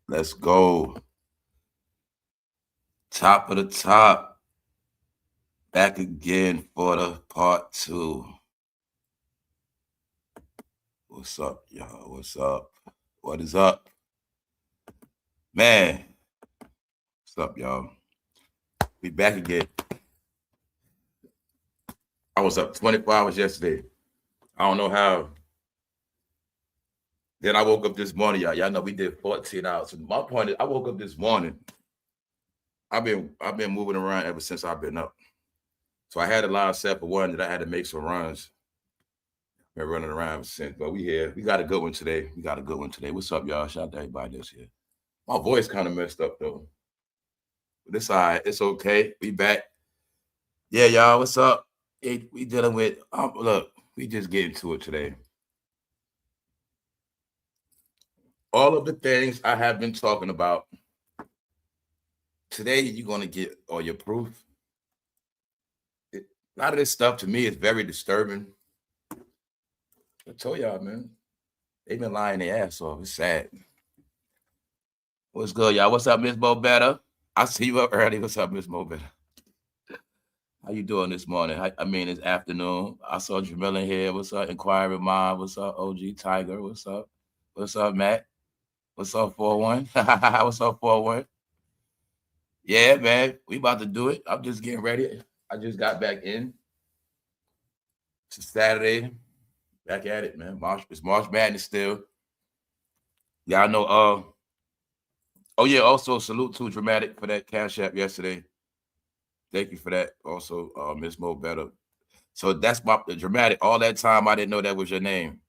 Let's go. Top of the top. Back again for the part 2. What's up, y'all? What's up? What is up? Man. What's up, y'all? We back again. I was up 24 hours yesterday. I don't know how. Then I woke up this morning, y'all. Y'all know we did 14 hours. So my point is, I woke up this morning. I've been moving around ever since I've been up. So I had a lot of set for one that I had to make some runs. Been running around ever since, but we here. We got a good one today. What's up, y'all? Shout out to everybody that's here. My voice kind of messed up though. But it's all right. It's okay. We back. Yeah, y'all. What's up? Hey, we dealing with. Look, we just get into it today. All of the things I have been talking about today, you're gonna get all your proof. A lot of this stuff to me is very disturbing. I told y'all, man. They've been lying their ass off. It's sad. What's good, y'all? What's up, Miss Mo Better? I see you up early. What's up, Miss Mo Better? How you doing this morning? This afternoon. I saw JEMELLEHILL. What's up, Inquiry Mom? What's up, OG Tiger? What's up? What's up, Matt? What's up, 4-1? What's up, 4-1? Yeah, man. We about to do it. I'm just getting ready. I just got back in. It's Saturday. Back at it, man. It's March Madness still. Y'all know, oh yeah, also salute to Dramatic for that Cash App yesterday. Thank you for that. Also, Miss Mo Better. So that's the Dramatic. All that time I didn't know that was your name.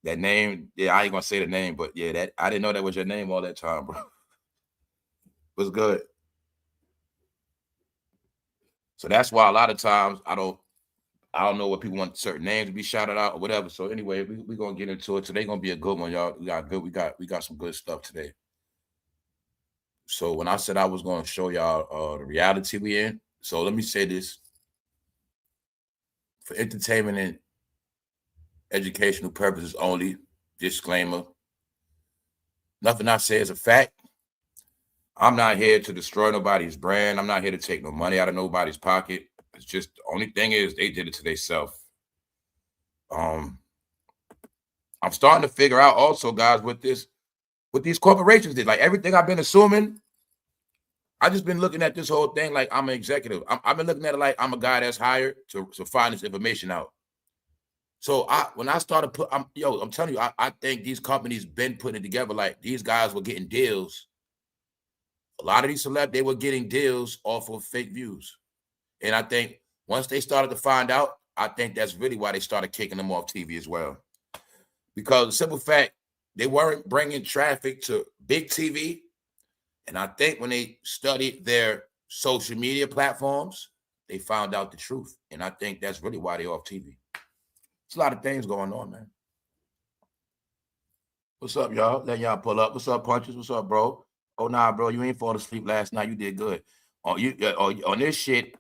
That name, yeah, I ain't gonna say the name, but yeah, that I didn't know that was your name all that time, bro. Was good. So that's why a lot of times I don't know what people want certain names to be shouted out or whatever. So anyway, we're gonna get into it. Today gonna be a good one, y'all. We got some good stuff today. So when I said I was gonna show y'all the reality we in, so let me say this. For entertainment and educational purposes only, disclaimer. Nothing I say is a fact. I'm not here to destroy nobody's brand. I'm not here to take no money out of nobody's pocket. It's just the only thing is they did it to themselves. I'm starting to figure out also, guys, what these corporations did. Like everything I've been assuming, I just been looking at this whole thing like I'm an executive. I've been looking at it like I'm a guy that's hired to find this information out. So when I started I'm telling you, I think these companies been putting it together. Like these guys were getting deals. A lot of these celebs, they were getting deals off of fake views. And I think once they started to find out, I think that's really why they started kicking them off TV as well. Because the simple fact, they weren't bringing traffic to big TV. And I think when they studied their social media platforms, they found out the truth. And I think that's really why they're off TV. There's a lot of things going on, man. What's up, y'all? Let y'all pull up. What's up, Punches? What's up, bro? Oh, nah, bro, you ain't fall asleep last night. You did good. On this shit,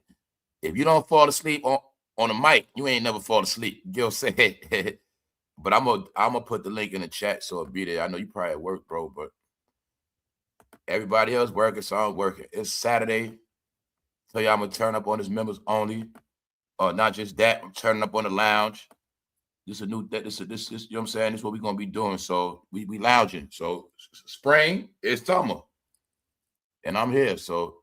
if you don't fall asleep on the mic, you ain't never fall asleep. Gil said. But I'm gonna put the link in the chat so it'll be there. I know you probably at work, bro, but everybody else working, so I'm working. It's Saturday. So y'all, I'm gonna turn up on this members only. Not just that, I'm turning up on the lounge. This is a new this you know what I'm saying? This is what we're gonna be doing. So we lounging. So spring is summer. And I'm here. So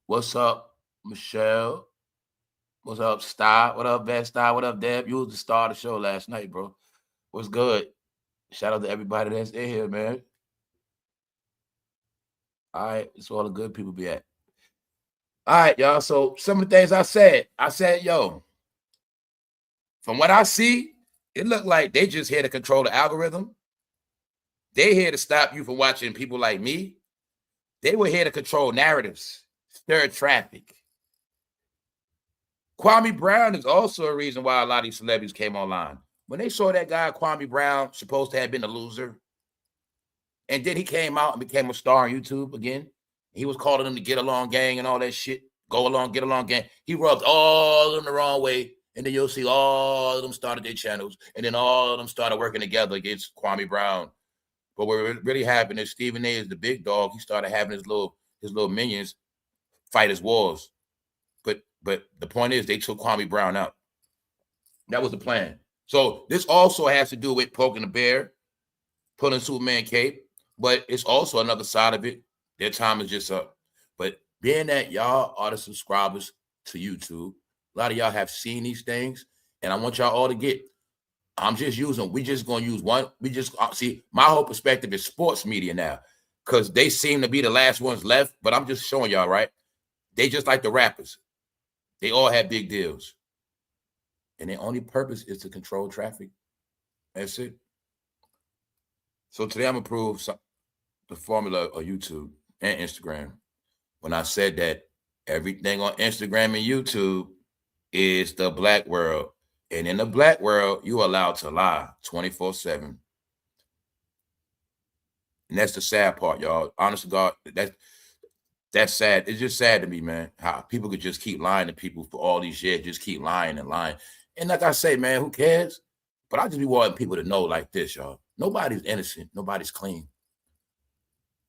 what's up, Michelle? What's up, Star? What up, Best Star? What up, Deb? You was the star of the show last night, bro. What's good? Shout out to everybody that's in here, man. All right, it's all the good people be at. All right, y'all. So some of the things I said, yo, from what I see, it looked like they just here to control the algorithm. They here to stop you from watching people like me. They were here to control narratives, stir traffic. Kwame Brown is also a reason why a lot of these celebrities came online. When they saw that guy, Kwame Brown, supposed to have been a loser, and then he came out and became a star on YouTube again. He was calling them the Get Along Gang and all that shit. Go along, get along gang. He rubbed all of them the wrong way. And then you'll see all of them started their channels. And then all of them started working together against Kwame Brown. But what really happened is Stephen A is the big dog. He started having his little minions fight his wars. But the point is they took Kwame Brown out. That was the plan. So this also has to do with poking the bear, pulling Superman cape, but it's also another side of it. Their time is just up. But being that y'all are the subscribers to YouTube, a lot of y'all have seen these things, and I want y'all all to get. I'm just using. We just gonna use one. We just see. My whole perspective is sports media now, because they seem to be the last ones left. But I'm just showing y'all, right? They just like the rappers. They all have big deals, and their only purpose is to control traffic. That's it. So today I'm gonna prove the formula of YouTube and Instagram. When I said that everything on Instagram and YouTube is the black world. And in the black world, you're allowed to lie 24/7. And that's the sad part, y'all. Honest to God, that's sad. It's just sad to me, man, how people could just keep lying to people for all these years, just keep lying and lying. And like I say, man, who cares? But I just be wanting people to know like this, y'all. Nobody's innocent. Nobody's clean.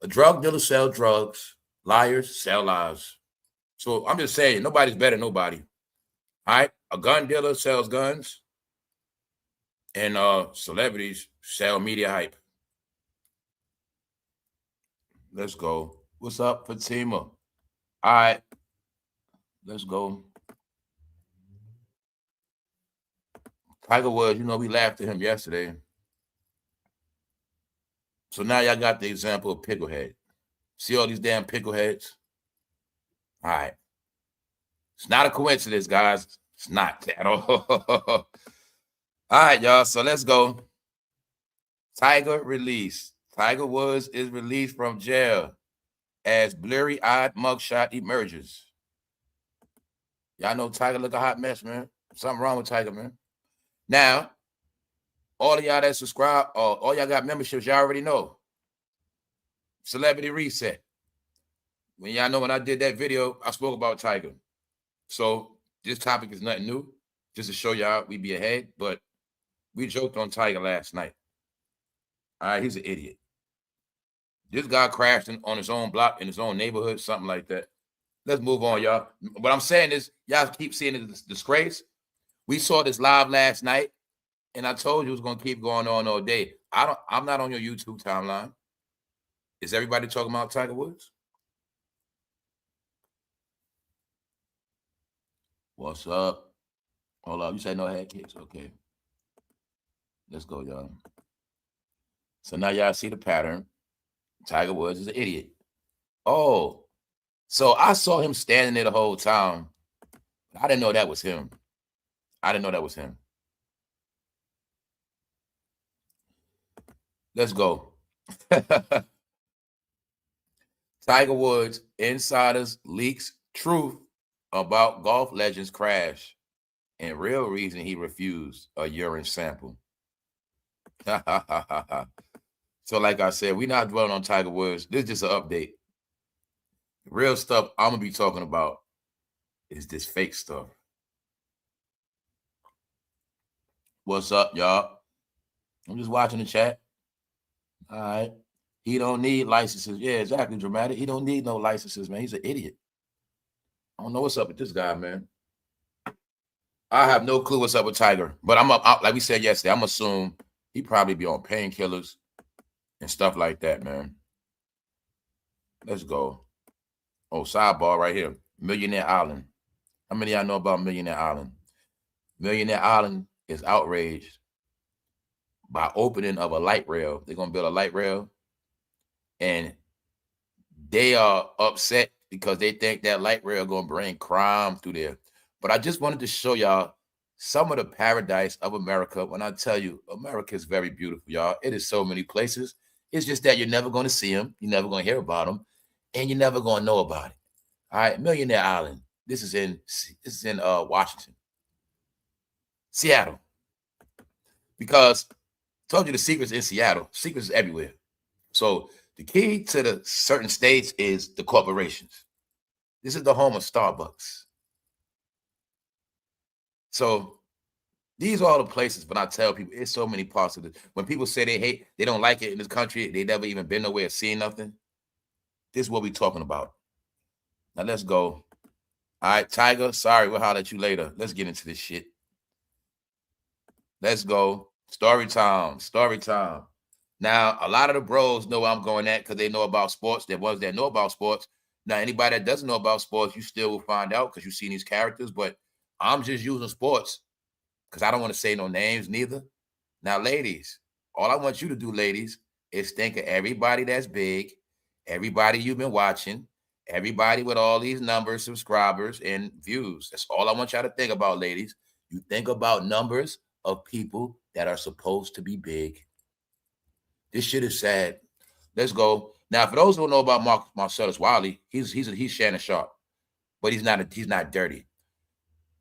A drug dealer sells drugs. Liars sell lies. So I'm just saying, nobody's better than nobody. All right? A gun dealer sells guns. And celebrities sell media hype. Let's go. What's up, Fatima? All right. Let's go. Tiger Woods, you know, we laughed at him yesterday. So now y'all got the example of picklehead. See all these damn pickleheads? All right. It's not a coincidence, guys. It's not at all. All right, y'all. So let's go. Tiger released. Tiger Woods is released from jail as blurry-eyed mugshot emerges. Y'all know Tiger look a hot mess, man. Something wrong with Tiger, man. Now, all of y'all that subscribe, all y'all got memberships, y'all already know. Celebrity Reset. When y'all know when I did that video, I spoke about Tiger. So this topic is nothing new, just to show y'all we be ahead. But we joked on Tiger last night. All right, he's an idiot. This guy crashed on his own block in his own neighborhood, something like that. Let's move on, y'all. What I'm saying is, y'all keep seeing this disgrace. We saw this live last night, and I told you it was gonna keep going on all day. I'm not on your YouTube timeline. Is everybody talking about Tiger Woods? What's up? Hold on. You say no head kicks. Okay. Let's go, y'all. So now y'all see the pattern. Tiger Woods is an idiot. Oh, so I saw him standing there the whole time. I didn't know that was him. Let's go. Tiger Woods insiders leaks truth about golf legend's crash and real reason he refused a urine sample. So like I said, we're not dwelling on Tiger Woods. This is just an update. The real stuff I'm going to be talking about is this fake stuff. What's up, y'all? I'm just watching the chat. All right. He don't need licenses. Yeah, exactly, Dramatic. He don't need no licenses, man. He's an idiot. I don't know what's up with this guy, man. I have no clue what's up with Tiger. But I'm up, like we said yesterday, I'm assuming he probably be on painkillers and stuff like that, man. Let's go. Oh, sidebar right here. Millionaire Island. How many of y'all know about Millionaire Island? Millionaire Island is outraged by opening of a light rail. They're going to build a light rail. And they are upset because they think that light rail going to bring crime through there. But I just wanted to show y'all some of the paradise of America. When I tell you, America is very beautiful, y'all. It is so many places. It's just that you're never going to see them. You're never going to hear about them. And you're never going to know about it. All right, Millionaire Island. This is in Washington. Seattle. Because I told you the secret's in Seattle. Secrets is everywhere. So the key to the certain states is the corporations. This is the home of Starbucks. So These are all the places, but I tell people, it's so many parts of it. When people say they don't like it in this country, they never even been nowhere, seen nothing. This is what we talking about. Now let's go. All right, Tiger, sorry, we'll holler at you later. Let's get into this shit. Let's go. Story time. Story time. Now, a lot of the bros know where I'm going at because they know about sports. There ones that know about sports. Now, anybody that doesn't know about sports, you still will find out because you've seen these characters. But I'm just using sports because I don't want to say no names neither. Now, ladies, all I want you to do, ladies, is think of everybody that's big, everybody you've been watching, everybody with all these numbers, subscribers, and views. That's all I want y'all to think about, ladies. You think about numbers of people that are supposed to be big. This shit is sad. Let's go. Now, for those who don't know about MARCELLUSWILEY, he's Shannon Sharpe, but he's not dirty.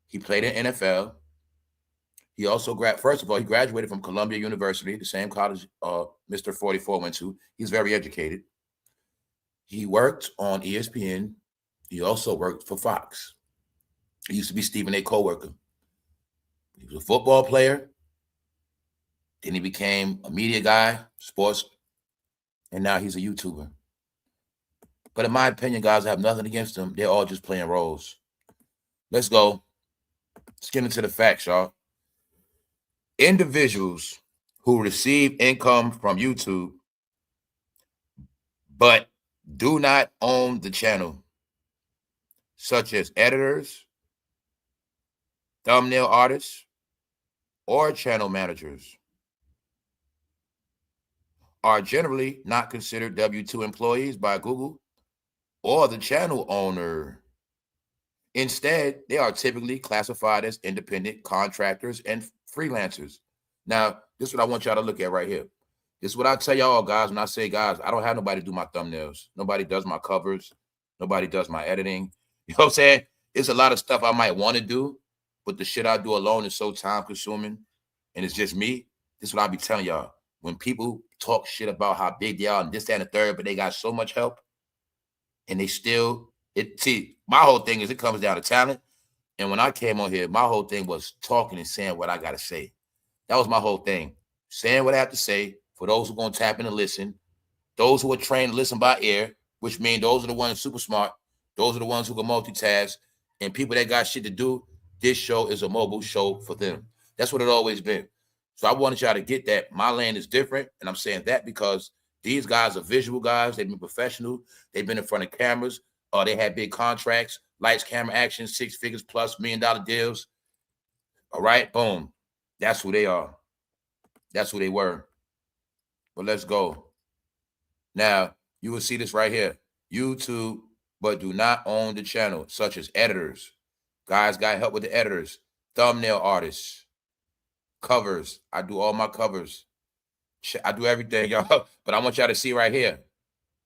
He played in NFL. He also first of all, he graduated from Columbia University, the same college Mr. 44 went to. He's very educated. He worked on ESPN. He also worked for Fox. He used to be Stephen A. co-worker. He was a football player. Then he became a media guy, sports, and now he's a YouTuber. But in my opinion, guys, I have nothing against them. They're all just playing roles. Let's go. Let's get into the facts, y'all. Individuals who receive income from YouTube but do not own the channel, such as editors, thumbnail artists, or channel managers, are generally not considered W-2 employees by Google or the channel owner. Instead, they are typically classified as independent contractors and freelancers. Now, this is what I want y'all to look at right here. This is what I tell y'all, guys, when I say, guys, I don't have nobody do my thumbnails. Nobody does my covers. Nobody does my editing. You know what I'm saying? It's a lot of stuff I might want to do, but the shit I do alone is so time-consuming, and it's just me. This is what I be telling y'all. When people talk shit about how big they are and this, that, and the third, but they got so much help, and they still, see, my whole thing is it comes down to talent. And when I came on here, my whole thing was talking and saying what I got to say. That was my whole thing. Saying what I have to say for those who are going to tap in and listen. Those who are trained to listen by ear, which means those are the ones super smart. Those are the ones who can multitask. And people that got shit to do, this show is a mobile show for them. That's what it always been. So I wanted y'all to get that. My lane is different. And I'm saying that because these guys are visual guys. They've been professional. They've been in front of cameras. They had big contracts, lights, camera, action, 6 figures plus, $1 million deals. All right, boom. That's who they are. That's who they were. But let's go. Now, you will see this right here. YouTube, but do not own the channel, such as editors. Guys got help with the editors. Thumbnail artists. Covers. I do all my covers. I do everything, y'all. But I want y'all to see right here.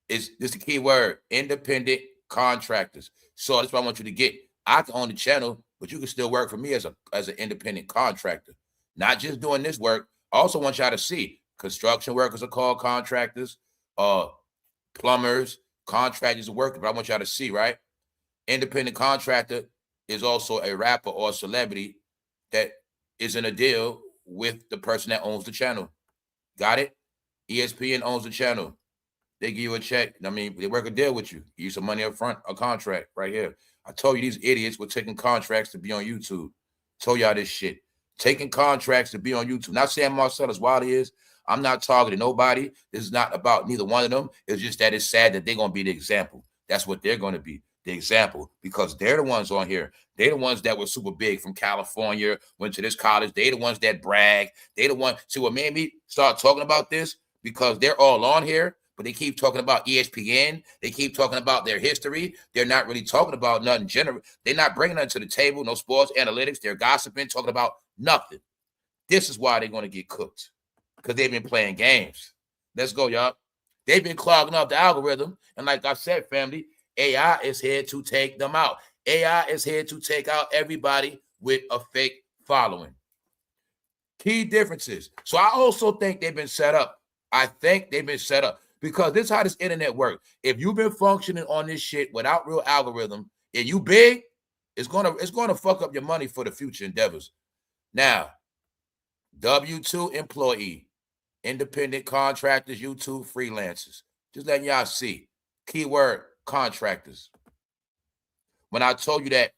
This is the key word. Independent contractors. So that's what I want you to get. I can own the channel, but you can still work for me as an independent contractor. Not just doing this work. I also want y'all to see construction workers are called contractors, plumbers, contractors are workers. But I want y'all to see, right? Independent contractor is also a rapper or a celebrity that is in a deal with the person that owns the channel. Got it? ESPN owns the channel. They give you a check. I mean, they work a deal with you. Give you some money up front, a contract right here. I told you these idiots were taking contracts to be on YouTube. Told y'all this shit. Taking contracts to be on YouTube. Not saying MARCELLUSWILEY is. I'm not targeting nobody. This is not about neither one of them. It's just that it's sad that they're going to be the example. That's what they're going to be, the example, because they're the ones on here. They're the ones that were super big from California, went to this college. They're the ones that brag. They're the ones. See, what made me start talking about this? Because they're all on here, but they keep talking about ESPN. They keep talking about their history. They're not really talking about nothing general. They're not bringing nothing to the table, no sports analytics. They're gossiping, talking about nothing. This is why they're going to get cooked, because they've been playing games. Let's go, y'all. They've been clogging up the algorithm. And like I said, family, AI is here to take them out. AI is here to take out everybody with a fake following. Key differences. So I also think they've been set up. I think they've been set up because this is how this internet works. If you've been functioning on this shit without real algorithm, and you big, it's gonna fuck up your money for the future endeavors. Now, W-2 employee, independent contractors, YouTube freelancers. Just letting y'all see. Keyword contractors. When I told you that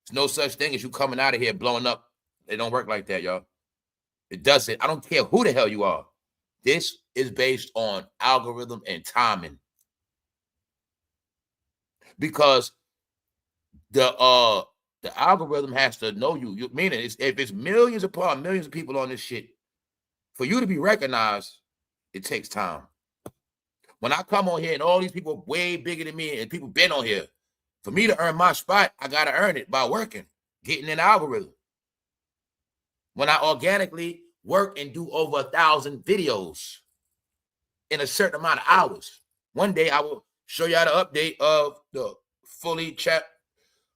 there's no such thing as you coming out of here blowing up, it don't work like that, y'all. It doesn't. I don't care who the hell you are. This is based on algorithm and timing. Because the algorithm has to know you. Meaning, if it's millions upon millions of people on this shit, for you to be recognized, it takes time. When I come on here and all these people are way bigger than me and people been on here, for me to earn my spot, I got to earn it by working, getting an algorithm. When I organically work and do over 1,000 videos in a certain amount of hours, one day I will show y'all the update of the fully chat.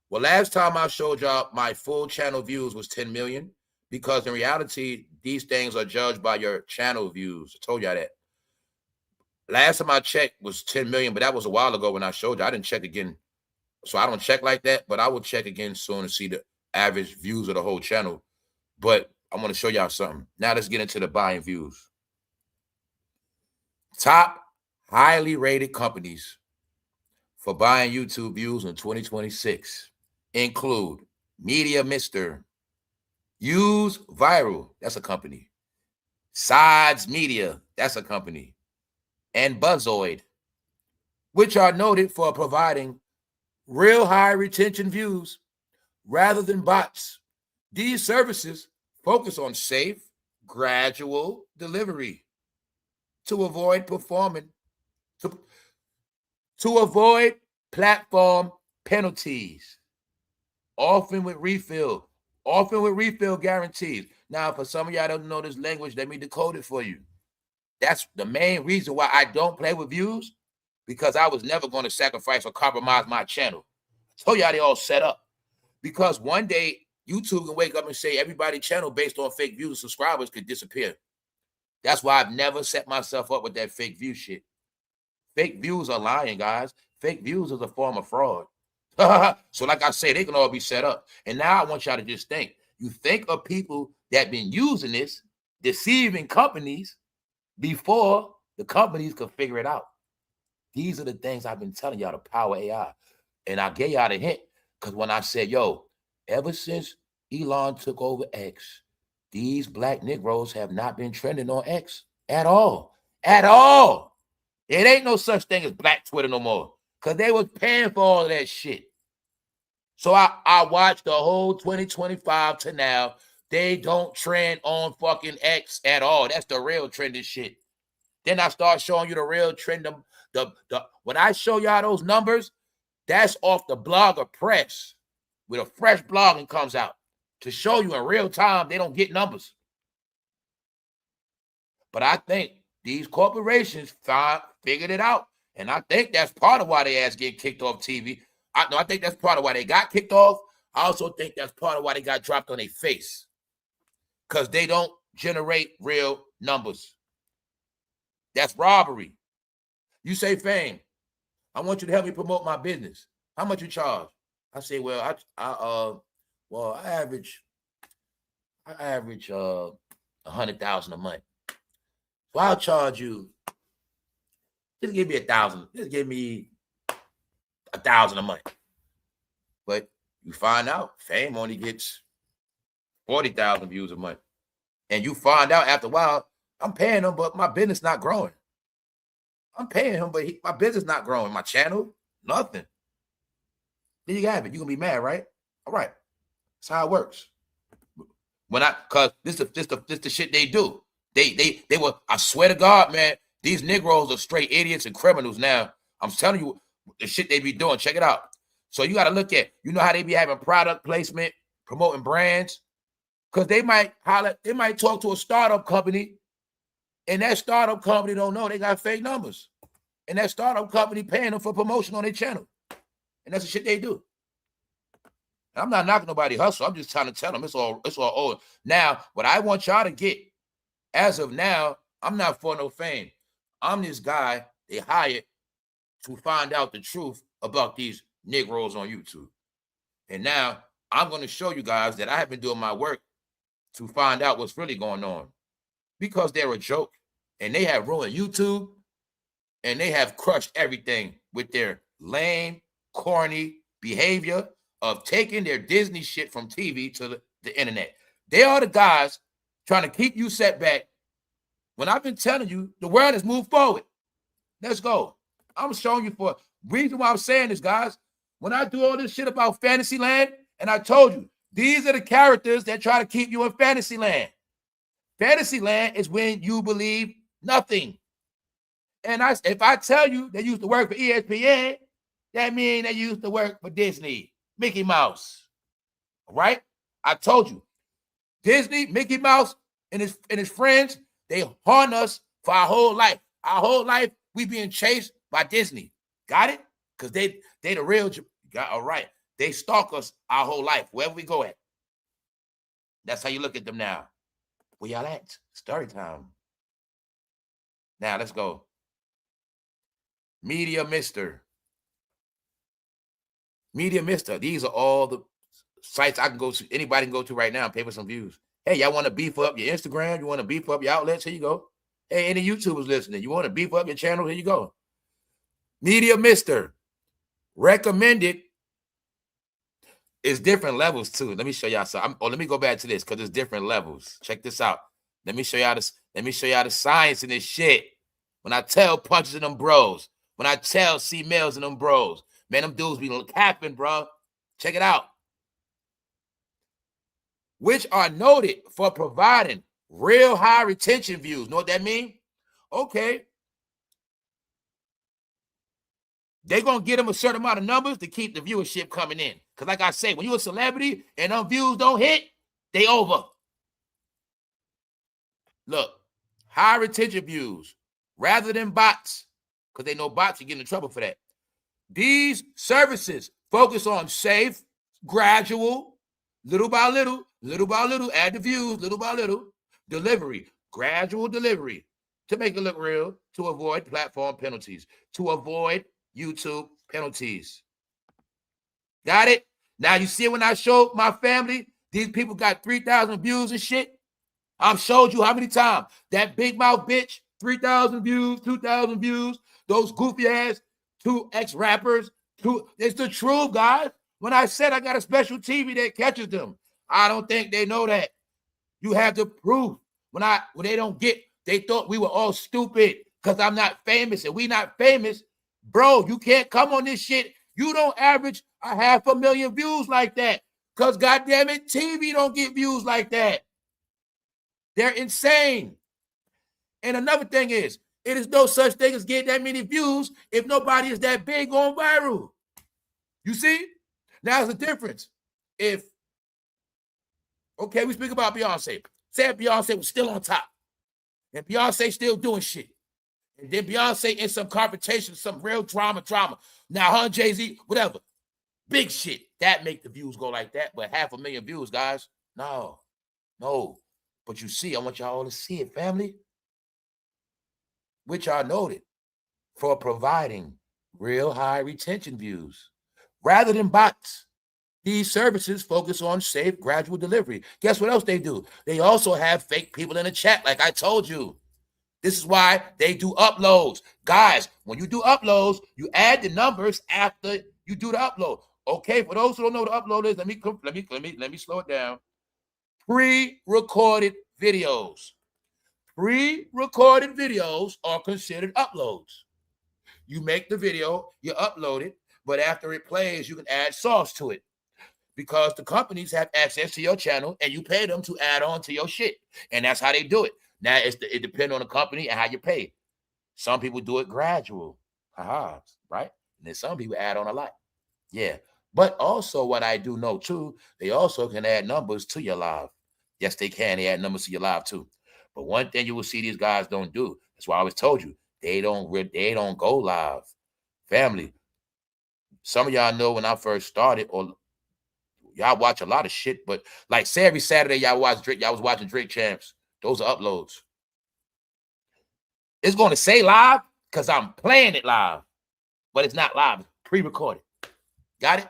Well, last time I showed y'all my full channel views was 10 million, because in reality, these things are judged by your channel views. I told y'all that. Last time I checked was 10 million, but that was a while ago when I showed you. I didn't check again. So I don't check like that, but I will check again soon to see the average views of the whole channel. But I want to show y'all something. Now let's get into the buying views. Top highly rated companies for buying YouTube views in 2026 include Media Mister, Use Viral, that's a company, Sides Media, that's a company, and Buzzoid, which are noted for providing real high retention views rather than bots. These services focus on safe, gradual delivery to avoid to avoid platform penalties, often with refill guarantees. Now, for some of y'all don't know this language, let me decode it for you. That's the main reason why I don't play with views, because I was never going to sacrifice or compromise my channel. I told y'all they all set up. Because one day, YouTube can wake up and say everybody's channel based on fake views and subscribers could disappear. That's why I've never set myself up with that fake view shit. Fake views are lying, guys. Fake views is a form of fraud. So like I say, they can all be set up. And now I want y'all to just think. You think of people that been using this, deceiving companies before the companies could figure it out. These are the things I've been telling y'all, the power of AI. And I gave y'all the hint, because when I said, yo, ever since Elon took over X, these black Negroes have not been trending on X at all. At all. It ain't no such thing as black Twitter no more, because they was paying for all of that shit. So I watched the whole 2025 to now. They don't trend on fucking X at all. That's the real trending shit. Then I start showing you the real trend. When I show y'all those numbers, that's off the Blogger Press, with a fresh blogging comes out to show you in real time they don't get numbers. But I think these corporations figured it out. And I think that's part of why they ass get kicked off TV. I think that's part of why they got kicked off. I also think that's part of why they got dropped on their face, because they don't generate real numbers. That's robbery. You say, Fame, I want you to help me promote my business. How much you charge? I say, well, I average 100,000 a month. So I'll charge you. Just give me 1,000. Just give me 1,000 a month. But you find out Fame only gets 40,000 views a month. And you find out after a while, I'm paying him, but my business not growing. I'm paying him, but my business not growing. My channel, nothing. Then you have it. You're going to be mad, right? All right. That's how it works. Because this the shit they do. They were, I swear to God, man, these Negroes are straight idiots and criminals now. I'm telling you the shit they be doing. Check it out. So you got to look at, you know how they be having product placement, promoting brands? Because they might talk to a startup company, and that startup company don't know they got fake numbers. And that startup company paying them for promotion on their channel. And that's the shit they do. I'm not knocking nobody hustle. I'm just trying to tell them it's all old. Now, what I want y'all to get, as of now, I'm not for no fame. I'm this guy they hired to find out the truth about these Negroes on YouTube. And now I'm going to show you guys that I have been doing my work to find out what's really going on, because they're a joke and they have ruined YouTube and they have crushed everything with their lame, corny behavior of taking their Disney shit from TV to the internet. They are the guys trying to keep you set back when I've been telling you the world has moved forward. Let's go. I'm showing you for reason why I'm saying this, guys. When I do all this shit about Fantasyland, and I told you, these are the characters that try to keep you in Fantasyland. Fantasyland is when you believe nothing. And if I tell you they used to work for ESPN, that means they used to work for Disney, Mickey Mouse. All right? I told you, Disney, Mickey Mouse, and his friends, they haunt us for our whole life. Our whole life, we being chased by Disney. Got it? Because they the real, all right. They stalk us our whole life, wherever we go at. That's how you look at them now. Where y'all at? Story time. Now, let's go. Media Mister. Media Mister. These are all the sites I can go to. Anybody can go to right now and pay for some views. Hey, y'all want to beef up your Instagram? You want to beef up your outlets? Here you go. Hey, any YouTubers listening, you want to beef up your channel? Here you go. Media Mister. Recommended is different levels too. Let me show y'all something. Let me go back to this because there's different levels. Check this out. Let me show y'all this. Let me show y'all the science in this shit. When I tell punches in them bros, when I tell C-males in them bros, man, them dudes be capping, bro. Check it out. Which are noted for providing real high retention views. Know what that mean? Okay. They're going to get them a certain amount of numbers to keep the viewership coming in. Because like I say, when you're a celebrity and them views don't hit, they over. Look, high retention views rather than bots, because they know bots are getting in trouble for that. These services focus on safe, gradual, little by little, add the views, little by little, delivery, gradual delivery to make it look real, to avoid platform penalties, to avoid YouTube penalties. Got it? Now you see when I showed my family, these people got 3,000 views and shit. I've showed you how many times. That big mouth bitch, 3,000 views, 2,000 views. Those goofy ass 2 ex-rappers. It's the truth, guys. When I said I got a special TV that catches them, I don't think they know that. You have the proof. When they don't get, they thought we were all stupid because I'm not famous and we not famous. Bro, you can't come on this shit. You don't average 500,000 views like that because, goddamn it, TV don't get views like that. They're insane. And another thing is, it is no such thing as getting that many views if nobody is that big going viral. You see? Now, there's a difference. Okay, we speak about Beyonce. Say if Beyonce was still on top and Beyonce still doing shit. And then Beyonce in some confrontation, some real drama. Now her and Jay-Z, whatever. Big shit. That make the views go like that. But 500,000 views, guys. No. But you see, I want y'all all to see it, family. Which are noted for providing real high retention views. Rather than bots, these services focus on safe, gradual delivery. Guess what else they do? They also have fake people in the chat, like I told you. This is why they do uploads. Guys, when you do uploads, you add the numbers after you do the upload. Okay, for those who don't know what the upload is, let me slow it down. Pre-recorded videos. Pre-recorded videos are considered uploads. You make the video, you upload it, but after it plays, you can add sauce to it because the companies have access to your channel and you pay them to add on to your shit. And that's how they do it. Now, it depends on the company and how you pay. Some people do it gradual, right? And then some people add on a lot. Yeah. But also what I do know too, they also can add numbers to your live. Yes, they can. They add numbers to your live too. But one thing you will see these guys don't do, that's why I always told you, they don't go live. Family, some of y'all know when I first started, or y'all watch a lot of shit, but like say every Saturday y'all was watching Drake Champs. Those are uploads. It's going to say live because I'm playing it live, but it's not live. It's pre-recorded. Got it?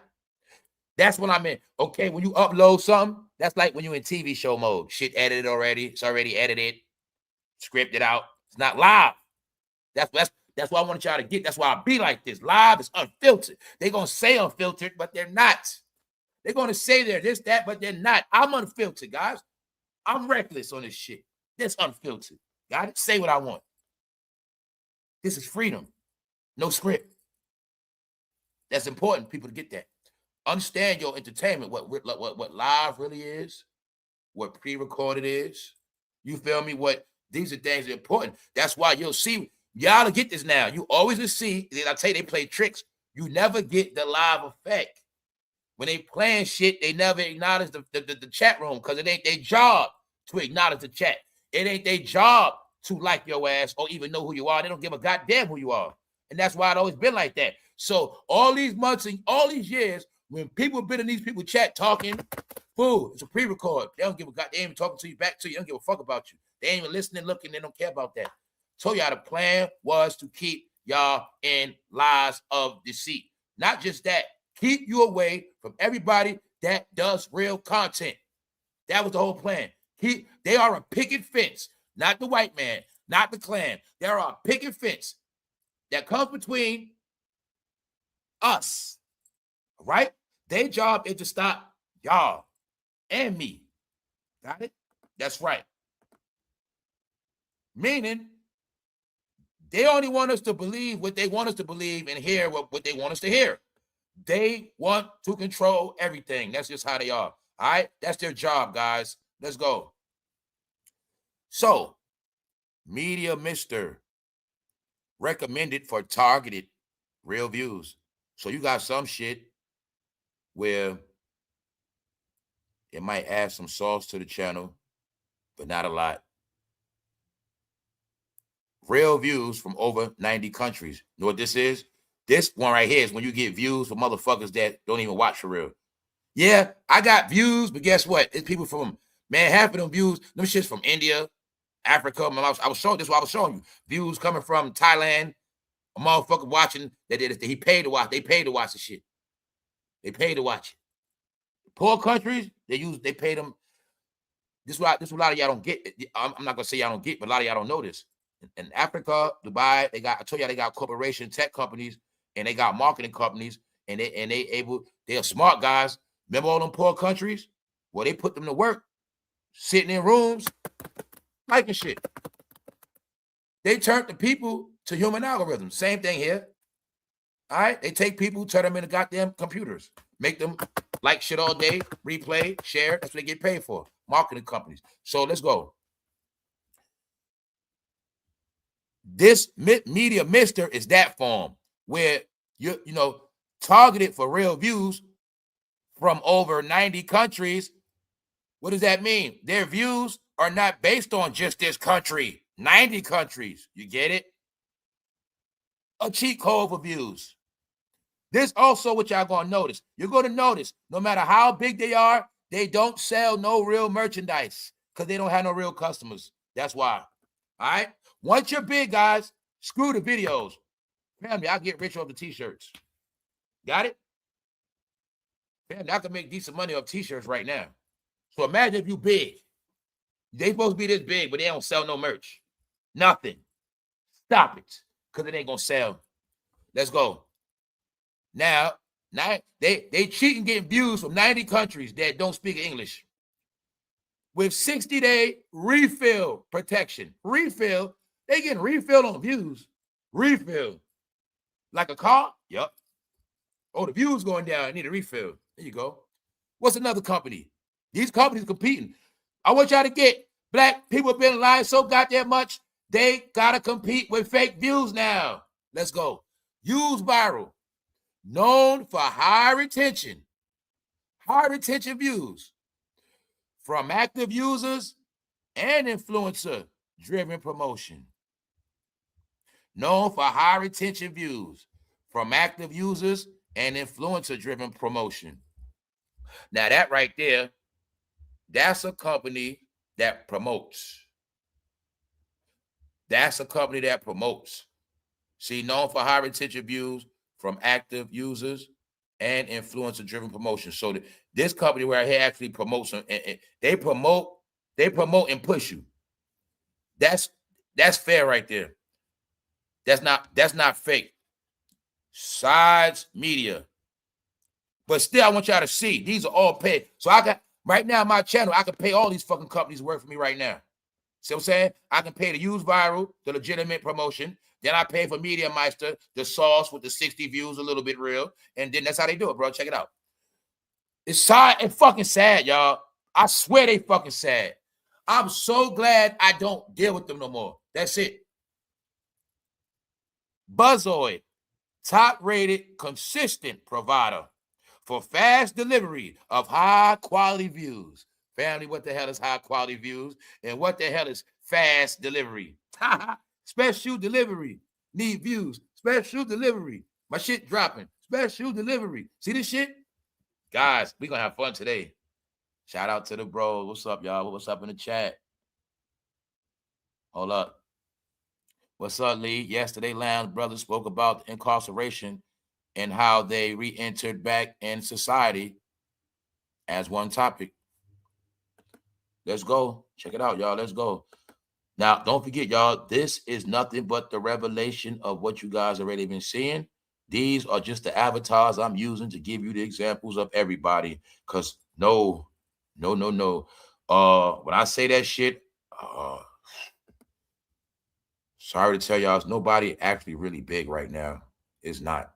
That's what I meant. Okay, when you upload something, that's like when you're in TV show mode. Shit edited already. It's already edited, scripted out. It's not live. That's why I want y'all to get. That's why I be like this. Live is unfiltered. They're gonna say unfiltered, but they're not. They're gonna say they're this, that, but they're not. I'm unfiltered, guys. I'm reckless on this shit. This unfiltered. Got it? Say what I want. This is freedom. No script. That's important, people, to get that. Understand your entertainment, what live really is, what pre-recorded is. You feel me? What these are things that are important. That's why you'll see, y'all get this now. You always will see, I tell you, they play tricks. You never get the live effect. When they playing shit, they never acknowledge the chat room because it ain't their job to acknowledge the chat. It ain't their job to like your ass or even know who you are. They don't give a goddamn who you are. And that's why it always been like that. So all these months and all these years, when people been in these people chat talking, fool, it's a pre-record. They don't give a goddamn, they ain't even talking to you back to you. They don't give a fuck about you. They ain't even listening, looking. They don't care about that. Told y'all the plan was to keep y'all in lies of deceit. Not just that, keep you away from everybody that does real content. That was the whole plan. They are a picket fence, not the white man, not the Klan. They are a picket fence that comes between us, right? Their job is to stop y'all and me. Got it? That's right. Meaning, they only want us to believe what they want us to believe and hear what they want us to hear. They want to control everything. That's just how they are. All right? That's their job, guys. Let's go. So, Media Mister recommended for targeted real views. So you got some shit where it might add some sauce to the channel, but not a lot. Real views from over 90 countries. You know what this is? This one right here is when you get views from motherfuckers that don't even watch for real. Yeah, I got views, but guess what? It's people from, man, half of them views, them shit's from India, Africa. I was showing this, what I was showing you. Views coming from Thailand. A motherfucker watching that he paid to watch. They paid to watch the shit. They paid to watch it. Poor countries, they pay them. This is what a lot of y'all don't get. I'm not gonna say y'all don't get, but a lot of y'all don't know this. In Africa, Dubai, I told y'all they got corporation tech companies and they got marketing companies and they are smart guys. Remember all them poor countries? Well, they put them to work, sitting in rooms, liking shit. They turned the people to human algorithms. Same thing here. All right? They take people, turn them into goddamn computers, make them like shit all day, replay, share. That's what they get paid for. Marketing companies. So let's go. This Media Mister is that form where you targeted for real views from over 90 countries. What does that mean? Their views are not based on just this country. 90 countries. You get it? A cheat code for views. This also what y'all gonna notice. You're gonna notice no matter how big they are, they don't sell no real merchandise because they don't have no real customers. That's why. All right. Once you're big, guys, screw the videos. Family, I get rich off the t-shirts. Got it? Family, I can make decent money off t-shirts right now. So imagine if you big. They supposed to be this big, but they don't sell no merch. Nothing. Stop it. Because it ain't gonna sell. Let's go. Now they cheating, getting views from 90 countries that don't speak English. With 60-day refill protection. Refill. They getting refilled on views. Refill. Like a car? Yep. Oh, the views going down. I need a refill. There you go. What's another company? These companies competing. I want y'all to get black people have been lying so goddamn much. They gotta compete with fake views now. Let's go. Use Viral. Known for high retention views from active users and influencer-driven promotion. Known for high retention views from active users and influencer-driven promotion. Now that right there, that's a company that promotes. That's a company that promotes. See, known for high retention views from active users and influencer-driven promotion. So this company where I actually promotes them, and they promote and push you. That's fair right there. That's not fake. Sides Media. But still, I want y'all to see these are all paid. So I got right now on my channel, I can pay all these fucking companies work for me right now. See what I'm saying? I can pay the Use Viral, the legitimate promotion. Then I pay for Media Meister, the sauce with the 60 views, a little bit real. And then that's how they do it, bro. Check it out. It's sad and fucking sad, y'all. I swear they fucking sad. I'm so glad I don't deal with them no more. That's it. Buzzoid, top-rated, consistent provider for fast delivery of high-quality views. Family, what the hell is high-quality views? And what the hell is fast delivery? Special delivery. Need views. Special delivery. My shit dropping. Special delivery. See this shit? Guys, we going to have fun today. Shout out to the bros. What's up, y'all? What's up in the chat? Hold up. What's up, Lee? Yesterday, Lounge Brothers spoke about incarceration and how they re-entered back in society as one topic. Let's go. Check it out, y'all. Let's go. Now, don't forget, y'all, this is nothing but the revelation of what you guys already been seeing. These are just the avatars I'm using to give you the examples of everybody. Because no. When I say that shit, sorry to tell y'all, it's nobody actually really big right now. It's not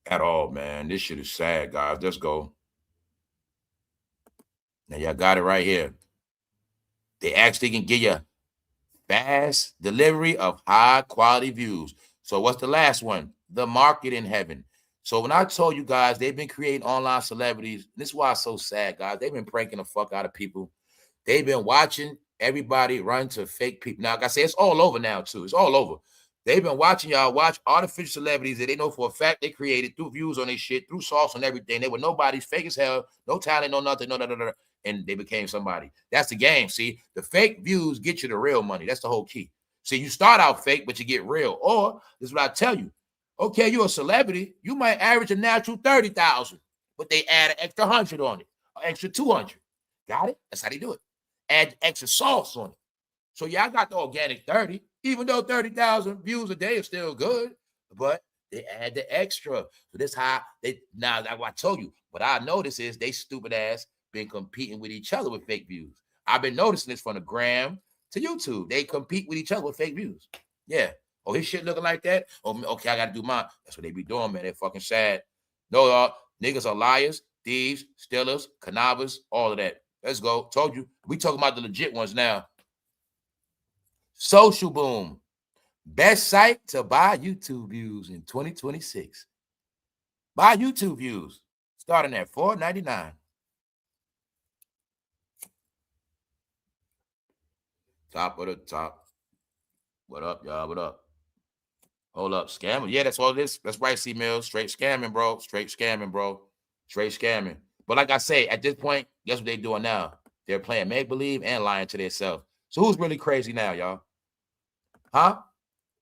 at all, man. This shit is sad, guys. Let's go. Now, y'all got it right here. They actually can give you fast delivery of high-quality views. So what's the last one? The market in heaven. So when I told you guys, they've been creating online celebrities. This is why it's so sad, guys. They've been pranking the fuck out of people. They've been watching everybody run to fake people. Now, like I say, it's all over now, too. It's all over. They've been watching y'all watch artificial celebrities that they know for a fact they created through views on their shit, through sauce and everything. They were nobody's, fake as hell, no talent, no nothing, no. And they became somebody. That's the game. See, the fake views get you the real money. That's the whole key. See, you start out fake, but you get real. Or this is what I tell you. Okay, you're a celebrity. You might average a natural 30,000, but they add an extra 100 on it, an extra 200. Got it? That's how they do it. Add extra sauce on it. So yeah, I got the organic 30, even though 30,000 views a day is still good, but they add the extra. So this how they now. Like I told you, what I notice is they stupid ass been competing with each other with fake views. I've been noticing this from the gram to YouTube. They compete with each other with fake views. Yeah. Oh, his shit looking like that? Oh, okay, I got to do mine. That's what they be doing, man. They're fucking sad. No, y'all. Niggas are liars, thieves, stealers, connivers, all of that. Let's go. Told you. We talking about the legit ones now. Social Boom. Best site to buy YouTube views in 2026. Buy YouTube views. Starting at $4.99. Top of the top. What up, y'all? What up? Hold up. Scamming. Yeah, that's all this. That's right, C-Mills. Straight scamming, bro. Straight scamming, bro. Straight scamming. But like I say, at this point, guess what they're doing now? They're playing make-believe and lying to themselves. So who's really crazy now, y'all? Huh?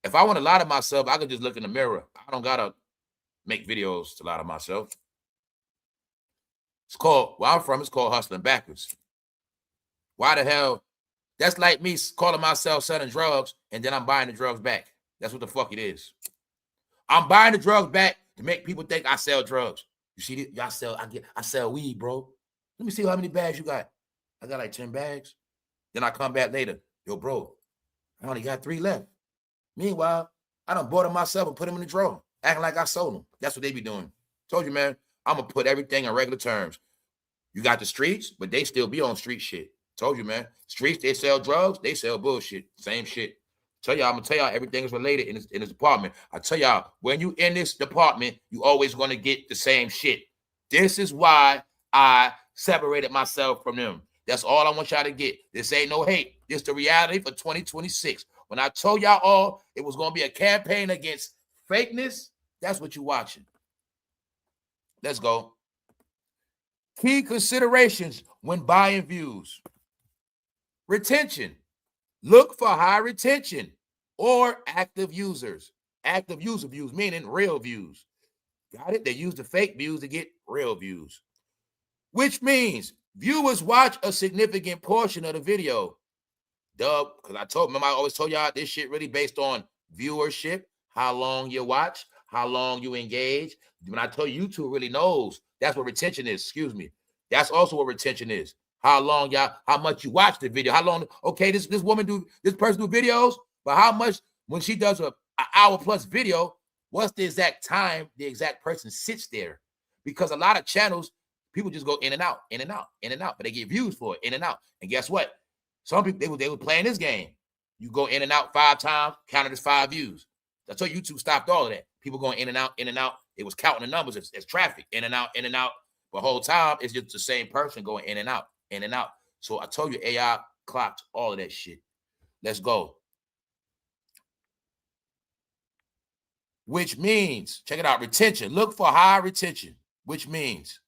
If I want to lie to myself, I could just look in the mirror. I don't got to make videos to lie to myself. It's called, where I'm from, it's called hustling backwards. Why the hell? That's like me calling myself selling drugs, and then I'm buying the drugs back. That's what the fuck it is. I'm buying the drugs back to make people think I sell drugs. You see, I sell weed, bro. Let me see how many bags you got. I got like 10 bags. Then I come back later. Yo, bro, I only got 3 left. Meanwhile, I done bought them myself and put them in the drawer, acting like I sold them. That's what they be doing. Told you, man, I'm going to put everything in regular terms. You got the streets, but they still be on street shit. Told you, man. Streets, they sell drugs, they sell bullshit. Same shit. I'm going to tell y'all everything is related in this department. I tell y'all, when you in this department, you always going to get the same shit. This is why I separated myself from them. That's all I want y'all to get. This ain't no hate. This the reality for 2026. When I told y'all all it was going to be a campaign against fakeness, that's what you're watching. Let's go. Key considerations when buying views. Retention. Look for high retention or active users. Active user views, meaning real views. Got it? They use the fake views to get real views, which means viewers watch a significant portion of the video. Duh, because I always told y'all this shit really based on viewership, how long you watch, how long you engage. When I tell you, YouTube really knows, that's what retention is. Excuse me. That's also what retention is. How long y'all, how much you watch the video, how long, okay, this person do videos, but how much, when she does an hour plus video, what's the exact time the exact person sits there? Because a lot of channels, people just go in and out, in and out, in and out, but they get views for it, in and out. And guess what? Some people, they were playing this game. You go in and out 5 times, counted as 5 views. That's why YouTube stopped all of that. People going in and out, in and out. It was counting the numbers as traffic, in and out, in and out. The whole time, it's just the same person going in and out, in and out. So I told you, AI clocked all of that shit. Let's go. Which means, check it out, retention. Look for high retention, which means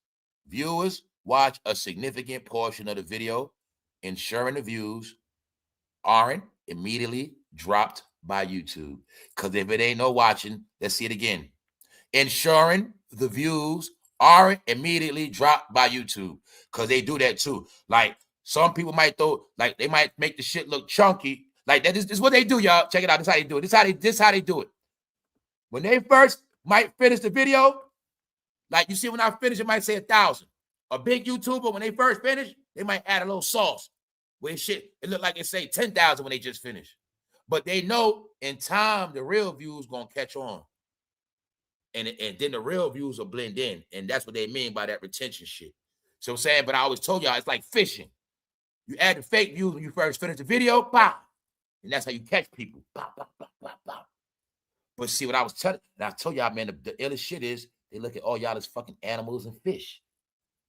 viewers watch a significant portion of the video, ensuring the views aren't immediately dropped by YouTube. Because if it ain't no watching, let's see it again. Ensuring the views aren't immediately dropped by YouTube. Because they do that too. Like some people might they might make the shit look chunky. Like that is what they do, y'all. Check it out. This is how they do it. This is how they do it. When they first might finish the video, like you see when I finish, it might say 1,000. A big YouTuber, when they first finish, they might add a little sauce. Where shit, it look like it say 10,000 when they just finish. But they know in time, the real views going to catch on. And then the real views will blend in. And that's what they mean by that retention shit. So I'm saying, but I always told y'all, it's like fishing. You add the fake views when you first finish the video, pop. And that's how you catch people. Pop, pop, pop, pop, pop. But see what I was telling, and I told y'all, man, the illest shit is they look at all y'all as fucking animals and fish.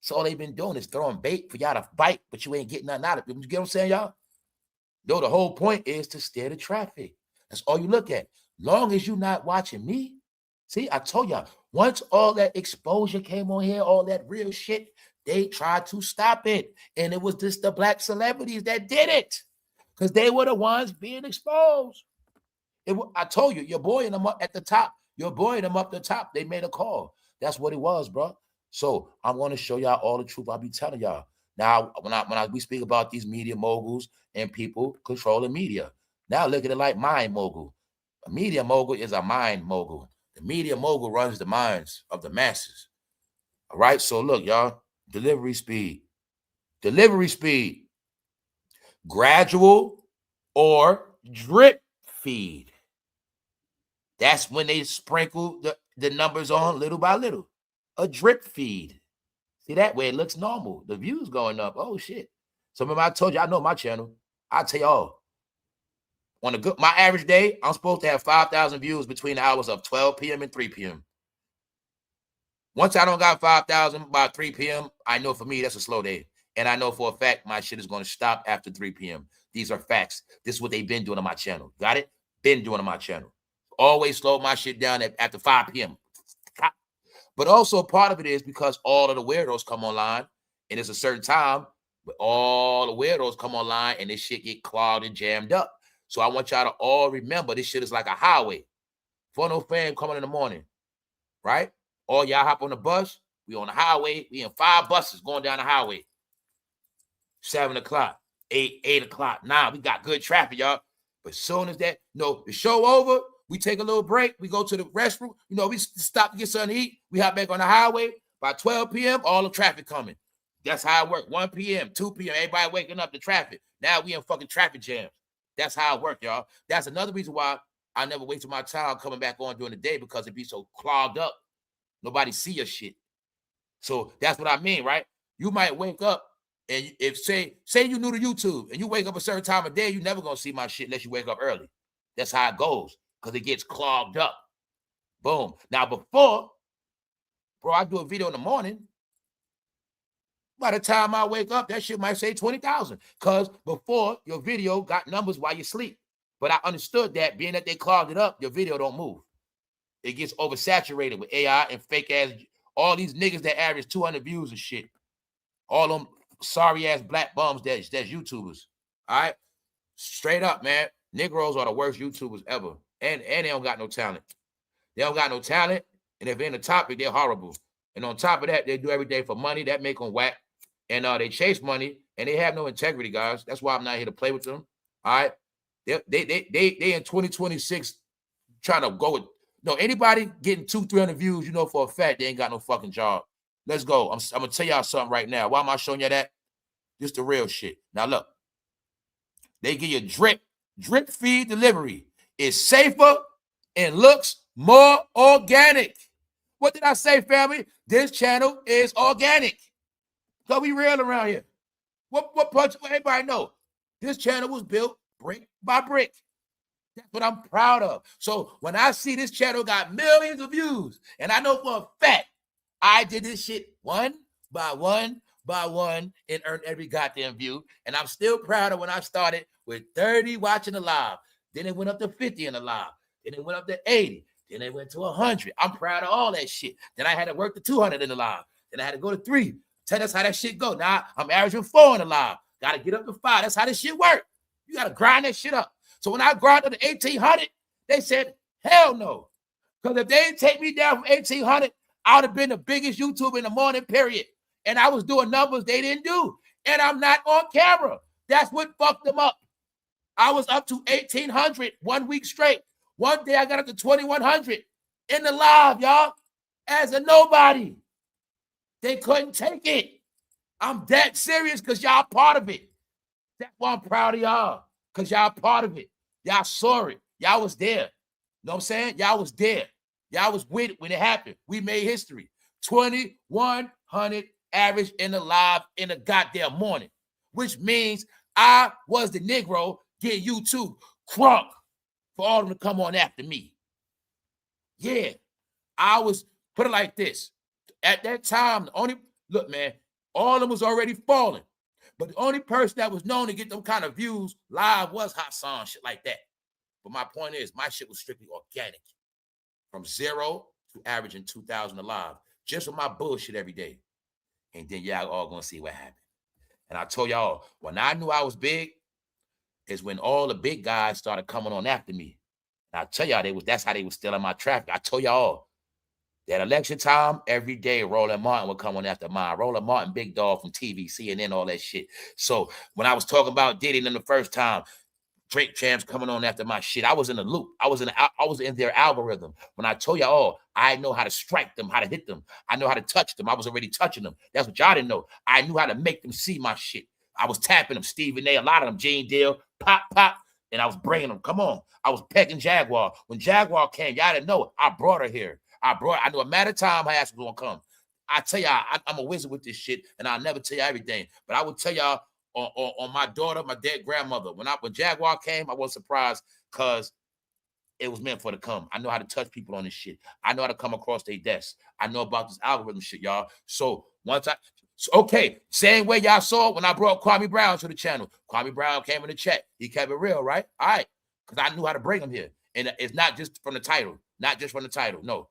So all they've been doing is throwing bait for y'all to bite, but you ain't getting nothing out of it. You get what I'm saying, y'all? No, the whole point is to steer the traffic. That's all you look at. Long as you're not watching me. See, I told y'all, once all that exposure came on here, all that real shit, they tried to stop it. And it was just the black celebrities that did it. Because they were the ones being exposed. I told you, your boy and them up at the top. Your boy and them up the top, they made a call. That's what it was, bro. So I'm going to show y'all all the truth I'll be telling y'all. Now, when we speak about these media moguls and people controlling media, now look at it like mind mogul. A media mogul is a mind mogul. The media mogul runs the minds of the masses. All right, so look, y'all, delivery speed. Delivery speed. Gradual or drip feed. That's when they sprinkle the numbers on little by little. A drip feed. See that way it looks normal. The views going up. Oh shit. So remember I told you I know my channel. I tell y'all. On my average day, I'm supposed to have 5,000 views between the hours of 12 p.m. and 3 p.m. Once I don't got 5,000 by 3 p.m., I know for me that's a slow day. And I know for a fact my shit is going to stop after 3 p.m. These are facts. This is what they've been doing on my channel. Got it? Been doing on my channel. Always slow my shit down after 5 p.m. But also part of it is because all of the weirdos come online and it's a certain time, but all the weirdos come online and this shit get clogged and jammed up. So I want y'all to all remember this shit is like a highway. For no fam coming in the morning, right? All y'all hop on the bus. We on the highway. We in 5 buses going down the highway. 7 o'clock, 8 o'clock. Nah, we got good traffic, y'all. But as soon as that, the show over, we take a little break. We go to the restroom. We stop to get something to eat. We hop back on the highway. By 12 p.m., all the traffic coming. That's how it works. 1 p.m., 2 p.m., everybody waking up to traffic. Now we in fucking traffic jams. That's how it works, y'all. That's another reason why I never wasted my time coming back on during the day because it be so clogged up. Nobody see your shit. So that's what I mean, right? You might wake up and if say you new to YouTube and you wake up a certain time of day, you never gonna see my shit unless you wake up early. That's how it goes because it gets clogged up. Boom. Now before, bro, I do a video in the morning. By the time I wake up, that shit might say 20,000 because before your video got numbers while you sleep. But I understood that being that they clogged it up, your video don't move. It gets oversaturated with AI and fake ass, all these niggas that average 200 views and shit. All them sorry ass black bums that's YouTubers. All right. Straight up, man. Negroes are the worst YouTubers ever. And they don't got no talent. They don't got no talent. And if they're in the topic, they're horrible. And on top of that, they do everything for money. That make them whack. And they chase money, and they have no integrity, guys. That's why I'm not here to play with them. All right. They in 2026 trying to go with anybody getting 200-300 views, you know for a fact they ain't got no fucking job. Let's go. I'm gonna tell y'all something right now. Why am I showing you that? This the real shit. Now look, they give you drip feed delivery. It's safer and looks more organic. What did I say, family? This channel is organic. So we real around here. What punch? Everybody know this channel was built brick by brick. That's what I'm proud of. So when I see this channel got millions of views, and I know for a fact I did this shit one by one and earned every goddamn view. And I'm still proud of when I started with 30 watching the live. Then it went up to 50 in the live. Then it went up to 80. Then it went to 100. I'm proud of all that shit. Then I had to work to 200 in the live. Then I had to go to 3. Tell us how that shit go. Now I'm averaging 4 in the live. Got to get up to 5. That's how this shit work. You got to grind that shit up. So when I grind to the 1800, they said, hell no. Because if they didn't take me down from 1800, I would have been the biggest YouTuber in the morning, period. And I was doing numbers they didn't do. And I'm not on camera. That's what fucked them up. I was up to 1800 1 week straight. One day I got up to 2100 in the live, y'all, as a nobody. They couldn't take it. I'm that serious because y'all part of it. That's why I'm proud of y'all, because y'all part of it. Y'all saw it. Y'all was there. You know what I'm saying? Y'all was there. Y'all was with it when it happened. We made history. 2100 average in the live in the goddamn morning, which means I was the Negro getting YouTube crunk for all of them to come on after me. Yeah, I was, put it like this. At that time, the only, look, man, all of them was already falling. But the only person that was known to get them kind of views live was Hot Song, shit like that. But my point is, my shit was strictly organic. From 0 to averaging 2,000 alive. Just with my bullshit every day. And then y'all all gonna see what happened. And I told y'all, when I knew I was big, is when all the big guys started coming on after me. And I tell y'all, that's how they was stealing my traffic. I told y'all, that election time, every day, Roland Martin would come on after mine. Roland Martin, big dog from TV, CNN, all that shit. So when I was talking about Diddy in the first time, Drake Champs coming on after my shit, I was in the loop. I was in their algorithm. When I told y'all, I know how to strike them, how to hit them. I know how to touch them. I was already touching them. That's what y'all didn't know. I knew how to make them see my shit. I was tapping them, Stephen A, a lot of them, Gene Deal, pop, and I was bringing them. Come on. I was pecking Jaguar. When Jaguar came, y'all didn't know it. I brought her here. I knew a matter of time her ass was gonna come. I tell y'all, I'm a wizard with this shit, and I'll never tell y'all everything. But I will tell y'all on my daughter, my dead grandmother. When Jaguar came, I wasn't surprised because it was meant for to come. I know how to touch people on this shit. I know how to come across their desk. I know about this algorithm shit, y'all. So okay, same way y'all saw when I brought Kwame Brown to the channel. Kwame Brown came in the chat. He kept it real, right? All right, because I knew how to bring him here. And it's not just from the title. Not just from the title. No.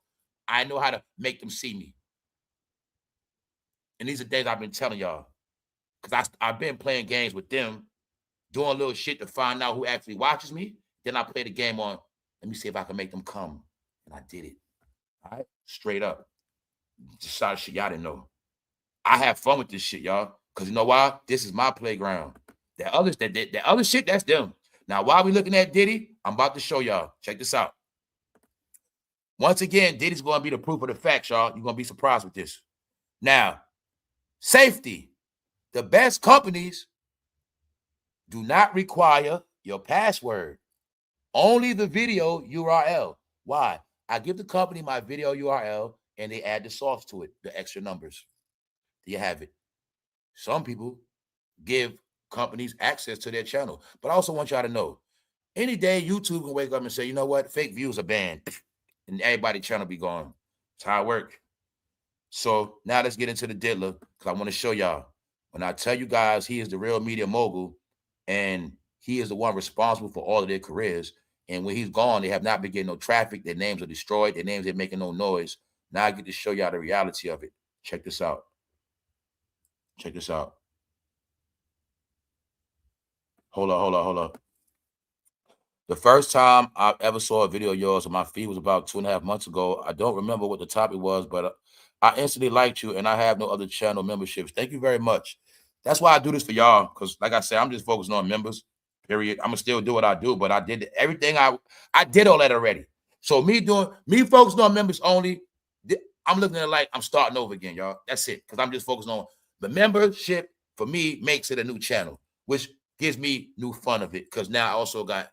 I know how to make them see me. And these are things I've been telling y'all. Because I've been playing games with them, doing little shit to find out who actually watches me. Then I play the game on, let me see if I can make them come. And I did it. All right? Straight up. Just shot of shit y'all didn't know. I have fun with this shit, y'all. Because you know why? This is my playground. That other shit, that's them. Now, while we looking at Diddy, I'm about to show y'all. Check this out. Once again, Diddy's going to be the proof of the facts, y'all. You're going to be surprised with this. Now, safety. The best companies do not require your password. Only the video URL. Why? I give the company my video URL, and they add the sauce to it, the extra numbers. There you have it. Some people give companies access to their channel. But I also want y'all to know, any day YouTube can wake up and say, you know what? Fake views are banned. And everybody's channel be gone. That's how it works. So now let's get into the diddler, because I want to show y'all. When I tell you guys he is the real media mogul and he is the one responsible for all of their careers, and when he's gone, they have not been getting no traffic. Their names are destroyed. Their names are making no noise. Now I get to show y'all the reality of it. Check this out. Check this out. Hold up. The first time I ever saw a video of yours on my feed was about 2.5 months ago. I don't remember what the topic was, but I instantly liked you, and I have no other channel memberships. Thank you very much. That's why I do this for y'all, because like I said, I'm just focusing on members, period. I'm going to still do what I do, but I did everything. I did all that already. So me focusing on members only, I'm looking at it like I'm starting over again, y'all. That's it, because I'm just focusing on the membership. For me, makes it a new channel, which gives me new fun of it, because now I also got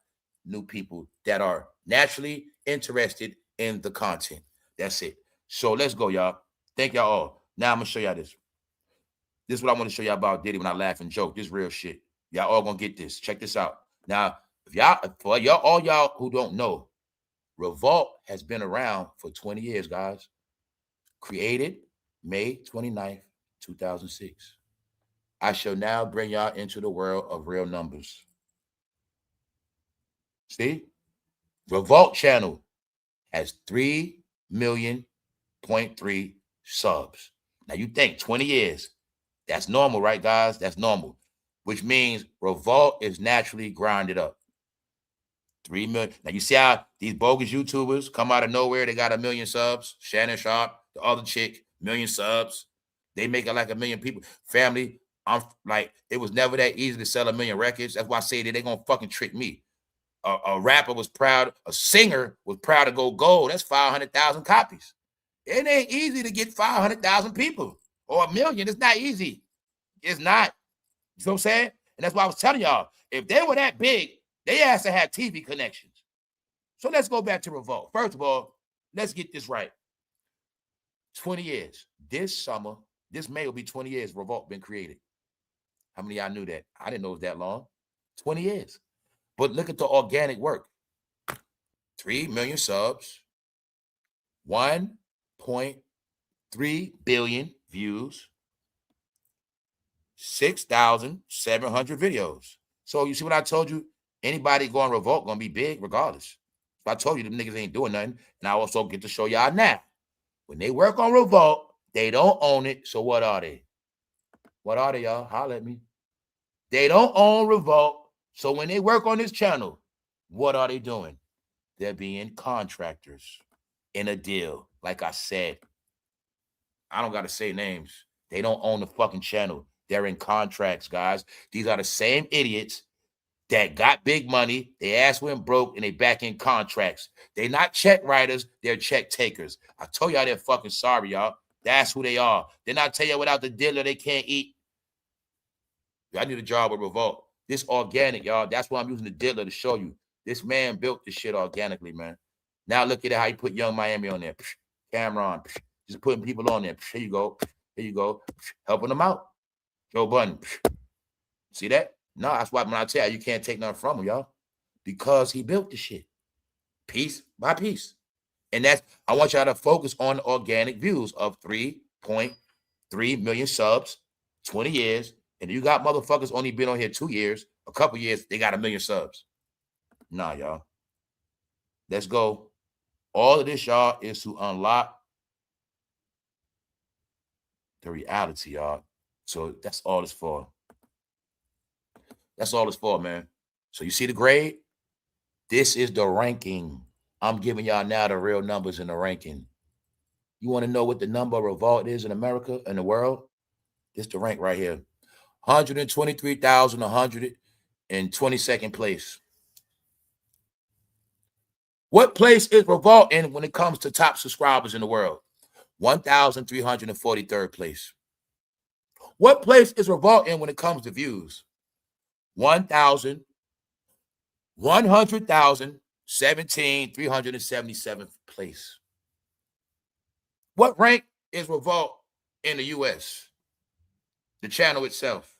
new people that are naturally interested in the content. That's it. So let's go, y'all. Thank y'all all. Now I'm going to show y'all this. This is what I want to show y'all about Diddy when I laugh and joke. This real shit. Y'all all going to get this. Check this out. Now, for y'all, all y'all who don't know, Revolt has been around for 20 years, guys. Created May 29th, 2006. I shall now bring y'all into the world of real numbers. See? Revolt channel has 3.3 million subs. Now you think 20 years. That's normal, right, guys? That's normal. Which means Revolt is naturally grinded up. 3 million. Now you see how these bogus YouTubers come out of nowhere. They got 1 million subs. Shannon Sharpe, the other chick, 1 million subs. They make it like 1 million people. Family, I'm like, it was never that easy to sell 1 million records. That's why I say that they're going to fucking trick me. A rapper was proud, a singer was proud to go gold. That's 500,000 copies. It ain't easy to get 500,000 people or 1 million. It's not easy. It's not. You know what I'm saying? And that's why I was telling y'all, if they were that big, they has to have TV connections. So let's go back to Revolt. First of all, let's get this right. 20 years. This summer, this May will be 20 years Revolt been created. How many of y'all knew that? I didn't know it was that long. 20 years. But look at the organic work. 3 million subs, 1.3 billion views, 6,700 videos. So you see what I told you? Anybody going Revolt gonna be big regardless. So I told you them niggas ain't doing nothing. And I also get to show y'all now. When they work on Revolt, they don't own it. So what are they? What are they, y'all? Holler at me. They don't own Revolt. So when they work on this channel, what are they doing? They're being contractors in a deal. Like I said, I don't got to say names. They don't own the fucking channel. They're in contracts, guys. These are the same idiots that got big money. They ass went broke and they back in contracts. They're not check writers. They're check takers. I told y'all they're fucking sorry, y'all. That's who they are. They're not tell you without the dealer they can't eat. I need a job with Revolt. This organic, y'all. That's why I'm using the dealer to show you. This man built this shit organically, man. Now look at how you put Young Miami on there. Cameron. Just putting people on there. Here you go. Here you go. Helping them out. Joe Budden. See that? No, that's why when I tell you can't take nothing from him, y'all. Because he built the shit. Piece by piece. And that's, I want y'all to focus on the organic views of 3.3 million subs, 20 years. And you got motherfuckers only been on here 2 years, a couple years, they got 1 million subs. Nah, y'all. Let's go. All of this, y'all, is to unlock the reality, y'all. So that's all it's for. That's all it's for, man. So you see the grade? This is the ranking. I'm giving y'all now the real numbers in the ranking. You want to know what the number of Revolt is in America and the world? This the rank right here. 123,122nd place. What place is Revolt in when it comes to top subscribers in the world? 1,343rd place. What place is Revolt in when it comes to views? 377th place. What rank is Revolt in the U.S.? The channel itself.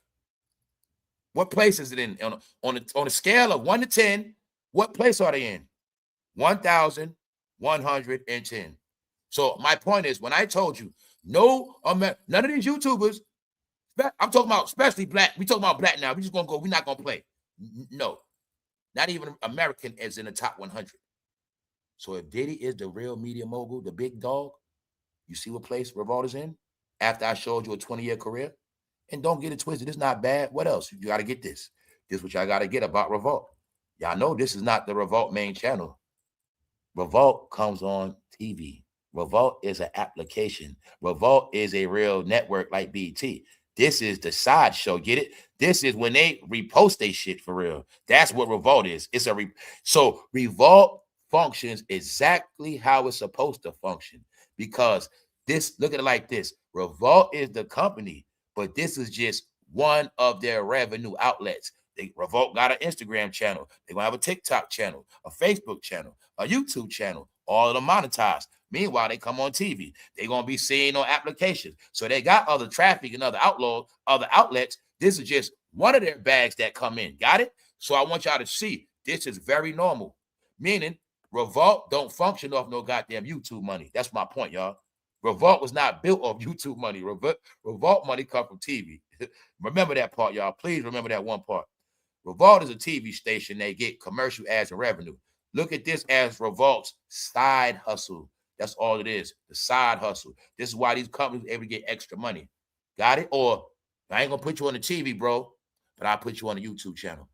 What place is it in? On a scale of 1 to 10, what place are they in? 1,110. So my point is, when I told you, none of these YouTubers, I'm talking about especially black. We talking about black now. We just gonna go. We're not gonna play. No, not even American is in the top 100. So if Diddy is the real media mogul, the big dog, you see what place Revolt is in? After I showed you a 20-year career, and don't get it twisted. It's not bad. What else? You got to get this. This is what y'all got to get about Revolt. Y'all know this is not the Revolt main channel. Revolt comes on TV. Revolt is an application. Revolt is a real network like BT. This is the side show. Get it? This is when they repost their shit for real. That's what Revolt is. It's a so Revolt functions exactly how it's supposed to function, because this, look at it like this. Revolt is the company, but this is just one of their revenue outlets. Revolt got an Instagram channel. They're going to have a TikTok channel, a Facebook channel, a YouTube channel, all of them monetized. Meanwhile, they come on TV. They're going to be seen on applications. So they got other traffic and other outlets. This is just one of their bags that come in. Got it? So I want y'all to see this is very normal. Meaning, Revolt don't function off no goddamn YouTube money. That's my point, y'all. Revolt was not built off YouTube money. Revolt money come from TV. Remember that part, y'all. Please remember that one part. Revolt is a TV station. They get commercial ads and revenue. Look at this as Revolt's side hustle. That's all it is, the side hustle. This is why these companies are able to get extra money. Got it? Or I ain't going to put you on the TV, bro, but I'll put you on the YouTube channel.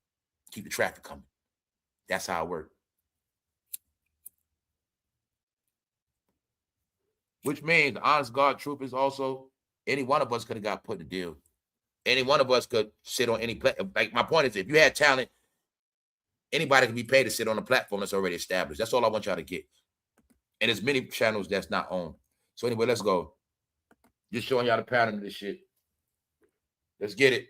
Keep the traffic coming. That's how it works. Which means the honest God truth is also any one of us could have got put in a deal. Any one of us could sit on any platform. Like my point is, if you had talent, anybody can be paid to sit on a platform that's already established. That's all I want y'all to get. And there's many channels that's not owned. So anyway, let's go. Just showing y'all the pattern of this shit. Let's get it.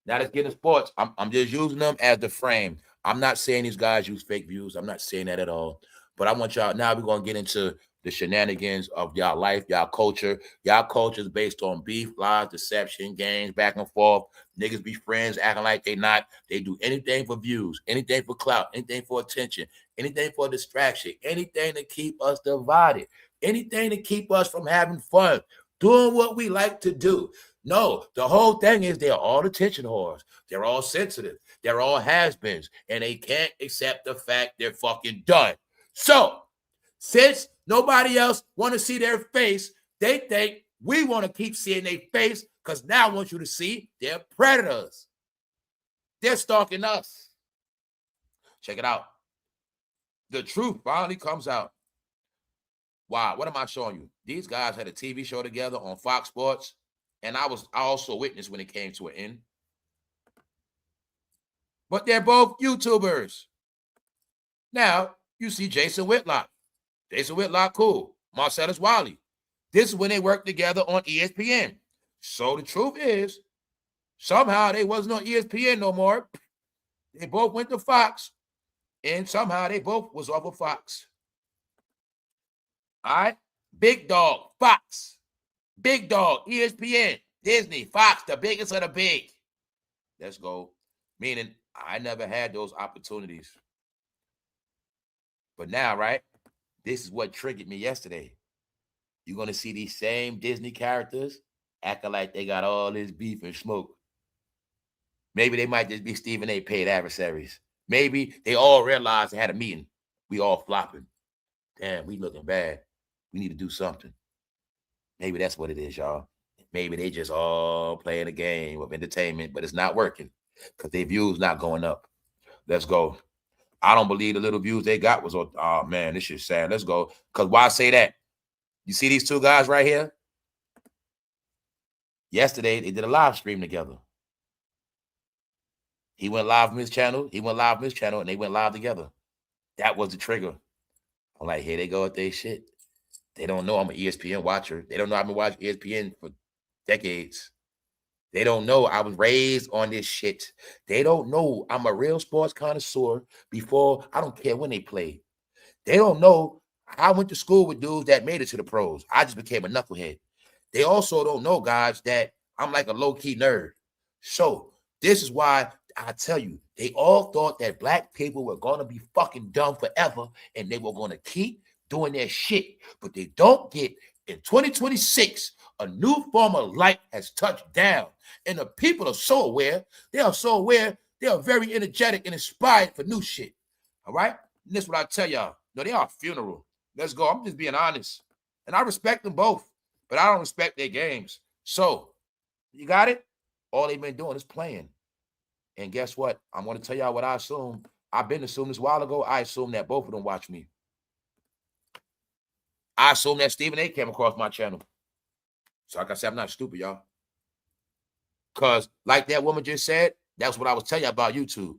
Now let's get in sports. I'm just using them as the frame. I'm not saying these guys use fake views. I'm not saying that at all. But I want y'all, now we're going to get into the shenanigans of y'all life, y'all culture. Y'all culture is based on beef, lies, deception, games, back and forth. Niggas be friends, acting like they not. They do anything for views, anything for clout, anything for attention, anything for distraction, anything to keep us divided, anything to keep us from having fun, doing what we like to do. No, the whole thing is they're all attention whores. They're all sensitive. They're all has-beens, and they can't accept the fact they're fucking done. So, since nobody else want to see their face, they think we want to keep seeing their face because now I want you to see they're predators. They're stalking us. Check it out. The truth finally comes out. Wow, what am I showing you? These guys had a TV show together on Fox Sports, and I also witnessed when it came to an end. But they're both YouTubers. Now, you see Jason Whitlock. Jason Whitlock, cool. MARCELLUSWILEY. This is when they worked together on ESPN. So the truth is, somehow they wasn't on ESPN no more. They both went to Fox, and somehow they both was off of Fox. All right? Big dog, Fox. Big dog, ESPN, Disney, Fox, the biggest of the big. Let's go. Meaning, I never had those opportunities. But now, right? This is what triggered me yesterday. You're going to see these same Disney characters acting like they got all this beef and smoke. Maybe they might just be Stephen A. paid adversaries. Maybe they all realized they had a meeting. We all flopping. Damn, we looking bad. We need to do something. Maybe that's what it is, y'all. Maybe they just all playing a game of entertainment, but it's not working because their views not going up. Let's go. I don't believe the little views they got was, oh man, this shit's sad. Let's go. Because why I say that? You see these two guys right here? Yesterday, they did a live stream together. He went live on his channel. He went live on his channel, and they went live together. That was the trigger. I'm like, here they go with their shit. They don't know I'm an ESPN watcher. They don't know I've been watching ESPN for decades. They don't know I was raised on this shit. They don't know I'm a real sports connoisseur before, I don't care when they play. They don't know I went to school with dudes that made it to the pros. I just became a knucklehead. They also don't know, guys, that I'm like a low-key nerd. So this is why I tell you, they all thought that black people were going to be fucking dumb forever and they were going to keep doing their shit. But they don't get, in 2026, a new form of light has touched down. And the people are so aware. They are so aware. They are very energetic and inspired for new shit. All right? And this is what I tell y'all. No, they are a funeral. Let's go. I'm just being honest. And I respect them both, but I don't respect their games. So, you got it? All they've been doing is playing. And guess what? I'm going to tell y'all what I assume. I've been assuming this a while ago. I assume that both of them watch me. I assume that Stephen A came across my channel. So like I said, I'm not stupid, y'all. Because like that woman just said, that's what I was telling you about YouTube.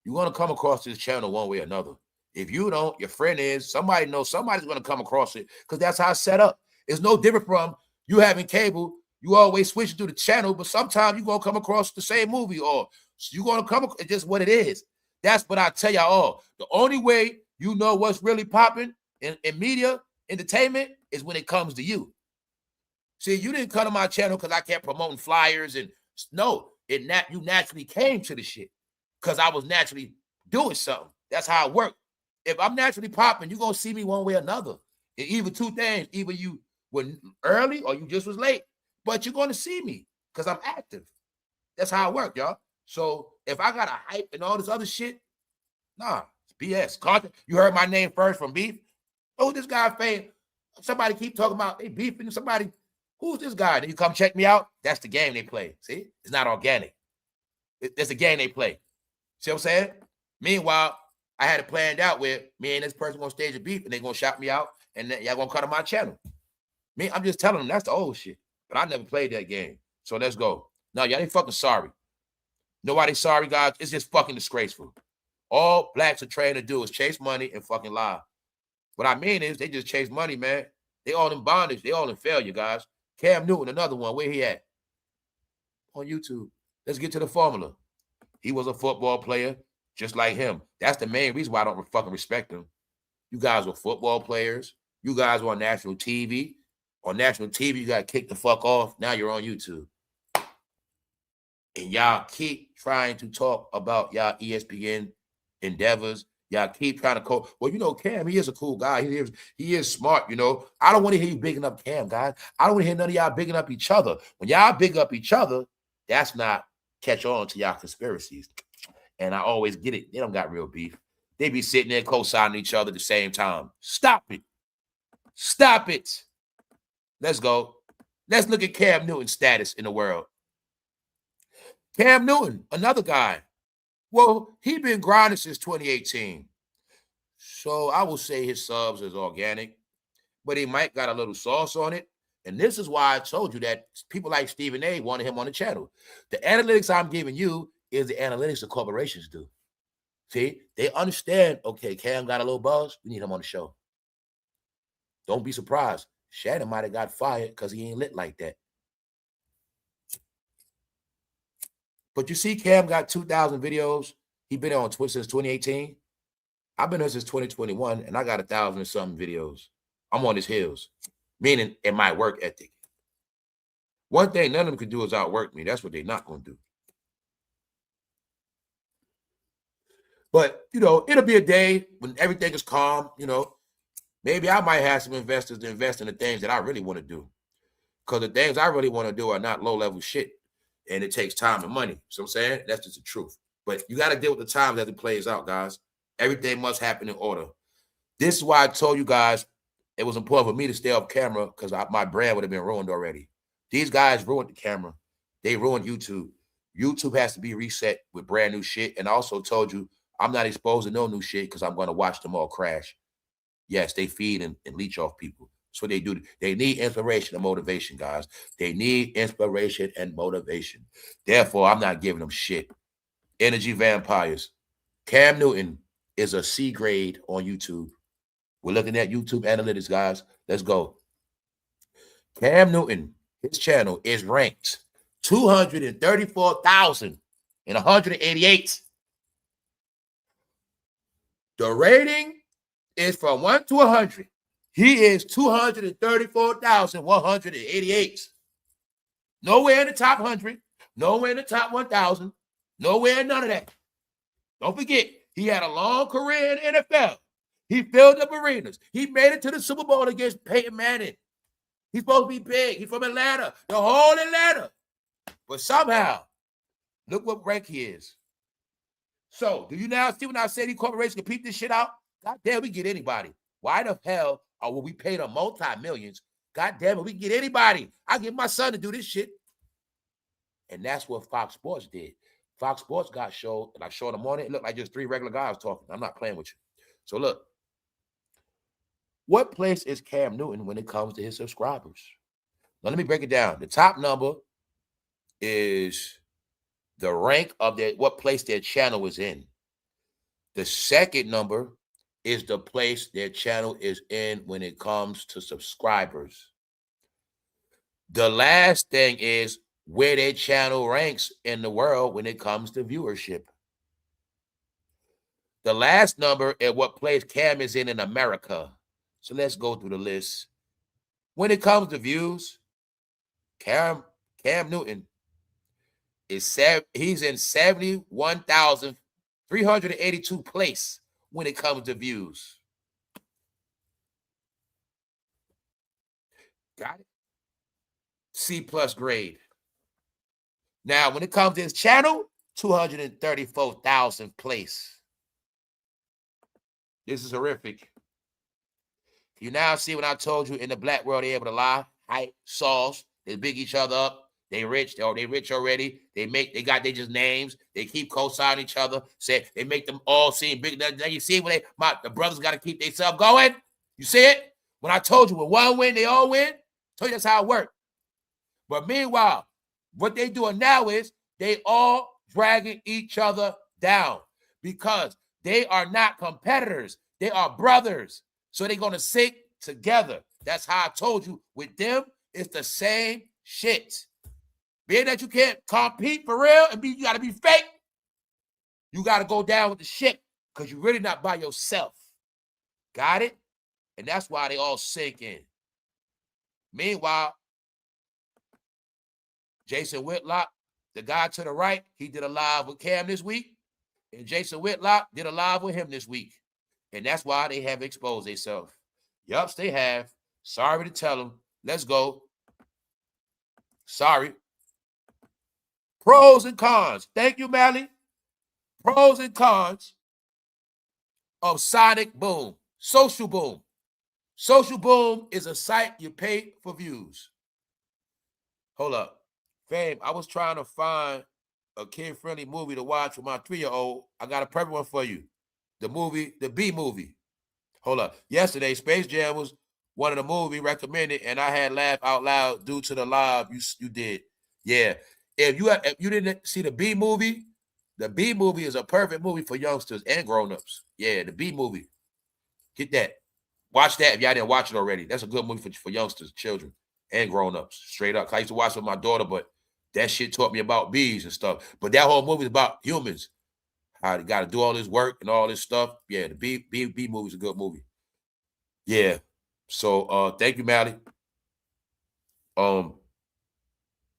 You're going to come across this channel one way or another. If you don't, your friend is, somebody knows somebody's going to come across it because that's how it's set up. It's no different from you having cable. You always switch to the channel, but sometimes you're going to come across the same movie or you're going to come across, it's just what it is. That's what I tell y'all all. The only way you know what's really popping in media, entertainment, is when it comes to you. See, you didn't come to my channel because I kept promoting flyers and no, you naturally came to the shit because I was naturally doing something. That's how it worked. If I'm naturally popping, you're going to see me one way or another. Either two things. Either you were early or you just was late. But you're going to see me because I'm active. That's how it worked, y'all. So if I got a hype and all this other shit, nah, it's BS. Content. You heard my name first from Beef. Oh, this guy fame. Somebody keep talking about they beefing somebody. Who's this guy? Then you come check me out. That's the game they play. See? It's not organic. It's the game they play. See what I'm saying? Meanwhile, I had it planned out where me and this person gonna stage a beef and they're gonna shout me out and then y'all gonna cut on my channel. Me, I'm just telling them that's the old shit. But I never played that game. So let's go. No, y'all ain't fucking sorry. Nobody sorry, guys. It's just fucking disgraceful. All blacks are trained to do is chase money and fucking lie. What I mean is they just chase money, man. They all in bondage. They all in failure, guys. Cam Newton, another one. Where he at? On YouTube. Let's get to the formula. He was a football player just like him. That's the main reason why I don't fucking respect him. You guys were football players. You guys were on national TV. On national TV, you got kicked the fuck off. Now you're on YouTube. And y'all keep trying to talk about y'all ESPN endeavors. Y'all keep trying to call. Well, you know, Cam, he is a cool guy. He is smart, you know. I don't want to hear you bigging up Cam, guys. I don't want to hear none of y'all bigging up each other. When y'all big up each other, that's not catch on to y'all conspiracies. And I always get it. They don't got real beef. They be sitting there co-signing each other at the same time. Stop it. Stop it. Let's go. Let's look at Cam Newton's status in the world. Cam Newton, another guy. Well, he been grinding since 2018. So I will say his subs is organic, but he might got a little sauce on it. And this is why I told you that people like Stephen A wanted him on the channel. The analytics I'm giving you is the analytics the corporations do. See, they understand, okay, Cam got a little buzz. We need him on the show. Don't be surprised. Shannon might have got fired because he ain't lit like that. But you see, Cam got 2,000 videos. He been on Twitch since 2018. I've been here since 2021, and I got 1,000 and something videos. I'm on his heels, meaning in my work ethic. One thing none of them can do is outwork me. That's what they're not going to do. But, you know, it'll be a day when everything is calm, you know. Maybe I might have some investors to invest in the things that I really want to do. Because the things I really want to do are not low-level shit. And it takes time and money. So I'm saying that's just the truth. But you got to deal with the times as it plays out, guys. Everything must happen in order. This is why I told you guys it was important for me to stay off camera because my brand would have been ruined already. These guys ruined the camera. They ruined YouTube. YouTube has to be reset with brand new shit. And I also told you I'm not exposed to no new shit because I'm going to watch them all crash. Yes, they feed and leech off people. That's what they do. They need inspiration and motivation, guys. They need inspiration and motivation. Therefore, I'm not giving them shit. Energy vampires. Cam Newton is a C grade on YouTube. We're looking at YouTube analytics, guys. Let's go. Cam Newton, his channel is ranked 234,188. The rating is from 1 to 100. He is 234,188. Nowhere in the top 100. Nowhere in the top 1,000. Nowhere in none of that. Don't forget, he had a long career in NFL. He filled up arenas. He made it to the Super Bowl against Peyton Manning. He's supposed to be big. He's from Atlanta. The whole Atlanta. But somehow, look what rank he is. So, do you now see when I said these corporations can peep this shit out? God damn, we get anybody. Why the hell are we paid on multi-millions? God damn it, we can get anybody. I get my son to do this shit. And that's what Fox Sports did. Fox Sports got show, and I showed them on it. It looked like just 3 regular guys talking. I'm not playing with you. So look, what place is Cam Newton when it comes to his subscribers? Now let me break it down. The top number is the rank of what place their channel is in. The second number is the place their channel is in when it comes to subscribers. The last thing is where their channel ranks in the world when it comes to viewership. The last number is what place Cam is in America. So let's go through the list. When it comes to views, Cam Newton he's in 71,382 place when it comes to views. Got it? C+ grade. Now, when it comes to his channel, 234,000 place. This is horrific. You now see what I told you in the black world, they're able to lie, hype, sauce, they big each other up. They rich, or they rich already. They got their just names. They keep co-signing each other. Say they make them all seem big. Now you see when the brothers got to keep themselves going. You see it? When I told you when one win, they all win. Told you that's how it works. But meanwhile, what they doing now is they all dragging each other down because they are not competitors. They are brothers. So they're gonna sink together. That's how I told you with them. It's the same shit. Being that you can't compete for real and you got to be fake, you got to go down with the shit because you're really not by yourself. Got it? And that's why they all sink in. Meanwhile, Jason Whitlock, the guy to the right, he did a live with Cam this week, and Jason Whitlock did a live with him this week. And that's why they have exposed themselves. Yups, they have. Sorry to tell them. Let's go. Sorry. Pros and cons. Thank you, Malice. Pros and cons of Sonic Boom. Social Boom. Social Boom is a site you pay for views. Hold up. Fam, I was trying to find a kid-friendly movie to watch with my 3-year-old. I got a perfect one for you. The movie, the B movie. Hold up. Yesterday, Space Jam was one of the movies recommended, and I had laughed out loud due to the live you did. Yeah. If you didn't see the B movie is a perfect movie for youngsters and grown-ups. Yeah, the B movie. Get that. Watch that if y'all didn't watch it already. That's a good movie for youngsters, children, and grown-ups. Straight up. I used to watch it with my daughter, but that shit taught me about bees and stuff. But that whole movie is about humans. How they got to do all this work and all this stuff. Yeah, the B movie is a good movie. Yeah. So thank you, Mally.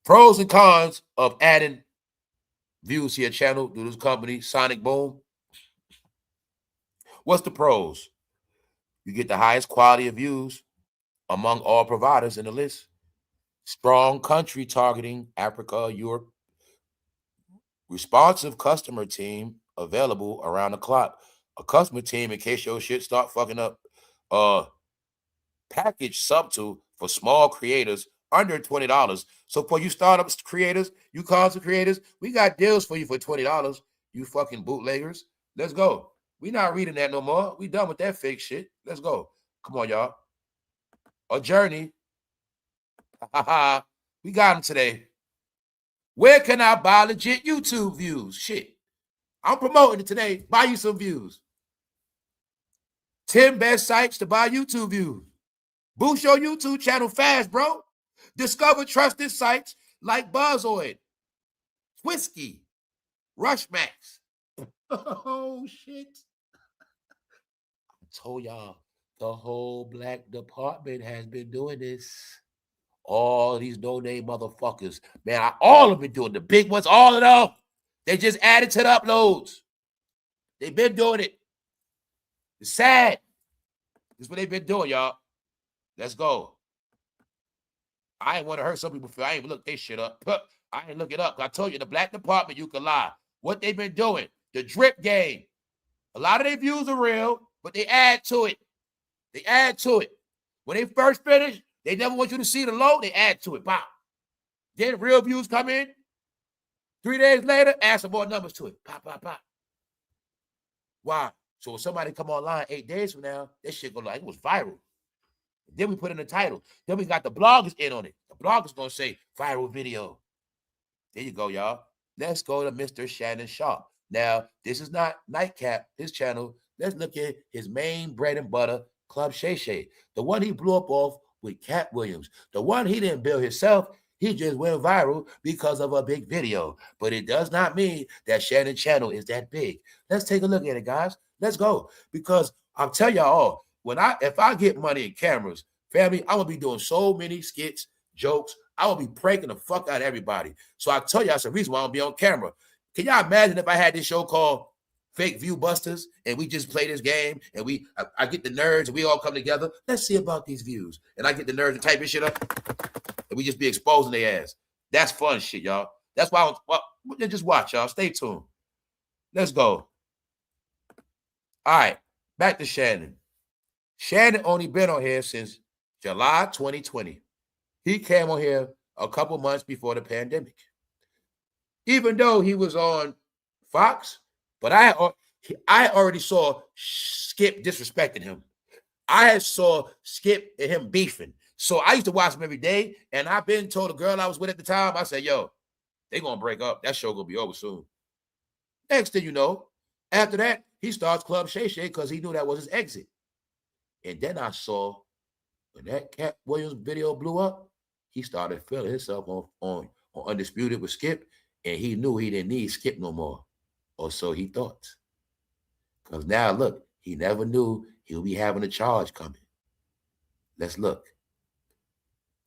Pros and cons of adding views to your channel through this company, Sonic Boom. What's the pros? You get the highest quality of views among all providers in the list. Strong country targeting, Africa, Europe. Responsive customer team available around the clock. A customer team in case your shit start fucking up. Package subtool for small creators under $20. So for you startups creators, you content creators, we got deals for you for $20. You fucking bootleggers. Let's go. We not reading that no more. We done with that fake shit. Let's go. Come on, y'all. A journey. We got them today. Where can I buy legit YouTube views? Shit. I'm promoting it today. Buy you some views. 10 best sites to buy YouTube views. Boost your YouTube channel fast, bro. Discover trusted sites like Buzzoid, Twisky, Rushmax. Oh, shit. I told y'all the whole black department has been doing this. All these no-name motherfuckers. Man, all of them been doing the big ones, all of them. They just added to the uploads. They've been doing it. It's sad. This is what they've been doing, y'all. Let's go. I ain't want to hurt some people feel. I ain't look this shit up. I ain't look it up. I told you, in the black department, you can lie. What they've been doing, the drip game. A lot of their views are real, but they add to it. They add to it. When they first finish, they never want you to see the low. They add to it. Wow. Then real views come in. 3 days later, add some more numbers to it. Pop, pop, pop. Why? So when somebody come online 8 days from now, that shit go like, it was viral. Then we put in the title. Then we got the bloggers in on it. The bloggers gonna say viral video. There you go, y'all. Let's go to Mr. Shannon Sharpe. Now, this is not Nightcap, his channel. Let's look at his main bread and butter, Club Shay Shay. The one he blew up off with Cat Williams. The one he didn't build himself. He just went viral because of a big video. But it does not mean that Shannon's channel is that big. Let's take a look at it, guys. Let's go. Because I'll tell y'all all, if I get money in cameras, family, I'm gonna be doing so many skits, jokes. I will be pranking the fuck out of everybody. So I tell y'all, that's the reason why I'll be on camera. Can y'all imagine if I had this show called Fake View Busters and we just play this game and I get the nerds and we all come together? Let's see about these views. And I get the nerds to type this shit up and we just be exposing their ass. That's fun shit, y'all. That's why just watch, y'all. Stay tuned. Let's go. All right, back to Shannon. Shannon only been on here since July 2020. He came on here a couple months before the pandemic. Even though he was on Fox, but I already saw Skip disrespecting him. I saw Skip and him beefing. So I used to watch him every day, and I've been told a girl I was with at the time, I said, yo, they gonna break up. That show gonna be over soon. Next thing you know, after that, he starts Club Shay Shay because he knew that was his exit. And then I saw when that Cat Williams video blew up, he started feeling himself on Undisputed with Skip, and he knew he didn't need Skip no more. Or so he thought. Because now, look, he never knew he'll be having a charge coming. Let's look.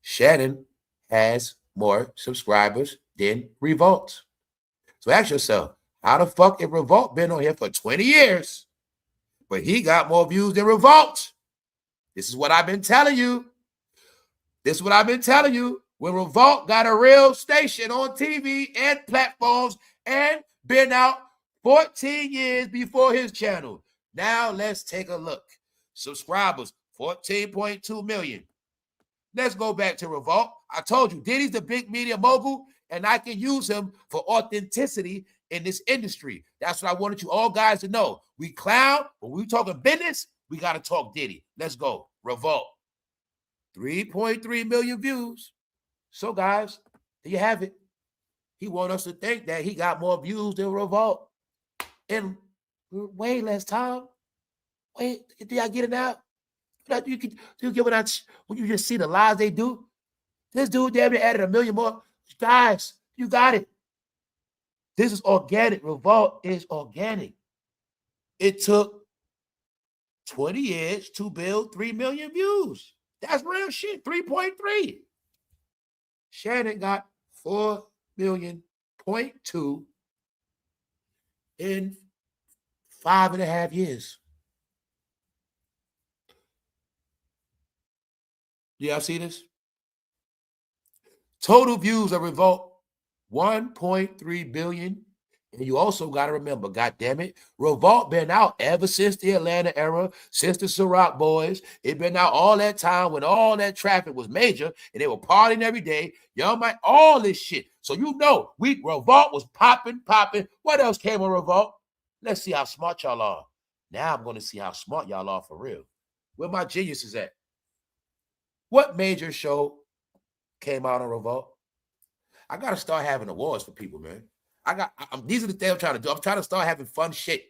Shannon has more subscribers than Revolt. So ask yourself, how the fuck has Revolt been on here for 20 years, but he got more views than Revolt? This is what I've been telling you. This is what I've been telling you. When Revolt got a real station on TV and platforms and been out 14 years before his channel. Now let's take a look. Subscribers, 14.2 million. Let's go back to Revolt. I told you, Diddy's the big media mogul, and I can use him for authenticity in this industry. That's what I wanted you all guys to know. We clown, but when we talking business, we got to talk Diddy. Let's go. Revolt. 3.3 million views. So, guys, there you have it. He wants us to think that he got more views than Revolt in way less time. Wait, did y'all get it now? You get what when you just see the lies they do? This dude damn near added 1 million more. Guys, you got it. This is organic. Revolt is organic. It took 20 years to build 3 million views. That's real shit. 3.3. Shannon got 4 million, 0.2 in 5.5 years. Yeah, I see this. Total views of Revolt, 1.3 billion. And you also got to remember, goddammit, Revolt been out ever since the Atlanta era, since the Ciroc boys. It been out all that time when all that traffic was major and they were partying every day. Y'all might all this shit. So you know, Revolt was popping. What else came on Revolt? Let's see how smart y'all are. Now I'm going to see how smart y'all are for real. Where my genius is at. What major show came out on Revolt? I got to start having awards for people, man. These are the things I'm trying to do. I'm trying to start having fun shit.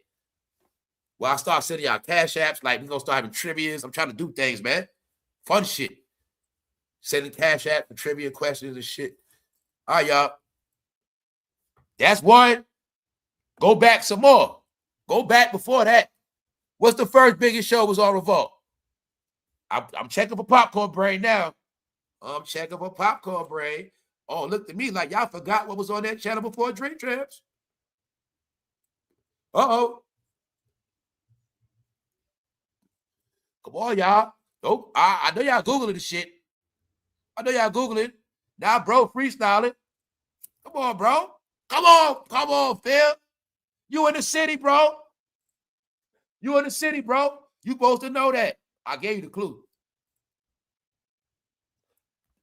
Well, I start sending y'all cash apps. Like, we're going to start having trivias. I'm trying to do things, man. Fun shit. Sending cash apps for trivia questions and shit. All right, y'all. That's one. Go back some more. Go back before that. What's the first biggest show was on Revolt? I'm checking for Popcorn Brain now. I'm checking for Popcorn Brain. Oh, look at me like y'all forgot what was on that channel before Dream Tramps. Uh-oh. Come on, y'all. Nope. I know y'all Googling the shit. I know y'all Googling. Now, bro, freestyling. Come on, bro. Come on, Phil. You in the city, bro. You in the city, bro. You supposed to know that. I gave you the clue.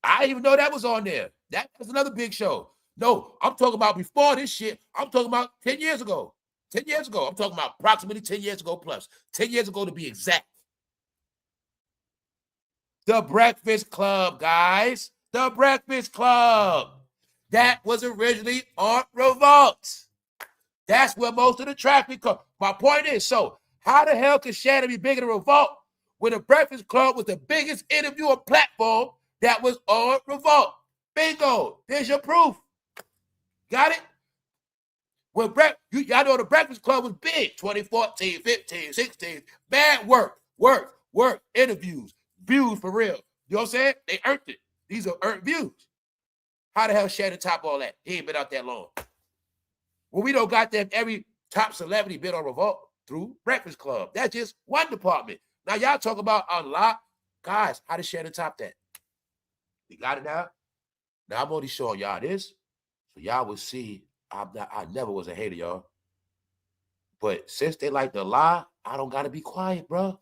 I didn't even know that was on there. That was another big show. No, I'm talking about before this shit. I'm talking about 10 years ago. 10 years ago. I'm talking about approximately 10 years ago plus. 10 years ago to be exact. The Breakfast Club, guys. The Breakfast Club. That was originally on Revolt. That's where most of the traffic comes. My point is, so how the hell could Shannon be bigger than Revolt when the Breakfast Club was the biggest interviewing platform that was on Revolt? Bingo. There's your proof. Got it? When y'all know the Breakfast Club was big. 2014, 15, 16. Bad work. Interviews. Views for real. You know what I'm saying? They earned it. These are earned views. How the hell Shannon top all that? He ain't been out that long. Well, we don't got them every top celebrity been on Revolt through Breakfast Club. That's just one department. Now, y'all talk about a lot. Guys, how did Shannon top that? You got it now? Now, I'm only showing y'all this, so y'all will see I never was a hater, y'all. But since they like to lie, I don't got to be quiet, bro.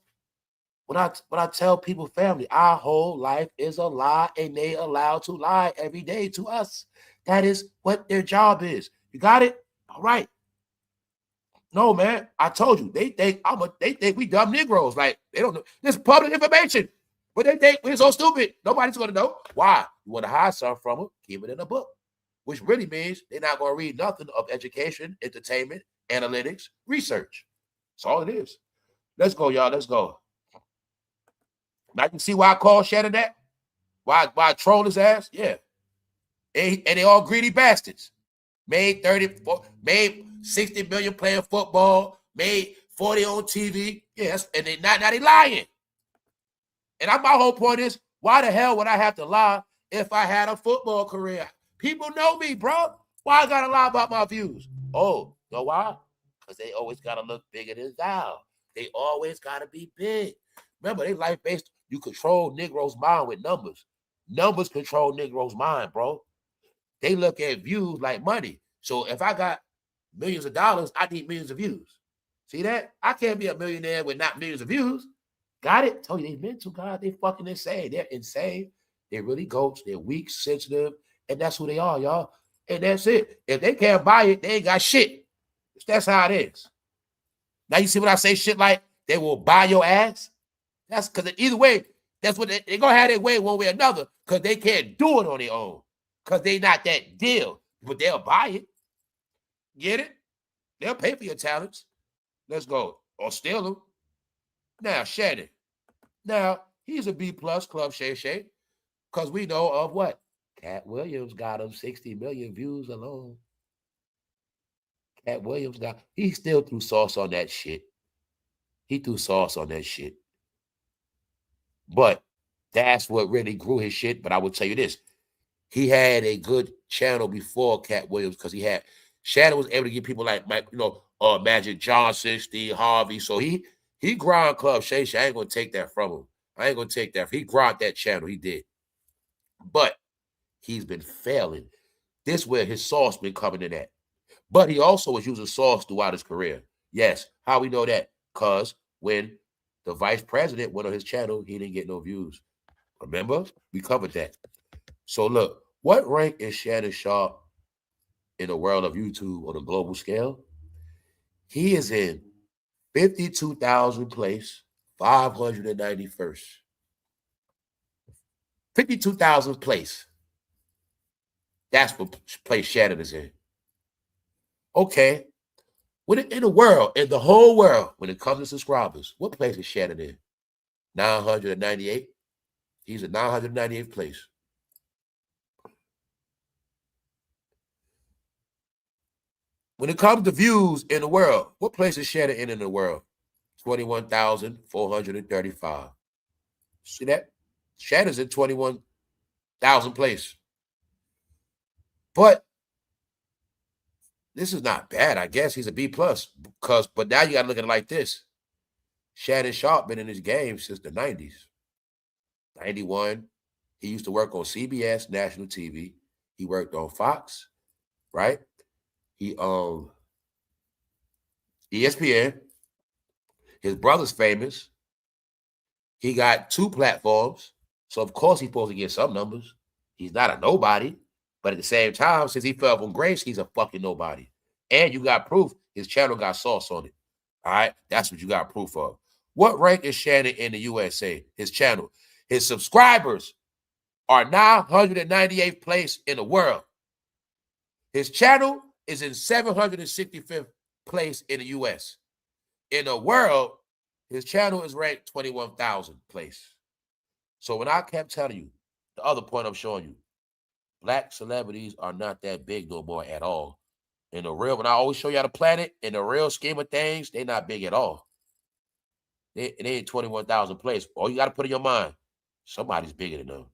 When I tell people, family, our whole life is a lie, and they allowed to lie every day to us. That is what their job is. You got it? All right. No, man. I told you. They think we dumb Negroes. Like, they don't know. This is public information. But they think we're so stupid. Nobody's going to know. Why? You want to hide something from them, keep it in a book. Which really means they're not going to read nothing of education, entertainment, analytics, research. That's all it is. Let's go, y'all. Let's go. Now you can see why I call Shannon that? Why I troll his ass? Yeah. And they all greedy bastards. Made 60 million playing football, made 40 on TV. Yes, and now they lying. And my whole point is, why the hell would I have to lie if I had a football career? People know me, bro. Why I gotta lie about my views? Oh, you know why? Because they always gotta look bigger than thou. They always gotta be big. Remember, they life-based. You control Negro's mind with numbers. Numbers control Negro's mind, bro. They look at views like money. So if I got millions of dollars, I need millions of views. See that? I can't be a millionaire with not millions of views. Got it? Told you they mental, God. They fucking insane. They're insane. They're really goats. They're weak, sensitive, and that's who they are, y'all. And that's it. If they can't buy it, they ain't got shit. That's how it is. Now you see when I say shit like they will buy your ass? That's because either way, that's what they're going to have their way one way or another because they can't do it on their own because they not that deal. But they'll buy it. Get it? They'll pay for your talents. Let's go. Or steal them. Now, Shannon. Now, he's a B+ Club Shay Shay because we know of what? Cat Williams got him 60 million views alone. Cat Williams he still threw sauce on that shit. He threw sauce on that shit. But that's what really grew his shit. But I will tell you this. He had a good channel before Cat Williams because Shannon was able to get people like Magic Johnson, Steve Harvey. So he grind Club Shay Shay. I ain't gonna take that from him. I ain't gonna take that. He grind that channel. He did. But he's been failing. This is where his sauce been coming in at. But he also was using sauce throughout his career. Yes. How we know that? Because when the vice president went on his channel, he didn't get no views. Remember? We covered that. So look, what rank is Shannon Sharpe in the world of YouTube on a global scale? He is in 52,000 place, 591st. 52,000 place. That's what place Shannon is in. Okay. In the world, in the whole world, when it comes to subscribers, what place is Shannon in? 998. He's in 998th place. When it comes to views in the world, what place is Shannon in the world? 21,435. See that? Shannon's in 21,000 place. But this is not bad. I guess he's a B+. But now you got to look at it like this. Shannon Sharpe been in this game since the 90s. 91. He used to work on CBS, national TV. He worked on Fox, right? He ESPN. His brother's famous. He got 2 platforms. So, of course, he's supposed to get some numbers. He's not a nobody. But at the same time, since he fell from grace, he's a fucking nobody. And you got proof his channel got sauce on it. All right? That's what you got proof of. What rank is Shannon in the USA? His channel. His subscribers are 998th place in the world. His channel is in 765th place in the US. In the world, his channel is ranked 21,000th place. So when I kept telling you, the other point I'm showing you, black celebrities are not that big no more at all. In the real, when I always show you how the planet, in the real scheme of things, they're not big at all. They ain't 21,000 place. All you got to put in your mind, somebody's bigger than them.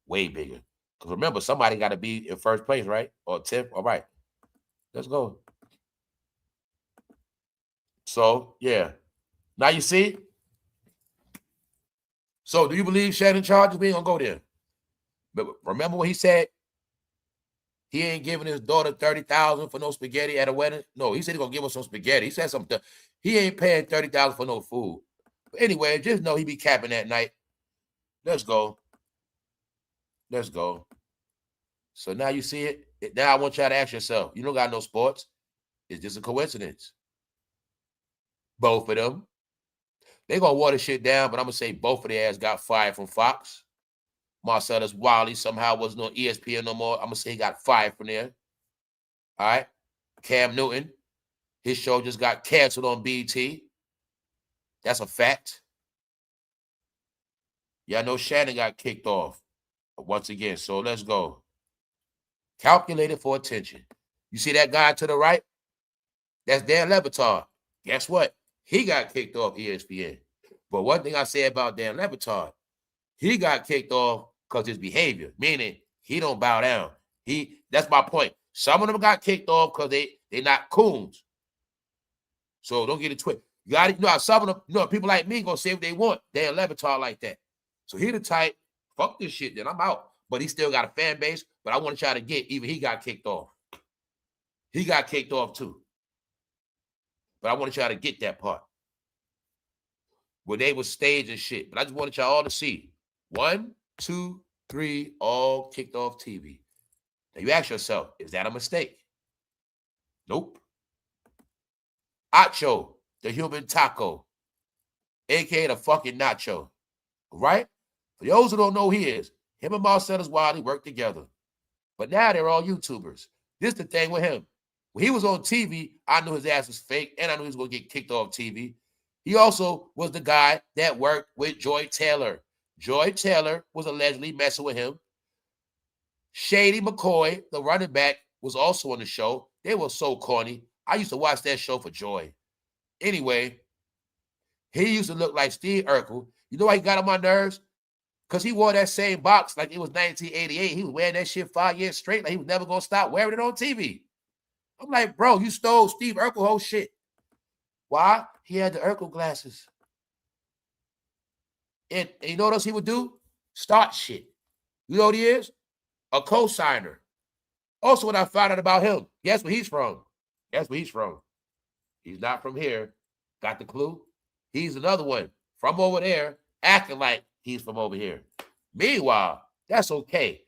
Way bigger. Because remember, somebody got to be in first place, right? Or 10th. All right. Let's go. So, yeah. Now you see? So, do you believe Shannon charges? We ain't going to go there. But remember what he said? He ain't giving his daughter $30,000 for no spaghetti at a wedding. No, he said he's going to give her some spaghetti. He said something. He ain't paying $30,000 for no food. But anyway, just know he be capping that night. Let's go. Let's go. So now you see it. Now I want y'all to ask yourself, you don't got no sports. It's just a coincidence. Both of them. They're going to water shit down, but I'm going to say both of their ass got fired from Fox. MARCELLUSWILEY somehow wasn't on ESPN no more. I'm going to say he got fired from there. All right. Cam Newton, his show just got canceled on BT. That's a fact. Y'all know Shannon got kicked off once again. So let's go. Calculated for attention. You see that guy to the right? That's Dan Le Batard. Guess what? He got kicked off ESPN. But one thing I say about Dan Le Batard, he got kicked off because his behavior, meaning he don't bow down. That's my point. Some of them got kicked off because they not coons. So don't get it twisted. You got to know some of them, people like me gonna say what they want. Dan Le Batard like that. So he the type, fuck this shit, then I'm out. But he still got a fan base. But I want y'all to get, even he got kicked off. He got kicked off too. But I wanted y'all to get that part. Where they was staged and shit. But I just wanted y'all all to see. 1, 2, 3, all kicked off TV. Now you ask yourself, is that a mistake? Nope. ACHO, the human taco, aka the fucking nacho. Right? For those who don't know who he is, him and MARCELLUSWILEY work together. But now they're all YouTubers. This is the thing with him. When he was on TV, I knew his ass was fake, and I knew he was going to get kicked off TV. He also was the guy that worked with Joy Taylor. Joy Taylor was allegedly messing with him. Shady McCoy, the running back, was also on the show. They were so corny. I used to watch that show for joy. Anyway, he used to look like Steve Urkel. You know why he got on my nerves? Because he wore that same box like it was 1988. He was wearing that shit 5 years straight. Like he was never going to stop wearing it on TV. I'm like, bro, you stole Steve Urkel whole shit. Why? He had the Urkel glasses. And you know what else he would do? Start shit. You know what he is? A co-signer. Also, when I found out about him, guess where he's from? Guess where he's from? He's not from here. Got the clue? He's another one from over there acting like he's from over here. Meanwhile, that's okay.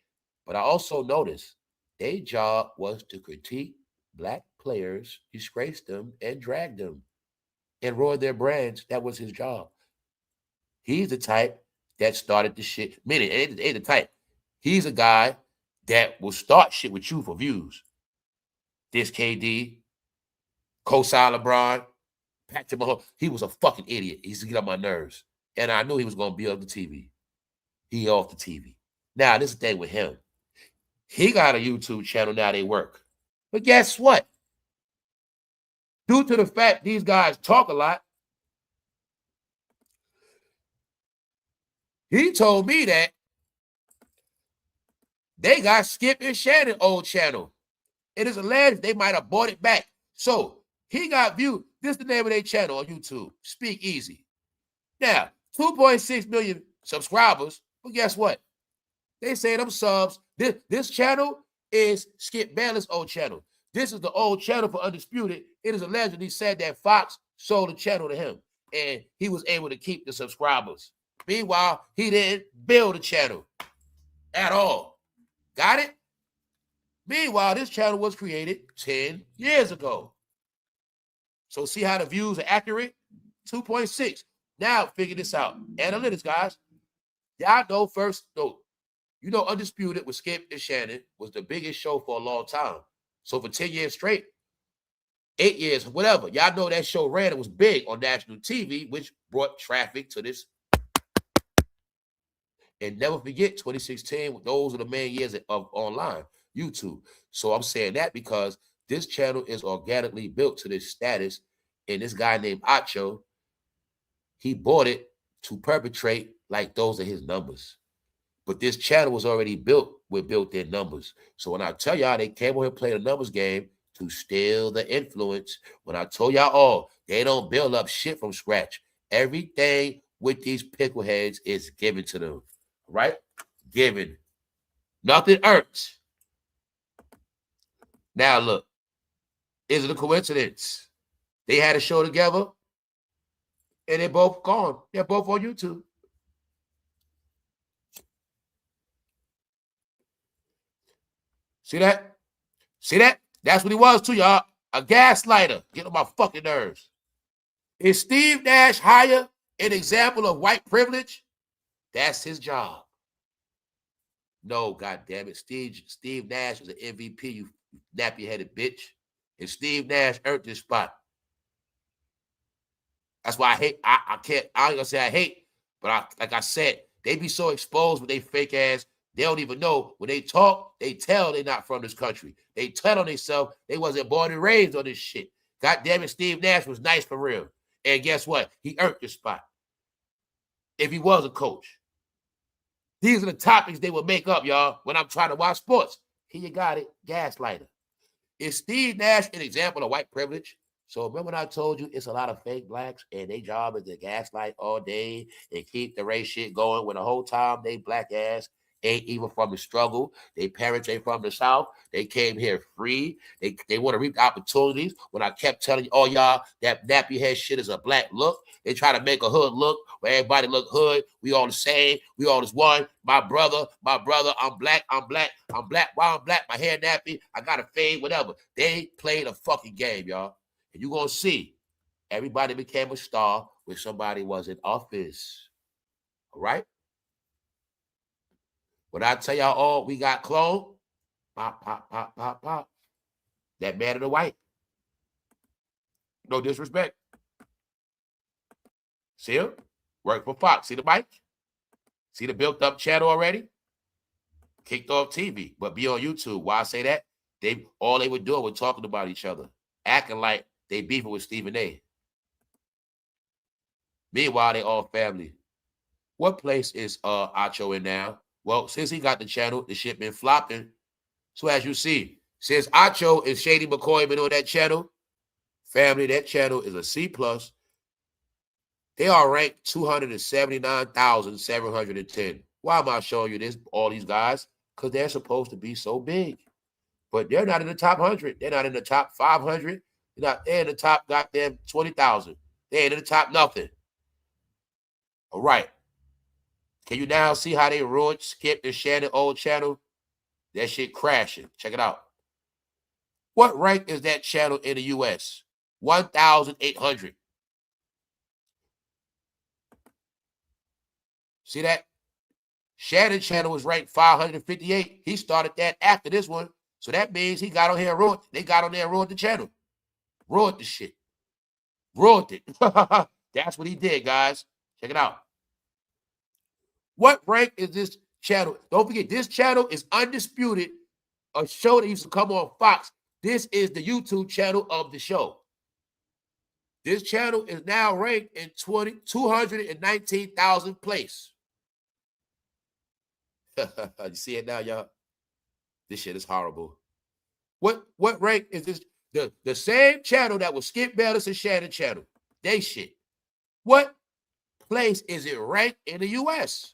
But I also noticed their job was to critique black players, disgrace them, and drag them, and ruin their brands. That was his job. He's the type that started the shit. Meaning, ain't the type. He's a guy that will start shit with you for views. This KD, co-sign LeBron, Patrick Mahomes. He was a fucking idiot. He used to get on my nerves. And I knew he was going to be off the TV. He off the TV. Now, this is the thing with him. He got a YouTube channel now, they work. But guess what? Due to the fact these guys talk a lot, he told me that they got Skip and Shannon old channel. It is alleged they might have bought it back. So he got viewed. This is the name of their channel on YouTube. Speak Easy. Now, 2.6 million subscribers. But guess what? They say them subs. This channel is Skip Bayless' old channel. This is the old channel for Undisputed. It is allegedly said that Fox sold the channel to him, and he was able to keep the subscribers. Meanwhile, he didn't build a channel at all. Got it? Meanwhile, this channel was created 10 years ago. So see how the views are accurate? 2.6. Now figure this out. Analytics, guys. Y'all know first, no, you know Undisputed with Skip and Shannon was the biggest show for a long time. So for 10 years straight, 8 years, whatever, y'all know that show ran. It was big on national TV, which brought traffic to this. And never forget 2016, those are the main years of online, YouTube. So I'm saying that because this channel is organically built to this status. And this guy named ACHO, he bought it to perpetrate like those are his numbers. But this channel was already built with built-in numbers. So when I tell y'all they came over here and played a numbers game to steal the influence, when I told y'all, oh, they don't build up shit from scratch. Everything with these pickleheads is given to them, right? Given. Nothing earned. Now look, is it a coincidence? They had a show together, and they're both gone. They're both on YouTube. See that? See that? That's what he was too, y'all. A gaslighter. Get on my fucking nerves. Is Steve Nash higher an example of white privilege? That's his job. No, goddammit. Steve Nash is an MVP, you nappy-headed bitch. And Steve Nash earned this spot. That's why I hate, I ain't gonna say I hate, but like I said, they be so exposed with they fake ass. They don't even know. When they talk, they tell they're not from this country. They tell on themselves they wasn't born and raised on this shit. God damn it, Steve Nash was nice for real. And guess what? He earned this spot. If he was a coach. These are the topics they would make up, y'all, when I'm trying to watch sports. Here you got it, gaslighter. Is Steve Nash an example of white privilege? So remember when I told you it's a lot of fake blacks and their job is to gaslight all day and keep the race shit going when the whole time they black ass ain't even from the struggle. Their parents ain't from the South. They came here free. They want to reap the opportunities. When I kept telling you, oh, y'all, that nappy head shit is a black look. They try to make a hood look where everybody look hood. We all the same. We all as one. My brother, I'm black. Why I'm black? My hair nappy. I got a fade, whatever. They played a fucking game, y'all. And you're going to see everybody became a star when somebody was in office. All right? When I tell y'all, oh, we got clone, pop, pop, pop, pop, pop. That man in the white. No disrespect. See him? Work for Fox. See the mic? See the built-up channel already? Kicked off TV, but be on YouTube. Why I say that? All they were doing was talking about each other, acting like they beefing with Stephen A. Meanwhile, they all family. What place is Acho in now? Well, since he got the channel, the shit been flopping. So as you see, since Acho and Shady McCoy been on that channel, family, that channel is a C+. They are ranked 279,710. Why am I showing you this, all these guys? Because they're supposed to be so big. But they're not in the top 100. They're not in the top 500. They're in the top goddamn 20,000. They ain't in the top nothing. All right. Can you now see how they ruined Skip and Shannon old channel? That shit crashing. Check it out. What rank is that channel in the U.S.? 1,800. See that? Shannon channel was ranked 558. He started that after this one. So that means he got on here and ruined. They got on there and ruined the channel. Ruined the shit. Ruined it. That's what he did, guys. Check it out. What rank is this channel? Don't forget, this channel is Undisputed, a show that used to come on Fox. This is the YouTube channel of the show. This channel is now ranked in 219,000th place. You see it now, y'all? This shit is horrible. What rank is this? The same channel that was Skip Bayless and Shannon channel. They shit. What place is it ranked in the U.S.?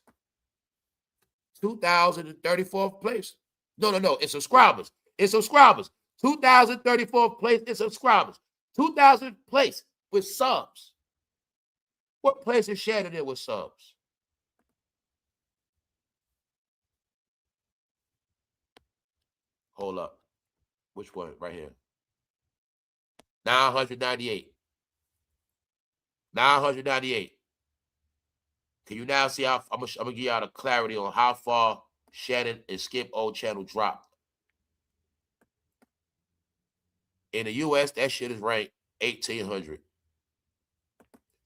2,034th place. No. It's subscribers. It's subscribers. 2,034th place in subscribers. 2,000th place with subs. What place is Shannon in with subs? Hold up. Which one? Right here. 998. 998. Can you now see how I'm gonna give y'all the clarity on how far Shannon and Skip old channel dropped? In the US, that shit is ranked 1800.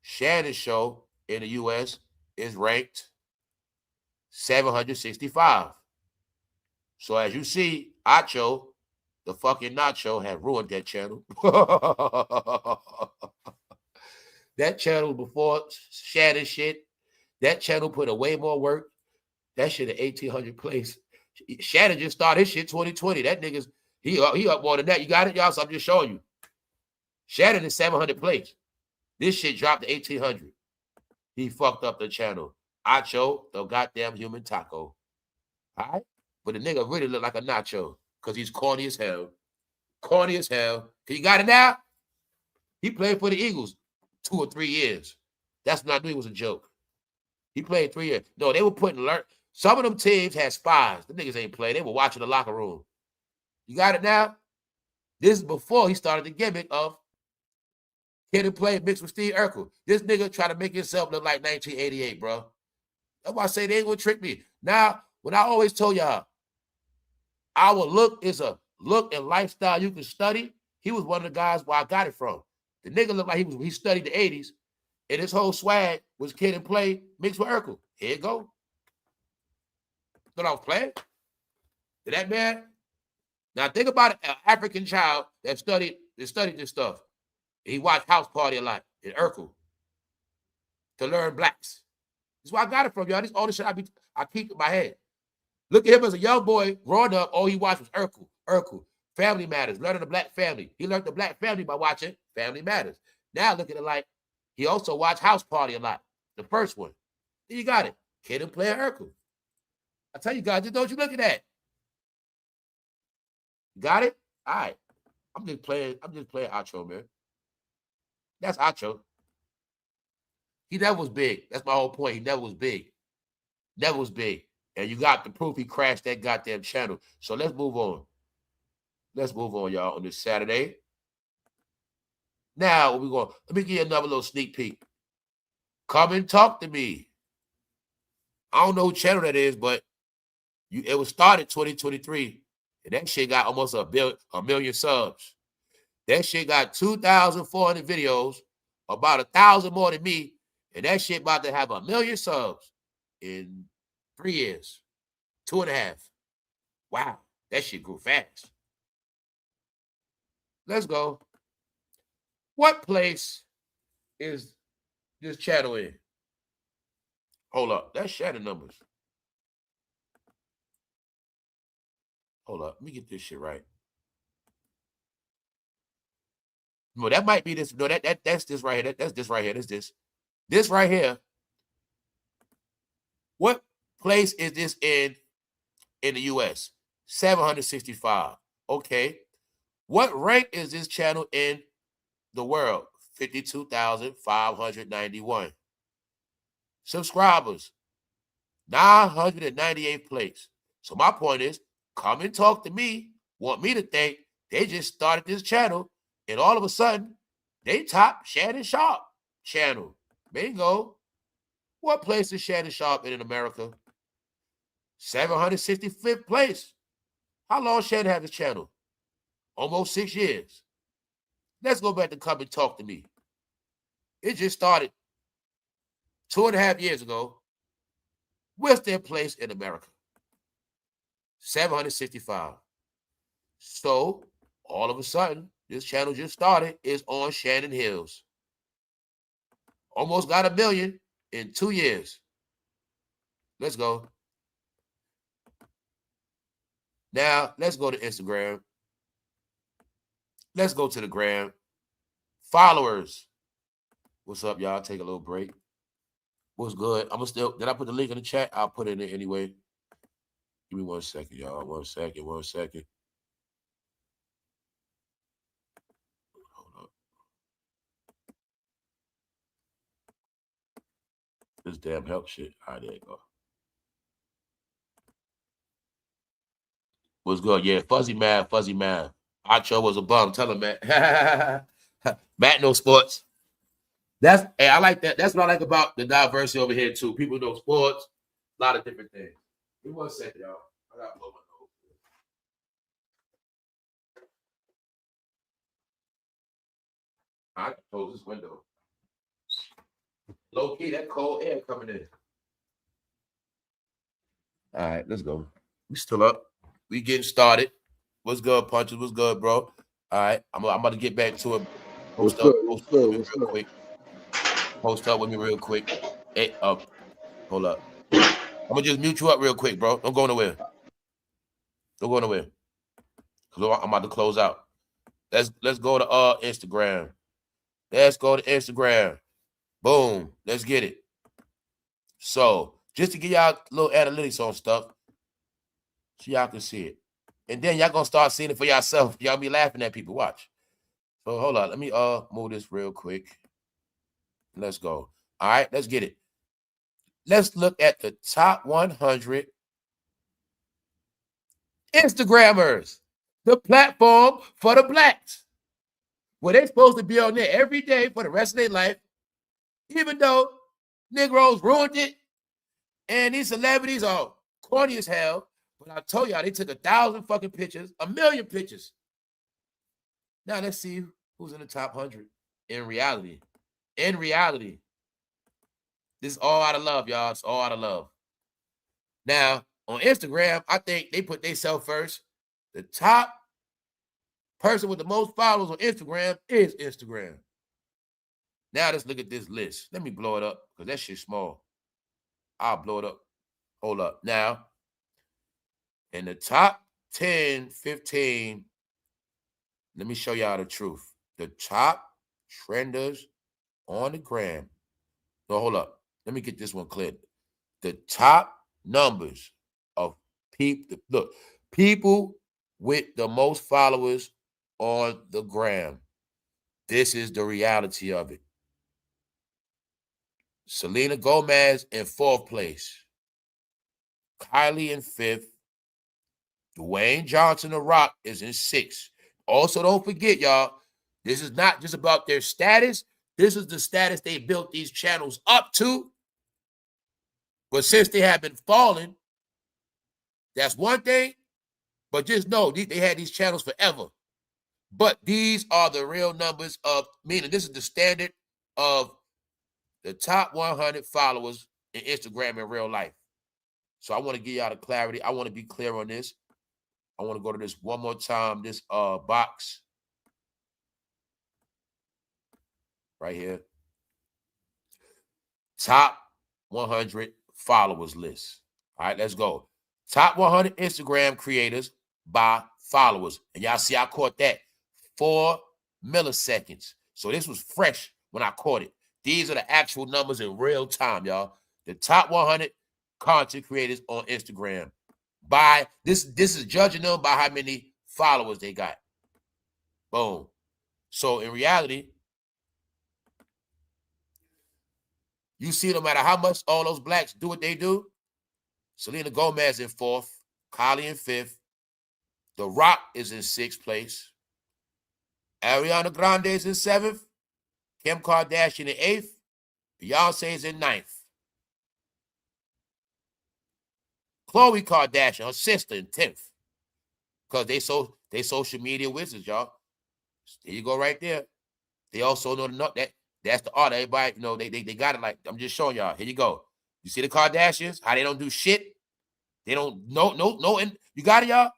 Shannon's show in the US is ranked 765. So as you see, ACHO, the fucking Nacho, had ruined that channel. That channel before Shannon shit. That channel put away more work. That shit at 1800 plays. Shannon just started his shit 2020. That nigga's he up more than that. You got it, y'all? So I'm just showing you. Shannon is 700 plays. This shit dropped to 1800. He fucked up the channel. Acho, the goddamn human taco. All right? But the nigga really look like a nacho because he's corny as hell. Corny as hell. You got it now? He played for the Eagles 2 or 3 years. That's when I knew he was a joke. He played 3 years. No, they were putting alert. Some of them teams had spies. The niggas ain't play. They were watching the locker room. You got it now? This is before he started the gimmick of Kid and Play mixed with Steve Urkel. This nigga try to make himself look like 1988, bro. That's why I say they ain't gonna trick me. Now, when I always told y'all, our look is a look and lifestyle you can study. He was one of the guys where I got it from. The nigga looked like he studied the 80s, and his whole swag was Kid and Play mixed with Urkel. Here you go. Thought I was playing? Did that man? Now think about an African child that studied this stuff. He watched House Party a lot in Urkel to learn blacks. That's where I got it from, y'all. This all the shit I keep in my head. Look at him as a young boy growing up. All he watched was Urkel. Family Matters, learning the black family. He learned the black family by watching Family Matters. Now look at it like he also watched House Party a lot. The first one. Then you got it. Kid and Play Urkel. I tell you guys, just don't you look at that. Got it? All right. I'm just playing Acho, man. That's Acho. He never was big. That's my whole point. He never was big. Never was big. And you got the proof he crashed that goddamn channel. So let's move on. Let's move on, y'all, on this Saturday. Now, let me give you another little sneak peek. Come and talk to me. I don't know who channel that is, but it was started 2023, and that shit got almost a million subs. That shit got 2,400 videos, about 1,000 more than me, and that shit about to have 1 million subs in 3 years, 2.5. Wow, that shit grew fast. Let's go. What place is this channel in? Hold up, that's Shannon numbers. Hold up, let me get this shit right. No, that might be this. No, that's this right here. That's this right here. That's this. This right here. What place is this in the US? 765. Okay. What rank is this channel in the world? 52,591. Subscribers, 998 place. So my point is, come and talk to me. Want me to think they just started this channel, and all of a sudden, they top Shannon Sharpe channel. Bingo. What place is Shannon Sharpe in America? 765th place. How long Shannon have his channel? Almost 6 years. Let's go back to Come and Talk to Me. It just started 2.5 years ago. Where's their place in America? 765. So, all of a sudden, this channel just started. It's on Shannon Hills. Almost got 1 million in 2 years. Let's go. Now, let's go to Instagram. Let's go to the gram. Followers. What's up, y'all? Take a little break. What's good? Did I put the link in the chat? I'll put it in there anyway. Give me 1 second, y'all. 1 second. Hold up. This damn help shit. All right, there you go. What's good? Yeah, fuzzy math. Acho was a bum. Tell him, Matt. Matt knows sports. Hey, I like that. That's what I like about the diversity over here too. People know sports, a lot of different things. Give me 1 second, y'all. I gotta blow my nose. I can close this window. Low key, that cold air coming in. All right, let's go. We still up. We getting started. What's good, Punches? What's good, bro? All right, I'm about to get back to it. Post up with me real quick. Post up with me real quick. Hey, hold up. I'm gonna just mute you up real quick, bro. Don't go nowhere. Don't go nowhere. Cause I'm about to close out. Let's go to Instagram. Let's go to Instagram. Boom. Let's get it. So just to give y'all a little analytics on stuff, so y'all can see it. And then y'all gonna start seeing it for yourself. Y'all be laughing at people. Watch. So hold on. Let me move this real quick. Let's go. All right, let's get it. Let's look at the top 100 Instagrammers, the platform for the blacks. Well, they're supposed to be on there every day for the rest of their life, even though Negroes ruined it. And these celebrities are corny as hell. But I told y'all, they took 1,000 fucking pictures, 1,000,000 pictures. Now let's see who's in the top 100 in reality. In reality. This is all out of love, y'all. It's all out of love. Now, on Instagram, I think they put themselves first. The top person with the most followers on Instagram is Instagram. Now, let's look at this list. Let me blow it up because that shit's small. I'll blow it up. Hold up. Now, in the top 10, 15, let me show y'all the truth. The top trenders on the gram. No, hold up. Let me get this one clear. The top numbers of people, look, people with the most followers on the gram. This is the reality of it. Selena Gomez in 4th place. Kylie in 5th. Dwayne Johnson, The Rock, is in 6th. Also, don't forget, y'all, this is not just about their status. This is the status they built these channels up to. But since they have been falling, that's one thing. But just know, they had these channels forever. But these are the real numbers of, meaning this is the standard of the top 100 followers in Instagram in real life. So I want to give y'all the clarity. I want to be clear on this. I want to go to this one more time, this box right here. Top 100 followers list. All right, let's go. Top 100 Instagram creators by followers. And y'all see I caught that. 4 milliseconds. So this was fresh when I caught it. These are the actual numbers in real time, y'all. The top 100 content creators on Instagram. By this is judging them by how many followers they got. Boom. So in reality, you see no matter how much all those blacks do what they do, Selena Gomez in 4th, Kylie in 5th, The Rock is in 6th place, Ariana Grande is in 7th, Kim Kardashian in 8th, Beyonce is in 9th. Khloe Kardashian, her sister, in 10th. Because they social media wizards, y'all. There you go right there. They also know that's the art. Everybody, you know, they got it like, I'm just showing y'all. Here you go. You see the Kardashians? How they don't do shit? They don't, no, and you got it, y'all?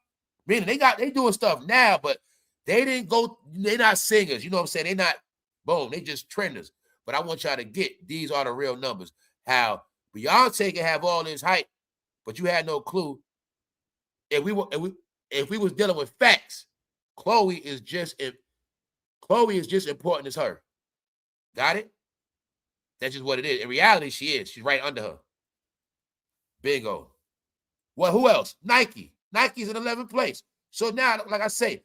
Meaning they doing stuff now, but they didn't go, they're not singers. You know what I'm saying? They're not, boom, they just trenders. But I want y'all to get, these are the real numbers. How Beyonce can have all this hype, but you had no clue. If we was dealing with facts, Khloe is just important as her. Got it? That's just what it is. In reality, she is. She's right under her. Bingo. Well, who else? Nike. Nike's in 11th place. So now, like I say,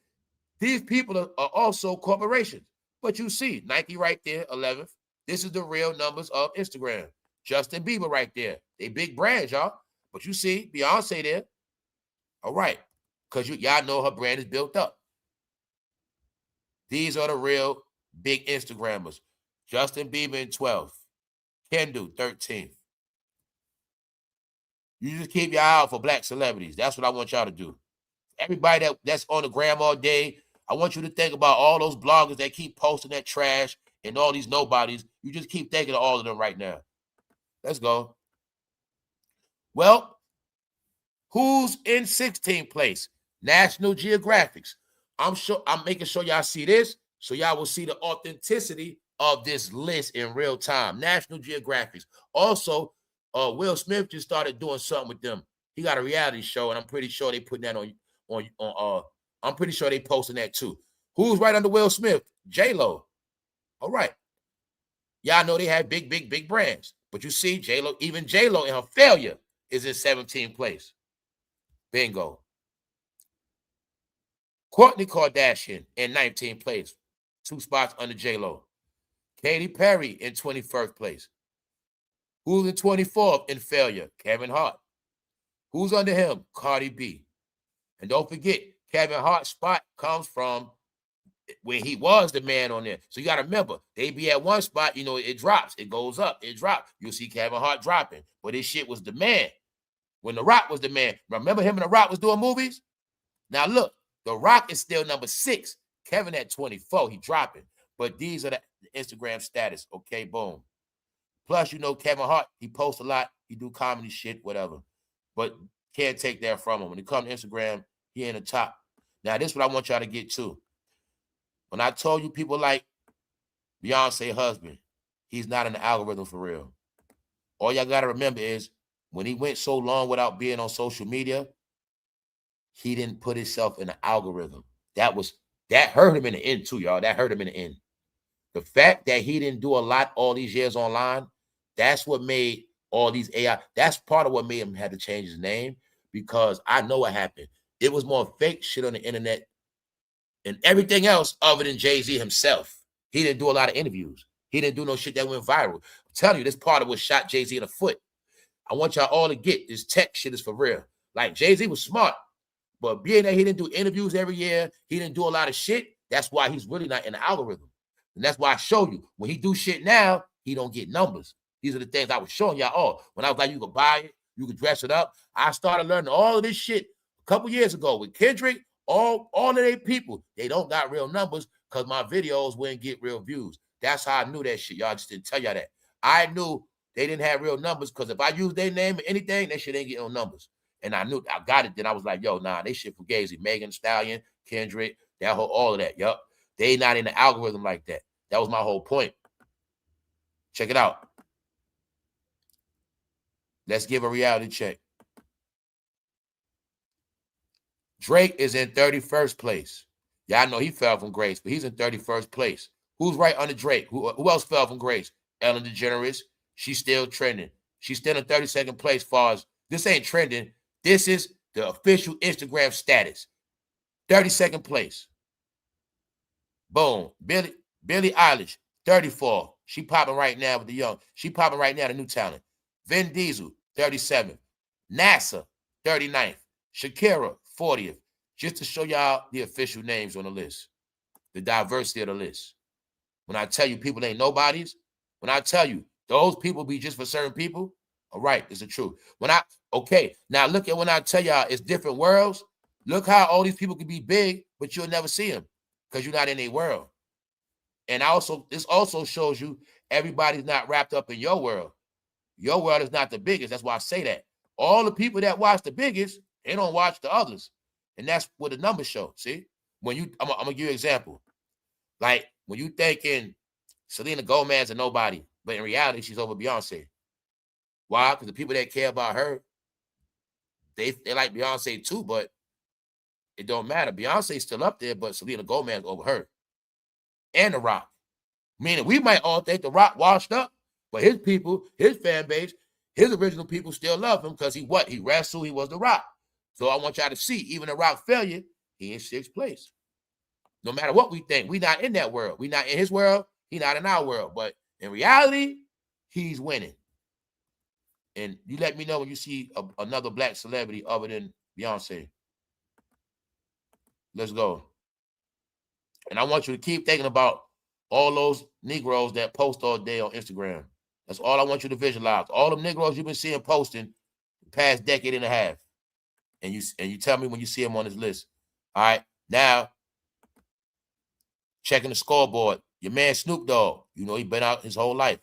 these people are also corporations. But you see, Nike right there, 11th. This is the real numbers of Instagram. Justin Bieber right there. They big brands, y'all. But you see, Beyonce there. All right. Because y'all know her brand is built up. These are the real big Instagrammers. Justin Bieber in 12th. Kendall, 13th. You just keep your eye out for black celebrities. That's what I want y'all to do. Everybody that's on the gram all day, I want you to think about all those bloggers that keep posting that trash and all these nobodies. You just keep thinking of all of them right now. Let's go. Well, who's in 16th place? National Geographics. I'm making sure y'all see this so y'all will see the authenticity of this list in real time. National Geographics. Also, Will Smith just started doing something with them. He got a reality show, and I'm pretty sure they put that on I'm pretty sure they posting that too. Who's right under Will Smith? J-Lo. All right. Y'all know they have big brands. But you see, J-Lo, even J-Lo in her failure is in 17th place. Bingo. Kourtney Kardashian in 19th place. 2 spots under J-Lo. Katy Perry in 21st place. Who's in 24th in failure? Kevin Hart. Who's under him? Cardi B. And don't forget, Kevin Hart's spot comes from where he was the man on there. So you got to remember, they be at one spot, you know, it drops. It goes up. It drops. You'll see Kevin Hart dropping. But this shit was the man. When The Rock was the man. Remember him and The Rock was doing movies? Now look, The Rock is still number 6. Kevin at 24. He dropping. But these are the Instagram status. Okay, boom. Plus, you know, Kevin Hart, he posts a lot. He do comedy shit, whatever. But can't take that from him. When it comes to Instagram, he in the top. Now, this is what I want y'all to get to. When I told you people like Beyonce husband, he's not in the algorithm for real. All y'all got to remember is when he went so long without being on social media, he didn't put himself in the algorithm. That hurt him in the end too, y'all. That hurt him in the end. The fact that he didn't do a lot all these years online, that's what made all these AI. That's part of what made him have to change his name, because I know what happened. It was more fake shit on the internet and everything else other than Jay-Z himself. He didn't do a lot of interviews. He didn't do no shit that went viral. I'm telling you, this part of what shot Jay-Z in the foot. I want y'all all to get this tech shit is for real. Like, Jay-Z was smart, but being that he didn't do interviews every year, he didn't do a lot of shit, that's why he's really not in the algorithm. And that's why I show you, when he do shit now, he don't get numbers. These are the things I was showing y'all all. When I was like, you could buy it, you could dress it up. I started learning all of this shit a couple years ago with Kendrick. All of their people, they don't got real numbers because my videos wouldn't get real views. That's how I knew that shit. Y'all just didn't tell y'all that. I knew they didn't have real numbers because if I use their name or anything, that shit ain't get no numbers. And I knew I got it. Then I was like, yo, nah, they shit fugazi. Megan Thee Stallion, Kendrick, that whole, all of that. Yup. They not in the algorithm like that. That was my whole point. Check it out. Let's give a reality check. Drake is in 31st place. Y'all know he fell from grace, but he's in 31st place. Who's right under Drake? Who else fell from grace? Ellen DeGeneres. She's still trending. She's still in 32nd place far as this ain't trending. This is the official Instagram status. 32nd place. Boom. Billie Eilish, 34. She popping right now with the young. She popping right now, the new talent. Vin Diesel, 37th. NASA, 39th. Shakira, 40th. Just to show y'all the official names on the list. The diversity of the list. When I tell you people ain't nobodies, when I tell you those people be just for certain people, all right, it's the truth. Okay, now look at when I tell y'all it's different worlds. Look how all these people can be big, but you'll never see them because you're not in a world. And this also shows you everybody's not wrapped up in your world. Your world is not the biggest. That's why I say that. All the people that watch the biggest, they don't watch the others. And that's what the numbers show. See? I'm going to give you an example. Like, when you thinking Selena Gomez is nobody, but in reality, she's over Beyonce. Why? Because the people that care about her, they like Beyonce too, but it don't matter. Beyonce's still up there, but Selena Gomez over her. And The Rock. Meaning we might all think The Rock washed up, but his people, his fan base, his original people still love him because he wrestled, he was The Rock. So I want y'all to see, even The Rock failure, he in 6th place. No matter what we think, we not in that world. We not in his world, he not in our world. But in reality, he's winning. And you let me know when you see another black celebrity other than Beyonce. Let's go. And I want you to keep thinking about all those Negroes that post all day on Instagram. That's all I want you to visualize. All them Negroes you've been seeing posting the past decade and a half. And you tell me when you see them on this list. All right. Now, checking the scoreboard. Your man Snoop Dogg, you know, he been out his whole life.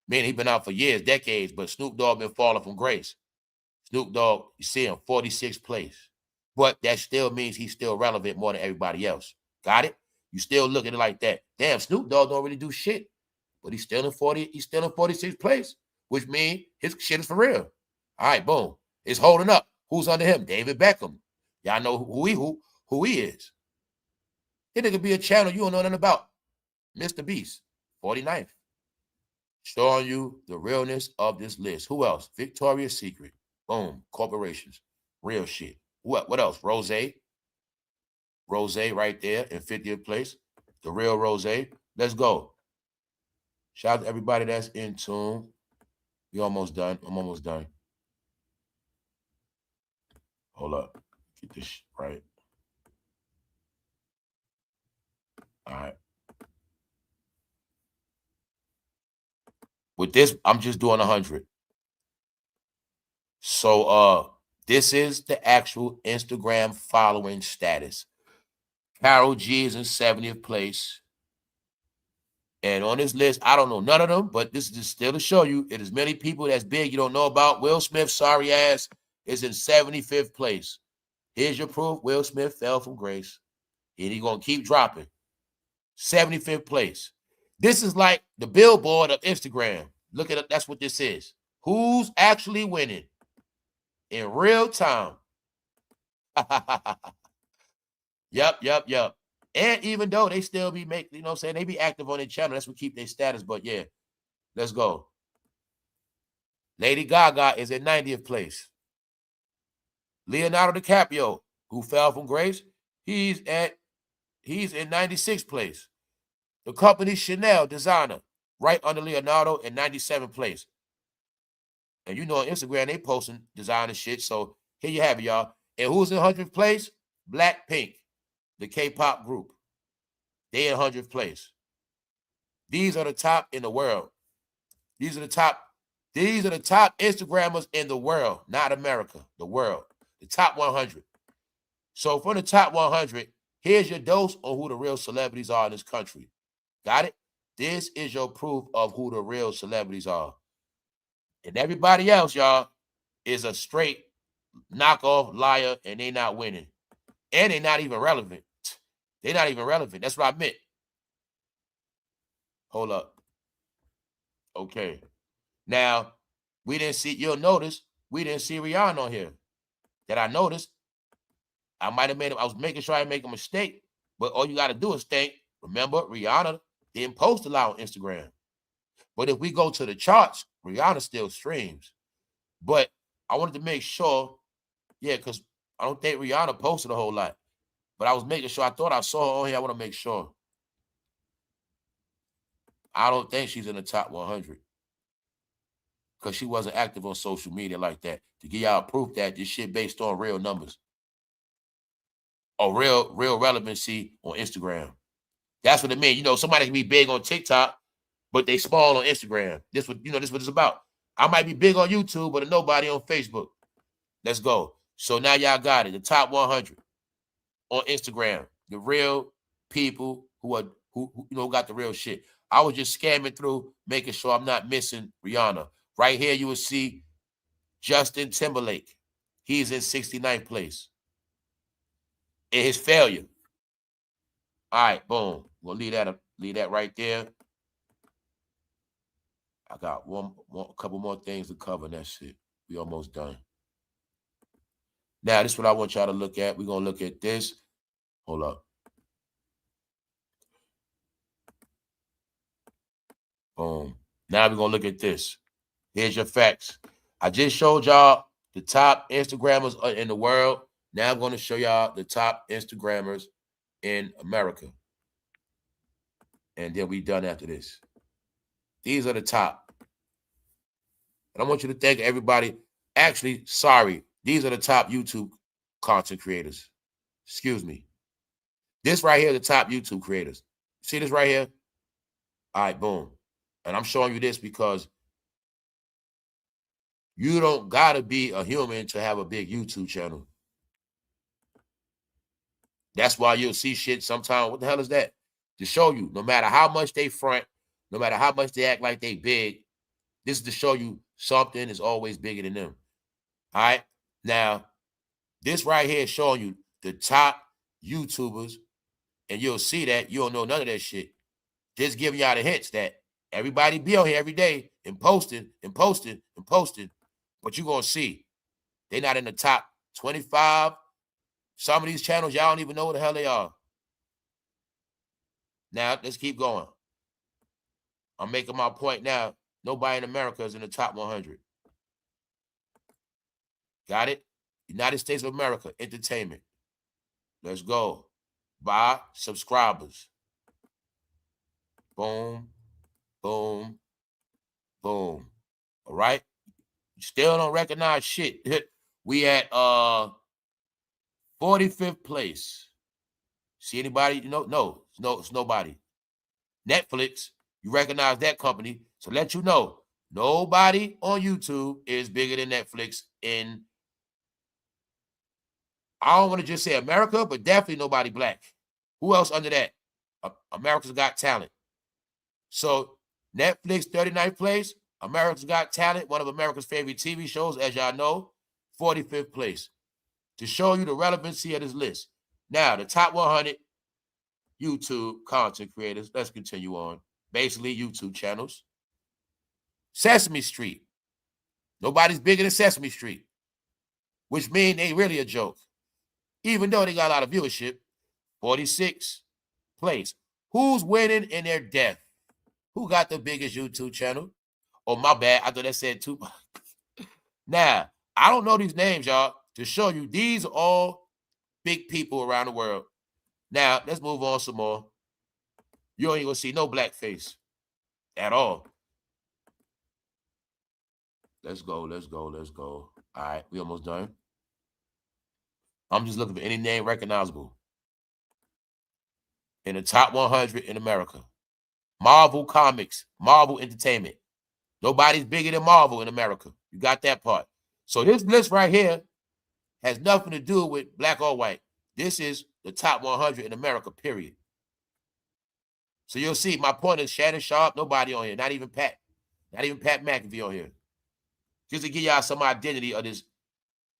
Man, he been out for years, decades, but Snoop Dogg been falling from grace. Snoop Dogg, you see him, 46th place. But that still means he's still relevant more than everybody else. Got it? You still look at it like that. Damn, Snoop Dogg don't really do shit. But he's still in 46th place, which means his shit is for real. All right, boom. It's holding up. Who's under him? David Beckham. Y'all know who he is. It could be a channel you don't know nothing about. Mr. Beast, 49th. Showing you the realness of this list. Who else? Victoria's Secret. Boom. Corporations. Real shit. What else? Rose. Rose right there in 50th place. The real Rose. Let's go. Shout out to everybody that's in tune. We almost done. I'm almost done. Hold up. Get this right. All right. With this, I'm just doing 100. So this is the actual Instagram following status. Karol G is in 70th place. And on this list, I don't know none of them, but this is just still to show you it is many people that's big you don't know about. Will Smith, sorry ass, is in 75th place. Here's your proof. Will Smith fell from grace. And he's going to keep dropping. 75th place. This is like the billboard of Instagram. Look at it. That's what this is. Who's actually winning in real time? Yep. And even though they still be making, you know what I'm saying, they be active on their channel. That's what keep their status. But yeah, let's go. Lady Gaga is in 90th place. Leonardo DiCaprio, who fell from grace, he's in 96th place. The company Chanel designer, right under Leonardo, in 97th place. And you know on Instagram, they posting designer shit. So here you have it, y'all. And who's in 100th place? Blackpink, the K-pop group. They in 100th place. These are the top in the world. These are the top Instagrammers in the world, not America, the world. The top 100. So for the top 100, here's your dose on who the real celebrities are in this country. Got it? This is your proof of who the real celebrities are. And everybody else, y'all, is a straight knockoff liar, and they not winning. And they're not even relevant. They're not even relevant. That's what I meant. Hold up. Okay. Now, we didn't see, you'll notice, we didn't see Rihanna on here. That I noticed. I was making sure I didn't make a mistake, but all you got to do is think, remember, Rihanna didn't post a lot on Instagram. But if we go to the charts, Rihanna still streams. But I wanted to make sure, yeah, because I don't think Rihanna posted a whole lot. But I was making sure, I thought I saw her on here. I want to make sure. I don't think she's in the top 100. Because she wasn't active on social media like that. To give y'all proof that this shit based on real numbers. Or real relevancy on Instagram. That's what it means. You know, somebody can be big on TikTok, but they small on Instagram. This what it's about. I might be big on YouTube, but nobody on Facebook. Let's go. So now y'all got it. The top 100 on Instagram. The real people who got the real shit. I was just scamming through, making sure I'm not missing Rihanna. Right here, you will see Justin Timberlake. He's in 69th place. In his failure. All right, boom. We'll leave that right there. I got a couple more things to cover, and that's it. We almost done. Now, this is what I want y'all to look at. We're going to look at this. Hold up. Boom. Now we're going to look at this. Here's your facts. I just showed y'all the top Instagrammers in the world. Now I'm going to show y'all the top Instagrammers in America. And then we done after this. These are the top. And I want you to thank everybody. Actually, sorry. These are the top YouTube content creators. Excuse me. This right here, the top YouTube creators. See this right here? All right, boom. And I'm showing you this because you don't gotta be a human to have a big YouTube channel. That's why you'll see shit sometimes. What the hell is that? To show you, no matter how much they front, no matter how much they act like they big, this is to show you something is always bigger than them. All right? Now, this right here is showing you the top YouTubers, and you'll see that you don't know none of that shit. Just giving y'all the hints that everybody be on here every day and posting and posting and posting, but you're going to see they're not in the top 25. Some of these channels, y'all don't even know what the hell they are. Now, let's keep going. I'm making my point now. Nobody in America is in the top 100. Got it? United States of America, entertainment. Let's go. By subscribers. Boom, boom, boom. All right? Still don't recognize shit. We at 45th place. See anybody? No, it's nobody. Netflix, you recognize that company. So let you know, nobody on YouTube is bigger than Netflix in, I don't want to just say America, but definitely nobody black. Who else under that? America's Got Talent. So Netflix, 39th place. America's Got Talent, one of America's favorite TV shows, as y'all know, 45th place. To show you the relevancy of this list. Now, the top 100 YouTube content creators. Let's continue on. Basically, YouTube channels. Sesame Street. Nobody's bigger than Sesame Street, which means they really a joke. Even though they got a lot of viewership, 46th place. Who's winning in their death? Who got the biggest YouTube channel? Oh, my bad. I thought that said Tupac. Now, I don't know these names, y'all. To show you, these are all big people around the world. Now, let's move on some more. You ain't gonna see no blackface at all. Let's go, let's go, let's go. All right, we almost done. I'm just looking for any name recognizable. In the top 100 in America. Marvel Comics, Marvel Entertainment. Nobody's bigger than Marvel in America. You got that part. So this list right here has nothing to do with black or white. This is the top 100 in America, period. So you'll see, my point is Shannon Sharpe, nobody on here, not even Pat. Not even Pat McAfee on here. Just to give y'all some identity of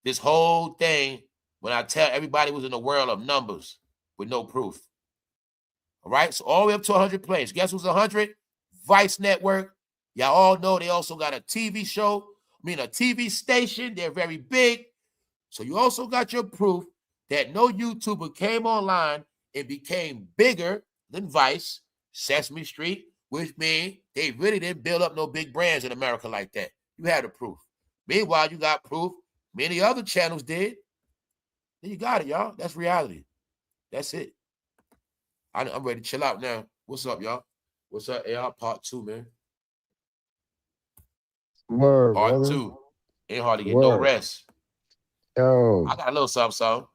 this whole thing when I tell everybody was in the world of numbers with no proof. All right, so all the way up to 100 plays. Guess who's 100? Vice Network. Y'all all know they also got a TV show, a TV station. They're very big. So you also got your proof that no YouTuber came online and became bigger than Vice, Sesame Street, which means they really didn't build up no big brands in America like that. You had the proof. Meanwhile, you got proof many other channels did. Then you got it, y'all. That's reality. That's it. I'm ready to chill out now. What's up, y'all? What's up, AR? Part 2, man. Word, Part brother. 2. Ain't hard to get no rest. Yo. I got a little something.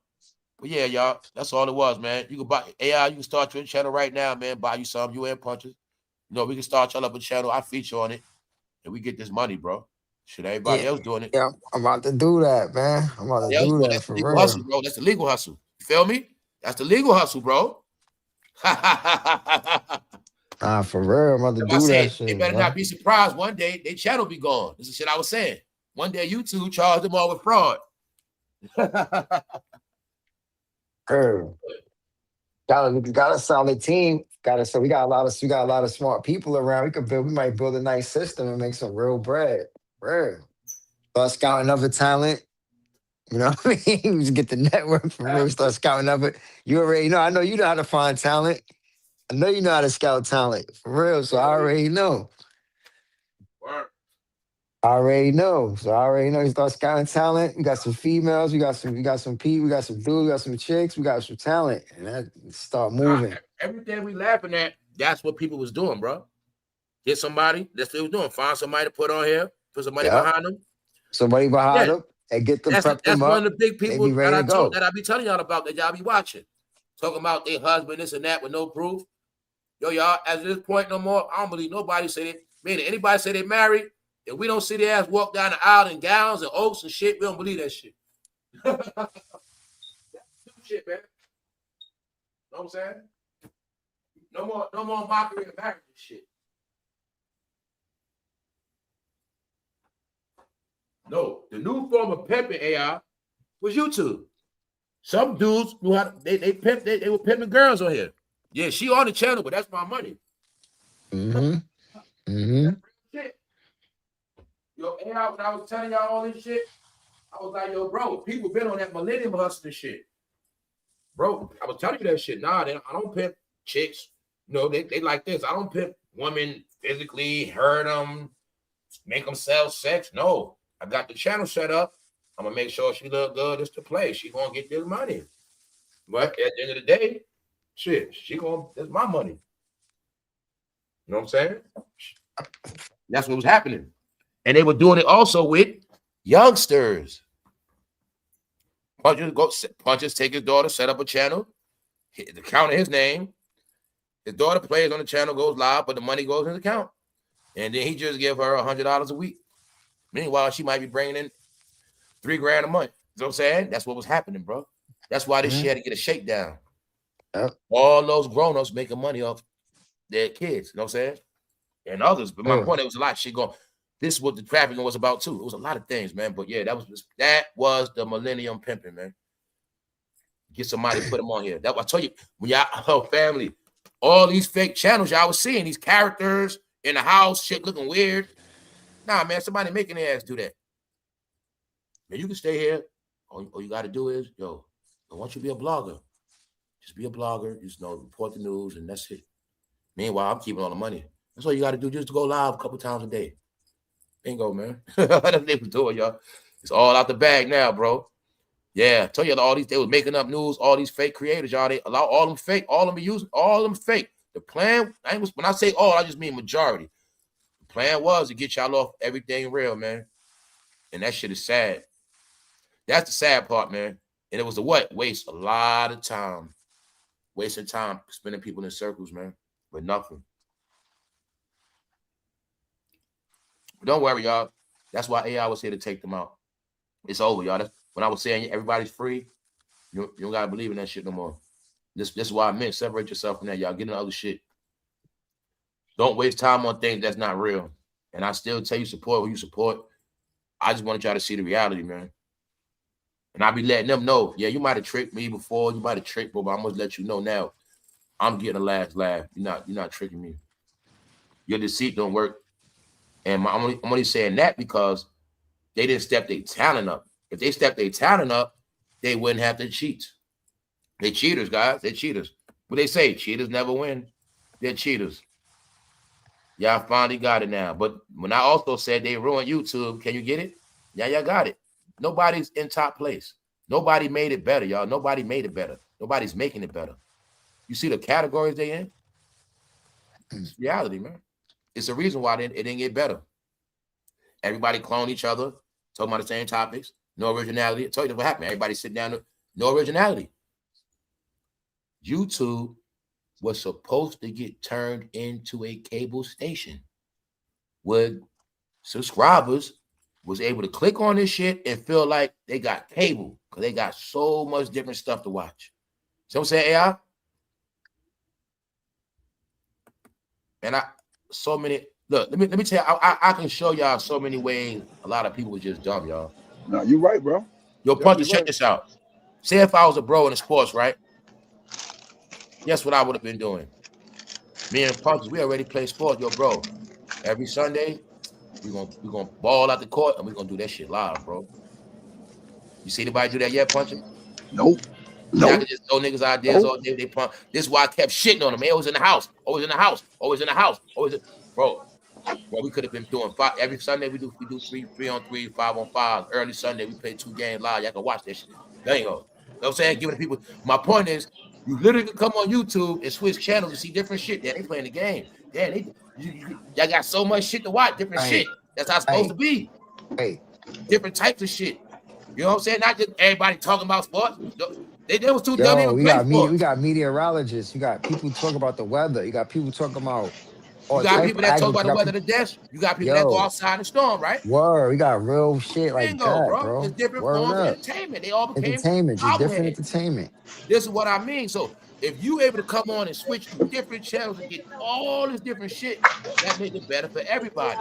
But yeah, y'all, that's all it was, man. You can buy AI, you can start your channel right now, man. Buy you some UN punches. We can start y'all up a channel. I feature on it. And we get this money, bro. Should everybody else doing it? Yeah, I'm about to do that, man. I'm about to do that That's for the legal real. hustle, bro. That's the legal hustle. You feel me? That's the legal hustle, bro. For real, I'm about to do that shit. They better not be surprised one day their channel be gone. This is shit I was saying. One day YouTube charged them all with fraud. Got a solid team. So we got a lot of smart people around. We might build a nice system and make some real bread. Real. Start scouting other talent. You know what I mean? We just get the network for real. Start scouting other. You already know. I know you know how to find talent. I know you know how to scout talent for real. So I already know. I already know. You start scouting talent. We got some females. We got some people. We got some dudes. We got some chicks. We got some talent. And that start moving. Everything we laughing at, that's what people was doing, bro. Get somebody. That's what they was doing. Find somebody to put on here. Put somebody behind them. Somebody behind them. And get them prepped them up. That's one of the big people that I be telling y'all about that y'all be watching. talking about their husband, this and that with no proof. Yo, y'all, at this point no more, I don't believe nobody say it. Meaning anybody say they married, if we don't see their ass walk down the aisle in gowns and oaks and shit, we don't believe that shit. That's shit, man. Know what I'm saying? No more mockery and marriage and shit. No, the new form of pimping AI was YouTube. Some dudes knew how to, they were pimping girls on here. Yeah, she on the channel, but that's my money. Shit. Yo, AI, when I was telling y'all all this shit, I was like, yo, bro, people been on that millennium hustling shit. Bro, I was telling you that shit. Nah, I don't pimp chicks. No, they like this. I don't pimp women physically, hurt them, make them sell sex. No, I got the channel set up. I'm gonna make sure she look good. It's the play. She gonna get this money. But at the end of the day, shit, that's my money. You know what I'm saying? That's what was happening. And they were doing it also with youngsters. Punches take his daughter, set up a channel, hit the count of his name. His daughter plays on the channel, goes live, but the money goes in the account. And then he just give her $100 a week. Meanwhile, she might be bringing in $3 grand a month. You know what I'm saying? That's what was happening, bro. That's why this shit had to get a shakedown. All those grown-ups making money off their kids. You know what I'm saying? And others. But my point, it was a lot of shit going. This is what the trafficking was about too. It was a lot of things, man. But yeah, that was the millennium pimping, man. Get somebody, put them on here. That I told you, when y'all family, all these fake channels y'all was seeing, these characters in the house, shit looking weird. Nah, man, somebody making their ass do that. Man, you can stay here. All you got to do is, yo, I want you to be a blogger. Just be a blogger. Just report the news, and that's it. Meanwhile, I'm keeping all the money. That's all you got to do. Just to go live a couple times a day. Bingo, man. That's what they was doing, y'all. It's all out the bag now, bro. Yeah, I tell you, they was making up news, all these fake creators, y'all. They allow all them fake, all them be using, all them fake. The plan, when I say all, I just mean majority. The plan was to get y'all off everything real, man. And that shit is sad. That's the sad part, man. And it was a what? Waste a lot of time. Wasting time, spending people in circles, man, with nothing. But don't worry, y'all. That's why AI was here to take them out. It's over, y'all. When I was saying everybody's free, you don't gotta believe in that shit no more. This is why I meant separate yourself from that, y'all. Get into other shit. Don't waste time on things that's not real. And I still tell you, support who you support. I just want y'all to see the reality, man. And I be letting them know, yeah, you might have tricked me before, you might have tricked, but I'm gonna let you know now. I'm getting the last laugh. You're not tricking me. Your deceit don't work. And I'm only saying that because they didn't step their talent up. If they stepped their talent up, they wouldn't have to cheat. They cheaters, guys. They're cheaters. What they say, cheaters never win. They're cheaters. Y'all finally got it now. But when I also said they ruined YouTube, can you get it? Yeah, y'all got it. Nobody's in top place. Nobody made it better, y'all. Nobody made it better. Nobody's making it better. You see the categories they in? It's reality, man. It's a reason why it didn't get better. Everybody clone each other, talking about the same topics, no originality. I told you what happened. Everybody sit down, no originality. YouTube was supposed to get turned into a cable station where subscribers was able to click on this shit and feel like they got cable because they got so much different stuff to watch. See what I'm saying, AI? And look, let me tell you, I can show y'all so many ways a lot of people were just dumb, y'all. No, you're right, bro. Yo, Puncher, check this out. Say if I was a bro in the sports, right? Guess what I would have been doing? Me and Puncher, we already play sports, yo, bro. Every Sunday, we're gonna ball out the court and we're gonna do that shit live, bro. You see anybody do that yet, Puncher? Nope. I could just throw niggas ideas all day. They pump. This is why I kept shitting on them. They always in the house, always in the house, always in the house, always in... Bro, we could have been doing five every Sunday. We do 3-on-3, 5-on-5. Early Sunday, we play 2 games live. Y'all can watch that shit. There you go. You know what I'm saying? Giving people. My point is, you literally can come on YouTube and switch channels and see different shit. Yeah, they playing the game. Yeah, y'all got so much shit to watch, different shit. That's how it's supposed to be. Different types of shit. You know what I'm saying? Not just everybody talking about sports. They was too dumb to Yo, even pay for it. we got meteorologists. You got people talk about the weather. You got people talking about You all got type people of that talk agri. about You the got weather people, to death. You got people that go yo, outside and storm, right? word. We got real shit like Bingo, that, bro. bro. It's different Word forms of up. entertainment. They all became Entertainment, just different bobbleheads. entertainment. This is what I mean. So if you able to come on and switch to different channels and get all this different shit, that make it better for everybody.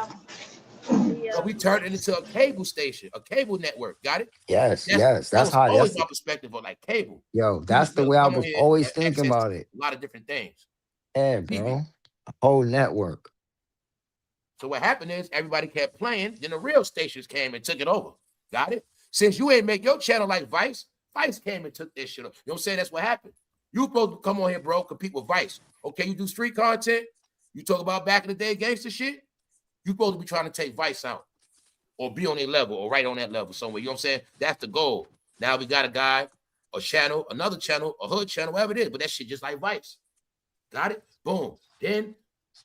So we turned it into a cable station, a cable network. Got it? Yes, That's yes. that That's was how. always my perspective on like cable. Yo, You that's just be the able to way I come on was here and always have thinking access to about it. a lot of different things. Yeah, TV. bro. A whole network. So what happened is everybody kept playing, then the real stations came and took it over. Got it? Since you ain't make your channel like Vice, Vice came and took this shit up. You know what I'm saying? That's what happened. You supposed to come on here, bro, compete with Vice. Okay, you do street content. You talk about back in the day gangster shit. You supposed to be trying to take Vice out or be on their level or right on that level somewhere. You know what I'm saying? That's the goal. Now we got a guy, a channel, another channel, a hood channel, whatever it is, but that shit just like Vice. Got it? Boom. Then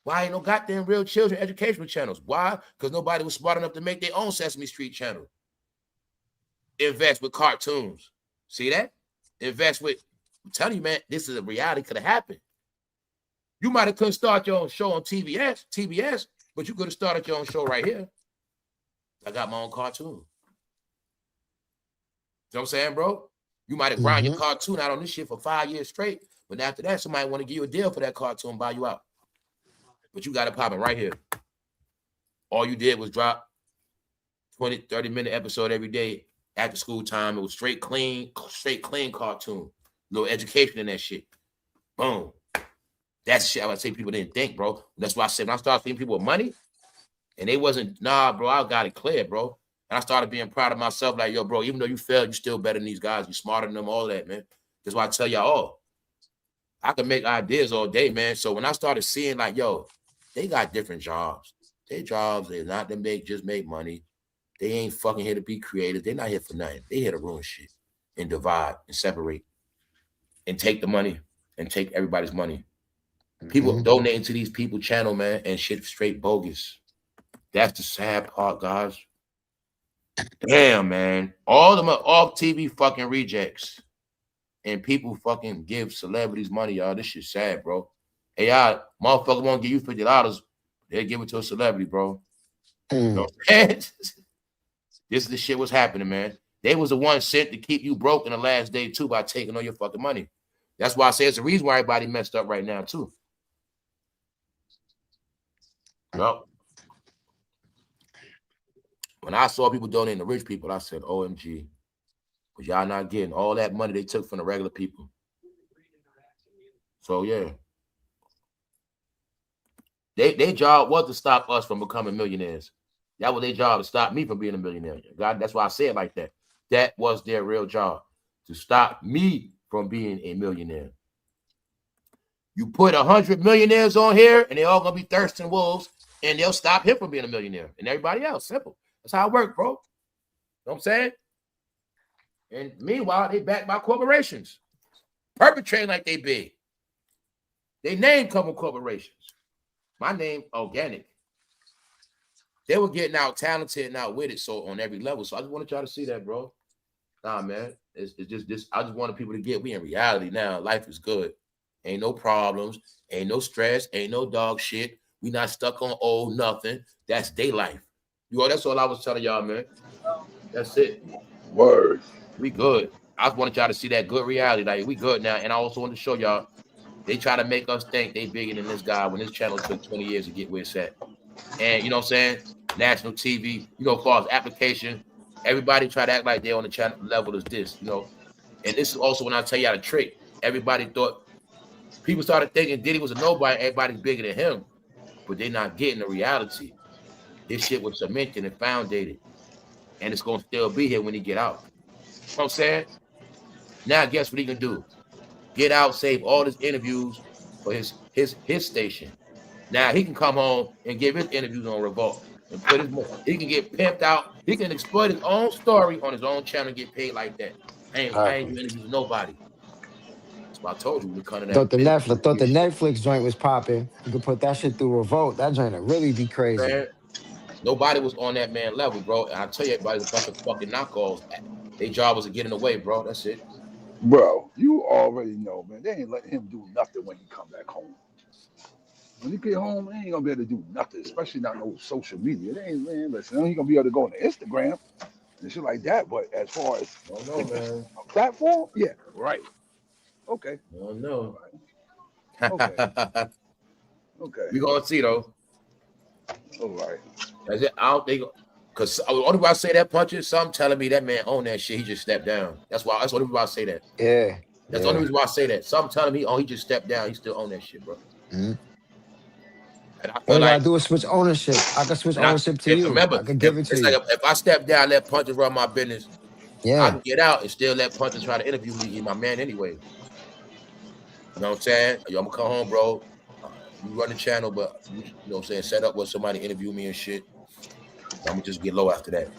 why ain't no goddamn real children educational channels? Why? Because nobody was smart enough to make their own Sesame Street channel. Invest with cartoons. See that? Invest with, I'm telling you, man, this is a reality could have happened. You might have couldn't start your own show on TBS, but you could have started your own show right here. I got my own cartoon. You know what I'm saying, bro? You might have grind your cartoon out on this shit for 5 years straight, but after that, somebody want to give you a deal for that cartoon and buy you out. But you got it popping right here. All you did was drop 20, 30-minute episode every day after school time. It was straight clean cartoon. No education in that shit. Boom. That's shit I would say people didn't think, bro. That's why I said when I started seeing people with money, and they wasn't, nah, bro, I got it clear, bro. And I started being proud of myself, like, yo, bro, even though you failed, you still better than these guys. You smarter than them, all that, man. That's why I tell y'all all. I can make ideas all day, man. So when I started seeing, like, yo, they got different jobs. Their jobs, they're not to just make money. They ain't fucking here to be creative. They're not here for nothing. They here to ruin shit and divide and separate and take the money and take everybody's money. People donating to these people channel, man, and shit straight bogus. That's the sad part, guys. Damn, man. All them off TV fucking rejects. And people fucking give celebrities money, y'all. This shit sad, bro. Hey, y'all, motherfucker won't give you $50. They'll give it to a celebrity, bro. You know what I'm saying? This is the shit was happening, man. They was the ones sent to keep you broke in the last day, too, by taking all your fucking money. That's why I say it's the reason why everybody messed up right now, too. Well, when I saw people donating to rich people, I said, OMG. Because y'all not getting all that money they took from the regular people. So, yeah. Their job was to stop us from becoming millionaires. That was their job, to stop me from being a millionaire. God, that's why I say it like that. That was their real job, to stop me from being a millionaire. You put 100 millionaires on here, and they all going to be thirsting wolves, and they'll stop him from being a millionaire and everybody else. Simple. That's how it works, bro. You know what I'm saying? And meanwhile, they backed by corporations, perpetrating like they big. They name come with corporations. My name, Organic. They were getting out talented and out with it, so on every level. So I just wanted y'all to see that, bro. Nah, man. It's just this. I just wanted people to get we in reality now. Life is good. Ain't no problems. Ain't no stress. Ain't no dog shit. We not stuck on old nothing. That's day life. That's all I was telling y'all, man. That's it. Word. We good. I just wanted y'all to see that good reality. Like, we good now. And I also wanted to show y'all, they try to make us think they bigger than this guy when this channel took 20 years to get where it's at. And you know what I'm saying? National TV, as far as application, everybody try to act like they're on the channel level as this, And this is also when I tell y'all the trick. Everybody thought, people started thinking Diddy was a nobody, everybody's bigger than him. But they're not getting the reality. This shit was cemented and founded. And it's going to still be here when he get out. You know what I'm saying? Now guess what he can do? Get out, save all his interviews for his station. Now he can come home and give his interviews on Revolt and he can get pimped out. He can exploit his own story on his own channel and get paid like that. I ain't doing interviews with nobody. That's why I told you we come to that. Thought the Netflix joint was popping. You could put that shit through Revolt. That joint would really be crazy. Man, nobody was on that man level, bro. And I tell you, everybody's a bunch of fucking knockoffs. Their job was to get in the way, bro. That's it. Bro, you already know, man. They ain't letting him do nothing when he come back home. When he get home, he ain't gonna be able to do nothing, especially not no social media. They ain't, man, listen, he gonna be able to go on Instagram and shit like that. But as far as I don't know, man. a platform, yeah, right. Okay. I don't know. Right. Okay. Okay. We gonna see though. All right. That's it. I don't think because only reason I say that punches, some telling me that man own that shit. He just stepped down. That's why. That's the only reason I say that. Yeah. That's the only reason why I say that. Some telling me, oh, he just stepped down. He still own that shit, bro. Mm-hmm. And I All feel you like gotta do is switch ownership. I can switch ownership to you. Remember, I can give it to it's you. like if I step down, let punches run my business. Yeah. I can get out and still let punches try to interview me. He's my man anyway. You know what I'm saying? Yo, I'm gonna come home, bro. You run the channel, but you know what I'm saying? Set up with somebody interview me and shit. I'm gonna just get low after that.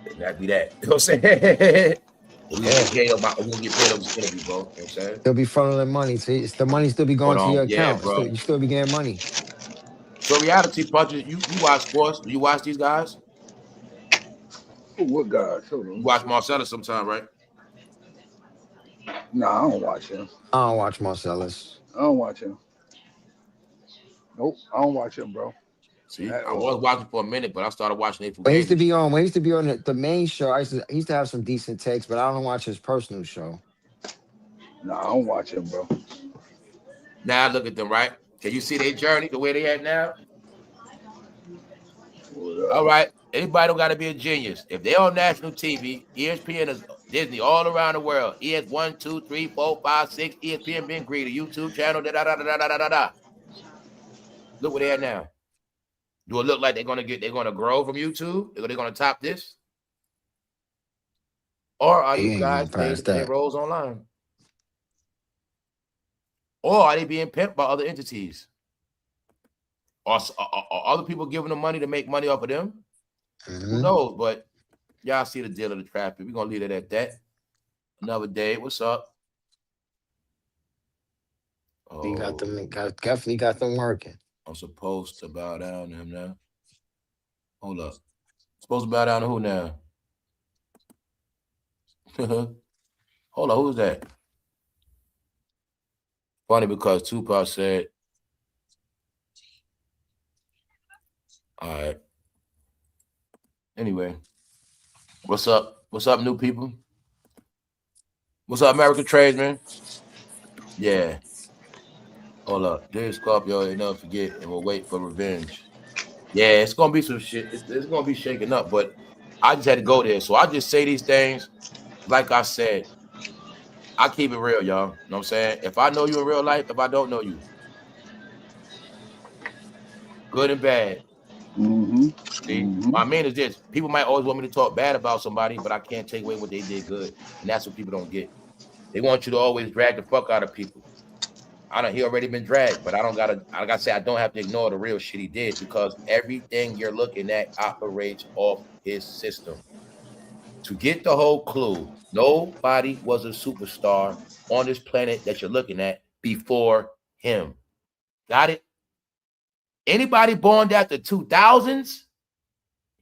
And that'd be that. You know what I'm saying? We're gonna get paid on this interview, bro. You know what I'm saying? They'll be funneling money. See, the money still be going to your account. Bro. You still be getting money. So reality punches, you watch sports? Do you watch these guys? What guys? You watch Marcellus sometime, right? Nah, I don't watch him. I don't watch Marcellus. I don't watch him. Nope, I don't watch him, bro. See, I was watching for a minute, but I started watching it for When he used to be on, the main show, he used to have some decent takes, but I don't watch his personal show. Nah, I don't watch him, bro. Now look at them, right? Can you see their journey, the way they at now? All right. Anybody don't got to be a genius. If they're on national TV, ESPN is Disney all around the world. ES 1, 2, 3, 4, 5, 6, ESPN been greedy, YouTube channel, da. Look where they at now. Do it look like they're gonna grow from YouTube? They're gonna top this? Or are these guys playing their roles online? Or are they being pimped by other entities? Or other people giving them money to make money off of them? Mm-hmm. Who knows? But y'all see the deal of the traffic. We're gonna leave it at that. Another day. What's up? We definitely got them working. I'm supposed to bow down to him now. Hold up. Supposed to bow down to who now? Hold on, who's that? Funny because Tupac said, all right. Anyway, what's up? What's up, new people? What's up, American tradesman? Yeah. Hold up. There's Scorpio, you never forget, and we'll wait for revenge. Yeah, it's gonna be some shit. It's gonna be shaking up, but I just had to go there. So I just say these things, like I said. I keep it real, y'all. You know what I'm saying? If I know you in real life, if I don't know you, good and bad. Mm-hmm. See, my main is this: people might always want me to talk bad about somebody, but I can't take away what they did good, and that's what people don't get. They want you to always drag the fuck out of people. He already been dragged, but I don't gotta. Like I said, I don't have to ignore the real shit he did because everything you're looking at operates off his system. To get the whole clue, nobody was a superstar on this planet that you're looking at before him. Got it? Anybody born after 2000s,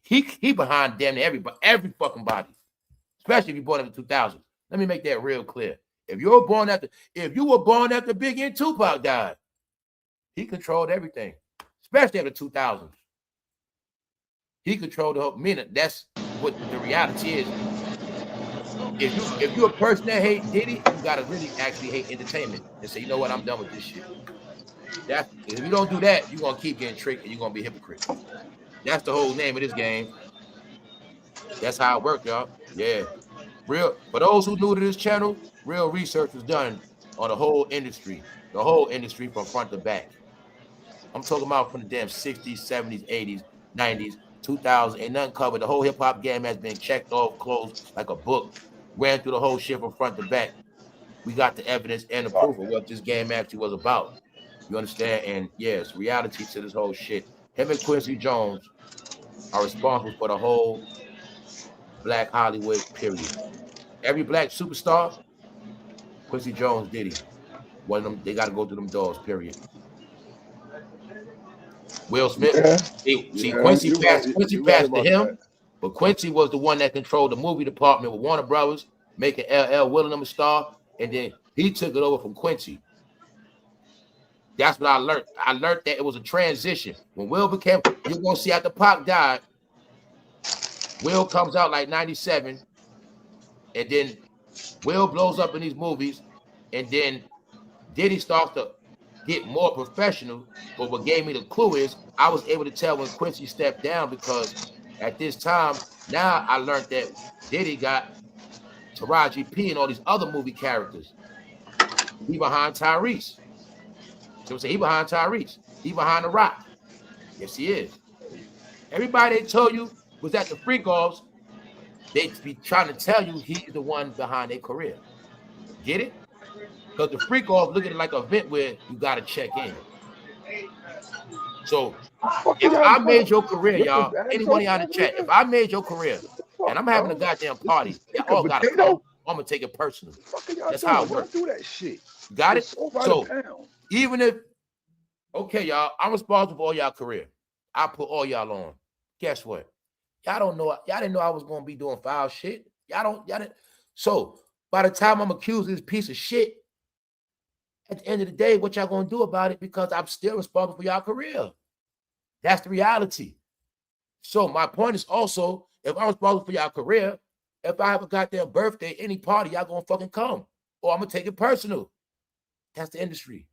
he behind damn near every fucking body, especially if you're born after 2000s. Let me make that real clear. If you were born after Biggie and Tupac died, he controlled everything, especially after 2000s. He controlled the whole. Meaning that's what the reality is. If you're a person that hates Diddy, you gotta really actually hate entertainment and say, you know what, I'm done with this shit. If you don't do that, you're gonna keep getting tricked and you're gonna be a hypocrite. That's the whole name of this game. That's how it works, y'all. Yeah. Real for those who new to this channel, real research was done on the whole industry from front to back. I'm talking about from the damn 60s, 70s, 80s, 90s, 2000s, ain't nothing covered. The whole hip-hop game has been checked off, closed like a book, ran through the whole shit from front to back. We got the evidence and the proof of what this game actually was about. You understand? And yes, reality to this whole shit. Him and Quincy Jones are responsible for the whole Black Hollywood period. Every black superstar, Quincy Jones, Diddy. One of them, they got to go through them doors, period. Will Smith. Quincy passed to him, but Quincy was the one that controlled the movie department with Warner Brothers, making LL Will and them a star, and then he took it over from Quincy. That's what I learned. I learned that it was a transition. When Will became, you're gonna see after Pac died, Will comes out like 97, and then Will blows up in these movies, and then Diddy starts to get more professional. But what gave me the clue is I was able to tell when Quincy stepped down, because at this time, now I learned that Diddy got Taraji P and all these other movie characters. He behind Tyrese. So he behind Tyrese. He behind The Rock. Yes, he is. Everybody they told you was at the freak-offs, they be trying to tell you he's the one behind their career. Get it? Because the freak-off look at it like an event where you got to check in. So if I made your career, y'all, anyone on the chat, if I made your career and I'm having a goddamn party, y'all got to come, I'm going to take it personal. That's how it works. Do that shit. Got it? So even if, okay, y'all, I'm responsible for all y'all career. I put all y'all on. Guess what? Y'all don't know. Y'all didn't know I was going to be doing foul shit. Y'all didn't. So by the time I'm accused of this piece of shit, at the end of the day, what y'all going to do about it? Because I'm still responsible for y'all career. That's the reality. So my point is also, if I'm responsible for y'all career, if I have a goddamn birthday, any party, y'all going to fucking come. Or I'm going to take it personal. That's the industry.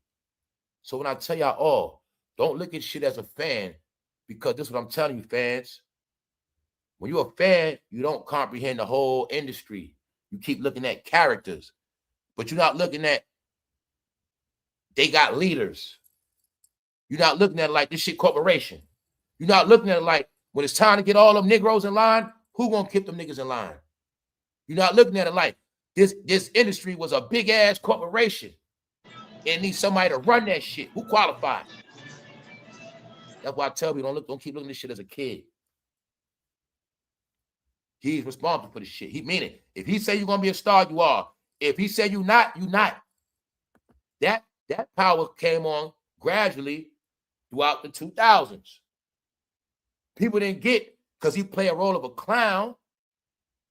So when I tell y'all all, don't look at shit as a fan, because this is what I'm telling you, fans. When you're a fan, you don't comprehend the whole industry. You keep looking at characters, but you're not looking at they got leaders. You're not looking at it like this shit corporation. You're not looking at it like when it's time to get all them Negroes in line, who gonna keep them niggas in line? You're not looking at it like this industry was a big ass corporation and needs somebody to run that shit. Who qualified? That's why I tell people don't keep looking at this shit as a kid. He's responsible for this shit. He mean it. If he say you're gonna be a star, you are. If he say you not, you not. That power came on gradually throughout the 2000s. People didn't get, because he played a role of a clown.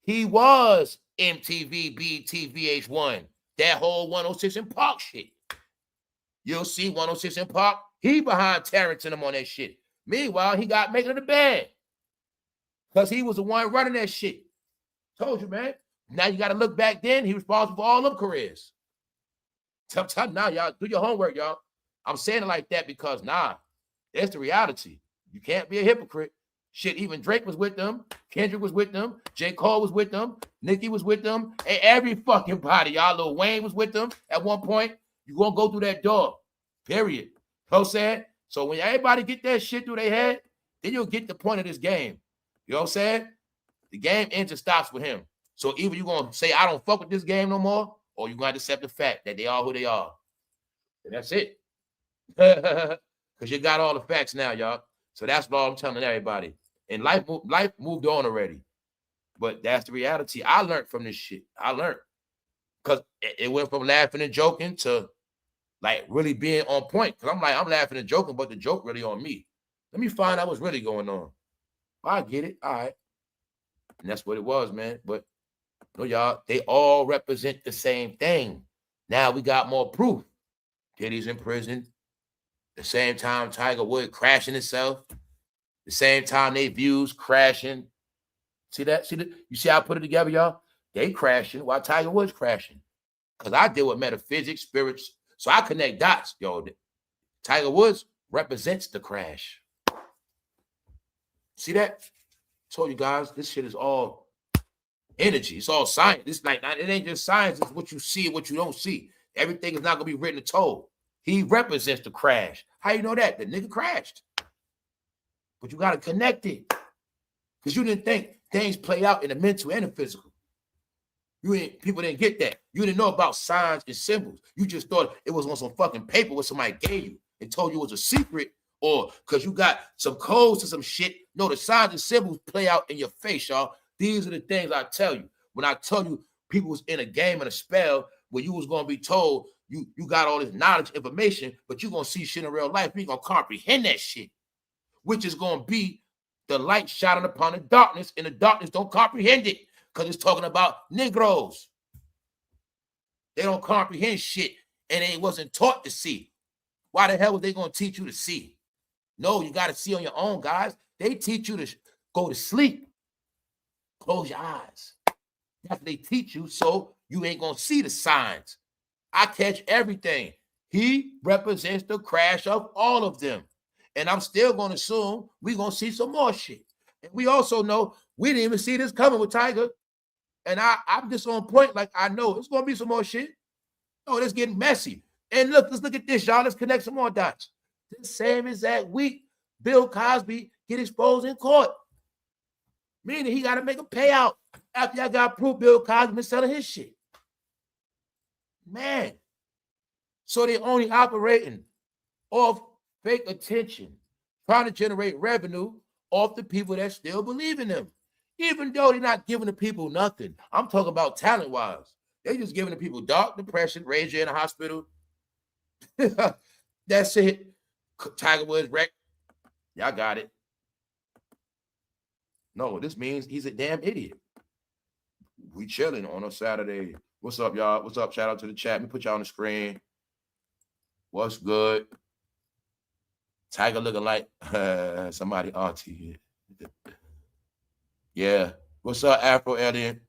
He was MTV, BET, VH1, that whole 106 in Park shit. You'll see 106 in Park, he behind Terrence and them on that shit. Meanwhile, he got making it a band because he was the one running that shit. Told you, man. Now you got to look back then. He was responsible for all them careers. Sometimes now, y'all, do your homework, y'all. I'm saying it like that because, that's the reality. You can't be a hypocrite. Shit, even Drake was with them. Kendrick was with them. J. Cole was with them. Nicki was with them. And every fucking body, y'all. Lil Wayne was with them at one point. You're going to go through that door, period. You know what I'm saying? So when everybody get that shit through their head, then you'll get the point of this game. You know what I'm saying? The game ends and stops with him. So either you're going to say, I don't fuck with this game no more, or you're going to accept the fact that they are who they are. And that's it. Because you got all the facts now, y'all. So that's all I'm telling everybody. And life moved on already. But that's the reality. I learned from this shit. I learned. Because it went from laughing and joking to like really being on point. Because I'm laughing and joking, but the joke really on me. Let me find out what's really going on. I get it. All right. And that's what it was, man. But no, y'all, they all represent the same thing. Now we got more proof. Diddy's in prison. The same time Tiger Woods crashing himself. The same time they views crashing. See that? You see how I put it together, y'all? They crashing while Tiger Woods crashing. Because I deal with metaphysics, spirits. So I connect dots, yo. Tiger Woods represents the crash. See that? I told you guys, this shit is all energy. It's all science. It's like, it ain't just science. It's what you see and what you don't see. Everything is not going to be written and told. He represents the crash. How you know that? The nigga crashed. But you got to connect it. Because you didn't think things play out in the mental and the physical. People didn't get that. You didn't know about signs and symbols. You just thought it was on some fucking paper what somebody gave you and told you it was a secret, or because you got some codes to some shit. No, the signs and symbols play out in your face, y'all. These are the things I tell you. When I tell you people was in a game and a spell where you was going to be told you got all this knowledge, information, but you're going to see shit in real life. You're going to comprehend that shit, which is going to be the light shining upon the darkness, and the darkness don't comprehend it because it's talking about Negroes. They don't comprehend shit, and they wasn't taught to see. Why the hell was they gonna teach you to see? No, you got to see on your own, guys. They teach you to go to sleep. Close your eyes. That's what they teach you, so you ain't gonna see the signs. I catch everything. He represents the crash of all of them. And I'm still gonna assume we're gonna see some more shit. And we also know we didn't even see this coming with Tiger. And I'm just on point, like I know it's gonna be some more shit. Oh, it's getting messy. And look, let's look at this, y'all. Let's connect some more dots. The same exact week, Bill Cosby get exposed in court. Meaning he got to make a payout after y'all got proof Bill Cosby been selling his shit. Man. So they only operating off fake attention, trying to generate revenue off the people that still believe in them. Even though they're not giving the people nothing. I'm talking about talent-wise. They just giving the people dark depression, rage in the hospital. That's it. Tigerwoods wreck. Y'all got it. No, this means he's a damn idiot. We chilling on a Saturday. What's up, y'all? What's up? Shout out to the chat. Let me put y'all on the screen. What's good? Tiger looking like somebody auntie. Yeah. What's up, Afro Alien?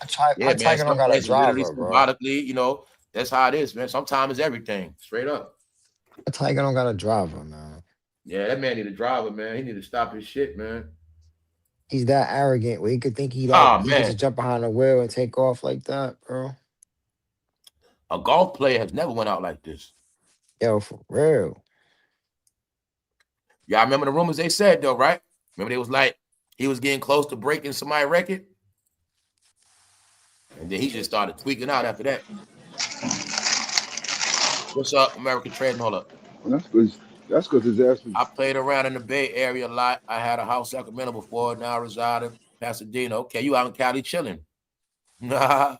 Tiger don't got a driver, bro. Symbolically, you know, that's how it is, man. Sometimes it's everything. Straight up. Tiger don't got a driver, man. Yeah, that man need a driver, man. He need to stop his shit, man. He's that arrogant where he could think he can just jump behind the wheel and take off like that, bro. A golf player has never went out like this. Yo, for real. Y'all remember the rumors they said, though, right? Remember they was like, he was getting close to breaking somebody's record? And then he just started tweaking out after that. What's up, American Trading? Hold up. That's good. That's because his ass was... I played around in the Bay Area a lot. I had a house in Sacramento before. Now I reside in Pasadena. Okay, you out in Cali chilling. Nah.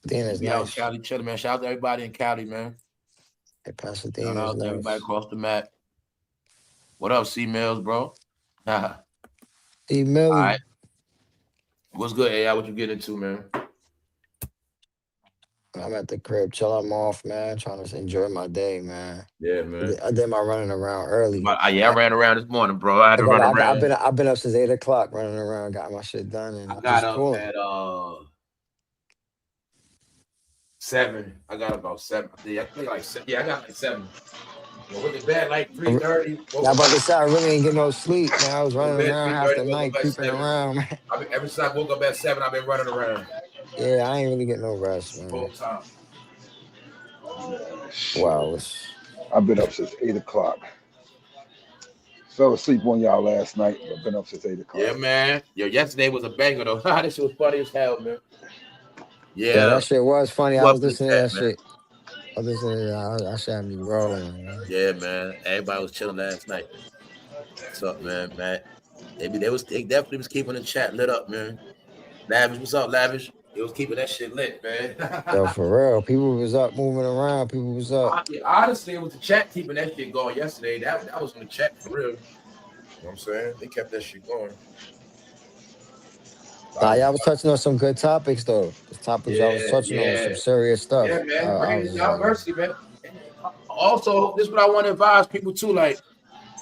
Pasadena's Out in nice. Cali chilling, man. Shout out to everybody in Cali, man. Hey, Pasadena's Shout out to nice. everybody across the map. What up, C Mills, bro? C Mills. All right. What's good, AI? What you getting into, man? I'm at the crib, chilling off, man. Trying to enjoy my day, man. Yeah, man. I did my running around early. I ran around this morning, bro. I had to run around. I've been up since 8 o'clock running around, got my shit done, and I got up at 7. I got about 7. Yeah, I think like 7. Yeah, I got like 7. Well, went to bed like 3:30. Yeah, about to say I really ain't get no sleep, man. I was running around half the night, creeping around, man. Ever since I woke up at 7, I've been running around. Yeah, I ain't really get no rest, man. Full time. Wow. I've been up since 8 o'clock. Fell asleep on y'all last night, but been up since 8 o'clock. Yeah, man. Yo, yesterday was a banger, though. This shit was funny as hell, man. Yeah, that shit was funny. I was listening to that shit. I was listening to that. I should have me rolling, man. Yeah, man. Everybody was chilling last night. What's up, man? They definitely was keeping the chat lit up, man. Lavish, what's up, Lavish? It was keeping that shit lit, man. Yo, for real. People was up, moving around. People was up. Honestly, it was the chat keeping that shit going yesterday. That was in the chat for real. You know what I'm saying? They kept that shit going. Nah, y'all was touching on some good topics, though. The topics y'all was touching on was some serious stuff. Yeah, man. Bring diversity, man. Also, this is what I want to advise people too. Like,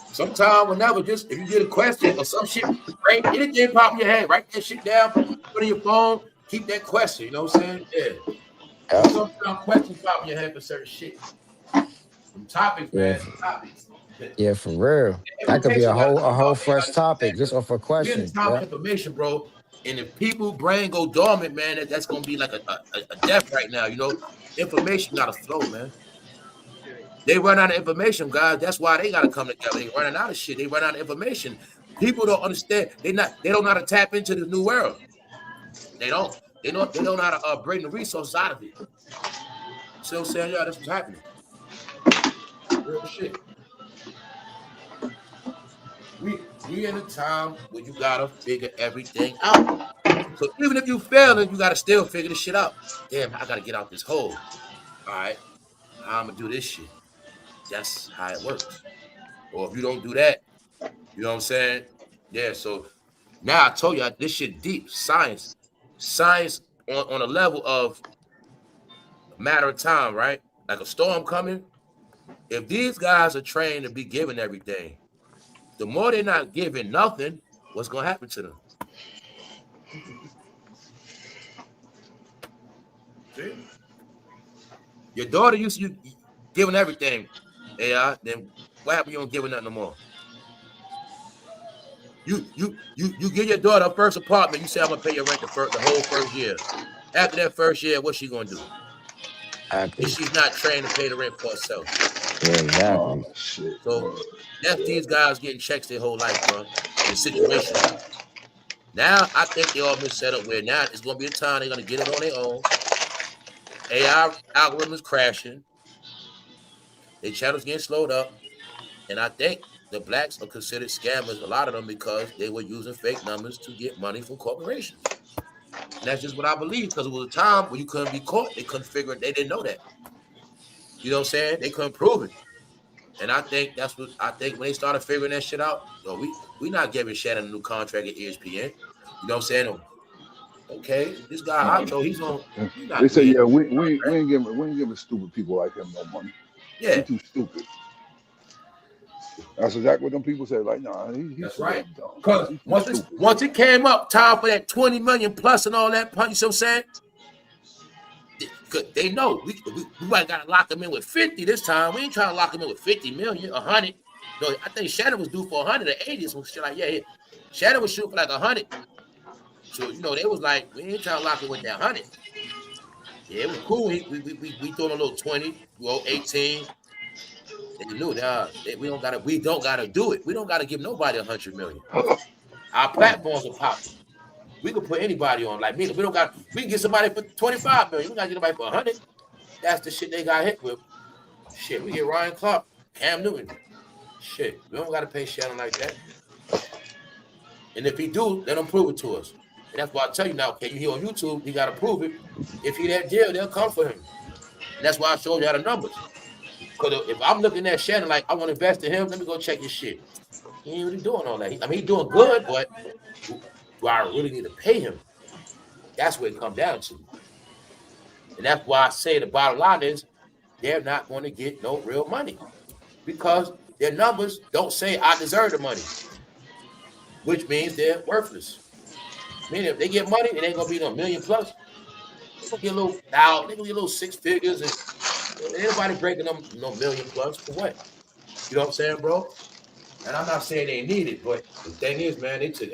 sometime, whenever, just if you get a question or some shit, right? Anything pop in your head, write that shit down, put it in your phone, keep that question. You know what I'm saying? Yeah. Sometimes questions pop in your head for certain shit. Some topics, man. Some topics. Yeah, for real. That could be a whole fresh topic just off a question. Information, bro. And if people brain go dormant, man, that's gonna be like a death right now. You know, information gotta flow, man. They run out of information, guys. That's why they gotta come together. They running out of shit. They run out of information. People don't understand. They don't know how to tap into the new world. They don't know how to bring the resources out of it. See what I'm saying? Yeah, that's what's happening. Real shit. We in a time where you gotta figure everything out. So even if you fail, you gotta still figure this shit out. Damn, I gotta get out this hole. All right, I'm gonna do this shit. That's how it works. Or if you don't do that, you know what I'm saying? Yeah. So now I told you this shit deep science on a level of a matter of time, right? Like a storm coming. If these guys are trained to be given everything, the more they're not giving nothing, what's gonna happen to them? See? Your daughter used to you giving everything, AI. Then what happened? You don't give her nothing no more. You give your daughter a first apartment. You say I'm gonna pay your rent the whole first year. After that first year, what's she gonna do? Exactly. If she's not trained to pay the rent for herself. Yeah, exactly. Oh shit. So that's these guys getting checks their whole life, bro. In a situation. Yeah. Now I think they all been set up where now it's gonna be a time they're gonna get it on their own. AI algorithm is crashing. Their channels getting slowed up. And I think the blacks are considered scammers, a lot of them, because they were using fake numbers to get money from corporations. And that's just what I believe, because it was a time when you couldn't be caught. They couldn't figure it. They didn't know that. You know what I'm saying? They couldn't prove it. And I think that's what I think when they started figuring that shit out. Yo, we not giving Shannon a new contract at ESPN. You know what I'm saying? Okay, this guy ACHO, he's on. They say, yeah, we ain't giving stupid people like him no money. Yeah, He's too stupid. That's exactly what them people say. Like, nah, he's that's right. dumb. Because once it came up, time for that 20 million plus and all that punch, you know what I'm saying? They know we might gotta lock him in with 50 this time. We ain't trying to lock him in with 50 million, 100. No, I think Shannon was due for 180 or some shit like Shannon was shooting for like 100. So they was like, we ain't trying to lock him with that 100. Yeah, it was cool. We threw him a little 20, 18. They knew that we don't gotta do it. We don't gotta give nobody 100 million. Our platforms are popping. We can put anybody on. Like me, we can get somebody for 25 million. We gotta get somebody for 100. That's the shit they got hit with. Shit, we get Ryan Clark, Cam Newton. Shit, we don't gotta pay Shannon like that. And if he do, let him prove it to us. And that's why I tell you now, okay, you here on YouTube, he gotta prove it. If he that deal, they'll come for him. And that's why I showed you how the numbers. Because if I'm looking at Shannon like I want to invest in him, let me go check his shit. He ain't really doing all that. He's doing good, but do I really need to pay him? That's what it comes down to. And that's why I say the bottom line is they're not going to get no real money because their numbers don't say I deserve the money, which means they're worthless. Meaning if they get money, it ain't going to be no million plus. They're going to get a little they're going to get a little six figures. And ain't nobody breaking them no million plus for what? You know what I'm saying, bro? And I'm not saying they need it, but the thing is, man, they took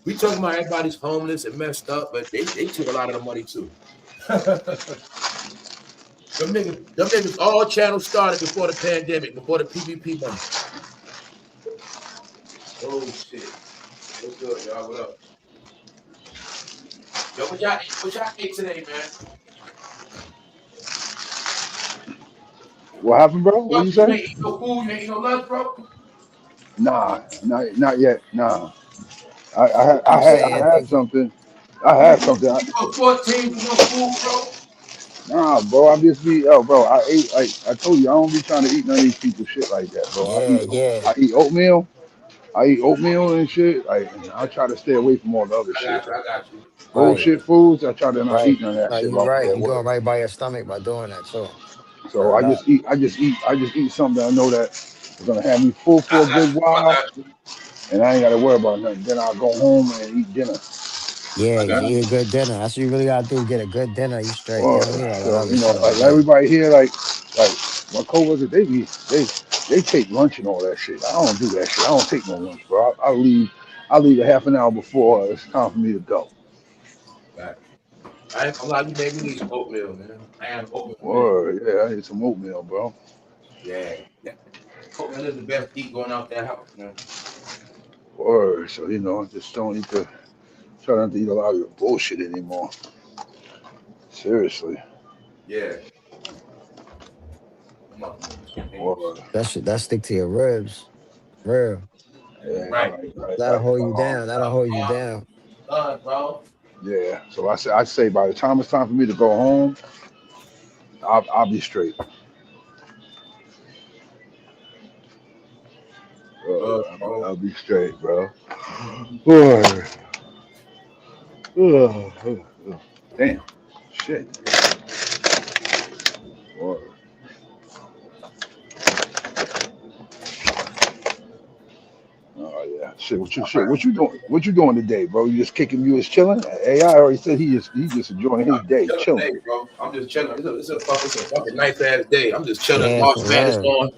we talking about everybody's homeless and messed up, but they took a lot of the money too. Them niggas all channels started before the pandemic, before the PPP money. Oh shit. What's good, y'all? What up? Yo, what y'all ate today, man? What happened, bro? What you say? You ain't eat no food, you ain't eat no lunch, bro? Nah, not yet. Nah. I had something. I had something. 14 for no food, bro. Nah, bro. Bro. I ate. Like I told you, I don't be trying to eat none of these people shit like that, bro. Yeah. I eat oatmeal. I eat oatmeal and shit. Like I try to stay away from all the other shit. I got you. Bullshit foods. I try to not Right. eat none of that No, shit. you're right. At You're doing work. right by your stomach by doing that too. So I just eat something that I know that is gonna have me full for a good while, and I ain't gotta worry about nothing. Then I'll go home and eat dinner. Yeah, I you got you. eat a good dinner. That's what you really gotta do. Get a good dinner. You straight. You Or don't need all that so other shit all like day. everybody here, like my coworkers, they take lunch and all that shit. I don't do that shit. I don't take no lunch, bro. I leave a half an hour before it's time for me to go. Right. I ain't gonna lie, you made me need some oatmeal, man. I had oatmeal today. Or yeah, I need some oatmeal, bro. Yeah. Oatmeal is the best eat going out that house, man. Or so just don't eat try not to eat a lot of your bullshit anymore. Seriously. Yeah. I'm up. Or That stick to your ribs. Real. yeah, Right. That'll hold you down. That'll hold you down. Bro. Yeah, so I say by the time it's time for me to go home, I'll be straight. I'll be straight, bro. Boy. Damn. Shit. Word. Oh yeah, shit. What you doing? What you doing today, bro? You just kicking? You was chilling? AI already said he just enjoying his day, chilling. Today, bro. I'm just chilling. It's a fucking nice ass day. I'm just chilling. Yeah, Lost for man is real. on.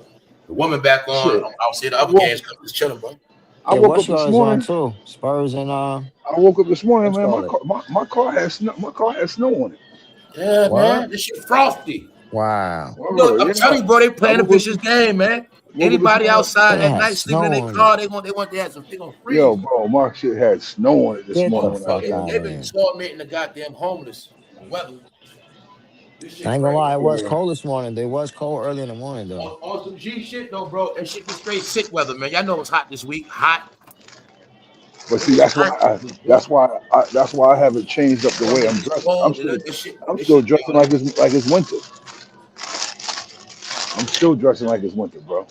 The woman back on. Shit. I'll see the I other woke, games. I'm just chilling, bro. I Yeah, woke what's up this yours on morning. too? Spurs and I woke up this morning, let's man. call it. My car has snow. My car has snow on it. Yeah, What? man. This shit frosty. Wow. Look, I'm Yeah. telling you, bro, they I playing a woke up, vicious game, man. woke up this Anybody morning. outside They at had night sleeping snow in their on it. car, they gonna Yo, freeze. bro, my shit had snow on it this Get the morning when I fuck came. out They've of been here. tormenting the goddamn homeless weather. This I shit ain't gonna lie, crazy. it was cold this morning. It was cold early in the morning though. On some G shit though, bro. That shit be straight sick weather, man. Y'all know it's hot this week. Hot. But see, that's why I haven't changed up the way I'm dressed. I'm still dressing like it's winter. I'm still dressing like it's winter, bro.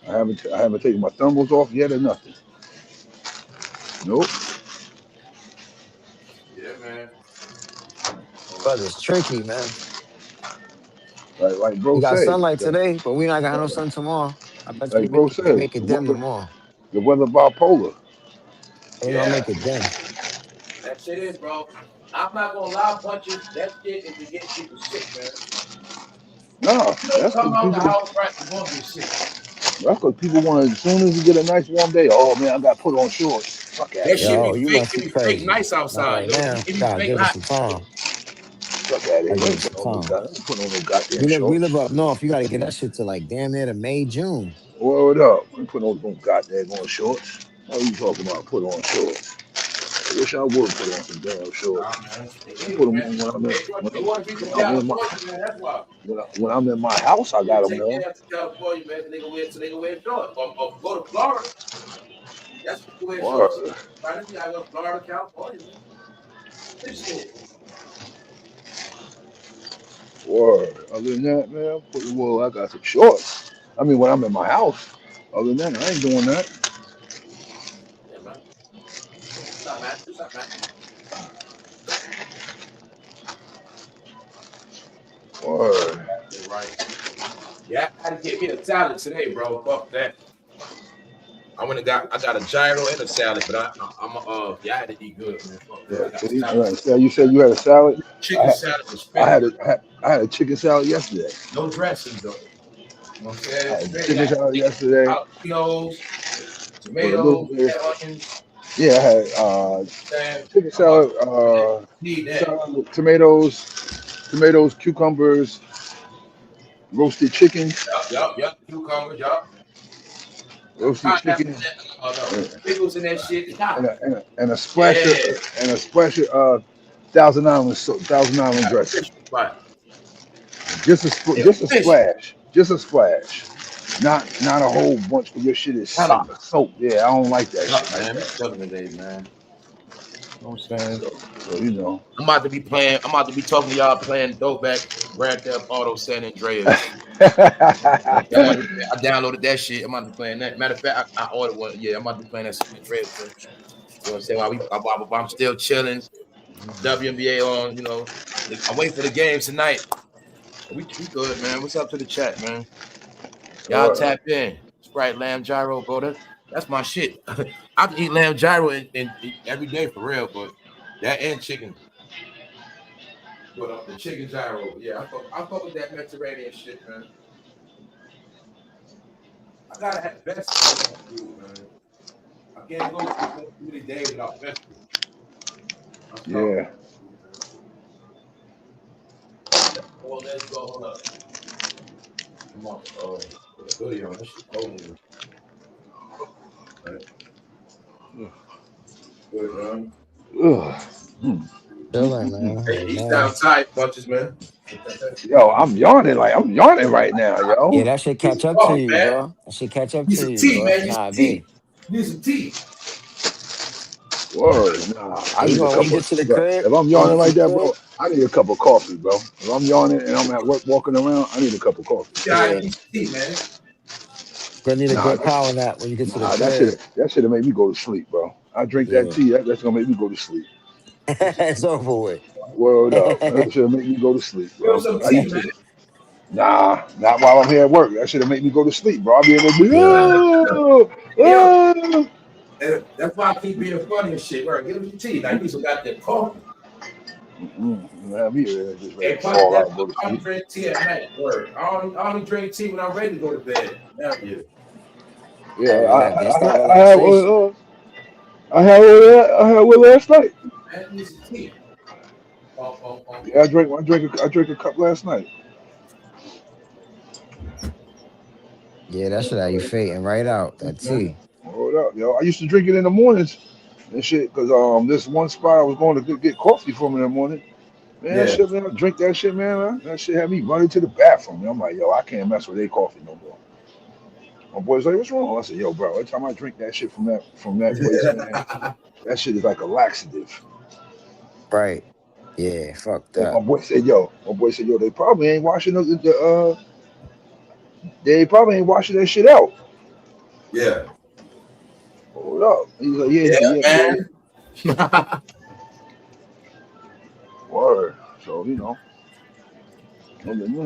I haven't taken my thermals off yet or nothing. Nope. Yeah, man. But it's tricky, man. Like bro We got said, sunlight today, but we not gonna have no sun tomorrow. I bet you like bro they said, make it dim tomorrow. the weather bipolar. They gonna Yeah, make it dim. that shit is, bro. I'm not gonna lie, punches. That shit is to get people sick, man. Nah, You don't that's come because out the people. house right, you're gonna get sick. That's because people want to. As soon as you get a nice warm day, oh man, I got to put on shorts. Fuck out That of here. shit Yo, be you fake. must It be be fake crazy. nice Not outside, right yo. now. It be Gotta fake give it hot. some time. Fuck out of I here. I give ain't it some putting on no time. goddamn We shorts. live up north. You gotta get that shit to like damn near to May, June. Word up. I ain't putting on no goddamn on shorts. What are you talking about? Put on shorts. I wish I would put on some damn shorts. Nah, man. I put them Man. on They want to be from when I'm in my California, man. That's why. when I'm in my house. I got them Take on. their ass to California, man. So they can wear shorts. Or go to Florida. That's what you wear shorts. Word. Right? You gotta go to Florida, California, man. This shit. Word. Other than that, man, I got some shorts. I mean, when I'm in my house. Other than that, I ain't doing that. Yeah, man. Stop, man. Stop, man. Word. You're right. Yeah, I had to get me a salad today, bro. Fuck that. I got a gyro and a salad, but I had to eat good, man. Fuck that. Yeah, I got a see, salad. you said you had a salad. Chicken salad was I spinach. had a chicken salad yesterday. No dressing though. You know what I'm I saying? had Spinach, chicken salad yesterday jalapenos, with a little tomatoes, bit. red onions. Yeah, I had Man, chicken I'm about salad, to need that. salad with tomatoes, cucumbers, roasted chicken, Yup. Cucumbers, yup. roasted Pineapple, chicken, no. and, Pickles in that shit. and a splash Yeah. of Thousand Island dressing. Right. Just a splash, not a whole bunch. Because your shit is soaked. Yeah, I don't like that shit like Man, we that. chilling today, man. You know what I'm saying? So you know. I'm about to be talking to y'all playing throwback Grand Theft Auto San Andreas. I downloaded that shit. I'm about to be playing that. Matter of fact, I ordered one. Yeah, I'm about to be playing that San Andreas. You know what I'm saying? While I'm still chilling, WNBA on, you know. I'm waiting for the games tonight. We good, man. What's up to the chat, man? Y'all tap in. Sprite lamb gyro, bro. That's my shit. I can eat lamb gyro in every day for real, but that and chicken. But the chicken gyro, yeah, I fuck with that Mediterranean shit, man. I gotta have vegetables in my food, man. I can't go too many days without vegetables. Yeah. Well, let's go. Hold up. Come on. Put a hoodie on. This shit cold in here. Right. Good, man. Chilling, man. Hey, you sound tight, bunches, man. Yo, I'm yawning right now, yo. Yeah, that should catch up to you, Man. bro. That should catch up Need to some you, tea, bro. man. Nah, B. Need some tea. Word, nah. I Hey, you need a know, when cup you of. get to the crib, If I'm yawning like that, bro, I need a cup of coffee, bro. If I'm yawning and I'm at work walking around, I need a cup of coffee. Yeah, yeah, need some tea, man. gonna need a Nah, good power nap when you get to the that crib. should have made me go to sleep, bro. I drink that Yeah. tea. That's gonna make me go to sleep. It's over with. Word up. That should make me go to sleep, Give him bro. some I tea, used man. to. Nah, not while I'm here at work. That should make me go to sleep, bro. I'll be able to be, Yeah. oh, Yeah. oh. And that's why I keep being funny and shit. Right? Give him some tea. Like, you still got that coffee. Have me just ready And to plus, fall out that's and go to I don't sleep. drink tea at night. Word. I only drink tea when I'm ready to go to bed. Hell yeah. Yeah, Hey, look, that's that I have relaxation. I had one last night. Man, need some tea. Yeah, I drank a cup last night. Yeah, that shit how you fading right out. That tea. Hold up, yo. I used to drink it in the mornings and shit, cause this one spot I was going to get coffee from in the morning. Man, that Yeah. shit, man, I drink that shit, man. That shit had me running to the bathroom. And I'm like, yo, I can't mess with their coffee no more. My boy's like, what's wrong? I said, yo, bro, every time I drink that shit from that place, man, that shit is like a laxative. Right. Yeah, fuck And that. my boy said, yo, they probably ain't washing they probably ain't washing that shit out. Yeah. Hold up. He's like, yeah, Yeah, yeah. man. Word. So, other than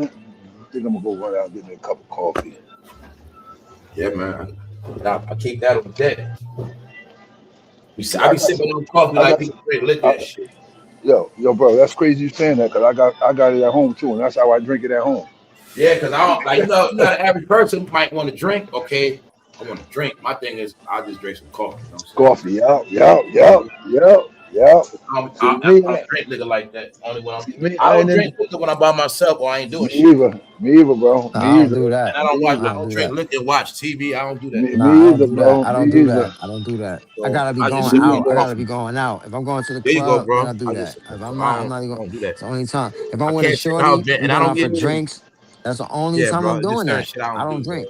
that, I think I'm gonna go run out and get me a cup of coffee. Yeah, man. I keep that on deck. I be I got sipping some. on coffee I like got. people drink liquor and I, shit. yo, bro, that's crazy you saying that because I got it at home too, and that's how I drink it at home. Yeah, because I don't like the average person might want to drink. Okay, I want to drink. My thing is I just drink some coffee. You know what I'm Coffee, yep. See I me, don't drink liquor like that. Only when I I don't ain't drink in. liquor when I'm by myself or I ain't doing Me shit. either. Me either, bro. No, I Me don't either. do And that. I don't watch. Me I I either. don't don't do drink that. liquor and watch TV. I don't do that. Nah, I Me don't either, do that. bro. I Me don't do either. that. I don't do that. I So gotta be I just going sip Me on out. I either. gotta be coffee. going out. If I'm going to the There you go, club, then bro. I do I that. just If I'm not, I I'm don't, not even. I don't do It's that. the only time. If I'm I with a can't sit in the house, shorty, man, we and I going don't out for get drinks. That's the only yeah, time bro. I'm There's doing certain that. shit I I don't don't do, bro. drink.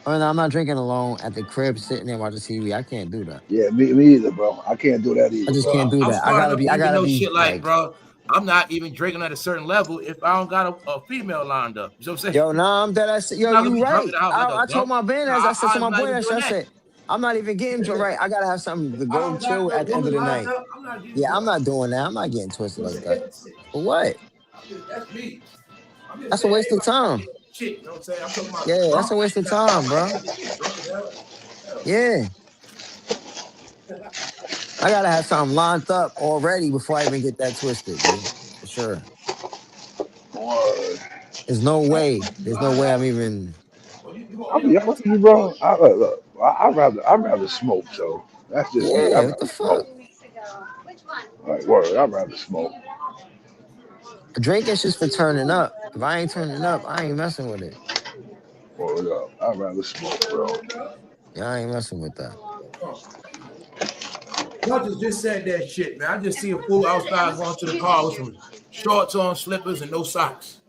I mean, I'm not drinking alone at the crib, sitting there watching TV. I can't do that. Yeah, me either, bro. I can't do that I either, just bro. can't do I'm that. smart enough to I even gotta know be shit like, like, bro, I'm not even drinking at a certain level if I don't got a female lined up. You know what I'm saying? yo, nah, I'm dead. I'm Yo, not gonna you be drunk in right. the house like a I told drunk. my band No, as I said to I'm my not boy even that shit. doing I that. said, I'm not even getting drunk. Right. I gotta have something to I go don't got chill no at the end of woman the lined night. up. I'm not getting Yeah, I'm drunk. not doing that. I'm not getting twisted You know like what I'm that. saying? For what? That's me. I'm just That's a saying waste of everybody not time. getting shit. You know what I'm saying? I'm talking about Yeah, that's drunk. a waste of Nah, time, I'm bro. not getting drunk as hell. Hell Yeah. I gotta have something lined up already before I even get that twisted, B. For sure. Boy, There's no no. way. You There's no lined way up? I'm even. Well, you gonna I'll end up be at honest with you, bro. Look, I'd rather smoke. So that's just me. Yeah, I'd what the rather fuck? smoke. Like, word, I'd rather smoke. Drinking just for turning up. If I ain't turning up, I ain't messing with it. Word up. I'd rather smoke, bro. Yeah, I ain't messing with that. Just said that shit, man. I just see a fool outside going to the car with some shorts on, slippers, and no socks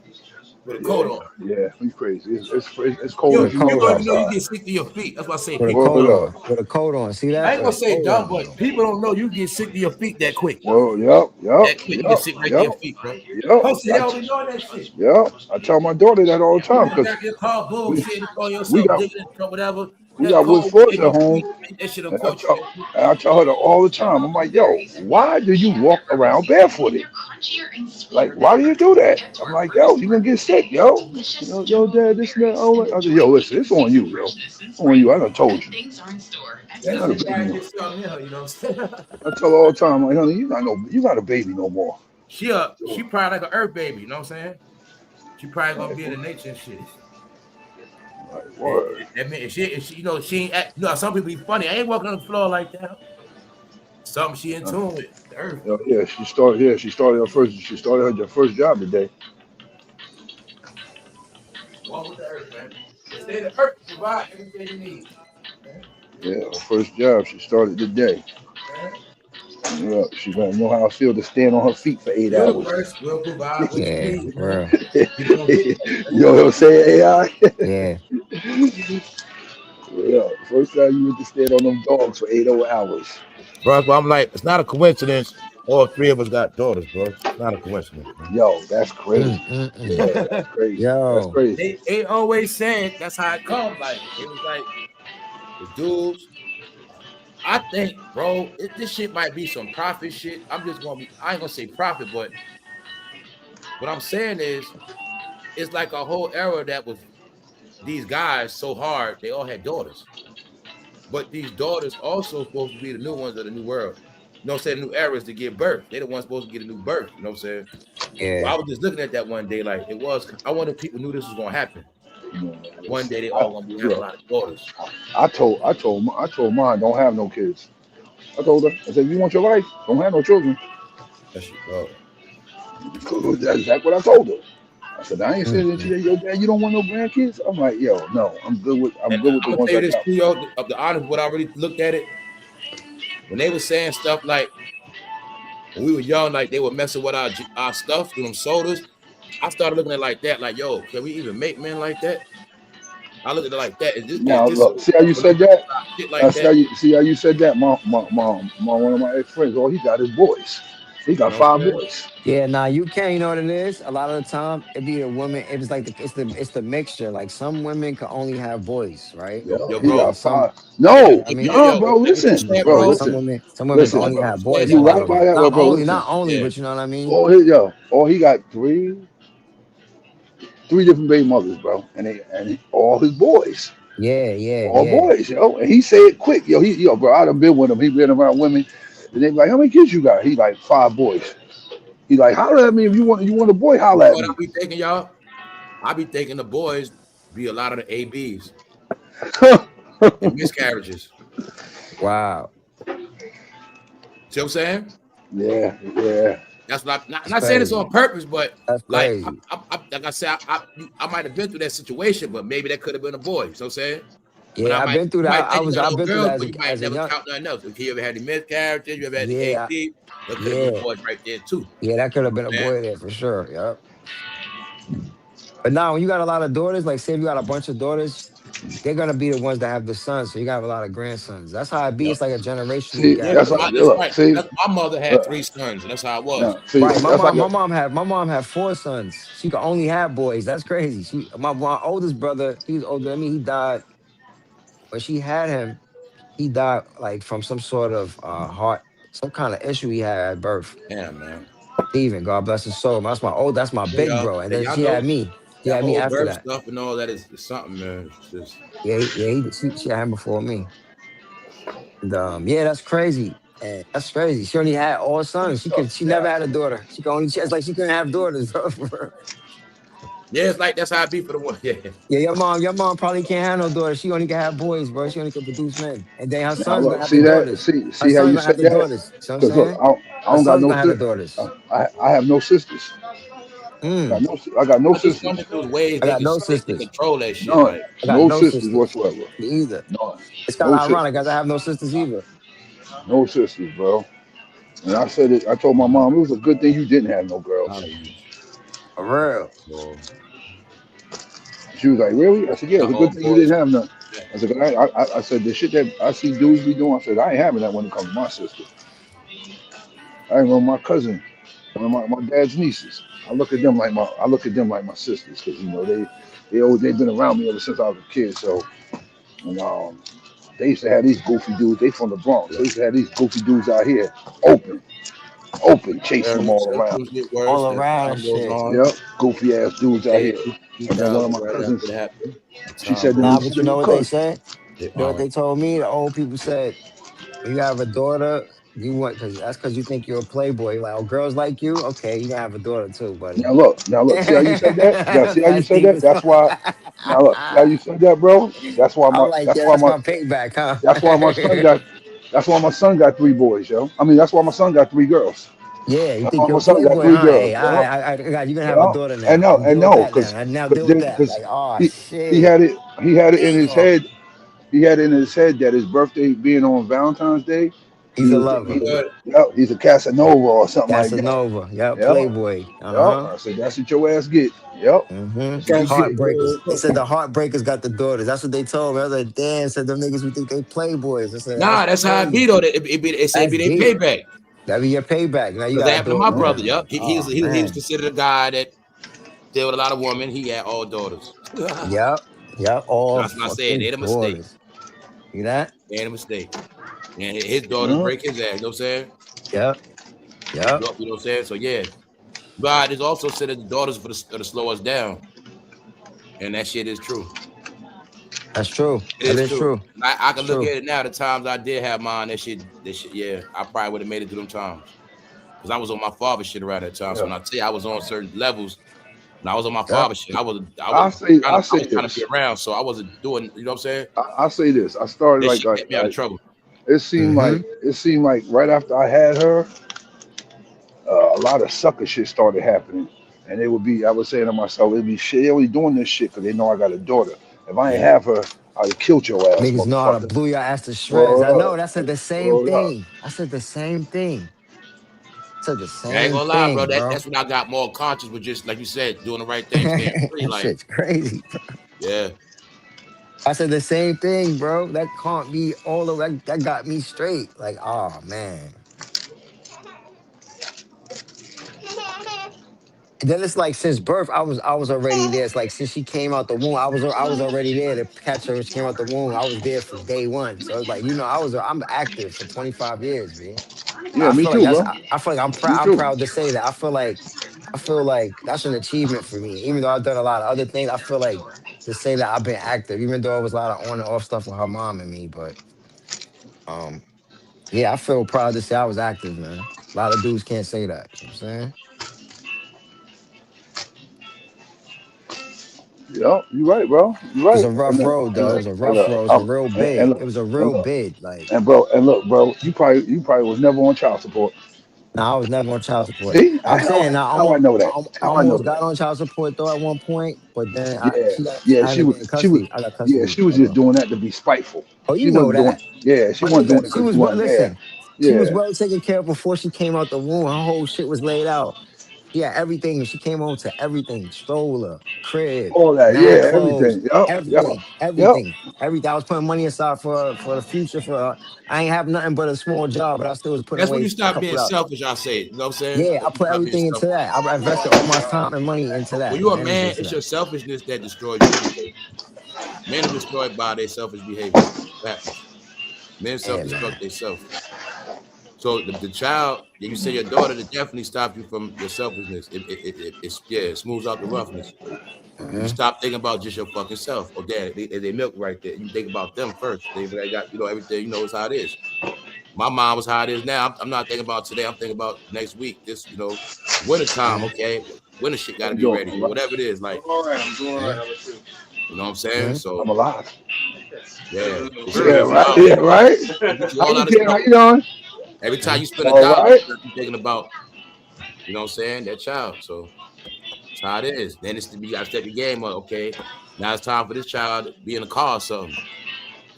with a coat Yeah, on. yeah, he's crazy. It's cold With as a you know coat People don't it's even on. know you outside. get sick to your feet. That's why I say With a people coat Word don't know. up. on. With a coat on. See I that? ain't With gonna a say coat dumb, on, but bro. people don't know you get sick to your feet that quick. Well, yep, That quick, you get sick right to your feet, bro. yep. Folks, they don't be knowing that shit. Yep. I tell my daughter that all the You time just because got your car we bullshit and call we yourself got digging in the truck, whatever. we That got wood cold floors in at your home, feet, that shit will and I caught you tell that quick. and I tell her that all the time. I'm like, yo, why do you walk around barefooted? Like, why do you do that? I'm like, yo, you gonna get sick, yo. Yo, dad, this man. I said, yo, listen, it's on you, yo. It's on you. I done told you. You're That not a shit baby probably no. get something in her, you know what I'm saying? I tell her all the time, like, honey, you're not a baby no more. She probably like an earth baby, you know what I'm saying? She probably gonna Like, be in the nature and shit. word. That mean, if she, she ain't, some people be funny. I ain't walking on the floor like that. Something she in tune with the earth. Yeah, she started. Yeah, she started her first. She started her first job today. Walk with the earth, man. They say the earth provide everything you need. Yeah, her first job. She started today. Man. Yeah, she gonna know how it feel to stand on her feet for 8 hours. Universe will provide what you Yeah, need, for man. real. People don't get that. You know what I'm saying, AI? Yeah. Yeah, first time you went to stand on them dogs for 8 hours. Bro, I'm like, it's not a coincidence. All three of us got daughters, bro. It's not a coincidence, man. Yo, that's crazy. Yeah, Mm. that's crazy. That's Yo. crazy. They always said that's how it comes. Like it was like the dudes I think, bro, this shit might be some profit shit. I ain't gonna say profit, but what I'm saying is, it's like a whole era that was these guys so hard, they all had daughters. But these daughters also supposed to be the new ones of the new world. You know what I'm saying? The new eras to give birth. They the ones supposed to get a new birth. You know what I'm saying? So Yeah. I was just looking at that one day, like I wonder if people knew this was gonna happen. Man, One day listen, they all gonna be having a look, lot of daughters. I told mine, don't have no kids. I told her, I said, you want your life, don't have no children. That shit, dog. That's exactly what I told her. I said, I ain't saying that Mhm. yo, dad, you don't want no grandkids. I'm like, yo, no, I'm good with And the I'm gonna ones tell you I this got. too, yo. Of the honest, what I really looked at it when they were saying stuff like when we were young, like they were messing with our stuff through them sodas. I started looking at it like that, like, yo, can we even make men like that? I look at it like that. Is Now this look, see how you when they said that? shit like that? See how you said that? One of my ex friends, all he got is boys. He You got know what I'm five saying? boys. Yeah, nah, you can. You know what it is? A lot of the time, it be a woman. It was like it's the mixture. Like some women can only have boys, right? Yeah, Yo, he And then bro. got some, five. Yeah, No, I mean, yo, nah, bro, what you listen, saying, bro, bro? some listen, women, can listen. That's only what I'm have saying, boys. A You though, lot right of bro. by them. that, Not bro, only, listen. not only, Yeah, but you know what I mean. All he got three different baby mothers, bro, and all his boys. Yeah, yeah, All yeah, boys, yo. And he said quick, yo, bro, I done been with him. He been around women. And they be like, how many kids you got? He like five boys. He like, holler at me if you want a boy, you holler know at what I me. be thinking, y'all? I be thinking the boys be a lot of the ABs and miscarriages. wow, See what I'm saying? Yeah, yeah. That's what that's not saying this crazy. on purpose, but That's like crazy. like I said, I might have been through that situation, but maybe that could have been a boy. You know what I'm saying? When Yeah, I've been through you that. might think you got I've no been through girls, that but you might as a never young. count nothing else. If you ever had the miscarriages, you ever had the Yeah, AB, that could have been the yeah, boys right there too. yeah. That could have been a Man, boy there for sure. Yep. But now, when you got a lot of daughters, like say if you got a bunch of daughters, they're gonna be the ones that have the sons. So you got to have a lot of grandsons. That's how it be. yep. It's like a generational See, Yeah, gap, that's because what, right? that's look, right. see, That's, my mother had look, 3 sons, and that's how it was. now, see, Right. that's like a, My mom had four sons. She could only have boys. That's crazy. My oldest brother, he was older than me. He died when she had him. He died like from some sort of heart, some kind of issue he had at birth. Yeah, man. Steven, God bless his soul. That's my Yeah, big y'all. bro. And And then y'all she had know me. She that had me whole after birth that. stuff and all that is something, man. It's just Yeah, she had him before me. And yeah, that's crazy. And that's crazy. She only had all sons. She never had a daughter. She could only it's like she couldn't have daughters. yeah, it's like that's how it be for the one. Yeah. Yeah, your mom probably can't have no daughters. She only can have boys, bro. She only can produce men. And then her now son's gonna look, have the see that, daughters. see Her how son's you gonna have said the that? daughters. See what I'm Because look, saying? I Her don't got son's no, gonna have the daughters. I have no sisters. Mm. I got no I just wonder sisters. if there was ways I got no they could sisters. control that shit. None. Like, I got No no sisters sisters. whatsoever. Me either. None. It's kind No of ironic because I sisters. have no sisters either. No sisters, bro. And I said it. I told my mom it was a good thing you didn't have no girls. For real. well, She was like, "Really?" I said, "Yeah, it's not a all good thing you boys. didn't have none." I said, I said the shit that I see dudes be doing. I said, I ain't having that when it comes to my sister. I remember my cousin, one of my dad's nieces. I look at them like my sisters because they've been around me ever since I was a kid. So and, they used to have these goofy dudes. They from the Bronx. They used to have these goofy dudes out here, open, chasing them all around. Circles get worse All as around and time goes shit. on. Yep, goofy ass dudes out Day here. And then one of 2000, my right after cousins, it happened. As she time said to goes me, Nah, she but said, you know "You what they could." said? on. You know what they told me? The old people said, when you have a daughter, you want because you think you're a playboy. Like, oh, girls like you? Okay, you gonna have a daughter too, buddy. Now look, see how you said that? Now see how you That's said deep that? as That's fuck. why. Now look, see how you said that, bro? I'm like, yeah, that's my payback, huh? That's why my son got, that's why my son got three boys, yo. I mean, that's why my son got three girls. Yeah, you That's think why you're my a son got playboy, three huh? girls, Hey, yo. I got you gonna You have a know, daughter now. You and deal with no, that now. And now deal with that. because Like, oh he shit. he had it in his Damn. head. He had it in his head that his birthday being on Valentine's Day, He's he a was thinking, lover. yep, he's a Casanova or something like that. Casanova. Yep, Yep, playboy. yep. Uh-huh. I said, that's what your ass get. Yep, that's what you get. Heartbreakers. They said the heartbreakers got the daughters. That's what they told me. I was like, damn, said them niggas we think they playboys. I said, that's Nah, that's how it be crazy. though. It say it That's be their deep. payback. That be your payback. Now you Because that got a happened to daughter my Yep. brother. now. Yup. Like, oh He was man. considered a guy that dealt with a lot of women. He had all daughters. Yep. Yep. All That's what I said. They fucking had a mistake. daughters. You that? They had a mistake. And his daughters break his ass. You know what I'm saying? Yep. You know what I'm saying? So yeah. But it's also said that the daughters are to slow us down. And that shit is true. That's true. It is true. True. I can It's look true. at it now. The times I did have mine, that shit, yeah, I probably would have made it through them times. Because I was on my father's shit around that time. So when I tell you I was on certain levels, when I was on my father's shit, I was trying to be around. So I wasn't doing, you know what I'm saying? I say this. I started that shit get me out of trouble. It seemed like right after I had her, a lot of sucker shit started happening. And it would be, I was saying to myself, it'd be shit. They only doing this shit because they know I got a daughter. If I ain't have her, I'd have killed your ass, Niggas know how to motherfucker. blew your ass to shreds. I know. That's the same Word up. thing. I said the same thing. I ain't gonna lie, bro. That's when I got more conscious with just like you said, doing the right thing, staying free. That Like shit's crazy, bro. Yeah. I said the same thing, bro. That can't be all of that got me straight. Like, oh man. And then it's like since birth, I was already there. It's like since she came out the womb, I was already there to catch her when she came out the womb. I was there from day one. So it's like, I'm active for 25 years, man. Yeah, me too, bro. I feel like Me I'm too. proud to say that. I feel like that's an achievement for me. Even though I've done a lot of other things, I feel like to say that I've been active, even though it was a lot of on and off stuff with her mom and me. But yeah, I feel proud to say I was active, man. A lot of dudes can't say that. You know what I'm saying? Yeah, you right, bro. You It was right. a rough road, though. It was a rough road. It was a real bid. It was a real bid. Like, and look, bro. You probably was never on child support. no, I was never on child support. See, I'm saying I how I know that? I How I know almost that? got on child support though at one point, but then Yeah, I ended up getting custody. I got custody she was of just her. doing that to be spiteful. Oh, She you know wasn't doing, that, yeah, she my wasn't doing nigga. it because she wasn't mad. She was Yeah, well taken care of before she came out the womb. Her whole shit was laid out. Yeah, everything. She came home to everything: stroller, crib, all that. mad Yeah, clothes, everything. Yep, yep, everything, yep. everything, everything. I was putting money aside for the future. I ain't have nothing but a small job, but I still was putting That's when away you a stop being couple out. selfish, I say. You know what I'm saying? Yeah, I That's when you put stop being everything into selfish. that. I invested all my time and money into When that, you're a man. Energy man, into it's that. your selfishness that destroys your behavior. Men are destroyed by their selfish behavior. What happens? Men Yeah, man. self-destruct themselves. So the child, you say your daughter, that definitely stops you from your selfishness. It smooths out the roughness. You Mm-hmm. stop thinking about just your fucking self. Oh, dad, they milk right there. You think about them first. They got, everything, it's how it is. My mom was how it is now. I'm not thinking about today. I'm thinking about next week. This, winter time. Okay, winter shit got How to you be doing, ready. man? Whatever it is, like, All right, I'm doing all right. How about you? you know what I'm saying? So I'm alive. yeah, this shit Yeah, get you right. out. Yeah, right. It get you How all you out of doing? How you struggle. doing? Every time you spend a All dollar, right. you're thinking about, you know what I'm saying, that child. So that's how it is. Then you gotta step your game up. Okay, now it's time for this child to be in a car or something.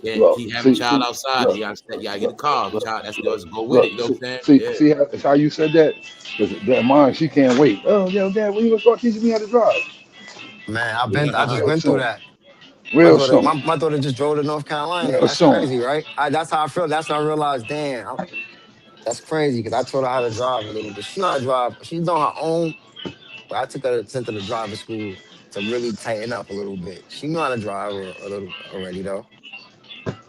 Can't Look, keep having see, child outside. look, You gotta get a car. look, Child, that's yours. Go with it. look, You know what I'm saying? see, Yeah. see how you said that? Because that mine, she can't wait. Oh, yo, dad, when you gonna start teaching me how to drive? Man, Yeah. I just Real went through soon. that. Real soon. My daughter just drove to North Carolina. Real That's soon. crazy, right? That's how I feel. That's when I realized, damn, that's crazy because I taught her how to drive a little bit. She know how to drive. She's on her own, but I took her to the driving school to really tighten up a little bit. She know how to drive a little already, though.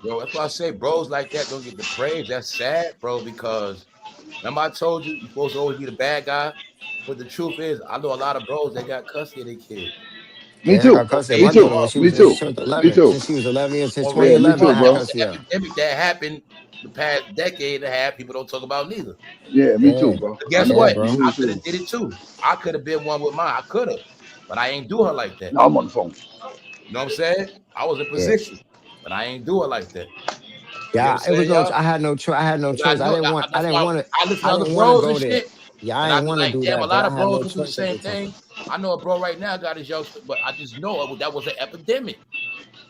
Yo, that's why I say bros like that don't get the praise. That's sad, bro, because remember I told you you're supposed to always be the bad guy. But the truth is, I know a lot of bros that got custody of their kids. Me Yeah, I too. got custody of They Me my too. daughter grew up Me when she too. turned Me 11. too. Since she was 11 years, since already. Yeah, me 2011, too, I had bro. That's custody the of her. epidemic that happened the past decade and a half. People don't talk about neither. Yeah, me too, Yeah, bro. But I guess know yeah, what? that. Me bro. I could too. have did it too. I could have been one with mine. I could have, but I ain't do her like that. No, I'm on the phone. You know what I'm saying? I was in Yeah. position, but I ain't do it like that. You get Yeah, what it I'm was saying, no. y'all? I had no choice. I had no 'Cause I choice. know that's why I listen I to other didn't want to bros and go there. shit, Yeah, I and I didn't be want to like, do damn, a that, but lot I of had bros no went through the choice at same the time. thing. I know a bro right now got his youngster, but I just know that was an epidemic.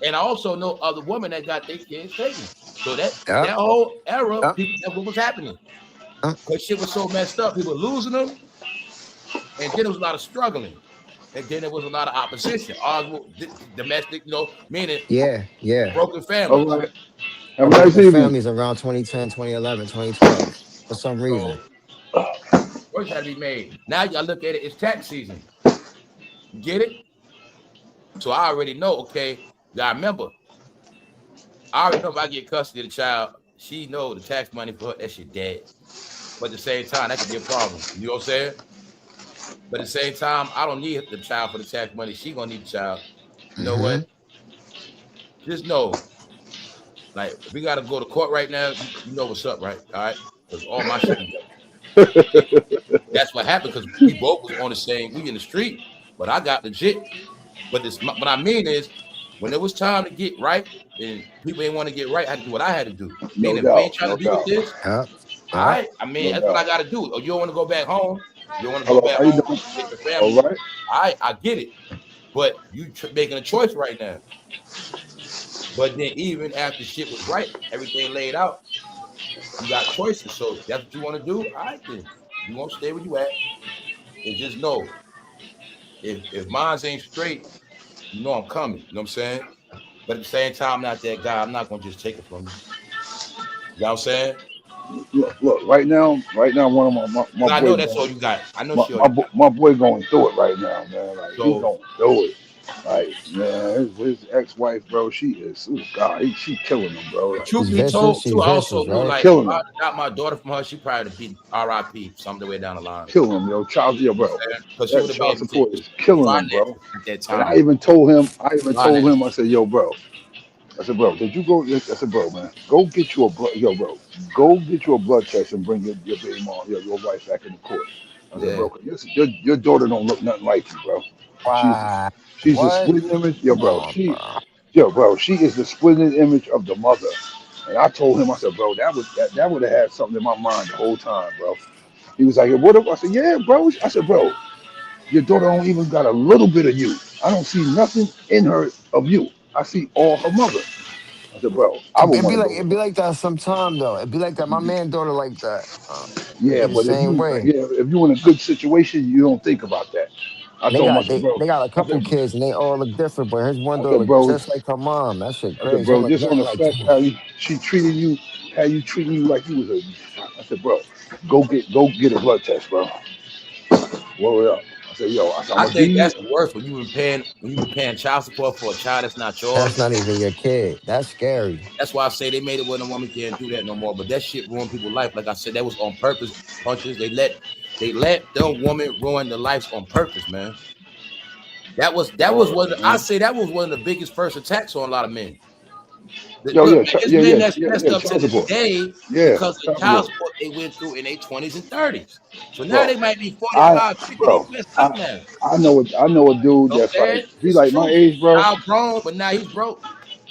And I also know other women that got their kids taken. So that Yep. whole era, Yep. people, that's what was happening. Yep. Because shit was so messed up, people losing them, and then there was a lot of struggling, and then there was a lot of opposition, domestic, meaning Yeah. Yeah. broken All families. right. Have A a nice broken evening. families around 2010, 2011, 2012 for some reason. So choice had to be made. Now y'all look at it, it's tax season. You get it? So I already know, okay, y'all remember, I already know if I get custody of the child, she know the tax money for her, that shit dead. But at the same time, that could be a problem. You know what I'm saying? But at the same time, I don't need the child for the tax money. She gonna need the child. You know what? Just know, like, if we gotta go to court right now, you know what's up, right? All right, because all my shit. That's what happened because we both was on the same. We in the street, but I got legit. But this, what I mean is, when it was time to get right, and people didn't want to get right, I had to do what I had to do. No Meaning, doubt, we ain't trying no to be with doubt. this. Yeah. All right, I mean, No that's doubt. what I got to do. Oh, you don't want to go back home? You don't want to Hello, go back how you home? doing? Get your family. All right. All right, I get it. But you making a choice right now. But then even after shit was right, everything laid out, you got choices. So that's what you want to do. All right, then you won't stay where you at. And just know, if mine ain't straight, you know I'm coming. You know what I'm saying? But at the same time, I'm not that guy. I'm not gonna just take it from you. You know what I'm saying? Look, right now, one of my I know boys that's all going, you got. I know she all you got. my boy going through it right now, man. Like, he So going through it. Like, man, his ex-wife, bro, she is, oh God, she killing him, bro. Like, truth She's be vicious. told, She's too, I vicious, also knew right? like killing if I him, got my daughter from her, she probably would be RIP some way down the line. killing him, yo. Child, yo, bro. Because she would That have been child able to take support the is killing him, bro. finances at that And time. I even told him, Finance. I said, yo, bro. I said, bro, did you go? I said, bro, man, go get you a blood, yo, bro, go get you a blood test and bring your baby mom, your wife back in the court. I said, Yeah. bro, your daughter don't look nothing like you, bro. She's Wow. she's the What? split image, yo, Come bro. on, bro. She is the split image of the mother. And I told him, I said, bro, that would have had something in my mind the whole time, bro. He was like, what if? I said, yeah, bro. I said, bro, your daughter don't even got a little bit of you. I don't see nothing in her of you. I see all her mother. I said, bro, I would want to go. It'd be like that sometime though. It'd be like that. My man daughter like that. Yeah, He the but same way. if you in a good situation, you don't think about that. I They told him, I got said, bro, they got a I couple said, kids and they all look different, but his one I daughter said, look bro, just like her mom. That shit I said, crazy. She don't bro, look just on nothing the like fact him. how she treated you, how you treating you like you was a. I said, bro, go get a blood test, bro. Word up. I said, yo, I'm I gonna give think you. that's the worst when you were paying child support for a child that's not That's yours. not even your kid. That's scary. That's why I say they made it where the woman can't do that no more. But that shit ruined people's life. Like I said, that was on purpose. Punches. They let the woman ruin their lives on purpose, man. That was I Man. say that was one of the biggest first attacks on a lot of men. Yo, Look, yeah, man, it's men that's messed up to child this support. day Yeah, because of child child support. support they went through in their 20s and 30s. So now Bro, they might be I 45, 50, they bro, messed up I now. I know a You dude know what that's I'm like saying? he It's the like my truth. age, bro. Child grown, but now he's broke.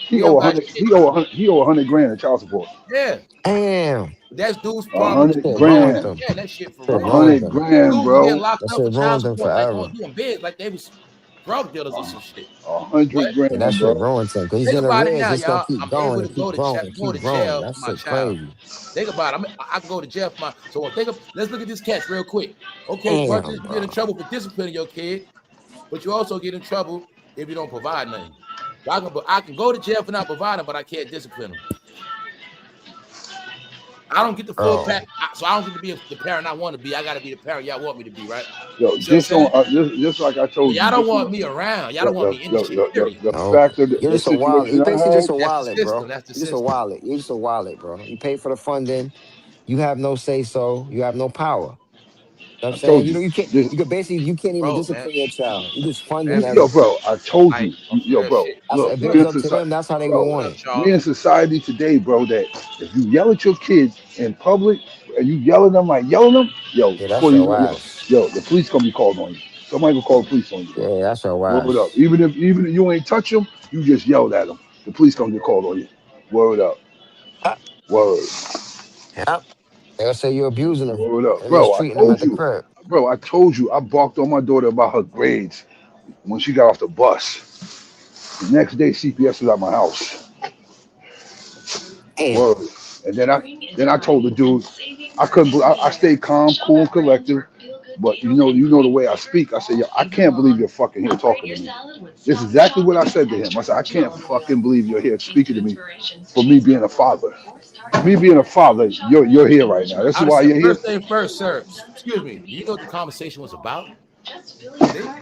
He He owe don't a got hundred. shit. He owe 100 grand in child support. Yeah. Damn. That's dude's A problem hundred too. Shit You know what ruined grand. I'm them. saying? That shit for Shit A real. ruined hundred them. grand, Dudes was getting bro. locked That up shit for child ruined them support, like forever. on doing bids, like they was drug dealers or A some shit. a What? hundred Yeah, that grand, shit bro. ruined them. Cause he's Think in about it arrears. now, It's gonna y'all. keep I'm going able to and keep go growing and to keep growing. jail That for my shit child. crazy. Think about it. I can go to jail for my. So let's look at this catch real quick. Okay, Damn, punches, you get in bro. trouble for disciplining your kid, but you also get in trouble if you don't provide nothing. So I can go to jail for not providing, but I can't discipline them. I don't get the full Bro. pack, so I don't get to be the parent I want to be. I got to be the parent y'all want me to be, right? Yo, You see what I'm just on saying? just like I But told y'all you, don't just want on me around. Y'all don't want me in the shit, period. the No. fact of You're the just a wallet. You situation I basically just had. a That's the wallet, system. bro. That's the You're just a system. wallet. You're just a wallet, bro. You pay for the funding. You have no say so. You have no power. You know what I'm I saying? told You you. know, Just, you can't even Bro, man. discipline your child. You're just funding Man, yo, everything. bro, I told like, you. on some Yo, real bro, shit. That's look, if it we was in up to them, society, that's how they would bro, What want up, it. we Charles? in society today, bro, that if you yell at your kids in public and you yell at them like yelling them, yo, Yeah, that's before you your know, ass. the police gonna be called on you. Somebody gonna call the police on you, bro. Yeah, that's your Word up. ass. Even if you ain't touch them, you just yelled at them. The police gonna get called on you. Word up. Yep. Word. Yep. They'll say you're abusing them Word up. and Bro, I mistreating them at told the you. crib. Bro, I told you I barked on my daughter about her grades when she got off the bus. The next day CPS was at my house. Damn. Word. And then I told the dude I couldn't I stayed calm, cool, and collective. But you know the way I speak. I said, yo, I can't believe you're fucking here talking to me. This is exactly what I said to him. I said, I can't fucking believe you're here speaking to me for me being a father. Me being a father, you're here right now. This is why Honestly, you're here. first thing first, sir. Excuse me. Do you know what the conversation was about? See?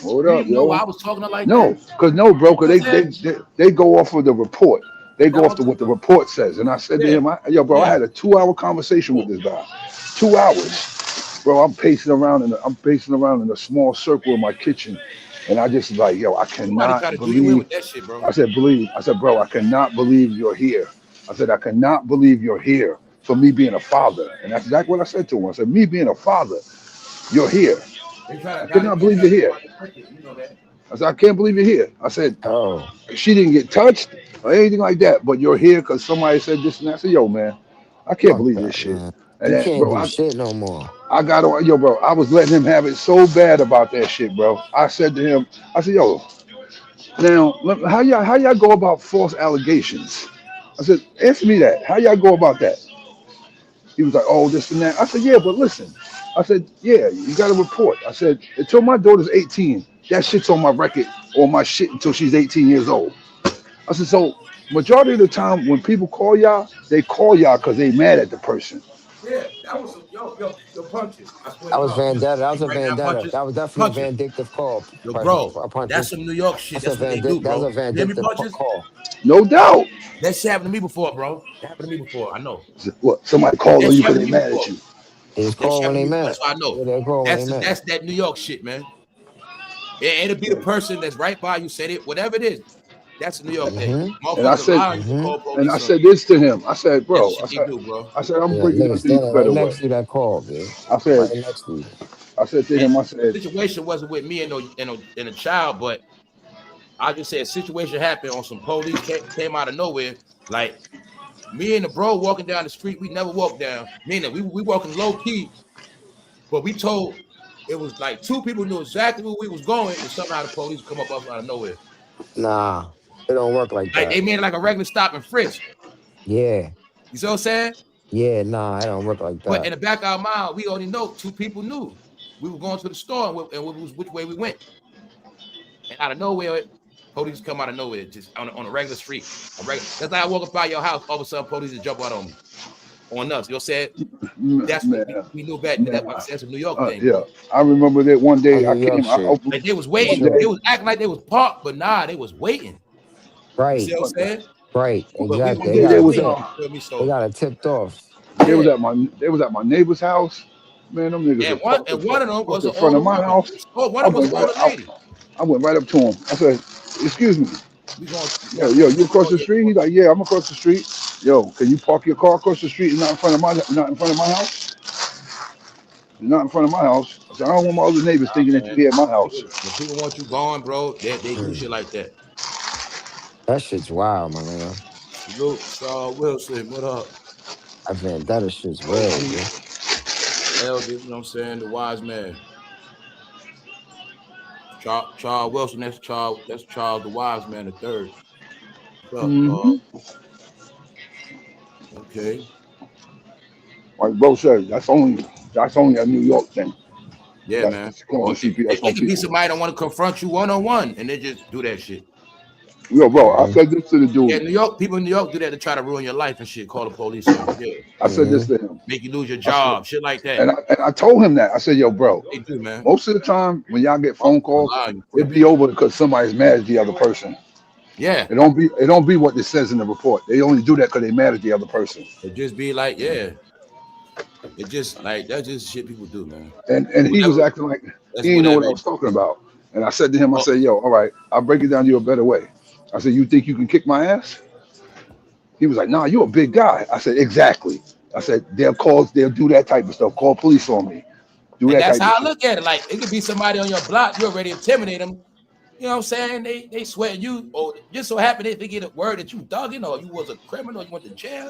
Hold Do you up, even know why yo. I was talking to her like No, that? no, bro, You know because what I'm saying? they go off of the report. They go off to what the report says. And I said to him, yo, bro, I had a 2-hour conversation with this guy. 2 hours. Bro, I'm pacing around in a small circle in my kitchen. And I just like, yo, I cannot believe with that shit, bro. I said, bro, I cannot believe you're here. I said, I cannot believe you're here for me being a father. And that's exactly what I said to him. I said, me being a father, you're here. I cannot believe you're here. I said, I can't believe you're here. I said, she didn't get touched or anything like that, but you're here because somebody said this and that. I said, yo, man, I can't believe this shit. Man. And You then, can't bro, do shit no more. I got on, yo, bro, I was letting him have it so bad about that shit, bro. I said to him, I said, yo, now, how y'all go about false allegations? I said, answer me that. How y'all go about that? He was like, oh, this and that. I said, yeah, but listen. I said, yeah, you got to report. I said, until my daughter's 18, that shit's on my record or my shit until she's 18 years old. I said, so majority of the time when people call y'all, they call y'all because they mad at the person. Yeah, that was your punches. That was vendetta. That was a vendetta. That was definitely a vindictive call. Yo, bro, that's some New York shit. That's what they do, bro. That's a vindictive call. No doubt. That shit happened to me before, bro. That happened to me before. I know. What? Somebody called on you because they mad at you. It's called when they mad. That's what I know. That's that New York shit, man. It'll be the person that's right by you, said it, whatever it is. That's a New York thing. And I said this to him. I said, bro, I said, I'm breaking this in a better way. Next to that call, man. I said to him, I said, the situation wasn't with me and a child, but I just said a situation happened on some police came out of nowhere. Like me and the bro walking down the street, we never walked down. Meaning we walking low key, but we told it was like two people knew exactly where we was going, and somehow the police come up out of nowhere. Nah. It don't work like that. Like they made it like a regular stop and frisk. Yeah. You see what I'm saying? Yeah, nah, it don't work like that. But in the back of our mind, we only know two people knew. We were going to the store and which way we went. And out of nowhere, police come out of nowhere, just on a regular street. That's like I walk up by your house, all of a sudden police just jump out on me. On us. You know what I'm saying? That's what we knew back then. That was a New York thing. Yeah. I remember that one day I came out. Like they was waiting. They was acting like they was parked, but nah, they was waiting. Right. You see what I'm saying? Right, exactly. They got it tipped off. They was at my neighbor's house. Man, them niggas. And one of them was in front of my house. Oh, one of them was an older lady. I went right up to him. I said, "Excuse me, yo, you across the street?" He's like, "Yeah, I'm across the street." Yo, can you park your car across the street and not in front of my house? Not in front of my house. I said, I don't want my other neighbors thinking that you're here at my house. When people want you gone, bro, they do shit like that. That shit's wild, my man. Salute, Charles Wilson, what up? That shit's real, man. Elder, you know what I'm saying? The wise man. Charles Wilson, that's Charles the wise man, the third. Okay. Like bro said, that's only a New York thing. Yeah, man. It could be somebody don't want to confront you one-on-one and they just do that shit. Yo, bro, I said this to the dude. Yeah, New York, people in New York do that to try to ruin your life and shit. Call the police. I said this to him. Make you lose your job, shit like that. And I told him that. I said, yo, bro, they do, man. Most of the time when y'all get phone calls, it be over because somebody's mad at the other person. Yeah. It don't be what it says in the report. They only do that because they mad at the other person. It just be like, yeah. It just like that's just shit people do, man. And he was acting like he didn't know what I was talking about. And I said to him, I said, yo, all right, I'll break it down to you a better way. I said, you think you can kick my ass? He was like, nah, you're a big guy. I said, exactly. I said, they'll do that type of stuff. Call police on me. That's how I look at it. Like, it could be somebody on your block. You already intimidate them. You know what I'm saying? They swear you, or just so happen they get a word that you thugging, or you was a criminal, you went to jail.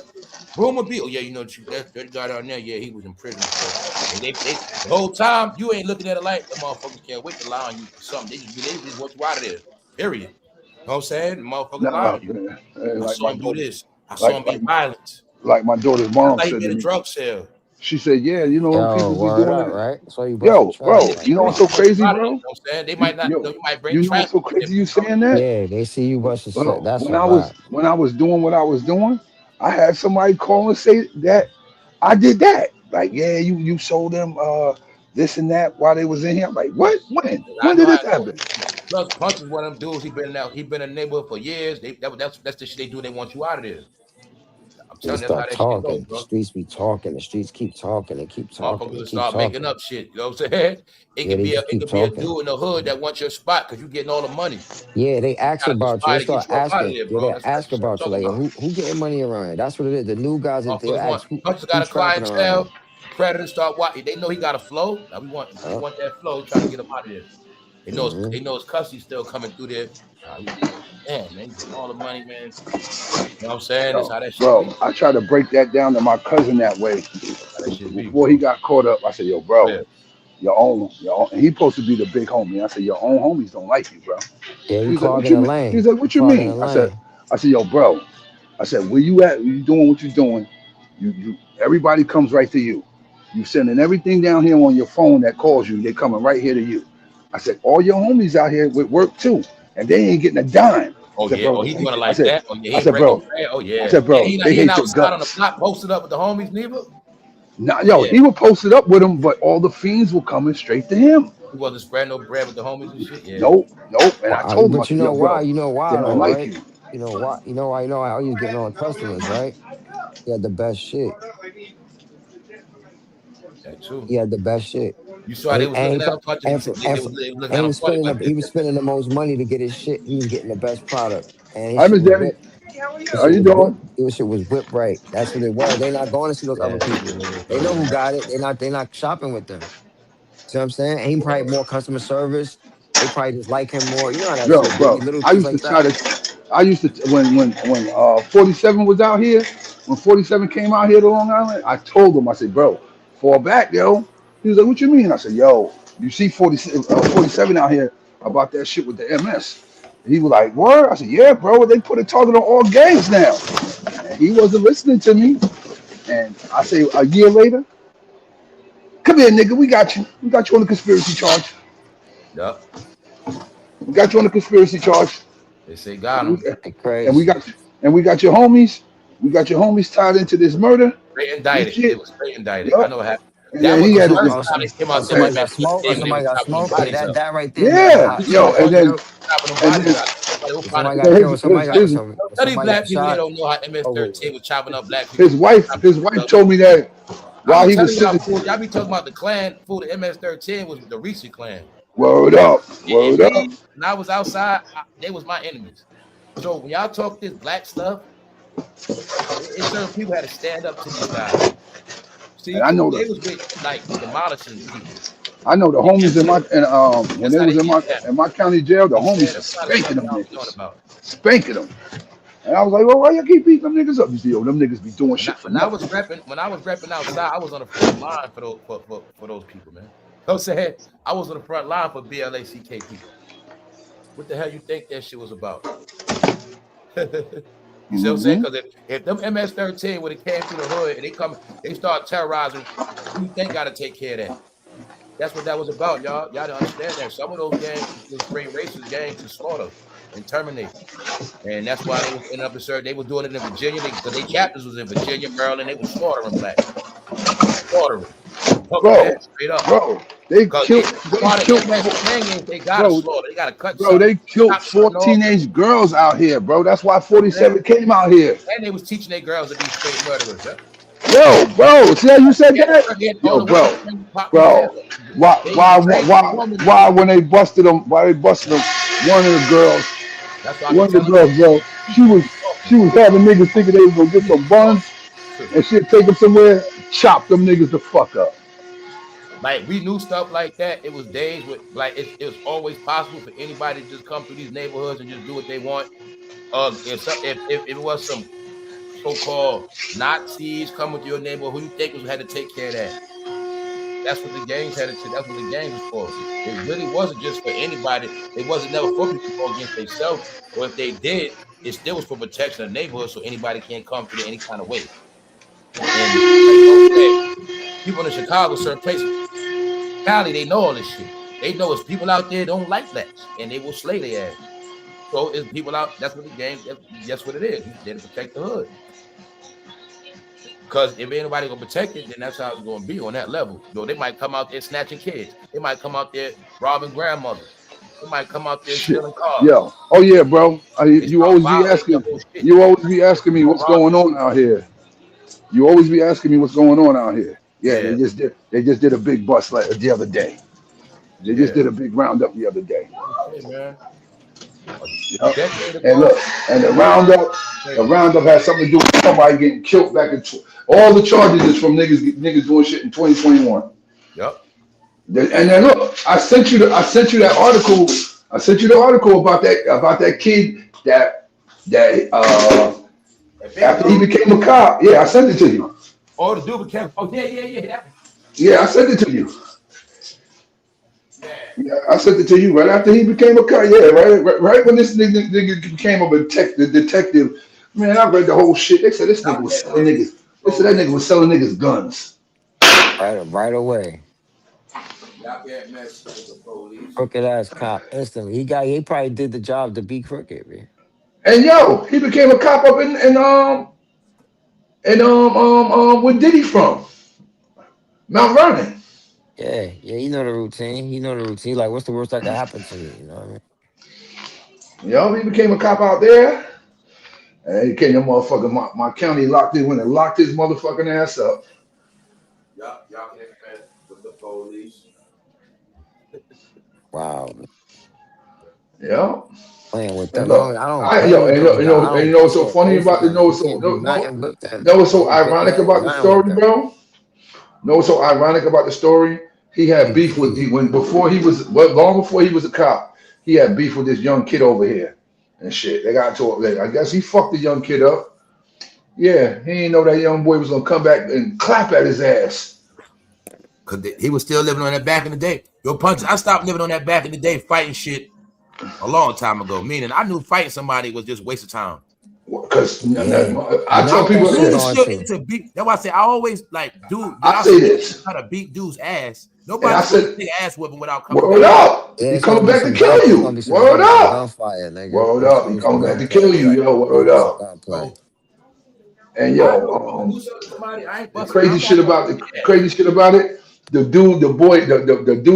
Boom or be, oh yeah, you know that guy down there, yeah, he was in prison. So, and they the whole time you ain't looking at it like the motherfuckers can't wait to lie on you for something. They just want you out of there. Period. You know what I'm saying? The motherfuckers lie on you. I saw him do this. I saw him be violent. Like my daughter's mom said. Like in a drug sale. She said, yeah, you know, people be doing it. Right? So you bro, you know what's so crazy, bro? You know what I'm saying? They might not know, you might bring what's so crazy you saying that? Yeah, they see you busting shit. That's when I was doing what I was doing, I had somebody call and say that I did that. Like, yeah, you sold them this and that while they was in here. I'm like, what? When did this happen? Plus, Punch is one of them dudes. He been in the neighborhood for years. That's the shit they do. They want you out of there. I'm They telling you, that's how start that shit goes, talking. The bro. streets be talking. The streets keep talking. They keep talking. They Motherfuckers keep start making talking. up shit. You know what I'm saying? It Yeah, could they be just keep a talking. dude in the hood that wants your spot because you getting all the money. Yeah, they ask Gotta about you. They conspire to start get you up out of asking. there, Yeah, bro. they That's ask what I'm about you. talking Like, about. who getting money around here? That's what it is. The new guys, they Motherfuckers want ask Punch got who a trapping around here. clientele. Predators start watching. They know he got a flow. Now they Yup. want that flow. Try to get him out of there. Mm-hmm. They know his custody still coming through there. Damn, man, getting all the money, man. You know what I'm saying? That's Yo, how that shit bro, be. I tried to break that down to my cousin that way How that shit be, before he bro. got caught up. I said, yo, bro, Yeah. your own. And he supposed to be the big homie. I said, your own homies don't like you, bro. Yeah, you He's like, what clogging you the mean? He's lane. like, You what you clogging the mean? lane. I said, yo, bro. I said, where you at? You doing what you doing? You everybody comes right to you. You sending everything down here on your phone that calls you. They coming right here to you. I said, all your homies out here with work too, and they ain't getting a dime. I Oh said, yeah. bro. Oh, he doing it I like said, that. Oh yeah. He I ain't said, break no bro. bread. Oh I yeah. said, Yeah. bro. They He ain't hate your outside on the guts. block posted up with the homies neither. Nah, Oh yo, yeah. he would post it up with him, but all the fiends were coming straight to him. He wasn't spreading no bread with the homies and shit. Yeah. Nope, nope. And I told him, I But you said, yo, know why? bro, You know they why don't though, like right? you. You know why? You know why? You know how you getting all the customers, right? He had the best shit. That too. He had the best shit. You saw they was And looking at him punches. They was looking at he him was funny, spending but he was spending the most money to get his shit. He was getting the best product, and his Hi, shit Miss was Debbie. whipped. His How shit you was whipped. doing? His shit was whipped right. That's what it was. They not going to see those yeah, other people. They know who got it. They not shopping with them. See what I'm saying? And he probably more customer service. They probably just like him more. You know how that Bro, shit be. bro. Little things like that. When 47 was out here, when 47 came out here to Long Island, I told him, I said, bro, fall back, yo. He was like, what you mean? I said, yo, you see 47 out here about that shit with the MS. He was like, what? I said, yeah, bro. They put a target on all gangs now. And he wasn't listening to me. And I say a year later, come here, nigga. We got you. We got you on the conspiracy charge. Yup. We got you on the conspiracy charge. They say got him. Like and we crazy. got we got your homies. We got your homies tied into this murder, Straight this indicted. It shit. was straight indicted. I Yup. know what happened. And That then was he the had first to, time they came out the Somebody got MS-13 smoked or when they somebody was got chopping them smoked. Yeah, bodies up. that right there made it yeah, hot You know, yo, shit. and one then chopping them and bodies then out. Nobody will If find somebody it. got killed, somebody got his some. If None of these somebody black got people here shot. don't know how Oh, MS-13 was chopping up black people. his wife Chopping them his wife up. told me that I while be he telling was y'all, sitting. fool, y'all be talking about the clan. Fool, the MS-13 was the Reese clan. Word up, And word up. me, when I was outside, they was my enemies. So when y'all talk this black stuff, it's certain people had to stand up to these guys. And See, I know they the was with like demolishing people. homies in my and when That's they how was they in get my down. county jail, the You know what I'm saying? homies That's was a lot of spanking stuff them y'all be knowing niggas, about. spanking them. And I was like, well, why you keep beating them niggas up? You see, yo, them niggas be doing shit for nothing. When I was repping outside, I was on the front line for those people, man. You know what I'm saying? I was on the front line for BLACK people. What the hell you think that shit was about? You see what I'm saying? Mm-hmm. Because if them MS-13 would have came through the hood and they start terrorizing, who you think got to take care of that? That's what that was about, y'all. Y'all don't understand that. Some of those gangs was straight racist gangs to slaughter and terminate. And that's why they was ending up in certain. They was doing it in Virginia because they chapters was in Virginia, Maryland. They was slaughtering blacks, slaughtering. Bro, Straight up. bro, they Because killed, part of MS gang, they gotta bro, slaughter. They gotta cut bro, something, they killed chop something 4 off. teenage girls out here, bro. That's why You know what I'm saying? 47 came out here. And they was teaching their girls to be straight murderers. Yeah? Yo, bro, see how you said that? All Yo, the women bro, pop these bro, heads. why, They why, rape the why, woman. why when they busted them, one of the girls, That's why I be telling bro, she was having niggas thinking they was gonna get some buns them. and shit, take them somewhere, chop them niggas the fuck up. Like we knew stuff like that. It was days with like it was always possible for anybody to just come through these neighborhoods and just do what they want. If it was some so-called Nazis coming to your neighborhood, who you think was had to take care of that? That's what the gangs had to. That's what the gangs was for. It really wasn't just for anybody. It wasn't never for people to go against themselves. Or if they did, it still was for protection of the neighborhood, so anybody can't come through there any kind of way. And like Bo said, people in Chicago, certain places, Cali, they know all this shit. They know it's people out there don't like blacks, and they will slay their ass. So it's people out. That's what the gang. That's what it is. He's there to protect the hood. Because if anybody gonna protect it, then that's how it's gonna be on that level. Though they might come out there snatching kids. They might come out there robbing grandmothers. They might come out there Shit. stealing cars. Yo. Oh yeah, bro. They You start always be violating the asking. whole shit. You always be asking me Start what's going robbing. on out here. You always be asking me what's going on out here. Yeah, Yeah, they just did a big bust like the other day. They just yeah. did a big roundup the other day. What you say, man? A Yep. decade And ago. look, and the roundup had something to do with somebody getting killed back in. All the charges is from niggas doing shit in 2021. Yep. And then look, I sent you that article. I sent you the article about that kid that after he became a cop. Yeah, I sent it to you. Oh, the dude became. Oh, yeah. Yeah, I sent it to you. Yeah. Yeah, I sent it to you right after he became a cop. Yeah, right when this nigga became a detective. Man, I read the whole shit. They said this nigga was selling niggas. They said that nigga was selling niggas guns. Right away. Y'all can't mess with the police. Crooked ass cop instantly. He probably did the job to be crooked, man. And yo, he became a cop up in where did he from? Mount Vernon. Yeah, you know the routine. Like, what's the worst that could happen to me? You know what I mean? Yo, he became a cop out there. And he came to motherfucker, my county locked his motherfucking ass up. Y'all can't mess with the police. Wow. Yeah. Playing with And them. look, I don't play with those guys. I and you don't know what's so play funny with about both the of them. You can't do nothing with them. know what's so You can't ironic do about the nothing with story, them. bro? Know what's so ironic about the story? He had beef with long before he was a cop, he had beef with this young kid over here and shit. They got to it. I guess he fucked the young kid up. Yeah, he didn't know that young boy was gonna come back and clap at his ass. Cause he was still living on that back in the day. Yo, Punch, I stopped living on that back in the day fighting shit a long time ago. Meaning I knew fighting somebody was just a waste of time. Because Yeah. I tell people Into beat. That's why I say I always like dude. I say this. Try to beat dude's ass. And I Nobody's going said, to take ass whipping without coming word back. up. Yeah, He it's gonna coming be back to some kill gun. It's you. gonna be Word up. gunfire, nigga. Word It's up. gonna He be some coming back to gunplay. kill you, yo. Word up. Gunplay. And I know yo, if you do something to somebody, I ain't the busting. crazy shit about it, the dude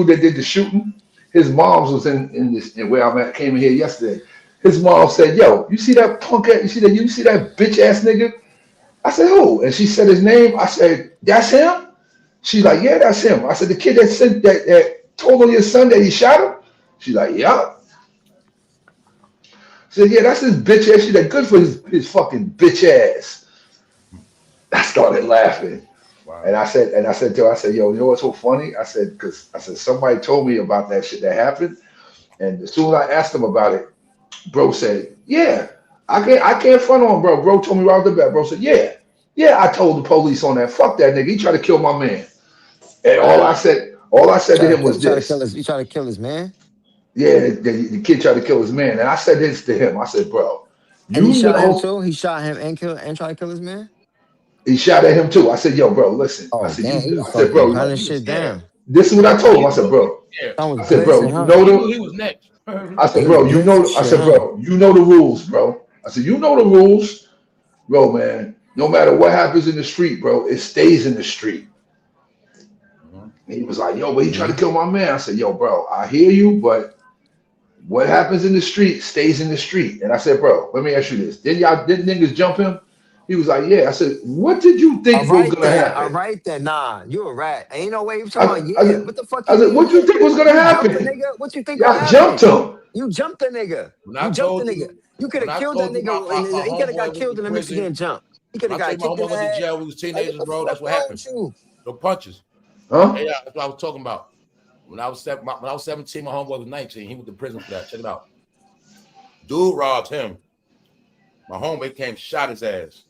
that did the shooting, his mom's was in where I'm at, came in here yesterday. His mom said, yo, you see that punk ass, you see that bitch ass nigga? I said, who? And she said his name. I said, that's him? She's like, yeah, that's him. I said, the kid that told on your son that he shot him? She's like, yeah. She said, yeah, that's his bitch ass. She's like, good for his fucking bitch ass. I started laughing. Wow. And I said to her, I said, yo, you know what's so funny? I said, somebody told me about that shit that happened. And as soon as I asked him about it, bro said, yeah, I can't front on bro. Bro told me right off the bat. Bro said, yeah, I told the police on that. Fuck that nigga. He tried to kill my man. And all I said to him was this. You try to kill his man? Yeah, the kid tried to kill his man. And I said this to him. I said, bro, And he shot him know too? He shot him and tried to kill his man? he shot at him too. I said, yo, bro, listen. I Oh, said, damn, he was I said, fucking bro, gunning shit down. this is what I told him. I said, bro, Someone I said, bro, blitzing, you huh? know He was next. I said, He bro, was you know, blitzing I shit, said, huh? bro, you know the rules, bro. I said, you know the rules, bro, man. No matter what happens in the street, bro, it stays in the street. And he was like, yo, but he tried to kill my man. I said, yo, bro, I hear you, but what happens in the street stays in the street. And I said, bro, let me ask you this. Didn't niggas jump him? He was like, yeah. I said, what did you think was gonna happen? All right then. Nah, you a rat. Ain't no way you I, talking I, about, yeah. said, What the fuck I you said, mean? what you think was gonna You jumped the happen? nigga? What you think gonna Y'all happen? jumped him. You jumped the nigga. When I You jumped the told nigga. you, You could when have I killed that told you nigga. my He could have got homeboy went killed to in the prison, Michigan jump. He could when have I got told you my kicked in homeboy the went to head. jail, we was Like, teenagers, what the bro. fuck That's what wrong happened. with you? No punches. Huh? Yeah, that's what I was talking about. When I was 17, my homeboy was 19. He went to prison for that. Check it out. Dude robbed him. My homeboy came, shot his ass.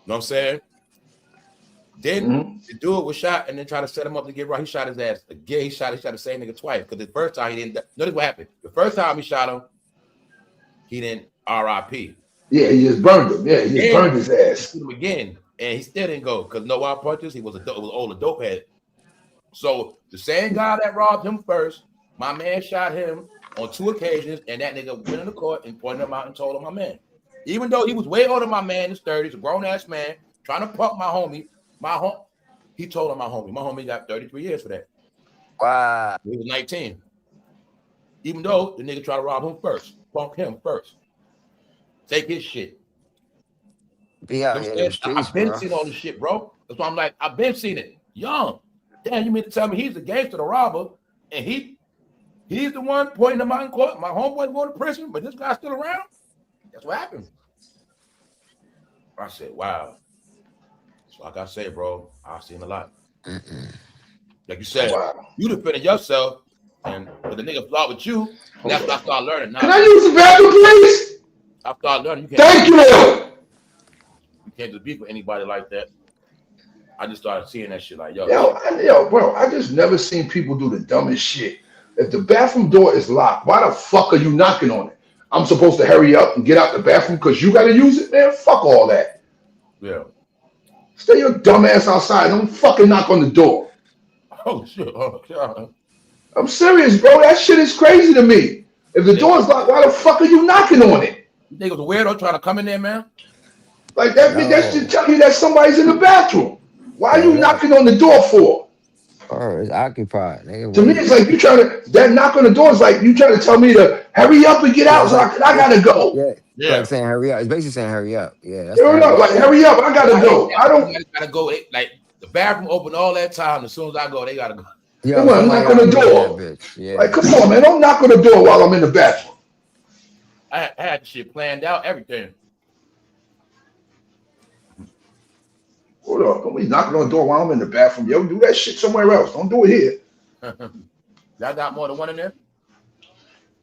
You know what I'm saying? Then the dude was shot and then tried to set him up to get right. He shot his ass again. He shot the same nigga twice. Because the first time he didn't. Notice what happened. The first time he shot him, he didn't RIP. Yeah, he just burned him. Yeah, he just burned his ass. He shoot him again, and he still didn't go because no wild punches. He was older dope head. So the same guy that robbed him first, my man shot him on 2 occasions, and that nigga went in the court and pointed him out and told him my man. Even though he was way older than my man in his 30s, a grown ass man trying to punk my homie, he told him my homie. My homie got 33 years for that. Wow. He was 19. Even though the nigga try to rob him first, punk him first, take his shit. Be out here in the streets, I've been bro. seeing all this shit, bro. That's why I'm like, I've been seeing it. Young. Damn, you mean to tell me he's the gangster, the robber, and he's the one pointing him out in court. My homeboy going to prison, but this guy's still around? That's what happened. I said, wow. So like I said, bro, I've seen a lot. Like you said, you defending yourself, and when the nigga fought with you, that's what I started learning. Now, can I use the bathroom, please? I started learning. Thank you. You can't just be for anybody like that. I just started seeing that shit like, yo, bro, I just never seen people do the dumbest shit. If the bathroom door is locked, why the fuck are you knocking on it? I'm supposed to hurry up and get out the bathroom because you got to use it, man. Fuck all that. Yeah. Stay your dumb ass outside. Don't fucking knock on the door. Oh shit. Oh, God. I'm serious, bro. That shit is crazy to me. If the door is locked, why the fuck are you knocking on it? You think it was a weirdo trying to come in there, man? Like that, that should tell me that somebody's in the bathroom. Why are you knocking on the door for? Oh, it's occupied. To me, it's like you trying to, that knock on the door is like you trying to tell me to hurry up and get out. So I gotta go. Yeah. Like saying hurry up. It's basically saying hurry up. Yeah. That's like hurry up. I gotta go. I don't. Gotta go. Like the bathroom open all that time. As soon as I go, they gotta go. Yeah, knock on the door. Yeah. Like, come on, man. Don't knock on the door while I'm in the bathroom. I had the shit planned out, everything. Hold up. Don't be knocking on the door while I'm in the bathroom. Yo, do that shit somewhere else. Don't do it here. Y'all got more than one in there?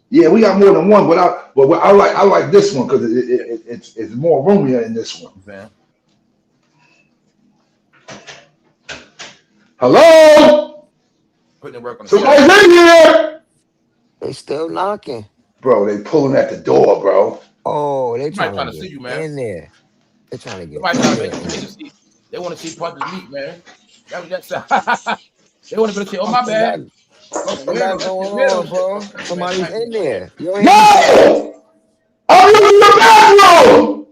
Yeah, we got more than one, but I like this one because it's more roomier in this one. Man. Hello? Putting the work on the somebody's in here. They still knocking. Bro, they pulling at the door, bro. Oh, they trying to get see you, man. in there. They trying to get they want to see punches meet, man. That's they want to say, oh, my bad. What's going on, bro? Somebody's in there. No! I'm in the bathroom!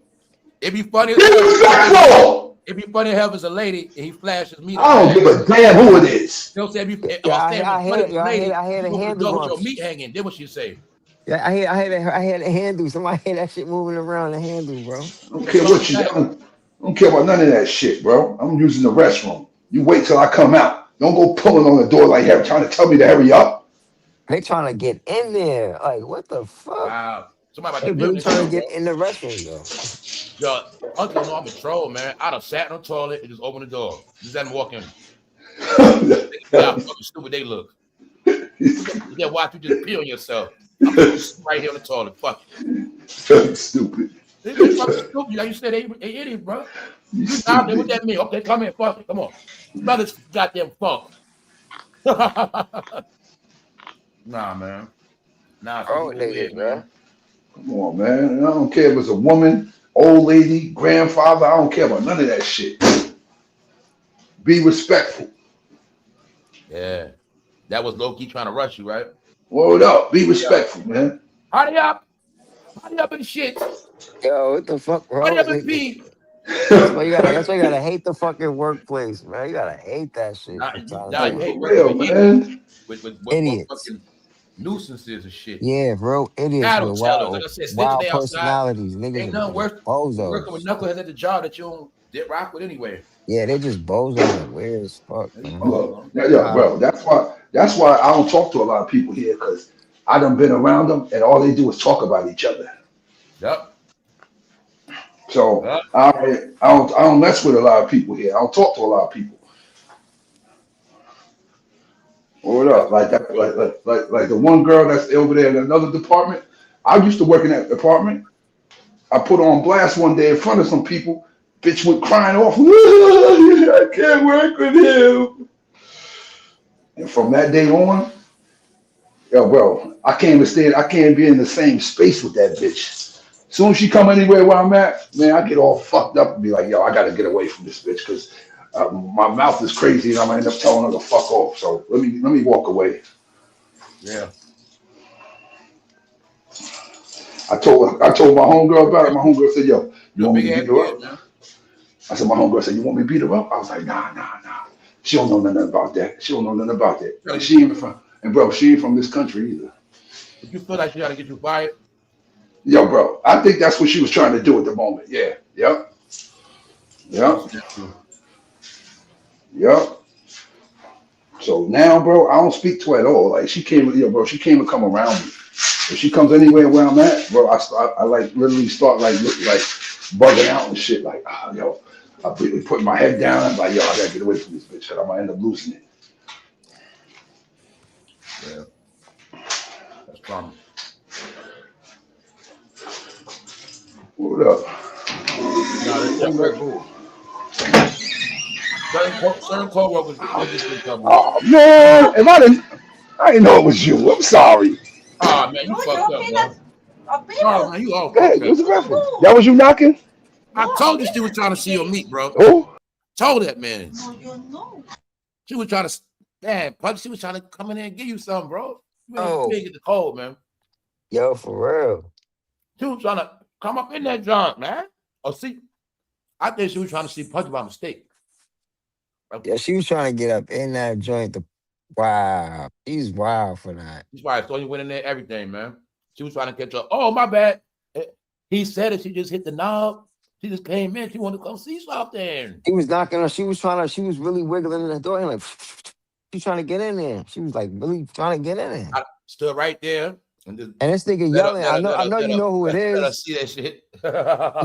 It'd be funny. It'd be funny if it's a lady and he flashes me. I don't give a damn who it is. They'll say, I had a handle with your meat hanging. Then what she say? Yeah, I had a handle. Somebody had that shit moving around the handle, bro. I don't care what you do. I don't care about none of that shit, bro. I'm using the restroom. You wait till I come out. Don't go pulling on the door like that, trying to tell me to hurry up. They trying to get in there. Like, what the fuck? Wow. Somebody they really trying to get in the restroom, though. Yo, I don't know I'm a troll, man. I'd have sat in the toilet and just opened the door. Just let them walk in. How fucking stupid they look. Yeah, watch you just pee on yourself. I'm right here on the toilet. Fuck. Stupid. They fucking stupid. Like you said, they idiots, bro. You out there, what that mean? Okay, come in, fuck it. Come on. Brothers goddamn fuck. Nah, man. Nah, oh, weird, man. Come on, man. I don't care if it's a woman, old lady, grandfather. I don't care about none of that shit. Be respectful. Yeah. That was low-key trying to rush you, right? Word up. Be respectful, man. Hurry up. Hurry up and shit. Yo, what the fuck, bro? Hurry up and pee. That's why you gotta hate the fucking workplace, man. You gotta hate that shit. You hate real, man. With idiots. Fucking nuisances and shit. Yeah, bro. Idiots with wild personalities. Niggas ain't nothing worse working with knuckleheads at the job that you don't get rock with anyway. Yeah, they just bozos. Weird as fuck. Yeah, bro. That's why I don't talk to a lot of people here, because I done been around them and all they do is talk about each other. Yep. So I don't mess with a lot of people here. I don't talk to a lot of people. What up? Like that, like the one girl that's over there in another department. I used to work in that department. I put on blast one day in front of some people. Bitch went crying off. I can't work with him. And from that day on, I can't be in the same space with that bitch. As soon as she come anywhere where I'm at, man, I get all fucked up and be like, yo, I gotta get away from this bitch because my mouth is crazy and I'm gonna end up telling her to fuck off. So let me walk away. Yeah. I told my homegirl about it. My homegirl said, yo, you want me to beat her up? I said, my homegirl said, you want me to beat her up? I was like, nah. She don't know nothing about that. And she ain't from this country either. But you feel like she got to get you fired? Yo, bro, I think that's what she was trying to do at the moment. Yeah. Yep. That's Yep. true. Yep. So now, bro, I don't speak to her at all. Like she came, yo, bro, she came to come around me. If she comes anywhere where I'm at, bro, I like literally start like bugging out and shit. Like, yo, I put my head down. I'm like, yo, I gotta get away from this bitch. I might end up losing it. Yeah, that's common. What up? No, that's very cool. Certain co-workers they get you in trouble. Oh man, if I didn't know it was you. I'm sorry. Ah man, you fucked up, bro. Oh man, you all Go ahead, fucked up. what's the question? That was you knocking? I told you she was trying to see your meat, bro. Oh, Told that man. She was trying to, man, she was trying to come in there and give you something, bro. You ain't big at the cold, man. Yo, for real. She was trying to come up in that junk, man. Oh, see, I think she was trying to see Punch by mistake. Yeah, she was trying to get up in that joint. Wow, he's wild for that. She's probably thought you went in there, everything, man. She was trying to catch up. Oh, my bad. He said it. She just hit the knob. She just came in. She wanted to come see something. He was knocking on. She was really wiggling in the door. And like, she's trying to get in there. She was like really trying to get in there. I stood right there. And this nigga yelling. I know you know who it is. Let us see that shit. I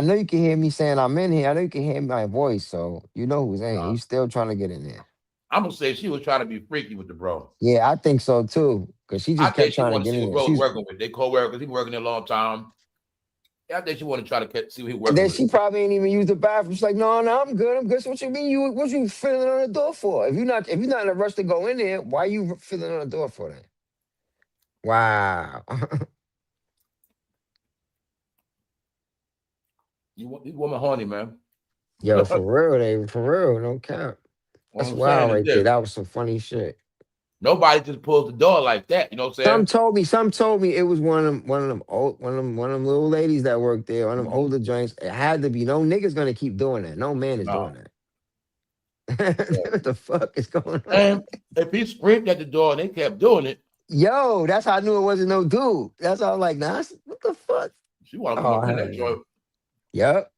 know you can hear me saying I'm in here. I know you can hear my voice, so you know who's in here. He's still trying to get in there. I'm gonna say she was trying to be freaky with the bro. Yeah, I think so too. Cause she just kept trying to get in there. She's working with. They co-workers. He been working there a long time. Yeah, I think she wanted to try to see what he working and then with. she probably ain't even used the bathroom. She's like, no, I'm good. So what you mean? What you fiddling on the door for? If you're not in a rush to go in there, why you fiddling on the door for that? Wow. You woman horny, man. Yo, for real, no cap. That's wild right there. That was some funny shit. Nobody just pulls the door like that. You know what I'm saying? Some told me it was one of them little ladies that worked there, one of them older joints. It had to be. No nigga's gonna keep doing that. No man is doing that. What the fuck is going on? And if he screamed at the door and they kept doing it. Yo, that's how I knew it wasn't no dude. That's how I was like, nah, what the fuck? She want to come up in that joint. Yep.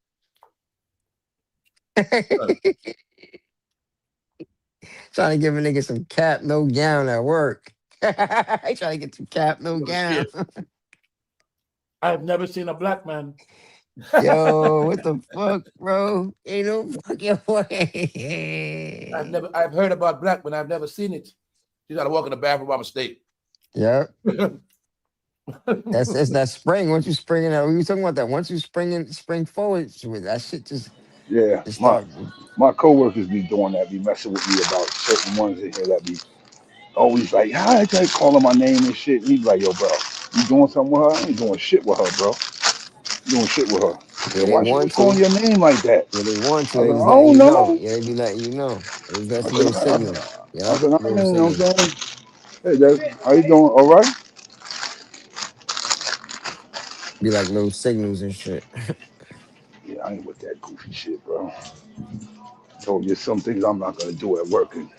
Trying to give a nigga some cap, no gown at work. Trying to get some cap, no gown. I've never seen a black man. Yo, what the fuck, bro? Ain't no fucking way. I've heard about black, but I've never seen it. You gotta walk in the bathroom by mistake. Yep. It's that spring. Once you spring in that, we were talking about that. Once you spring forward, that shit just my coworkers be doing that, be messing with me about certain ones in here that be always like, hi, I keep calling my name and shit. And he's like, yo, bro, you doing something with her? I ain't doing shit with her, bro. Doing shit with her. Yeah, so why she was calling your name like that? Yeah, they want to. I They was just like, letting you know. know. Yeah, they be letting you know. That's little signals. Yeah, I said, I mean, you know what I'm saying? Hey, Dad, how you doing? All right? Be like little signals and shit. Yeah, I ain't with that goofy shit, bro. Told you some things I'm not gonna do at work and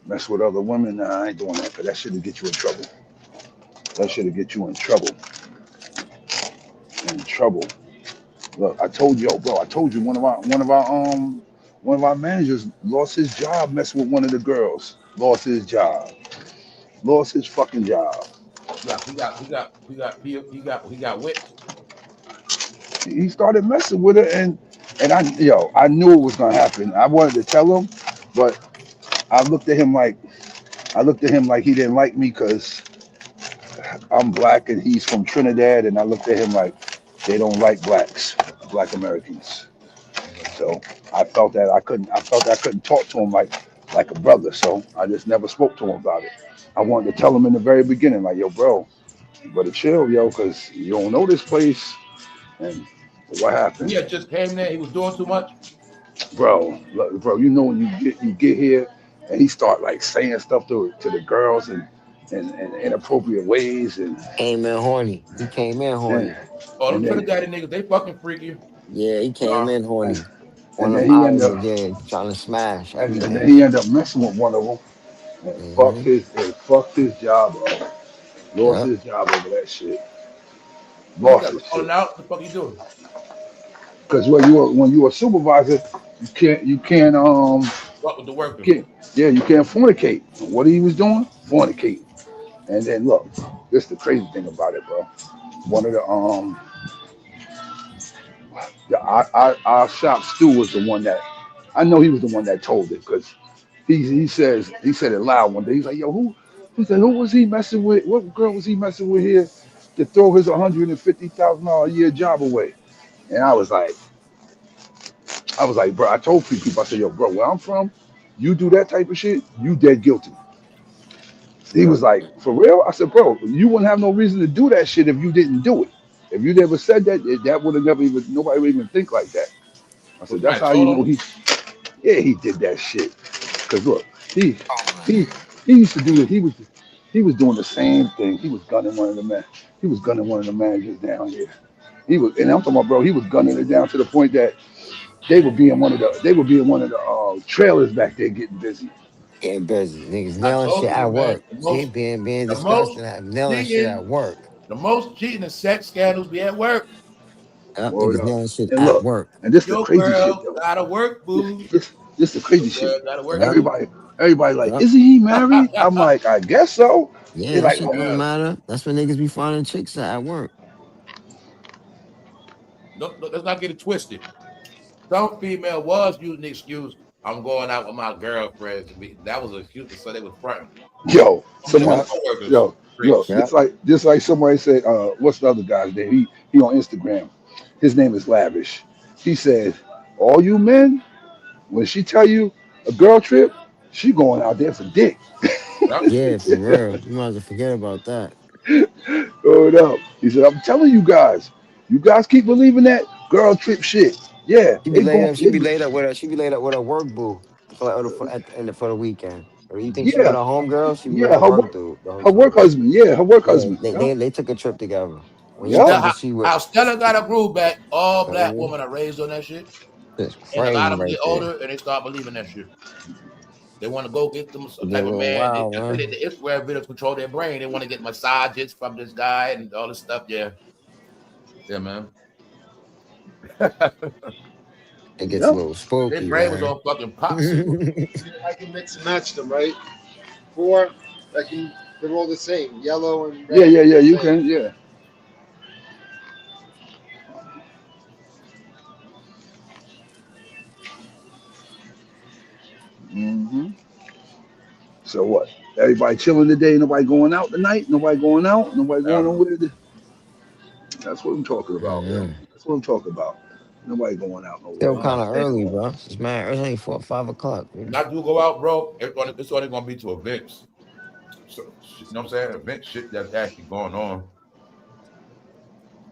mess with other women. Nah, I ain't doing that, because that shit'll get you in trouble. That shit'll get you in trouble. In trouble. Look, I told you, bro. I told you one of our managers lost his job messing with one of the girls. Lost his job. Lost his fucking job. He got whipped. He started messing with her, and I knew it was gonna happen. I wanted to tell him, but I looked at him like he didn't like me because I'm black and he's from Trinidad, and I looked at him like they don't like black Americans. So I felt that I couldn't talk to him like a brother. So I just never spoke to him about it. I wanted to tell him in the very beginning, like, yo, bro, you better chill, yo, because you don't know this place. And what happened? He had just came there. He was doing too much. Bro, you know when you get here and he start like saying stuff to the girls and inappropriate ways and came in horny. He came in horny. Oh, them Trinidad niggas, they fucking freaky. Yeah, he came in horny. And then he ended up trying to smash everything. And then he ended up messing with one of them and fucked his job up. Lost Yeah. his job over that shit. What you Lost got his calling shit. out? What the fuck you doing? Because when you a supervisor, What with the you workers? can't you can't fornicate. What he was doing? Fornicate. And then look, this is the crazy thing about it, bro. One of our shop Stu was the one that I know he was the one that told it because he said it loud one day. He's like, yo, who was he messing with? What girl was he messing with here to throw his $150,000 a year job away? And I was like, bro, I told people, I said, yo, bro, where I'm from, you do that type of shit, you dead guilty. He Yeah. was like, for real? I said, bro, you wouldn't have no reason to do that shit if you didn't do it. If you never said that, that would have never even, nobody would even think like that. I What said, that's somebody how you told know him? he did that shit. Cause look, he Oh man. he he used to do it. He was doing the same thing. He was gunning one of the men. He was gunning one of the managers down here. And I'm talking about, bro, he was gunning it down to the point that they would be in one of the trailers back there getting busy. Getting busy. Niggas I nailing told shit you, at man. work. See, being The most disgusting at nailing shit cheating, at work. the most cheating and sex scandals be at work. Yep, Word niggas up. nailing shit And at look, work. and this the Your crazy shit girl though. gotta work, boo. This the Your crazy shit. girl gotta work, Yep, boo. Everybody like, yep. isn't he married? I'm like, I guess so. Yeah, They that like, shit oh, don't Yeah. matter. That's when niggas be finding chicks at work. No, let's not get it twisted. Some female was using the excuse, I'm going out with my girlfriends. That was an excuse, so they was fronting. yo, Some of them was Yep, co-workers, yo, look, freaks. yep. just like somebody said, what's the other guy's name? He on Instagram. His name is Lavish. He said, all you men, when she tell you a girl trip, she going out there for dick. Yep. Yeah, for real. You might as well forget about that. Hold up. He said, I'm telling you guys keep believing that girl trip shit. Yeah, She be they laid going, up. She be laid up with her. She be laid up with her work boo for the weekend. Or you think she with yeah, her homegirl? She be with yeah, her work dude the whole her work time. husband. Yeah, her work Yeah, husband. they Yeah, they, they took a trip together. When you yeah. think Stella, that she would, how Stella got a groove back, all black uh, women are raised on that shit. it's And a lot crazy of them right get there. older and they start believing that shit. They want to go get them some Get type a of little man. wild, That's why man. the Instagram videos control their brain. They want to get massages from this guy and all this stuff. Yeah. Yeah, man. It gets a Yeah. little Their spooky, brain was man. on fucking popsicle. I can mix and match them, right? Four, they're all the same. Yellow and Yeah, red, yeah, yeah. the You same. can, yeah. hmm So what? Everybody chilling today. Nobody going out tonight. Nobody going out. Nobody going Um, nowhere. That's what I'm talking about, yo. Mhm. That's what I'm talking about. Nobody going out nowhere, Still man. kind of Stay early, home. bro. It's mad. It's only 4 or 5 o'clock. when I do go out, bro, it's only going to be to events. So, you know what I'm saying? Event shit that's actually going on.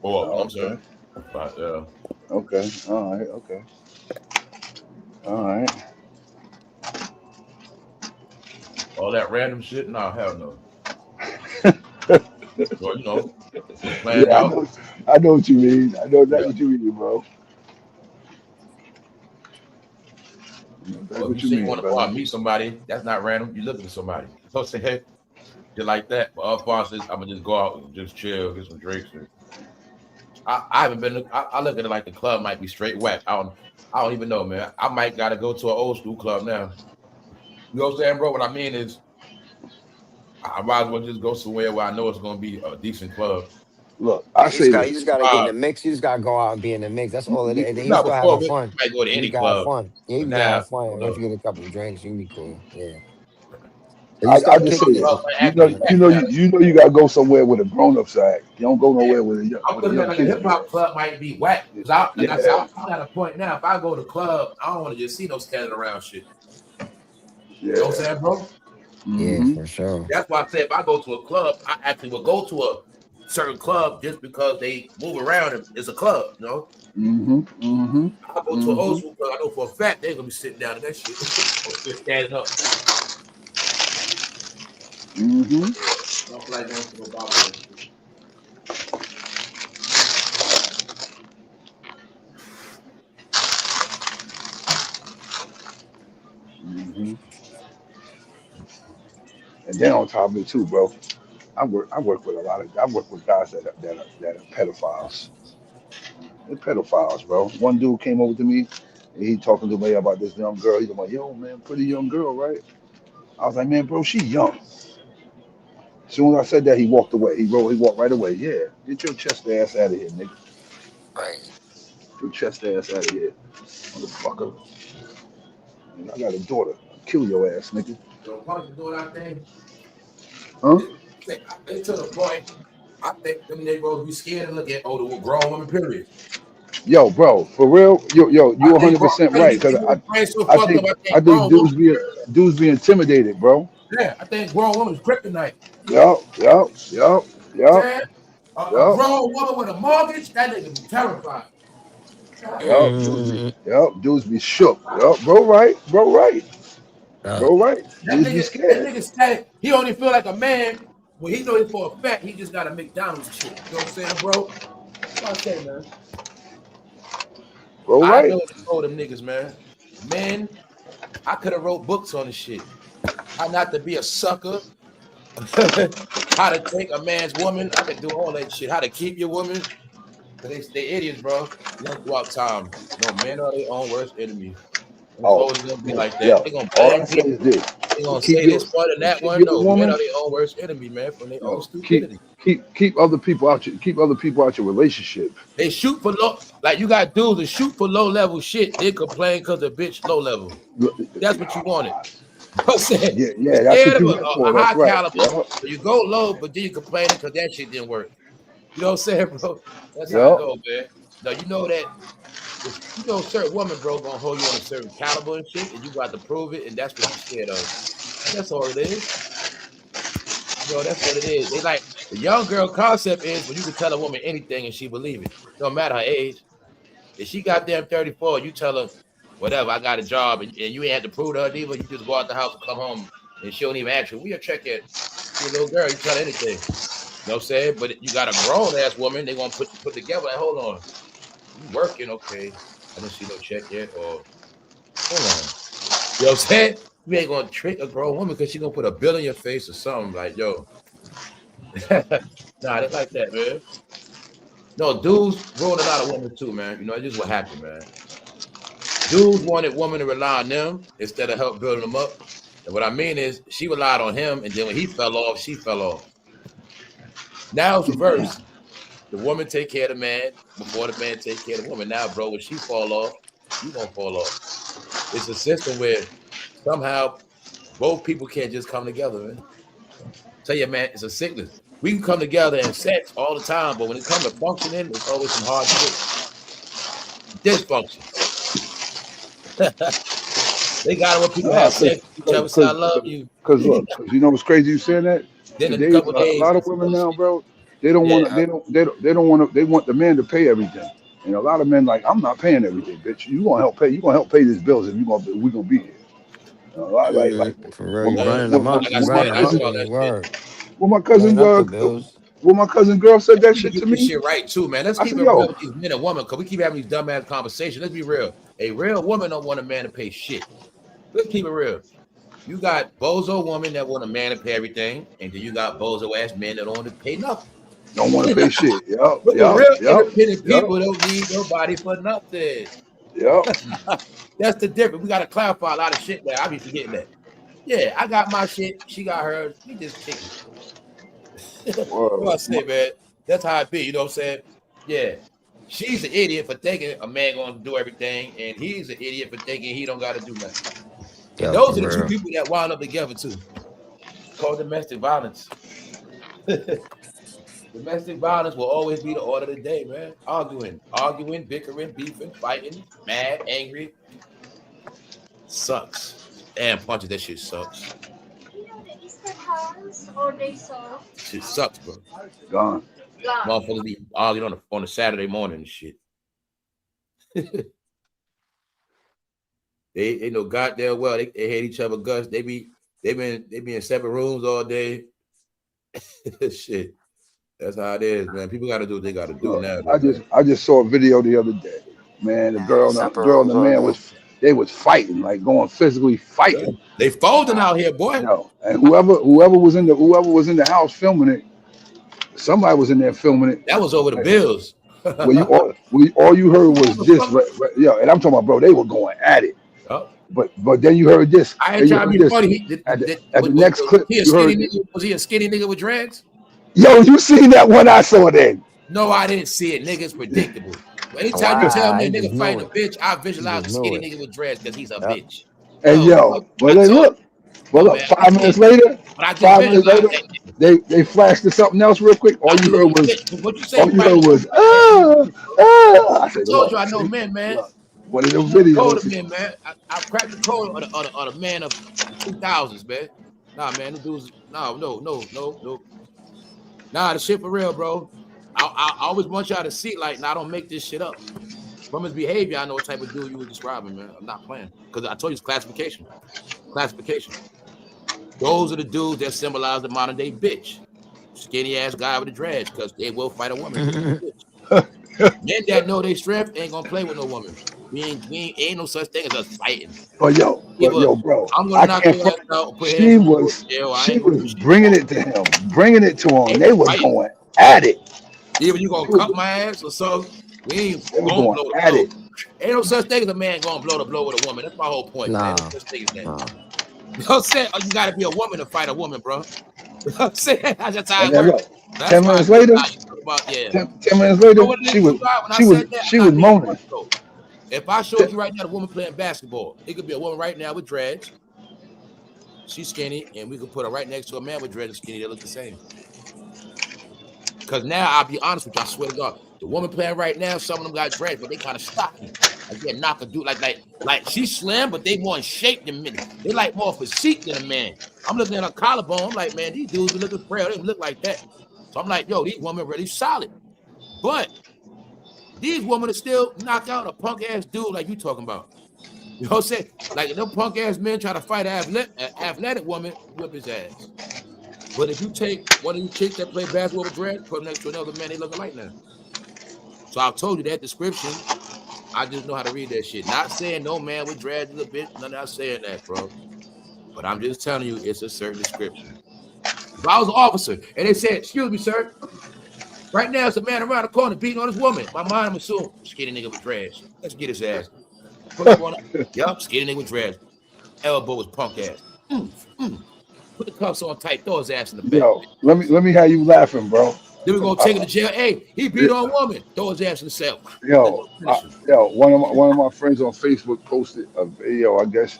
Or, you know what Oh, I'm okay. saying? But, Okay. All right. Okay. All right. all that random shit, nah, hell no. So, it's planned Yeah, I out. know. I know what you mean. I know Yeah. exactly what you mean, bro. I know exactly Or if you what you say you mean, want to go out brother. and meet somebody, that's not random. You looking for somebody. So say, hey, just like that. But other parts is I'm gonna just go out and just chill, get some drinks. And I haven't been. I look at it like the club might be straight whack. I don't even know, man. I might gotta go to an old school club now. You know what I'm saying, bro? What I mean is, I might as well just go somewhere where I know it's gonna be a decent club. Look, Yeah, I say you this. just gotta get in Uh, the mix. You just gotta go out and be in the mix. That's all it is. And then you not still before, having but you fun. might go to You any just gotta have club. fun. Yeah, But you gotta now, have fun. I And don't once know. you get a couple of drinks, you be cool. Yeah. So you I start just Some say kicking this. it. clubs might You know, actually be whack now. you gotta go somewhere with a grown up side. You don't go Yeah. nowhere I'm with a looking at young like a kid. hip hop club might be whack. Cause like I said, Yeah, I'm at a point now. If I go to club, I don't want to just see no standing around shit. You know what I'm yeah. saying, bro? Yeah, Mm-hmm. for sure. That's why I say if I go to a club, I actually will go to a certain club just because they move around and it's a club, you know. Mm-hmm. Mm-hmm. I go to an old Mm-hmm. school club, I know for a fact they're gonna be sitting down in that shit. Or standing up. Mm-hmm. I don't feel like going to no bother that shit. Mm-hmm. And then on top of it too, bro. I work with guys that are pedophiles. They're pedophiles, bro. One dude came over to me, and he talking to me about this young girl. He's like, yo, man, pretty young girl, right? I was like, man, bro, she young. As soon as I said that, he walked away. He walked right away. Yeah, get your chest ass out of here, nigga. Right. Get your chest ass out of here, motherfucker. And I got a daughter. I'll kill your ass, nigga. So punch is doing our thing. Huh? It's to the point. I think them niggas be scared to look at older grown women. Period. Yo, bro, for real, you 100% right. Cause I think dudes be intimidated, bro. Yeah, I think grown women is kryptonite. Yup. Yeah. A grown woman with a mortgage, that nigga be terrified. Dudes be shook. Yup, bro, right. Dudes be scared. That nigga said he only feel like a man when he knows for a fact he just got a McDonald's shit. You know what I'm saying, bro? What I say, man? Bro, I right. know what to told them niggas, man. Men, I could have wrote books on this shit. How not to be a sucker. How to take a man's woman. I could do all that shit. How to keep your woman. They idiots, bro. Young throughout time. No, men are their own worst enemies. It's always gonna be like that. Yeah. They gonna All I say is this. They gonna say this one and that one. No, men are their own worst enemy, man, from their own stupidity. Keep other people out your relationship. They shoot for low, like you got dudes that shoot for low level shit. They complain because the bitch low level. That's what you wanted. I'm saying, yeah, that's what you want for. A high That's right. caliber. Yeah. So you go low, but then you complaining because that shit didn't work. You know what I'm saying, bro? That's how it goes, man. Now you know that. You know, certain woman, bro, gonna hold you on a certain caliber and shit, and you got to prove it, and that's what you're scared of. That's all it is. You know, that's what it is. They like the young girl concept is when you can tell a woman anything and she believe it. No matter her age. If she got damn 34, you tell her, whatever, I got a job, and you ain't had to prove to her either. You just go out the house and come home, and she don't even ask you, where your check at? You're a little girl, you tell her anything. You know what I'm saying? But you got a grown ass woman, they gonna put together, like, hold on. You working, okay. I don't see no check yet, or hold on. You know what I'm saying? You ain't gonna trick a grown woman because she gonna put a bill in your face or something like, yo. Nah, they like that, man. No, dudes ruined a lot of women too, man. You know, this is what happened, man. Dudes wanted women to rely on them instead of help building them up. And what I mean is she relied on him, and then when he fell off, she fell off. Now it's reversed. The woman take care of the man before the man take care of the woman. Now, bro, when she fall off, you gonna fall off. It's a system where somehow both people can't just come together, man. Tell you, man, it's a sickness. We can come together and sex all the time, but when it comes to functioning, it's always some hard shit. Dysfunction. They got it when people have sex with each other, say I love you. Because look, you know what's crazy you saying that? Then Today, a lot of women now, bro, they don't want to, they want the man to pay everything. And a lot of men like, I'm not paying everything, bitch. You gonna help pay these bills, and we gonna be here. For real, you running them up. You running them up on your word. Well, my cousin girl said that shit to me. Shit right too, man. Let's keep it real with these men and women, because we keep having these dumbass conversations. Let's be real. A real woman don't want a man to pay shit. Let's keep it real. You got bozo women that want a man to pay everything, and then you got bozo ass men that don't want to pay nothing. Don't want to pay shit. Real independent people don't need nobody for nothing. That's the difference. We got to clarify a lot of shit there. I be forgetting that. Yeah, I got my shit. She got hers. We just kick it. What I say, man? That's how it be. You know what I'm saying? Yeah. She's an idiot for thinking a man gonna do everything, and he's an idiot for thinking he don't got to do nothing. Those are the two people that wind up together too. It's called domestic violence. Domestic violence will always be the order of the day, man. Arguing, bickering, beefing, fighting, mad, angry. Sucks. Damn, punches, that shit sucks. You know the Easter house or they saw? Shit sucks, bro. Gone. Motherfuckers be arguing on a Saturday morning and shit. They know goddamn well they hate each other guts. They be in separate rooms all day. Shit. That's how it is, man. People gotta do what they gotta do now. I just saw a video the other day. Man, the girl and the they was fighting, like going physically fighting. They folding out here, boy. Yo, and whoever was in the house filming it, somebody was in there filming it. That was over the Bills. All you heard was this, yo, and I'm talking about, bro, they were going at it. Oh. But then you heard this. I ain't trying to be funny. At the next clip, was he a skinny nigga with dreads? Yo, you seen that one I saw then? No, I didn't see it. Nigga's predictable. Anytime you tell me a nigga fighting a bitch, I visualize a skinny nigga with dreads because he's a bitch. And yo, but then look, 5 minutes later, they flashed to something else real quick. All you heard was, I told you I know men, man. One of them videos. Men, man. I cracked the code on a man of the 2000s, man. Nah, man, the dudes, no. Nah, the shit for real, bro. I always want y'all to see, like, I don't make this shit up. From his behavior, I know what type of dude you were describing, man. I'm not playing. Because I told you it's classification. Those are the dudes that symbolize the modern day bitch. Skinny ass guy with the dreads, because they will fight a woman. Men that know their strength ain't gonna play with no woman. We ain't no such thing as us fighting. Yo, bro. I'm gonna knock your ass out. She was bringing it to him, bringing it to him. They was going at it. Either you gonna cut my ass or so. We ain't gonna blow the blow. Ain't no such thing as a man gonna blow the blow with a woman. That's my whole point. Nah. No such thing as that. You know what I'm saying? You gotta be a woman to fight a woman, bro. You know what I'm saying? That's how it works. 10 minutes later, 10 minutes later, she was moaning. If I showed you right now a woman playing basketball, it could be a woman right now with dreads. She's skinny, and we could put her right next to a man with dreads and skinny. They look the same. Because now, I'll be honest with you, I swear to God, the woman playing right now, some of them got dreads, but they kind of stocky. Like they knock a dude, like she's slim, but they more in shape than men. They like more physique than a man. I'm looking at her collarbone. I'm like, man, these dudes are looking frail. They don't look like that. So I'm like, yo, these women really solid. But these women are still knock out a punk ass dude like you talking about. You know what I'm saying? Like them punk ass men try to fight an athletic woman, whip his ass. But if you take one of these chicks that play basketball with dreads, put them next to another man, they look alike now. So I told you that description. I just know how to read that shit. Not saying no man with dreads is a bitch. I'm not saying that, bro. But I'm just telling you, it's a certain description. If I was an officer and they said, excuse me, sir, right now it's a man around the corner beating on his woman. My mind, I'm assuming, skinny nigga with dreads. Let's get his ass. Yup, skinny nigga with dreads. Elbow is punk ass. Put the cuffs on tight, throw his ass in the back. Yo, let me have you laughing, bro. Then we're gonna take him to jail. Hey, he beat on a woman. Throw his ass in the cell. Yo, one of my friends on Facebook posted a video. I guess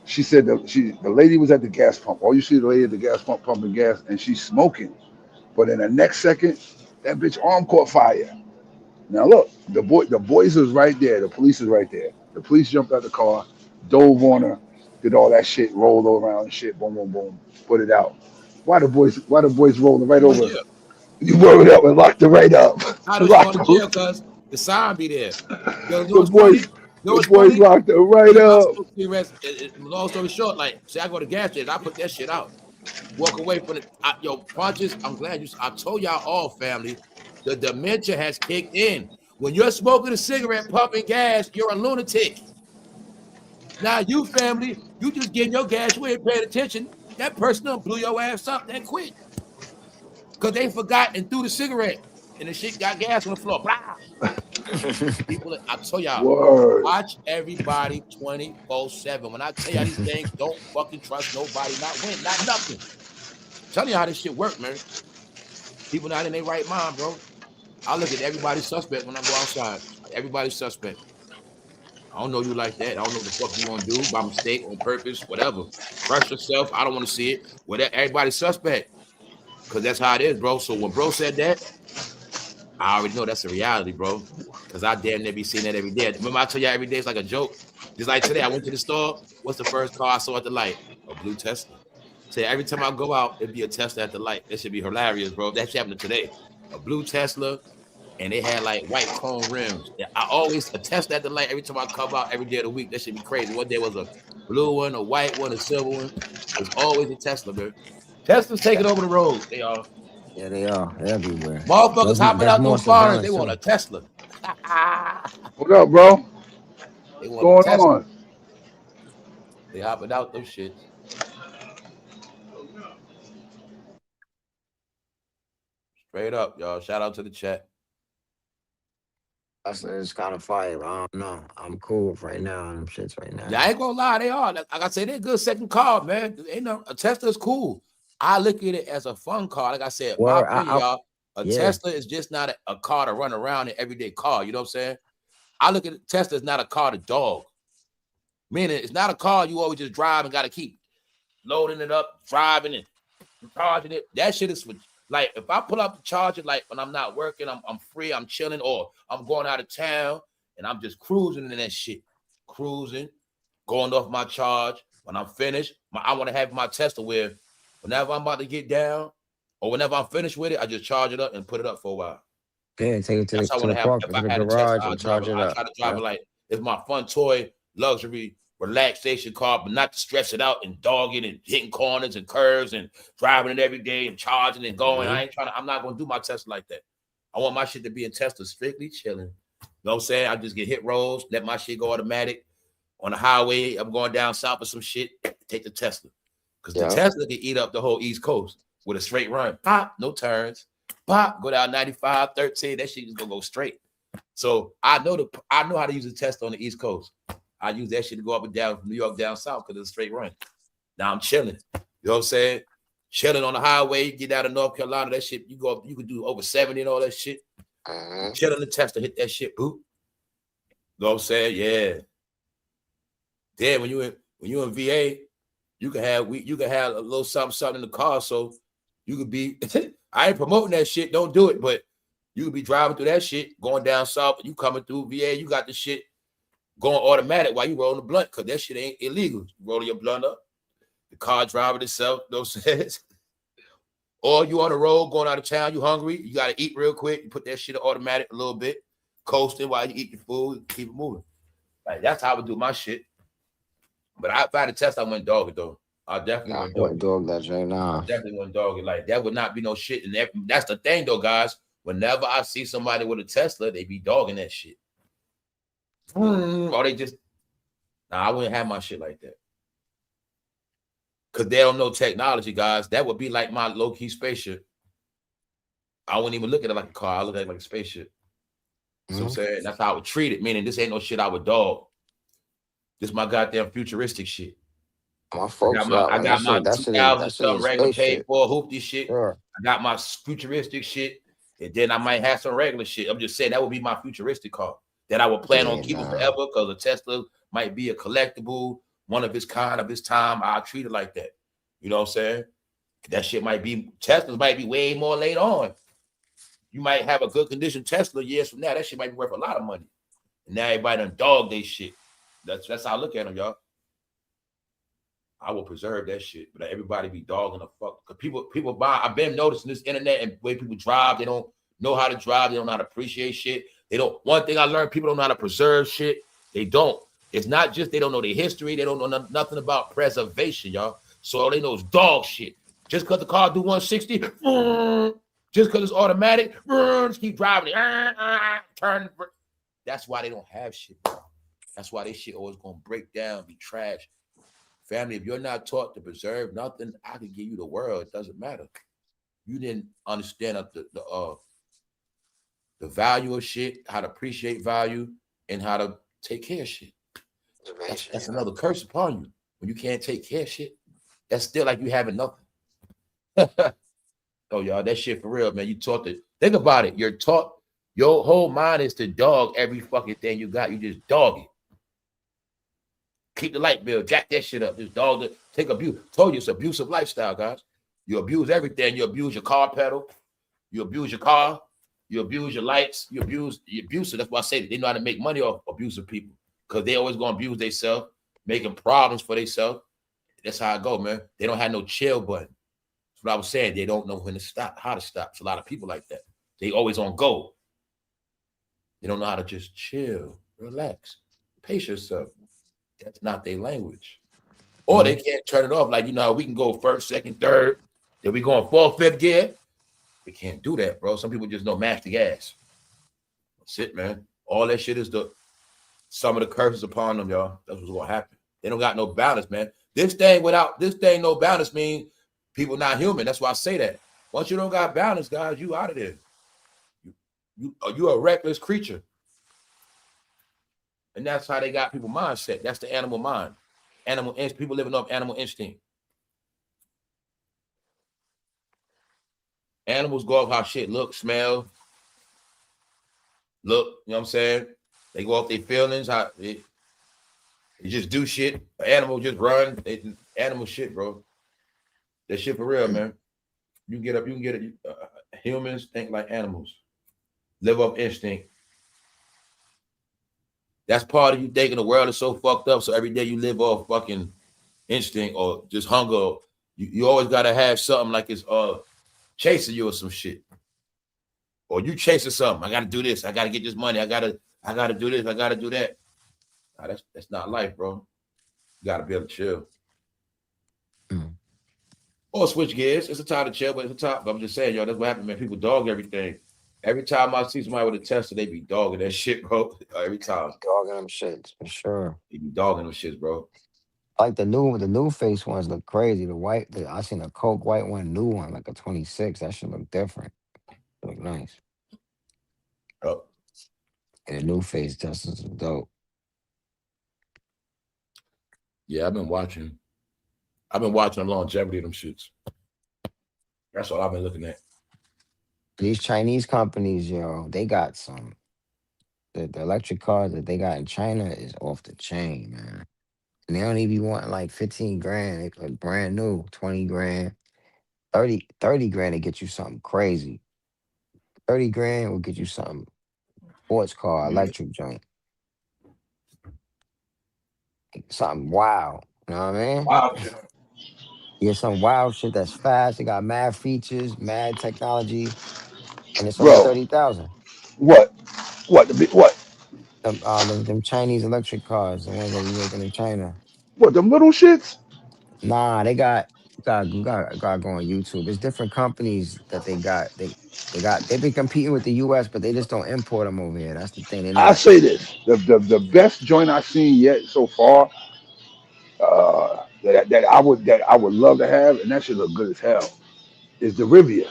she said that the lady was at the gas pump. All you see the lady at the gas pump pumping gas, and she's smoking. But in the next second, that bitch arm caught fire. Now look, the boys is right there. The police is right there. The police jumped out the car, dove on her, did all that shit, rolled around and shit, boom, boom, boom, put it out. Why the boys rolling right over? Yeah. You rolled it up and locked it right up. I was going to jail because the sign be there. The boys locked it right up. Long story short, like, say I go to gas station, I put that shit out. Walk away from it. Punches, I'm glad I told y'all all, family, the dementia has kicked in. When you're smoking a cigarette, pumping gas, you're a lunatic. Now you, family, you just getting your gas, you ain't paying attention. That person done blew your ass up that quick. Because they forgot and threw the cigarette. And the shit got gas on the floor. Blah. People, I tell y'all, watch everybody 24/7. When I tell y'all these things, don't fucking trust nobody, not nothing. I'm telling you how this shit work, man. People not in their right mind, bro. I look at everybody suspect when I go outside. Everybody's suspect. I don't know you like that. I don't know what the fuck you want to do by mistake, on purpose, whatever. Crush yourself. I don't want to see it. Everybody's suspect. Because that's how it is, bro. So when bro said that, I already know that's a reality, bro. Because I damn near be seeing that every day. Remember I tell you every day it's like a joke? Just like today, I went to the store. What's the first car I saw at the light? A blue Tesla. So every time I go out, it'd be a Tesla at the light. That should be hilarious, bro. That shit happened today. A blue Tesla. And they had like white chrome rims. I always a Tesla at the light every time I come out every day of the week. That should be crazy. One day was a blue one, a white one, a silver one. It's always a Tesla, man. Tesla's taking over the road. They are. Yeah, they are. They're everywhere. Motherfuckers hopping out those foreigns. They want a Tesla. What up, bro? What's going on? They hopping out those shits. Straight up, y'all. Shout out to the chat. It's kind of fire. I don't know. I'm cool right now on them shits right now. Yeah, I ain't gonna lie, they are. Like I said, they're good second card, man. Ain't no a Tesla's cool. I look at it as a fun car. Like I said, my opinion, y'all, a Tesla is just not a car to run around, an everyday car. You know what I'm saying? I look at it, Tesla is not a car to dog. Meaning it's not a car you always just drive and gotta keep loading it up, driving and charging it. That shit is for, like, if I pull up the charger, like when I'm not working, I'm free, I'm chilling, or I'm going out of town and I'm just cruising in that shit. Cruising, going off my charge. When I'm finished, I want to have my Tesla where whenever I'm about to get down or whenever I'm finished with it, I just charge it up and put it up for a while. Yeah, take it to the park, to the garage, and charge it up. I try to drive it like it's my fun toy, luxury, relaxation car, but not to stress it out and dog it and hitting corners and curves and driving it every day and charging and going. I'm not gonna do my Tesla like that. I want my shit to be in Tesla strictly chilling. You know what I'm saying? I just get hit rolls, let my shit go automatic. On the highway, I'm going down south or some shit, take the Tesla. Because the Tesla can eat up the whole East Coast with a straight run. Pop, no turns. Pop, go down 95, 13. That shit is gonna go straight. So I know how to use a Tesla on the East Coast. I use that shit to go up and down from New York down south because it's a straight run. Now I'm chilling. You know what I'm saying? Chilling on the highway, get out of North Carolina, that shit, you can do over 70 and all that shit. Chilling the Tesla, hit that shit, boop. You know what I'm saying? Yeah. Then when you in VA, you can have a little something in the car, so you could be. I ain't promoting that shit. Don't do it, but you could be driving through that shit, going down south, and you coming through VA. You got the shit going automatic while you rolling the blunt, cause that shit ain't illegal. You rolling your blunt up, the car driving itself. No sense. Or you on the road going out of town, you hungry, you gotta eat real quick. You put that shit automatic a little bit, coasting while you eat your food, keep it moving. Like that's how I would do my shit. But if I had a test, I wouldn't dog it though. I definitely wouldn't dog that right now. I definitely wouldn't dog it. Like that would not be no shit. And that's the thing though, guys. Whenever I see somebody with a Tesla, they be dogging that shit. Or they just, I wouldn't have my shit like that. Cause they don't know technology, guys. That would be like my low-key spaceship. I wouldn't even look at it like a car. I look at it like a spaceship. So I'm saying that's how I would treat it. Meaning this ain't no shit I would dog. This my goddamn futuristic shit. I got my 2000 something regular paid for hoopty shit. Sure. I got my futuristic shit, and then I might have some regular shit. I'm just saying that would be my futuristic car that I would plan on keeping forever because a Tesla might be a collectible, one of its kind of its time. I'll treat it like that. You know what I'm saying? That shit might be, Teslas might be way more later on. You might have a good condition Tesla years from now. That shit might be worth a lot of money. And now everybody done dog they shit. That's how I look at them, y'all. I will preserve that shit, but everybody be dogging the fuck. Cause people buy. I've been noticing this internet and way people drive. They don't know how to drive. They don't know how to appreciate shit. They don't. One thing I learned: people don't know how to preserve shit. They don't. It's not just they don't know their history. They don't know nothing about preservation, y'all. So all they know is dog shit. Just because the car do 160, just because it's automatic, just keep driving it, turn. That's why they don't have shit. That's why this shit always gonna break down, be trash. Family, if you're not taught to preserve nothing, I can give you the world. It doesn't matter. You didn't understand the value of shit, how to appreciate value, and how to take care of shit. That's another curse upon you. When you can't take care of shit, that's still like you having nothing. Oh, y'all, that shit for real, man. You taught to think about it. You're taught, your whole mind is to dog every fucking thing you got. You just dog it. Keep the light bill, jack that shit up. Just dog it, take abuse. Told you it's abusive lifestyle, guys. You abuse everything. You abuse your car pedal. You abuse your car. You abuse your lights. You abuse it. That's why I say that they know how to make money off abusive people because they always gonna abuse themselves, making problems for themselves. That's how I go, man. They don't have no chill button. That's what I was saying. They don't know when to stop, how to stop. It's a lot of people like that. They always on go. They don't know how to just chill, relax, pace yourself. That's not their language. Or they can't turn it off. Like, you know, we can go first, second, third. Then we go in fourth, fifth gear. They can't do that, bro. Some people just don't match the gas. That's it, man. All that shit is some of the curses upon them, y'all. That's what's going to happen. They don't got no balance, man. This thing no balance means people not human. That's why I say that. Once you don't got balance, guys, you out of there. You a reckless creature. And that's how they got people mindset. That's the animal mind. People living off animal instinct. Animals go off how shit look, smell, look, you know what I'm saying? They go off their feelings, how they just do shit. An animal just run. Animal shit, bro. That shit for real, man. You can get it. Humans think like animals. Live off instinct. That's part of you thinking the world is so fucked up. So every day you live off fucking instinct or just hunger. You always gotta have something like it's chasing you or some shit. Or you chasing something. I gotta do this. I gotta get this money. I gotta do this. I gotta do that. Nah, that's not life, bro. You gotta be able to chill. Or switch gears. It's a time to chill, but it's a time. But I'm just saying, yo, that's what happened, man. People dog everything. Every time I see somebody with a Tesla, they be dogging that shit, bro. Every time. Dogging them shits, for sure. They be dogging them shits, bro. Like the new face ones look crazy. I seen a Coke white one, new one, like a 26. That should look different. Look nice. Oh. And the new face Teslas are dope. Yeah, I've been watching the longevity of them shits. That's all I've been looking at. These Chinese companies, yo, they got some. The electric cars that they got in China is off the chain, man. And they don't even be wanting like 15 grand. They like brand new, 20 grand, 30 grand to get you something crazy. 30 grand will get you something sports car, electric joint. Something wild. You know what I mean? Wow. Yeah, some wild shit that's fast. They got mad features, mad technology, and it's only Bro, 30,000. what? What? Them Chinese electric cars, the ones that be making in China. What? Them little shits? Nah, they got got to go on YouTube. It's different companies that they got. They've been competing with the US, but they just don't import them over here. That's the thing. They're I not. say this: the best joint I've seen yet so far, that I would love to have, and that should look good as hell, is the Rivian.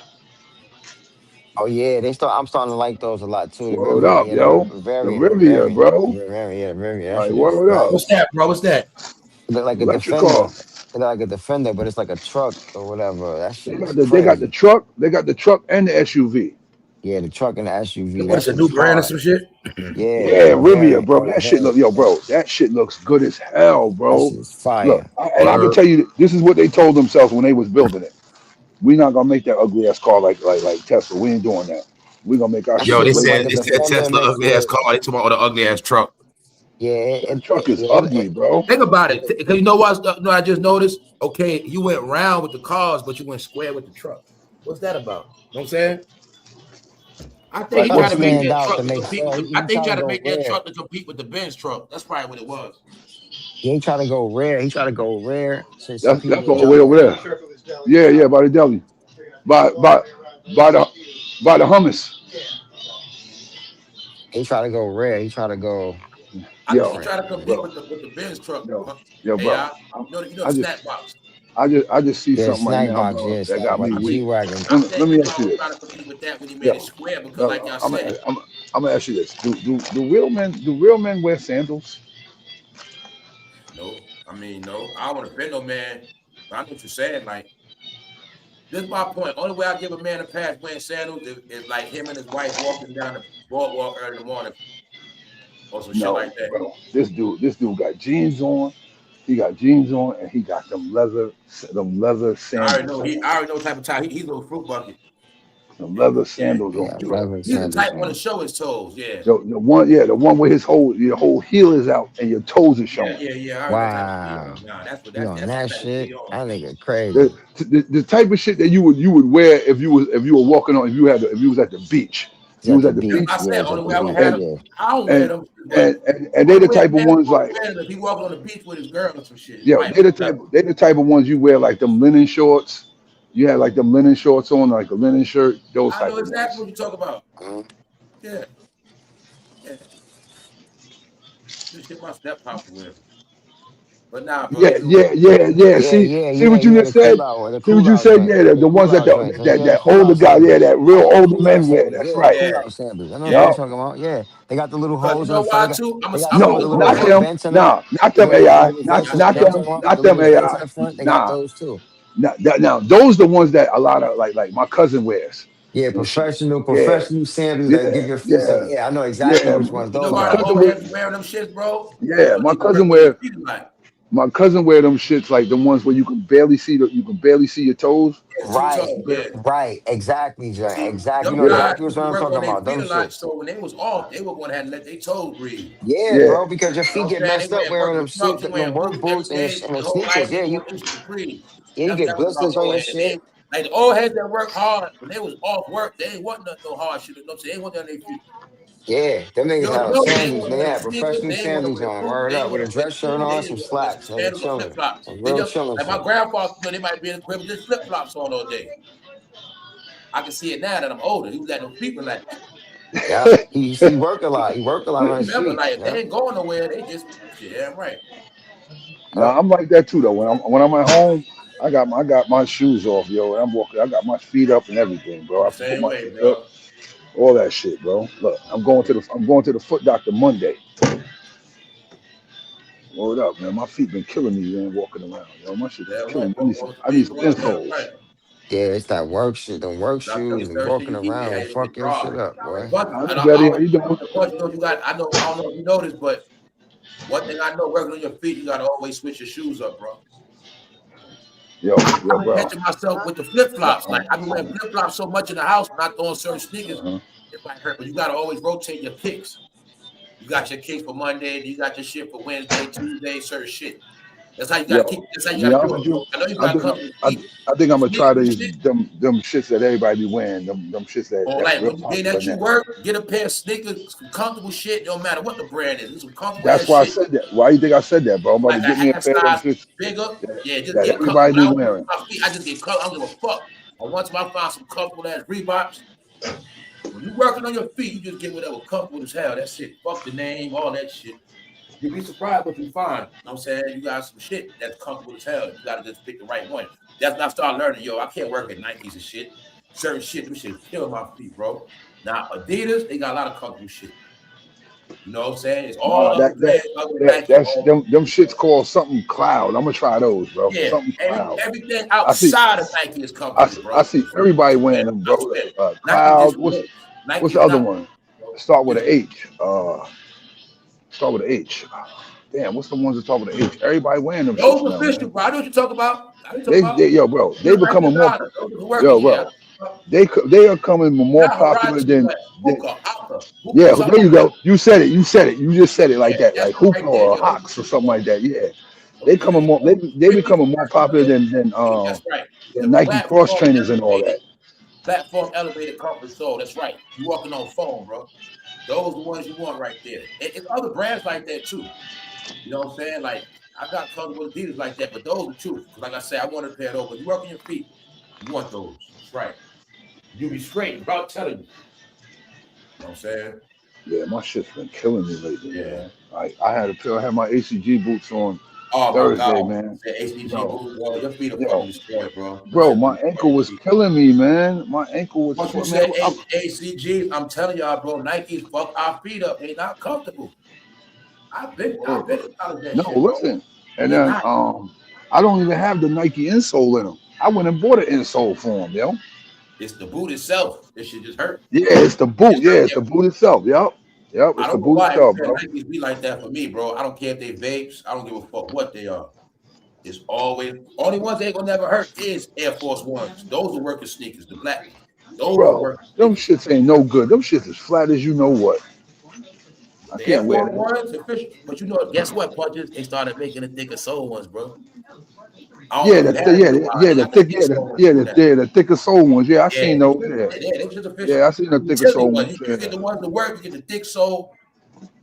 Oh yeah, I'm starting to like those a lot too. The Word Rivian, up, yeah, yo. The Rivian, bro. Yeah, the Rivian. That Like, shit is word up. What's nice. that, bro? What's that? It look like a Electric Defender. car. It look like a Defender, but it's like a truck or whatever. That They shit got is the crazy. truck. They got the truck and the SUV. Yeah, the truck and the SUV. That What's a shit new is brand or hard. some shit? Yeah, Yeah, the Rivian, variant. bro. That shit look, yo, bro. That shit looks good as hell, That bro. shit is Look, fire. and I can tell you, this is what they told themselves when they was building it. We're not gonna make that ugly ass car like Tesla. We ain't doing that. We're gonna make our That shit Yo, shit they way look more like said a expensive. Tesla Defender ugly ass with car. They talking about the ugly ass truck. yeah, That truck is yeah, ugly, bro. Think about it. it- Because you know what? No, I just noticed. Okay, you went round with the cars, but you went square with the truck. What's that about? You know what I'm saying? I think he Like trying to tried to make stand that out truck to to make compete with sales. the. I He think he trying to tried to go make that rare. truck to compete with the Benz truck. That's probably what it was. He ain't trying to go rare. He trying to go rare. So people that's will all the way jump over on there. him. Yeah, yeah, by the deli, by by by the hummus. He trying to go rare. He trying to go I think he Yo, different. tried to compete bro, with the Benz truck. yo, yo, bro. AI. You know I the just snack box. I just see Yeah, something right snack now, box. bro, Yeah, that snack got box. me The weak. G wagon. I Let think me he ask you was this. trying to compete with that when he made it Yo, square because, like no, y'all said, I'm gonna ask you this. Do real men wear sandals? no. I mean, no. I don't want to offend no man, but I know what you're saying. Like, this is my point. Only way I give a man a pass wearing sandals is like him and his wife walking down the boardwalk early in the morning or some shit No, like that. bro. This dude got jeans on. He got jeans on, and he got them leather sandals on. I already know what type of time. He's a little fruit bucket. Some leather Yeah. sandals He on, got bro. leather He's the sandals type want to on. show his toes. Yeah. The one where your whole heel is out and your toes are showing. Yeah. I already know what type of shit he on. Wow. Nah, that's what He that's on that's the that type of shit shit. he on. That nigga The, crazy. the type of shit that you would wear if you were walking on if you was at the beach. He's You at was the at the That's beach. what I beach Yeah, said. he's Only at the way I would beach. have and them. Yeah. I don't wear and them, but and they only the way a type of man ones supposed like to wear them if he walking on the beach with his girl or some shit. His yo, wife. they the type of ones you wear like them linen shorts. You had like them linen shorts on, like a linen shirt, those I type know of exactly ones. what you talk about. Mhm. Yeah. Yeah. This shit my step pops with. But nah, bro, Yeah, they do. yeah, yeah, yeah. See what you just The said. the See what cool you out said. joints, Yeah, the the ones cool that out joints. Yeah, the that cool older out guy. Yeah, samplers. that real The older cool out men wear. samplers. That's Yeah, the right. cool Yeah, out samplers. I know what you're yeah. Yup. talking about. Yeah, they got the little Because you holes in know the front. why too? They got I'm the gonna with No, the hold little on, not bro. them. vents in them. Nah, not The them little AI. vents Not with the Not them. vents them. on them. Not The them little vents in AI. the front. They got Nah. those too. Now those the ones that a lot of like my cousin wears Yeah, and shit. Yeah, professional samplers that give yeah, your feet some. yeah, Yeah, I know exactly yeah. which ones You know those My why the are. cousin old wear. heads be wearing them shits, bro? Yeah, So they can work on your feet like. my cousin wear them shits like the ones where you can barely see your toes. Yeah, two Right, toes, yeah. right, exactly, John. See, Exactly. You them know Yeah, guys exactly used what to I'm work talking on their about. feet Them a lot. shits. So when they was off, they were going to have to let their toes breathe. Yeah, yeah. bro, because your You know feet what get I'm saying? messed They up wearing wearing Birkenstocks, them suit, you them wearing work boots every boots and day. and Your them whole life sneakers. they Yeah, want this shit to breathe. you That's get what about blisters on old your heads. They shit. like the old heads that work hard when they was off work. They ain't want no hard shit. You know what I'm saying? They ain't want that on their feet. Yeah, them niggas You have know, they ain't sandals. want to They wear no have sneakers. professional They ain't want to sandals wear on. boots. Word They ain't up with want a to wear dress shirt shoes. They on, just some want to wear some slacks. Nigga sandals or flip chilling. flops. Some They real just chilling like my shit. grandfather. You know, they might be in the crib with just flip flops on all day. I can see it now that I'm older. He was letting them feet relax. Yeah, he work a lot. He work a lot But on his remember, feet. like if Yeah, they ain't going nowhere, they just shit. Yeah, right. Now I'm like that too though. When I'm at home, I got my shoes off, yo, and I'm walking. I got my feet up and everything, bro. I'm I the can put same my way, feet up, bro. all that shit, bro. Look, I'm going to the foot doctor Monday. Word up, man. My feet been killing me, man, walking around. Yo, my shit been Yeah, killing right. me. Walking on I need feet, some bro. Yeah, insoles. right. yeah, it's that work shit. Them work I tell shoes you, and first thing walking you eat, around yeah, will it'll be fuck your shit dry. up, boy. But Howdy, and I Betty. How always you doing? of course, you know, you got. I don't know if you noticed, but one thing I know, working on your feet, you got to always switch your shoes up, bro. Yo, I've been bro. catching myself with the flip flops. Like I've been wearing Uh, flip flops so much in the house, not throwing certain sneakers, uh-huh. it might hurt. But you got to always rotate your kicks. You got your kicks for Monday, you got your shit for Wednesday, Tuesday, certain shit. That's how you got to keep. Yo, That's how you be got to honest do it, with you, bro. I know you I got think comfortable I, feet, I think I'm gonna try sneakers and these shit. them shits that everybody be wearing. Them shits Or that's like real when you being popular at you now. work, get a pair of sneakers, some comfortable shit. Don't matter what the brand is. It's some comfortable That's ass why I shit. said that. Why you think I said that, bro? I'm about to Like a get me a half pair of them size shits bigger. that, Yeah, just that get comfortable. everybody be I don't wearing. my feet. I just get comfortable. I don't give a fuck. And once I find some comfortable ass Reeboks, when you working on your feet, you just get whatever comfortable as hell. That's it. Fuck the name, all that shit. You'll be surprised what you find. You know what I'm saying? You got some shit that's comfortable as hell. You gotta just pick the right one. That's when I start learning, yo, I can't work at Nikes and shit. Certain shit, them shit kill my feet, bro. Now Adidas, they got a lot of comfortable shit. You know what I'm saying? It's all Nah, other brands other than Nike. that's them shits called something cloud. I'm gonna try those, bro. Yeah, Something cloud. everything I see outside of Nike is comfortable, I bro. see everybody Yeah, wearing them, I bro. swear. Nike Cloud. just looks. What's Nike the is other not, one? bro. Start with Just an H. Start with an H. Damn, what's the ones that start with an H? Everybody wearing them shits those now, official, man. bro. I know what you're talking about. I know what you're talking about. Yo, bro, they You're Nike becoming more, designer. Those are working, yo, yeah. bro, they are coming more Not popular Huarache, than, but Hoka. Hoka or yeah. something There you like that. go. You said it. You said it. You just said it like Yeah, that, that's like it right hookah there. or Yeah, those hawks or official, something bro. like that. Yeah, Those official. they becoming more popular That's right. than The Nike cross platform trainers and all that. elevated. Platform elevated comfort soul. That's right. You walking on foam, bro. Those are the ones you want right there. It's other brands like that too. You know what I'm saying? Like I got comfortable with Adidas like that, but those are the truth. Because like I said, I want a pair of those. When you work on your feet, you want those. That's right. You be straight, bro. I'm telling you. You know what I'm saying? Yeah, my shit's been killing me lately, Yeah. man. I had my ACG boots on Oh my Thursday, God. man. That HDG Yo, boots, bro. Your feet are fucking yo, destroyed, bro. Them bro, shits my be ankle was crazy. killing me, man. My ankle was Once you killing me. said ACGs, I'm telling y'all, bro, Nikes fuck our feet up. They not comfortable. I've been Word, word. acknowledged that No, shit, bro. listen, and They then not. I don't even have the Nike insole in them. I went and bought an insole for them, yo. It's the boot itself. This shit just hurt. Yeah, it's the It boot. just hurt. Yeah, it's Yeah. the boot itself. Yep, I it's the don't know boot why every itself, pair of bro. Nikes be like that for me, bro. I don't care if they vapes. I don't give a fuck what they are. It's always only ones they ain't gonna never hurt is Air Force Ones. Those are working sneakers, the black ones. Those are Bro, working them sneakers. shits ain't no good. Them shits is flat as you know what. I The Air can't wear Force that. Ones, official. But you know, guess what, punches? They started making the thicker sole ones, bro. I don't know Yeah, if you had them in a while. They the got the thick, thick sole ones too now. the thicker sole ones. Yeah, I seen those. Yeah, They was just official. yeah, I seen the The thicker tilly sole ones. ones. You get Yeah. the ones that work, you get the thick sole,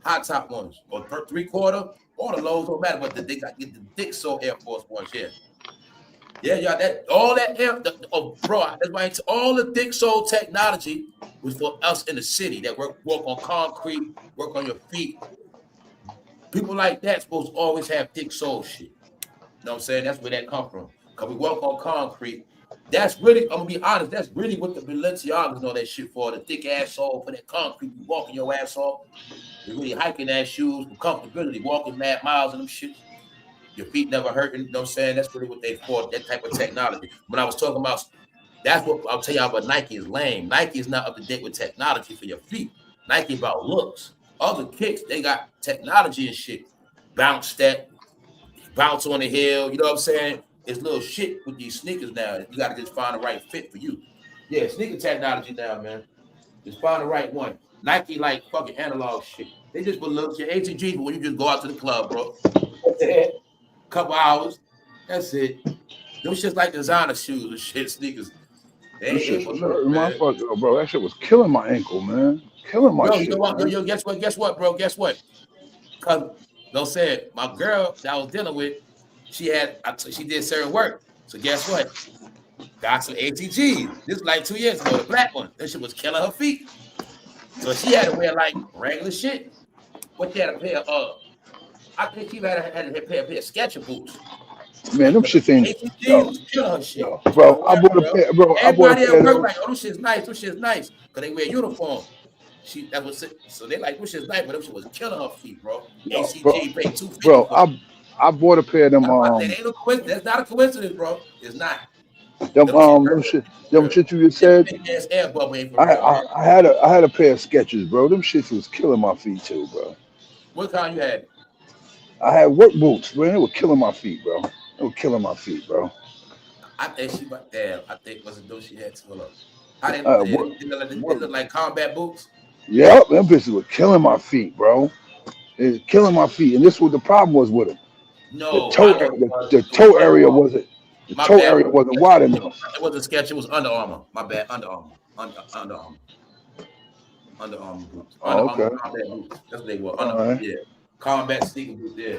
hot top ones, or 3/4, or the lows don't matter, but they got get the thick sole Air Force Ones. Yeah, that all that bro. That's why it's all the thick sole technology was for us in the city that work on concrete, work on your feet. People like that supposed to always have thick sole shit. know what I'm saying? That's where that come from. Because we walk on concrete. That's really, I'm going to be honest, that's really what the Balenciagas and all that shit for. The thick ass sole for that concrete. You walking your ass off. You're really hiking ass shoes for comfortability. Walking mad miles and them shit. Your feet never hurting. You know what I'm saying? That's really what they for, that type of technology. When I was talking about, that's what I'll tell y'all about. Nike is lame. Nike is not up to date with technology for your feet. Nike about looks. Other kicks, they got technology and shit. Bounce that, bounce on the hill. You know what I'm saying? It's little shit with these sneakers now. You got to just find the right fit for you. Yeah, sneaker technology now, man. Just find the right one. Nike like fucking analog shit. They just belittle your ATG when you just go out to the club, bro. Couple hours. That's it. Them shit's like designer shoes and shit, sneakers. They ain't for look, my fuck, bro. That shit was killing my ankle, man. Killing my shit. You know what? Yo, guess what, bro? Guess what? Because they'll say it. My girl that I was dealing with, she did certain work. So guess what? Got some ATGs. This was like 2 years ago, the black one. That shit was killing her feet. So she had to wear like regular shit. What she had a pair of I think she had a pair of Sketcher boots. Man, them shits ain't. Shit. Bro, I bought a pair, bro. Everybody at work like, oh, them shit's nice. Them shit's nice. Because they wear uniform. So they like, them shit's nice, but them shit was killing her feet, bro. ACG paid $250. Bro, I bought a pair of them. Ain't no coincidence. That's not a coincidence, bro. It's not. Them shit you just said. I had a pair of Skechers, bro. Them shits was killing my feet too, bro. What kind you had? I had work boots, man. They were killing my feet, bro. They were killing my feet, bro. I think she about damn. I think was it those she had to look. How they look like combat boots? Yep, them bitches were killing my feet, bro. It was killing my feet, and this was the problem was with them. No, the toe area wasn't. The toe area wasn't wide enough. It wasn't Sketch. It was Under Armour. My bad. Under Armour. Under Armour boots. Okay. Combat boots. That's what they were. Yeah. Combat sneaker boots. Yeah.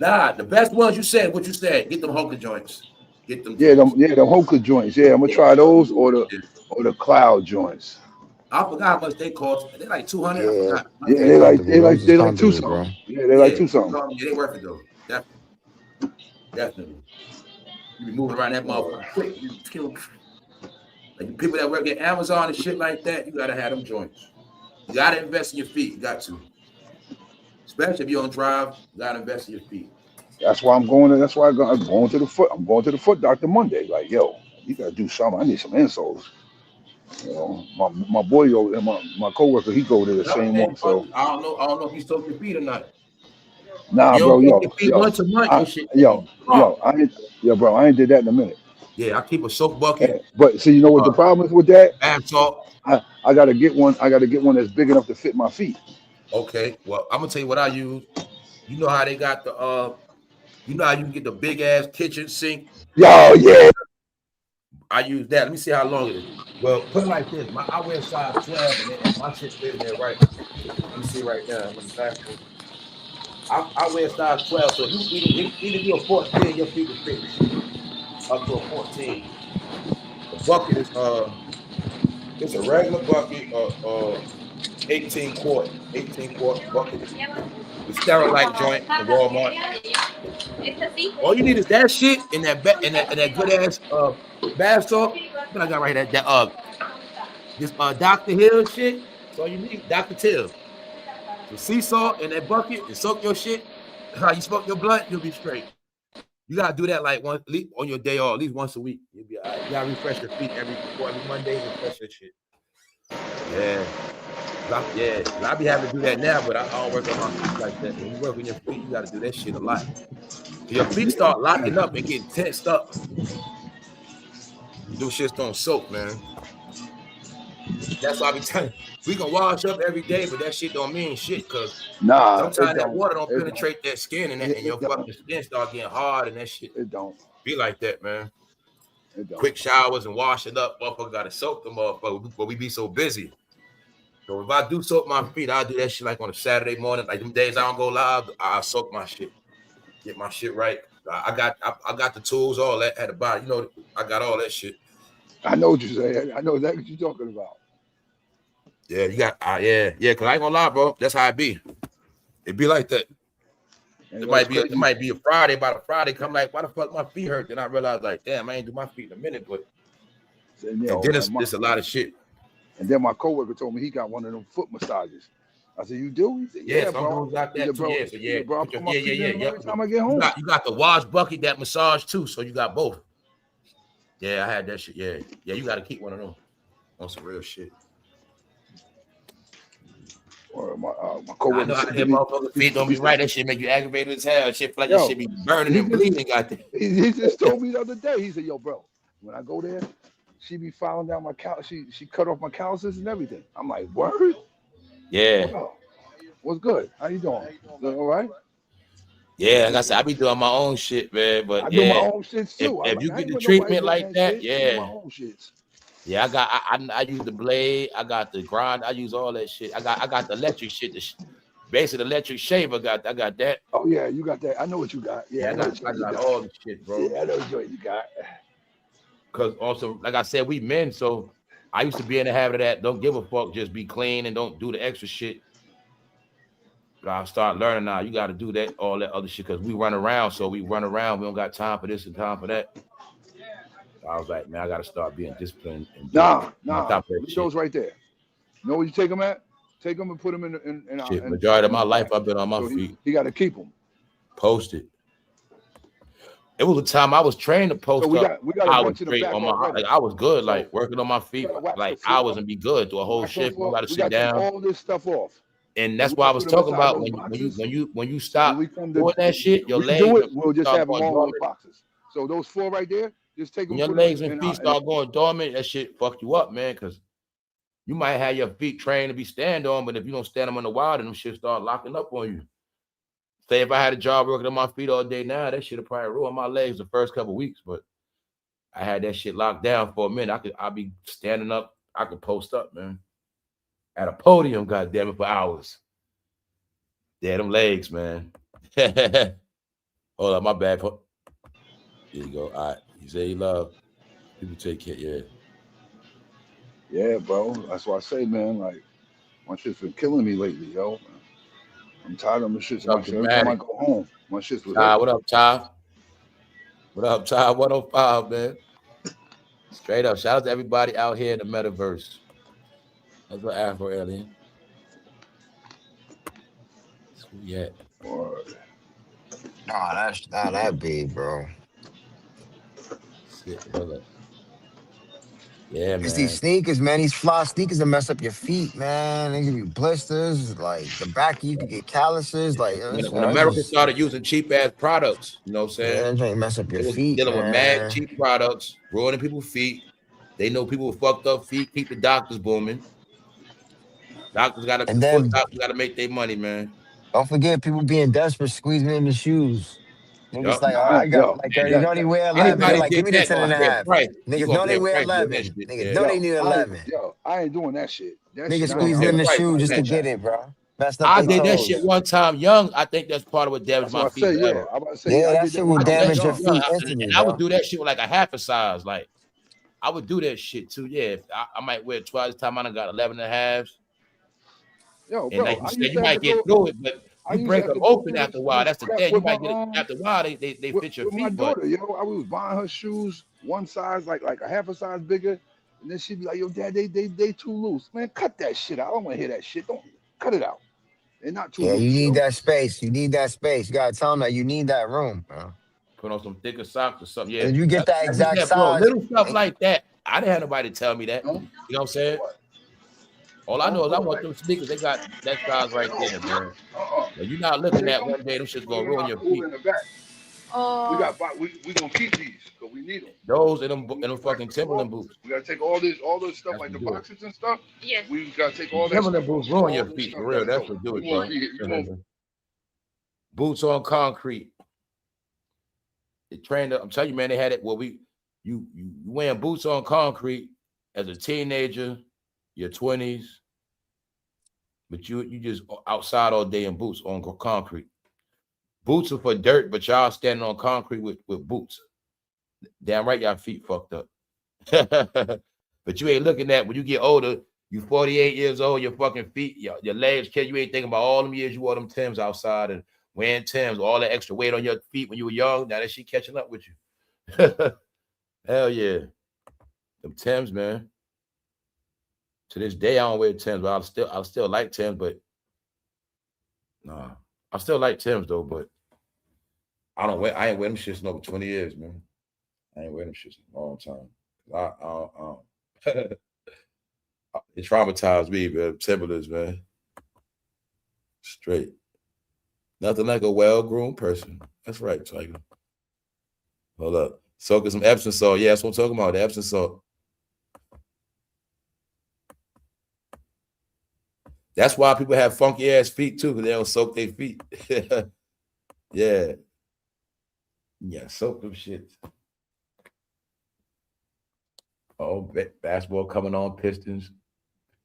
Nah, the best ones you said. What you said? Get them Hoka joints. Get them. Yeah, them Hoka joints. Yeah, I'm gonna try those or the Cloud joints. I forgot how much they cost. They're like 200. Yeah, I forgot. They like two something. Yeah, they like two something. Yeah, they worth it though. Definitely. You be moving around that motherfucker quick. You kill like people that work at Amazon and shit like that. You gotta have them joints. You gotta invest in your feet. You got to. Especially if you don't drive, you gotta invest in your feet. That's why I'm going to the foot. I'm going to the foot doctor Monday. Like, yo, you gotta do something. I need some insoles. You know, my boy over there, my coworker, he go to the same one. So I don't know if he soaked your feet or not. Nah, bro, once a month and shit. Bro, I ain't did that in a minute. Yeah, I keep a soap bucket. Yeah, but see, you know what the problem is with that? Bath salt. I gotta get one. I gotta get one that's big enough to fit my feet. Okay, well, I'm gonna tell you what I use. You know how they got the you know how you can get the big ass kitchen sink. Yo, yeah. I use that. Let me see how long it is. Well, put it like this. I wear size 12 and my shit's fitting there right. Let me see right now. I wear size 12, so if you either do a 14, your feet will fit up to a 14. The bucket is it's a regular bucket, 18 quart bucket. The Sterilite joint from Walmart. All you need is that shit and that good ass bath salt. What I got right there, this Dr. Hill shit. That's all you need, Dr. Till. The sea salt in that bucket and soak your shit. How you smoke your blunt, you'll be straight. You gotta do that like on your day off, at least once a week. You'll be all right. You gotta refresh your feet every Monday, refresh your shit. Yeah. I be having to do that now, but I don't work on my feet like that. When you work on your feet, you gotta do that shit a lot. Your feet start locking up and getting tensed up. Those shits don't soak, man. That's why I be telling you, we can wash up every day, but that shit don't mean shit because sometimes that water don't penetrate that skin and your fucking skin start getting hard and that shit. It don't be like that, man. Quick showers and wash it up. Motherfucker gotta soak them up, but we be so busy. So if I do soak my feet, I'll do that shit like on a Saturday morning. Like them days I don't go live, I'll soak my shit. Get my shit right. I got the tools, all that at the bottom. You know, I got all that shit. I know what you say. I know exactly what you're talking about. Yeah, you got because I ain't gonna lie, bro. That's how it be. It be like that. It might be a Friday. By the Friday, come like, why the fuck my feet hurt? Then I realized, like, damn, I ain't do my feet in a minute. But and then it's a lot of shit. And then my coworker told me he got one of them foot massages. I said, you do? He said, yeah, bro. Got that too. Yeah, so yeah, bro, every time I get home. You got the wash bucket, that massage too. So you got both. Yeah, I had that shit. Yeah, you got to keep one of them on some real shit. Or my coworker said, motherfuckers' feet don't be right. That shit make you aggravated as hell. Shit feel like your shit be burning and bleeding. He just told me the other day. He said, yo, bro, when I go there, she be filing down my cal. She cut off my calluses and everything. I'm like, word? Yeah. Bro, what's good? How you doing? All right? Yeah, like I said, I be doing my own shit, man. But I do my own shit too. If you get the treatment like that, I do my own shits. Yeah, I use the blade, I got the grind, I use all that shit. I got the electric shit, basically the electric shave. I got that. Oh yeah, you got that. I know what you got. Yeah, I got all the shit, bro. Yeah, I know what you got. Cause also, like I said, we men, so I used to be in the habit of that. Don't give a fuck, just be clean and don't do the extra shit. But I start learning now. You got to do that, all that other shit, because we run around. So we run around. We don't got time for this and time for that. I was like, man, I got to start being disciplined. Nah. Leave those right there. You know where you take them at? Take them and put them in shit, majority of my life, I've been on my feet. He got to keep them. Posted. It was a time I was trained to post so we up. We got I was straight on my, like, I was good, like working on my feet, like hours and be good through a whole shift. You got to sit down. All this stuff off. And that's why I was talking about when you stop doing that shit, your legs. We'll just have them all in boxes. So those 4 right there, just take them. When your legs and feet start going dormant, that shit fuck you up, man. Because you might have your feet trained to be stand on, but if you don't stand them in the wild, then them shit start locking up on you. Say if I had a job working on my feet all day now, that shit would probably ruin my legs the first couple of weeks. But I had that shit locked down for a minute. I'll be standing up. I could post up, man. At a podium, goddamn it, for hours. Yeah, them legs, man. Hold up, my bad. Here you go. All right. You say you love. People take care. Yeah. Yeah, bro. That's why I say, man, like, my shit's been killing me lately, yo. I'm tired of my shit. Every time I go home, my shit's with what up, Ty? What up, Ty? 105, man. Straight up. Shout out to everybody out here in the metaverse. That's what Afro alien. Yeah. Nah, that's not that big, bro. Shit, brother. Yeah, man. It's these sneakers, man. These fly sneakers that mess up your feet, man. They give you blisters. Like the back, you can get calluses. Like when America started using cheap ass products, you know what I'm saying? Yeah, they mess up your feet. Dealing with mad cheap products, ruining people's feet. They know people with fucked up feet keep the doctors booming. Doctors gotta make their money, man. Don't forget people being desperate, squeezing in the shoes. Niggas like, I got like they only wear 11. Like, give me the 10.5. Niggas know they wear 11. Niggas know they need 11. Yo, I ain't doing that shit. Niggas squeezing in the shoe just to get it, bro. I did that shit one time young. I think that's part of what damaged my feet. Yeah, that shit will damage your feet instantly. And I would do that shit with like a half a size. Like, I would do that shit too. Yeah, I might wear 12 this time. I done got 11.5. Yo, bro, and like you said, you might get through it, but you break them open after a while. That's the thing. You might get it after a while. They fit your feet. My daughter, yo, I was buying her shoes one size, like a half a size bigger, and then she'd be like, "Yo, Dad, they too loose, man. Cut that shit out. I don't want to hear that shit. Don't cut it out. They're not too loose." Yeah, you need that space. You need that space. You gotta tell them that you need that room, bro. Put on some thicker socks or something. Yeah, and you get that exact size. Bro, little stuff like that. I didn't have nobody tell me that. You know what I'm saying? All I know is I want them sneakers. They got that size right there, man. Now, you're not looking at one day. Them shit's gonna ruin your feet. We gonna keep these because we need them. Those and them fucking Timberland boots. We gotta take all this stuff like the boxes and stuff. Yes. We gotta take all that. Timberland boots ruin your feet for real. That's what do it, bro. Boots on concrete. They trained up. I'm telling you, man. They had it. Well, you wearing boots on concrete as a teenager, your 20s. But you just outside all day in boots on concrete. Boots are for dirt, but y'all standing on concrete with boots. Damn right, y'all feet fucked up. But you ain't looking at when you get older, you 48 years old, your fucking feet, your legs, kid, you ain't thinking about all them years you wore them Timbs outside and wearing Timbs, all that extra weight on your feet when you were young. Now that she catching up with you. Hell yeah. Them Timbs, man. To this day, I don't wear Timbs, but I still like Timbs, but nah. I still like Timbs though, but I ain't wear them shits in over 20 years, man. I ain't wear them shits in a long time. It traumatized me, man. Timberlands, man. Straight. Nothing like a well-groomed person. That's right, Tiger. Hold up. Soaking some Epsom salt. Yeah, that's what I'm talking about. The Epsom salt. That's why people have funky ass feet too, because they don't soak their feet. Yeah. Yeah, soak them shit. Oh, basketball coming on, Pistons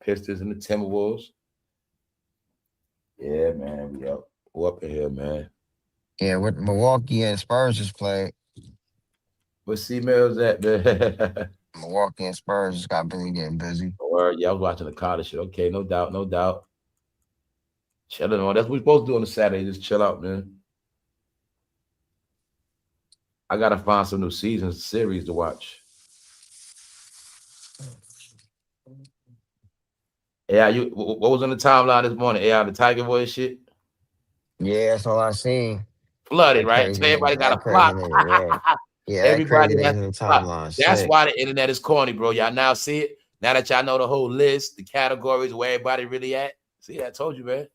and the Timberwolves. Yeah, man, we up in here, man. Yeah, what Milwaukee and Spurs just played. Where C-Mail's at, man? Milwaukee and Spurs just got busy getting busy. Yeah, I was watching the college shit. Okay, no doubt. Chilling on. That's what we're supposed to do on a Saturday. Just chill out, man. I gotta find some new series to watch. Yeah, what was on the timeline this morning? Yeah, the tigerwoods shit. Yeah, that's all I seen. Flooded, right? So everybody got a flop. Yeah, Everybody that has crazy a nigga flop. timeline. That's Sick. why the internet is corny, bro. Y'all now see it. Now that y'all know the whole list, the categories, where everybody really at. See, I told you, man.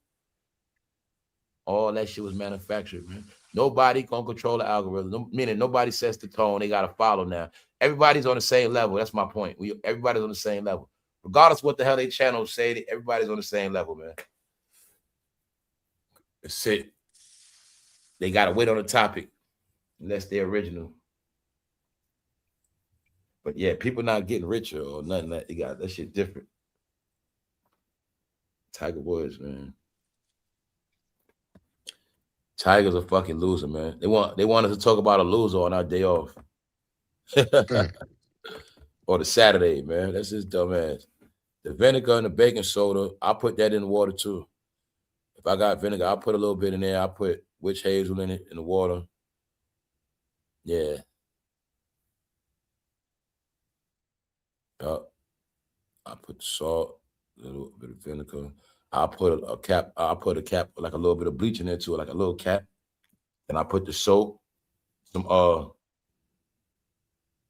All that shit was manufactured, man. Nobody gonna control the algorithm. Meaning nobody sets the tone. They gotta follow now. Everybody's on the same level. That's my point. Everybody's on the same level. Regardless of what the hell they channels say, everybody's on the same level, man. That's it. They gotta wait on the topic unless they're original. But yeah, people not getting richer or nothing. They got that shit different. Tiger Woods, man. Tiger's a fucking loser, man. They want us to talk about a loser on our day off. Or the Saturday, man. That's his dumb ass. The vinegar and the baking soda, I put that in the water too. If I got vinegar, I'll put a little bit in there. I'll put witch hazel in it in the water. Yeah. I put the salt, a little bit of vinegar. I'll put a cap, like a little bit of bleach in there too, like a little cap. And I put the soap, some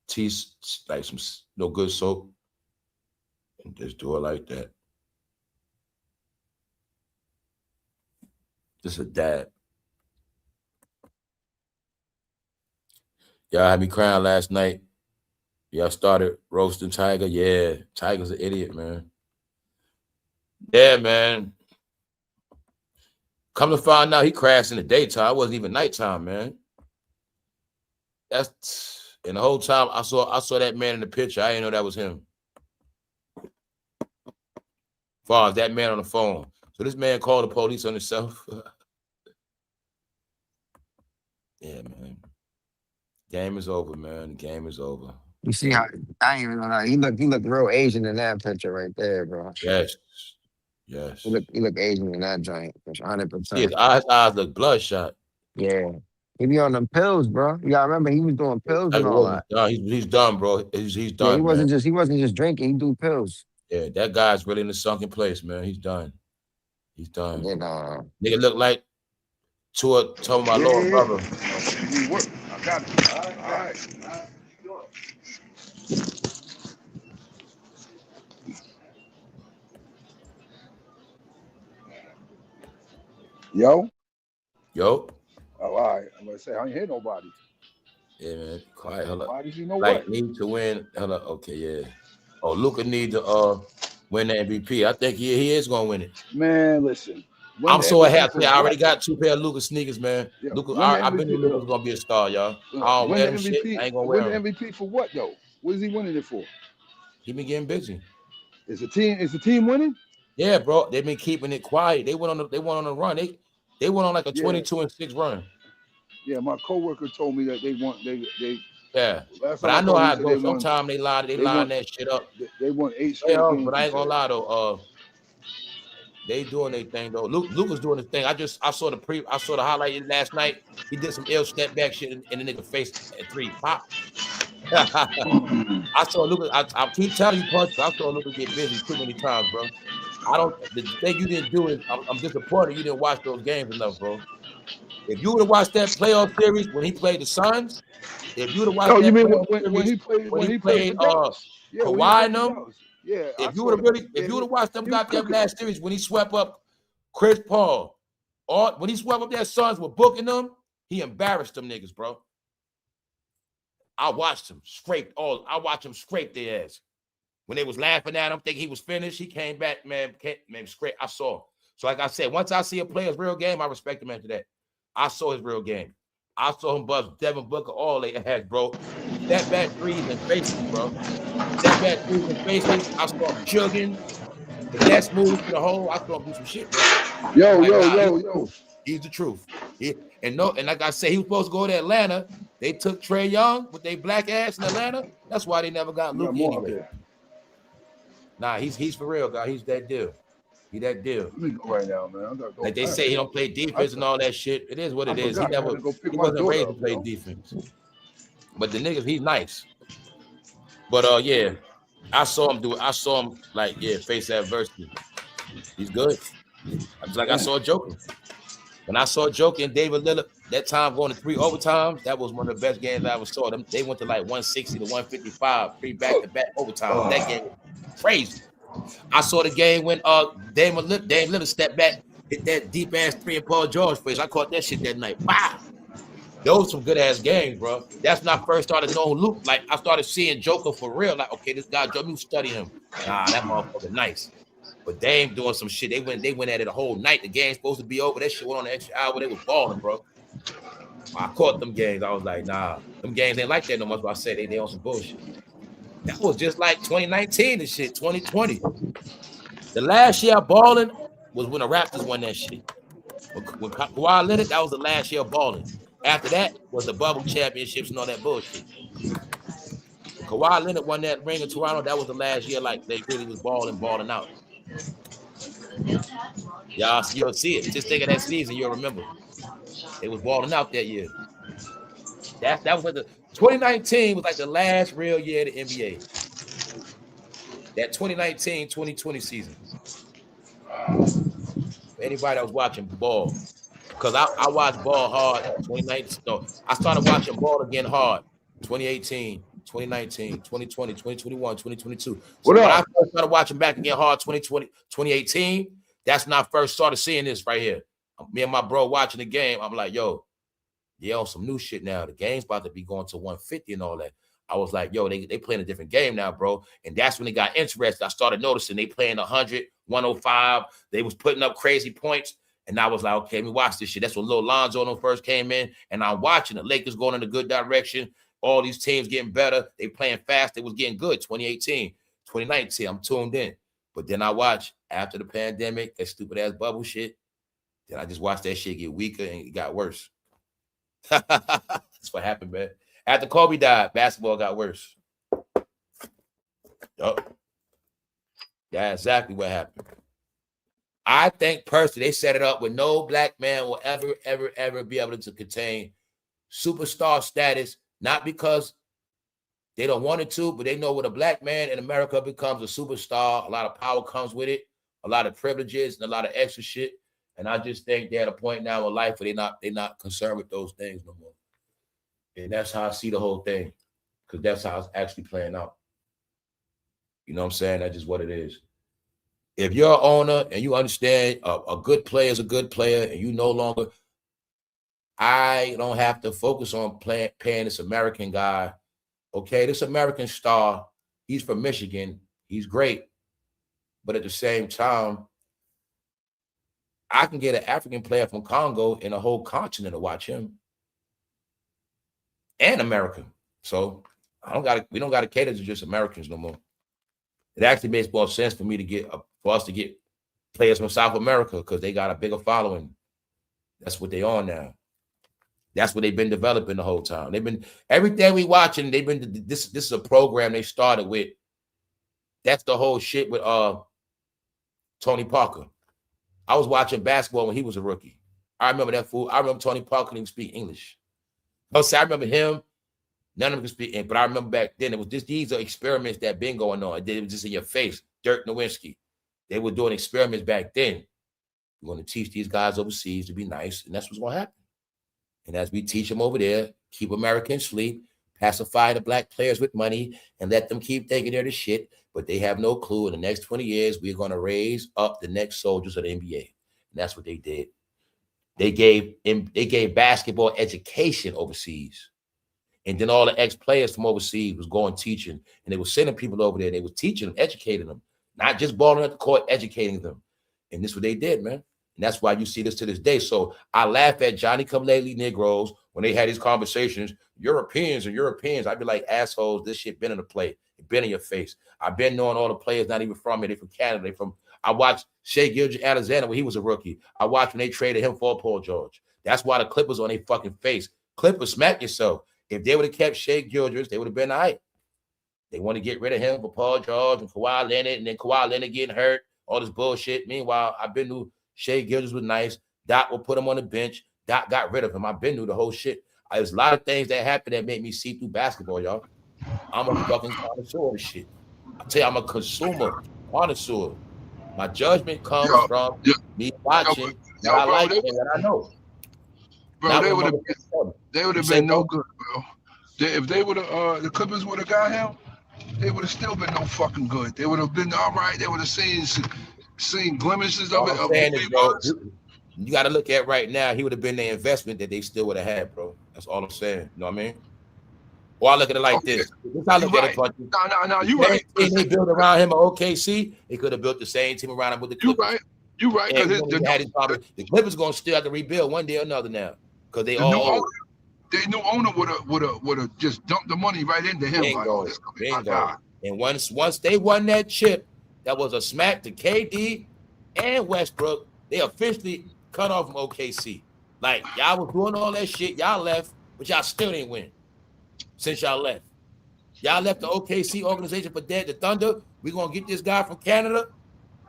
tea, like some no good soap. And just do it like that. Just a dab. Y'all had me crying last night. Y'all started roasting Tiger. Yeah, Tiger's an idiot, man. Yeah, man. Come to find out, he crashed in the daytime. It wasn't even nighttime, man. And the whole time I saw that man in the picture. I didn't know that was him. As far as that man on the phone. So this man called the police on himself. Yeah, man. Game is over, man. The game is over. You see how I ain't even know how he looked real Asian in that picture right there, bro. Yes. He look Asian in that joint, 100%. His eyes look bloodshot. Yeah. He be on them pills, bro. You gotta remember he was doing pills and all that. He's done, bro. He's done. Yeah, he wasn't just drinking, he do pills. Yeah, that guy's really in the sunken place, man. He's done. He's done. You Nigga look like told my little brother. I got it. All right. Yo. Oh, all right. I'm gonna say I ain't hear nobody. Yeah, man. Quiet. Hold up. Why did you know like, what? need to win. Hold up. Okay, yeah. Oh, Luka need to win the MVP. I think he is gonna win it. Man, listen. I'm so happy. I already got 2 pair of Luka sneakers, man. Yeah. Luka, I been knew Luka was gonna be a star, y'all. I don't wear them shit. I ain't gonna wear them. Win the MVP for what though? What is he winning it for? He been getting busy. Is the team winning? Yeah, bro. They've been keeping it quiet. They went on a run. They went on like a 22-6 run. Yeah, my coworker told me that they yeah. But I know how it goes. Sometimes they lie that shit up. They won 8 straight games. But I ain't gonna lie though. They doing their thing though. Luke was doing his thing. I saw the highlight last night. He did some ill step back shit in the nigga face at 3 pop. I saw Luke. I keep telling you, Punch. I saw Luke get busy too many times, bro. The thing you didn't do is I'm disappointed you didn't watch those games enough, bro. If you would have watched that playoff series when he played the Suns, if you would have watched Oh, you that mean playoff when series he played for played Dallas? Yeah, when he Kawhi played and for them, Dallas. Yeah, if you would have watched them goddamn last series when he swept up Chris Paul, or when he swept up their Suns with booking them, he embarrassed them niggas, bro. I watched him scrape their ass. When they was laughing at him, thinking he was finished, he came back, man, scrape. I saw. So like I said, once I see a player's real game, I respect him after that. I saw his real game. I saw him buzz Devin Booker all they had, bro. Step back threes and faces, bro. Step back threes and faces. I saw him chugging. Finesse moves to the hole. I saw him do some shit, bro. Yo. He's the truth. And like I said, he was supposed to go to Atlanta. They took Trae Young with their black ass in Atlanta. That's why they never got Luke anyway. Nah, he's for real, guy. He's that deal. He that deal. Let me go right now, man. Like they say, he don't play defense and all that shit. It is what it is. He wasn't raised to play defense. But the niggas, he's nice. But yeah, I saw him face adversity. He's good. I saw Joker. When I saw Joker and David Lillard that time going to 3 overtimes, that was one of the best games I ever saw. Them they went to like 160 to 155, 3 back-to-back overtimes. That game was crazy. I saw the game when Dame Lillard stepped back, hit that deep ass 3 in Paul George face. I caught that shit that night. Wow. Those some good ass games, bro. That's when I first started knowing Luke. Like I started seeing Joker for real. Like, okay, this guy, Joe, you study him. Nah, that motherfucker nice. But Dame doing some shit. They went at it a whole night. The game's supposed to be over. That shit went on the extra hour. They was balling, bro. I caught them games. I was like, nah, them games ain't like that no more. So I said they on some bullshit. That was just like 2019 and shit, 2020. The last year balling was when the Raptors won that shit. When Kawhi Leonard, that was the last year balling. After that was the bubble championships and all that bullshit. When Kawhi Leonard won that ring in Toronto, that was the last year like they really was balling out. You'll see it. Just think of that season, you'll remember. They was balling out that year. That was like 2019 was like the last real year of the NBA. That 2019-2020 season. Anybody that was watching ball. Because I watched ball hard 2019. No, I started watching ball again hard 2018, 2019, 2020, 2021, 2022. So when I first started watching back again hard 2020, 2018, that's when I first started seeing this right here. Me and my bro watching the game. I'm like, yo, on some new shit now. The game's about to be going to 150 and all that. I was like, yo, they playing a different game now, bro. And that's when it got interested. I started noticing they playing 100, 105. They was putting up crazy points. And I was like, okay, let me watch this shit. That's when Lil Lonzo first came in. And I'm watching the Lakers going in a good direction. All these teams getting better. They playing fast. They was getting good. 2018, 2019, I'm tuned in. But then I watched after the pandemic, that stupid ass bubble shit. Then I just watched that shit get weaker and it got worse. That's what happened, man. After Kobe died, basketball got worse. Yup. That's exactly what happened. I think personally they set it up where no black man will ever be able to contain superstar status, not because they don't want it to, but they know when a black man in America becomes a superstar, a lot of power comes with it, a lot of privileges and a lot of extra shit. And I just think they're at a point now in life where they're not concerned with those things no more. And that's how I see the whole thing, because that's how it's actually playing out. You know what I'm saying? That's just what it is. If you're an owner and you understand a good player is a good player and you no longer, I don't have to focus on paying this American guy. Okay, this American star, he's from Michigan. He's great. But at the same time, I can get an African player from Congo in a whole continent to watch him. And America. So we don't got to cater to just Americans no more. It actually makes more sense for me to for us to get players from South America because they got a bigger following. That's what they are now. That's what they've been developing the whole time. They've been everything we watching. They've been this is a program they started with. That's the whole shit with Tony Parker. I was watching basketball when he was a rookie. I remember that fool. I remember Tony Parker couldn't even speak English. I remember him. None of them could speak English. But I remember back then, it was just these are experiments that been going on. It was just in your face. Dirk Nowitzki. They were doing experiments back then. We're going to teach these guys overseas to be nice, and that's what's going to happen. And as we teach them over there, keep Americans asleep, pacify the black players with money, and let them keep thinking they're the shit, but they have no clue. In the next 20 years, we're going to raise up the next soldiers of the NBA. And that's what they did. They gave basketball education overseas. And then all the ex-players from overseas was going teaching, and they were sending people over there. They were teaching them, educating them, not just balling at the court, educating them. And this is what they did, man. And that's why you see this to this day. So I laugh at Johnny-come-lately Negroes when they had these conversations, Europeans. I'd be like, assholes, this shit been in the play. It been in your face. I've been knowing all the players, not even from here. They from Canada. I watched Shea Gilgeous-Alexander when he was a rookie. I watched when they traded him for Paul George. That's why the Clippers on their fucking face. Clippers, smack yourself. If they would have kept Shea Gilgeous, they would have been all right. They want to get rid of him for Paul George and Kawhi Leonard, and then Kawhi Leonard getting hurt, all this bullshit. Meanwhile, I've been to Shea Gilgeous was nice. Doc will put him on the bench. Doc got rid of him. I've been through the whole shit. There's a lot of things that happened that made me see through basketball, y'all. I'm a fucking connoisseur of this shit. I tell you, I'm a consumer, connoisseur. My judgment comes from me watching what I like and what I know. Bro, they would have been no good, bro. If they would have, the Clippers would have got him, they would have still been no fucking good. They would have been all right. They would have seen glimpses of it. You got to look at right now. He would have been the investment that they still would have had, bro. That's all I'm saying. You know what I mean? Or I look at it like this. This I look at it. No, you right. They built around him at OKC. They could have built the same team around him with the Clippers. You right. The Clippers going to still have to rebuild one day or another now because they all. The new owner would have just dumped the money right into him. Bingo. And once they won that chip, that was a smack to KD and Westbrook. They officially cut off from OKC. Like, y'all was doing all that shit. Y'all left, but y'all still didn't win since y'all left. Y'all left the OKC organization for dead. The Thunder, we're going to get this guy from Canada,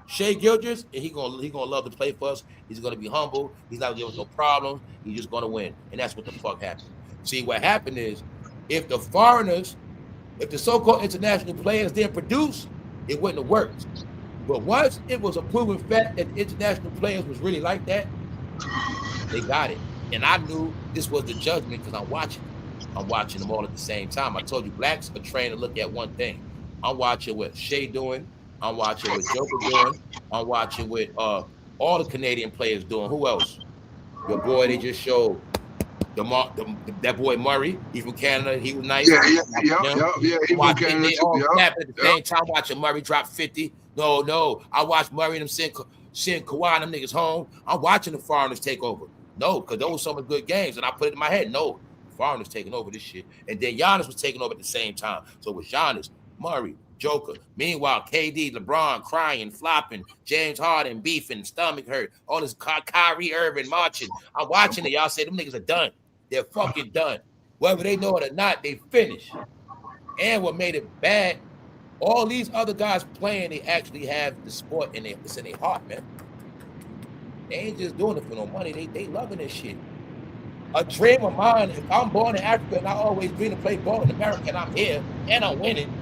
Shea Gilgeous, and he gonna love to play for us. He's going to be humble. He's not going to give us no problems. He's just going to win. And that's what the fuck happened. See, what happened is if the foreigners, if the so-called international players didn't produce, it wouldn't have worked. But once it was a proven fact that the international players was really like that, they got it. And I knew this was the judgment because I'm watching. I'm watching them all at the same time. I told you, blacks are trained to look at one thing. I'm watching what Shea doing. I'm watching what Joker doing. I'm watching what all the Canadian players doing. Who else? Your boy they just showed. That boy Murray, he's from Canada. He was nice. Yeah. He from Canada they all snapping at the same time watching Murray drop 50. No. I watched Murray and them send Kawhi and them niggas home. I'm watching the foreigners take over. No, because those were some of the good games. And I put it in my head, no, the foreigners taking over this shit. And then Giannis was taking over at the same time. So it was Giannis, Murray, Joker. Meanwhile, KD, LeBron crying, flopping, James Harden beefing, stomach hurt, all this Kyrie Irving marching. I'm watching it. Y'all say them niggas are done. They're fucking done. Whether they know it or not, they finished. And what made it bad, all these other guys playing, they actually have the sport in it's in their heart, man. They ain't just doing it for no money. They loving this shit. A dream of mine, if I'm born in Africa and I always dream to play ball in America and I'm here and I'm winning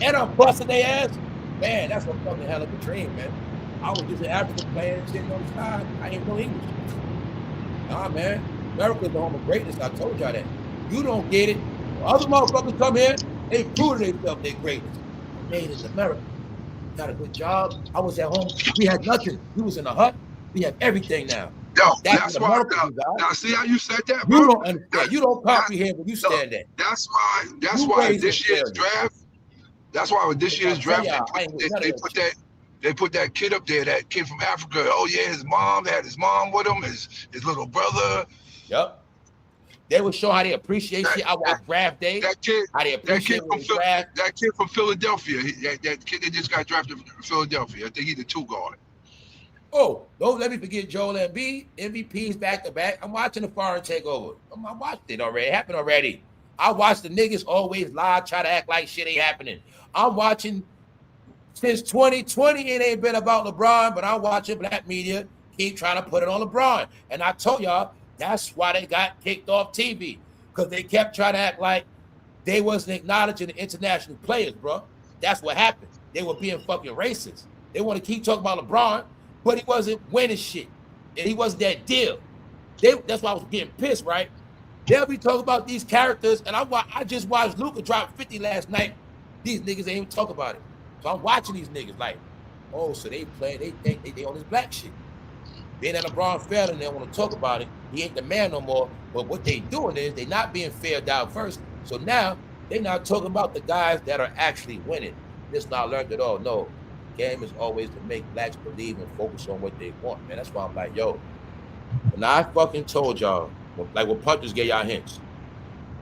and I'm busting their ass, man, that's a fucking hell of a dream, man. I was just an African player sitting on the side. I ain't no English. Nah, man. America's the home of greatness. I told y'all that. You don't get it. Other motherfuckers come here, they prove themselves they're greatness. Made in America. Got a good job. I was at home. We had nothing. We was in a hut. We have everything now. Yo, that's why. Now, see how you said that, bro? You don't understand. You don't comprehend what you stand at. That's why this year's draft. That's why with this year's draft, they put that kid up there, that kid from Africa. Oh yeah, his mom. They had his mom with him. His little brother. Yep. They would show how they appreciate shit. I watched draft day. How they appreciate that kid from Philadelphia. That kid that just got drafted from Philadelphia. I think he's the 2 guard. Oh, don't let me forget Joel Embiid, MVPs back to back. I'm watching the foreign takeover. I watched it already. It happened already. I watched the niggas always lie, try to act like shit ain't happening. I'm watching since 2020. It ain't been about LeBron, but I'm watching black media keep trying to put it on LeBron. And I told y'all, that's why they got kicked off TV. Because they kept trying to act like they wasn't acknowledging the international players, bro. That's what happened. They were being fucking racist. They want to keep talking about LeBron, but he wasn't winning shit. And he wasn't that deal. That's why I was getting pissed, right? They'll be talking about these characters, and I just watched Luka drop 50 last night. These niggas ain't even talk about it. So I'm watching these niggas like, oh, so they think they on this black shit. Being that LeBron failed and they want to talk about it, he ain't the man no more. But what they doing is they not being fair diverse. So now they not talking about the guys that are actually winning. This not learned at all. No, the game is always to make blacks believe and focus on what they want, man. That's why I'm like, yo, when I fucking told y'all, like when punchers gave y'all hints,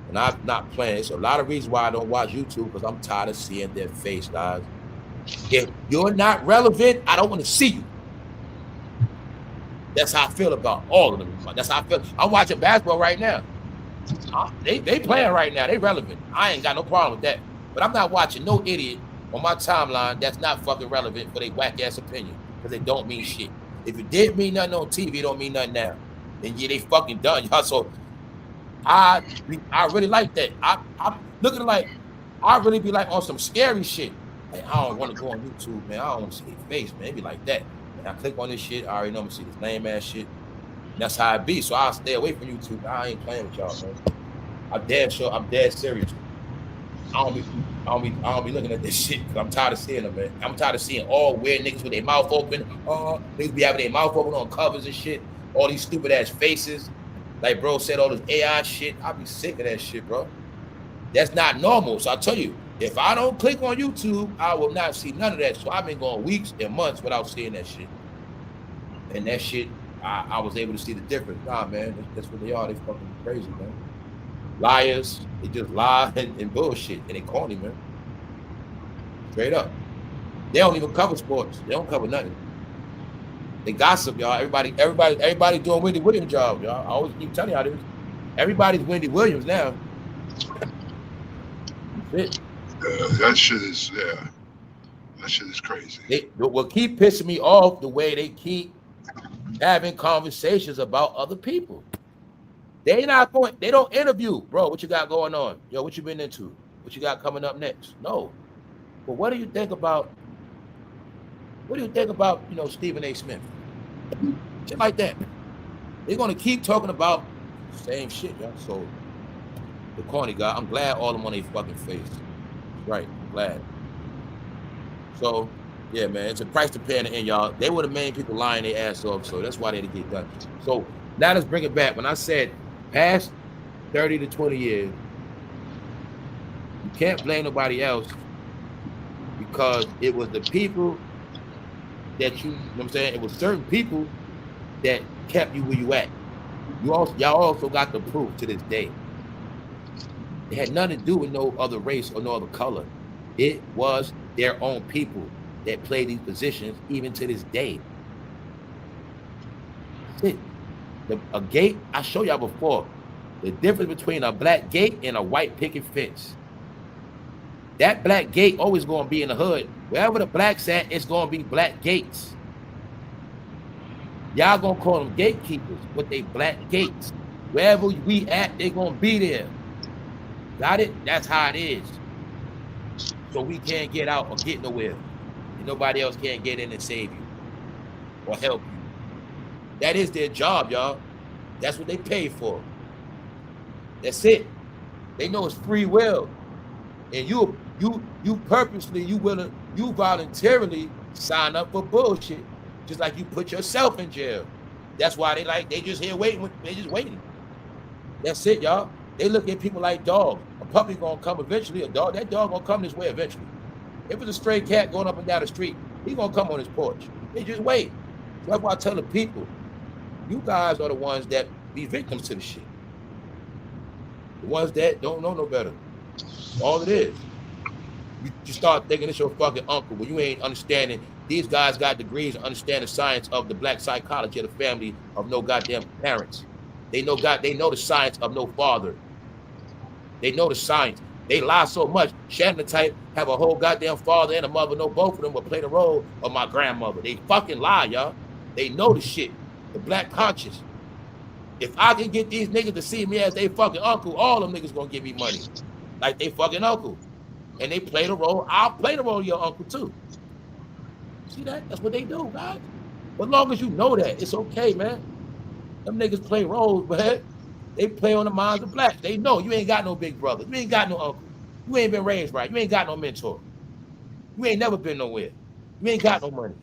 and I'm not playing. It's a lot of reasons why I don't watch YouTube, because I'm tired of seeing their face, guys. If you're not relevant, I don't want to see you. That's how I feel about all of them. That's how I feel. I'm watching basketball right now. They playing right now. They relevant. I ain't got no problem with that. But I'm not watching no idiot on my timeline that's not fucking relevant for their whack ass opinion, because they don't mean shit. If it didn't mean nothing on TV, it don't mean nothing now. And yeah, they fucking done, y'all. So I really like that. I'm looking like I really be like on some scary shit. Like, I don't want to go on YouTube, man. I don't want to see their face, man. It be like that. And I click on this shit, I already know I'm gonna see this lame ass shit. And that's how it be. So I'll stay away from YouTube. I ain't playing with y'all, man. I'm dead serious. I don't be looking at this shit, because I'm tired of seeing them, man. I'm tired of seeing all weird niggas with their mouth open. Niggas be having their mouth open on covers and shit. All these stupid ass faces. Like bro said, all this AI shit. I be sick of that shit, bro. That's not normal. So I tell you, if I don't click on YouTube, I will not see none of that. So I've been going weeks and months without seeing that shit. And that shit, I was able to see the difference. Nah, man, that's what they are. They fucking crazy, man. Liars. They just lie and bullshit. And they corny, man. Straight up. They don't even cover sports. They don't cover nothing. They gossip, y'all. Everybody doing Wendy Williams' job, y'all. I always keep telling y'all this. Everybody's Wendy Williams now. That's it. That shit is crazy. What keep pissing me off, the way they keep having conversations about other people. They don't interview, bro. What you got going on? Yo, what you been into? What you got coming up next? No. But what do you think about Stephen A. Smith? Shit like that. They're gonna keep talking about the same shit, y'all. So the corny guy, I'm glad all of them on their fucking face. Right, I'm glad. So yeah, man, it's a price to pay in the end, y'all. They were the main people lying their ass off, so that's why they didn't get done. So now let's bring it back. When I said past 30 to 20 years, you can't blame nobody else, because it was the people that you know what I'm saying? It was certain people that kept you where you at. Y'all also got the proof to this day. It had nothing to do with no other race or no other color. It was their own people that played these positions even to this day. That's it. A gate, I showed y'all before, the difference between a black gate and a white picket fence. That black gate always gonna be in the hood. Wherever the blacks at, it's gonna be black gates. Y'all gonna call them gatekeepers, but they black gates. Wherever we at, they gonna be there. Got it? That's how it is. So we can't get out or get nowhere. And nobody else can't get in and save you or help you. That is their job, y'all. That's what they pay for. That's it. They know it's free will. And you purposely, you voluntarily sign up for bullshit. Just like you put yourself in jail. That's why they just here waiting. They just waiting. That's it, y'all. They look at people like dogs. A puppy gonna come eventually. That dog gonna come this way eventually. If it's a stray cat going up and down the street, he gonna come on his porch. They just wait. So that's why I tell the people, you guys are the ones that be victims to the shit. The ones that don't know no better. All it is. You start thinking it's your fucking uncle, but you ain't understanding. These guys got degrees and understand the science of the black psychology of the family of no goddamn parents. They know the science of no father. They know the science. They lie so much. Shannon the type have a whole goddamn father and a mother. No, both of them will play the role of my grandmother. They fucking lie, y'all. They know the shit. the black conscious. If I can get these niggas to see me as they fucking uncle, all them niggas gonna give me money like they fucking uncle. And they play the role. I'll play the role of your uncle too. See that? That's what they do, guys. But as long as you know that, it's okay, man. Them niggas play roles, man. They play on the minds of blacks. They know you ain't got no big brother. You ain't got no uncle. You ain't been raised right. You ain't got no mentor. You ain't never been nowhere. You ain't got no money.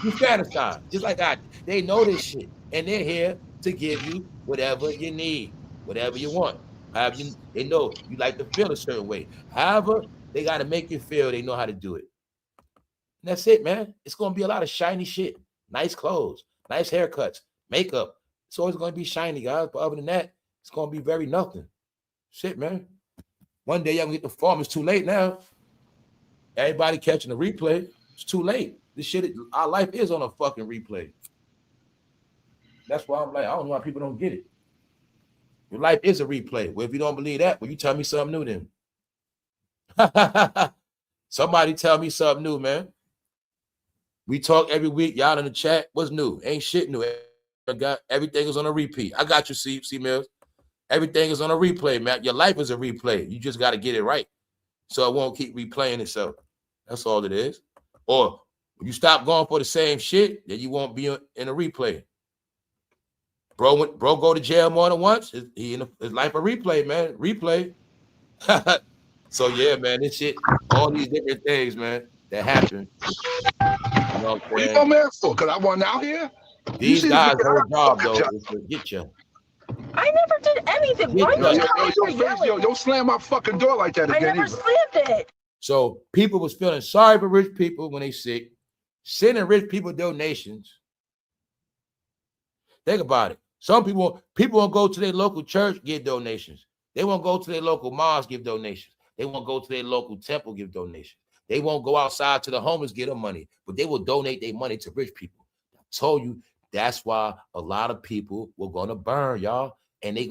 You fantasize, just like I. They know this shit, and they're here to give you whatever you need, whatever you want. However, they know you like to feel a certain way. However, they got to make you feel they know how to do it. And that's it, man. It's going to be a lot of shiny shit, nice clothes, nice haircuts, makeup. It's always going to be shiny, guys. But other than that, it's going to be very nothing. Shit, man. One day y'all can get the form. It's too late now. Everybody catching the replay. It's too late. This shit, our life is on a fucking replay. That's why I'm like, I don't know why people don't get it. Your life is a replay. Well, if you don't believe that, well, you tell me something new then. Somebody tell me something new, man. We talk every week. Y'all in the chat. What's new? Ain't shit new. Everything is on a repeat. I got you, C Mills. Everything is on a replay, man. Your life is a replay. You just got to get it right, so it won't keep replaying itself. That's all it is. Or when you stop going for the same shit, then you won't be in a replay. Bro go to jail more than once. His life a replay, man. Replay. So yeah, man, this shit, all these different things, man, that happen. You know what you come here for? Because I wasn't out here. These guys' whole job though is to get you. I never did anything. Why don't slam my fucking door like that again. I never slammed it. So people was feeling sorry for rich people when they sick, sending rich people donations. Think about it. Some people won't go to their local church, give donations. They won't go to their local mosque, give donations. They won't go to their local temple, give donations. They won't go outside to the homeless, get them money, but they will donate their money to rich people. I told you that's why a lot of people were gonna burn, y'all. And a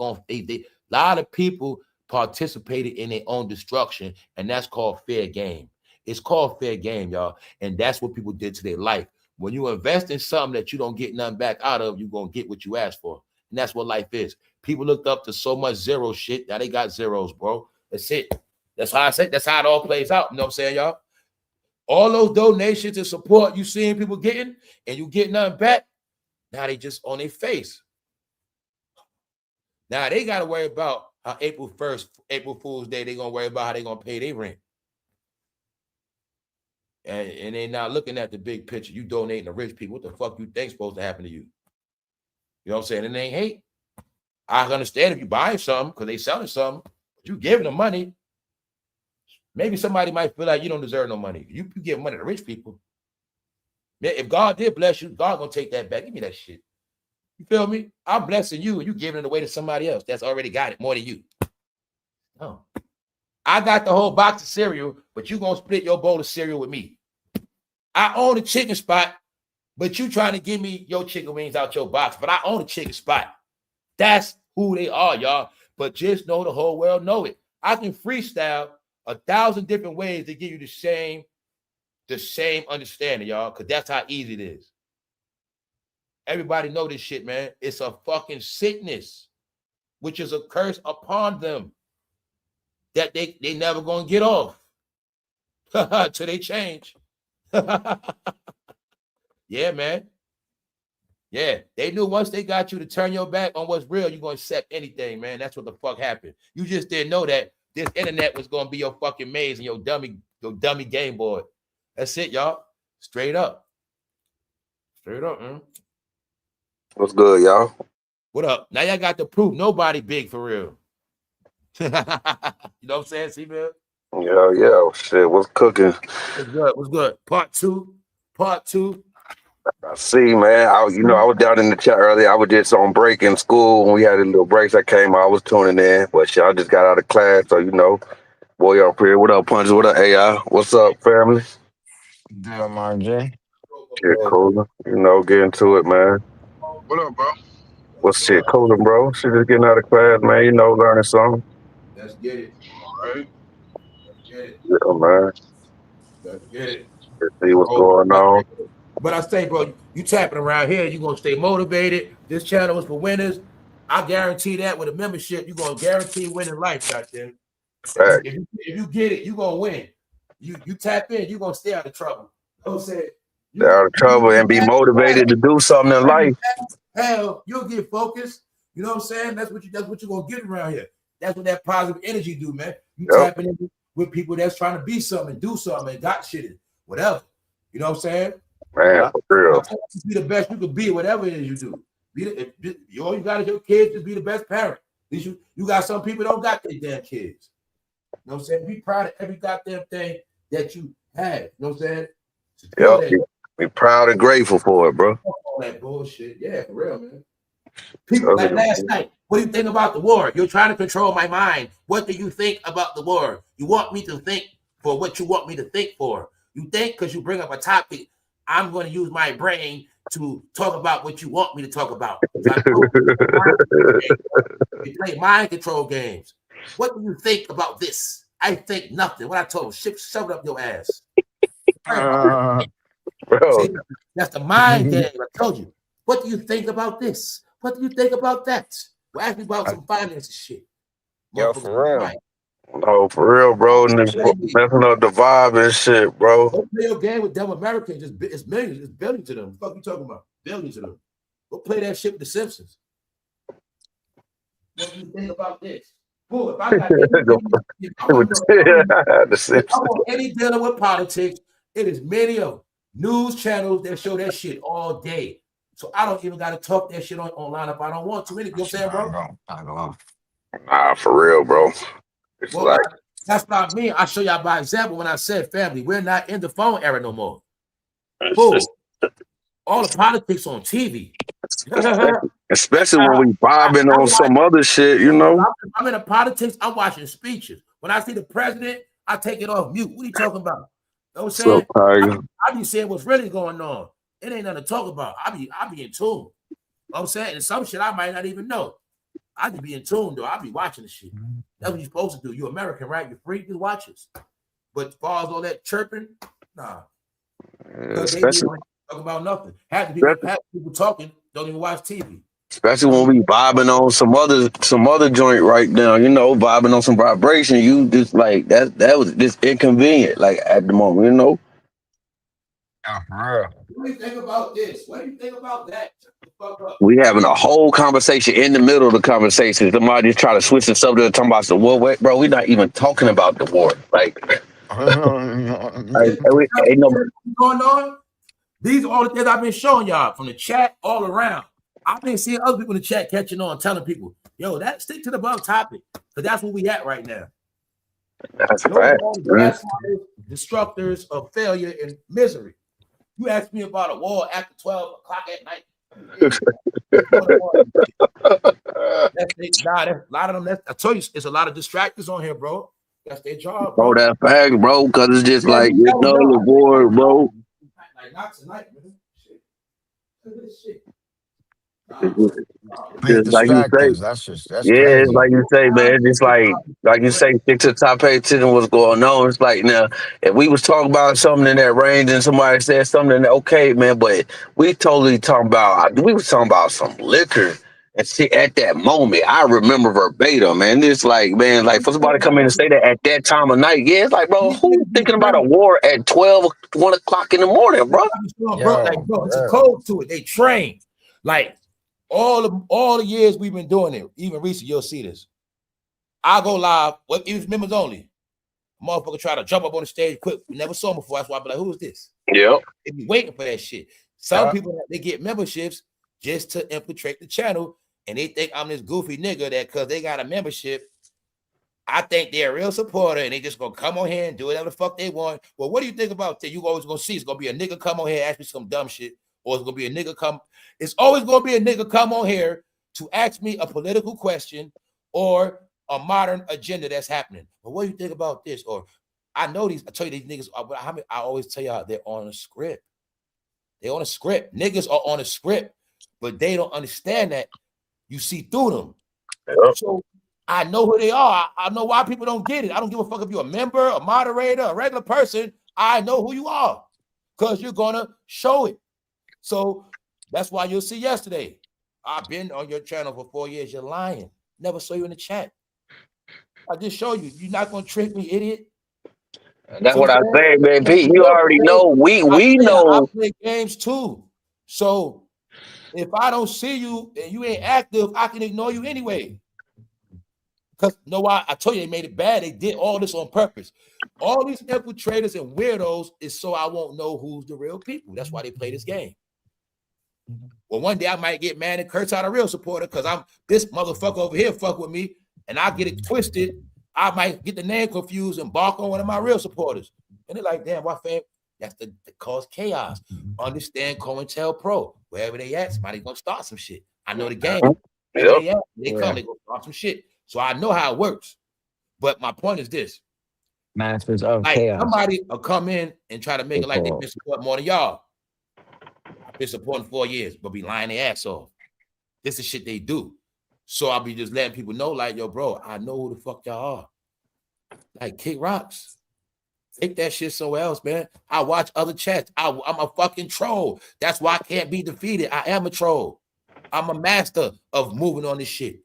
lot of people participated in their own destruction, and that's called fair game. It's called fair game, y'all. And that's what people did to their life. When you invest in something that you don't get nothing back out of, you're going to get what you asked for. And that's what life is. People looked up to so much zero shit. Now they got zeros, bro. That's it. That's how I say. That's how it all plays out. You know what I'm saying, y'all? All those donations and support you seeing people getting, and you get nothing back, now they just on their face. Now they got to worry about how April 1st, April Fool's Day, they're going to worry about how they're going to pay their rent. And they're not looking at the big picture. You donating to rich people. What the fuck you think supposed to happen to you? You know what I'm saying? And it ain't hate. I understand if you buying something because they selling something, but you giving them money. Maybe somebody might feel like you don't deserve no money. You give money to rich people. If God did bless you, God gonna take that back. Give me that shit. You feel me? I'm blessing you and you giving it away to somebody else that's already got it more than you. Oh. I got the whole box of cereal, but you gonna split your bowl of cereal with me. I own a chicken spot, but you trying to give me your chicken wings out your box, but I own a chicken spot. That's who they are, y'all. But just know the whole world know it. I can freestyle 1,000 different ways to give you the same understanding, y'all, because that's how easy it is. Everybody know this shit, man. It's a fucking sickness, which is a curse upon them that they never gonna get off till they change. Yeah, man. Yeah, they knew once they got you to turn your back on what's real, you're going to accept anything, man. That's what the fuck happened. You just didn't know that this internet was going to be your fucking maze and your dummy game board. That's it, y'all. Straight up. Straight up, man. What's good, y'all? What up? Now y'all got the proof. Nobody big for real. You know what I'm saying, C-Bill? Yeah. Shit, what's cooking? What's good? What's good? Part two. I see, man. I was down in the chat earlier. I was just on break in school. When we had a little breaks, I came. I was tuning in, but shit, I just got out of class, so boy up here. What up, Punches? What up, AI? What's up, family? Damn, RJ. Shit, cooler. Get into it, man. What up, bro? What's shit cooler, bro? Shit, just getting out of class, man. Learning something. Let's get it. All right. Let's get it. Yeah, man. Let's get it. Let's see what's going on. But I say, bro, you tapping around here, you're gonna stay motivated. This channel is for winners. I guarantee that with a membership, you're gonna guarantee winning life, goddamn. Right. If you get it, you're gonna win. You tap in, you're gonna stay out of trouble. You know what I'm saying? Stay out of trouble and be motivated to do something in life. Hell, you'll get focused. You know what I'm saying? That's what you're gonna get around here. That's what that positive energy do, man. You tapping in with people that's trying to be something, do something, and got shit, whatever. You know what I'm saying? Man, for real. Be the best you could be, whatever it is you do. All you got is your kids, just be the best parent. At least you got some people don't got their damn kids. You know what I'm saying? Be proud of every goddamn thing that you have. You know what I'm saying? Be proud and grateful for it, bro. All that bullshit. Yeah, for real, man. People like last night, what do you think about the war? You're trying to control my mind. What do you think about the war? You want me to think for what you want me to think for. You think because you bring up a topic, I'm going to use my brain to talk about what you want me to talk about. You play mind control games. What do you think about this? I think nothing. What I told him, shove it up your ass. Bro. See, that's the mind game. I told you. What do you think about this? What do you think about that? Well, ask me about some finance shit. Yo, for real. No, for real, bro. And it's messing up the vibe and shit, bro. Go play your game with them Americans. It's millions, it's billions of them. What the fuck you talking about? Billions of them. Go play that shit with the Simpsons. What do you think about this? Boy, if I got any dealing with politics, it is many of news channels that show that shit all day. So I don't even got to talk that shit online if I don't want to. You know what I'm saying, bro? Nah, for real, bro. It's well, that's not me. I show y'all by example when I said family. We're not in the phone era no more. Boom. All the politics on TV. Especially when we vibing on some other shit, you know. I'm in the politics. I'm watching speeches. When I see the president, I take it off mute. What are you talking about? You know what I'm saying? I be saying what's really going on. It ain't nothing to talk about. I be in tune. You know what I'm saying? And some shit I might not even know. I just be in tune, though. I be watching the shit. That's what you're supposed to do. You're American, right? You're free to watch us. But as far as all that chirping, nah. Especially talking about nothing. Half the people talking don't even watch TV. Especially when we vibing on some other joint right now, you know, vibing on some vibration. You just like that was just inconvenient, like at the moment, you know. What do you think about this? What do you think about that? We having a whole conversation in the middle of the conversation. Somebody just try to switch the subject, talking about the war. Bro, we're not even talking about the war. Like, ain't no going on. These are all the things I've been showing y'all from the chat all around. I've been seeing other people in the chat catching on, telling people, yo, that stick to the above topic, because that's where we at right now. That's right. Destructors of failure and misery. You asked me about a war after 12 o'clock at night. A lot of them. I told you, it's a lot of distractors on here, bro. That's their job, bro. That fact, bro, because it's just like, you know, the war, bro. Like, not tonight, man. Shit. Look at this shit. Just like you say, that's crazy. Like you say, man. Just like you say, stick to the top, pay attention to what's going on. It's like, now, if we was talking about something in that range and somebody said something, okay, man, but we was talking about some liquor and shit at that moment. I remember verbatim, man. It's like, man, like for somebody to come in and say that at that time of night, yeah, it's like, bro, who's thinking about a war at 1 o'clock in the morning, bro? Bro, it's a code to it. They train. Like, all the years we've been doing it, even recently, you'll see this. I go live, even members only. Motherfucker try to jump up on the stage quick. We never saw him before. That's why I be like, who is this? Yep. They be waiting for that shit. Some people, they get memberships just to infiltrate the channel, and they think I'm this goofy nigga that because they got a membership, I think they're a real supporter, and they just gonna come on here and do whatever the fuck they want. Well, what do you think about that? You always gonna see it's gonna be a nigga come on here and ask me some dumb shit, or it's gonna be a nigga come. It's always gonna be a nigga come on here to ask me a political question or a modern agenda that's happening. But what do you think about this? Or I know these. I tell you these niggas. I always tell y'all they're on a script. They're on a script. Niggas are on a script, but they don't understand that. You see through them. Yep. So I know who they are. I know why people don't get it. I don't give a fuck if you're a member, a moderator, a regular person. I know who you are because you're gonna show it. So that's why you'll see yesterday. I've been on your channel for 4 years. You're lying. Never saw you in the chat. I just show you. You're not gonna trick me, idiot. That's So what I say, man. Pete, you look, already know. We know. I play games too. So if I don't see you and you ain't active, I can ignore you anyway. Because you know why? I told you they made it bad. They did all this on purpose. All these infiltrators and weirdos is so I won't know who's the real people. That's why they play this game. Well, one day I might get mad and curse out a real supporter because I'm this motherfucker over here fuck with me, and I get it twisted. I might get the name confused and bark on one of my real supporters. And they're like, damn, why fam? That's the cause chaos. Understand COINTELPRO. Wherever they at, somebody gonna start some shit. I know the game. Wherever they at, they come, they gonna start some shit. So I know how it works. But my point is this. Masters of like chaos. Somebody will come in and try to make it like they've been supporting more than y'all. I've been supporting 4 years, but be lying their ass off. This is shit they do. So I'll be just letting people know, like, yo, bro, I know who the fuck y'all are. Like, kick rocks. Take that shit somewhere else, man. I watch other chats. I'm a fucking troll. That's why I can't be defeated. I am a troll. I'm a master of moving on this shit.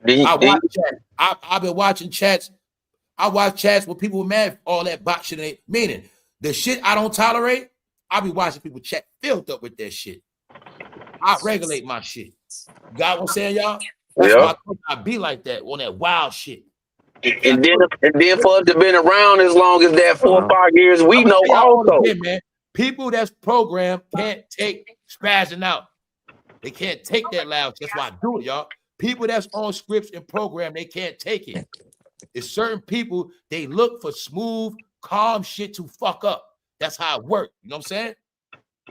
I watch chats. I've been watching chats. I watch chats where people were mad for all that bot shit. Meaning, the shit I don't tolerate, I'll be watching people chat filled up with that shit. I regulate my shit. You got what I'm saying, y'all? That's why I be like that on that wild shit. And then for us to been around as long as that 4 or 5 years, we know also. Again, man, people that's programmed can't take spazzing out. They can't take that loud. That's why I do it, y'all. People that's on scripts and program, they can't take it. It's certain people, they look for smooth, calm shit to fuck up. That's how it works. You know what I'm saying?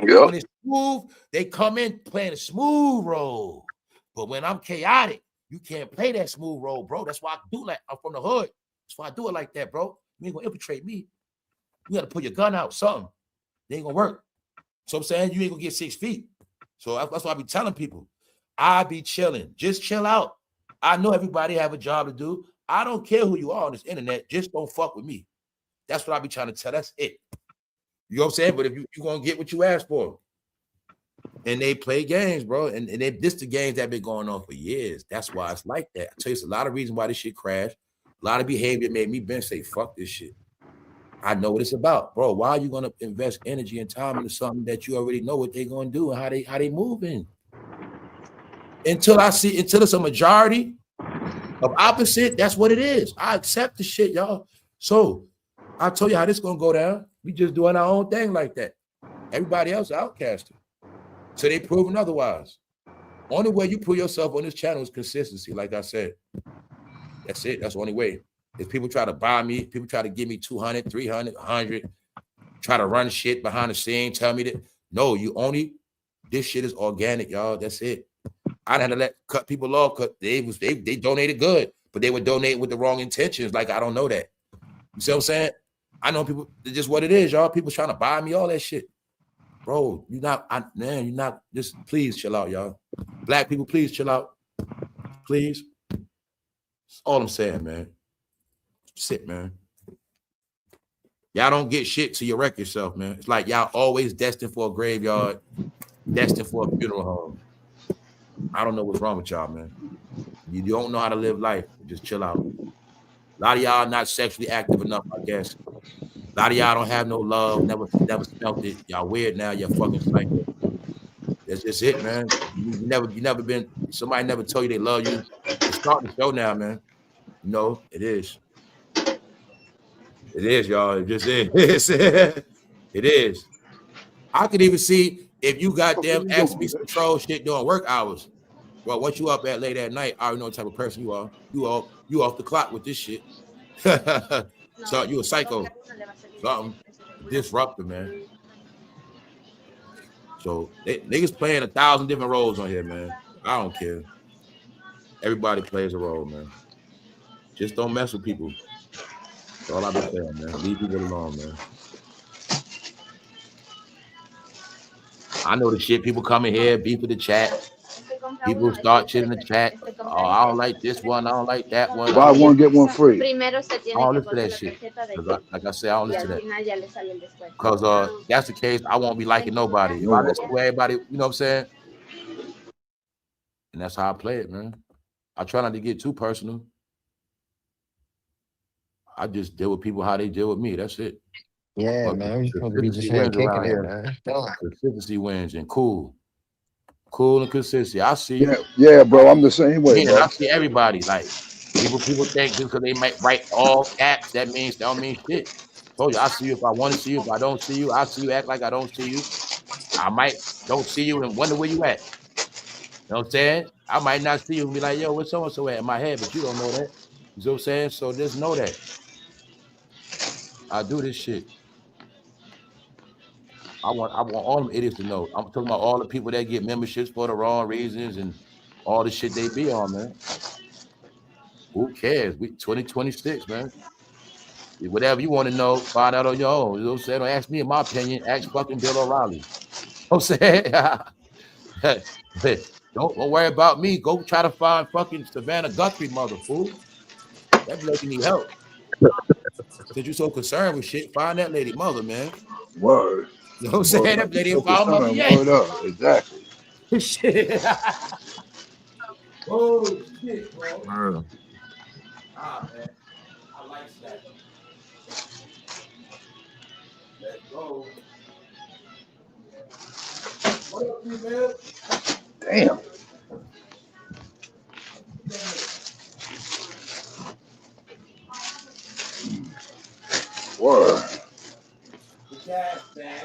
Yeah. When it's smooth, they come in playing a smooth role. But when I'm chaotic, you can't play that smooth role, bro. That's why I do like I'm from the hood. That's why I do it like that, bro. You ain't gonna infiltrate me. You gotta put your gun out, something. It ain't gonna work. So I'm saying you ain't gonna get 6 feet. So that's why I be telling people, I be chilling. Just chill out. I know everybody have a job to do. I don't care who you are on this internet. Just don't fuck with me. That's what I be trying to tell. That's it. You know what I'm saying? But if you're going to get what you asked for. And they play games, bro. And this the games that been going on for years. That's why it's like that. I tell you, it's a lot of reasons why this shit crashed. A lot of behavior made me Ben say, fuck this shit. I know what it's about. Bro, why are you going to invest energy and time into something that you already know what they're going to do and how they moving? Until it's a majority of opposite, that's what it is. I accept the shit, y'all. So I told you how this gonna go down. We just doing our own thing like that. Everybody else outcasted. So they proving otherwise. Only way you prove yourself on this channel is consistency, like I said. That's it. That's the only way. If people try to buy me, people try to give me 200, 300, 100, try to run shit behind the scene, tell me that, no, this shit is organic, y'all. That's it. I had to cut people off because they donated good, but they would donate with the wrong intentions. Like, I don't know that. You see what I'm saying? I know people, it's just what it is, y'all. People trying to buy me all that shit. Bro, just please chill out, y'all. Black people, please chill out. Please. That's all I'm saying, man. Sit, man. Y'all don't get shit till you wreck yourself, man. It's like y'all always destined for a graveyard, destined for a funeral home. I don't know what's wrong with y'all, man. You don't know how to live life. Just chill out. A lot of y'all not sexually active enough, I guess. A lot of y'all don't have no love, never smelt it. Y'all weird now, you're fucking psycho. That's just it, man. You never been, somebody never told you they love you. It's starting to show now, man. No, it is. It is, y'all. It just is. It is. I could even see if you goddamn ask me some troll shit during work hours. Well, once you up at late at night, I already know what type of person you are. You off the clock with this shit. So you a psycho. Something disruptor, man. So niggas playing 1,000 different roles on here, man. I don't care. Everybody plays a role, man. Just don't mess with people. That's all I've been saying, man. Leave people alone, man. I know the shit. People come in here, beef with the chat. People start shit in the chat. Oh, I don't like this one. I don't like that one. Buy one, get one free. I don't listen to that shit. Like I said, I don't listen to that. Because that's the case, I won't be liking nobody. If I listen to everybody, you know what I'm saying? And that's how I play it, man. I try not to get too personal. I just deal with people how they deal with me. That's it. Yeah, But man. We supposed to be just consistency here wins kicking around it, here. man. Consistency wins and cool and consistency. I see you. Yeah, bro. I'm the same way, bro. I see everybody. Like people think just because they might write all caps, that don't mean shit. Told you, I see you if I want to see you. If I don't see you, I see you act like I don't see you. I might don't see you and wonder where you at. You know what I'm saying? I might not see you and be like, yo, what's so and so at in my head, but you don't know that. You know what I'm saying? So just know that. I do this shit. I want all them idiots to know. I'm talking about all the people that get memberships for the wrong reasons and all the shit they be on, man. Who cares? We 2026, man. Whatever you want to know, find out on your own. You know what I'm saying? Don't ask me in my opinion. Ask fucking Bill O'Reilly. You know what I'm saying? Don't worry about me. Go try to find fucking Savannah Guthrie, mother fool. That lady need help. Since you so concerned with shit, find that lady mother, man. Word. You know what I'm saying? That lady ain't found mother yet. Word up. Exactly. Shit. Oh shit, bro. Bro. Ah, man. I like that. Let's go. What up, female? Damn. Word. The gas man.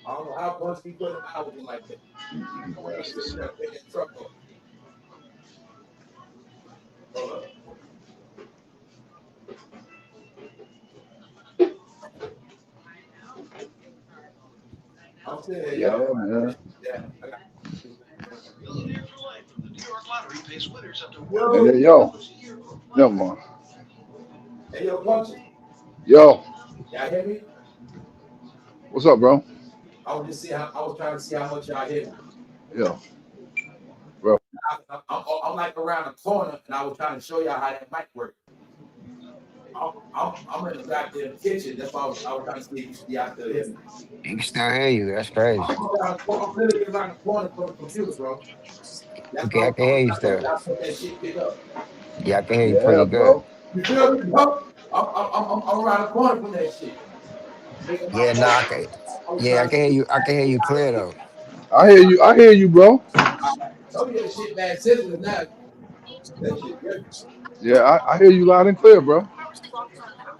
I don't know how much he put him out with like that. Hold up. I'm saying, Yeah, man. And then, yo, man. Hey, yo, Punchy. Yo. Y'all hear me? What's up, bro? I was trying to see how much y'all hear me. Yeah. Bro. I'm like around the corner, and I was trying to show y'all how that mic works. I'm in the goddamn kitchen. That's why I was trying to see if y'all still hear me. You can still hear you. That's crazy. I'm literally around the corner from the computer, bro. That's Okay, I can hear you still. Y'all put that shit pick up. Yeah, I can hear you Yeah, pretty good. bro. You feel me, bro? I'm around the corner from that shit. Yeah, nah, I can hear you. I can hear you clear though. I hear you, bro. Tell me that shit bad sensitive now. That shit good. Yeah, I hear you loud and clear, bro.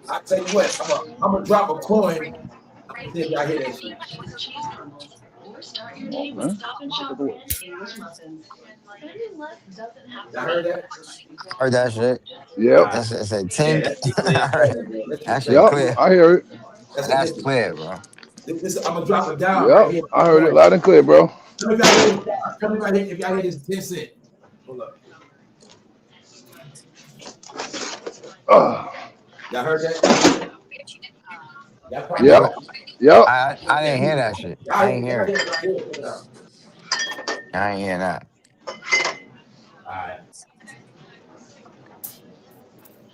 I tell you what, I'm gonna drop a coin and see if y'all hear that shit. Come on, man. Y'all heard that? Heard that shit. Yep. That's a Yeah, 10. that shit clear. That shit Yep. clear. I hear it. That's clear, bro. I'm gonna drop it down right Yep. here. I heard it loud and clear, bro. Tell me if y'all hear this 10 cent. Hold up. Y'all heard that? Yep. I didn't hear that shit. I ain't hear it. I ain't hear that. All right.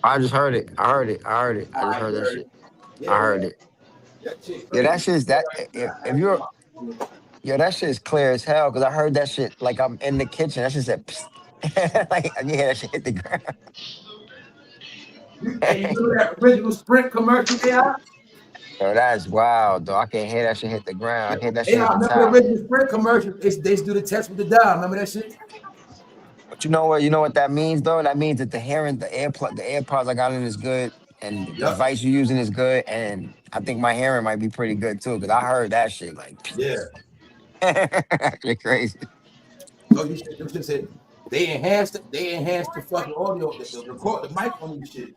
I just heard it. I just heard that shit. I heard it. Yeah, that shit's that. If you're, yeah, that shit's clear as hell. Cause I heard that shit like I'm in the kitchen. That shit said, psst. Like I can hear that shit hit the ground. Hey, you remember that original Sprint commercial they had? Yo, that's wild, though. I can hear that shit hit the ground. I can hear that shit Yeah, hit I the remember the top. original Sprint commercial. They do the test with the dial. Remember that shit? But you know what? You know what that means, though. That means that the hearing, the AirPods I got in is good, and the Yep. device you're using is good, and I think my hearing might be pretty good too. Cause I heard that shit like, Yeah. shit crazy. So you should say they enhanced the fucking audio, the record, the mic on this shit.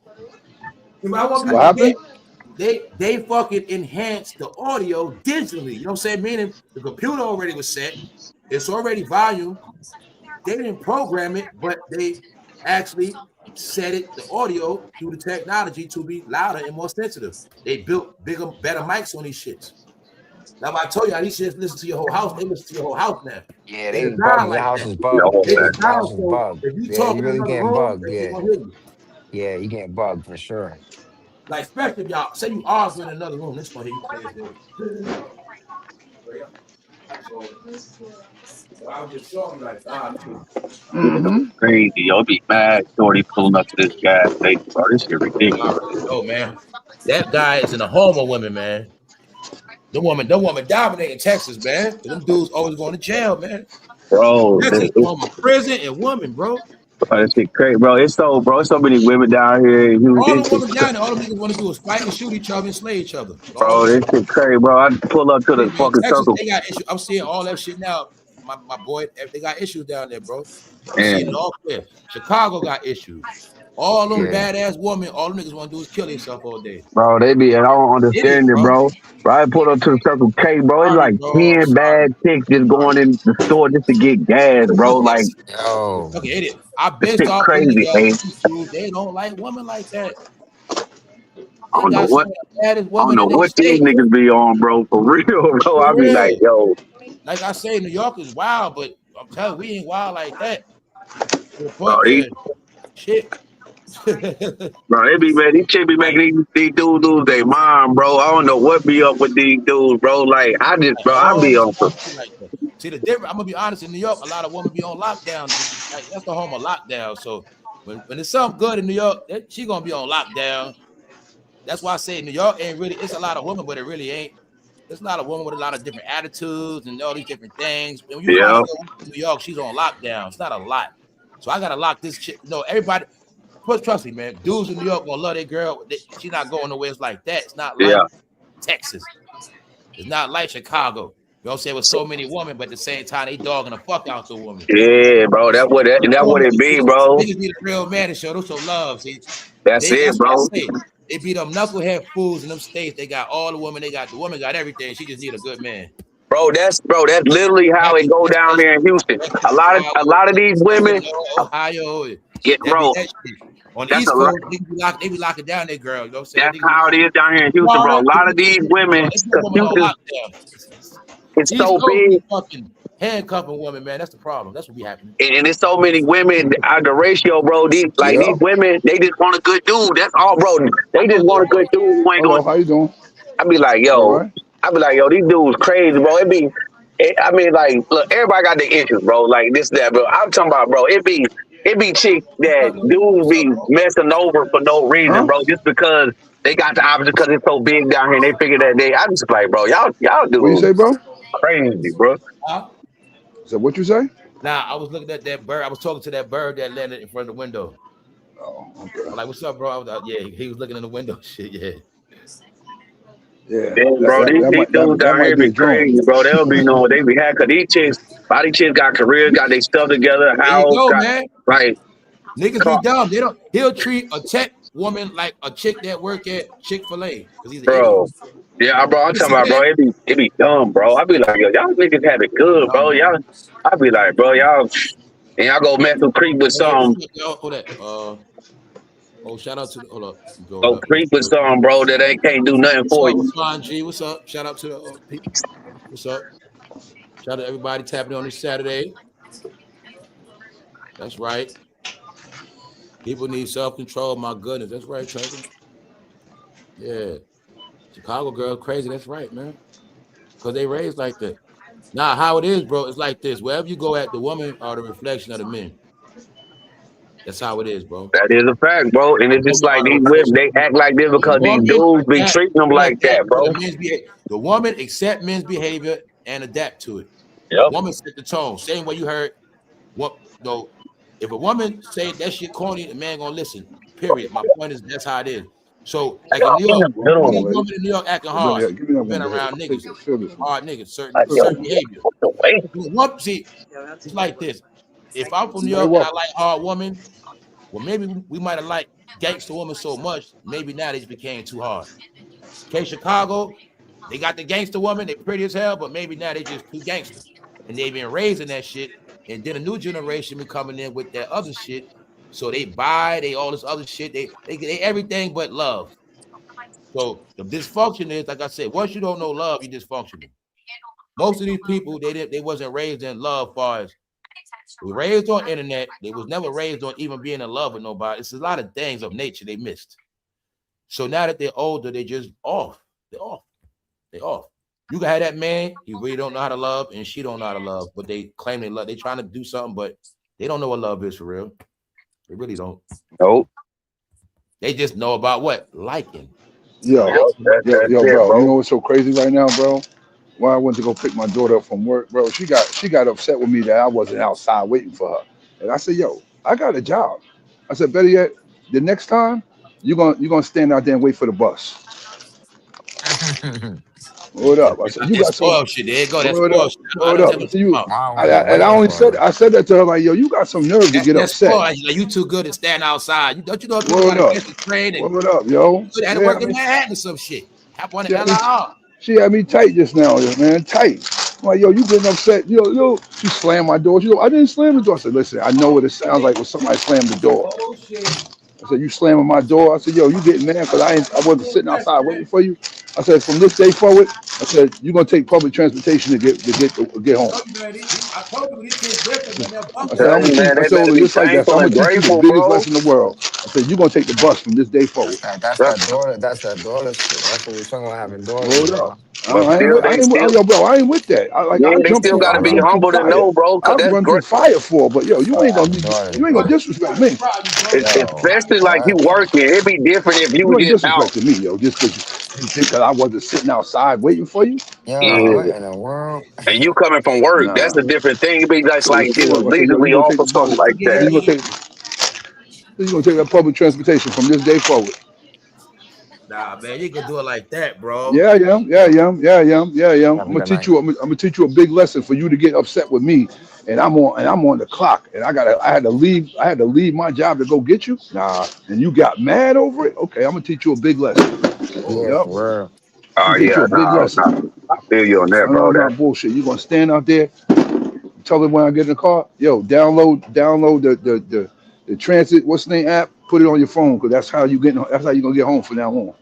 I want people What happened? they fucking enhanced the audio digitally. You know what I'm saying? Meaning the computer already was set. It's already volume. They didn't program it, but they actually set it, the audio through the technology to be louder and more sensitive. They built bigger, better mics on these shits. Now I told you how these shits listen to your whole house. They listen to your whole house now. Yeah, They they design bugged. Your like house that. is You bugged. know, They Yeah, man. your design house is so bugged. if you Yeah, talk you in really another getting room, bugged. they Yeah, gonna hear you. yeah, you getting bugged for sure. Like especially if y'all say you arguing in another room, this gonna hear you clear as day. So I was just showing you like, Mm-hmm. Crazy. Yo, be mad. Shorty pulling up to this gas station, bro. This shit ridiculous. oh man, that guy is in a home of women, man. The woman dominating Texas, man. Them dudes always going to jail, man. Bro, Texas is home of prison and women, bro. this shit crazy, bro. It's so many women down here. All the women down there, all the niggas want to do is fight and shoot each other and slay each other. Bro, this shit crazy, bro. I pull up to the Man, fucking Texas, circle. they got issues. I'm seeing all that shit now. My boy, they got issues down there, bro. I'm Man. seeing it all clear. Chicago got issues. All them Yeah. badass women, all them niggas want to do is kill themselves all day. Bro, they be, I don't understand it, bro. Bro, I pulled up to the Circle K, bro. It's like 10 bad chicks just going in the store just to get gas, bro. Like, Yo. Okay, idiot. I this been shit talking crazy, to man. y'all. They don't like women like that. I don't know what, baddest I don't women know in what their these state. niggas be on, bro. For real, bro. For I be real. like, yo. Like I say, New York is wild, but I'm telling you, we ain't wild like that. To the Bro, point where shit. Bro, they be, man, these chicks be making these dudes lose their mind, bro. I don't know what be up with these dudes, bro. Like, I just, bro, I be on some. Like that. See the difference. I'm gonna be honest. In New York, a lot of women be on lockdown. Like that's the home of lockdown. So when there's something good in New York, she gonna be on lockdown. That's why I say New York ain't really. It's a lot of women, but it really ain't. There's a lot of women with a lot of different attitudes and all these different things. When you find a woman in New York, she's on lockdown. It's not a lot. So I gotta lock this shit. No, everybody. But trust me, man. Dudes in New York gonna love their girl. She's not going nowhere. It's like that. It's not like Texas. It's not like Chicago. You know what I'm saying? With so many women, but at the same time, they dogging the fuck out the woman. Yeah, bro. That's what it be, bro. Niggas need a real man to show them some love. See, that's it, bro. They be them knucklehead fools in them states. They got all the women. The woman got everything. She just need a good man. Bro, that's literally how it go down here in Houston. A lot of these women, Ohio, bro. On the East Coast, they be locking down their girl. You know what I'm saying? That's how it is down here in Houston, bro. A lot of these women, it's so big. Handcuffing women, man. That's the problem. That's what be happening. And there's so many women. The ratio, bro. These women, they just want a good dude. That's all, bro. They just want a good dude who ain't going. How you doing? I be like, yo. These dudes crazy, bro. I mean, like, look, everybody got their issues, bro. Like this, that, bro. I'm talking about, bro. It be chicks that dudes be messing over for no reason, bro. Just because they got the opposite because it's so big down here and they figure that I'm just like, bro, y'all do. What you say, bro? Crazy, bro. So what you say? Nah, I was looking at that bird. I was talking to that bird that landed in front of the window. Oh, okay. I'm like, what's up, bro? I was he was looking in the window. Shit, yeah. Yeah, bro. These dudes down here be crazy, bro. They don't be knowing what they be having. Cause these chicks, body chicks got careers, got their stuff together. There you go, man. Right. Niggas be dumb. He'll treat a tech woman like a chick that work at Chick-fil-A. Bro. Yeah, bro. I'm talking about, bro. It be dumb, bro. I be like, yo, y'all niggas have it good, bro. I be like, bro, y'all go mess with creep with some. Shout out to hold up. Go creep with some, bro, that can't do nothing for you. G, what's up? Shout out to the people. What's up? Shout out to everybody tapping on this Saturday. That's right. People need self-control. My goodness, that's right, Trevor. Yeah, Chicago girls crazy. That's right, man. Because they raised like that. Now, how it is, bro, it's like this. Wherever you go at, the woman are the reflection of the men. That's how it is, bro. That is a fact, bro. And it's just like these women, they act like this because these dudes be treating them like that, bro. The woman accept men's behavior and adapt to it. Yep. Woman set the tone. Same way you heard. If a woman say that shit corny, the man gonna listen. Period. My point is that's how it is. So, like in New York, women in New York acting hard. Been around niggas, hard niggas, certain behavior. See, it's like this. If I'm from New York and I like hard woman, well, maybe we might have liked gangster woman so much, maybe now they just became too hard. Okay, Chicago, they got the gangster woman, they pretty as hell, but maybe now they just too gangster. And they've been raising that shit. And then a new generation be coming in with that other shit. So they buy, they all this other shit. They everything but love. So the dysfunction is, like I said, once you don't know love, you're dysfunctional. Most of these people, they wasn't raised in love. Far as they were raised on internet, they was never raised on even being in love with nobody. It's a lot of things of nature they missed. So now that they're older, they just off. They're off. They're off. You can have that man, he really don't know how to love, and she don't know how to love, but they claim they love. They trying to do something, but they don't know what love is for real. They really don't. Nope. They just know about what? Liking. Yo, That's bro. it, You bro. know what's so crazy right now, bro? When I went to go pick my daughter up from work, bro, she got upset with me that I wasn't outside waiting for her. And I said, yo, I got a job. I said, better yet, the next time you're gonna stand out there and wait for the bus. What up? I said, you got some shit. There you go. That's what up? shit. What up? I said, you, Wow, and I said that to her like, yo, you got some nerve to get upset. Like, you too good to stand outside. Don't you know people What got up? to get the train and What up, yo? you had to work in Manhattan or some shit. Hop on the LIR. She had me tight just now, man, tight. I'm like, yo, you getting upset? Yo, she slammed my door. She go, I didn't slam the door. I said, listen, I know what it sounds like when somebody slammed the door. Oh, shit. I said, you slamming my door? I said, yo, you getting mad because I wasn't sitting outside waiting for you. I said, from this day forward, I said, you're gonna take public transportation to get home. I said, I'm gonna teach you just like that. So I'm gonna teach you the biggest lesson in the world. I said, you're gonna take the bus from this day forward. That's that daughter. That's that daughter shit. That's what we're talking about, having daughters. Hold up. I ain't with that. I still got to be humble to know, bro. I run through fire for, but yo, you ain't gonna disrespect me. Especially like you working. It'd be different if you just disrespecting me, yo. Just because you think that I wasn't sitting outside waiting for you. What in the world? And you coming from work, that's a different thing. It'd be just like you was legally off or something like that. You're gonna take that public transportation from this day forward. Nah, man, you can do it like that, bro. Yeah. I'm gonna teach you. I'm gonna teach you a big lesson for you to get upset with me. And I'm on the clock, and I had to leave my job to go get you. Nah, and you got mad over it. Okay, I'm gonna teach you a big lesson. Yeah, for real. I feel you on that, bro. That's bullshit. You gonna stand out there, tell them when I get in the car, yo, download the transit, what's the name app, put it on your phone, because that's how you're gonna get home from now on.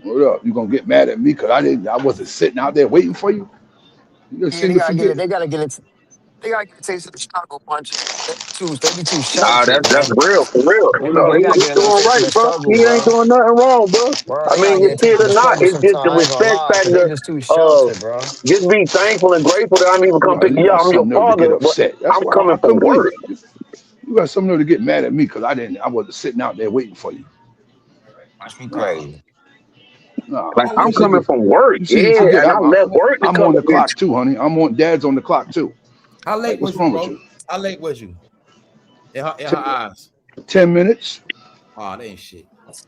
What up? You gonna get mad at me because I wasn't sitting out there waiting for you? They gotta get a taste of the Chicago punch. They be too sharp. That's real, for real. No, he's doing right, bro. He ain't doing nothing wrong, bro. I mean, your kid or not, it's just the respect factor. Just too sheltered, bro. Just be thankful and grateful that I'm even come pick you up. I'm your father, but I'm coming from work. You got something to get mad at me because I wasn't sitting out there waiting for you. That's me crazy. Like I'm coming from work, and I left work. I'm on the clock too, honey. Dad's on the clock too. How late was you, bro? How late was you? In her eyes. 10 minutes. Oh, that ain't shit. That's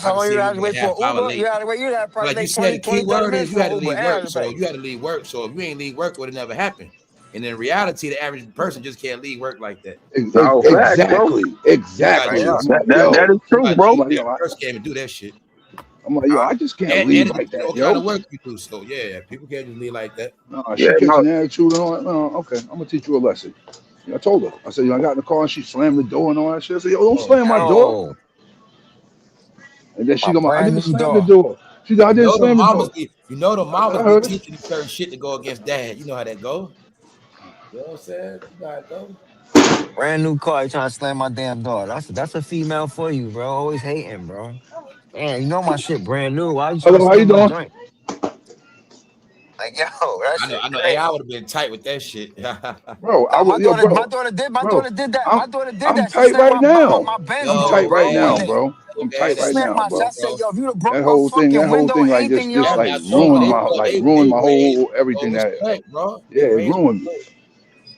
how long you had to wait for Uber. You had to wait. You had probably like you said, the key word is you had to leave work. So you had to leave work. So if you ain't leave work, it would have never happened. And in reality, the average person just can't leave work like that. Exactly. That is true, bro. The person can't even do that shit. I'm like, yo, I just can't leave like that, what kind of work you do? So yeah, people can't just leave like that. She catch an attitude and all that. No, okay, I'm gonna teach you a lesson. I told her. I said, I got in the car and she slammed the door and all that shit. I said, yo, don't slam my door. And then she go, I didn't slam the door. She said, I didn't slam the door. You know the mamas be teaching you certain shit to go against dad. You know how that go. You know what I'm saying? You know how it go. Brand new car, you trying to slam my damn door. That's a female for you, bro. Always hating, bro. Man, you know my shit brand new. Why you trying to slam my joint? Like, yo, I know AI would have been tight with that shit. Bro, my daughter did that. I'm tight right now. I'm tight right now, bro. I'm tight right now, bro. I said, yo, if you broke that whole thing, like just like ruined my whole everything. It ruined me.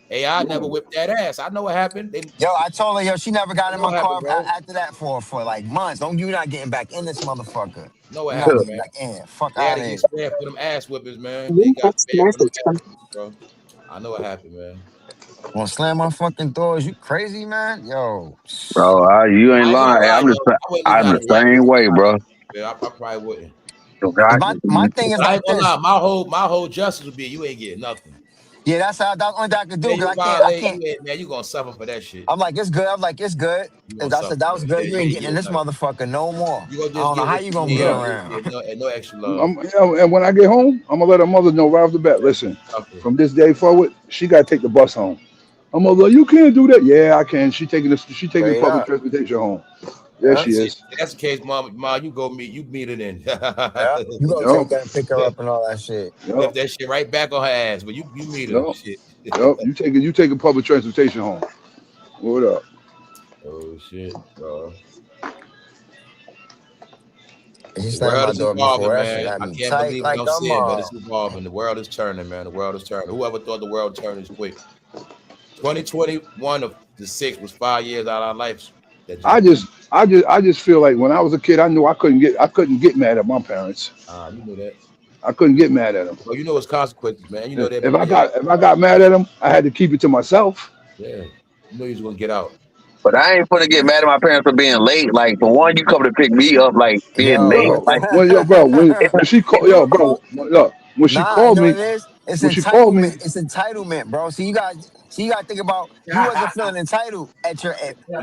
AI never whipped that ass. I know what happened. I told her, she never got in my car after that for like months. You not getting back in this motherfucker. No what happened, man. Fuck out of here. They had to get spared for them ass whippers, man. They got spared for them ass whippers, bro. I know what happened, man. Wanna slam my fucking doors? You crazy, man? Yo. Bro, you ain't lying. I'm the same way, bro. I probably wouldn't. My thing is like this. My whole justice would be you ain't getting nothing. Yeah, that's the only thing I can do Man, because you I violate, can't. man, you gonna suffer for that shit. I'm like, it's good. I'm like, it's good. You And gonna I said, suffer that for was that. good. Yeah, You you ain't ain't getting in getting this nothing. motherfucker no more. You gonna I just don't know get how what you you gonna need get Well, around. and no extra love. and when I get home, I'm gonna let her mother know right off the bat. Listen, Suffer. from this day forward, she gotta take the bus home. I'm gonna like, you can't do that. Yeah, I can. She taking the Straight public up. transportation home. Yeah, Yeah. she See, is. if that's the case, mom, you go meet it in. Yeah. You go Yup, take her and pick her up and all that shit. Flip yup, that shit right back on her ass, but you meet her. yup, Shit. yup. You taking public transportation home. What up? Oh shit, bro. And she The slammed world my is door evolving, before. That shit man. had I me can't tight believe what like I'm a saying, but it's mom. evolving. The world is turning, man. The world is turning. Whoever thought the world turned this quick? 2021 of the 6 was 5 years out of our lives. That I just just I just feel like when I was a kid, I knew I couldn't get mad at my parents. you know that. I couldn't get mad at them. Well, you know it's consequences, man. You know they'll If be I there. got mad at them, I had to keep it to myself. Yeah. You know you was gonna get out. But I ain't gonna get mad at my parents for being late. Like for one, you come to pick me up, like being Yo, late. what Bro, Like when she called, no, when she nah, you called know what me, it is? It's when she called me, entitlement. It's entitlement, bro. You got to think about you wasn't feeling entitled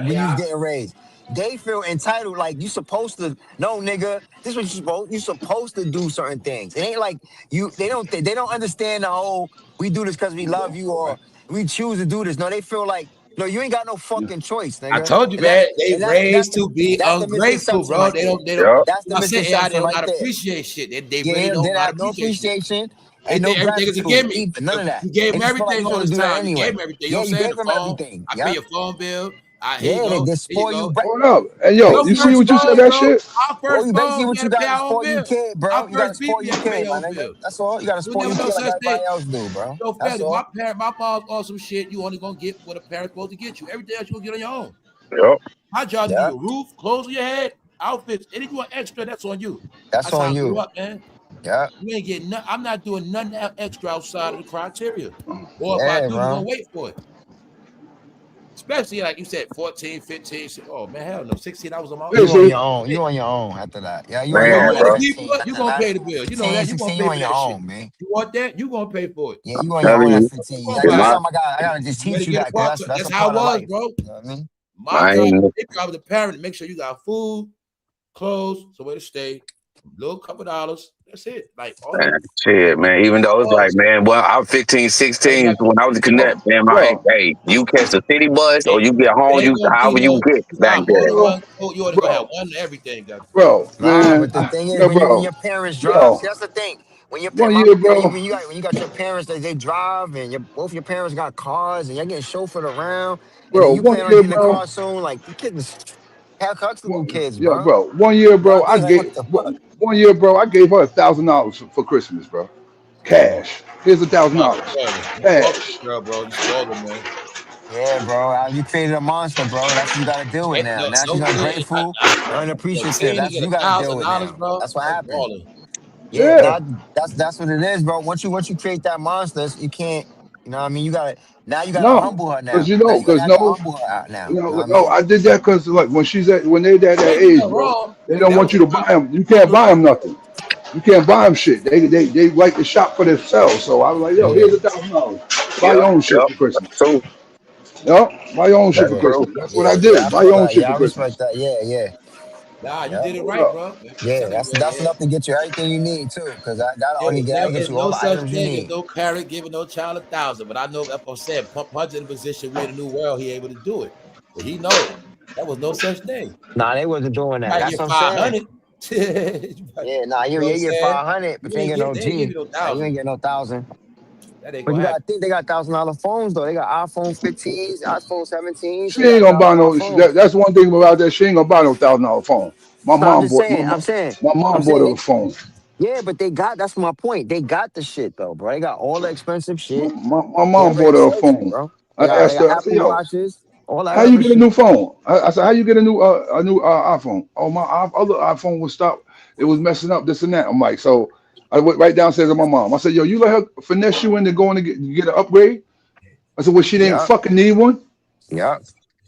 when you was getting raised. They feel entitled, like you supposed to. No, nigga, this is what you supposed to do certain things. It ain't like you. They don't understand the whole. We do this because we love you or we choose to do this. No, they feel like no, you ain't got no yeah, fucking choice, I nigga. told you, And that's man. They and that's raised to be that's the ungrateful, misconception bro. right They there. don't. yeah, That's the I said AI. They misconception don't right gotta there. appreciate shit. They really Yeah, don't they gotta have no appreciate shit. appreciation They and no think everything is a gratitude, gimmick. even none of that. You gave They them just feel like everything you're all supposed this to do that time. You gave anyway. them everything. You know Yeah, what I'm you saying? gave The them phone. everything. I pay Yep. your phone bill. Here you Yeah, go. they Here you spoil you. go. hold up, and yo, Your you see first what you said phone, that bro. shit, Our Well, first you basically phone, we what had you to pay got to our own spoil you bill. kid, bro. Our You got to first spoil people, you you had to pay kid, your my own nigga. bill. That's all. You got to There was spoil never your no kid like such thing. everybody else do, bro. So That's fair. all. My mom's on some shit. You only gonna get what a parent's supposed to get you. Everything else you gonna get on your own. yeah. My job is to give Yeah, you a roof, clothes on your head, outfits. Anything you want extra, that's on you. that's That's how on I grew you. up, man. Yeah, You ain't getting nothing. I'm not doing nothing extra outside of the criteria. Or if I yeah, do, you're gonna bro. wait for it. Especially like you said, 14, 15. Oh man, hell no. 16, I was on my yeah, You own. on see, your own. You Hey, on your own after that. Yeah, you on you your don't Man, own want at to bro. keep 15. up, you're After gonna that, pay the bill. You know 15, that. You're gonna 16, you pay on for your that shit. own, man. You want that, you're gonna pay for it. Yeah, you on your Telling own at you, 15. You You gonna got it's that's buy. my something I gotta just You better teach you get a that because car. that's That's a how it part of was, life. bro. You know what I mean? My I job, ain't if I was a parent, to make sure you got food, clothes, somewhere to stay, little couple dollars. That's it. Like all man, that. shit, man. Even though it's like, Was. man, well, I'm 15, I ain't 16. got When I was a cadet, bro, man, bro, hey, you catch the city bus or it, you get it home, ain't you gonna be however you no. get You back got more there. than bro, one coat. You only gonna have bro, one. Everything. Nah, man, but the thing is, yo, when bro, your parents drive, yo, see that's the thing. When your one year, bro, when you got your parents that they drive and both your parents got cars and you're getting chauffeured around, and then bro, you one plan on year, getting a bro, car soon, like the kids have comfortable kids, yo, bro. bro, one year, You know what bro, I mean? Like what the fuck? one year, bro, I gave her $1,000 for Christmas, bro, cash. Here's Nah, $1,000, spoiling. You spoiled cash. this girl, bro. You spoiled her, man. Yeah, bro. You created a monster, bro. That's what you got to deal with Hey, now. no, Now she's no kid. ungrateful, No unappreciative. kid to That's what get you got to deal with $1,000, now. bro. That's what That's happened. balling. Yeah, Yeah, now that's what it is, bro. Once you create that monster, you can't. You know what I mean? You gotta no, humble her cause now. Now you gotta cause have to no, humble her out now. You know what I no, mean? I did that because like when they're at You that ain't do age, nothing bro, wrong. they don't That want was you a to buy them. You that can't was buy them nothing. You can't buy them shit. They like to shop for themselves. So I was like, yo, Yeah, here's $1,000. Buy your Yep, own shit yep. for Christmas. So Yo, buy your own shit that's for that's it. true. Christmas. That's what I Yeah, did. I Buy feel your own that. shit Yeah, for I respect Christmas. that. Yeah, yeah, nah, you yeah, did it Hold right, up. bro. I'm yeah. telling you, man. That's Yeah. enough to get you everything you need too, because that It only was that'll never get it's you all no the such items you thing as need. no parent giving no child 1,000. But I know if I said punch in the position we in a new world, he able to do it. But he know that was no such thing. Nah, they wasn't doing You that. might That's get what I'm saying. 500. You know Yeah, nah, what I'm you get saying? 500, but you ain't get no They ain't give G. you no Nah, you 1,000. ain't get no 1,000. That ain't But gonna you happen. gotta think they got $1,000 phones though. They got iPhone 15s, iPhone 17s. She They ain't got gonna buy $1,000 no. phones. That's one thing about that. She ain't gonna buy no $1,000 phone. My No, I'm mom just bought saying. I'm my mom bought saying her they. a phone. Yeah, but they got. That's my point. They got the shit though, bro. They got all the expensive shit. My They mom already bought her a showed you, phone. bro. I They asked got her. I said, Apple yo, Watches, all that how you other get a shit. new phone? I said, how you get a new iPhone? Oh, my other iPhone was stopped. It was messing up, this and that. I'm like, so I went right downstairs to my mom. I said, yo, you let her finesse you into going to get an upgrade? I said, well, she didn't Yup, fucking need one, yup.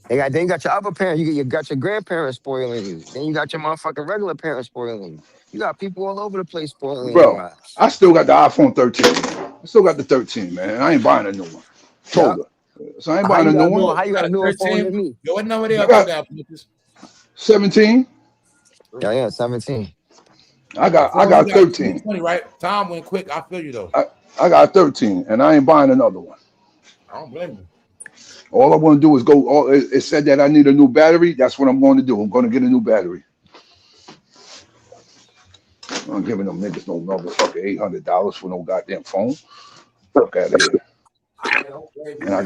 Then you got your other parents. You got your grandparents spoiling you. Then you got your motherfucking regular parents spoiling you. You got people all over the place spoiling your bro. ass. I still got the iPhone 13. I still got the 13, man. I ain't buying a new one. Told her. So I ain't buying a new one. How you got a newer phone 13? than me? Yo, what number they I up to got now? 17. Yeah, 17. I got You got 13. 20, right? Time went quick. I feel you though. I got 13, and I ain't buying another one. I don't blame you. All I want to do is go. It said that I need a new battery. That's what I'm going to do. I'm going to get a new battery. I'm giving them niggas no motherfucking $800 for no goddamn phone. Fuck out of here. And I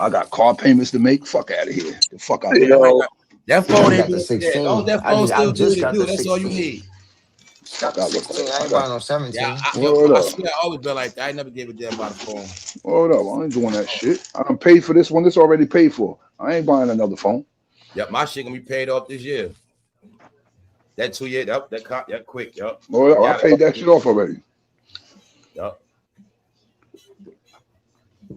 got car payments to make. Fuck out of here. The fuck out of here. That phone I ain't got the doing that. 16. All that phone I still do just what it got do. the That's all you 16. need. Got the 16. I ain't buying no 17. Yeah, I swear I always been like that. I never gave a damn about a phone. Hold up. I ain't doing that shit. I done paid for this one. It's already paid for. I ain't buying another phone. Yep, my shit gonna be paid off this year. That 2 year, that quick, yep. Oh, I paid that shit off already. Yep.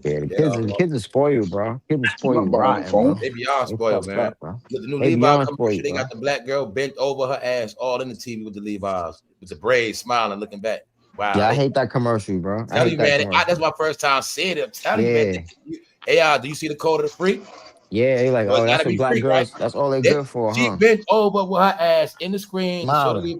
Yeah, the kids are spoiled, bro. Kids are spoiled rotten, bro. They beyond spoiled, man. Up, bro. Look, the new They Levi beyond commercial, spoiled, they bro. got the black girl bent over her ass, all in the TV with the Levi's, with the braids, smiling, looking back. Wow. Yeah, I hate that commercial, bro. Tell you, man, that's my first time seeing it. I'm telling you, man. Hey, do you see the code of the freak? Yeah, they like, Well, oh, that's what black freak, girls, right? that's all they good for, She huh? bent over with her ass in the screen, Smiling, she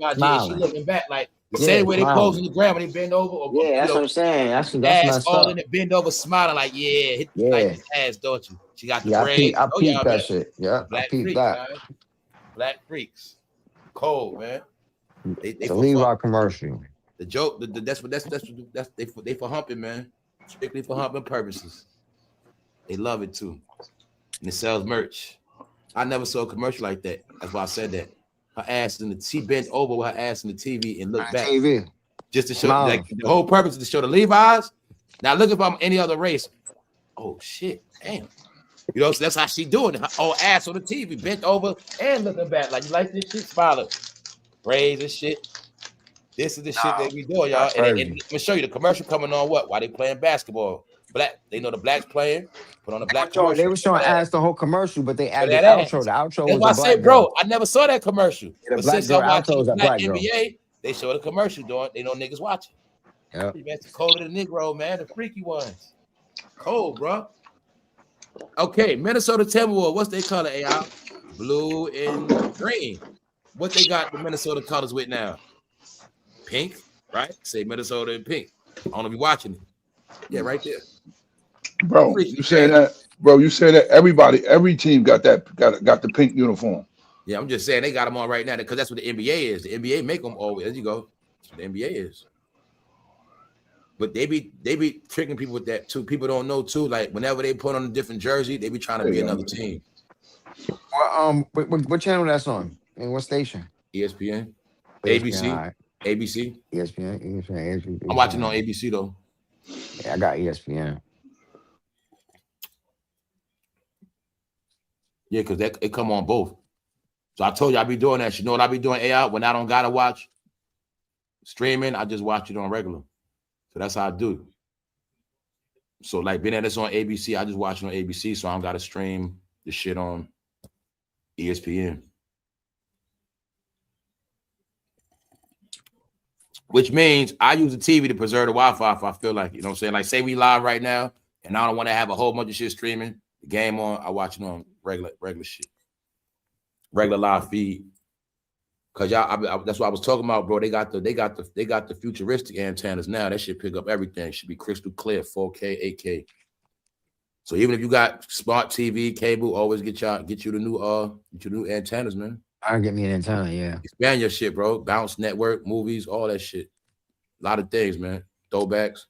looking back like the same way they pose on the ground when they bend over. Yeah, that's what I'm saying. That's ass all up. in it, bend over, smiling like, hit like this ass, don't you? She got the braids. I peeped y'all, that man. shit. Yeah, Black I peeped freaks, that. man. Black freaks. Cold, man. They the Levi commercial. The joke, that's they for humping, man. Strictly for humping purposes. They love it too. And it sells merch. I never saw a commercial like that. That's why I said that. Her ass she bent over with her ass in the TV and looked back. TV. Just to show, like, the whole purpose is to show the Levi's. Now look if I'm any other race. Oh shit, damn. You know, so that's how she doing it. Her whole ass on the TV, bent over and looking back. Like, you like this shit? Smiling. Braids and shit. This is the shit that we doing, y'all. And I'm gonna show you the commercial coming on what? While they playing basketball. They know the blacks playing. Put on the black commercial. They were showing ass the whole commercial, but they added that outro. The outro that's was why a I black say, girl. bro, I never saw that commercial. Yeah, but since I'm watching the black NBA, they show the commercial doing. They know niggas watching. Yeah, that's the cold of the Negro, man. The freaky ones. Cold, bro. Okay, Minnesota Timberwolves. What's they color? AI? Blue and green. What they got the Minnesota colors with now? Pink, right? Say Minnesota and pink. I don't know if you're watching it. Yeah, right there. Bro, you saying that? Bro, you said that every team got the pink uniform. Yeah, I'm just saying they got them on right now because that's what the NBA is. The NBA make them always. There you go. That's what the NBA is. But they be tricking people with that too. People don't know too. Like whenever they put on a different jersey, they be trying to be another team. Well, what channel that's on? And what station? ESPN, ABC, right. ABC, ESPN. I'm watching on ABC though. Yeah, I got ESPN. Yeah, because it come on both. So I told you I be doing that. You know what I be doing? AI when I don't gotta watch streaming, I just watch it on regular. So that's how I do it. So like being that it's on ABC, I just watch it on ABC, so I don't gotta stream the shit on ESPN. Which means I use the TV to preserve the Wi-Fi if I feel like, you know what I'm saying? Like say we live right now and I don't want to have a whole bunch of shit streaming, the game on, I watch it on regular shit. Regular live feed. Cause y'all, that's what I was talking about, bro. They got the futuristic antennas now. That shit pick up everything. Should be crystal clear, 4K, 8K. So even if you got smart TV, cable, always get you the new antennas, man. I'll get me an antenna, yeah. Expand your shit, bro. Bounce network, movies, all that shit. A lot of things, man. Throwbacks,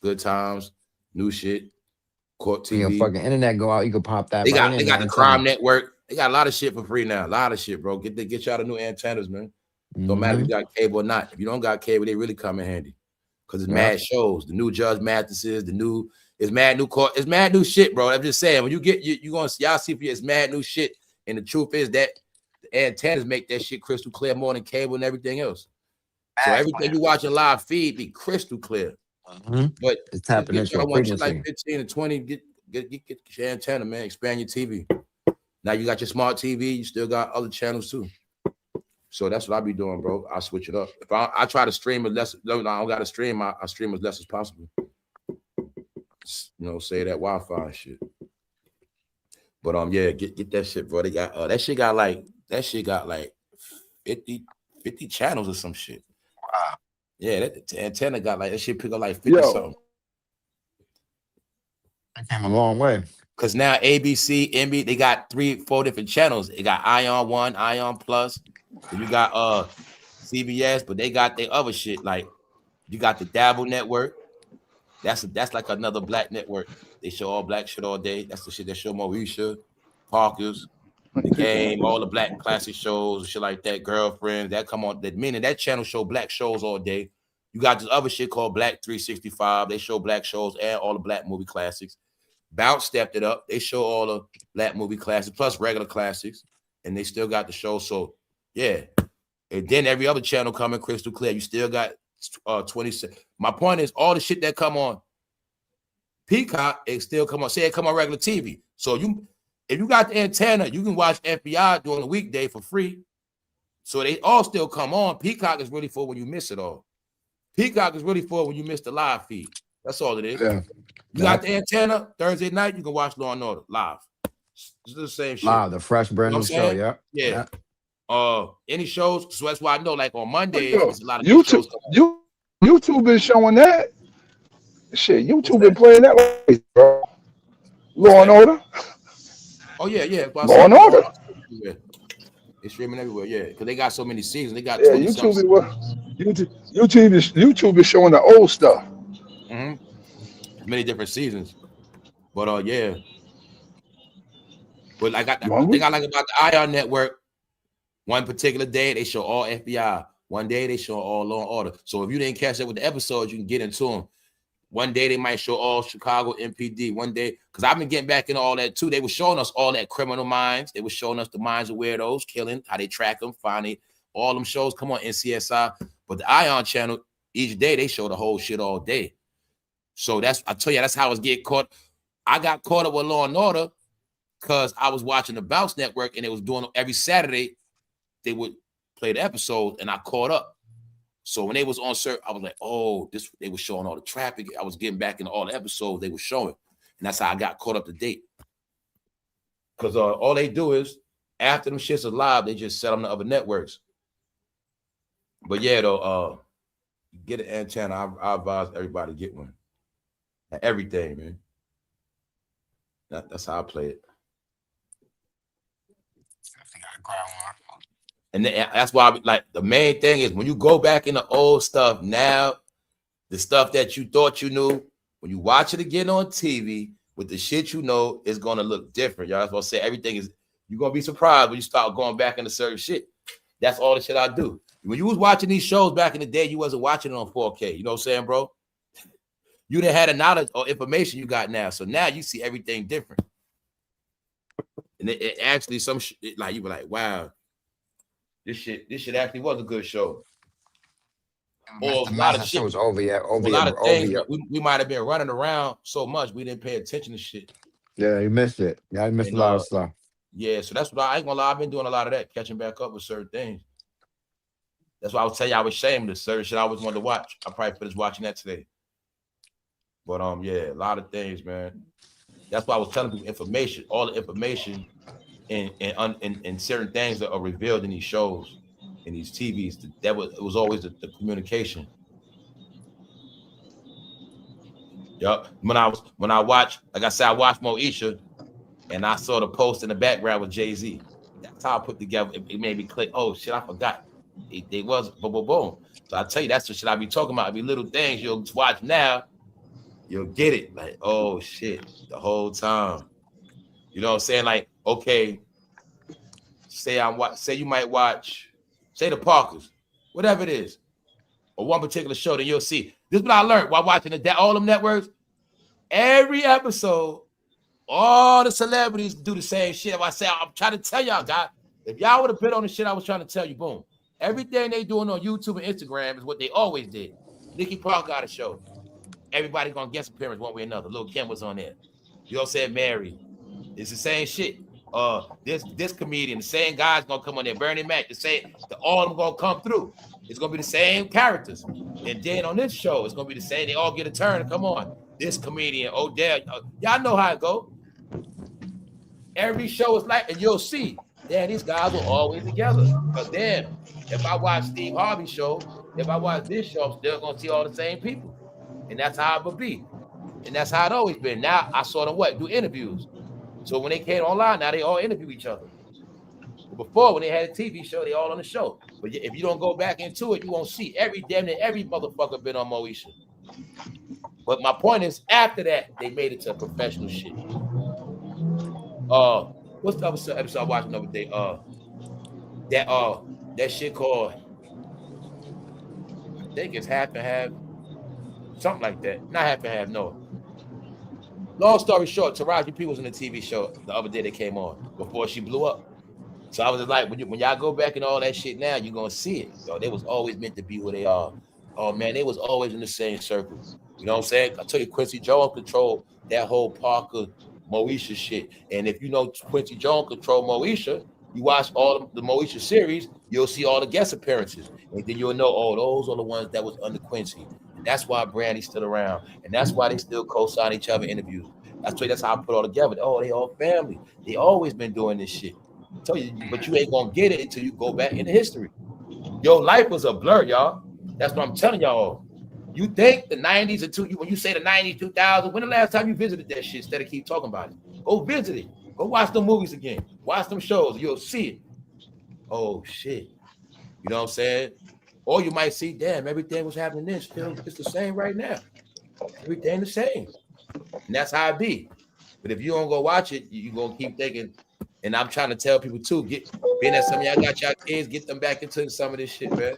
good times, new shit, court TV. Your fucking internet go out, you can pop that. They got the crime network. They got a lot of shit for free now. A lot of shit, bro. Get y'all the new antennas, man. Don't matter if you got cable or not. If you don't got cable, they really come in handy. Because it's mad shows. The new Judge Mathises, it's mad new court, it's mad new shit, bro. I'm just saying, when you get you gonna y'all see it's mad new shit. And the truth is that the antennas make that shit crystal clear more than cable and everything else. So everything you watch in live feed be crystal clear. But it's tapping into a frequency. Like 15 and 20, get your antenna, man. Expand your TV. Now you got your smart TV, you still got other channels too. So that's what I be doing, bro. I switch it up. If I try to stream as less, no, I don't got to stream. I stream as less as possible. say that Wi-Fi and shit. But yeah, get that shit, bro. They got that shit got like 50 channels or some shit. Wow. Yeah, that antenna got like that shit pick up like 50 something. I came a long way. Cause now ABC, NB, they got 3-4 different channels. They got Ion 1, Ion Plus. You got CBS, but they got their other shit. Like you got the Dabble Network. That's like another black network. They show all black shit all day. That's the shit they show Moesha, Parkers, The Game, all the black classic shows, shit like that, Girlfriends, that come on. Meaning that channel show black shows all day. You got this other shit called Black 365. They show black shows and all the black movie classics. Bounce stepped it up. They show all the black movie classics plus regular classics, and they still got the show. So yeah, and then every other channel coming crystal clear. You still got 26. My point is, all the shit that come on Peacock, it still come on. Say it come on regular TV. So if you got the antenna, you can watch FBI during the weekday for free. So they all still come on. Peacock is really for when you miss it all. Peacock is really for when you miss the live feed. That's all it is. Yeah. You got the antenna Thursday night, you can watch Law and Order live. It's the same shit. Live, the fresh brand new show, yeah. Yeah. Any shows, so that's why I know, like on Mondays, there's a lot of YouTube, shows YouTube been showing that. Shit, YouTube been playing that way, bro. Law and Order. Oh yeah. Law and Order. They're streaming everywhere, yeah, because they got so many seasons. They got YouTube is showing the old stuff. Many different seasons, but yeah. But they got like about the IR network. One particular day they show all FBI. One day they show all Law and Order. So if you didn't catch up with the episodes, you can get into them. One day they might show all Chicago MPD. One day, because I've been getting back into all that too. They were showing us all that Criminal Minds. They were showing us the minds of weirdos, killing, how they track them, finding all them shows. Come on, NCSI. But the ION channel, each day they show the whole shit all day. So I tell you, that's how I was getting caught. I got caught up with Law and Order because I was watching the Bounce Network and it was doing every Saturday. They would play the episode and I caught up. So when they was on certain, I was like, oh, they were showing all the traffic. I was getting back into all the episodes they were showing. And that's how I got caught up to date. Because all they do is, after them shits are live, they just sell them to other networks. But yeah, though, get an antenna. I advise everybody to get one. Everything, man. That's how I play it. And that's why, the main thing is when you go back in the old stuff now, the stuff that you thought you knew, when you watch it again on TV with the shit you know, it's going to look different. Y'all, that's what I say. Everything is, you're going to be surprised when you start going back into certain shit. That's all the shit I do. When you was watching these shows back in the day, you wasn't watching it on 4K. You know what I'm saying, bro? You didn't have the knowledge or information you got now. So now you see everything different. And it actually, some shit, like, you were like, wow. This shit actually was a good show. Or a lot of shit was over yet. A lot of things we might have been running around so much we didn't pay attention to shit. Yeah, you missed it. Yeah, you missed a lot of stuff. Yeah, so that's what I ain't gonna lie. I've been doing a lot of that, catching back up with certain things. That's why I would tell you I was ashamed of certain shit I always wanted to watch. I probably finished watching that today. But yeah, a lot of things, man. That's why I was telling people information, all the information. And certain things that are revealed in these shows, in these TVs, it was always the communication. Yup. When I watched, like I said, I watched Moesha, and I saw the post in the background with Jay-Z. That's how I put together. It made me click. Oh shit, I forgot. It was boom, boom, boom. So I tell you, that's the shit I be talking about. It be little things you'll watch now, you'll get it. Like, oh shit, the whole time. You know what I'm saying? Like, okay, say you might watch, say the Parkers, whatever it is, or one particular show, then you'll see. This is what I learned while watching all them networks. Every episode, all the celebrities do the same shit. I say, I'm trying to tell y'all, guys, if y'all would have been on the shit I was trying to tell you, boom. Everything they doing on YouTube and Instagram is what they always did. Nicki Park got a show. Everybody gonna guest appearance one way or another. Lil' Kim was on there. You know what I'm saying? Mary. It's the same shit. This comedian, the same guy's gonna come on there. Bernie Mac, all of them gonna come through. It's gonna be the same characters. And then on this show, it's gonna be the same. They all get a turn. Come on. this comedian, Odell. Y'all know how it go. Every show is like, and you'll see, damn, these guys were always together. Because then, if I watch Steve Harvey's show, if I watch this show, I'm still gonna see all the same people. And that's how it would be. And that's how it always been. Now I saw them do interviews. So when they came online, now they all interview each other. But before, when they had a TV show, they all on the show. But if you don't go back into it, you won't see every motherfucker been on Moesha. But my point is, after that, they made it to professional shit. What's the other episode I watched the other day? That shit called, I think it's half and half, something like that. Not half and half, no. Long story short, Taraji P was in the TV show the other day that came on before she blew up. So I was just like, when y'all go back and all that shit now, you're gonna see it. Yo, they was always meant to be where they are. Oh man, they was always in the same circle. You know what I'm saying? I tell you, Quincy Jones controlled that whole Parker Moesha shit. And if you know Quincy Jones controlled Moesha, you watch all the Moesha series, you'll see all the guest appearances. And then you'll know, oh, those are the ones that was under Quincy. And that's why Brandy's still around. And that's why they still co-sign each other interviews. That's how I put it all together. Oh, they all family. They always been doing this shit. I tell you, but you ain't gonna get it until you go back into history. Your life was a blur, y'all. That's what I'm telling y'all. You think the 90s when you say the 90s, 2000, when the last time you visited that shit instead of keep talking about it? Go visit it. Go watch them movies again. Watch them shows. You'll see it. Oh, shit. You know what I'm saying? Or you might see, damn, everything was happening then. Still, it's the same right now. Everything the same. And that's how it be. But if you don't go watch it, you're going to keep thinking. And I'm trying to tell people, too, being that some of y'all got y'all kids, get them back into some of this shit, man.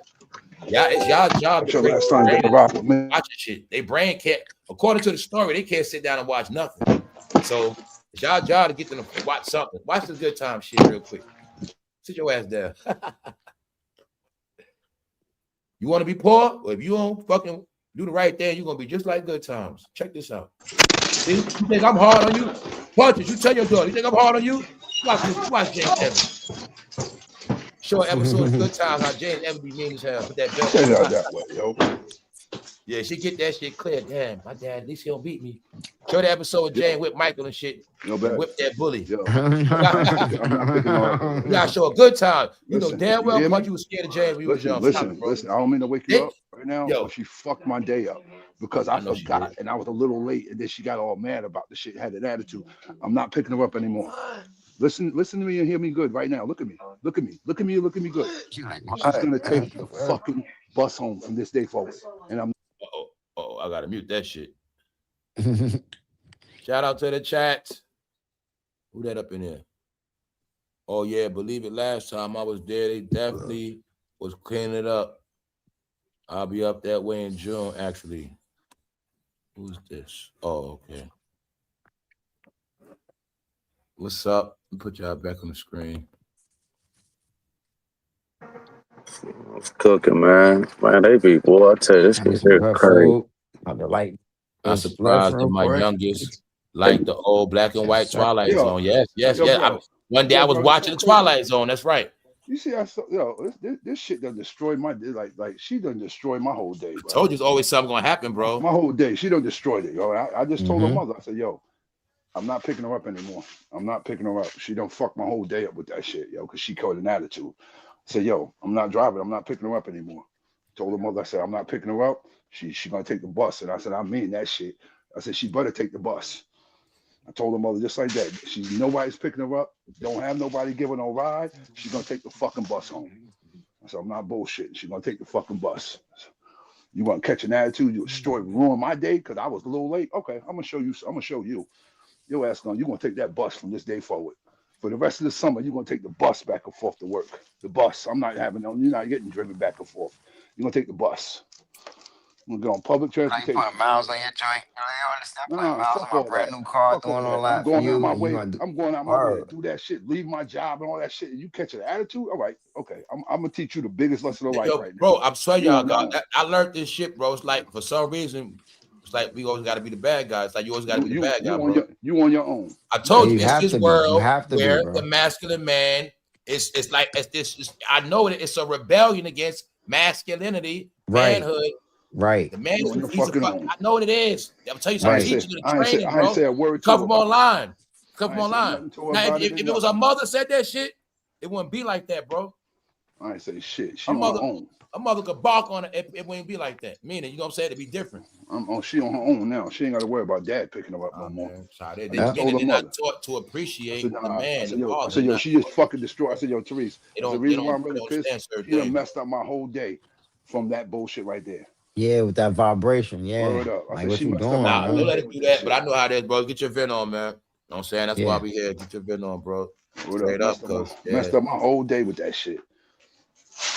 Yeah, it's y'all job to watch shit. They brain can't, according to the story, they can't sit down and watch nothing. So it's y'all job to get them to watch something. Watch the good time shit real quick. Sit your ass down. You want to be poor? Well, if you don't fucking do the right thing, you're gonna be just like Good Times. Check this out. See, you think I'm hard on you? Punches, you tell your daughter, you think I'm hard on you? Watch James Evans. Show an episode of Good Times how James Evans be mean as hell. Put that belt on that way, yo. Yeah, she get that shit clear. Damn, my dad, at least he don't beat me. Show the episode of Jane whip Michael and shit. No bad. Whip that bully. You gotta show a Good Time. You know damn well Punch, you was scared of Jane when you was young. Listen, I don't mean to wake you up right now, but she fucked my day up because I forgot and I was a little late, and then she got all mad about the shit, had an attitude. I'm not picking her up anymore. Listen to me and hear me good right now. Look at me good. She's gonna take the fucking bus home from this day forward. And I'm I gotta mute that shit. Shout out to the chat. Who that up in there? Oh yeah, believe it, last time I was there, they definitely was cleaning it up. I'll be up that way in June, actually. Who's this? Oh, okay. What's up? Let me put y'all back on the screen. It's cooking, man. Man, they be, boy, I tell you, this is crazy. I'm surprised that my youngest like the old black and white Twilight Zone. Yes. One day I was watching the Twilight Zone. That's right. You see, this shit done destroyed my day. Like she done destroyed my whole day. Bro. I told you, there's always something gonna happen, bro. My whole day, she done destroyed it. Yo, I just told her mother. I said, yo, I'm not picking her up anymore. I'm not picking her up. She don't fuck my whole day up with that shit, yo, because she caught an attitude. I said, yo, I'm not driving. I'm not picking her up anymore. Told her mother, I said, I'm not picking her up. She gonna take the bus. And I said, I mean that shit. I said, she better take the bus. I told her mother just like that. Nobody's picking her up. Don't have nobody giving her a ride. She's gonna take the fucking bus home. I said, I'm not bullshitting. She's gonna take the fucking bus. You want to catch an attitude? You ruin my day because I was a little late. Okay, I'm gonna show you. Your ass you're gonna take that bus from this day forward. For the rest of the summer, you're gonna take the bus back and forth to work. The bus. You're not getting driven back and forth. You're gonna take the bus. I'm gonna go on public transportation. You putting miles on your joint. You understand? Miles on my brand new car, doing all that. I'm going out my way to do that shit, leave my job and all that shit. And you catch an attitude? All right, okay. I'm gonna teach you the biggest lesson of life right now. Bro, I'm sorry, y'all. I learned this shit, bro. It's like for some reason, it's like we always got to be the bad guys. It's like you always got to be the bad guy, bro. You on your own. I told you, it's this world where the masculine man is I know it's a rebellion against masculinity, manhood. Right. The man You is on your he's a fucking fuck. own. I know what it is. I'm tell you I something. ain't Teaching say and training, I ain't bro. say a word to Cover her them about it. online. Cover I them ain't say online. nothing to her Now, about if it or it was a nothing. mother said that shit, it wouldn't be like that, bro. I ain't say shit. She A on mother, her own. a mother could bark on it. It wouldn't be like that. Meaning, you know what I'm saying? It'd be different. She on her own now. She ain't got to worry about dad picking her up no more. Man. So I just told her they're not mother. taught to I appreciate said, the nah. man, the I father. said, yo, she just fucking destroyed. I said, yo, Therese. They I said, the don't reason why I'm really pissed, understand certain she done things. messed up my whole day from that bullshit right there. Yeah, with that vibration. Yeah. Word up. I Like said, what she you messed doing, up my Nah, whole don't man? let day it with do that that. shit. But I know how it is, bro. Get your vent on, man. You know what I'm saying? That's why we here. Get your vent on, bro. Word up. Straight Messed up my whole day with that shit.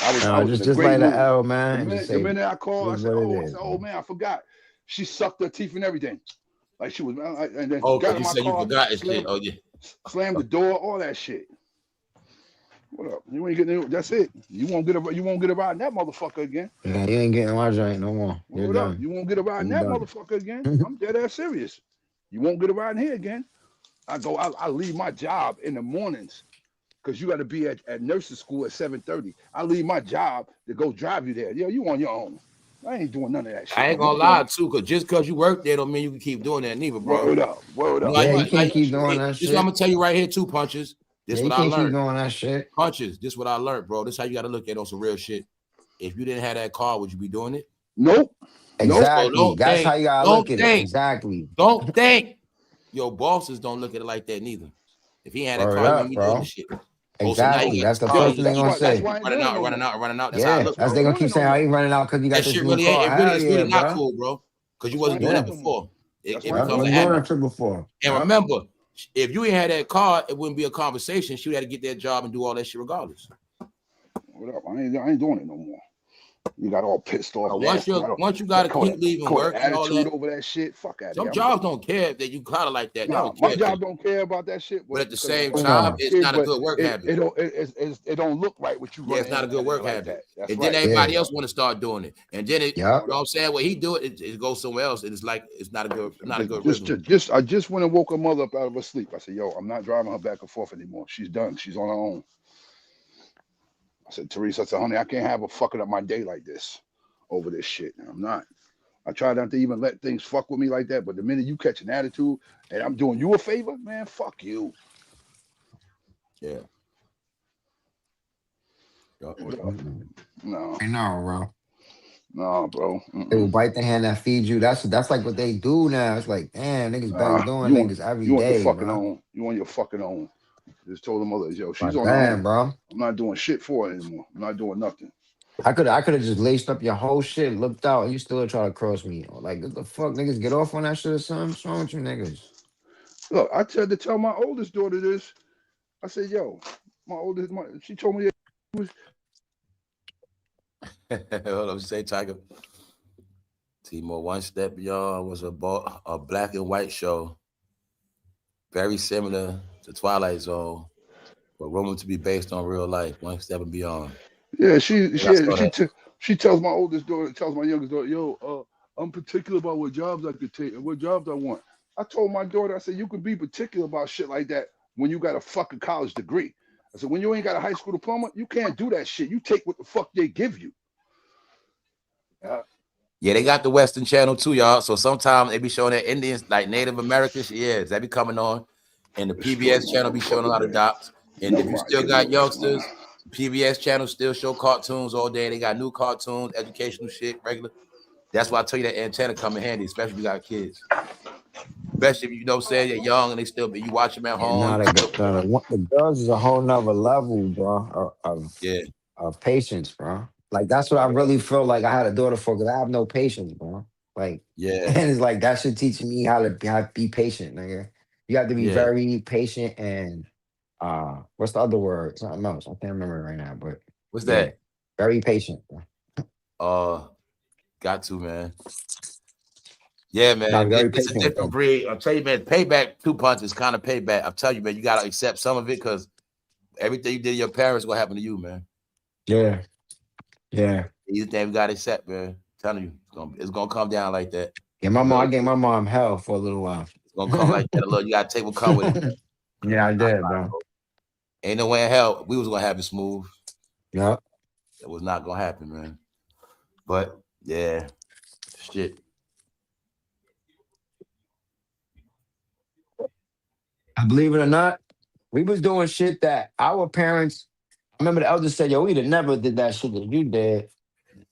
I was in a Just great like the mood. L, man. And just The say minute I called, I is said, what it is. oh man, I forgot. She sucked her teeth and everything. Like she was, and then Oh, got because in you my said you car, forgot and shit. Oh, yeah. slammed the door, all that shit. What up? You ain't getting. That's it. You won't get a ride in that motherfucker again. Yeah, you ain't getting my joint no more. You're What up? done. You won't get a ride in You're that done. motherfucker again. I'm dead ass serious. You won't get a ride in here again. I leave my job in the mornings because you got to be at nursing school at 7:30. I leave my job to go drive you there. Yo, you on your own. I ain't doing none of that shit. I ain't gonna lie, too, because just because you work there don't mean you can keep doing that neither, bro. Word up. You know, Yeah, you can't keep doing that this is shit. what I'm gonna tell you right here, too, Punches. This Yeah, what you I can't keep learned. doing that shit. Punches, this what I learned, bro. This is how you gotta look at it on some real shit. If you didn't have that car, would you be doing it? Nope. Exactly. That's how you gotta look at it. Think. Exactly. Don't think. Your bosses don't look at it like that neither. If he had that Word car, he up, wouldn't be doing bro. the shit. Oh, so now Exactly. you got That's the the car. first thing they're gonna That's say. why I ain't doing it no more. running out. That's how I Yeah, look. that's why they I gonna ain't keep doing it saying no how more. you running out because you got That this shit new really car. ain't. Hell It's yeah, really not bro. cool, bro. Because you That's why I wasn't ain't doing doing that it no more. before. It That's why I ain't becomes doing a it no Doing more. that shit before. And remember, if you ain't had that car, it wouldn't be a conversation. She would have to get that job and do all that shit regardless. What up? I ain't doing it no more. You got all pissed off. Once you got to keep leaving work and all attitude that, over that shit. Fuck out of some here. jobs don't care that you kind of like that. They Nah, don't my care. job don't care about that shit. But at the Because same I got time, my it's kids, not a but good work habit. it don't look right what you Yeah, it's running not a in good there work like habit. that. That's And right. then everybody else want to start doing it. And then Yep. you know what I'm saying? When he do it, it goes somewhere else. And it's like it's not a good rhythm. I just went and woke her mother up out of her sleep. I said, yo, I'm not driving her back and forth anymore. She's done. She's on her own. I said, Teresa, I said, honey, I can't have her fucking up my day like this over this shit. I'm not. I try not to even let things fuck with me like that. But the minute you catch an attitude and I'm doing you a favor, man, fuck you. Yeah. No. I know, bro. No, bro. They will bite the hand that feeds you. That's like what they do now. It's like, damn, niggas better doing niggas every you on your day, fucking bro. own. You on your fucking own. Just told the mother, yo, she's Like, on her own. damn, bro. I'm not doing shit for her anymore. I'm not doing nothing. I could have just laced up your whole shit, looked out, and you still try to cross me. Like, what the fuck, niggas get off on that shit or something? What's wrong with you niggas? Look, I tried to tell my oldest daughter this. I said, yo, she told me that Hold on, say Tiger. Timo, One Step Beyond was a black and white show, very similar to Twilight Zone, but rumored to be based on real life. One Step and Beyond. Yeah, she tells my oldest daughter, tells my youngest daughter, yo, I'm particular about what jobs I could take and what jobs I want. I told my daughter, I said, you can be particular about shit like that when you got a fucking college degree. I said, when you ain't got a high school diploma, you can't do that shit. You take what the fuck they give you. Yeah, they got the Western Channel too, y'all. So sometimes they be showing that Indians, like Native Americans, that be coming on. And the PBS channel be showing a lot of docs. And if you still got youngsters, PBS channel still show cartoons all day. They got new cartoons, educational shit, regular. That's why I tell you that antenna come in handy, especially if you got kids. Especially if you know what I'm saying, you're young and they still be you watch them at home. Nah, the girls is a whole nother level, bro, of patience, bro. Like that's what I really feel like I had a daughter for because I have no patience, bro. Like, and it's like that shit teaching me how to be patient, nigga. You have to be very patient and what's the other word? Something else. I can't remember it right now, but what's that? Very patient, bro. Got to, man. Yeah, man. It's a different breed. I'll tell you, man, payback 2 punches is kind of payback. I'll tell you, man, you gotta accept some of it because everything you did to your parents is gonna happen to you, man. Yeah. Yeah. These things we gotta accept, man. I'm telling you, it's gonna come down like that. Yeah, I gave my mom hell for a little while. It's gonna come like that. Look, you gotta take what come with it. Yeah, I did, bro. Ain't no way in hell we was gonna have it smooth. Yeah. It was not gonna happen, man. But yeah. Shit. And believe it or not, we was doing shit that our parents. I remember the elders said, "Yo, we'd have never did that shit that you did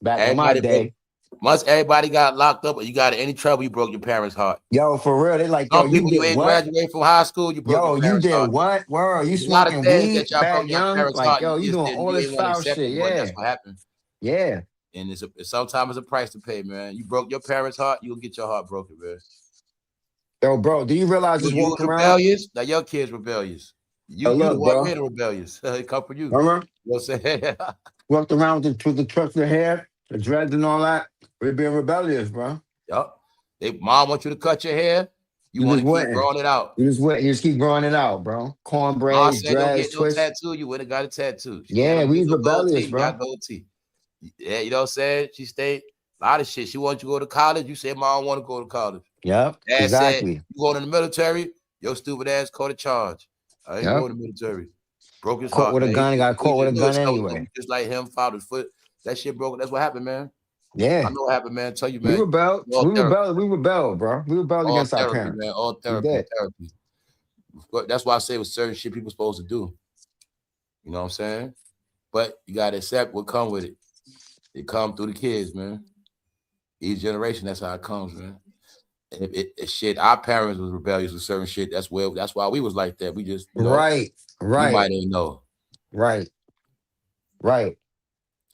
back in my Everybody broke. day." Once everybody got locked up or you got in any trouble, you broke your parents' heart. Yo, for real, they like, yo, Some you people, you did ain't what? graduate from high school, you broke your Yo, you parents' did heart. what? Word, you There's a lot of smoking things weed that y'all back broke your young? parents' Like, heart. yo, you You just doing didn't, all you this ain't want to foul accept shit. it, but that's Yeah, what happened. yeah. And it's sometimes a price to pay, man. You broke your parents' heart, you'll get your heart broken, man. Yo, bro, do you realize just You was walking around? rebellious, now your kids rebellious. Yo, You the look, one bro. being rebellious. It come from you. Remember? You know what I'm saying? Walked around with the trucker hair, the dreads and all that. We're being rebellious, bro. Yup. Mom wants you to cut your hair. You You want just to keep waiting. growing it out. You just wait. You just keep growing it out, bro. Corn Mom braids, said don't dreads, get no twists. tattoo. You would have got a tattoo. She said Yeah, don't we get was no gold rebellious, teeth. You bro. got gold teeth. Yeah, you know what I'm saying? She stayed a lot of shit. She wanted you to go to college. You said, Mom, I want to go to college. Yep, Dad said, exactly. you going in the military? Your stupid ass caught a charge. I ain't Yep. going to the military. Broke his Caught heart, with a man. gun. He got caught with a gun anyway. Just like him, filed his foot. That shit broke. That's what happened, man. Yeah. I know what happened, man. Tell you, We man. rebelled. All therapy. We rebelled, bro. We rebelled All against our therapy, parents. man. All We therapy. did. Therapy. But that's why I say with certain shit people supposed to do. You know what I'm saying? But you gotta accept what come with it. It come through the kids, man. Each generation, that's how it comes, man. Shit, our parents was rebellious with certain shit. That's why we was like that. We just, Right. You might ain't know. Right.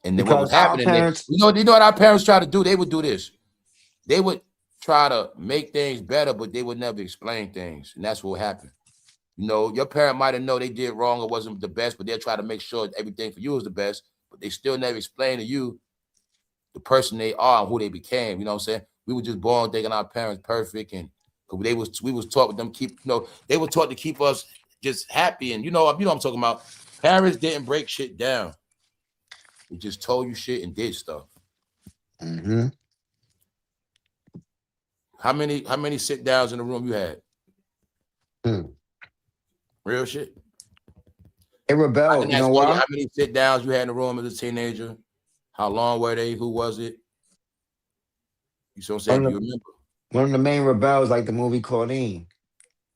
And then what Because was our happening there, parents. you know what our parents tried to do? They would do this. They would try to make things better, but they would never explain things. And that's what happened. You know, your parent might have known they did wrong or wasn't the best, but they'll try to make sure everything for you is the best, but they still never explain to you the person they are and who they became. You know what I'm saying? We were just born thinking our parents perfect, and we was taught with them they were taught to keep us just happy. And you know what I'm talking about. Parents didn't break shit down. They just told you shit and did stuff. Mm-hmm. How many sit downs in the room you had? Real shit. They rebelled. You know why? How many sit downs you had in the room as a teenager? How long were they? Who was it? You see what I'm saying? Do you remember? One of the main rebels, like the movie Claudine.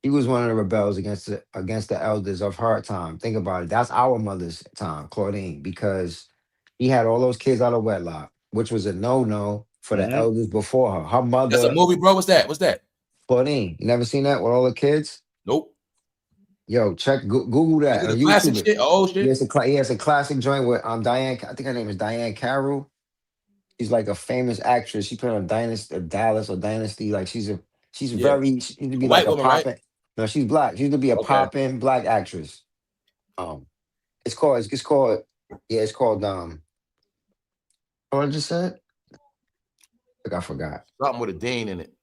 He was one of the rebels against the elders of her time. Think about it. That's our mother's time, Claudine, because he had all those kids out of wedlock, which was a no-no for the elders before her. Her mother. That's a movie, bro. What's that? Claudine. You never seen that with all the kids? Nope. Yo, Google that. Is it On a classic YouTube. shit or old shit? Yeah, it's a classic joint with Diane. I think her name is Diane Carroll. She's like a famous actress. She played on Dallas or Dynasty. Like she's very, she used to be like white a woman, right? poppin'. No, she's black. She used to be a Okay. poppin' black actress. It's called what I just said? I forgot. Something with a Dean in it.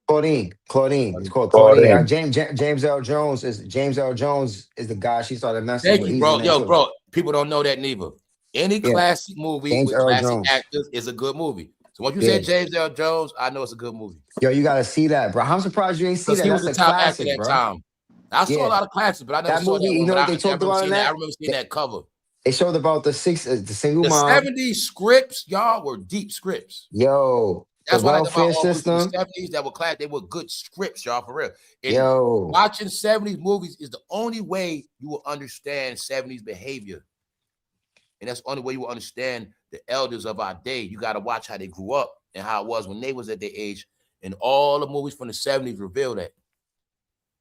Claudine. It's called Claudine. Claudine. James L. Jones is the guy she started messing Thank with. you, He's bro. in there Yo, too. bro. People don't know that neither. Any Yeah. classic movie James with Earl classic Jones. actors is a good movie. So once you Yeah. say James L. Jones, I know it's a good movie. Yo, you gotta see that, bro. I'm surprised you ain't see Because that. he was That's the a top actor classic, that bro. time. I saw a lot of classics, but I never That saw movie, that you one. know But what they I talked about in I that? remember seeing that cover. They showed about the single The mom. 70s scripts, y'all, were deep scripts. Yo, That's the what I like about welfare all movies from system. the 70s that were class. They were good scripts, y'all, for real. And Yo, watching 70s movies is the only way you will understand 70s behavior. And that's the only way you will understand the elders of our day. You got to watch how they grew up and how it was when they was at their age. And all the movies from the 70s reveal that.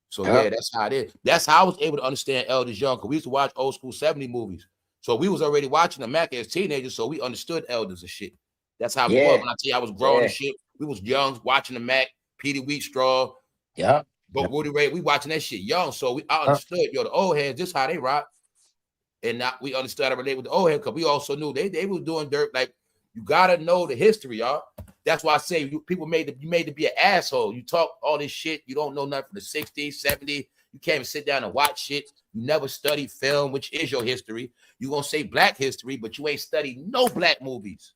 So, yeah, that's how it is. That's how I was able to understand elders young, because we used to watch old school 70 movies. So we was already watching the Mac as teenagers, so we understood elders and shit. That's how we was. When I tell you I was grown and shit, we was young watching the Mac, Petey Wheatstraw, but Woody Ray, we watching that shit young. So I understood, the old heads, this how they rock. And now we understood how to relate with the old heads, because we also knew they was doing dirt. Like, you gotta know the history, y'all. That's why I say people you made to be an asshole. You talk all this shit, you don't know nothing from the 60s, 70s. You can't even sit down and watch shit. You never studied film, which is your history. You gonna say black history, but you ain't studied no black movies.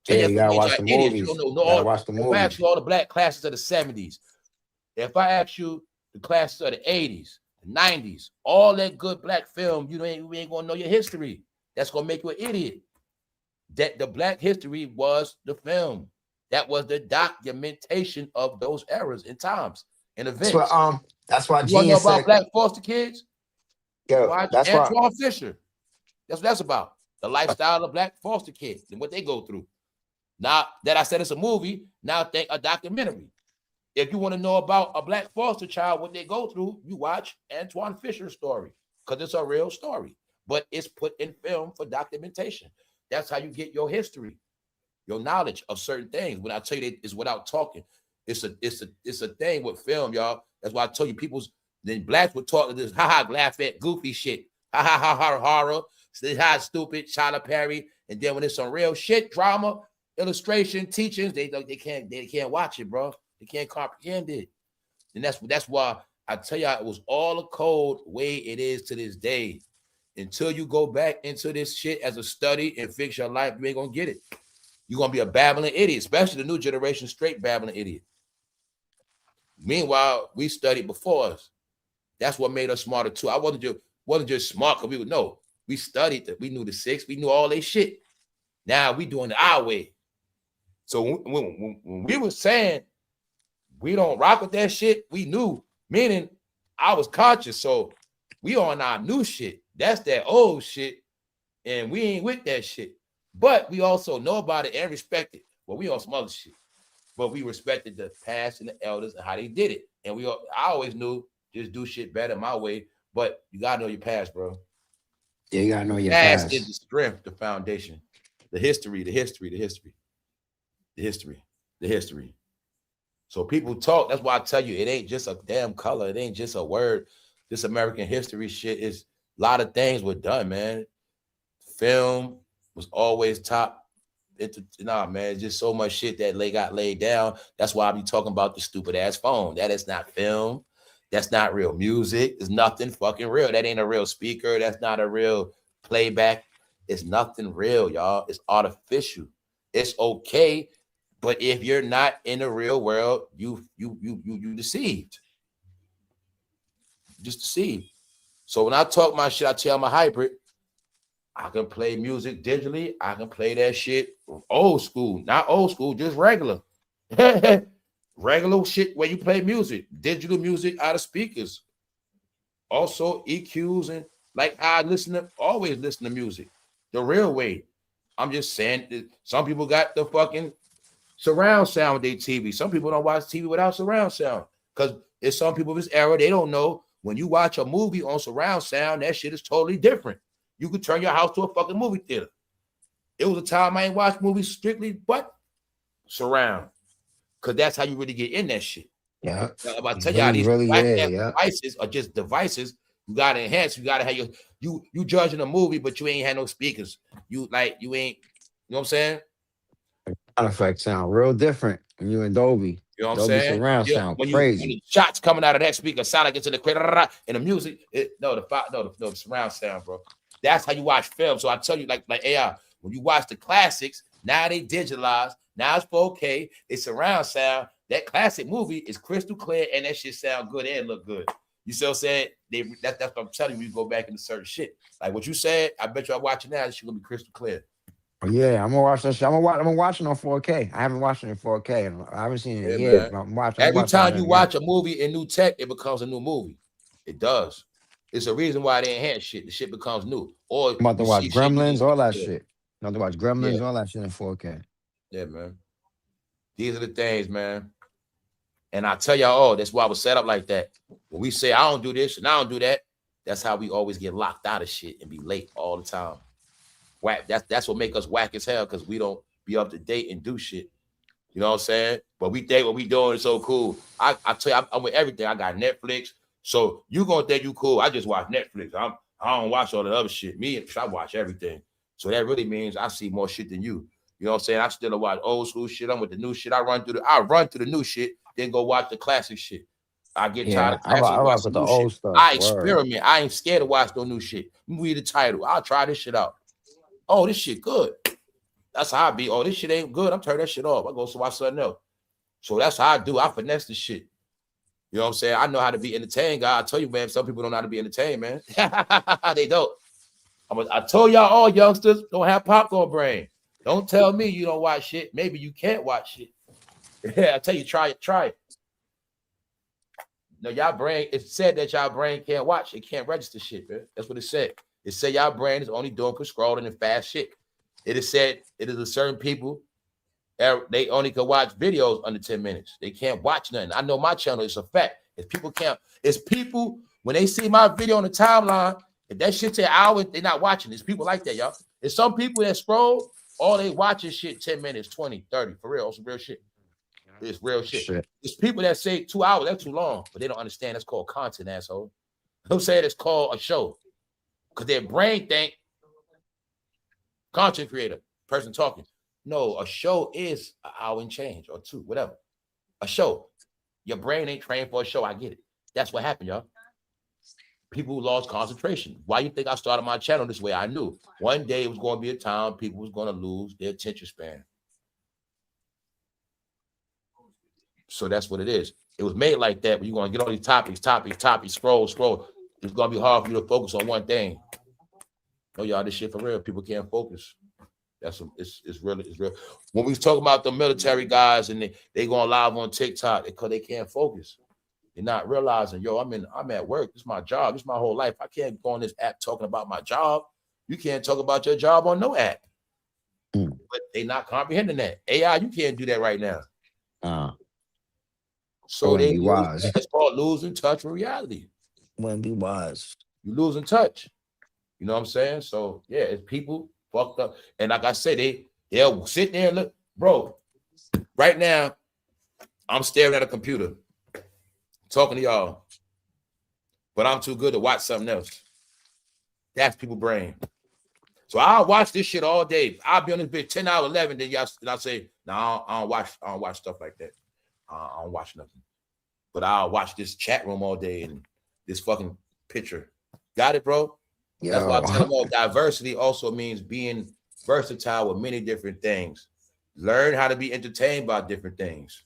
yeah, you gotta watch the movies. You don't know You gotta watch the if I movies. ask you all the black classes of the 70s, if I ask you the classes of the 80s, the 90s, all that good black film, you ain't gonna know your history. That's gonna make you an idiot. that the Black history was the film. That was the documentation of those eras and times and events. That's why You want to know Genius about said, Black foster kids? yo, Watch that's why Antoine Fisher. That's what that's about. The lifestyle of Black foster kids and what they go through. Now that I said it's a movie, now think a documentary. If you want to know about a Black foster child, what they go through, you watch Antoine Fisher's story because it's a real story, but it's put in film for documentation. That's how you get your history, your knowledge of certain things. When I tell you that it's without talking, it's a thing with film, y'all. That's why I tell you then Blacks would talk to this, laugh at goofy shit, horror, stupid, Tyler Perry, and then when it's some real shit, drama, illustration, teachings, they can't watch it, bro. They can't comprehend it. And that's why I tell y'all it was all a code way it is to this day. Until you go back into this shit as a study and fix your life, you ain't gonna get it. You're gonna be a babbling idiot, especially the new generation, straight babbling idiot. Meanwhile, we studied before us. That's what made us smarter too. I wasn't just smart because we would know. We studied that. We knew the six. We knew all they shit. Now we doing it our way. So when we were saying we don't rock with that shit, we knew, meaning I was conscious. So we on our new shit. That's that old shit. And we ain't with that shit. But we also know about it and respect it. Well, we on some other shit. But we respected the past and the elders and how they did it. And I always knew just do shit better my way. But you gotta know your past, bro. Yeah, you gotta know your past. past. Is the strength, the foundation, the history. So people talk. That's why I tell you, it ain't just a damn color. It ain't just a word. This American history shit is a lot of things were done, man. Film was always top. Man, just so much shit that got laid down. That's why I be talking about the stupid ass phone. That is not film. That's not real music. There's nothing fucking real. That ain't a real speaker. That's not a real playback. It's nothing real, y'all. It's artificial. It's okay, but if you're not in the real world, you deceived. Just deceived. So when I talk my shit, I tell I'm a hybrid. I can play music digitally. I can play that shit old school, not old school, just regular. Regular shit where you play music, digital music out of speakers. Also EQs and like I always listen to music the real way. I'm just saying that some people got the fucking surround sound with their TV. Some people don't watch TV without surround sound because it's some people of this era, they don't know when you watch a movie on surround sound, that shit is totally different. You could turn your house to a fucking movie theater. It was a time I ain't watched movies strictly, but surround. Because that's how you really get in that shit. Yeah. Now, I tell y'all, these really, devices are just devices. You gotta enhance. You gotta have you judging a movie, but you ain't had no speakers. You ain't, you know what I'm saying? Sound effects sound real different when you in Dolby. You know what I'm Dolby saying? surround sound when crazy. The shots coming out of that speaker sound like it's in the crate, and the music. The surround sound, bro. That's how you watch film. So I tell you, like AI, when you watch the classics, now they digitalized. Now it's 4K. It's surround sound. That classic movie is crystal clear, and that shit sound good and look good. You see what I'm saying? That's what I'm telling you. You go back into certain shit. Like what you said, I bet you I'm watching now. This shit gonna be crystal clear. Oh, yeah, I'm gonna watch that shit. I'm watching on 4K. I haven't watched it in 4K. And I haven't seen it in years. But I'm watching. Every time you watch a movie in new tech, it becomes a new movie. It does. It's a reason why they enhance shit. The shit becomes new. Or I'm about to watch Gremlins, all that shit. I'm about to watch Gremlins, all that shit in 4K. Yeah, man. These are the things, man. And I tell y'all, that's why I was set up like that. When we say I don't do this and I don't do that, that's how we always get locked out of shit and be late all the time. Whack. That's what make us whack as hell because we don't be up to date and do shit. You know what I'm saying? But we think what we doing is so cool. I tell you, I'm with everything. I got Netflix. So you gonna think you cool. I just watch Netflix. I don't watch all the other shit. I watch everything. So that really means I see more shit than you. You know what I'm saying? I still watch old school shit. I'm with the new shit. I run through the new shit, then go watch the classic shit. I get tired of classic. I rock with the old stuff. I experiment. I ain't scared to watch no new shit. You read the title. I'll try this shit out. Oh, this shit good. That's how I be. Oh, this shit ain't good. I'm turning that shit off. I go to watch something else. So that's how I do. I finesse the shit. You know what I'm saying? I know how to be entertained, guy. I tell you, man, some people don't know how to be entertained, man. They don't. I told y'all all youngsters don't have popcorn brain. Don't tell me you don't watch shit. Maybe you can't watch shit. Yeah, I tell you, try it. No, y'all brain, it said that y'all brain can't watch. It can't register shit, man. That's what it said. It said y'all brain is only doing for scrolling and fast shit. It is said it is a certain people, they only can watch videos under 10 minutes. They can't watch nothing. I know my channel is a fact. It's people, when they see my video on the timeline, if that shit take an hour, they're not watching. It's people like that, y'all. It's some people that scroll, all they watch is shit 10 minutes, 20, 30, for real. It's real shit. It's real shit. It's people that say 2 hours, that's too long, but they don't understand that's called content, asshole. Who say it's called a show? Because their brain think content creator, person talking. No, a show is an hour and change or two, whatever. A show. Your brain ain't trained for a show. I get it. That's what happened, y'all. People lost concentration. Why you think I started my channel this way? I knew one day it was going to be a time people was going to lose their attention span. So that's what it is. It was made like that, but you're going to get all these topics, scroll. It's going to be hard for you to focus on one thing. No, y'all, this shit for real. People can't focus. It's real. When we was talking about the military guys and they going live on TikTok because they can't focus. They're not realizing, yo, I'm at work. This is my job. This is my whole life. I can't go on this app talking about my job. You can't talk about your job on no app. But they not comprehending that. AI, you can't do that right now. So they wise. It's called losing touch with reality. Wouldn't be wise. You losing touch. You know what I'm saying? So yeah, it's people fucked up. And like I said, they'll sit there and look, bro. Right now, I'm staring at a computer, talking to y'all, but I'm too good to watch something else. That's people's brain. So I'll watch this shit all day. I'll be on this bitch 10 out of 11. Then I'll say, no, I don't watch stuff like that. I don't watch nothing. But I'll watch this chat room all day and this fucking picture. Got it, bro? Yo. That's why I tell them all diversity also means being versatile with many different things. Learn how to be entertained by different things.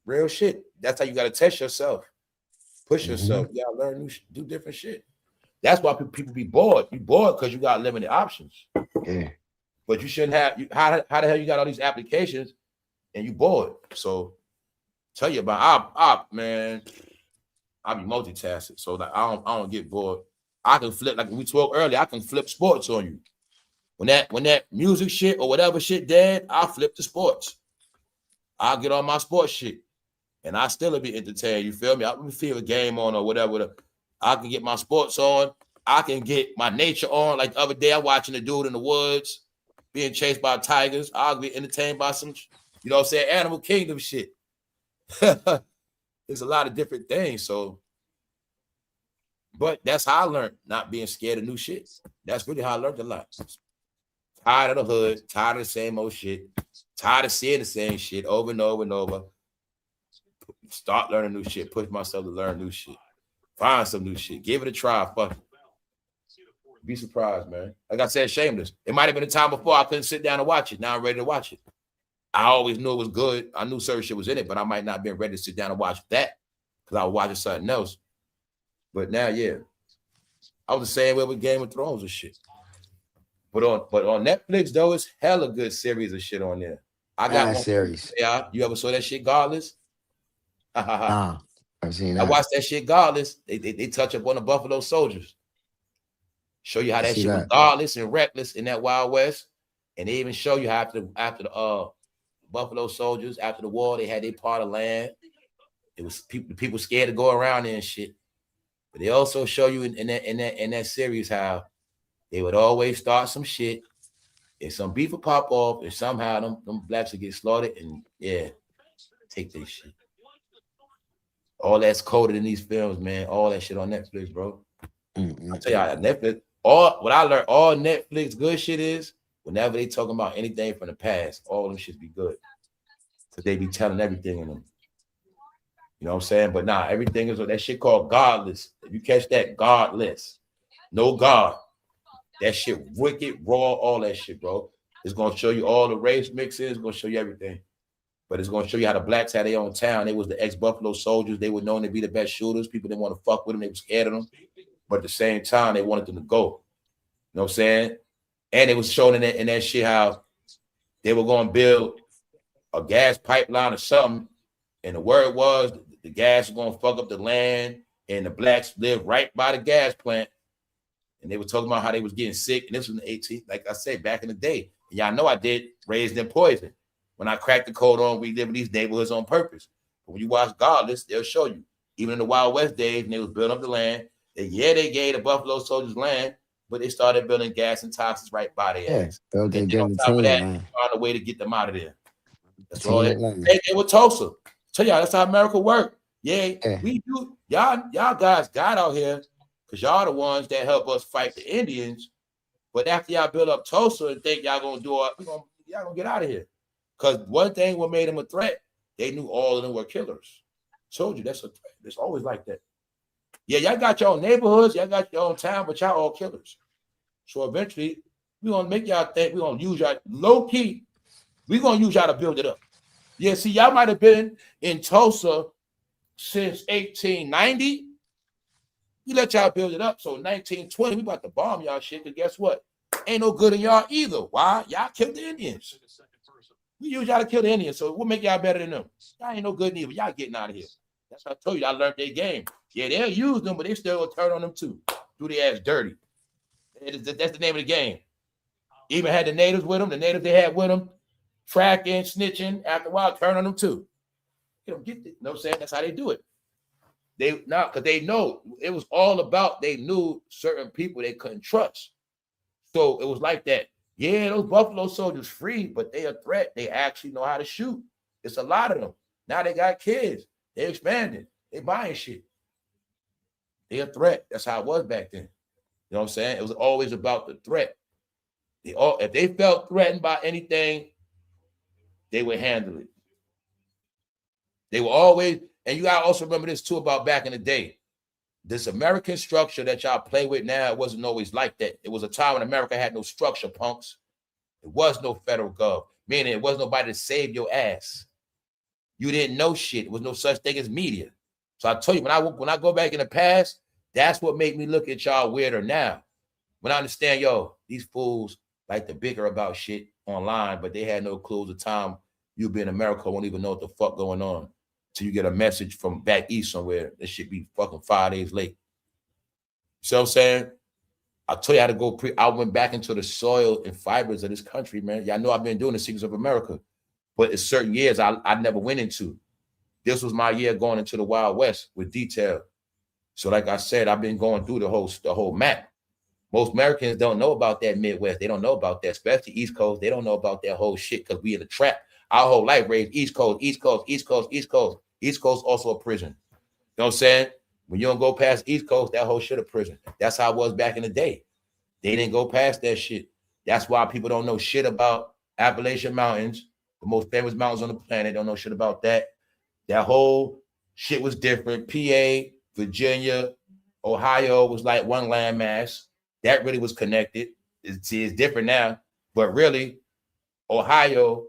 Real shit. That's how you got to test yourself. Push yourself. You got to learn do different shit. That's why people be bored. You bored because you got limited options. Yeah. But you shouldn't have. How the hell you got all these applications and you bored? So tell you about man. I be multitasking, so that I don't get bored. I can flip, like we spoke earlier. I can flip sports on you. When that music shit or whatever shit dead, I'll flip the sports. I'll get on my sports shit, and I still be entertained. You feel me? I can feel a game on or whatever. I can get my sports on. I can get my nature on. Like the other day, I'm watching a dude in the woods being chased by tigers. I'll be entertained by some, you know what I'm saying, Animal Kingdom shit. There's a lot of different things. So, but that's how I learned, not being scared of new shit. That's really how I learned a lot. Tired of the hood, tired of the same old shit, tired of seeing the same shit over and over and over. Start learning new shit, push myself to learn new shit. Find some new shit. Give it a try. Fuck it. Be surprised, man. Like I said, shameless. It might have been a time before I couldn't sit down and watch it. Now I'm ready to watch it. I always knew it was good. I knew certain shit was in it, but I might not have been ready to sit down and watch that because I was watching something else. But now, yeah. I was the same way with Game of Thrones and shit. But on Netflix, though, it's hella good series of shit on there. I got one series. Yeah, you ever saw that shit, Godless? I've seen that. I watched that shit, Godless. They touch up on the Buffalo Soldiers. Show you how that shit was godless and reckless in that Wild West. And they even show you how after the Buffalo Soldiers, after the war, they had their part of land. It was people scared to go around there and shit. But they also show you in that series how they would always start some shit, and some beef would pop off, and somehow them blacks would get slaughtered, and yeah, take this shit. All that's coded in these films, man. All that shit on Netflix, bro. I tell y'all, Netflix. What I learned, all Netflix good shit is whenever they talking about anything from the past, all them shit be good. Because they be telling everything in them. You know what I'm saying? But nah, everything is that shit called godless. If you catch that, godless. No God. That shit wicked, raw, all that shit, bro. It's gonna show you all the race mixes, it's gonna show you everything. But it's gonna show you how the blacks had their own town. They was the ex-Buffalo Soldiers. They were known to be the best shooters. People didn't want to fuck with them, they were scared of them. But at the same time, they wanted them to go. You know what I'm saying? And it was shown in that shit how they were going to build a gas pipeline or something, and the word was the gas was going to fuck up the land, and the blacks lived right by the gas plant, and they were talking about how they was getting sick, and this was in the 18th, like I said, back in the day. And y'all know I did Raised in Poison. When I cracked the code on, we live in these neighborhoods on purpose. But when you watch Godless, they'll show you. Even in the Wild West days, and they was building up the land, they gave the Buffalo Soldiers land, but they started building gas and toxins right by their ass. Build And their on top of that, man. found a way to get them out of there. That's Team all it, they with Tulsa. Tell y'all, that's how America worked. Yeah, we do. Y'all guys got out here because y'all the ones that help us fight the Indians. But after y'all build up Tulsa and think y'all gonna do it, y'all gonna get out of here. Because one thing what made them a threat, they knew all of them were killers. Told you that's a threat. It's always like that. Yeah, y'all got your own neighborhoods, y'all got your own town, but y'all all killers. So eventually, we're gonna make y'all think we're gonna use y'all low key. We're gonna use y'all to build it up. Yeah, see, y'all might have been in Tulsa since 1890. We let y'all build it up. So 1920, we about to bomb y'all shit. Because guess what? Ain't no good in y'all either. Why? Y'all killed the Indians. We use y'all to kill the Indians. So we'll make y'all better than them. Y'all ain't no good neither. Y'all getting out of here. That's what I told you. I learned their game. Yeah, they'll use them, but they still gonna turn on them too. Do their ass dirty. That's the name of the game. Even had the natives with them. The natives they had with them, tracking, snitching. After a while, turn on them too. You don't get it. You know what I'm saying? That's how they do it. They not because they know it was all about they knew certain people they couldn't trust. So it was like that. Yeah, those Buffalo Soldiers free, but they a threat. They actually know how to shoot. It's a lot of them. Now they got kids. They expanded. They buying shit. They a threat. That's how it was back then. You know what I'm saying? It was always about the threat. If they felt threatened by anything, they would handle it. They were always, and you gotta also remember this too about back in the day. This American structure that y'all play with now, it wasn't always like that. It was a time when America had no structure, punks. It was no federal gov, meaning it was nobody to save your ass. You didn't know shit. It was no such thing as media. So I tell you, when I go back in the past, that's what made me look at y'all weirder now. When I understand, these fools like to bicker about shit online, but they had no clue at the time you be in America, won't even know what the fuck going on till you get a message from back east somewhere. This shit be fucking 5 days late. See what I'm saying? I tell you how to go I went back into the soil and fibers of this country, man. Y'all know I've been doing the Secrets of America, but it's certain years I never went into. This was my year going into the Wild West with detail. So like I said, I've been going through the whole map. Most Americans don't know about that Midwest. They don't know about that, especially East Coast. They don't know about that whole shit because we in the trap. Our whole life raised East Coast, East Coast, East Coast, East Coast. East Coast also a prison. You know what I'm saying? When you don't go past East Coast, that whole shit a prison. That's how it was back in the day. They didn't go past that shit. That's why people don't know shit about Appalachian Mountains, the most famous mountains on the planet. Don't know shit about that. That whole shit was different. PA, Virginia, Ohio was like one landmass. That really was connected. It's different now, but really, Ohio,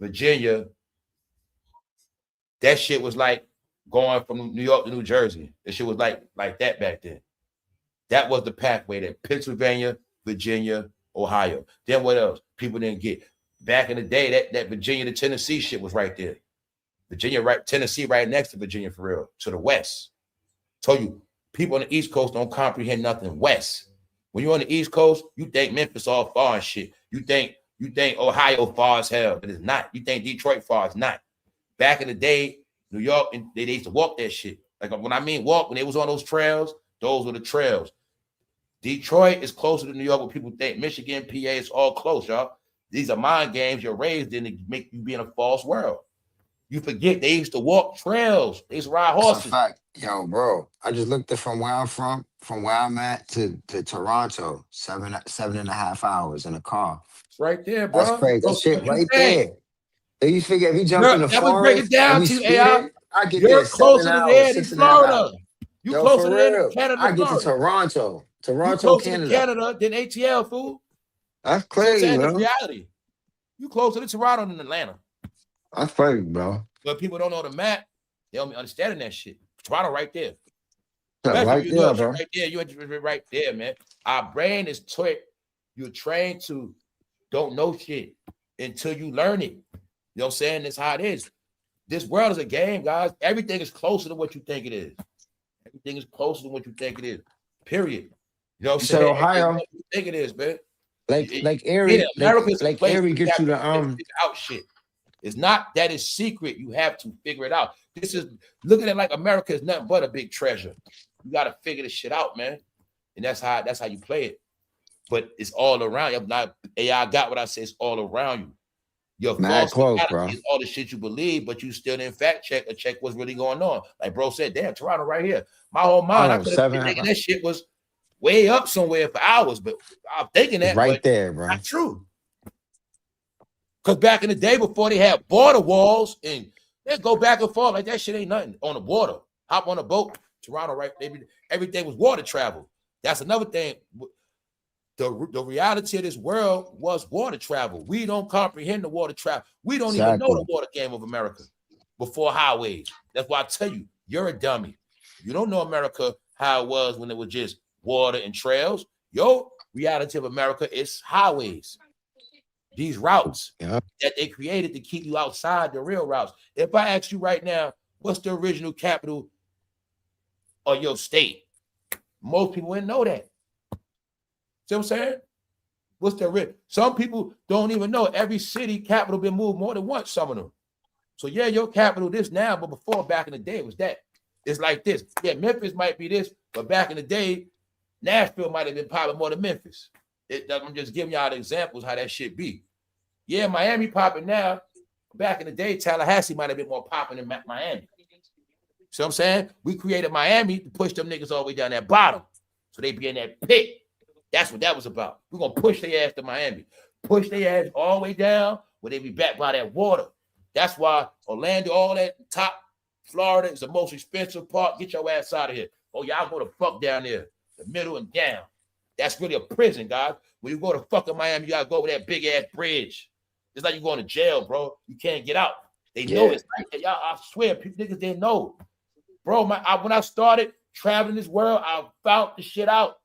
Virginia, that shit was like going from New York to New Jersey. That shit was like that back then. That was the pathway there. Pennsylvania, Virginia, Ohio. Then what else? People didn't get. Back in the day, that Virginia to Tennessee shit was right there. Tennessee right next to Virginia for real, to the west. Told you, people on the East Coast don't comprehend nothing west. When you're on the East Coast, you think Memphis all far and shit. You think Ohio far as hell, but it's not. You think Detroit far, it's not. Back in the day, New York, and they used to walk that shit. Like when I mean walk, when they was on those trails, those were the trails. Detroit is closer to New York, what people think. Michigan, PA, it's all close, y'all. These are mind games you're raised in to make you be in a false world. You forget they used to walk trails. They used to ride horses. That's a fact. Yo, bro, I just looked at from where I'm at to Toronto, 7.5 hours in a car. It's right there, bro. That's crazy. That shit right there. If you figure, if you jump in the that would break it forest, down to you, AI. I get You're there closer 7 to hours, there than 6.5 Florida. hours. You Yo, closer for to real. Canada, I get to Florida. You Toronto, closer Canada. to Canada than ATL, fool. That's So I'm crazy, saying bro. it's reality. You closer to Toronto than Atlanta. That's crazy, bro. But people don't know the map. They don't be understanding that shit. Toronto right there. Yeah, right you there, know bro. right there. You're right there, man. Our brain is you're trained to don't know shit. until you learn it. You know what I'm saying? That's how it is. This world is a game, guys. Everything is closer to what you think it is. Everything is closer to what you think it is. Period. You know what I'm You said saying? Ohio, What you think it is, man. like Erie, America's a like place Erie where you gets have you to the figure out shit. It's not that it's secret. You have to figure it out. This is looking at like America is nothing but a big treasure. You got to figure this shit out, man. And that's how you play it. But it's all around you. Not AI got what I say. It's all around you. Your mad false close, reality bro. is all the shit you believe, but you still didn't fact check or check what's really going on. Like bro said, damn, Toronto right here. My whole mind, I could have been thinking that shit was way up somewhere for hours, but I'm thinking that, right but there, bro. not true. Because back in the day, before they had border walls and they go back and forth like that shit ain't nothing on the water. Hop on a boat, Toronto, right? Everything was water travel. That's another thing. The reality of this world was water travel. We don't comprehend the water travel. We don't even know the water game of America before highways. That's why I tell you, you're a dummy. You don't know America how it was when it was just water and trails. Your reality of America is highways. These routes that they created to keep you outside the real routes. If I ask you right now, what's the original capital of your state? Most people wouldn't know that. See what I'm saying? What's the risk? Some people don't even know every city capital been moved more than once, some of them. So yeah, your capital this now, but before, back in the day, it was that. It's like this. Yeah, Memphis might be this, but back in the day, Nashville might have been popping more than Memphis. I'm just giving y'all the examples how that shit be. Yeah, Miami popping now. Back in the day, Tallahassee might have been more popping than Miami. See what I'm saying? We created Miami to push them niggas all the way down that bottom. So they be in that pit. That's what that was about. We're going to push their ass to Miami. Push their ass all the way down where they be back by that water. That's why Orlando, all that top Florida is the most expensive part. Get your ass out of here. Oh, y'all go to fuck down there. The middle and down. That's really a prison, guys. When you go to fucking Miami, you got to go over that big-ass bridge. It's like you're going to jail, bro. You can't get out. They know it's like that. Y'all, I swear, people niggas didn't know. Bro, when I started traveling this world, I found the shit out.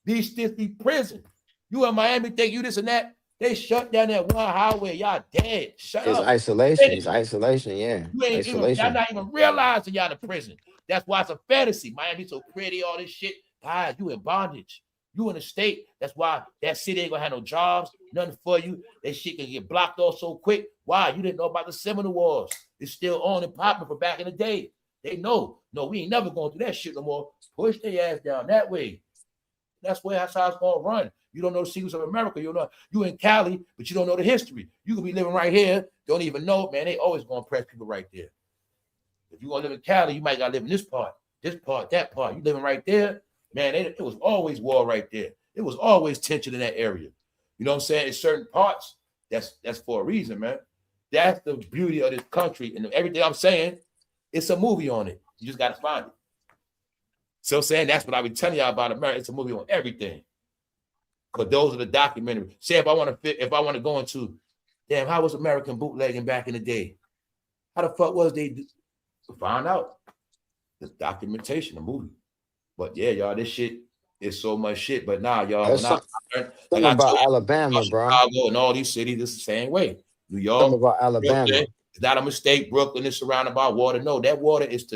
These still be prison. You in Miami think you this and that. They shut down that one highway. Y'all dead. Shut up. Isolation. It's isolation, yeah. You ain't even, y'all not even realizing y'all in prison. That's why it's a fantasy. Miami so pretty, all this shit. Guys, you in bondage. You in a state. That's why that city ain't gonna have no jobs, nothing for you. That shit can get blocked off so quick. Why? You didn't know about the Seminole Wars. It's still on and popping from back in the day. They know. No, we ain't never going through that shit no more. Push their ass down that way. That's how it's gonna run. You don't know the secrets of America. You know you in Cali, but you don't know the history. You could be living right here, don't even know, man. They always gonna press people right there. If you want to live in Cali, you might gotta live in this part, that part. You living right there, man. It was always war right there. It was always tension in that area. You know what I'm saying? In certain parts, that's for a reason, man. That's the beauty of this country, and everything I'm saying, it's a movie on it. You just gotta find it. So saying that's what I be telling y'all about America. It's a movie on everything. Because those are the documentaries. Say if I want to go into, damn, how was American bootlegging back in the day? How the fuck was they? Find out. It's documentation, a movie. But yeah, y'all, this shit is so much shit. But nah, y'all, something about Alabama, bro. Chicago and all these cities, it's the same way. New York, something about Alabama. Brooklyn, it's not a mistake. Brooklyn is surrounded by water. No, that water is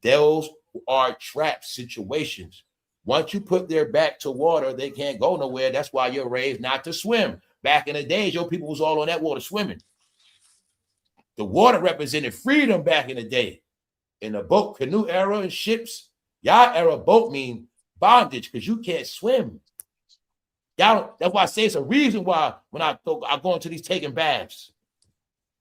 those are trap situations. Once you put their back to water, they can't go nowhere. That's why you're raised not to swim. Back in the days, your people was all on that water swimming. The water represented freedom back in the day. In the boat, canoe era and ships, y'all era boat mean bondage because you can't swim. Y'all, that's why I say it's a reason why when I go into these taking baths,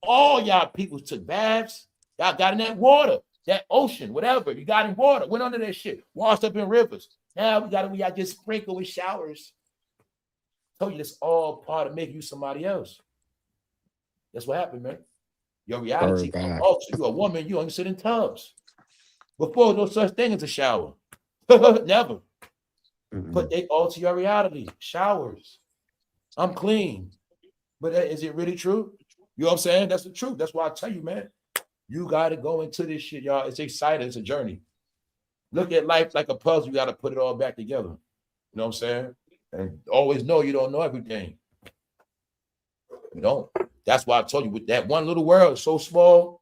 all y'all people took baths. Y'all got in that water. That ocean, whatever, you got in water, went under that shit, washed up in rivers. Now we got just sprinkle with showers. Told you this all part of making you somebody else. That's what happened, man. Your reality. You're a woman, you only sit in tubs. Before, no such thing as a shower. Never. But they alter your reality. Showers. I'm clean. But is it really true? You know what I'm saying? That's the truth. That's why I tell you, man. You got to go into this shit, y'all. It's exciting. It's a journey. Look at life like a puzzle. You got to put it all back together. You know what I'm saying? And always know you don't know everything. You don't. That's why I told you with that one little world so small,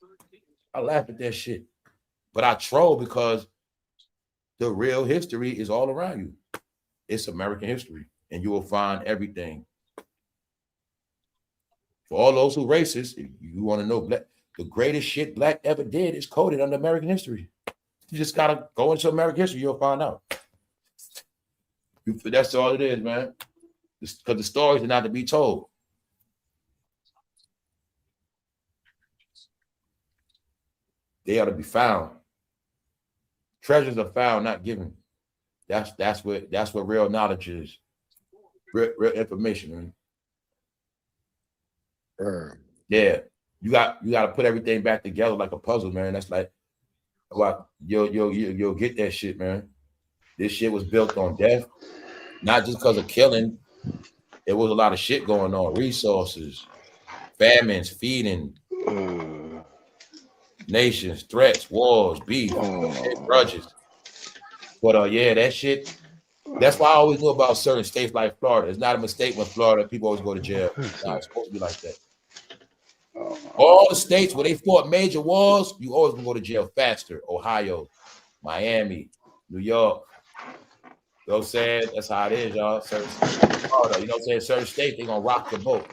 I laugh at that shit. But I troll because the real history is all around you. It's American history, and you will find everything. For all those who racist, if you want to know the greatest shit black ever did is coded under American history. You just gotta go into American history, you'll find out. That's all it is, man. Because the stories are not to be told. They ought to be found. Treasures are found, not given. That's what real knowledge is. Real information, man. Yeah, you got to put everything back together like a puzzle, man. That's like, well, you'll get that shit, man. This shit was built on death, not just because of killing. There was a lot of shit going on, resources, famines, feeding, nations, threats, wars, beef, grudges. But yeah, that shit. That's why I always knew about certain states like Florida. It's not a mistake when Florida people always go to jail. Nah, it's supposed to be like that. All the states where they fought major wars, you always gonna go to jail faster. Ohio, Miami, New York. You know what I'm saying? That's how it is, y'all. Florida, you know what I'm saying? Certain states, they gonna rock the boat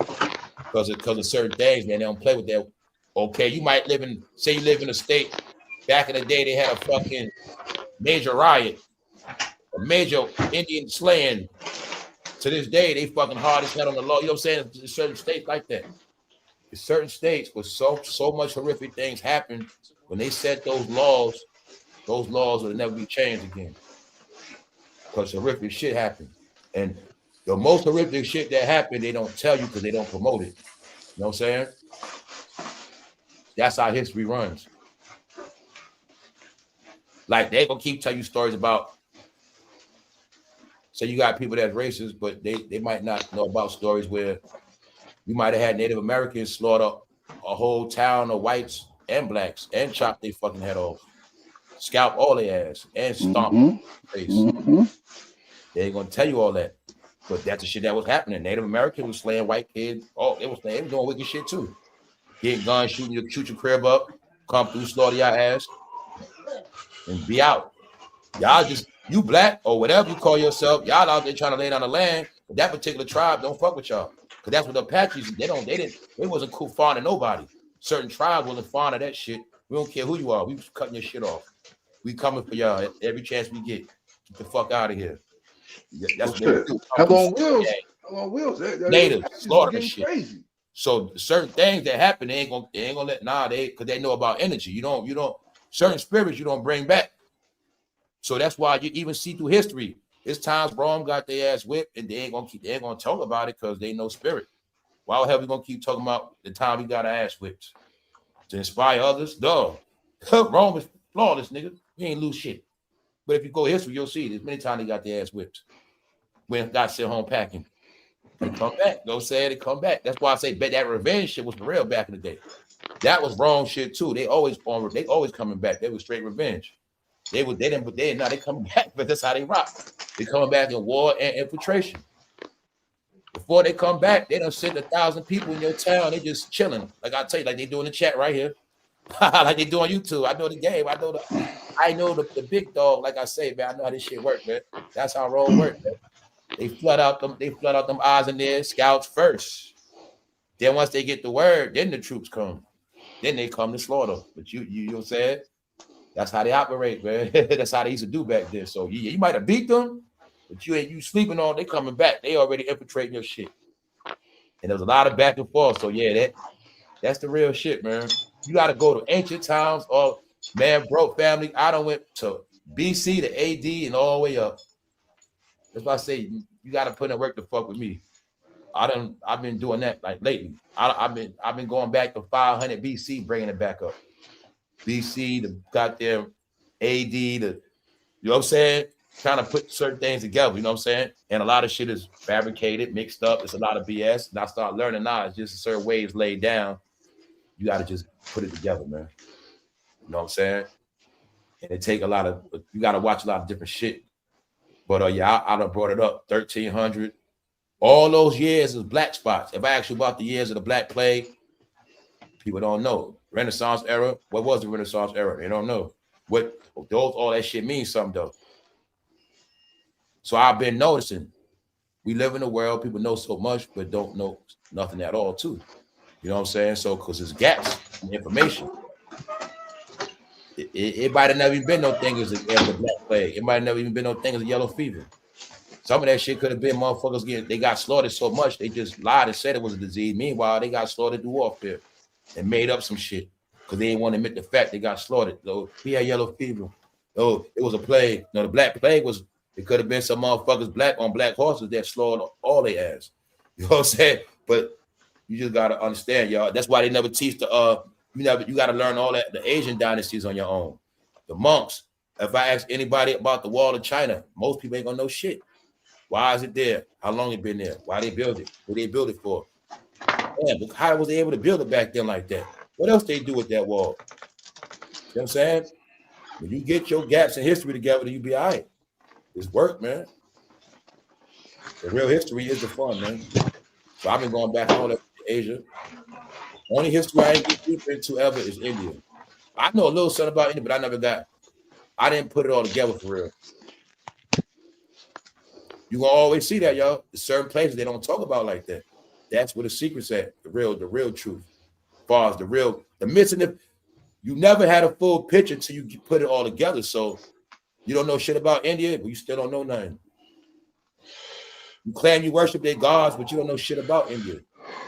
because of certain things, man. They don't play with that. Okay, you might say you live in a state, back in the day, they had a fucking major riot, a major Indian slaying. To this day, they fucking hard as hell on the law. You know what I'm saying? There's certain states like that. In certain states where so much horrific things happen, when they set those laws will never be changed again. Because horrific shit happened. And the most horrific shit that happened, they don't tell you because they don't promote it. You know what I'm saying? That's how history runs. Like, they gonna keep telling you stories about, say you got people that's racist, but they might not know about stories where you might have had Native Americans slaughter a whole town of whites and blacks and chop their fucking head off, scalp all their ass, and stomp their face. They ain't gonna tell you all that. But that's the shit that was happening. Native Americans was slaying white kids. Oh, they was doing wicked shit too. Get guns, shoot your crib up, come through, slaughter your ass, and be out. Y'all just, you black or whatever you call yourself, y'all out there trying to lay down the land, but that particular tribe don't fuck with y'all. Cause that's what the Apaches, they wasn't cool fond of nobody. Certain tribes wasn't fond of that shit. We don't care who you are. We was cutting your shit off. We coming for y'all every chance we get. Get the fuck out of here. That's what they do. Hello Wills. Native slaughter shit. Crazy. So certain things that happen, they ain't gonna let because they know about energy. You don't certain spirits you don't bring back. So that's why you even see through history. It's times Rome got their ass whipped, and they ain't gonna talk about it because they know spirit. Why the hell we gonna keep talking about the time we got our ass whipped? To inspire others? Dog. Rome is flawless, nigga. We ain't lose shit. But if you go history, you'll see there's many times they got their ass whipped. When got sent home packing. They come back. Don't say they come back. That's why I say bet that revenge shit was for real back in the day. That was wrong shit too. They always coming back. They was straight revenge. They coming back, but that's how they rock. They coming back in war and infiltration. Before they come back, they done sent 1,000 people in your town. They just chilling. Like I tell you, like they do in the chat right here. Like they do on YouTube. I know the game. I know the big dog. Like I say, man, I know how this shit work, man. That's how Rome work, man. They flood out them eyes and their scouts first. Then once they get the word, then the troops come. Then they come to slaughter. But you know what I'm saying? That's how they operate, man. That's how they used to do back then. So you might have beat them, but you sleeping on, they coming back. They already infiltrating your shit. And there's a lot of back and forth. So yeah, that's the real shit, man. You got to go to ancient times or man, broke family. I done went to BC to AD and all the way up. That's why I say you got to put in work to fuck with me. I've been doing that like lately. I've been going back to 500 BC, bringing it back up. BC, the goddamn AD, you know what I'm saying? Trying to put certain things together, you know what I'm saying? And a lot of shit is fabricated, mixed up. It's a lot of BS. And I start learning now. It's just a certain ways laid down. You got to just put it together, man. You know what I'm saying? And it take you got to watch a lot of different shit. But yeah, I done brought it up. 1300. All those years is black spots. If I ask you about the years of the Black Plague, People don't know. Renaissance era. What was the Renaissance era? They don't know. What those all that shit means something though. So I've been noticing. We live in a world, people know so much, but don't know nothing at all, too. You know what I'm saying? So, because there's gaps in information. It might have never even been no thing as the Black Plague. It might have never even been no thing as a yellow fever. Some of that shit could have been motherfuckers they got slaughtered so much, they just lied and said it was a disease. Meanwhile, they got slaughtered through warfare and made up some shit because they didn't want to admit the fact they got slaughtered. So, he had yellow fever. Oh, it was a plague. No, the Black Plague was, it could have been some motherfuckers black on black horses that slaughtered all their ass. You know what I'm saying? But you just gotta understand, y'all. That's why they never teach the you gotta learn all that, the Asian dynasties on your own. The monks. If I ask anybody about the wall of China, most people ain't gonna know shit. Why is it there? How long it been there? Why they build it? What they build it for? Man, but how was they able to build it back then like that? What else they do with that wall? You know what I'm saying? When you get your gaps in history together, you be all right. It's work, man. The real history is the fun, man. So I've been going back all that to Asia. Only history I ain't get deep into ever is India. I know a little something about India, but I didn't put it all together for real. You gonna always see that, y'all. There's certain places they don't talk about like that. That's where the secret's at. The real truth. As far as the missing, you never had a full picture until you put it all together. So you don't know shit about India, but you still don't know nothing. You claim you worship their gods, but you don't know shit about India.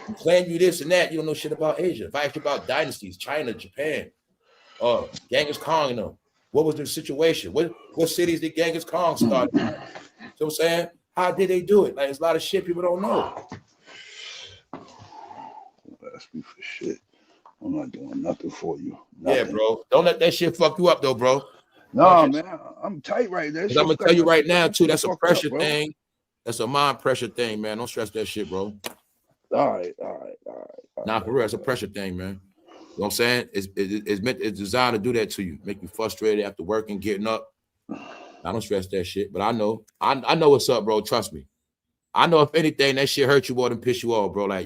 You claim you this and that, you don't know shit about Asia. If I ask you about dynasties, China, Japan, Genghis Khan, what was the situation? What cities did Genghis Khan start? You know what I'm saying? How did they do it? Like, there's a lot of shit people don't know. Ask me for shit. I'm not doing nothing for you. Nothing. Yeah, bro. Don't let that shit fuck you up, though, bro. No, man. I'm tight right there. I'm gonna tell you right now, too. That's a pressure thing. That's a mind pressure thing, man. Don't stress that shit, bro. All right. Nah, for real, it's a pressure thing, man. You know what I'm saying? It's designed to do that to you, make you frustrated after working, getting up. I don't stress that shit, but I know what's up, bro. Trust me. I know if anything, that shit hurt you more than piss you off, bro. That's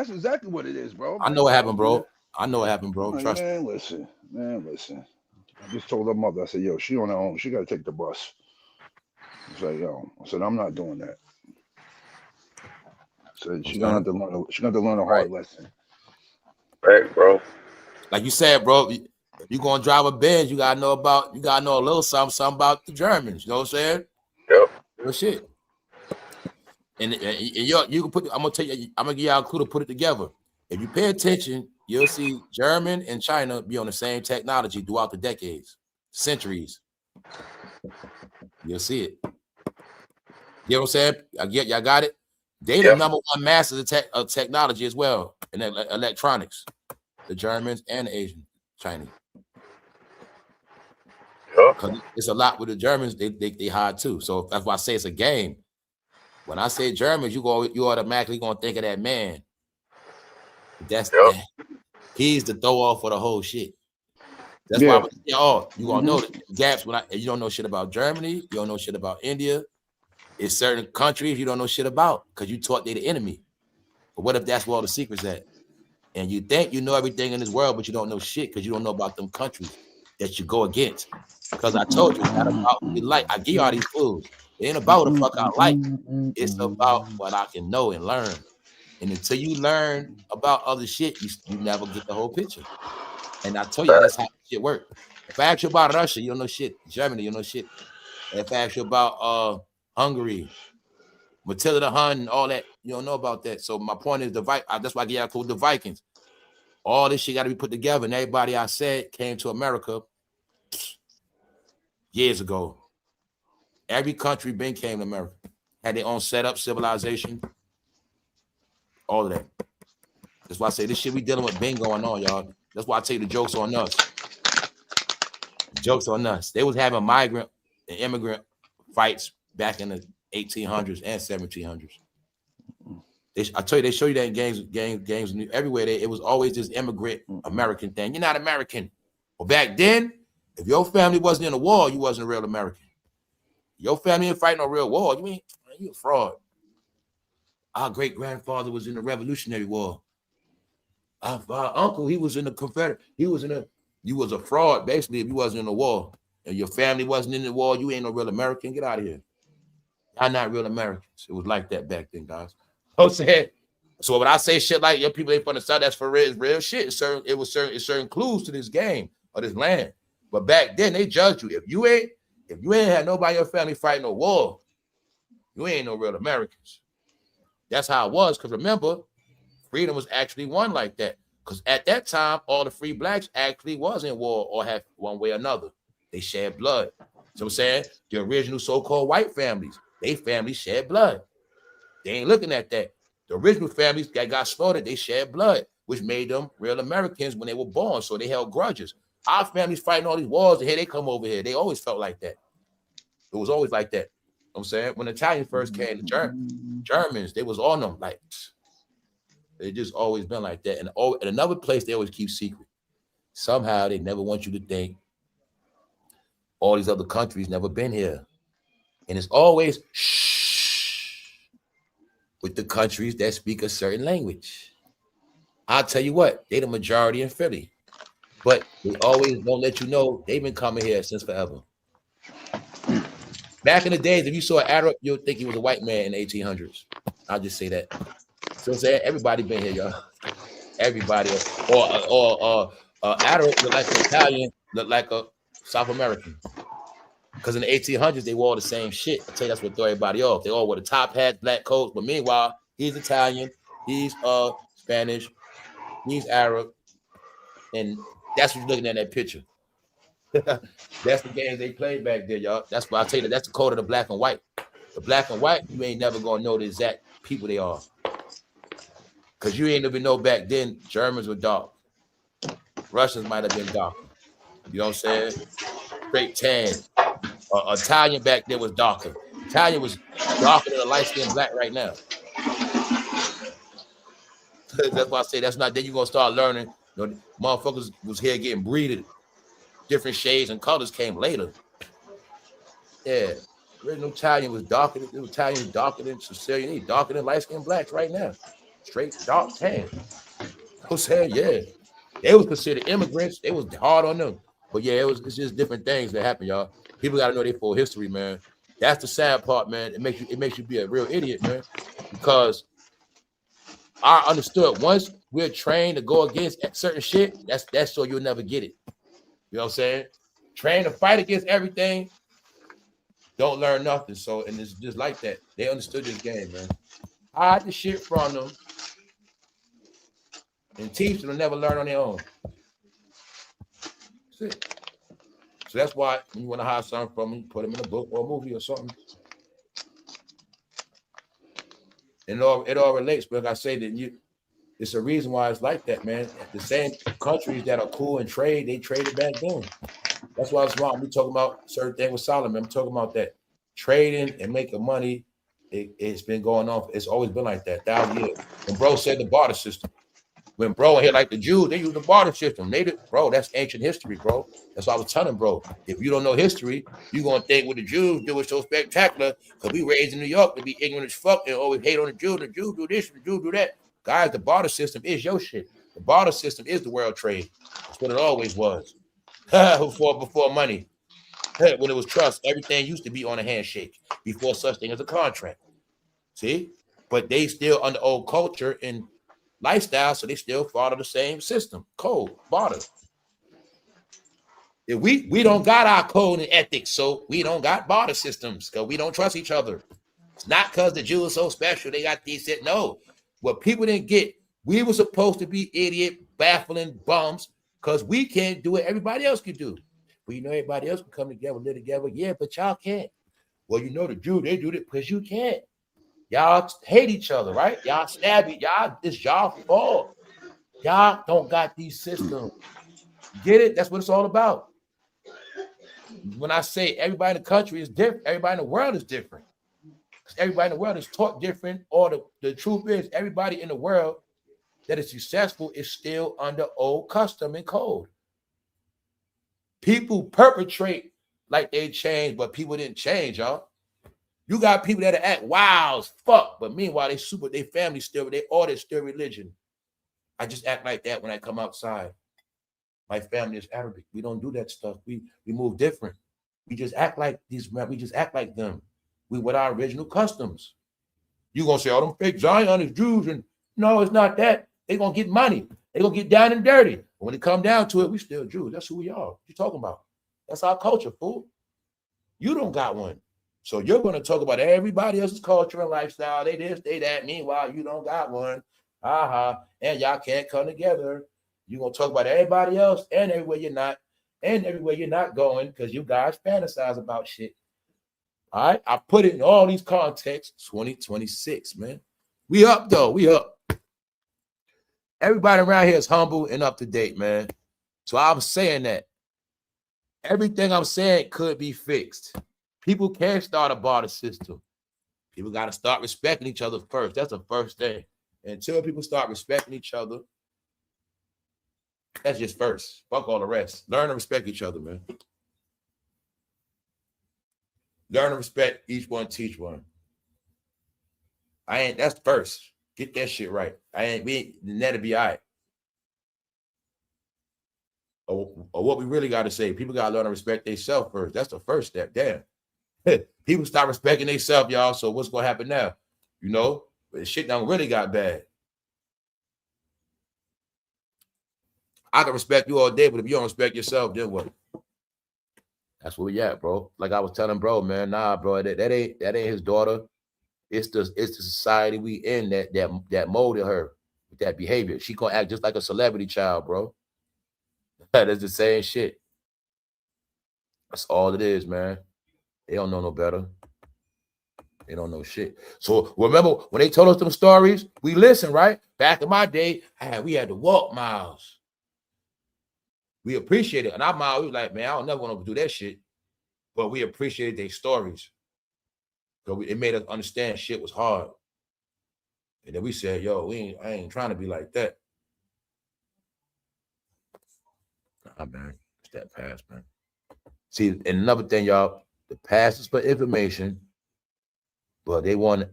exactly what it is, bro. I know what happened, bro. I know what happened, bro. Trust me. Listen. I just told her mother, I said, yo, she on her own. She got to take the bus. I said, I said, I'm not doing that. So she's gonna have to learn a hard lesson. Right, bro. Like you said, bro, you gonna drive a Benz, you gotta know a little something about the Germans. You know what I'm saying? Yep. Real shit. And you can put. I'm gonna tell you. I'm gonna give y'all a clue to put it together. If you pay attention, you'll see German and China be on the same technology throughout the decades, centuries. You'll see it. You know what I'm saying? Y'all got it. They the number one masters of technology as well in electronics. The Germans and the Asian Chinese. Because it's a lot with the Germans, they hide too. So that's why I say it's a game. When I say Germans, you automatically gonna think of that man. He's the throw off for the whole shit. That's why you gonna know the gaps when you don't know shit about Germany, you don't know shit about India. It's certain countries you don't know shit about because you taught they're the enemy. But what if that's where all the secrets at? And you think you know everything in this world, but you don't know shit because you don't know about them countries that you go against. Because I told you, it's not about what you like. I give you all these clues. It ain't about what the fuck I like. It's about what I can know and learn. And until you learn about other shit, you never get the whole picture. And I told you that's how shit works. If I ask you about Russia, you don't know shit. Germany, you don't know shit. If I ask you about Hungary, Matilda the Hun, and all that, you don't know about that. So my point is, that's why I get out the Vikings. All this shit got to be put together. And everybody I said came to America years ago. Every country came to America. Had their own setup, civilization, all of that. That's why I say this shit we dealing with been going on, y'all. That's why I tell you the joke's on us. The joke's on us. They was having migrant and immigrant fights back in the 1800s and 1700s. I tell you, they show you that in games everywhere. It was always this immigrant American thing. You're not American. Well, back then, if your family wasn't in a war, you wasn't a real American. Your family ain't fighting a real war. You mean you a fraud? Our great grandfather was in the Revolutionary War. Our uncle, he was in the Confederate. You was a fraud, basically, if you wasn't in the war. And your family wasn't in the war, you ain't no real American. Get out of here. Y'all not real Americans. It was like that back then, guys. I'm saying. So when I say shit like your people ain't from the South, that's for real, it's real shit. It's certain clues to this game or this land. But back then they judged you. If you ain't had nobody in your family fighting no war, you ain't no real Americans. That's how it was. Because remember, freedom was actually won like that. Because at that time, all the free blacks actually was in war or had one way or another. They shed blood. So I'm saying the original so-called white families, they families shed blood. They ain't looking at that. The original families that got slaughtered, they shed blood, which made them real Americans when they were born. So they held grudges. Our families fighting all these wars, and here they come over here. They always felt like that. It was always like that. You know what I'm saying? When the Italians first came, the Germans, they was on them like, they just always been like that. And another place they always keep secret. Somehow they never want you to think all these other countries never been here. And it's always shh with the countries that speak a certain language. I'll tell you what, they the majority in Philly. But they always don't let you know they've been coming here since forever. Back in the days, if you saw an Arab, you'll think he was a white man in the 1800s. I'll just say that. So I'm saying everybody been here, y'all. Everybody. Or Arab look like an Italian, look like a South American. Because in the 1800s, they wore all the same shit. I tell you, that's what threw everybody off. They all wore the top hats, black coats. But meanwhile, he's Italian, he's Spanish, he's Arab. And that's what you're looking at in that picture. That's the games they played back there, y'all. That's why I tell you that's the code of the black and white. The black and white, you ain't never gonna know the exact people they are. Because you ain't even know back then Germans were dark. Russians might have been dark. You know what I'm saying? Straight tan. Italian back then was darker. Italian was darker than a light-skinned black right now. That's why I say that's not. Then you're gonna start learning. You know, motherfuckers was here getting breeded. Different shades and colors came later. Yeah, original Italian was darker. The Italian was darker than Sicilian. He's darker than light-skinned blacks right now. Straight dark tan. I'm saying, yeah, they was considered immigrants. They was hard on them. But yeah, it's just different things that happen, y'all. People got to know their full history, man. That's the sad part, man. It makes you be a real idiot, man. Because I understood once we're trained to go against certain shit, that's so you'll never get it. You know what I'm saying? Trained to fight against everything, don't learn nothing. So, and it's just like that. They understood this game, man. Hide the shit from them and teach them to never learn on their own. That's it. So that's why when you want to hide something from them, put them in a book or a movie or something. And it all relates, but like I say that it's a reason why it's like that, man. The same countries that are cool and trade, they traded back then. That's why it's wrong. We talking about certain thing with Solomon. I'm talking about that trading and making money. It's been going on. It's always been like that, 1,000 years. When bro said the barter system, when bro here like the Jews, they use the barter system. Bro, that's ancient history, bro. That's what I was telling bro. If you don't know history, you're gonna think what the Jews do is so spectacular because we raised in New York to be ignorant as fuck and always hate on the Jews. The Jews do this, the Jews do that. Guys, the barter system is your shit. The barter system is the world trade. That's what it always was. Before money. When it was trust, everything used to be on a handshake before such thing as a contract. See? But they still under old culture and lifestyle, so they still follow the same system. Code, barter. If we don't got our code and ethics, so we don't got barter systems because we don't trust each other. It's not because the Jews are so special, they got these shit. No. What people didn't get, we were supposed to be idiot, baffling bums because we can't do what everybody else can do. Well, you know, everybody else can come together, live together. Yeah, but y'all can't. Well, you know, the Jews, they do it because you can't. Y'all hate each other, right? Y'all stab each y'all. It's y'all fault. Y'all don't got these systems. Get it? That's what it's all about. When I say everybody in the country is different, everybody in the world is different. Everybody in the world is taught different, or the truth is everybody in the world that is successful is still under old custom and code. People perpetrate like they changed, but people didn't change, y'all. You got people that act wild as fuck, but meanwhile they family still, they all still religion. I just act like that when I come outside. My family is Arabic. We don't do that stuff. We move different. We just act like these men. We just act like them. We with our original customs. You gonna say, oh, them fake Zionists, Jews, and no, it's not that. They gonna get money. They gonna get down and dirty. But when it come down to it, we still Jews. That's who we are. What you talking about? That's our culture, fool. You don't got one. So you're gonna talk about everybody else's culture and lifestyle. They this, they that. Meanwhile, you don't got one. And y'all can't come together. You're gonna talk about everybody else and everywhere you're not, and everywhere you're not going, because you guys fantasize about shit. All right, I put it in all these contexts. 2026, man. We up though. We up. Everybody around here is humble and up to date, man. So I'm saying that everything I'm saying could be fixed. People can't start a barter system. People got to start respecting each other first. That's the first thing. Until people start respecting each other, that's just first. Fuck all the rest. Learn to respect each other, man. Learn to respect each one, teach one. That's first. Get that shit right. That'll be all right. Or what we really got to say, people got to learn to respect themselves first. That's the first step. Damn. People start respecting themselves, y'all. So what's going to happen now? You know, but shit done really got bad. I can respect you all day, but if you don't respect yourself, then what? That's where we at, bro. Like I was telling bro, man, nah, bro, that ain't his daughter. It's the society we in that molded her with that behavior. She gonna act just like a celebrity child, bro. That's the same shit. That's all it is, man. They don't know no better. They don't know shit. So remember when they told us them stories, we listened, right? Back in my day, we had to walk miles. We appreciate it. And our mile, we was like, man, I don't never want to do that shit. But we appreciated their stories. So it made us understand shit was hard. And then we said, yo, I ain't trying to be like that. Nah, man. It's that past, man. See, and another thing, y'all, the past is for information, but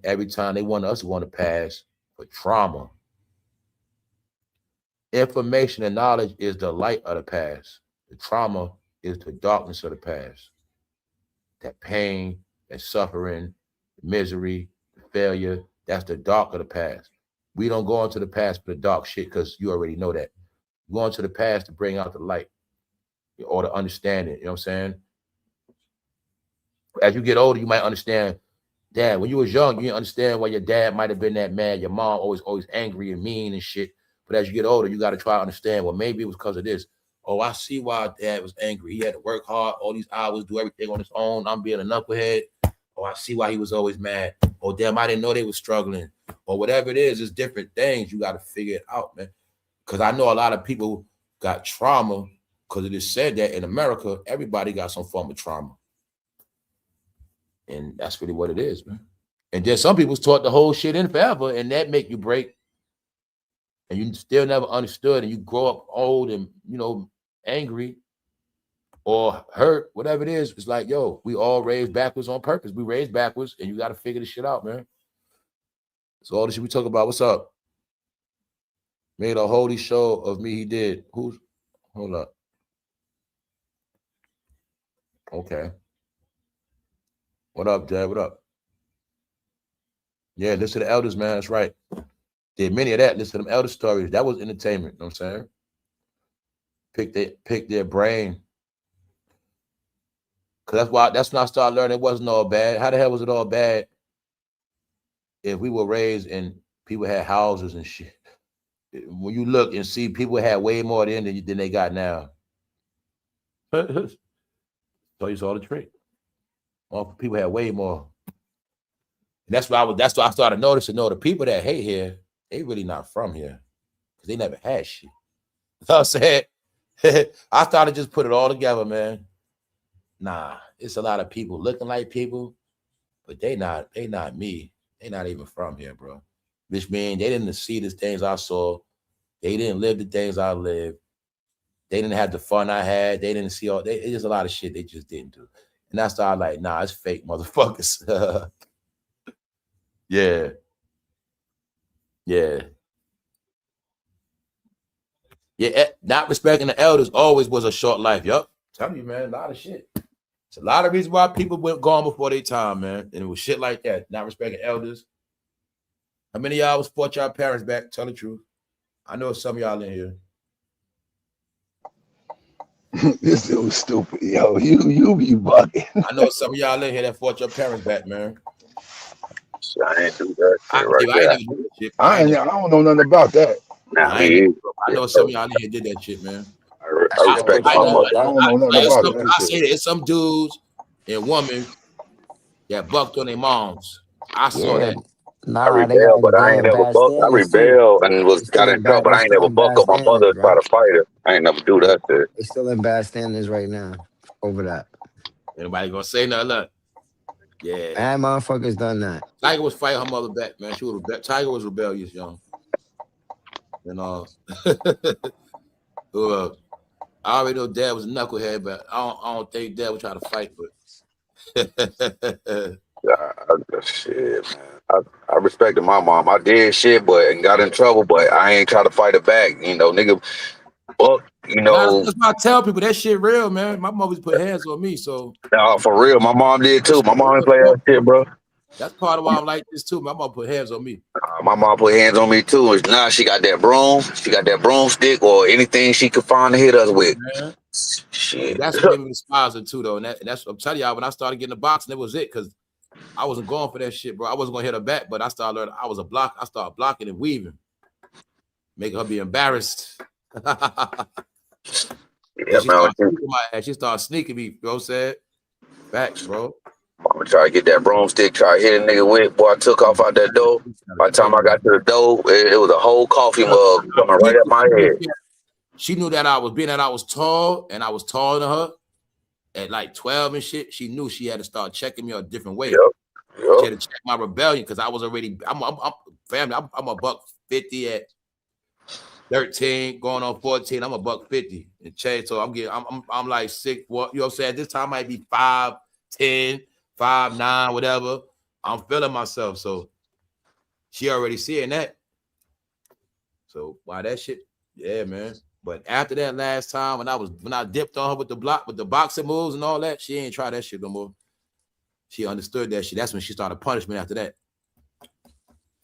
every time they want us to want to pass for trauma. Information and knowledge is the light of the past. The trauma is the darkness of the past. That pain, that suffering, the misery, the failure, that's the dark of the past. We don't go into the past for the dark shit because you already know that. We go into the past to bring out the light or to understand it. You know what I'm saying? As you get older, you might understand, Dad, when you was young, you didn't understand why your dad might have been that mad. Your mom always angry and mean and shit. But as you get older, you got to try to understand, well, maybe it was because of this. Oh, I see why Dad was angry. He had to work hard all these hours, do everything on his own. I'm being a knucklehead. Oh, I see why he was always mad. Oh, damn, I didn't know they was struggling. Or whatever it is, it's different things. You got to figure it out, man. Because I know a lot of people got trauma because it is said that in America, everybody got some form of trauma. And that's really what it is, man. And then some people's taught the whole shit in forever, and that make you break. And you still never understood, and you grow up old and, angry or hurt, whatever it is. It's like, yo, we all raised backwards on purpose. We raised backwards, and you got to figure this shit out, man. So all the shit we talk about, what's up? Made a holy show of me, he did. Hold up. Okay. What up, Dad? What up? Yeah, listen to the elders, man. That's right. Did many of that. Listen to them elder stories. That was entertainment. You know what I'm saying? Pick their brain. Because that's when I started learning it wasn't all bad. How the hell was it all bad if we were raised and people had houses and shit? When you look and see people had way more than they got now. So you saw the trick. Well, people had way more. And that's why I started noticing, the people that hate here, they really not from here. Because they never had shit. You know what I'm saying? I started just put it all together, man. Nah, it's a lot of people looking like people, but they not me. They not even from here, bro. Which means they didn't see the things I saw. They didn't live the things I lived. They didn't have the fun I had. They didn't see it's just a lot of shit they just didn't do. And I started like, nah, it's fake motherfuckers. Yeah. Yeah. Yeah, not respecting the elders always was a short life. Yup. Tell you, man, a lot of shit. It's a lot of reasons why people went gone before their time, man. And it was shit like that. Not respecting elders. How many of y'all was fought y'all parents back? Tell the truth. I know some of y'all in here. This dude's stupid, yo. You be bugging. I know some of y'all in here that fought your parents back, man. I ain't do that shit I don't know nothing about that. I know some of y'all in here did that shit, man. I respect my mother. I don't know nothing about that. I say that it's some dudes and women that bucked on their moms. I saw that. Nah, I rebelled, but I ain't never bucked. I rebelled and got in trouble, but I ain't never bucked on my mother to try to fight her. I ain't never do that shit. It's still in bad standards right now over that. Anybody gonna say nothing? Look. Yeah. Bad motherfuckers done that. Tiger was fighting her mother back, man. Tiger was rebellious, young. And I already know Dad was a knucklehead, but I don't think Dad would try to fight, but shit, man. I respected my mom. I did shit, but got in trouble, but I ain't try to fight her back. You know, nigga. But that's why I tell people that shit real, man. My mother's put hands on me, so. No, for real. My mom did too. My mom play that shit, bro. That's part of why I'm like this too. My mom put hands on me. My mom put hands on me too. Now she got that broom. She got that broomstick or anything she could find to hit us with. Man. Shit. That's what made me despise her too, though. And that's what I'm telling y'all. When I started getting the boxing, that was it, because I wasn't going for that shit, bro. I wasn't gonna hit her back, but I started learning. I started blocking and weaving, making her be embarrassed. She started sneaking me, bro. Said facts, bro. I'm trying to get that broomstick, try to hit a nigga with. Boy, I took off out that door. By the time I got to the door, it was a whole coffee mug coming right at my head. She knew that I was tall, and I was taller than her at like 12 and shit. She knew she had to start checking me a different way. Yep. She had to check my rebellion, because I was already. I'm a buck 50 at 13, going on 14. I'm a buck 50 and change. So I'm like 6. What you know what I'm saying? This time I might be 5'10", 5'9", whatever. I'm feeling myself. So she already seeing that. So why that shit? Yeah, man. But after that last time, when I dipped on her with the boxing moves and all that, she ain't try that shit no more. She understood that shit. That's when she started punishment after that.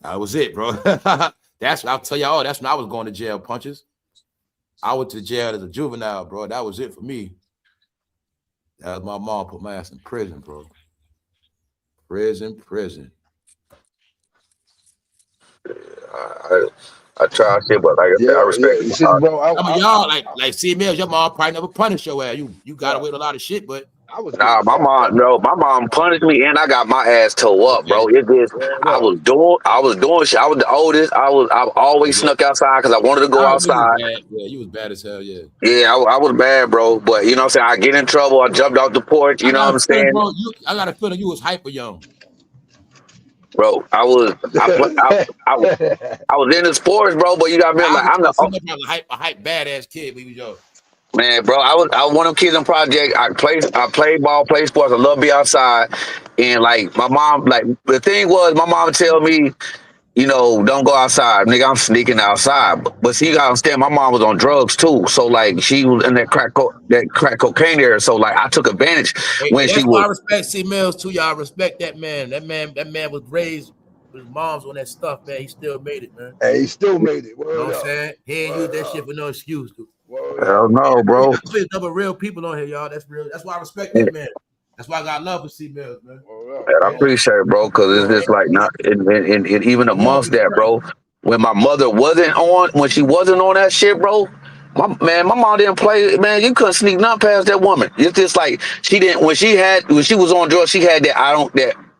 That was it, bro. I'll tell y'all, that's when I was going to jail, punches. I went to jail as a juvenile, bro. That was it for me. That was my mom put my ass in prison, bro. Prison. I try shit, but like I said, I respect you see, bro. Y'all like see me, your mom probably never punished your ass. You got away with a lot of shit, but my mom punished me, and I got my ass tore up, bro. It just I was doing shit. I was the oldest. I always snuck outside because I wanted to go outside. Yeah, you was bad as hell, yeah. Yeah, I was bad, bro. But you know what I'm saying? I get in trouble. I jumped off the porch. You know what I'm saying? Bro, I got a feeling you was hyper young. Bro, I was in the sports, bro. But you got to remember, like, I'm a hype badass kid when you was young. Man, bro, I was one of them kids in project. I played ball, played sports. I love to be outside. And like my mom, like the thing was, my mom would tell me, you know, don't go outside, nigga. I'm sneaking outside. But see, you gotta understand, my mom was on drugs too. So like she was in that crack cocaine era. So like I took advantage when she was. I respect C Mills too, y'all. Respect that man. That man was raised with his mom's on that stuff, man. He still made it, man. Hey, he still made it. You know what I'm saying? He ain't used that shit for no excuse, dude. Hell no, bro. There's a real people on here, y'all. That's real. That's why I respect that man. That's why I got love for C Mills, man. I appreciate it, bro, because it's just like not and even amongst that, bro. When my mother wasn't on that shit, bro. My mom didn't play. Man, you couldn't sneak nothing past that woman. It's just like she didn't when she was on drugs. She had that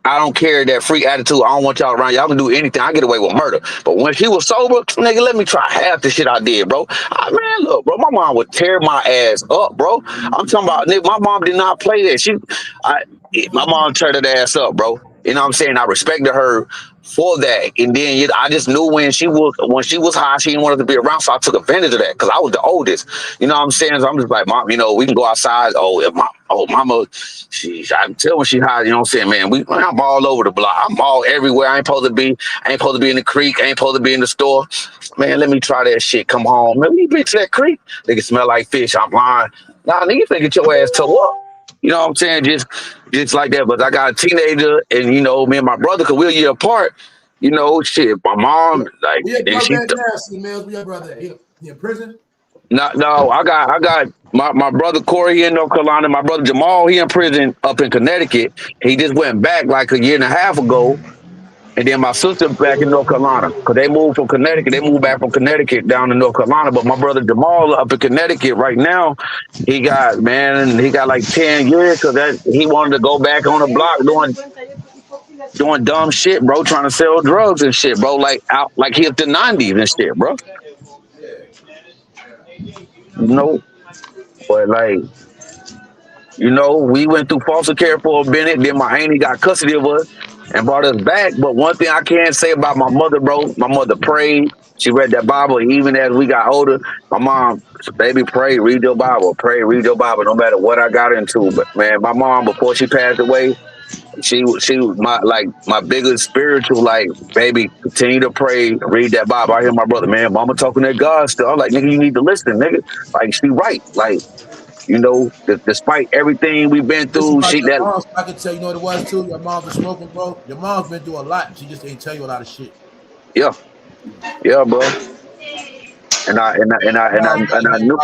I don't care, that freak attitude. I don't want y'all around. Y'all can do anything. I get away with murder. But when she was sober, nigga, let me try half the shit I did, bro. Man, look, bro, my mom would tear my ass up, bro. I'm talking about, nigga, my mom did not play that. My mom turned that ass up, bro. You know what I'm saying? I respected her for that. And then I just knew when she was high, she didn't want us to be around. So I took advantage of that because I was the oldest. You know what I'm saying? So I'm just like, Mom, we can go outside. Mama, I can tell when she high, you know what I'm saying, man, I'm all over the block. I'm all everywhere. I ain't supposed to be in the creek. I ain't supposed to be in the store. Man, let me try that shit. Come home. Man, you bitch that creek. They can smell like fish. I'm lying. Nah, nigga, you finna get your ass toe up. You know what I'm saying? Just like that. But I got a teenager, and me and my brother, cause we're a year apart. Shit. My mom, like, We your and brother she. at now, Mills. We your brother. He in prison. No, I got my brother Corey, he in North Carolina. My brother Jamal, he in prison up in Connecticut. He just went back like a year and a half ago. And then my sister back in North Carolina, because they moved from Connecticut. They moved back from Connecticut down to North Carolina. But my brother Jamal up in Connecticut right now, he got like 10 years because he wanted to go back on the block doing dumb shit, bro, trying to sell drugs and shit, bro, like he up the 90s and shit, bro. But like, we went through foster care for a minute. Then my auntie got custody of us and brought us back. But one thing I can't say about my mother, bro, my mother prayed. She read that Bible. Even as we got older, my mom, baby, pray, read your Bible, pray, read your Bible, no matter what I got into. But man, my mom, before she passed away, she was my biggest spiritual, like, baby, continue to pray, read that Bible. I hear my brother, man, mama talking to God still. I'm like, nigga, you need to listen, nigga. Like, she right. Like, despite everything we've been through, I can tell you know what it was too. Your mom's been smoking, bro. Your mom's been through a lot. She just ain't tell you a lot of shit. Yeah, bro. And I knew,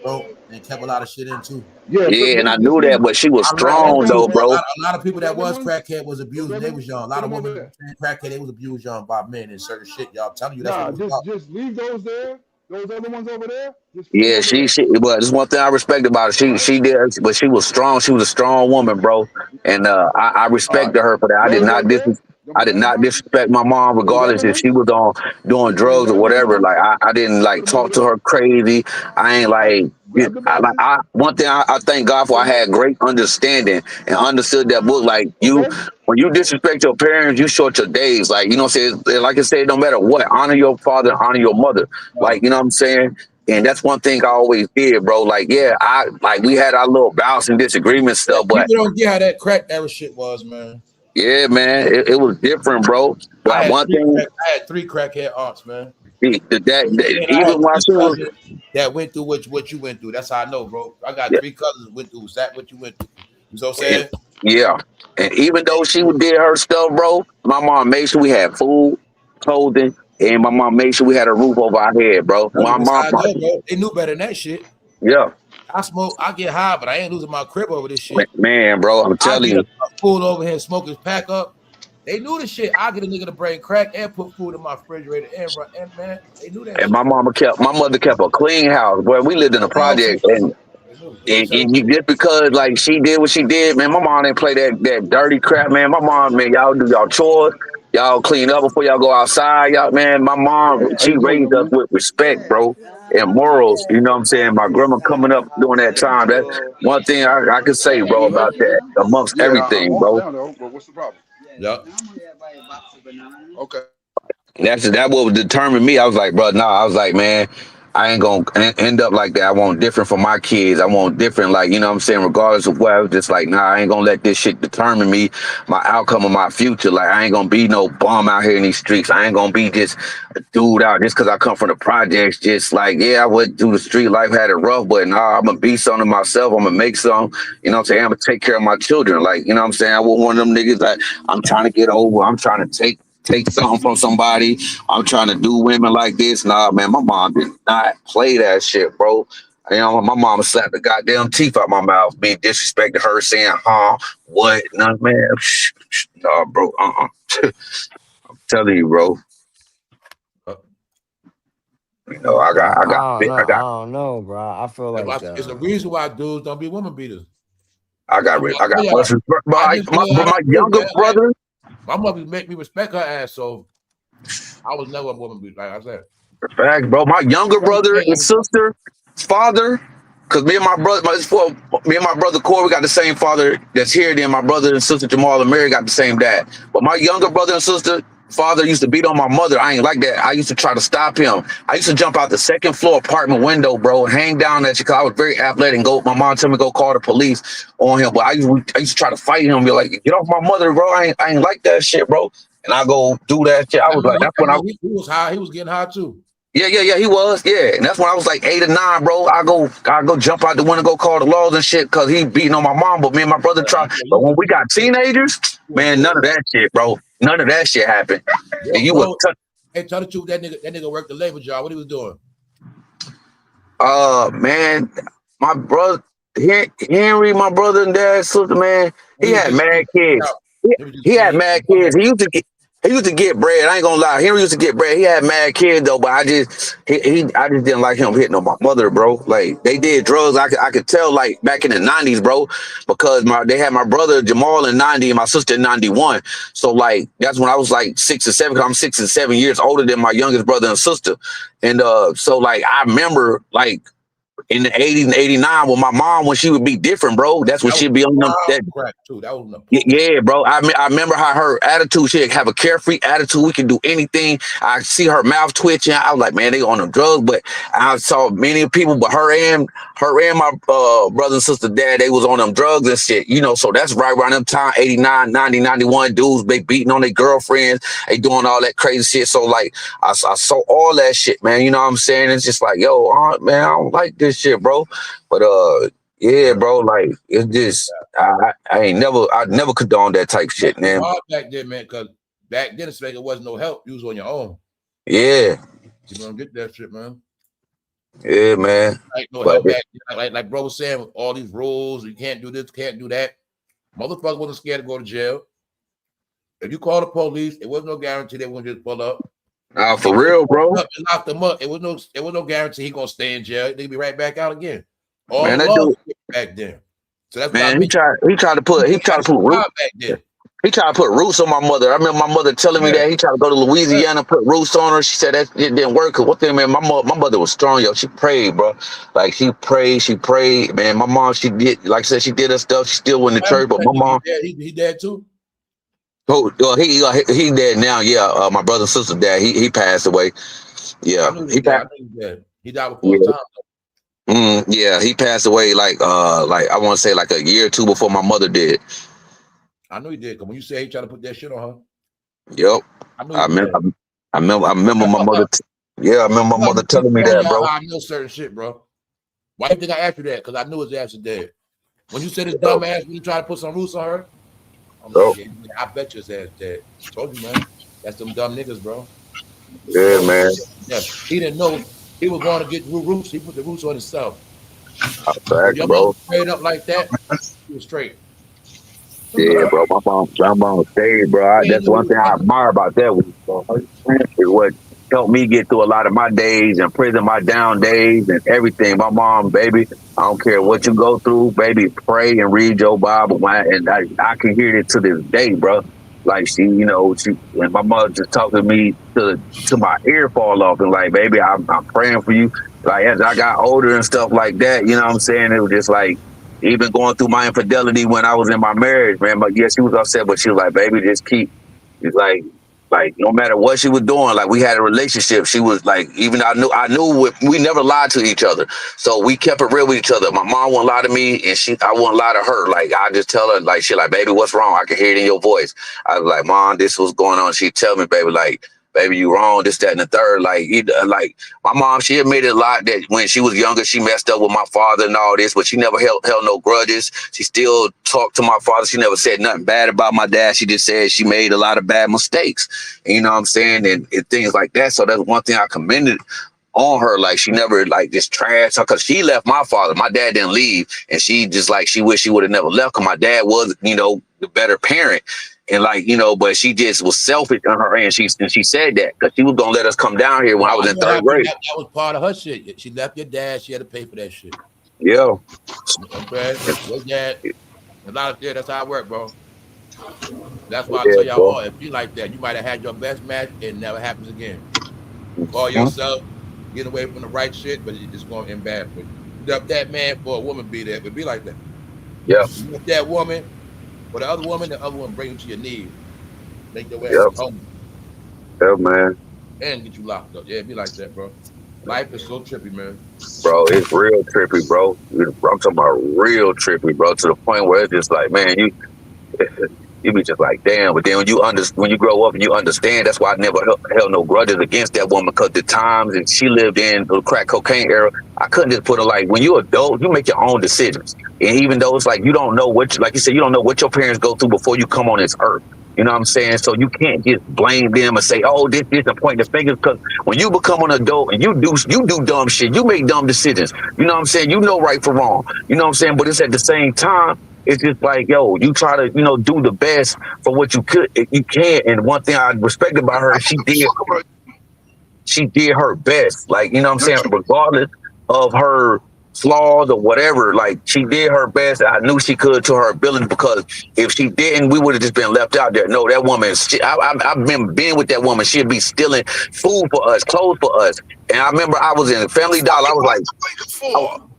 bro, and kept a lot of shit in too. Yeah, and I knew that, but she was strong though, bro. A lot of people that was crackhead was abused when they was young. A lot of women crackhead, they was abused young by men and certain shit. Y'all telling you that's just leave those there. Those other ones over there. Yeah, she. But there's one thing I respect about her. She did, but she was strong. She was a strong woman, bro. And I respected her for that. I did not disrespect my mom, regardless if she was on doing drugs or whatever. Like I didn't like talk to her crazy. I ain't like. One thing I thank God for, I had great understanding and understood that book. Like when you disrespect your parents, you short your days. Like, you know what I'm saying? Like I said, no matter what, honor your father, honor your mother. Like, you know what I'm saying? And that's one thing I always did, bro. Like, yeah, we had our little bouts and disagreements stuff, but people don't get how that crack era shit was, man. Yeah, man, it was different, bro. But I had three crackhead aunts, man. Even while she was that went through what you went through. That's how I know, bro. I got three cousins went through what you went through. You know what I'm saying? Yeah. And even though she did her stuff, bro, my mom made sure we had food, clothing, and my mom made sure we had a roof over our head, bro. My mom, bro. They knew better than that shit. Yeah. I smoke, I get high, but I ain't losing my crib over this shit. Man, bro, I'm telling you. I pulled over here and smoke his pack up. They knew the shit. I get a nigga to bring crack and put food in my refrigerator and man, they knew that. And my mother kept a clean house. Boy, we lived in a project, and just because like she did what she did, man, my mom didn't play that dirty crap, man. My mom, man, y'all do y'all chores, y'all clean up before y'all go outside, y'all, man. My mom, she raised us with respect, bro, and morals. You know what I'm saying? My grandma coming up during that time. That's one thing I could say, bro, about that. Amongst everything, bro. But what's the problem? Yep. Okay. That what would determine me. I was like, bro, I was like, man, I ain't gonna end up like that. I want different for my kids. I want different, like, you know what I'm saying, regardless of what. I was just like, I ain't gonna let this shit determine me, my outcome of my future. Like, I ain't gonna be no bum out here in these streets. I ain't gonna be just a dude out just because I come from the projects. Just like, yeah, I went through the street life, had it rough, but I'm gonna be something myself. I'm gonna make something, you know what I'm saying? I'm gonna take care of my children. Like, you know what I'm saying? I was one of them niggas that I'm trying to get over. I'm trying to take something from somebody. I'm trying to do women like this. Nah, man, my mom did not play that shit, bro. You know, my mama slapped the goddamn teeth out my mouth, being disrespected her, saying, what? Nah, man. Nah, bro. I'm telling you, bro. You know, I don't know, bro. I feel like it's the reason why dudes don't be woman beaters. I got my younger brother. My mother make me respect her ass, so I was never a woman beater, like I said. Fact, bro. My younger brother and sister, father, Cause me and my brother Corey, we got the same father that's here. Then my brother and sister Jamal and Mary got the same dad. But my younger brother and sister father used to beat on my mother. I ain't like that. I used to try to stop him. I used to jump out the second floor apartment window, bro, and hang down at you. Cause I was very athletic and go. My mom told me to go call the police on him. But I used to try to fight him and be like, get off my mother, bro. I ain't like that shit, bro. And I go do that shit. I was like, that's when he was high. He was getting high too. Yeah, he was. Yeah, and that's when I was like 8 or 9, bro. I go jump out the window, go call the laws and shit, cause he beating on my mom. But me and my brother tried. But when we got teenagers, man, none of that shit, bro. None of that shit happened. Yeah, and you bro, was hey, tell the truth, that nigga worked the labor job. What he was doing? Man, my brother Henry, my brother and dad's sister, man, he had mad kids. He had mad kids. He used to get bread. I ain't gonna lie. Henry used to get bread. He had mad kids though, but I just didn't like him hitting on my mother, bro. Like they did drugs. I could tell like back in the 90s, bro, because they had my brother Jamal in 90 and my sister in 91. So like that's when I was like 6 or 7. Cause I'm 6 and 7 years older than my youngest brother and sister. And so like I remember like in the 80s and 89 with my mom when she would be different, bro. That's when she'd be on them. Crack too. That was Yeah, bro. I remember how her attitude, she'd have a carefree attitude. We can do anything. I see her mouth twitching. I was like, man, they on them drugs. But I saw many people, but her and my brother and sister dad, they was on them drugs and shit. You know, so that's right around them time, 89, 90, 91 dudes, they beating on their girlfriends. They doing all that crazy shit. So like, I saw all that shit, man. You know what I'm saying? It's just like, yo, man, I don't like this shit, bro. But yeah, bro, like it's just I never condoned that type shit, man. Back then, man, because back then it wasn't no help. You was on your own. Yeah. You don't get that shit, man. Yeah, man. Like no help back then. Like bro was saying, with all these rules, you can't do this, can't do that. Motherfucker wasn't scared to go to jail. If you call the police, it wasn't no guarantee they wouldn't just pull up. For real, bro. Locked them up. It was no guarantee he gonna stay in jail. They'd be right back out again. All man, the that dude back then. So that's man, he tried to put roots. He tried to put roots on my mother. I remember my mother telling me that he tried to go to Louisiana, put roots on her. She said that it didn't work. Cause what thing, man, my mother was strong, yo. She prayed, bro. Like she prayed, man. My mom, she did, like I said, she did her stuff. She still went to church, but my mom, he dead too. Oh, he dead now. Yeah, my brother and sister dad. He passed away. Yeah, he passed. He died before his time. Yeah, he passed away like I want to say like a year or two before my mother did. I know he did. Cause when you say he tried to put that shit on her. Yep. I remember my mother. I remember my mother telling me that, bro. I know certain shit, bro. Why do you think I asked you that? Because I knew his ass was dead. When you said his dumb ass, when you try to put some roots on her, I'm like, yeah, I bet you his ass dead. Told you, man. That's them dumb niggas, bro. Yeah, man. Yeah, he didn't know he was going to get roots. He put the roots on himself. Your mom straight up like that, he was straight. Yeah, bro. My mom stayed, bro. That's one thing I admire about that was what helped me get through a lot of my days in prison, my down days and everything. My mom, baby, I don't care what you go through, baby, pray and read your Bible. And I can hear it to this day, bro. Like she, when my mother just talked to me to my ear fall off and like, baby, I'm praying for you. Like as I got older and stuff like that, you know what I'm saying? It was just like, even going through my infidelity when I was in my marriage, man. But yeah, she was upset, but she was like, baby, just keep. It's like no matter what she was doing, like we had a relationship. She was like, even I knew we never lied to each other. So we kept it real with each other. My mom wouldn't lie to me and I wouldn't lie to her. Like I just tell her, like, she like, baby, what's wrong? I can hear it in your voice. I was like, Mom, this was going on. She'd tell me, baby, like, baby, you wrong, this, that, and the third. Like my mom, she admitted a lot that when she was younger, she messed up with my father and all this, but she never held no grudges. She still talked to my father. She never said nothing bad about my dad. She just said she made a lot of bad mistakes. And you know what I'm saying? And things like that. So that's one thing I commended on her. Like she never like just trashed her because she left my father. My dad didn't leave. And she just like, she wished she would have never left because my dad was, the better parent. And like, but she just was selfish on her end. She said that because she was going to let us come down here when I was in third grade. That was part of her shit. She left your dad. She had to pay for that shit. Yeah. Okay. Your dad, a lot of shit, that's how it worked, bro. That's why I tell y'all all, if you like that, you might have had your best match. It never happens again. Call yourself, get away from the right shit, but it's going to end bad for you. up that man for a woman be that, but be like that. Yep. You want that woman for the other woman bring you to your knees, make your ass Yep. home, Yeah, man. and get you locked up. Yeah, be like that, bro. Life is so trippy, man. Bro, it's real trippy, bro. I'm talking about real trippy, bro, to the point where it's just like, man, you be just like, damn. But then when you grow up and you understand, that's why I never held no grudges against that woman, because the times and she lived in the crack cocaine era, I couldn't just put her like, when you're adult, you make your own decisions. And even though it's like, you don't know like you said, you don't know what your parents go through before you come on this earth. You know what I'm saying? So you can't just blame them and say, oh, this and point the fingers, because when you become an adult and you do dumb shit, you make dumb decisions. You know what I'm saying? You know right from wrong. You know what I'm saying? But it's at the same time, it's just like, yo, you try to, do the best for what you can. And one thing I respect about her, she did her best. Like, you know what I'm saying? Regardless of her flaws or whatever, like, she did her best. I knew she could to her ability, because if she didn't, we would have just been left out there. No, that woman, I've been being with that woman. She'd be stealing food for us, clothes for us. And I remember I was in Family Dollar.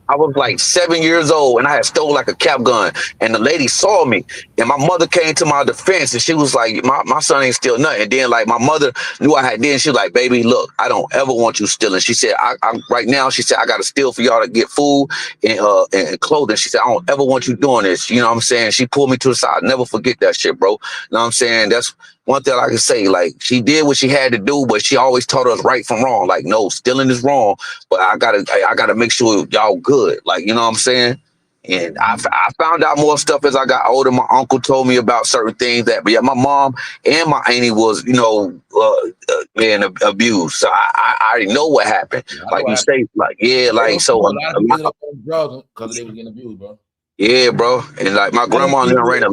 I was like 7 years old, and I had stole like a cap gun, and the lady saw me, and my mother came to my defense, and she was like, my son ain't steal nothing. And then like my mother knew I had did, and she was like, baby, look, I don't ever want you stealing. She said, I right now, she said, I got to steal for y'all to get food and clothing. She said, I don't ever want you doing this. You know what I'm saying? She pulled me to the side. I'll never forget that shit, bro. You know what I'm saying? That's one thing I can say. Like, she did what she had to do, but she always taught us right from wrong. Like, no, stealing is wrong, but I gotta make sure y'all good. Like, you know what I'm saying? And I found out more stuff as I got older. My uncle told me about certain things but yeah, my mom and my auntie was, being abused. So I already know what happened. Like you say, like, yeah, like, so. A lot of people ended up on drugs because they was getting abused, bro. Yeah, bro. And like my grandma ran a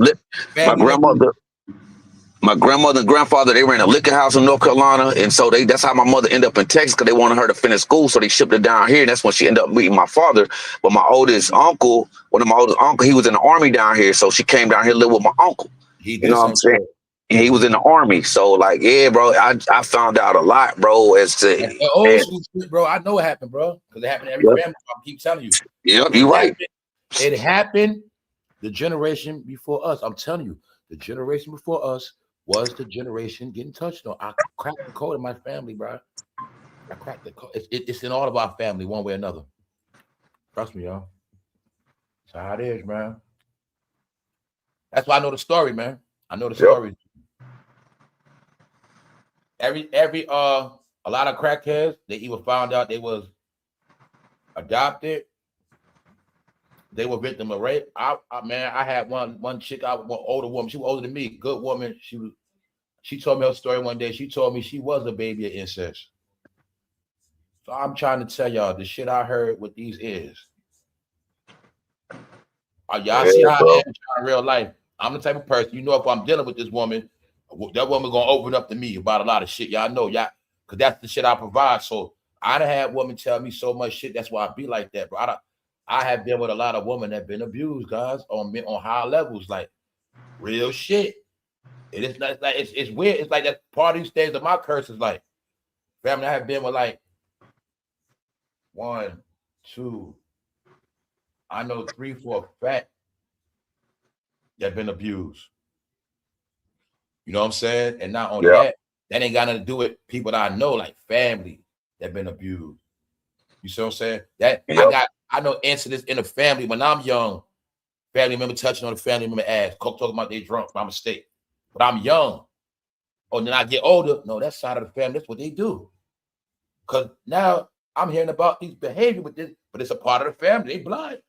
my grandmother and grandfather, they ran a liquor house in North Carolina, and so that's how my mother ended up in Texas, because they wanted her to finish school, so they shipped her down here, and that's when she ended up meeting my father. But my oldest uncle, he was in the army down here, so she came down here to live with my uncle. You know what I'm saying? And he was in the army, so like, yeah, bro, I found out a lot, bro. As to old school shit, bro, I know it happened, bro, because it happened to every family. I keep telling you. Yeah, you're right. It happened the generation before us. I'm telling you, the generation before us was the generation getting touched on. I cracked the code in my family, bro. I cracked the code. It's in all of our family, one way or another. Trust me, y'all. That's how it is, man. That's why I know the story, man. I know the story. A lot of crackheads, they either found out they was adopted, they were victim of rape. I had one chick, one older woman. She was older than me, good woman. She told me her story one day. She told me she was a baby of incest. So I'm trying to tell y'all the shit I heard with these ears. Y'all see how I am in real life. I'm the type of person, if I'm dealing with this woman, that woman gonna open up to me about a lot of shit. Y'all know, because that's the shit I provide. So I done had women tell me so much shit. That's why I be like that, bro. I have been with a lot of women that been abused, guys, on high levels, like real shit. It is not like it's weird. It's like that part of these days of my curse is like, family, I have been with like 1, 2, I know 3, 4 fact that been abused. You know what I'm saying? And not only that ain't got nothing to do with people that I know, like family that been abused. You see what I'm saying? I know incidents in the family when I'm young. Family member touching on the family member ass, talking about they drunk by mistake. But I'm young. Oh, then I get older. No, that side of the family, that's what they do. Because now I'm hearing about these behavior with this, but it's a part of the family. They blind.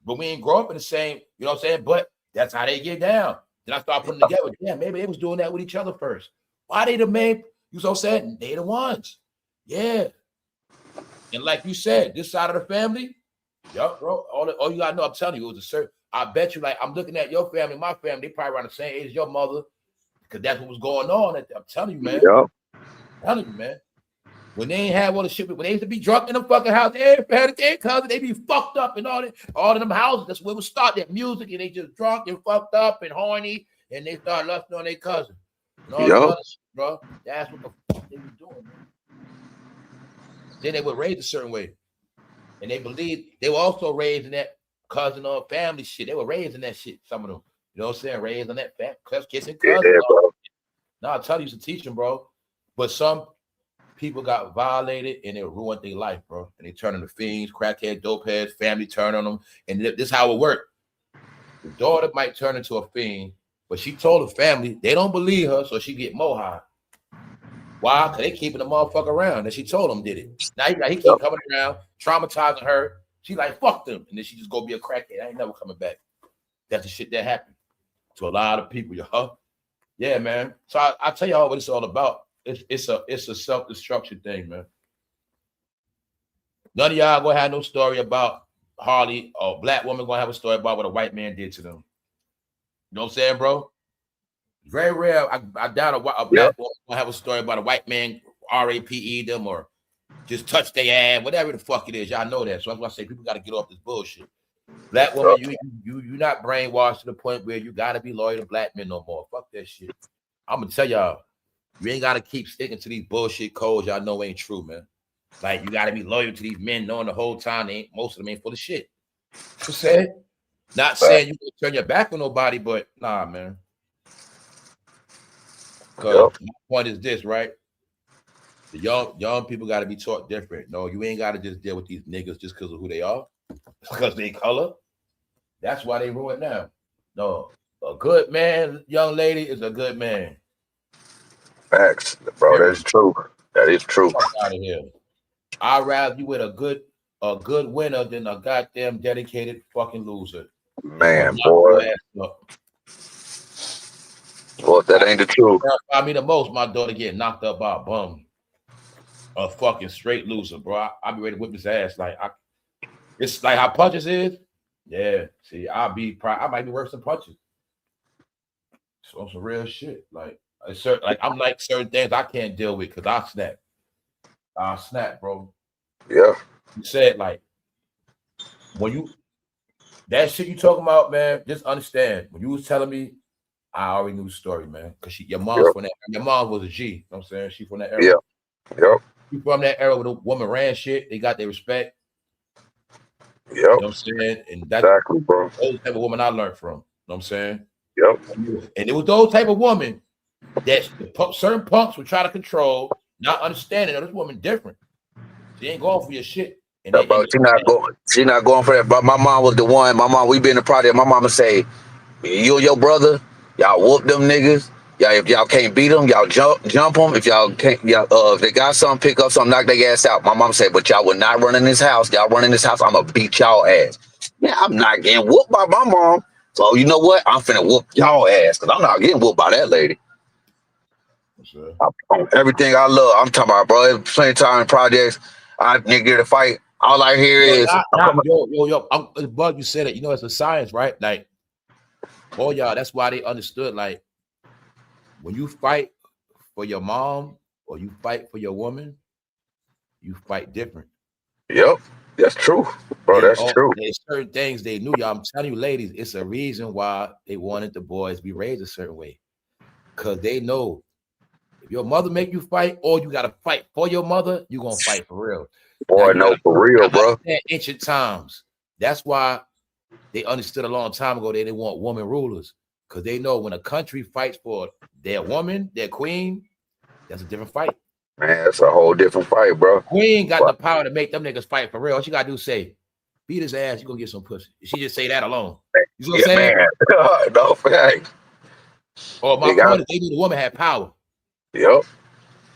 But we ain't grow up in the same, you know what I'm saying? But that's how they get down. Then I start putting together, maybe they was doing that with each other first. Why they the main, you know what I'm saying? They the ones. Yeah. And like you said, this side of the family, bro, all you gotta know, I'm telling you, it was a certain, I bet you, like, I'm looking at your family, my family, they probably around the same age as your mother, because that's what was going on. I'm telling you, man. I'm telling you, man. When they ain't had all the shit, when they used to be drunk in the fucking house, they be fucked up and all of them houses. That's where we start their music, and they just drunk and fucked up and horny, and they start lusting on their cousin. And all that other shit, bro. That's what the fuck they was doing, man. Then they were raised a certain way. And they believe they were also raised in that cousin or family shit. They were raised in that shit, some of them. You know what I'm saying? Raised on that fat kissing cousin. Yeah, bro. No, I'll tell you, it's a teaching, bro. But some people got violated and it ruined their life, bro. And they turn into fiends, crackhead, dope heads, family turn on them. And this is how it worked. The daughter might turn into a fiend, but she told the family they don't believe her, so she get more high. Why? Because they keeping the motherfucker around. And she told them did it. Now he keep coming around, traumatizing her. She like, fuck them. And then she just go be a crackhead. I ain't never coming back. That's the shit that happened to a lot of people, yo. Yeah, man. So I tell y'all what it's all about. It's a self-destruction thing, man. None of y'all gonna have no story about Harley or black woman gonna have a story about what a white man did to them. You know what I'm saying, bro? Very rare. I doubt a black woman gonna have a story about a white man RAPE them or just touch their ass, whatever the fuck it is. Y'all know that. So that's why I say people got to get off this bullshit. Black woman, you not brainwashed to the point where you gotta be loyal to black men no more. Fuck that shit. I'm gonna tell y'all, you ain't gotta keep sticking to these bullshit codes y'all know ain't true, man. Like you gotta be loyal to these men knowing the whole time most of them ain't full of shit. You said? Not saying you can turn your back on nobody, but nah, man. Because my point is this, right? The young people gotta be taught different. No, you ain't gotta just deal with these niggas just because of who they are. Because they color. That's why they ruin now. No, a good man, young lady, is a good man. Facts, bro. That's true. That is true. Out of here. I'd rather you with a good winner than a goddamn dedicated fucking loser. Man, boy. Well, that ain't the truth. I mean, the most my daughter get knocked up by a bum. A fucking straight loser, bro. I be ready to whip his ass. Like it's like how punches is. Yeah. See, I might be worse than punches. So some real shit. Like I'm like certain things I can't deal with because I snap. I snap, bro. Yeah. You said like when that shit you talking about, man, just understand. When you was telling me, I already knew the story, man. Because your mom from that. Your mom was a G. You know what I'm saying? She from that era. Yeah. Yep. She from that era where the woman ran shit. They got their respect. Yep. You know what I'm saying? And that's exactly, bro. Those type of woman I learned from. You know what I'm saying? Yep. And it was those type of women that certain punks would try to control, not understanding that this woman different. She ain't going for your shit. And yeah, bro, she not going for that. But my mom was the one. My mom, we been in the project. My mama say, you and your brother, y'all whoop them niggas. Y'all, if y'all can't beat them, y'all jump them. If y'all can't, if they got something, pick up something, knock their ass out. My mom said, but y'all would not run in this house. Y'all run in this house, I'm gonna beat y'all ass. Man, I'm not getting whooped by my mom. So you know what? I'm finna whoop y'all ass because I'm not getting whooped by that lady. Sure. Everything I love, I'm talking about, bro. Plenty of time in projects, I nigga to fight. All I hear is, yo, I'm bug you said it. You know, it's a science, right? Like, oh y'all, that's why they understood. Like, when you fight for your mom or you fight for your woman, you fight different. Yep, that's true, bro. That's true. There's certain things they knew, y'all. I'm telling you, ladies, it's a reason why they wanted the boys to be raised a certain way, because they know if your mother make you fight, or you got to fight for your mother, you gonna fight for real. Boy, no, for real, bro. Ancient times. That's why they understood a long time ago they didn't want woman rulers, because they know when a country fights for their woman, their queen, that's a different fight. Man, it's a whole different fight, bro. Queen got the power to make them niggas fight for real. All she gotta do is say, beat his ass, you gonna get some pussy. She just say that alone. You know what I'm saying? No fact. Or my point is they knew the woman had power. Yep.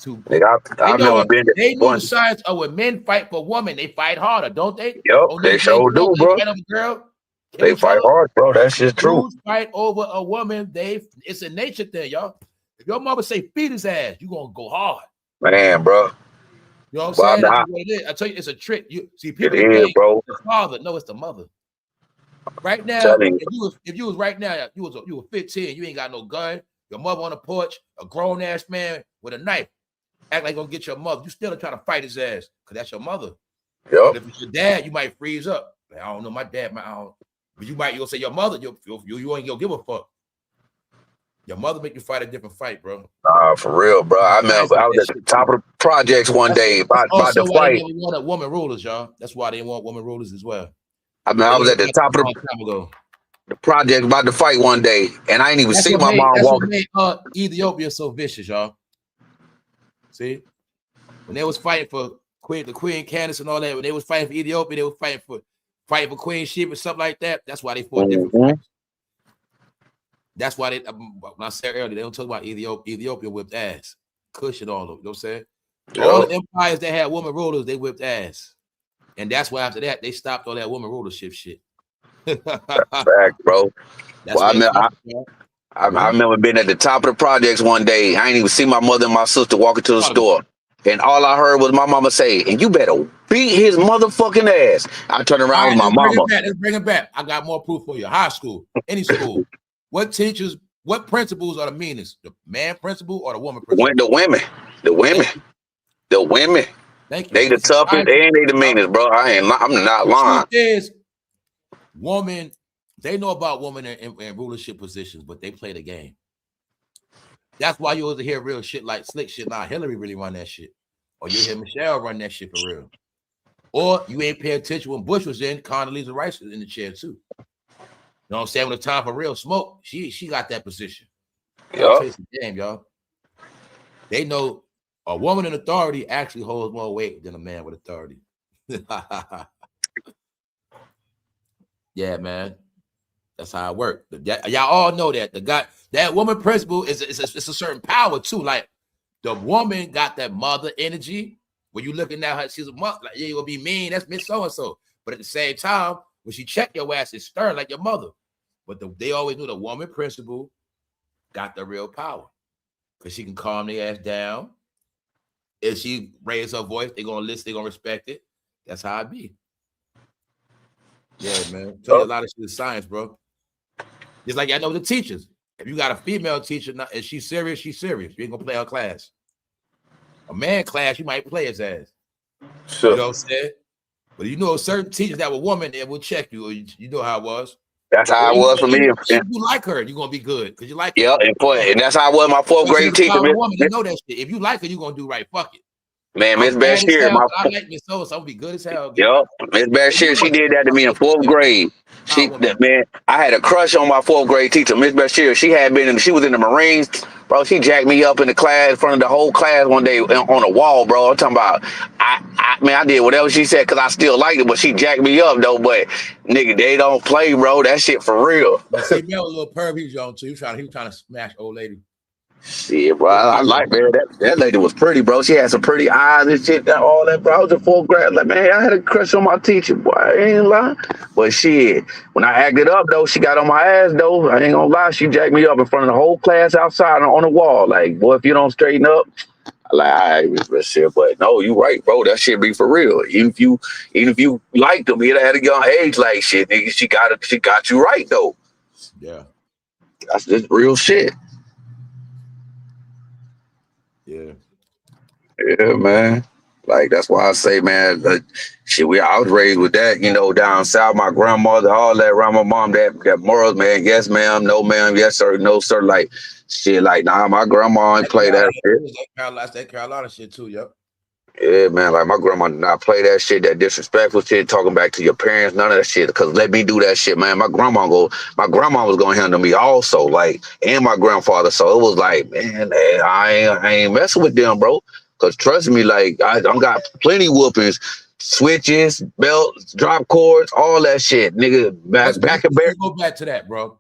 They knew the science of when men fight for women, they fight harder, don't they? Yep, they sure do, bro. They fight hard, bro. That's just true. Fight over a woman, it's a nature thing, y'all. If your mother say beat his ass, you gonna go hard. Man, bro. You know what I'm saying? That's what it is. I tell you, it's a trick. You see, people think bro. The father. No, it's the mother. Right now, if you was right now, you were 15, you ain't got no gun. Your mother on the porch, a grown ass man with a knife, act like gonna get your mother. You still trying to fight his ass because that's your mother. Yep. But if it's your dad, you might freeze up. Like, I don't know, my dad, but you'll say your mother. You ain't gonna give a fuck. Your mother make you fight a different fight, bro. For real, bro. I remember I was at the top of the projects one day about Also, the why they fight. never wanted woman rulers, y'all. That's why they want woman rulers as well. I mean, I was at the top of the project about to fight one day, and I ain't even see my mom walking. That's what made Ethiopia so vicious, y'all. See, when they was fighting for the Queen Candace and all that, when they was fighting for Ethiopia, they was fighting for Queen Sheba and stuff like that. That's why they fought different fights. That's why when I said earlier, they don't talk about Ethiopia whipped ass, Kush and all of them. You know what I'm saying? All the empires that had woman rulers, they whipped ass, and that's why after that they stopped all that woman rulership shit. Fact, bro. Well, I remember being at the top of the projects one day. I ain't even see my mother and my sister walking to the store. And all I heard was my mama say, and you better beat his motherfucking ass. I turned around with my mama. Let's bring it back. I got more proof for you. High school, any school. What teachers, what principals are the meanest? The man principal or the woman principal? The women. Thank you. They the toughest and they the meanest, bro. I'm not lying. The truth is, woman, they know about women in rulership positions, but they play the game. That's why you always hear real shit like slick shit. Nah, Hillary really run that shit. Or you hear Michelle run that shit for real. Or you ain't paying attention when Bush was in, Condoleezza Rice was in the chair too. You know what I'm saying? When the time for real smoke, she got that position. It's the game, y'all. They know a woman in authority actually holds more weight than a man with authority. Yeah, man. That's how it works. Y'all all know that. That woman principle is a certain power too. Like the woman got that mother energy. When you looking at her, she's a mother. Like, yeah, you gonna be mean. That's Miss So-and-so. But at the same time, when she check your ass, it's stern like your mother. But they always knew the woman principle got the real power. Because she can calm their ass down. If she raise her voice, they're gonna listen, they're gonna respect it. That's how it be. Yeah, man. Tell you a lot of shit is science, bro. Just like I know the teachers. If you got a female teacher and she's serious, she's serious. You ain't gonna play her class. A man class, you might play his ass. Sure. You know what I'm saying? But you know, certain teachers that were women, they will check you. You know how it was. That's how it was for me. If you like her, you're gonna be good because you like her. Yeah, and that's how I was my fourth grade teacher. You know that shit. If you like her, you're gonna do right. Fuck it. Man, Miss Bashir, I like Miss So, so I'm gonna be good as hell. Yep, Miss Bashir, she did that to me in fourth grade. Man, I had a crush on my fourth grade teacher, Miss Bashir. She was in the Marines, bro. She jacked me up in the class, in front of the whole class one day on a wall, bro. I'm talking about, I did whatever she said because I still liked it, but she jacked me up though. But nigga, they don't play, bro. That shit for real. See, man, a little perv he was on too. He was trying to smash old lady. Shit, bro. I like, man. That lady was pretty, bro. She had some pretty eyes and shit, all that, bro. I was in fourth grade. Like, man, I had a crush on my teacher, boy. I ain't lying. But shit, when I acted up, though, she got on my ass, though. I ain't gonna lie. She jacked me up in front of the whole class outside on the wall. Like, boy, if you don't straighten up, like, shit. But no, you right, bro. That shit be for real. Even if you liked them, at a young age, like shit, nigga, she got you right, though. Yeah. That's just real shit. Yeah. Yeah, man. Like, that's why I say, man, shit, I was raised with that, down south, my grandmother, all that around my mom, that morals, man. Yes, ma'am. No, ma'am. Yes, sir. No, sir. Like, shit, like, nah, my grandma ain't play that shit. That Carolina shit too, yep. Yeah, man, like my grandma did not play that shit, that disrespectful shit, talking back to your parents, none of that shit. Because let me do that shit, man. My grandma was gonna handle me also, like, and my grandfather. So it was like, man, I ain't messing with them, bro. Because trust me, like, I got plenty whoopings, switches, belts, drop cords, all that shit, nigga. Back and back. Go back to that, bro.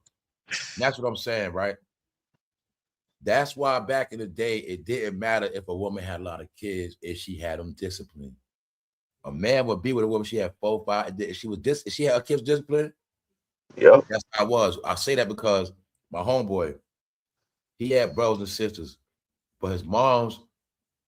That's what I'm saying, right? That's why back in the day, it didn't matter if a woman had a lot of kids if she had them disciplined. A man would be with a woman, she had 4, 5. If she had her kids disciplined, yeah, that's how I was. I say that because my homeboy, he had brothers and sisters, but his mom's,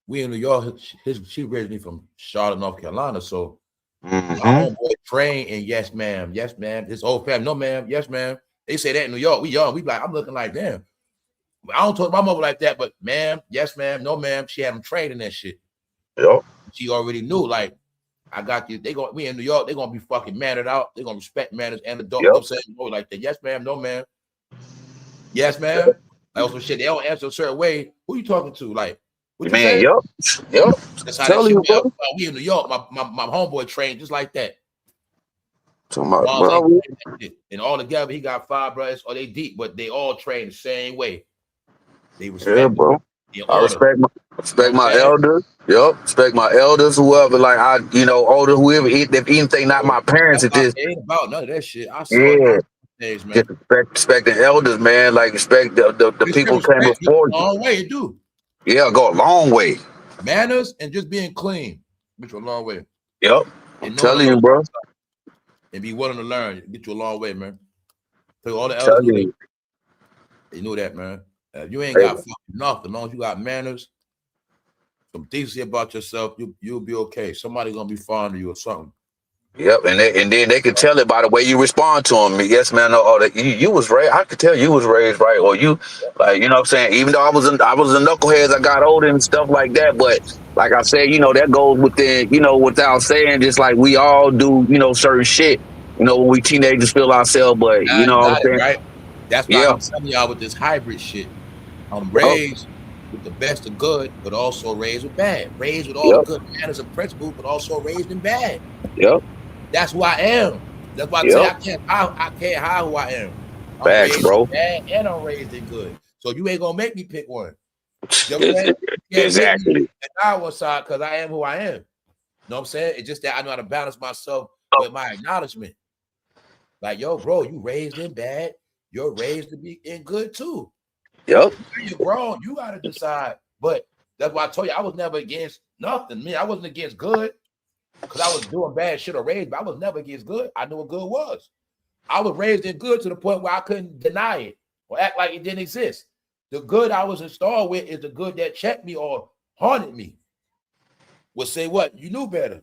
we in New York, she originally from Charlotte, North Carolina. So my homeboy trained in yes, ma'am, yes, ma'am. His whole family, no, ma'am, yes, ma'am. They say that in New York. We young, I'm looking like, damn. I don't talk to my mother like that, but ma'am, yes, ma'am, no, ma'am. She had them trained in that shit. Yep. She already knew, like, I got you. We in New York, they're gonna be fucking mannered out. They're gonna respect manners and adults. Yep. Saying no like that. Yes, ma'am, no, ma'am. Yes, ma'am. Like also shit, they don't answer a certain way. Who you talking to? Like, what you Man, say? yep. That's how that Tell shit you, be. bro. We in New York, my homeboy trained just like that. Talking about, Miles ain't bro. doing that shit. And all together, he got 5 brothers, or they deep, but they all train the same way. They Yeah, respect bro. in I order. respect You know what my I'm saying? elders. Yep. Respect my elders, whoever, like I, older, whoever, if anything, not my parents, That's it why just, it ain't about none of that shit. I saw it yeah, all days, man. just respect the elders, man. Like respect the This shit people who came respect goes before a you. long way, it do. Yeah, go a long way. Manners and just being clean, get you a long way. Yep. I'm And knowing the telling you, Lord bro. and be willing to learn, get you a long way, man. So all the I'm elders telling knew you. they knew that, man. If you ain't Hey, got fucking nothing, as long as you got manners, some decency about yourself, you'll be okay. Somebody gonna be fond of you or something. yep, and then they can tell it by the way you respond to them. Yes, man. Or you was raised. I could tell you was raised right, or you, like, you know what I'm saying. Even though I was a knuckleheads, I got older and stuff like that. But like I said, that goes within, without saying. Just like we all do, certain shit. When we teenagers feel ourselves, but Now you you know what I'm got it, saying. right? That's why I Yeah. be telling y'all with this hybrid shit. I'm Yep. raised with the best of good, but also raised with bad. Raised with all the Yep. good manners and principles, but also raised in bad. Yep. That's who I am. That's why I tell you, Yep. I can't hide who I am. I'm Facts, raised in bro. bad and I'm raised in good. So you ain't gonna make me pick one. You know what I'm saying? You can't make me Exactly. deny one side because I am who I am. You know what I'm saying? It's just that I know how to balance myself with my acknowledgement. Like, yo, bro, you raised in bad, you're raised to be in good too. Yep. You're grown, you gotta decide. But that's why I told you I was never against nothing. I wasn't against good because I was doing bad shit or raised, but I was never against good. I knew what good was. I was raised in good to the point where I couldn't deny it or act like it didn't exist. The good I was installed with is the good that checked me or haunted me. Would say what? You knew better.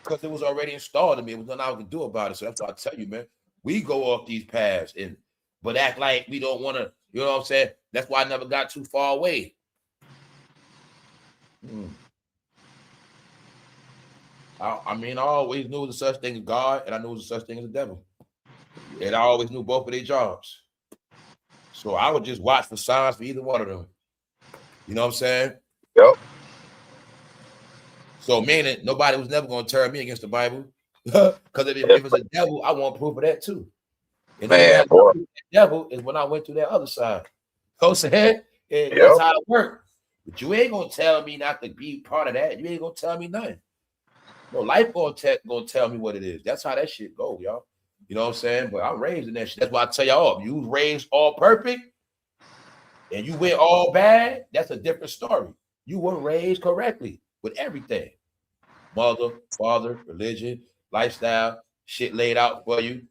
Because it was already installed in me. It was nothing I could do about it. So that's why I tell you, man, we go off these paths but act like we don't want to, you know what I'm saying? That's why I never got too far away. I mean, I always knew there was such thing as God, and I knew there was such thing as the devil. And I always knew both of their jobs. So I would just watch for signs for either one of them. You know what I'm saying? Yep. So meaning nobody was never going to turn me against the Bible. Because if it's a devil, I want proof of that too. And the only way I got proof of the devil is when I went to that other side. You know what I'm saying? And that's how it worked. But you ain't going to tell me not to be part of that. You ain't going to tell me nothing. No, life going to tell me what it is. That's how that shit go, y'all. You know what I'm saying? But I'm raised in that shit. That's why I tell y'all, you raised all perfect and you went all bad, that's a different story. You were raised correctly with everything. Mother, father, religion, lifestyle, shit laid out for you.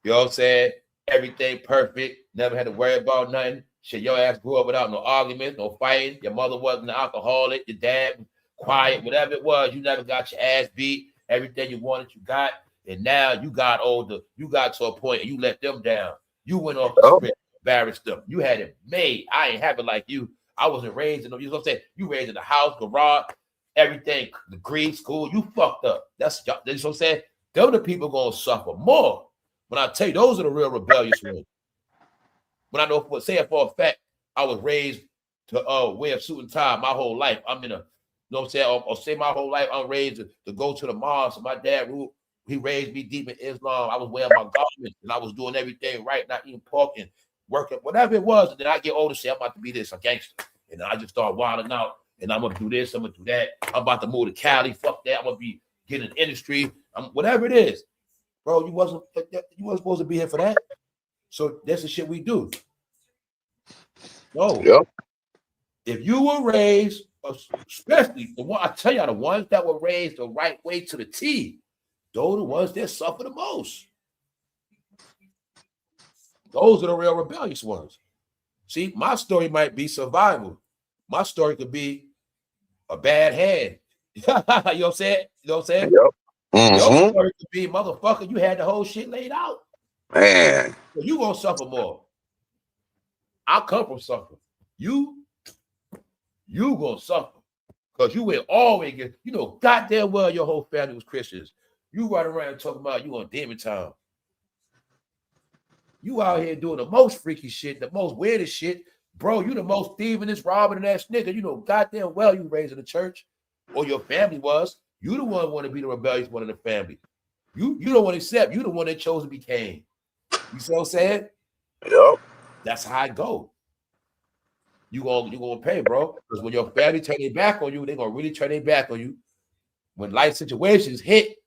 You know what I'm saying? Everything perfect. Never had to worry about nothing. Shit, your ass grew up without no arguments, no fighting. Your mother wasn't an alcoholic. Your dad quiet, whatever it was. You never got your ass beat. Everything you wanted, you got. And now you got older. You got to a point and you let them down. You went off the script, embarrassed them. You had it made. I ain't have it like you. I wasn't raised in, you know what I'm saying? You raised in the house, garage, everything, degree, school. You fucked up. That's what I'm saying. Them the people gonna suffer more. When I tell you, those are the real rebellious ones. When I know, say it for a fact, I was raised to wear a suit and tie my whole life. I'm in a, you know what I'm saying? Or say my whole life I'm raised to go to the mosque. My dad, he raised me deep in Islam. I was wearing my garments and I was doing everything right, not eating pork and working, whatever it was. And then I get older, say I'm about to be this, a gangster. And I just start wilding out. And I'm gonna do this, I'm gonna do that. I'm about to move to Cali. Fuck that. I'm gonna be getting an industry. Whatever it is, bro. You wasn't supposed to be here for that. So that's the shit we do. No. Yep. If you were raised, especially the one I tell you, the ones that were raised the right way to the T, those are the ones that suffer the most. Those are the real rebellious ones. See, my story might be survival. My story could be a bad hand. You know what I'm saying? You know what I'm saying? Yep. Mm-hmm. Your story could be, motherfucker, you had the whole shit laid out. Man. So you gonna suffer more. I come from suffering. You gonna suffer. Because you will always get, goddamn well your whole family was Christians. You run around talking about you on demon time. You out here doing the most freaky shit, the most weirdest shit. Bro, you the most thievingest, robbing and ass nigga. You know goddamn well you raised in the church, or your family was. You the one want to be the rebellious one in the family. You don't want to accept. You the one that chose to be Cain. You see what I'm saying? Yep. That's how it go. You gonna pay, bro. Because when your family turn their back on you, they're gonna really turn their back on you. When life situations hit,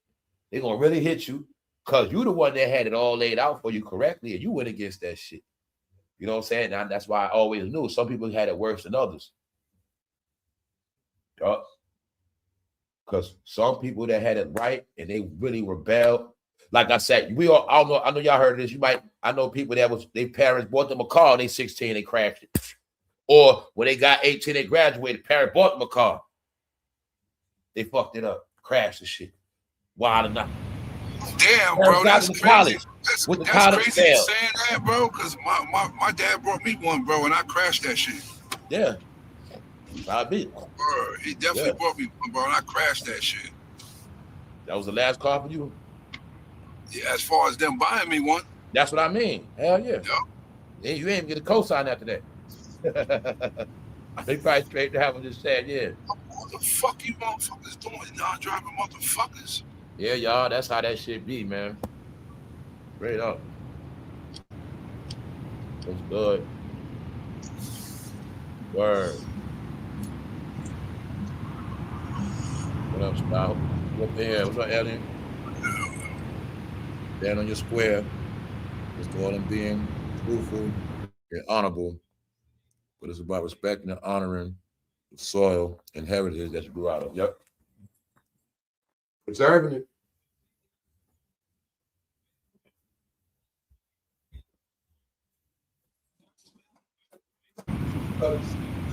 they're gonna really hit you. Because you the one that had it all laid out for you correctly, and you went against that shit. You know what I'm saying? Now, that's why I always knew some people had it worse than others. Because some people that had it right and they really rebelled. Like I said, I know y'all heard this. I know people that their parents bought them a car and they 16, they crashed it. Or when they got 18, they graduated, parent bought them a car. They fucked it up, crashed the shit. Wild enough. Damn, bro, that's crazy. College. That's college crazy you saying that, bro, because my dad brought me one, bro, and I crashed that shit. Yeah. I be. He definitely brought me one, bro, and I crashed that shit. That was the last car for you? Yeah, as far as them buying me one. That's what I mean. Hell yeah. Yeah, you ain't get a cosign after that. They probably straight to have them just said, yeah. What the fuck you motherfuckers doing? Non-driving motherfuckers. Yeah, y'all, that's how that shit be, man. Straight up. That's good. Word. What up, Scout? What the hell? What's up, Elliot? Stand on your square. Just going and being truthful and honorable. But it's about respecting and honoring the soil and heritage that you grew out of. Yep. Preserving it.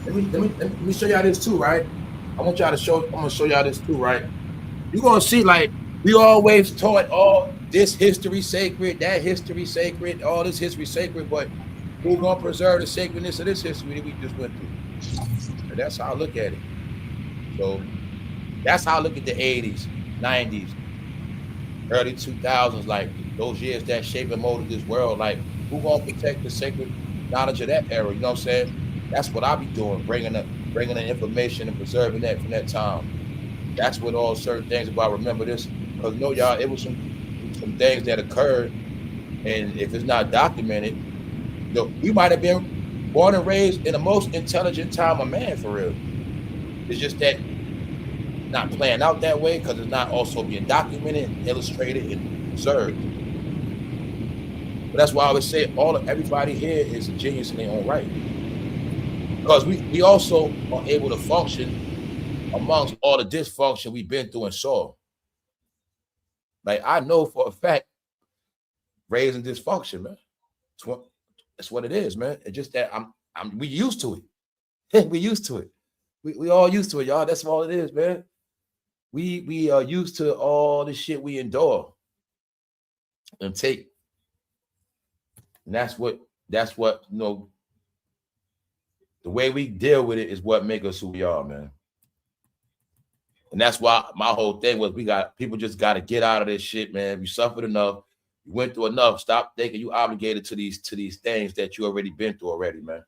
Let me show y'all this too, right? I'm gonna show y'all this too, right? You're gonna see, like, we always taught all this history sacred, that history sacred, all this history sacred, but we're gonna preserve the sacredness of this history that we just went through. And that's how I look at it. So that's how I look at the 80s, 90s, early 2000s, like those years that shaped and molded this world. Like, who gonna protect the sacred knowledge of that era? You know what I'm saying? That's what I be doing, bringing the information and preserving that from that time. That's what all certain things about remember this. Because you know, y'all, it was some things that occurred, and if it's not documented, we might have been born and raised in the most intelligent time of man, for real. It's just that not playing out that way because it's not also being documented, illustrated, and preserved. But that's why I always say everybody here is a genius in their own right. Because we also are able to function amongst all the dysfunction we've been through and saw. Like, I know for a fact, raising dysfunction, man. That's what it is, man. It's just that we used to it. We used to it. We all used to it, y'all. That's all it is, man. We are used to all the shit we endure and take. And that's what, you know, the way we deal with it is what makes us who we are, man. And that's why my whole thing was people just got to get out of this shit, man. You suffered enough. You went through enough. Stop thinking you obligated to these things that you already been through already, man.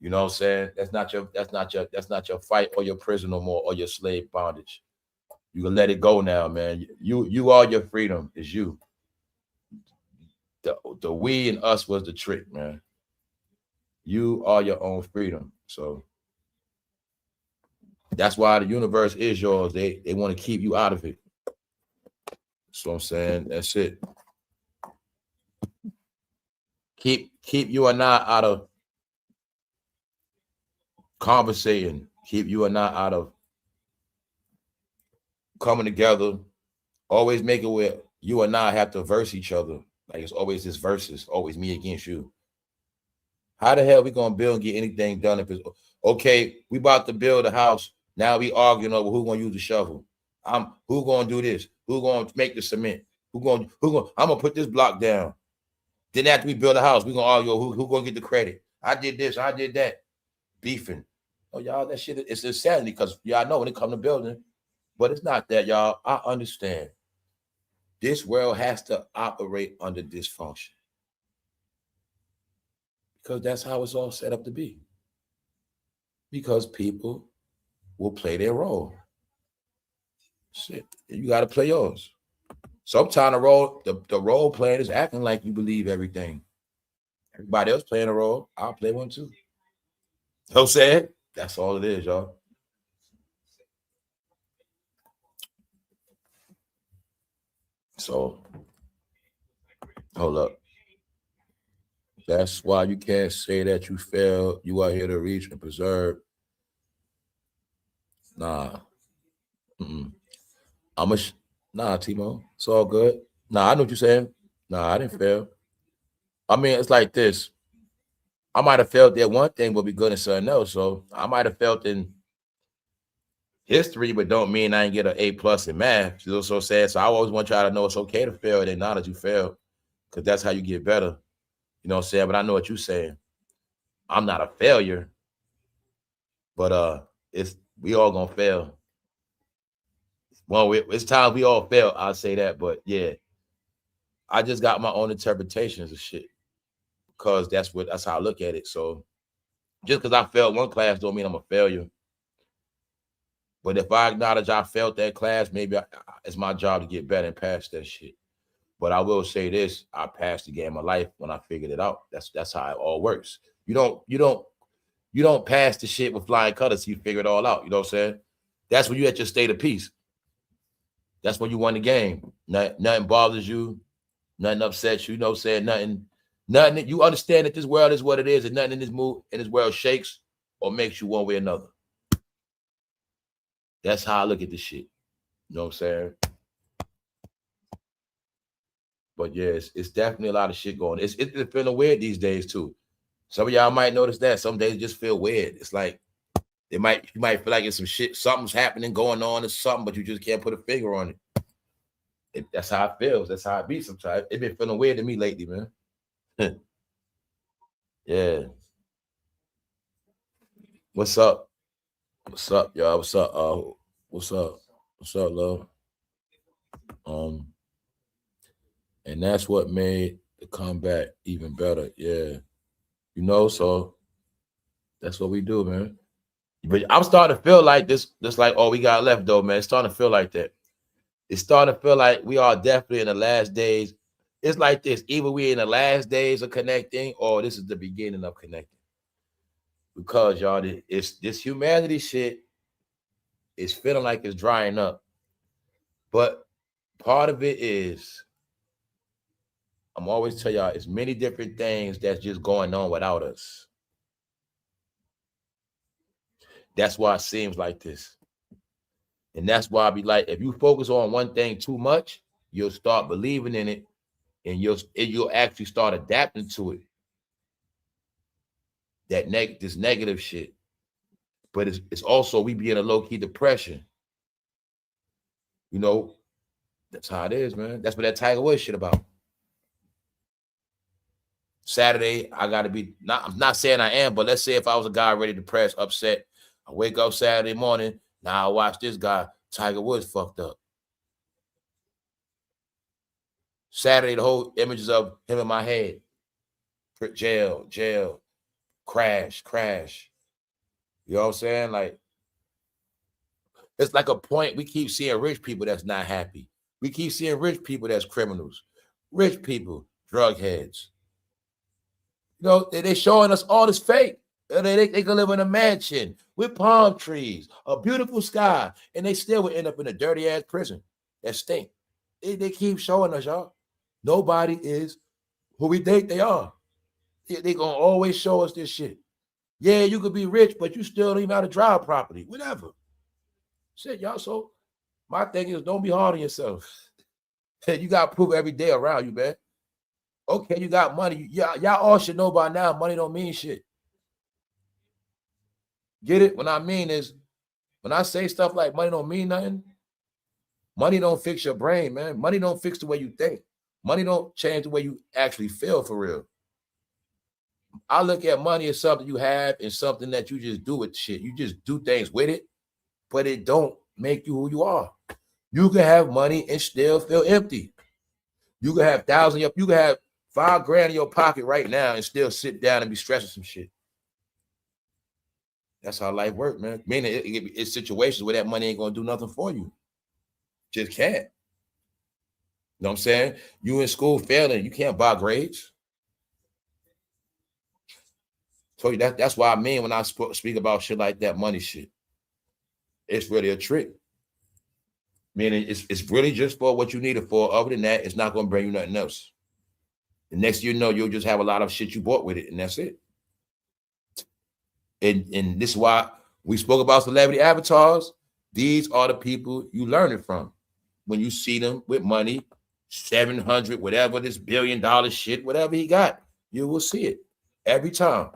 You know what I'm saying? That's not your fight or your prison no more or your slave bondage. You can let it go now, man. You are your freedom. Is you. The we and us was the trick, man. You are your own freedom. So that's why the universe is yours. They want to keep you out of it. That's what I'm saying. That's it. Keep you and I out of conversating. Keep you and I out of coming together. Always make it where you and I have to verse each other. Like, it's always this versus, always me against you. How the hell we gonna build and get anything done if it's okay? We about to build a house. Now we arguing over who gonna use the shovel. Who gonna do this? Who gonna make the cement? I'm gonna put this block down. Then after we build a house, we gonna argue who gonna get the credit. I did this, I did that. Beefing. Oh, y'all, that shit is insanity, because y'all know when it comes to building, but it's not that, y'all. I understand. This world has to operate under dysfunction. Because that's how it's all set up to be. Because people will play their role. Shit, you got to play yours. Sometimes the role playing is acting like you believe everything. Everybody else playing a role, I'll play one too. You know what I'm saying? That's all it is, y'all. So, hold up. That's why you can't say that you failed. You are here to reach and preserve. Nah. Nah, Timo. It's all good. Nah, I know what you're saying. Nah, I didn't fail. I mean, it's like this. I might have felt that one thing will be good in something else. So I might have felt in history, but don't mean I ain't get an A+ in math. You know what I'm saying? So I always want y'all to know it's okay to fail and acknowledge you failed, because that's how you get better. You know what I'm saying? But I know what you're saying. I'm not a failure, but we all gonna fail. Well, it's times we all fail. I'll say that, but yeah, I just got my own interpretations of shit, because that's how I look at it. So just because I failed one class don't mean I'm a failure. But if I acknowledge I failed that class, maybe it's my job to get better and pass that shit. But I will say this: I passed the game of life when I figured it out. That's how it all works. You don't pass the shit with flying colors. You figure it all out. You know what I'm saying? That's when you at your state of peace. That's when you won the game. Nothing bothers you. Nothing upsets you. You know what I'm saying? Nothing. You understand that this world is what it is, and nothing in this world shakes or makes you one way or another. That's how I look at this shit. You know what I'm saying? But yeah, it's definitely a lot of shit going on. It's feeling weird these days too. Some of y'all might notice that. Some days just feel weird. It's like you might feel like it's some shit, something's happening, going on, or something, but you just can't put a finger on it. That's how it feels. That's how it be sometimes. It's been feeling weird to me lately, man. Yeah. What's up? What's up, y'all? What's up? What's up? What's up, love? And that's what made the comeback even better. Yeah. You know, so that's what we do, man. But I'm starting to feel like this like all we got left, though, man. It's starting to feel like that. It's starting to feel like we are definitely in the last days. It's like this: either we're in the last days of connecting, or this is the beginning of connecting. Because y'all, it's this humanity shit is feeling like it's drying up. But part of it is, I'm always tell y'all, it's many different things that's just going on without us. That's why it seems like this. And that's why I be like, if you focus on one thing too much, you'll start believing in it, and you'll actually start adapting to it. This negative shit. But it's also we be in a low-key depression. You know, that's how it is, man. That's what that Tiger Woods shit about. Saturday, I gotta be I'm not saying I am, but let's say if I was a guy already depressed, upset, I wake up Saturday morning, now I watch this guy, Tiger Woods, fucked up. Saturday, the whole images of him in my head. Jail, crash. You know what I'm saying? Like, it's like a point. We keep seeing rich people that's not happy. We keep seeing rich people that's criminals. Rich people, drug heads. You know, they're showing us all this fake. They can live in a mansion with palm trees, a beautiful sky, and they still would end up in a dirty ass prison that stink. They keep showing us, y'all. Nobody is who we think they are. They gonna always show us this shit. Yeah, you could be rich, but you still don't even know how to drive properly. Whatever. Shit, y'all. So my thing is, don't be hard on yourself. You got proof every day around you, man. Okay, you got money. Y'all all should know by now, money don't mean shit. Get it? What I mean is, when I say stuff like money don't mean nothing, money don't fix your brain, man. Money don't fix the way you think. Money don't change the way you actually feel for real. I look at money as something you have and something that you just do with shit. You just do things with it, but it don't make you who you are. You can have money and still feel empty. You can have you can have $5 grand in your pocket right now and still sit down and be stressing some shit. That's how life works, man. Meaning it's situations where that money ain't gonna do nothing for you. Just can't. You know what I'm saying? You in school failing, you can't buy grades. So that's why I mean when I speak about shit like that, money shit. It's really a trick. Meaning it's really just for what you need it for. Other than that, it's not gonna bring you nothing else. The next thing you know, you'll just have a lot of shit you bought with it, and that's it. And this is why we spoke about celebrity avatars. These are the people you learn it from. When you see them with money, 700, whatever, this $1 billion shit, whatever he got, you will see it every time.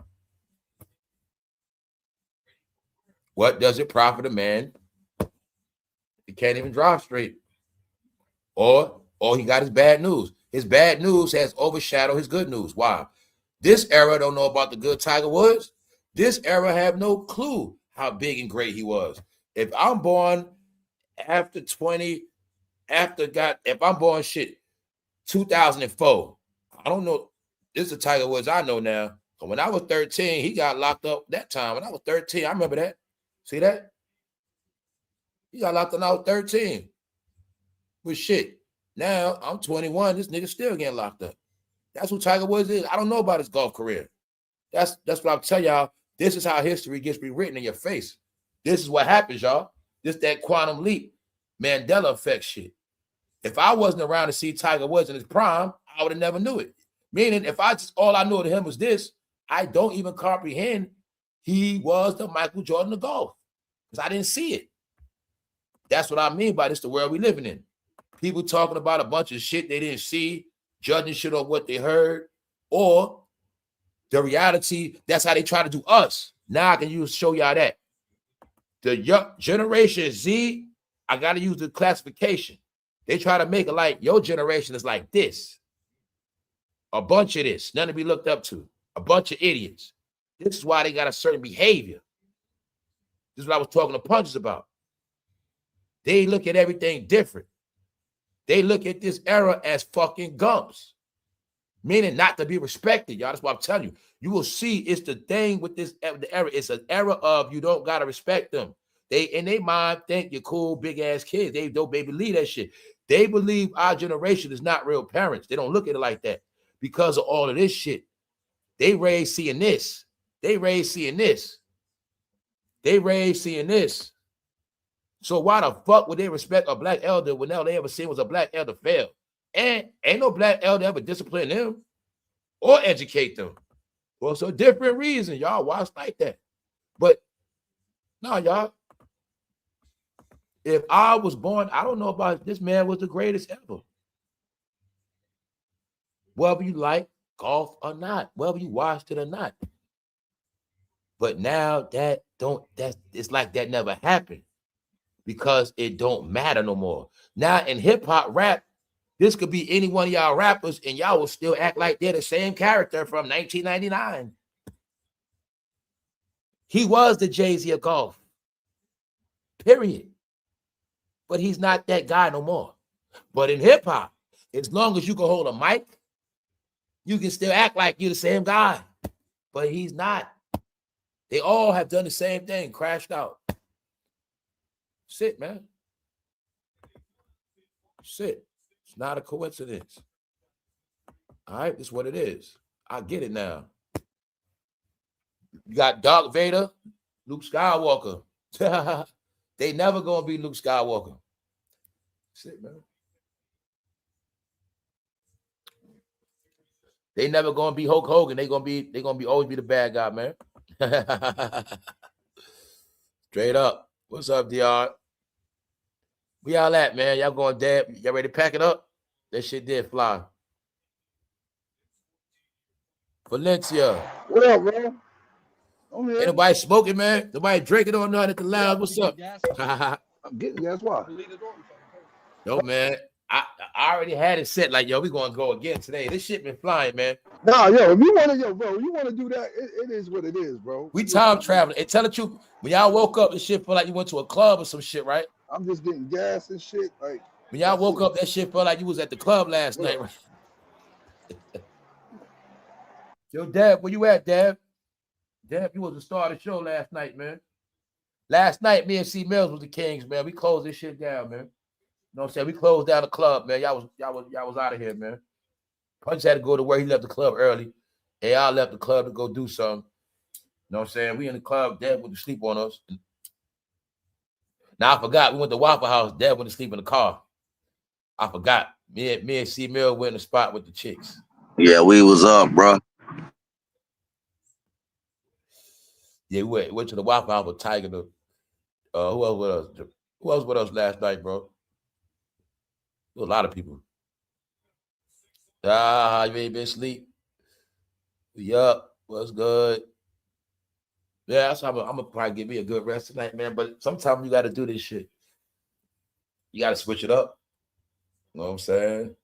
What does it profit a man? He can't even drive straight. Or he got his bad news. His bad news has overshadowed his good news. Why? This era don't know about the good Tiger Woods. This era have no clue how big and great he was. If I'm born after 20, if I'm born shit 2004, I don't know. This is the Tiger Woods I know now. But when I was 13, he got locked up that time. When I was 13, I remember that. See that? He got locked up when I was 13. With shit. Now I'm 21. This nigga still getting locked up. That's who Tiger Woods is. I don't know about his golf career. That's what I'm telling y'all. This is how history gets rewritten in your face. This is what happens, y'all. This that quantum leap, Mandela effect shit. If I wasn't around to see Tiger Woods in his prime, I would have never knew it. Meaning, if all I knew of him was this, I don't even comprehend he was the Michael Jordan of golf because I didn't see it. That's what I mean by this, the world we living in. People talking about a bunch of shit they didn't see, judging shit on what they heard, or the reality, that's how they try to do us. Now I can show y'all that. The young generation Z, I got to use the classification. They try to make it like your generation is like this. A bunch of this, none to be looked up to. A bunch of idiots. This is why they got a certain behavior. This is what I was talking to Punches about. They look at everything different. They look at this era as fucking gumps. Meaning not to be respected, y'all. That's what I'm telling you. You will see it's the thing with this the era. It's an era of you don't gotta respect them. They in their mind think you're cool, big ass kids. They don't believe that shit. They believe our generation is not real parents. They don't look at it like that because of all of this shit. They raised seeing this. They raised seeing this. They raised seeing this. So why the fuck would they respect a black elder when all they ever seen was a black elder fail? And ain't no black elder ever discipline them or educate them. Well, it's a different reason, y'all. Why it's like that? But no, y'all. If I was born, I don't know about this man was the greatest ever. Whether you like golf or not, whether you watched it or not. But now it's like that never happened because it don't matter no more. Now in hip hop rap, this could be any one of y'all rappers and y'all will still act like they're the same character from 1999. He was the Jay-Z of golf. Period. But he's not that guy no more. But in hip hop, as long as you can hold a mic, you can still act like you're the same guy. But he's not. They all have done the same thing, crashed out. Sit, man. Sit. It's not a coincidence. All right, this is what it is. I get it now. You got Darth Vader, Luke Skywalker. They never gonna be Luke Skywalker. Sit, man. They never gonna be Hulk Hogan. They gonna be always be the bad guy, man. Straight up. What's up, DR? Where y'all at, man? Y'all going dead? Y'all ready to pack it up? That shit did fly. Valencia. What up, bro? Ain't nobody smoking, man. Nobody drinking on nothing at the lounge. What's up? I'm getting gas. Why? Yo, man. I already had it set. Like, yo, we gonna go again today. This shit been flying, man. Nah, yo, if you want to do that, it is what it is, bro. We time traveling. And tell the truth, when y'all woke up, this shit felt like you went to a club or some shit, right? I'm just getting gas and shit. Like when y'all woke up, that shit felt like you was at the club last night, right? Yo, Dad, where you at, Dad? Dad, you was the star of the show last night, man. Last night, me and C Mills was the kings, man. We closed this shit down, man. You know what I'm saying? We closed down the club, man. Y'all was out of here, man. Punch had to go to work. He left the club early. AI left the club to go do something. You know what I'm saying? We in the club. Dad went to sleep on us. Now I forgot. We went to Waffle House. Dad went to sleep in the car. I forgot. Me and C Mill went in the spot with the chicks. Yeah, we was up, bro. Yeah, we went to the Waffle House with Tiger. Who else with us? Who else with us last night, bro? There was a lot of people. You ain't been asleep? We up. What's good? Yeah, that's how I'm gonna probably give me a good rest tonight, man. But sometimes you got to do this shit. You got to switch it up. You know what I'm saying?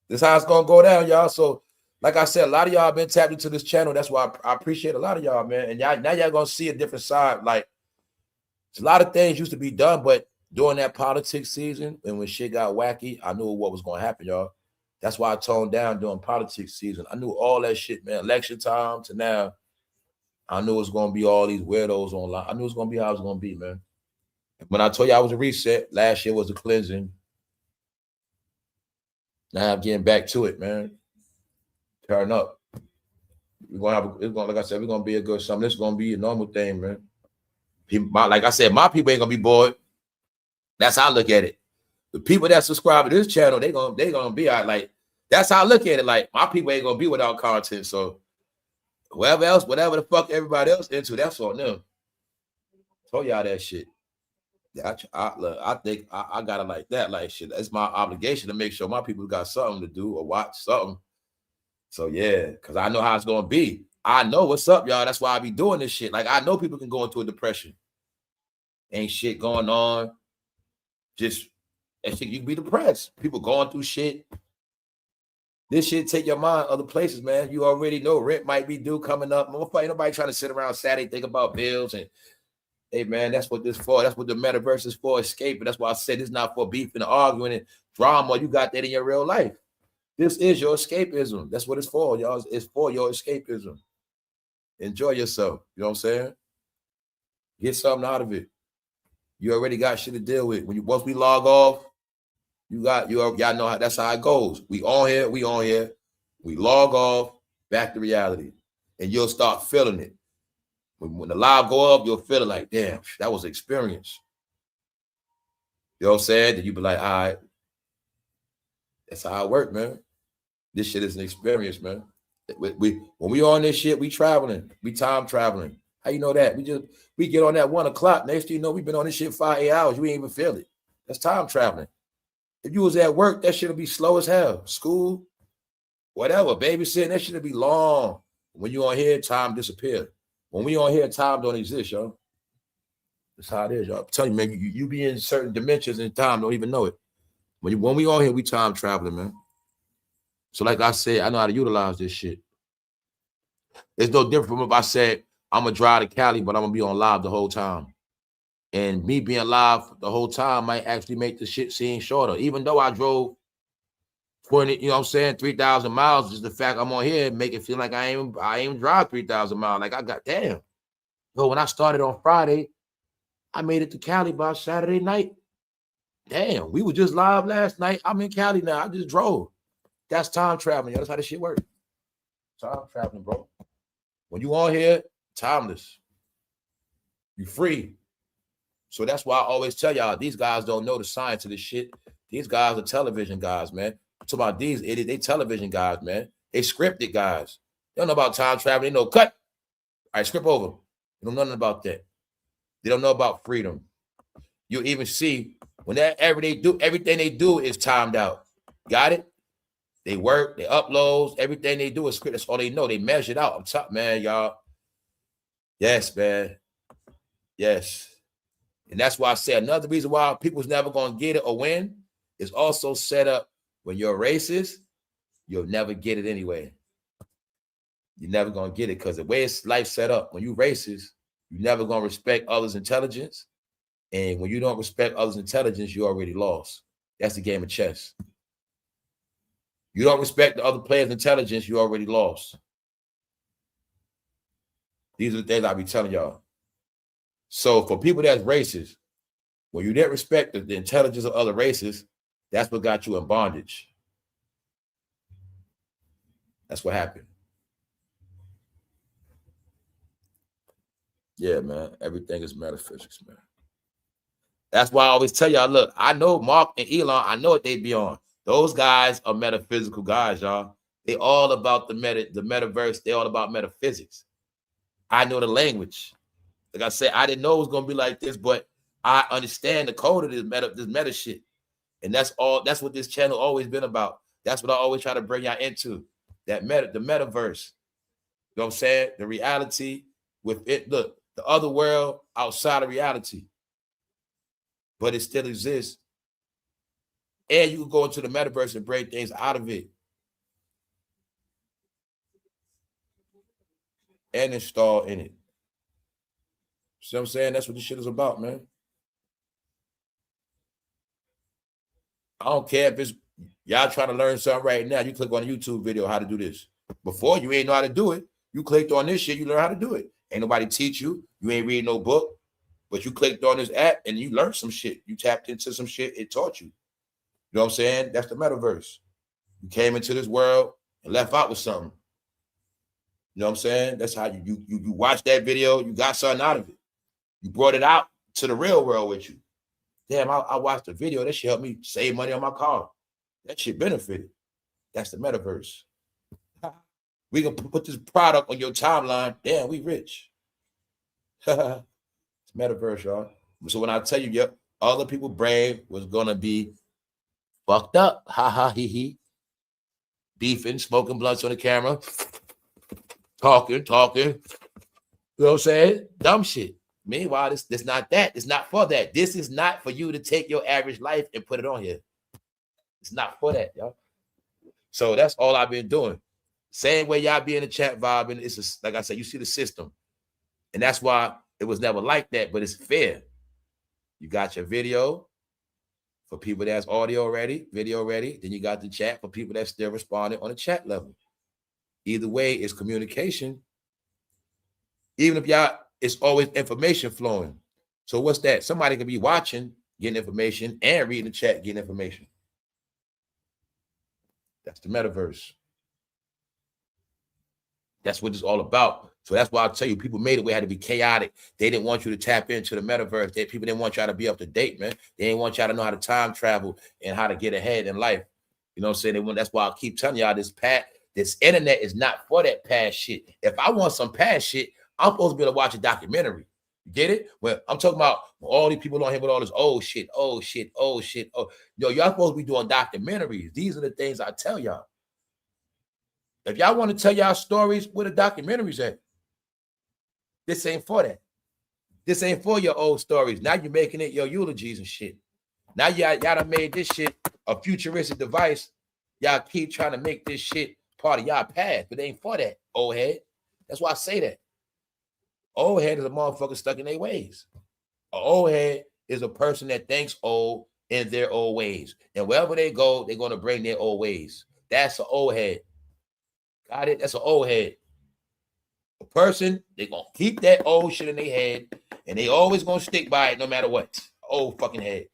This is how it's gonna go down, y'all. So, like I said, a lot of y'all been tapped into this channel. That's why I appreciate a lot of y'all, man. And now y'all gonna see a different side. Like, a lot of things used to be done, but during that politics season and when shit got wacky, I knew what was gonna happen, y'all. That's why I toned down during politics season. I knew all that shit, man. Election time to now, I knew it was gonna be all these weirdos online. I knew it was gonna be how it was gonna be, man. When I told you I was a reset, last year was a cleansing. Now I'm getting back to it, man. Turn up. We're gonna have it's gonna, like I said, we're gonna be a good something. This is gonna be a normal thing, man. Like I said, my people ain't gonna be bored. That's how I look at it. The people that subscribe to this channel, they gonna be all right. Like, that's how I look at it. Like, my people ain't gonna be without content. So whatever the fuck everybody else into, that's on them. Told y'all that shit. I think I got it like that. Like, shit, it's my obligation to make sure my people got something to do or watch something. So yeah, because I know how it's gonna be. I know what's up, y'all. That's why I be doing this shit. Like, I know people can go into a depression. Ain't shit going on. Just that shit, you can be depressed. People going through shit. This shit take your mind other places, man. You already know rent might be due coming up. Ain't nobody trying to sit around Saturday think about bills and hey, man, that's what this for. That's what the metaverse is for, escaping. That's why I said it's not for beefing and arguing and drama. You got that in your real life. This is your escapism. That's what it's for, y'all. It's for your escapism. Enjoy yourself. You know what I'm saying? Get something out of it. You already got shit to deal with. Once we log off, y'all know how that's how it goes. We on here. We log off, back to reality. And you'll start feeling it. When the live go up, you'll feel it like, damn, that was an experience. You know what I'm saying? Then you be like, all right. That's how it work, man. This shit is an experience, man. When we on this shit, we traveling. We time traveling. How you know that? We get on that 1 o'clock. Next thing you know, we've been on this shit 5-8 hours. You ain't even feel it. That's time traveling. If you was at work, that shit'll be slow as hell. School, whatever, babysitting, that shit'll be long. When you on here, time disappear. When we on here, time don't exist, y'all. That's how it is, y'all. I'm telling you, man, you be in certain dimensions in time, don't even know it. When we on here, we time traveling, man. So like I said, I know how to utilize this shit. It's no different from if I said, I'm going to drive to Cali, but I'm going to be on live the whole time. And me being live the whole time might actually make the shit seem shorter. Even though I drove 20, you know what I'm saying, 3,000 miles, just the fact I'm on here make it feel like I ain't drive 3,000 miles. Like, I got, damn. Yo, when I started on Friday, I made it to Cali by Saturday night. Damn, we were just live last night. I'm in Cali now. I just drove. That's time traveling, yo. That's how this shit works. Time traveling, bro. When you on here, timeless. You free. So that's why I always tell y'all, these guys don't know the science of this shit. These guys are television guys, man. I'm talking about these idiots, they television guys, man. They scripted guys. They don't know about time travel. They know cut. All right, script over. They don't know nothing about that. They don't know about freedom. You even see when everything they do is timed out. Got it? They work, they uploads, everything they do is script. That's all they know. They measure it out. I'm top, man, y'all. Yes, man. Yes. And that's why I say another reason why people's never going to get it or win is also set up when you're racist, you'll never get it anyway. You're never going to get it because the way it's life set up, when you racist, you're never going to respect others' intelligence. And when you don't respect others' intelligence, you already lost. That's the game of chess. You don't respect the other player's intelligence, you already lost. These are the things I be telling y'all. So for people that's racist, when you didn't respect the intelligence of other races, that's what got you in bondage. That's what happened. Yeah, man. Everything is metaphysics, man. That's why I always tell y'all, look, I know Mark and Elon, I know what they be on. Those guys are metaphysical guys, y'all. They all about the metaverse. They all about metaphysics. I know the language. Like I said, I didn't know it was going to be like this, but I understand the code of this meta shit. And that's all. That's what this channel always been about. That's what I always try to bring y'all into. The metaverse. You know what I'm saying? The reality with it. Look, the other world outside of reality. But it still exists. And you can go into the metaverse and break things out of it. And install in it. See what I'm saying? That's what this shit is about, man. I don't care if it's y'all trying to learn something right now. You click on a YouTube video how to do this. Before, you ain't know how to do it. You clicked on this shit, you learn how to do it. Ain't nobody teach you. You ain't read no book. But you clicked on this app and you learned some shit. You tapped into some shit. It taught you. You know what I'm saying? That's the metaverse. You came into this world and left out with something. You know what I'm saying? That's how you watched that video. You got something out of it. You brought it out to the real world with you. Damn, I watched the video. That shit helped me save money on my car. That shit benefited. That's the metaverse. We can put this product on your timeline. Damn, we rich. It's metaverse, y'all. So when I tell you, yep, other people brain was gonna be fucked up. Ha ha he he. Beefing, smoking blunts on the camera, talking. You know what I'm saying? Dumb shit. Meanwhile, this not that. It's not for that. This is not for you to take your average life and put it on here. It's not for that, y'all. So that's all I've been doing. Same way y'all be in the chat vibe, and it's like I said, you see the system. And that's why it was never like that, but it's fair. You got your video for people that's audio ready, video ready. Then you got the chat for people that's still responding on the chat level. Either way, it's communication. Even if y'all, it's always information flowing. So what's that? Somebody can be watching, getting information, and reading the chat, getting information. That's the metaverse. That's what it's all about. So that's why I'll tell you, people made it where it had to be chaotic. They didn't want you to tap into the metaverse. People didn't want y'all to be up to date, man. They didn't want y'all to know how to time travel and how to get ahead in life. You know what I'm saying? That's why I keep telling y'all this internet is not for that past shit. If I want some past shit, I'm supposed to be able to watch a documentary. You get it? Well, I'm talking about all these people on here with all this old shit. Oh, yo, y'all supposed to be doing documentaries. These are the things I tell y'all. If y'all want to tell y'all stories, where the documentaries at? This ain't for that. This ain't for your old stories. Now you're making it your eulogies and shit. Now y'all done made this shit a futuristic device. Y'all keep trying to make this shit part of y'all past, but it ain't for that, old head. That's why I say that. Old head is a motherfucker stuck in their ways. An old head is a person that thinks old in their old ways. And wherever they go, they're going to bring their old ways. That's an old head. Got it? That's an old head. A person, they're going to keep that old shit in their head, and they always going to stick by it no matter what. Old fucking head.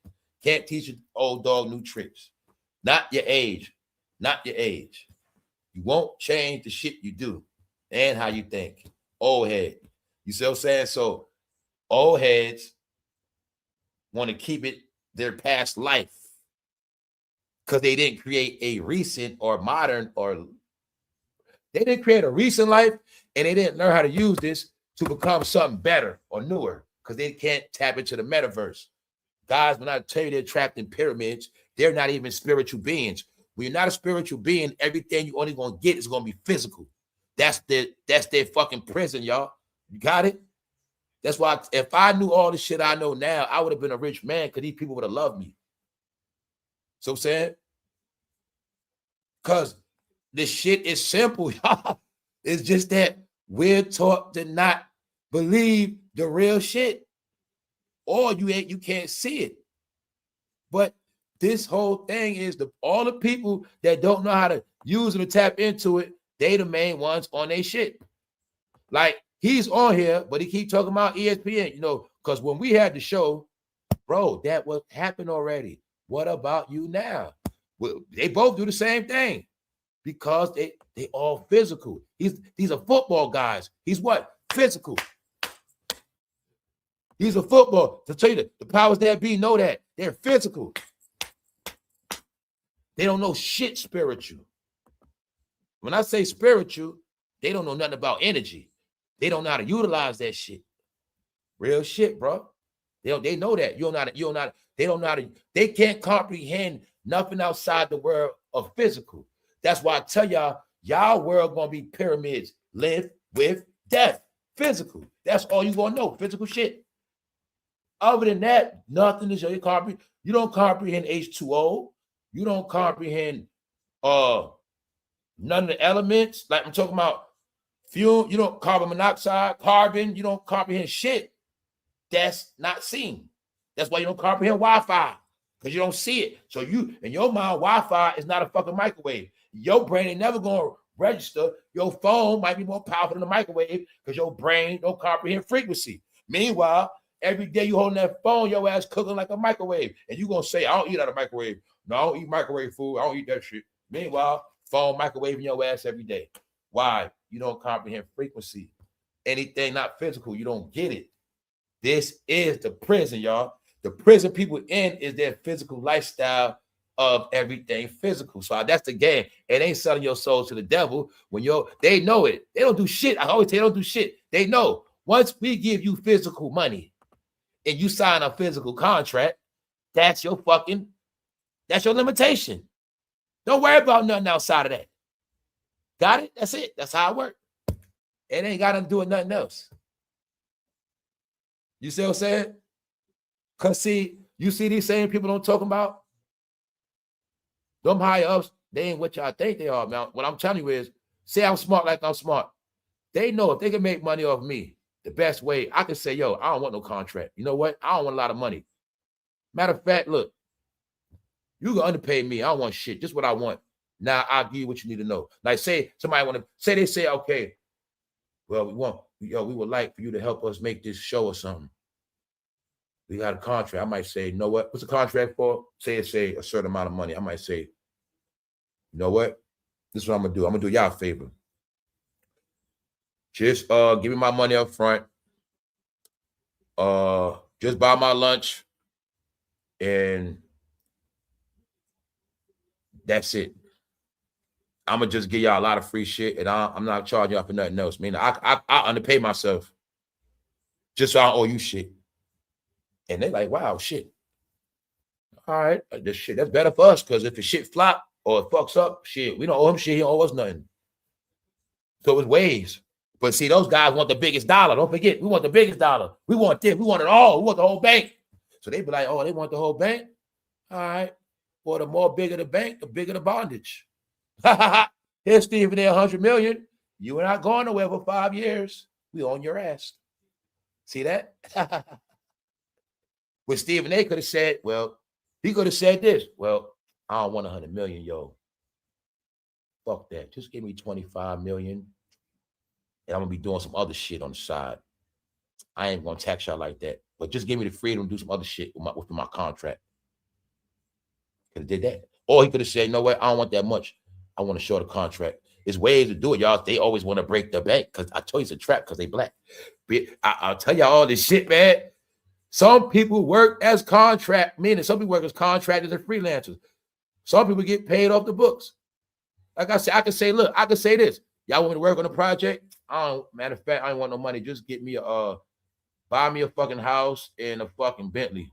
Can't teach an old dog new tricks. Not your age. Not your age. You won't change the shit you do and how you think. Old head. You see what I'm saying? So old heads want to keep it their past life because they didn't create a recent or modern or they didn't create a recent life and they didn't learn how to use this to become something better or newer because they can't tap into the metaverse. Guys, when I tell you they're trapped in pyramids, they're not even spiritual beings. When you're not a spiritual being, everything you're only going to get is going to be physical. That's their fucking prison, y'all. You got it? That's why if I knew all the shit I know now, I would have been a rich man because these people would have loved me. So I'm saying? Because this shit is simple, y'all. It's just that we're taught to not believe the real shit. Or you can't see it. But this whole thing is all the people that don't know how to use it or tap into it, they the main ones on their shit. Like He's on here, but he keep talking about ESPN, you know, because when we had the show, bro, that was happened already. What about you now? Well, they both do the same thing because they all physical. These are football guys. He's what? Physical. He's a football. To tell you the powers that be know that. They're physical. They don't know shit spiritual. When I say spiritual, they don't know nothing about energy. They don't know how to utilize that shit. Real shit, bro. They know that. They can't comprehend nothing outside the world of physical. That's why I tell y'all world gonna be pyramids, live with death. Physical. That's all you gonna know. Physical shit. Other than that, nothing is you comprehend. You don't comprehend H2O. You don't comprehend none of the elements. Like I'm talking about fuel, you don't carbon monoxide, carbon, you don't comprehend shit. That's not seen. That's why you don't comprehend Wi-Fi, because you don't see it. So you, in your mind, Wi-Fi is not a fucking microwave. Your brain ain't never going to register. Your phone might be more powerful than the microwave because your brain don't comprehend frequency. Meanwhile, every day you holding that phone, your ass cooking like a microwave. And you going to say, I don't eat out of microwave. No, I don't eat microwave food. I don't eat that shit. Meanwhile, phone microwaving your ass every day. Why? You don't comprehend frequency. Anything not physical, you don't get it. This is the prison, y'all. The prison people in is their physical lifestyle of everything physical. So that's the game. It ain't selling your soul to the devil. They know it. They don't do shit. I always say they don't do shit. They know. Once we give you physical money and you sign a physical contract, that's your limitation. Don't worry about nothing outside of that. Got it? That's it. That's how it works. It ain't got nothing to do with nothing else. You see what I'm saying? Because see, you see these same people I'm talking about? Them higher ups, they ain't what y'all think they are, man. What I'm telling you is, say I'm smart like I'm smart. They know if they can make money off me, the best way, I can say, yo, I don't want no contract. You know what? I don't want a lot of money. Matter of fact, look, you can underpay me. I don't want shit. Just what I want. Now I'll give you what you need to know. Like say somebody want to say, okay, well, we would like for you to help us make this show or something. We got a contract. I might say, you know what? What's the contract for? Say a certain amount of money. I might say, you know what? This is what I'm gonna do. I'm gonna do y'all a favor. Just give me my money up front. Just buy my lunch, and that's it. I'm gonna just give y'all a lot of free shit, and I'm not charging y'all for nothing else. I mean, I underpay myself just so I don't owe you shit. And they're like, wow, shit. All right, this shit, that's better for us, because if the shit flop or it fucks up, shit, we don't owe him shit, he don't owe us nothing. So it's ways. But see, those guys want the biggest dollar. Don't forget, we want the biggest dollar. We want this, we want it all. We want the whole bank. So they be like, oh, they want the whole bank? All right. Well, the more bigger the bank, the bigger the bondage. Here's Stephen A, 100 million. You are not going nowhere for 5 years. We on your ass. See that? But Stephen A could have said, well, he could have said this. Well, I don't want 100 million, yo. Fuck that. Just give me 25 million. And I'm going to be doing some other shit on the side. I ain't going to tax y'all like that. But just give me the freedom to do some other shit with my contract. Could have did that. Or he could have said, you know what? I don't want that much. I want a shorter contract. There's ways to do it, y'all. They always want to break the bank, because I told you it's a trap because they black. I'll tell y'all all this shit, man. Some people work as contract, meaning some people work as contractors and freelancers. Some people get paid off the books. Like I said, I can say, look, I can say this. Y'all want me to work on a project? Matter of fact, I don't want no money. Just get me buy me a fucking house and a fucking Bentley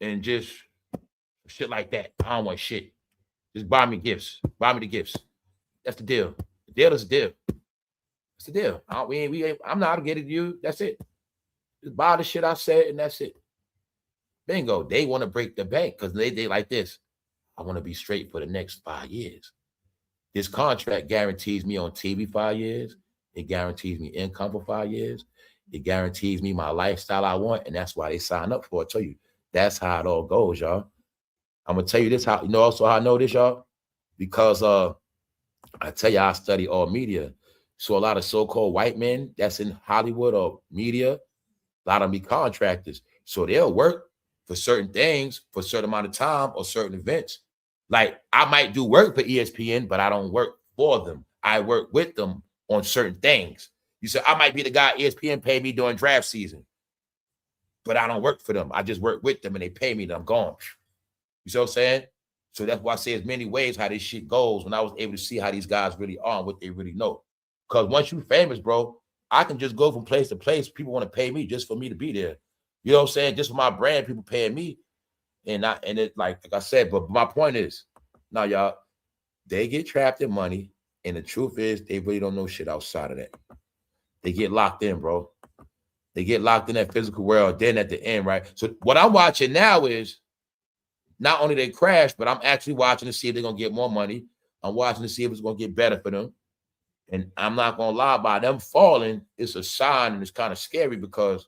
and just shit like that. I don't want shit. Just buy me gifts. Buy me the gifts. That's the deal. The deal is the deal. It's the deal. I'm not obligated to you. That's it. Just buy the shit I said, and that's it. Bingo. They want to break the bank because they like this. I want to be straight for the next 5 years. This contract guarantees me on TV 5 years. It guarantees me income for 5 years. It guarantees me my lifestyle I want, and that's why they sign up for it. I tell you, that's how it all goes, y'all. I'm gonna tell you this, how also how I know this, y'all, because I tell you I study all media. So a lot of so-called white men that's in Hollywood or media, a lot of them be contractors. So they'll work for certain things for a certain amount of time or certain events. Like I might do work for ESPN, but I don't work for them. I work with them on certain things. You said I might be the guy ESPN paid me during draft season, but I don't work for them. I just work with them and they pay me and I'm gone. You see what I'm saying? So that's why I say there's many ways how this shit goes when I was able to see how these guys really are and what they really know. Because once you're famous, bro, I can just go from place to place. People want to pay me just for me to be there. You know what I'm saying? Just for my brand, people paying me. And it like I said, but my point is, now y'all, they get trapped in money. And the truth is, they really don't know shit outside of that. They get locked in, bro. They get locked in that physical world. Then at the end, right? So what I'm watching now is not only they crash, but I'm actually watching to see if they're going to get more money. I'm watching to see if it's going to get better for them. And I'm not going to lie, by them falling, it's a sign and it's kind of scary because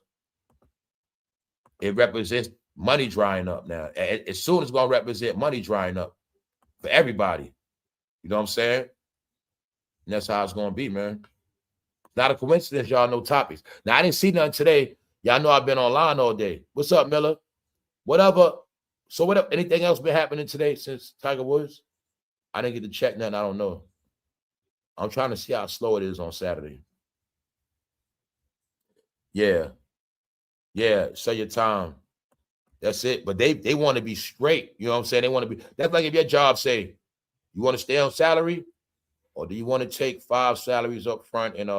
it represents money drying up now. As soon as it's going to represent money drying up for everybody. You know what I'm saying? And that's how it's going to be, man. Not a coincidence, y'all know topics. Now, I didn't see nothing today. Y'all know I've been online all day. What's up, Miller? Whatever. So what? Anything else been happening today since Tiger Woods? I didn't get to check nothing. I don't know. I'm trying to see how slow it is on Saturday. Yeah. Yeah. Say your time. That's it. But they want to be straight. You know what I'm saying? They want to be. That's like if your job say, you want to stay on salary or do you want to take 5 salaries up front and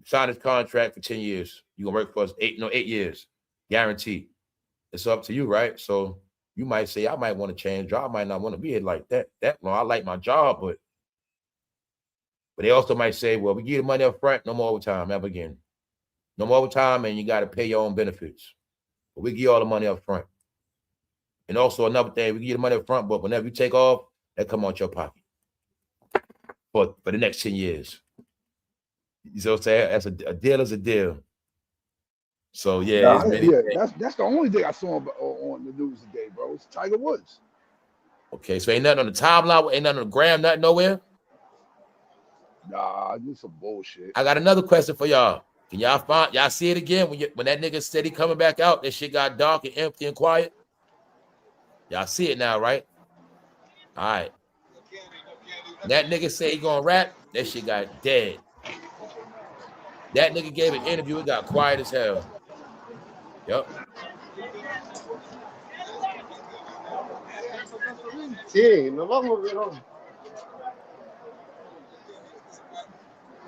sign this contract for 10 years? You're going to work for us 8 years. Guaranteed. It's up to you, right? So you might say, I might want to change job. I might not want to be here like that long. I like my job, but they also might say, well, we give you the money up front, no more overtime ever again. No more overtime, and you got to pay your own benefits. But we give you all the money up front. And also another thing, we give you the money up front, but whenever you take off, that come out your pocket for the next 10 years. You see what I'm saying? That's a deal is a deal. So yeah, that's the only thing I saw on the news today, bro. It's Tiger Woods. Okay, so ain't nothing on the timeline, ain't nothing on the gram, nothing nowhere. Nah, this some bullshit. I got another question for y'all. Can y'all see it again when that nigga said he coming back out? That shit got dark and empty and quiet. Y'all see it now, right? All right. That nigga say he gonna rap. That shit got dead. That nigga gave an interview. It got quiet as hell. Yep. Sí, nos vamos, vieron.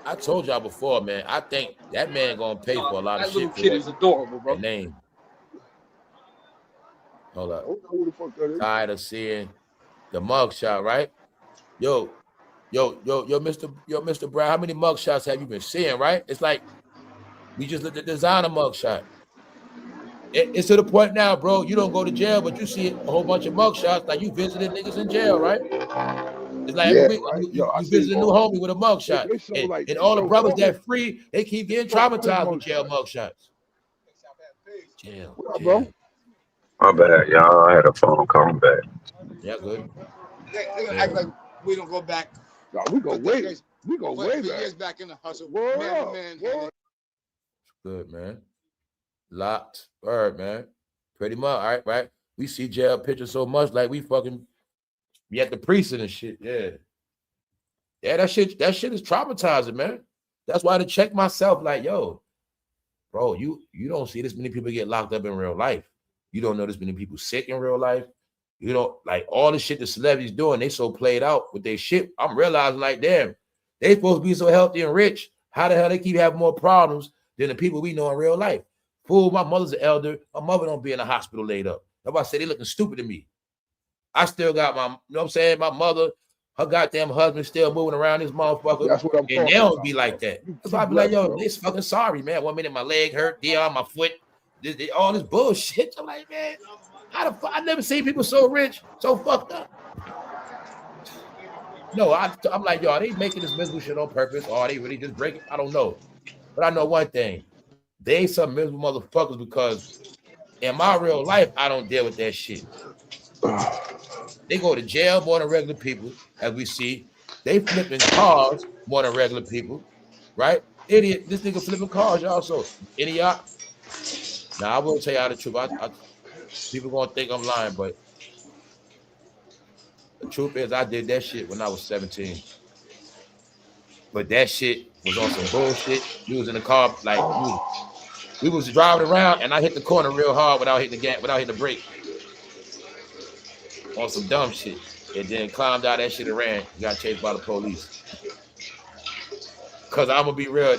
I told y'all before, man. I think that man gonna pay for a lot of shit. That little kid is adorable, bro. The name. Hold up. I don't know who the fuck that is. Tired of seeing the mugshot, right? Yo, Mr. Brown, how many mugshots have you been seeing, right? It's like we just looked at the designer mugshot. It's to the point now, bro. You don't go to jail, but you see a whole bunch of mugshots like you visited niggas in jail, right? It's like every week you visit a new homie with a mugshot. And all the brothers that free, they keep getting traumatized with jail mugshots. Jail. What up, bro? My bad, y'all. I had a phone call back. Yeah, good. They're gonna act like we don't go back. No, we go way back. Years back in the hustle. Man. Good, man. Locked bird, man. Pretty much, all right? We see jail pictures so much like we at the precinct and shit. Yeah, that shit is traumatizing, man. That's why I had to check myself, like, yo, bro, you don't see this many people get locked up in real life. You don't know this many people sick in real life. You don't like all the shit the celebrities doing. They so played out with their shit. I'm realizing, like, damn, they supposed to be so healthy and rich. How the hell they keep having more problems than the people we know in real life? Fool, my mother's an elder. My mother don't be in the hospital laid up. That's why I said they looking stupid to me. I still got my, you know what I'm saying? My mother, her goddamn husband still moving around this motherfucker. That's what I'm talking and they don't about, be like bro. that. That's why I be like, yo, this fucking sorry, man. 1 minute my leg hurt, on my foot, all this bullshit. I'm like, man, how the fuck? I never seen people so rich, so fucked up. No, I'm like, yo, are they making this miserable shit on purpose, or are they really just breaking? I don't know. But I know one thing. They ain't some miserable motherfuckers because in my real life, I don't deal with that shit. They go to jail more than regular people, as we see. They flipping cars more than regular people, right? Idiot, this nigga flipping cars, y'all. So any y'all. Now I will tell y'all the truth. People gonna think I'm lying, but the truth is I did that shit when I was 17. But that shit was on some bullshit. We was in the car, like we was driving around, and I hit the corner real hard without hitting the gas, without hitting the brake, on some dumb shit. And then climbed out that shit and ran. Got chased by the police. Cause I'm gonna be real,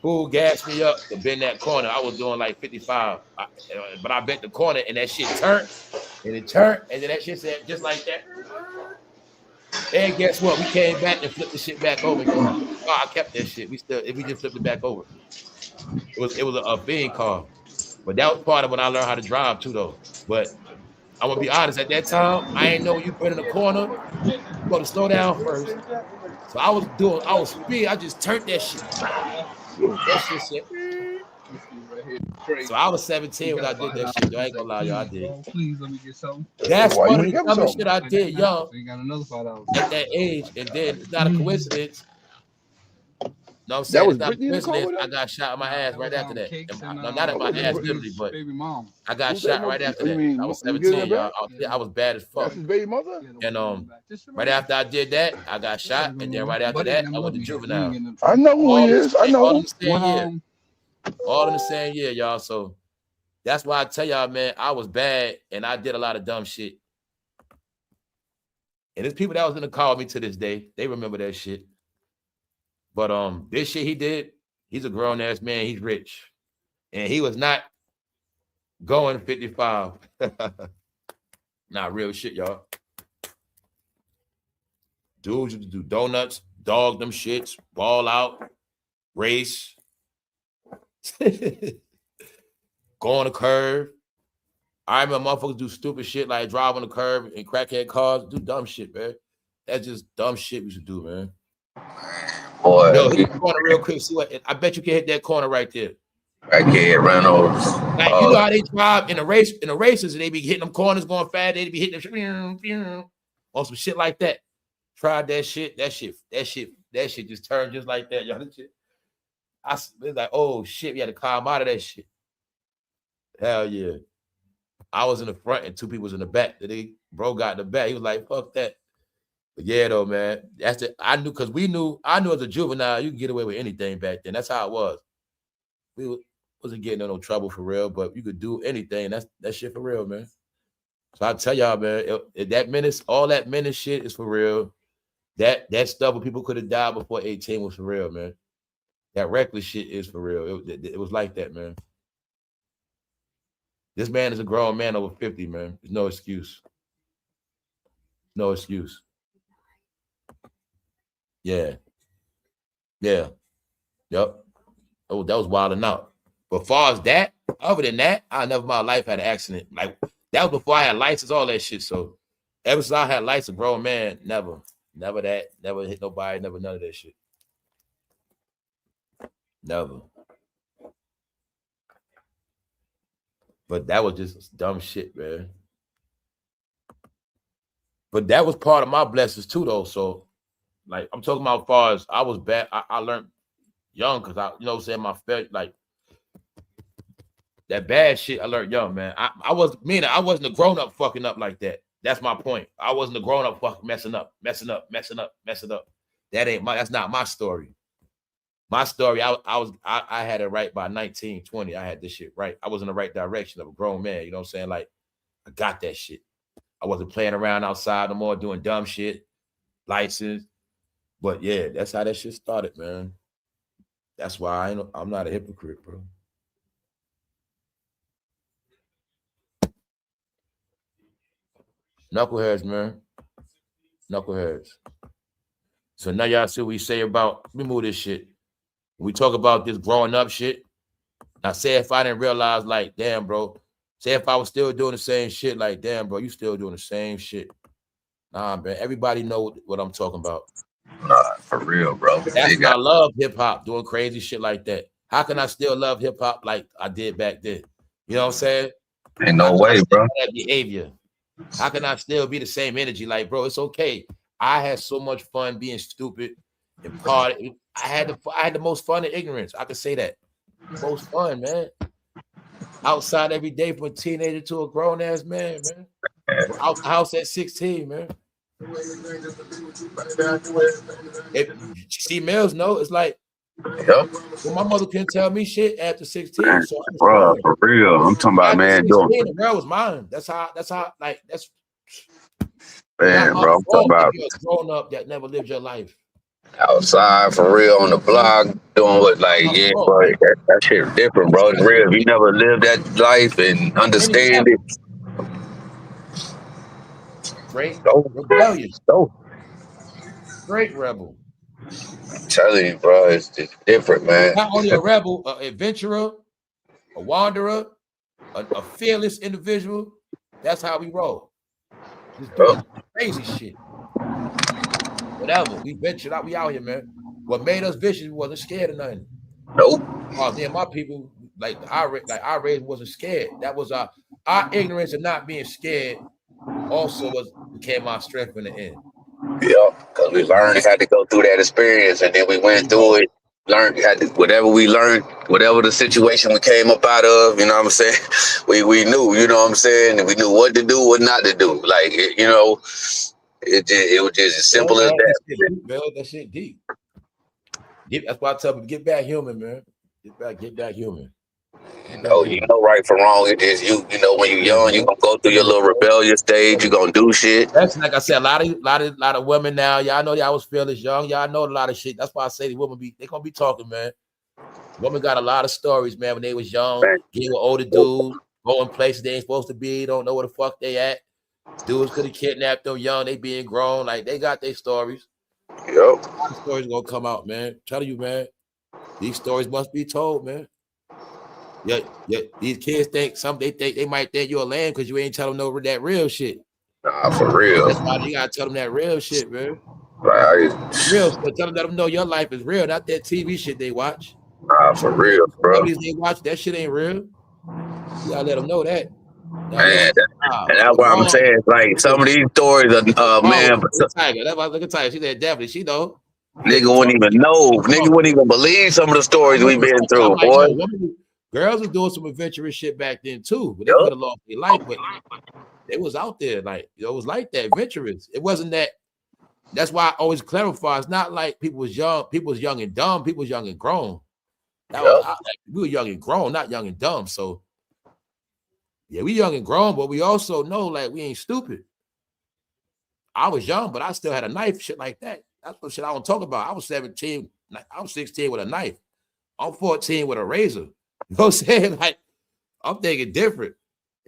who gassed me up to bend that corner? I was doing like 55, but I bent the corner and that shit turned, and it turned, and then that shit said just like that. And guess what? We came back and flipped the shit back over again. Oh, I kept that shit. We just flipped it back over. It was a big car, but that was part of when I learned how to drive too, though. But I'm gonna be honest. At that time, I ain't know you put in a corner. You gotta slow down first. So I was speeding. I just turned that shit. That shit said. So I was 17 when I did that shit. I ain't gonna lie, y'all. I did. Please let me get something. That's one of the dumbest shit I did, young. At that age, and then it's not a coincidence. No, I'm saying it's not a coincidence. I got shot in my ass right after that. No, not in my ass, literally, but I got shot right after that. I was 17, y'all. I was bad as fuck. And right after I did that, I got shot, and then right after that, I went to juvenile. I know who he is. I know. All in the same year, y'all. So that's why I tell y'all, man, I was bad, and I did a lot of dumb shit. And there's people that was in the car with me to this day. They remember that shit. But this shit he did, he's a grown-ass man. He's rich. And he was not going 55. Nah, real shit, y'all. Dudes used to do donuts, dog them shits, ball out, race, go on the curve. I remember motherfuckers do stupid shit like drive on the curve and crackhead cars, do dumb shit, man. That's just dumb shit we should do, man. Boy, yo, hit the corner real quick. See what? I bet you can hit that corner right there. Crackhead Reynolds. Like you know how they drive in the races, and they be hitting them corners going fast. They be hitting them on some shit like that. Tried that shit. That shit just turned just like that, y'all. It's like, oh shit, we had to climb out of that shit. Hell yeah. I was in the front and two people was in the back. Bro got in the back. He was like, fuck that. But yeah, though, man. That's it. I knew because I knew as a juvenile, you can get away with anything back then. That's how it was. We wasn't getting in no trouble for real, but you could do anything. That shit for real, man. So I tell y'all, man, that menace, all that menace shit is for real. That stuff where people could have died before 18 was for real, man. That reckless shit is for real. It was like that, man. This man is a grown man over 50, man. There's no excuse. No excuse. Yeah. Yeah. Yep. Oh, that was wilding out. But as far as that, other than that, I never in my life had an accident. Like, that was before I had license, all that shit. So ever since I had license, grown man, never that. Never hit nobody, never none of that shit. Never. But that was just dumb shit, man. But that was part of my blessings too, though. So, like, I'm talking about as far as I was bad. I learned young because I, you know what I'm saying, my failure, like, that bad shit I learned young, man. I wasn't a grown-up fucking up like that. That's my point. I wasn't a grown-up fucking messing up. That's not my story. My story, I had it right by 19, 20. I had this shit right. I was in the right direction of a grown man. You know what I'm saying? Like, I got that shit. I wasn't playing around outside no more, doing dumb shit, license. But yeah, that's how that shit started, man. That's why I'm not a hypocrite, bro. Knuckleheads, man. Knuckleheads. So now y'all see what we say about, let me move this shit. We talk about this growing up shit. Now, say if I didn't realize, like, damn, bro. Say if I was still doing the same shit, like, damn, bro, you still doing the same shit. Nah, man, everybody know what I'm talking about. Nah, for real, bro. That's why I love hip-hop, doing crazy shit like that. How can I still love hip-hop like I did back then? You know what I'm saying? Ain't no way, bro. That behavior. How can I still be the same energy? Like, bro, it's okay. I had so much fun being stupid and party. I had the most fun in ignorance. I could say that. Most fun, man. Outside every day from a teenager to a grown ass man, man. Out the house at 16, man. See, males know it's like, Yep. well, my mother couldn't tell me shit after 16. Man, So bro, for real. I'm talking about, after man, 16, doing. the girl was mine. That's like that's Man, bro, I'm talking about you're a grown up that never lived your life. outside for real on the block, doing what, like, yeah, bro, that shit different, bro. It's real. If you never lived that life and understand it, Great, go, rebellious, go. great rebel. I'm telling you, bro, it's different, man. Not only a rebel, an adventurer, a wanderer, a fearless individual. That's how we roll. Just doing crazy shit. Whatever. We ventured out. We out here, man. What made us vicious, we wasn't scared of nothing. Nope. Oh, then my people, our race wasn't scared. That was our ignorance of not being scared. Also became our strength in the end. Yeah, because we learned had to go through that experience, and then we went through it. Learned whatever we learned, whatever the situation we came up out of. You know what I'm saying? We knew. You know what I'm saying? And we knew what to do, what not to do. Like you know, it was just as simple as that. That shit deep. That's why I tell people, get back human, man. Get back human. No, you know right from wrong. It is you know, when you're young, you're gonna go through your little rebellious stage, you're gonna do shit. That's like I said, a lot of women now. Y'all know y'all was fearless young. Y'all know a lot of shit. That's why I say the women they gonna be talking, man. Women got a lot of stories, man, when they was young, getting with older dudes, going places they ain't supposed to be, don't know where the fuck they at. Dudes could have kidnapped them young, they being grown. Like they got their stories. Yep. The stories gonna come out, man. I'm telling you, man. These stories must be told, man. Yeah. These kids think they might think you're a lamb because you ain't telling them no that real shit. Nah, for real. That's why you gotta tell them that real shit, man. Right. Real, so tell them, let them know your life is real, not that TV shit they watch. Nah, for real, bro. They watch that shit ain't real. You gotta let them know that. Man, and that's what I'm saying. Like some of these stories, man. Tiger, that's why I look at Tiger. She said definitely, she know. Nigga wouldn't even know. Nigga wouldn't even believe some of the stories we've been through, boy. Girls was doing some adventurous shit back then too, but they could have lost their life. But it was out there, like it was like that, adventurous. It wasn't that. That's why I always clarify. It's not like people was young and dumb. People was young and grown. We were young and grown, not young and dumb. So yeah, we young and grown, but we also know like we ain't stupid. I was young, but I still had a knife, shit like that. That's what shit I don't talk about. I was 17, I was 16 with a knife. I'm 14 with a razor. You know what I'm saying? Like, I'm thinking different.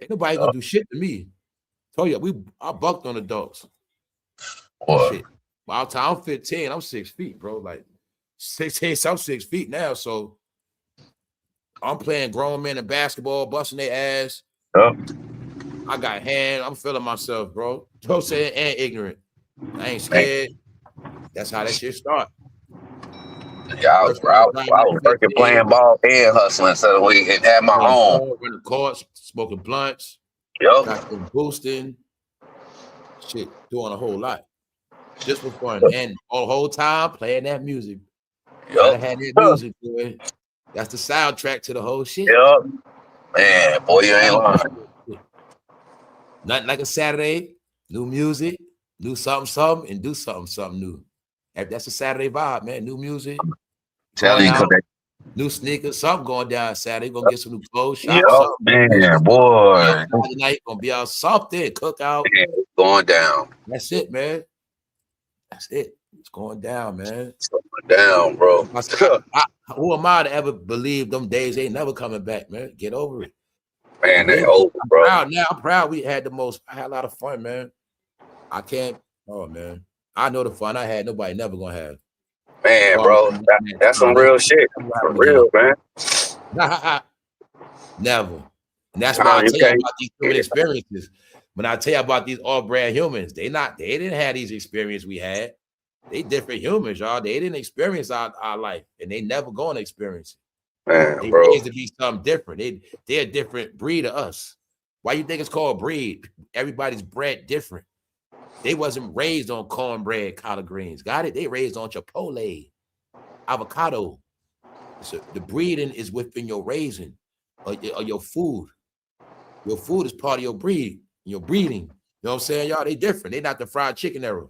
Ain't nobody gonna do shit to me. Told you, I bucked on adults. Shit. By the time I'm 15, I'm 6 feet, bro. Like 16, so I'm 6 feet now. So I'm playing grown men in basketball, busting their ass. I got hand. I'm feeling myself, bro. You know what I'm saying? And ignorant. I ain't scared. That's how that shit start. Yeah, I was working, playing ball and hustling so we can have my own. Running courts, smoking blunts. Got them boosting. Shit, doing a whole lot. Just for fun. And all the whole time playing that music. Gotta have that music, boy. That's the soundtrack to the whole shit. Man, boy, you ain't lying. Nothing like a Saturday, new music, new something, and do something new. That's a Saturday vibe, man. New music. Telling you, new sneakers, something going down Saturday. Gonna get some new clothes. Man, boy. Tonight gonna be out something, cookout. It's going down. That's it, man. That's it. It's going down, man. It's going down, bro. Who am I to ever believe them days ain't never coming back, man? Get over it. Man, they over, bro. I'm proud. I had a lot of fun, man. I can't. Oh, man. I know the fun I had. Nobody never gonna have. Man, bro, that's some real shit. For real, man. Never. And that's why I tell you about these human experiences. When I tell you about these all-brand humans, they didn't have these experiences we had. They different humans, y'all. They didn't experience our life, and they never gonna experience it. Man, they bro. raised to be something different. They're a different breed of us. Why you think it's called breed? Everybody's bred different. They wasn't raised on cornbread, collard greens. Got it? They raised on chipotle, avocado. So the breeding is within your raising or your food. Your food is part of your breeding. You know what I'm saying? Y'all, they different. They not the fried chicken era.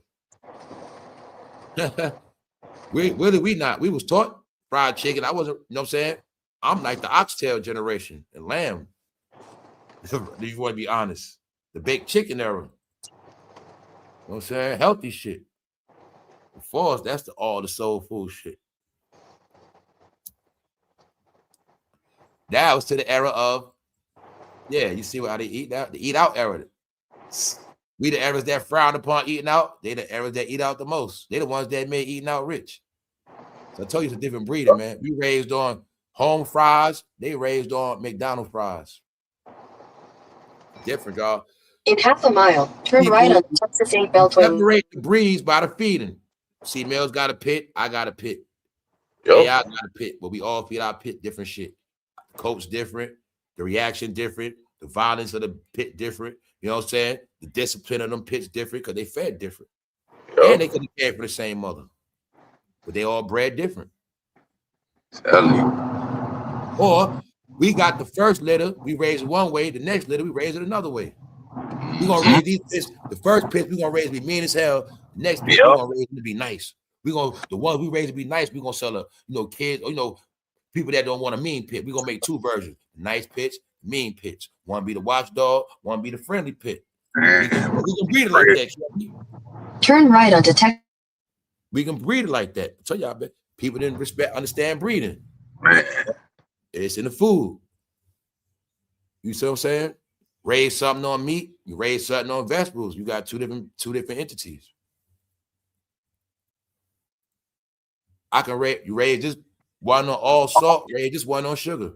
we not. We was taught fried chicken. I wasn't, you know what I'm saying? I'm like the oxtail generation and lamb. If you want to be honest. The baked chicken era. You know what I'm saying? Healthy shit. For us, that's all the soul food shit. That was to the era of, yeah, you see how they eat now? The eat out era. We the eras that frown upon eating out. They the eras that eat out the most. They the ones that made eating out rich. So I told you it's a different breeding, man. We raised on home fries. They raised on McDonald's fries. Different, y'all. In half a mile, turn right on Texas 8 Beltway. Separate the breeds by the feeding. C-Males got a pit. I got a pit. AI got a pit. But we all feed our pit different shit. The coat's different. The reaction different. The violence of the pit different. You know what I'm saying? The discipline of them pits different because they fed different. And they could have cared for the same mother. But they all bred different. Or we got the first litter, we raise it one way. The next litter, we raise it another way. We're going to raise these pits. The first pit, we're going to raise to be mean as hell. The next pit, we're going to raise them to be nice. The ones we raise to be nice, we're going to sell kids, or, people that don't want a mean pit. We're going to make two versions. Nice pits, mean pits. One be the watchdog, one be the friendly pit. We can breed it like that. Turn right onto Tech. We can breed it like that. I tell y'all, people didn't understand breeding. It's in the food. You see what I'm saying? Raise something on meat, you raise something on vegetables. You got two different entities. I can raise this one on all salt, raise this one on sugar.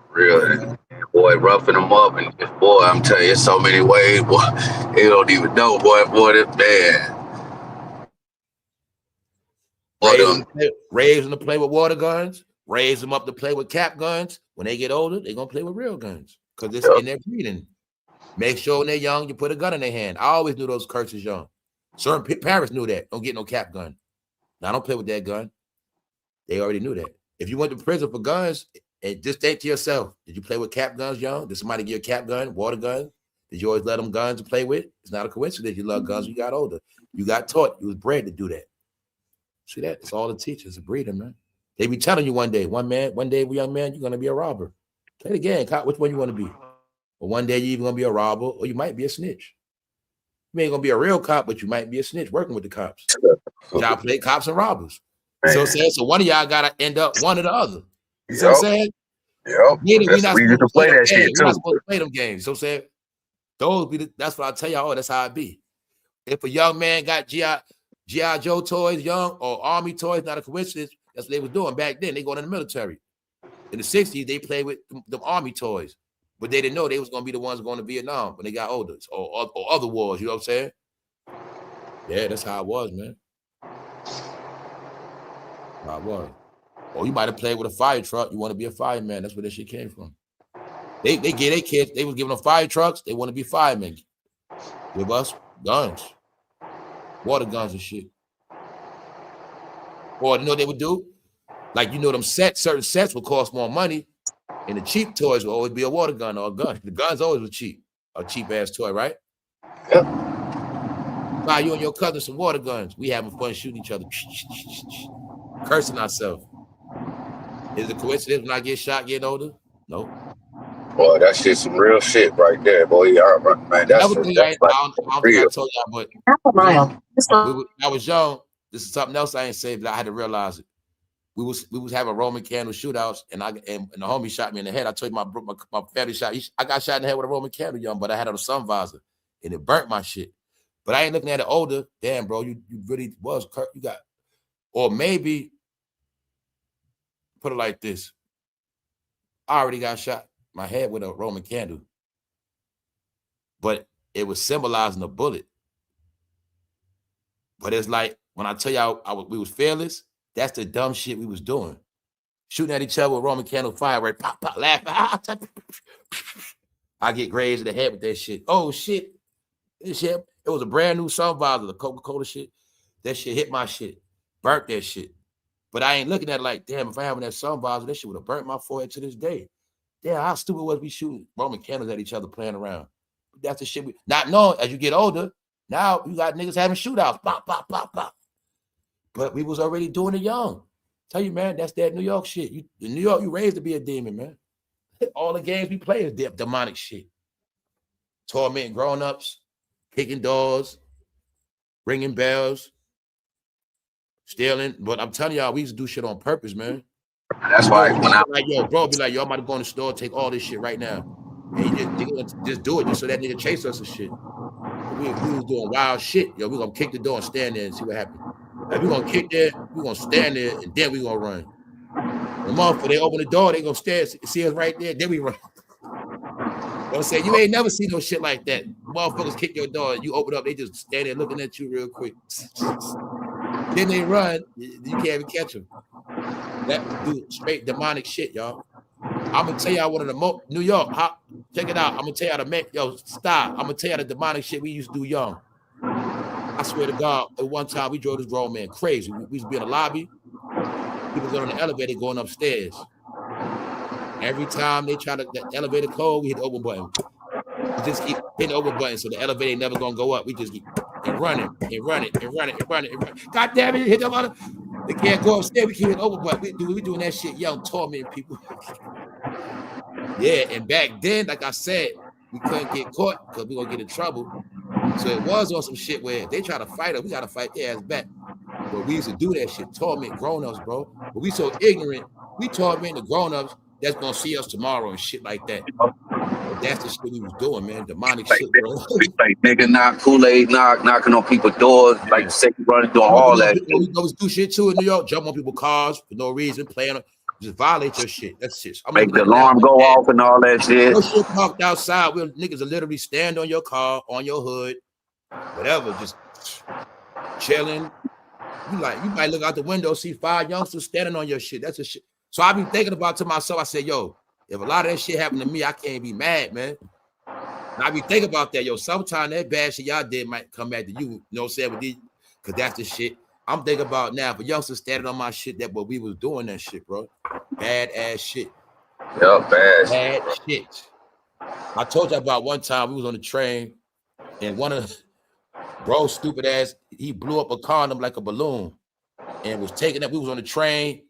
Real boy, roughing them up, and boy, I'm telling you, so many ways, boy, they don't even know, boy, this man. Raise them to play with water guns, raise them up to play with cap guns. When they get older, they're gonna play with real guns because it's in their breeding. Make sure when they're young, you put a gun in their hand. I always knew those curses young. Certain parents knew that. Don't get no cap gun. Now, don't play with that gun. They already knew that. If you went to prison for guns, and just think to yourself, did you play with cap guns young? Did somebody give you a cap gun, water gun? Did you always let them guns to play with? It's not a coincidence you love guns when you got older. You got taught. You was bred to do that. See that? It's all the teachers, a breeder, man. They be telling you one day, young man, you're going to be a robber. Play the game. Which one you want to be? Or one day you're even going to be a robber, or you might be a snitch. You ain't going to be a real cop, but you might be a snitch working with the cops. Y'all play cops and robbers. You know what I'm saying? So one of y'all got to end up one or the other. You know what I'm saying? Yep. We're not supposed to play that shit too. We're not supposed to play them games. So I'm saying? That's what I tell y'all. That's how it be. If a young man got G.I. Joe toys, young, or Army toys, not a coincidence. That's what they was doing back then. They going in the military. In the 60s, they played with the Army toys. But they didn't know they was going to be the ones going to Vietnam when they got older. Or other wars, you know what I'm saying? Yeah, that's how it was, man. How it was. Or you might have played with a fire truck. You want to be a fireman. That's where that shit came from. They get their kids. They was giving them fire trucks. They want to be firemen. Give us guns. Water guns and shit. Or you know what they would do? Like, them certain sets would cost more money. And the cheap toys will always be a water gun or a gun. The guns always were cheap. A cheap-ass toy, right? Yep. Buy you and your cousin some water guns. We having fun shooting each other. Cursing ourselves. Is it a coincidence when I get shot getting older? No. Boy, that shit's some real shit right there, boy. Yeah, man, that's I don't think I told y'all, but half a mile. I was young. This is something else I ain't say, but I had to realize it. We was having Roman candle shootouts, and the homie shot me in the head. I told you my family shot. I got shot in the head with a Roman candle, young, but I had on a sun visor, and it burnt my shit. But I ain't looking at it older. Damn, bro, you really was. You got, or maybe put it like this: I already got shot my head with a Roman candle, but it was symbolizing a bullet. But it's like when I tell y'all we was fearless. That's the dumb shit we was doing. Shooting at each other with Roman candle firework, pop, pop, laughing. I get grazed in the head with that shit. Oh, shit. This shit. It was a brand new sun visor, the Coca-Cola shit. That shit hit my shit, burnt that shit. But I ain't looking at it like, damn, if I having that sun visor, that shit would have burnt my forehead to this day. Damn, how stupid was we shooting Roman candles at each other playing around? That's the shit we not knowing as you get older. Now you got niggas having shootouts, pop, pop, pop, pop. But we was already doing it young. Tell you, man, that's that New York shit. In New York, you raised to be a demon, man. All the games we play is demonic shit. Tormenting grown-ups, kicking doors, ringing bells, stealing. But I'm telling y'all, we used to do shit on purpose, man. That's why when I like, yo, bro, be like, yo, I'm about to go in the store, take all this shit right now. And you just do it just so that nigga chase us and shit. We was doing wild shit. Yo, we gonna kick the door and stand there and see what happens. Like, we gonna kick there, we gonna stand there, and then we gonna run. The motherfucker, they open the door, they gonna stare, see us right there, then we run. Don't say you ain't never seen no shit like that. Motherfuckers kick your door, you open up, they just stand there looking at you real quick. Then they run, you can't even catch them. That dude, straight demonic shit, y'all. I'm gonna tell y'all one of the New York, check it out. I'm gonna tell y'all stop. I'm gonna tell y'all the demonic shit we used to do young. I swear to God, at one time we drove this grown man crazy. We used to be in the lobby. People go on the elevator going upstairs. Every time they try to the elevator close, we hit the open button. We just keep hitting the open button, so the elevator ain't never gonna go up. We just keep running and running and running and running and running. God damn it, hit the other. They can't go upstairs. We keep hitting the open button. We doing that shit young, tormenting people. Yeah, and back then, like I said, we couldn't get caught because we gonna get in trouble. So it was on some shit where if they try to fight us, we gotta fight their ass back. But we used to do that shit, torment grown-ups, bro. But we so ignorant, we torment the grown-ups that's gonna see us tomorrow and shit like that. But that's the shit we was doing, man. Demonic shit, bro. Like nigga knock, Kool-Aid knock, knocking on people's doors, like sick running, doing all that. We always do shit too in New York, jump on people's cars for no reason, playing on. Just violate your shit. That's shit. Make the alarm go off and all that shit. No shit parked outside. Where niggas will literally stand on your car, on your hood, whatever, just chilling. You might look out the window, see 5 youngsters standing on your shit. That's a shit. So I be thinking about to myself. I said, yo, if a lot of that shit happened to me, I can't be mad, man. And I be thinking about that, yo. Sometimes that bad shit y'all did might come back to you. You know what I'm saying? Because that's the shit I'm thinking about now. For youngsters standing on my shit, that what we was doing that shit, bro. Bad ass shit. Yup, bad shit. I told you about one time we was on the train and one of bro stupid ass, he blew up a condom like a balloon and was taking that. We was on the train,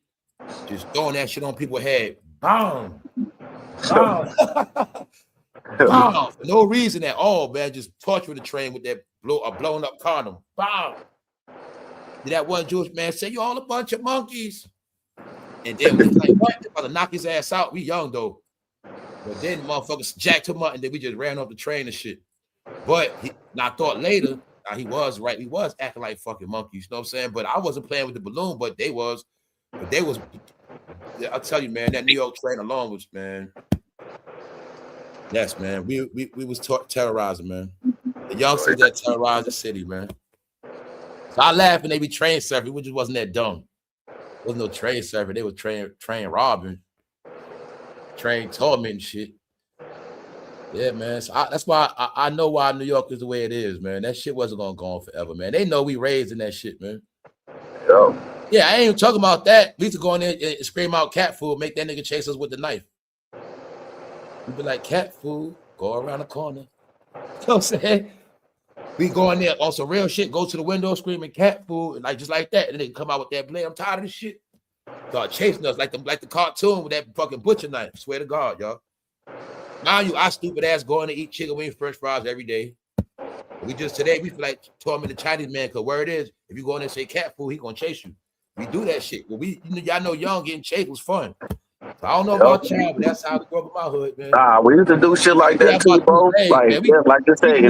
just throwing that shit on people's head. Boom. Boom. Boom. For no reason at all, man. Just torturing the train with that blown up condom. Boom. Did that one Jewish man say, you all a bunch of monkeys? And then we was like, what? They're about to knock his ass out. We young though. But then motherfuckers jacked him up and then we just ran off the train and shit. But I thought later, he was right. He was acting like fucking monkeys. You know what I'm saying? But I wasn't playing with the balloon, but they was. I'll tell you, man, that New York train alone was, man. Yes, man. We was terrorizing, man. The youngsters that terrorized the city, man. So I laugh and they be train surfing, which just wasn't that dumb. There was no train surfing. They were train robbing, train tormenting shit. Yeah, man. So that's why I know why New York is the way it is, man. That shit wasn't gonna go on forever, man. They know we raised in that shit, man. Yo. Yeah, I ain't even talking about that. We used to go in there and scream out cat food, make that nigga chase us with the knife. We'd be like, cat food, go around the corner. You know what I'm saying? We go in there on some real shit, go to the window screaming cat food, and like just like that. And they come out with that blade. I'm tired of this shit. Start chasing us like the cartoon with that fucking butcher knife. Swear to God, y'all. Now I stupid ass going to eat chicken wings, french fries every day. We just today, we feel like told me the Chinese man, because where it is, if you go in there and say cat food, he gonna chase you. We do that shit. Well, y'all know young getting chased was fun. So I don't know about y'all, but that's how we grew up in my hood, man. Nah, we used to do shit like that too, bro. Like you say,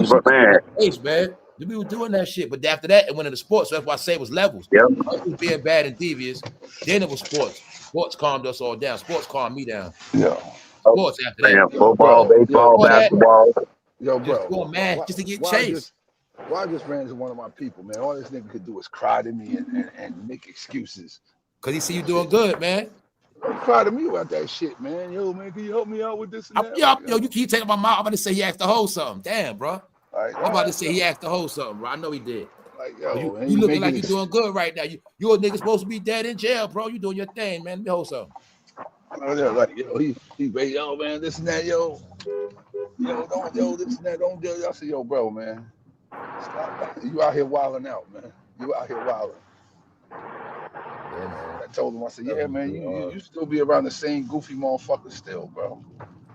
man. We were doing that shit, but after that, it went into sports. So that's why I say it was levels. Yep. It was being bad and devious. Then it was sports. Sports calmed us all down. Sports calmed me down. Yeah. Sports after that. Football, baseball, basketball. Yo, bro. Just going mad just to get chased. I just ran into one of my people, man. All this nigga could do is cry to me and make excuses. Because he see you doing good, man. Don't cry to me about that shit, man. Yo, man, can you help me out with this and that? Yo, you keep taking my mouth. I'm going to say he asked to hold something. Damn, bro. Like, I'm about to say he asked the whole something, bro. I know he did. Like, yo, you looking like you're doing good right now. You a nigga supposed to be dead in jail, bro. You doing your thing, man. Let me hold something. Like, yo, he yo, man, this and that, yo, don't, yo, this and that, don't do. I said, yo, bro, man, stop. You out here wilding out, man. You out here wilding. Yeah, man. I told him, I said, yeah, man, you still be around the same goofy motherfuckers still, bro.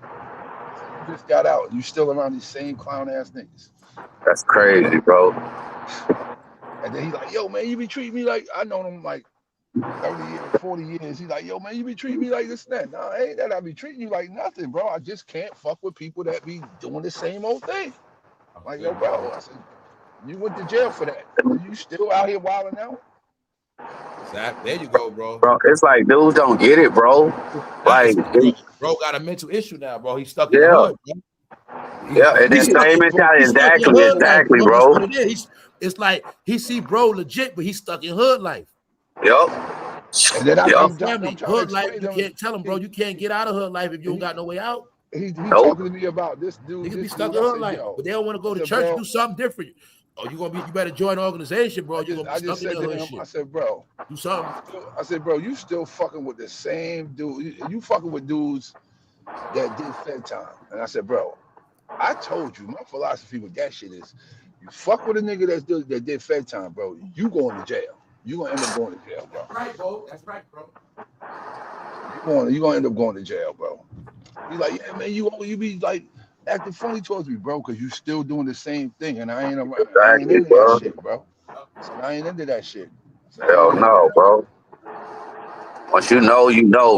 You just got out. You still around these same clown ass niggas. That's crazy, bro. And then he's like, yo, man, you be treating me like, I known him like 30 years, 40 years. He's like, yo, man, you be treating me like this and that. No, ain't that I be treating you like nothing, bro. I just can't fuck with people that be doing the same old thing. I'm like, yo, bro, I said, you went to jail for that. You still out here wilding out? There you go, bro. Bro, it's like dudes don't get it, bro. Like, bro got a mental issue now, bro. He's stuck in the hood, bro. Yeah, and then same mentality. Exactly, bro. It's like he see bro legit, but he's stuck in hood life. Yup. And then hood life, you can't tell him, bro. You can't get out of hood life if you don't got no way out. He talking to me about this dude. He can be stuck in hood life, but they don't want to go to church and do something different. Oh, you better join an organization, bro. You're gonna be stuck in the hood shit. I said, bro, do something. I said, bro, you still fucking with the same dude. You fucking with dudes that did Fed time. And I said, bro, I told you, my philosophy with that shit is, you fuck with a nigga that did Fed time, bro, you going to jail. You gonna end up going to jail, bro. Right, bro. That's right, bro. You gonna end up going to jail, bro. He's like, yeah, man, you be like acting funny towards me, bro, because you still doing the same thing, and I ain't into that shit, bro. So I ain't into that shit. Hell no, bro. Once you know,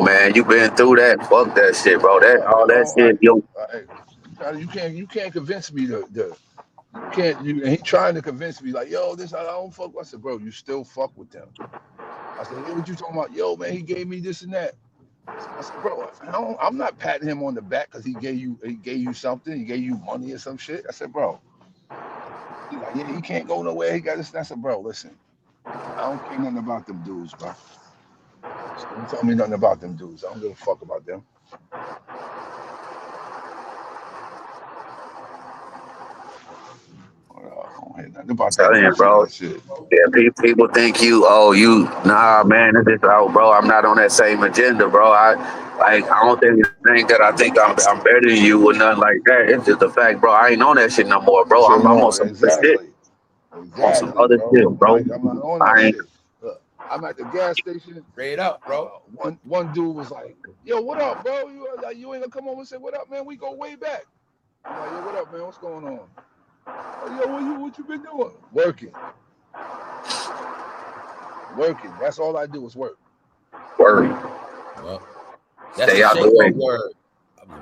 man. You been through that. Fuck that shit, bro. All that shit, you can't convince me and he trying to convince me like, yo, this I don't fuck with. I said, bro, you still fuck with them. I said, hey, what you talking about? Yo, man, he gave me this and that. I said, bro, I'm not patting him on the back because he gave you something. He gave you money or some shit. I said, bro, he's like, yeah, he can't go nowhere. He got this. I said, bro, listen, I don't care nothing about them dudes, bro. So don't tell me nothing about them dudes. I don't give a fuck about them. Bro. Yeah, people think nah, man, this is out, bro. I'm not on that same agenda, bro. I don't think I'm better than you or nothing like that. It's just the fact, bro. I ain't on that shit no more, bro. I'm on some shit. On some other shit, bro. I'm not on that shit. Look, I'm at the gas station. Straight up, bro. One dude was like, yo, what up, bro? You ain't gonna come over and say, what up, man? We go way back. I'm like, yo, what up, man? What's going on? Oh, yo, what you been doing? Working. That's all I do is work. Well, that's the shape word.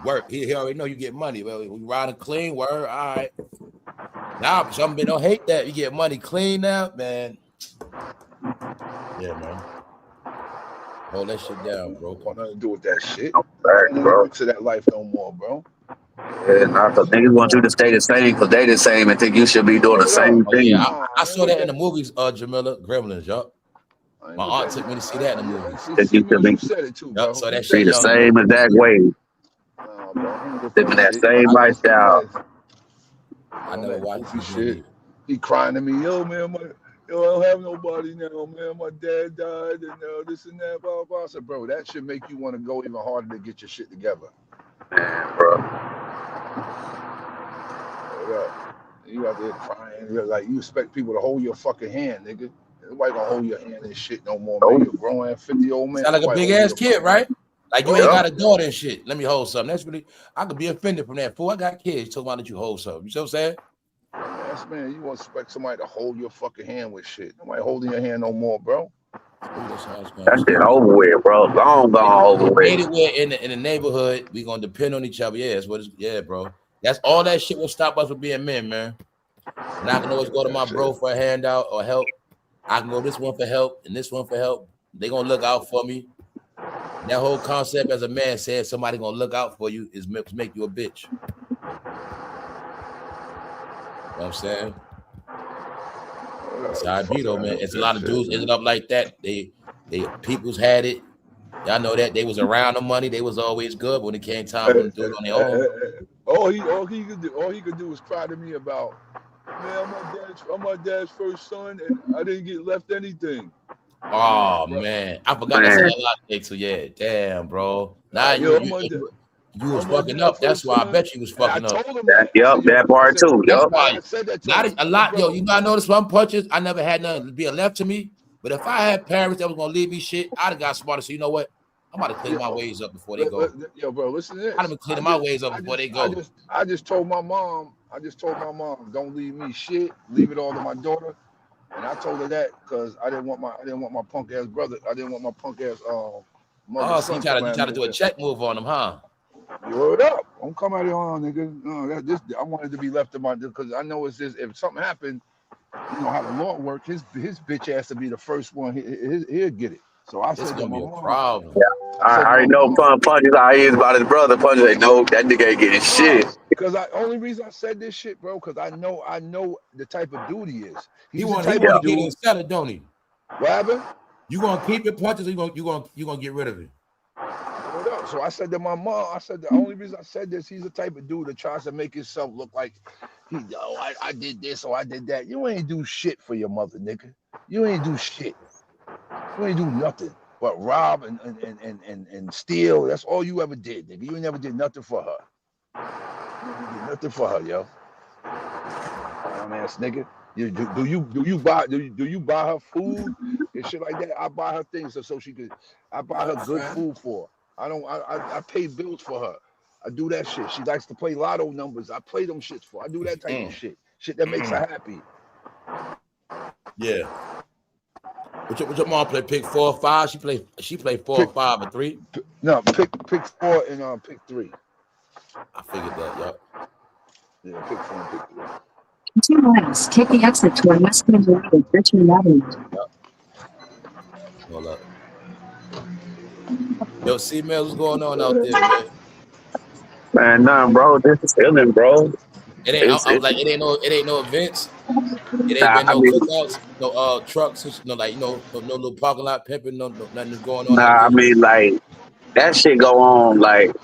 Work. He already know you get money. Well, we riding clean. Word. All right. Now, some people don't hate that. You get money clean now, man. Yeah, man. Hold that shit down, bro. Got nothing to do with that shit. I ain't bro. To that life no more, bro. Yeah, so niggas want you to stay the same because they the same and think you should be doing the same thing. Yeah, I saw that in the movies, Jamila, Gremlins, y'all. My aunt took me to see that in the movies. You said it too, bro. So that shit the same exact way. Living that same lifestyle. I never watched this shit. He crying to me, yo, man, I don't have nobody now, man. My dad died, and this and that, blah, blah. I said, bro, that should make you want to go even harder to get your shit together. Man, bro. You out there crying. You're like, you expect people to hold your fucking hand, nigga. Nobody gonna hold your hand and shit no more, man. You're a grown 50-year-old man. Sound like a big ass kid, right? Like you ain't got a daughter and shit. Let me hold something. That's really, I could be offended from that. Fool, I got kids. Talking about that you hold something. You see what I'm saying? Yes, man. You won't expect somebody to hold your fucking hand with shit. Nobody holding your hand no more, bro. That shit over with, bro. Long over with. In the neighborhood, we gonna depend on each other. Yeah, that's what it's, yeah, bro. That's all that shit will stop us from being men, man. And I can always go to my bro for a handout or help. I can go this one for help and this one for help. They gonna look out for me. That whole concept, as a man said, somebody gonna look out for you is to make you a bitch. You know what I'm saying? It's how I be though, man. It's a lot of dudes ended up like that. They people's had it. Y'all know that they was around the money. They was always good, but when it came time for them to do it on their own. All he could do was cry to me about, man, I'm my dad's first son, and I didn't get left anything. Oh man, I forgot to say that last day too. Yeah, damn, bro. Now you was fucking up. That's why I bet you was fucking up. I told him that. Yup, that part too. That's Yup. why. I said that to Not him. a lot, yo. You know, I noticed when I'm punches, I never had nothing being left to me. But if I had parents that was gonna leave me shit, I'd have got smarter. So you know what? I'm about to clean my ways up before they go. Yo, bro, listen to this. I'd have been cleaning my ways up before they go. I just told my mom, don't leave me shit. Leave it all to my daughter. And I told her that because I didn't want my punk ass brother. I didn't want my punk ass mother. Oh, so you try to do a check move on them, huh? You heard up. Don't come out here on, nigga. No, I wanted to be left to my, because I know it's just, if something happened, you know how the law work. His bitch ass to be the first one. He'll get it. So I said to my mom, problem. I already know Punch is how he is about his brother. Punch like, no, that nigga ain't getting shit. Because only reason I said this shit, bro, because I know the type of dude he is. He want to get it instead, don't he? What happened? You gonna keep it, Punches, or you gonna get rid of it? So I said to my mom, the only reason I said this, he's the type of dude that tries to make himself look like I did this or I did that. You ain't do shit for your mother, nigga. You ain't do shit. You ain't do nothing but rob and steal. That's all you ever did, nigga. You ain't never did nothing for her. You did nothing for her, yo. Dumbass nigga. Do you buy her food and shit like that? I buy her things so she could. I buy her good food for her. I pay bills for her. I do that shit. She likes to play lotto numbers. I play them shits for her. I do that type of shit. Shit that makes her happy. Yeah. What your mom play? Pick 4 or 5? She play 4 or 5 or 3? No, pick 4 and pick 3. I figured that, yo. Yeah, pick 4 and pick 3. 2 miles. Take the exit toward West Road, Richmond Avenue. Hold up. Yo, C-Mail, what's going on out there, man? Man, nah, bro. This is feeling, bro. It ain't no events. It ain't been no cookouts, no trucks, no little parking lot pimping, no nothing going on. Nah, I mean, like, that shit go on, like,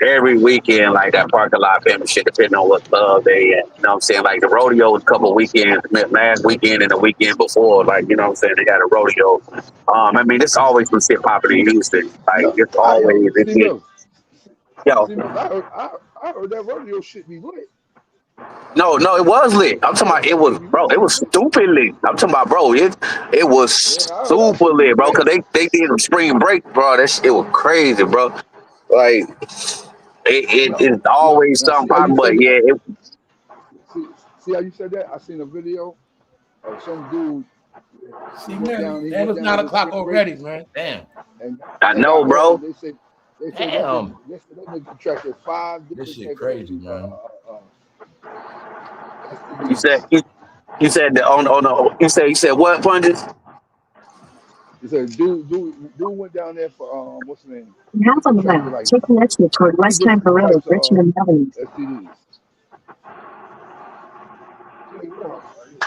every weekend, like, that parking lot pimp shit, depending on what club they at. You know what I'm saying? Like, the rodeo was a couple weekends, last weekend and the weekend before, like, you know what I'm saying? They got a rodeo. I mean, it's always some shit popping in Houston. Like, it's always, I heard that rodeo shit be lit. No, it was lit. I'm talking about it was stupid lit. I'm talking about, bro, it was super lit, bro, because they did a spring break, bro. That shit was crazy, bro. Like, it's always something popping, but yeah. See how you said that? I seen a video of some dude. See, man, it was 9 o'clock already, man. Damn. I know, bro. They said damn. They contracted 5 different. This shit crazy, man. You said that on the you said what, Punches? He said dude went down there for what's the name? Half a mile. Take the exit toward West Road, Richmond Avenue. STDs.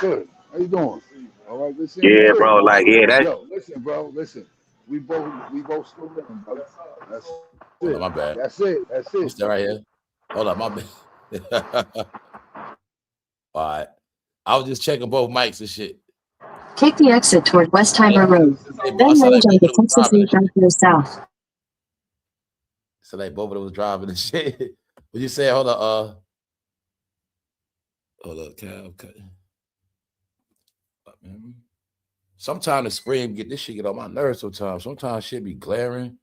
Good. How you doing? All right, listen. Yeah, bro. Like, yeah, that. Yo, listen, bro. Listen. We both still living, brother. That's it. Hold on, my bad. That's it. What's that right here? Hold on, my bad. All right. I was just checking both mics and shit. Take the exit toward Westheimer Road. Then range on the Texas League to the south. So like both of them was driving and shit. What you say? Hold on, okay. Sometimes the screen get on my nerves sometimes. Sometimes shit be glaring.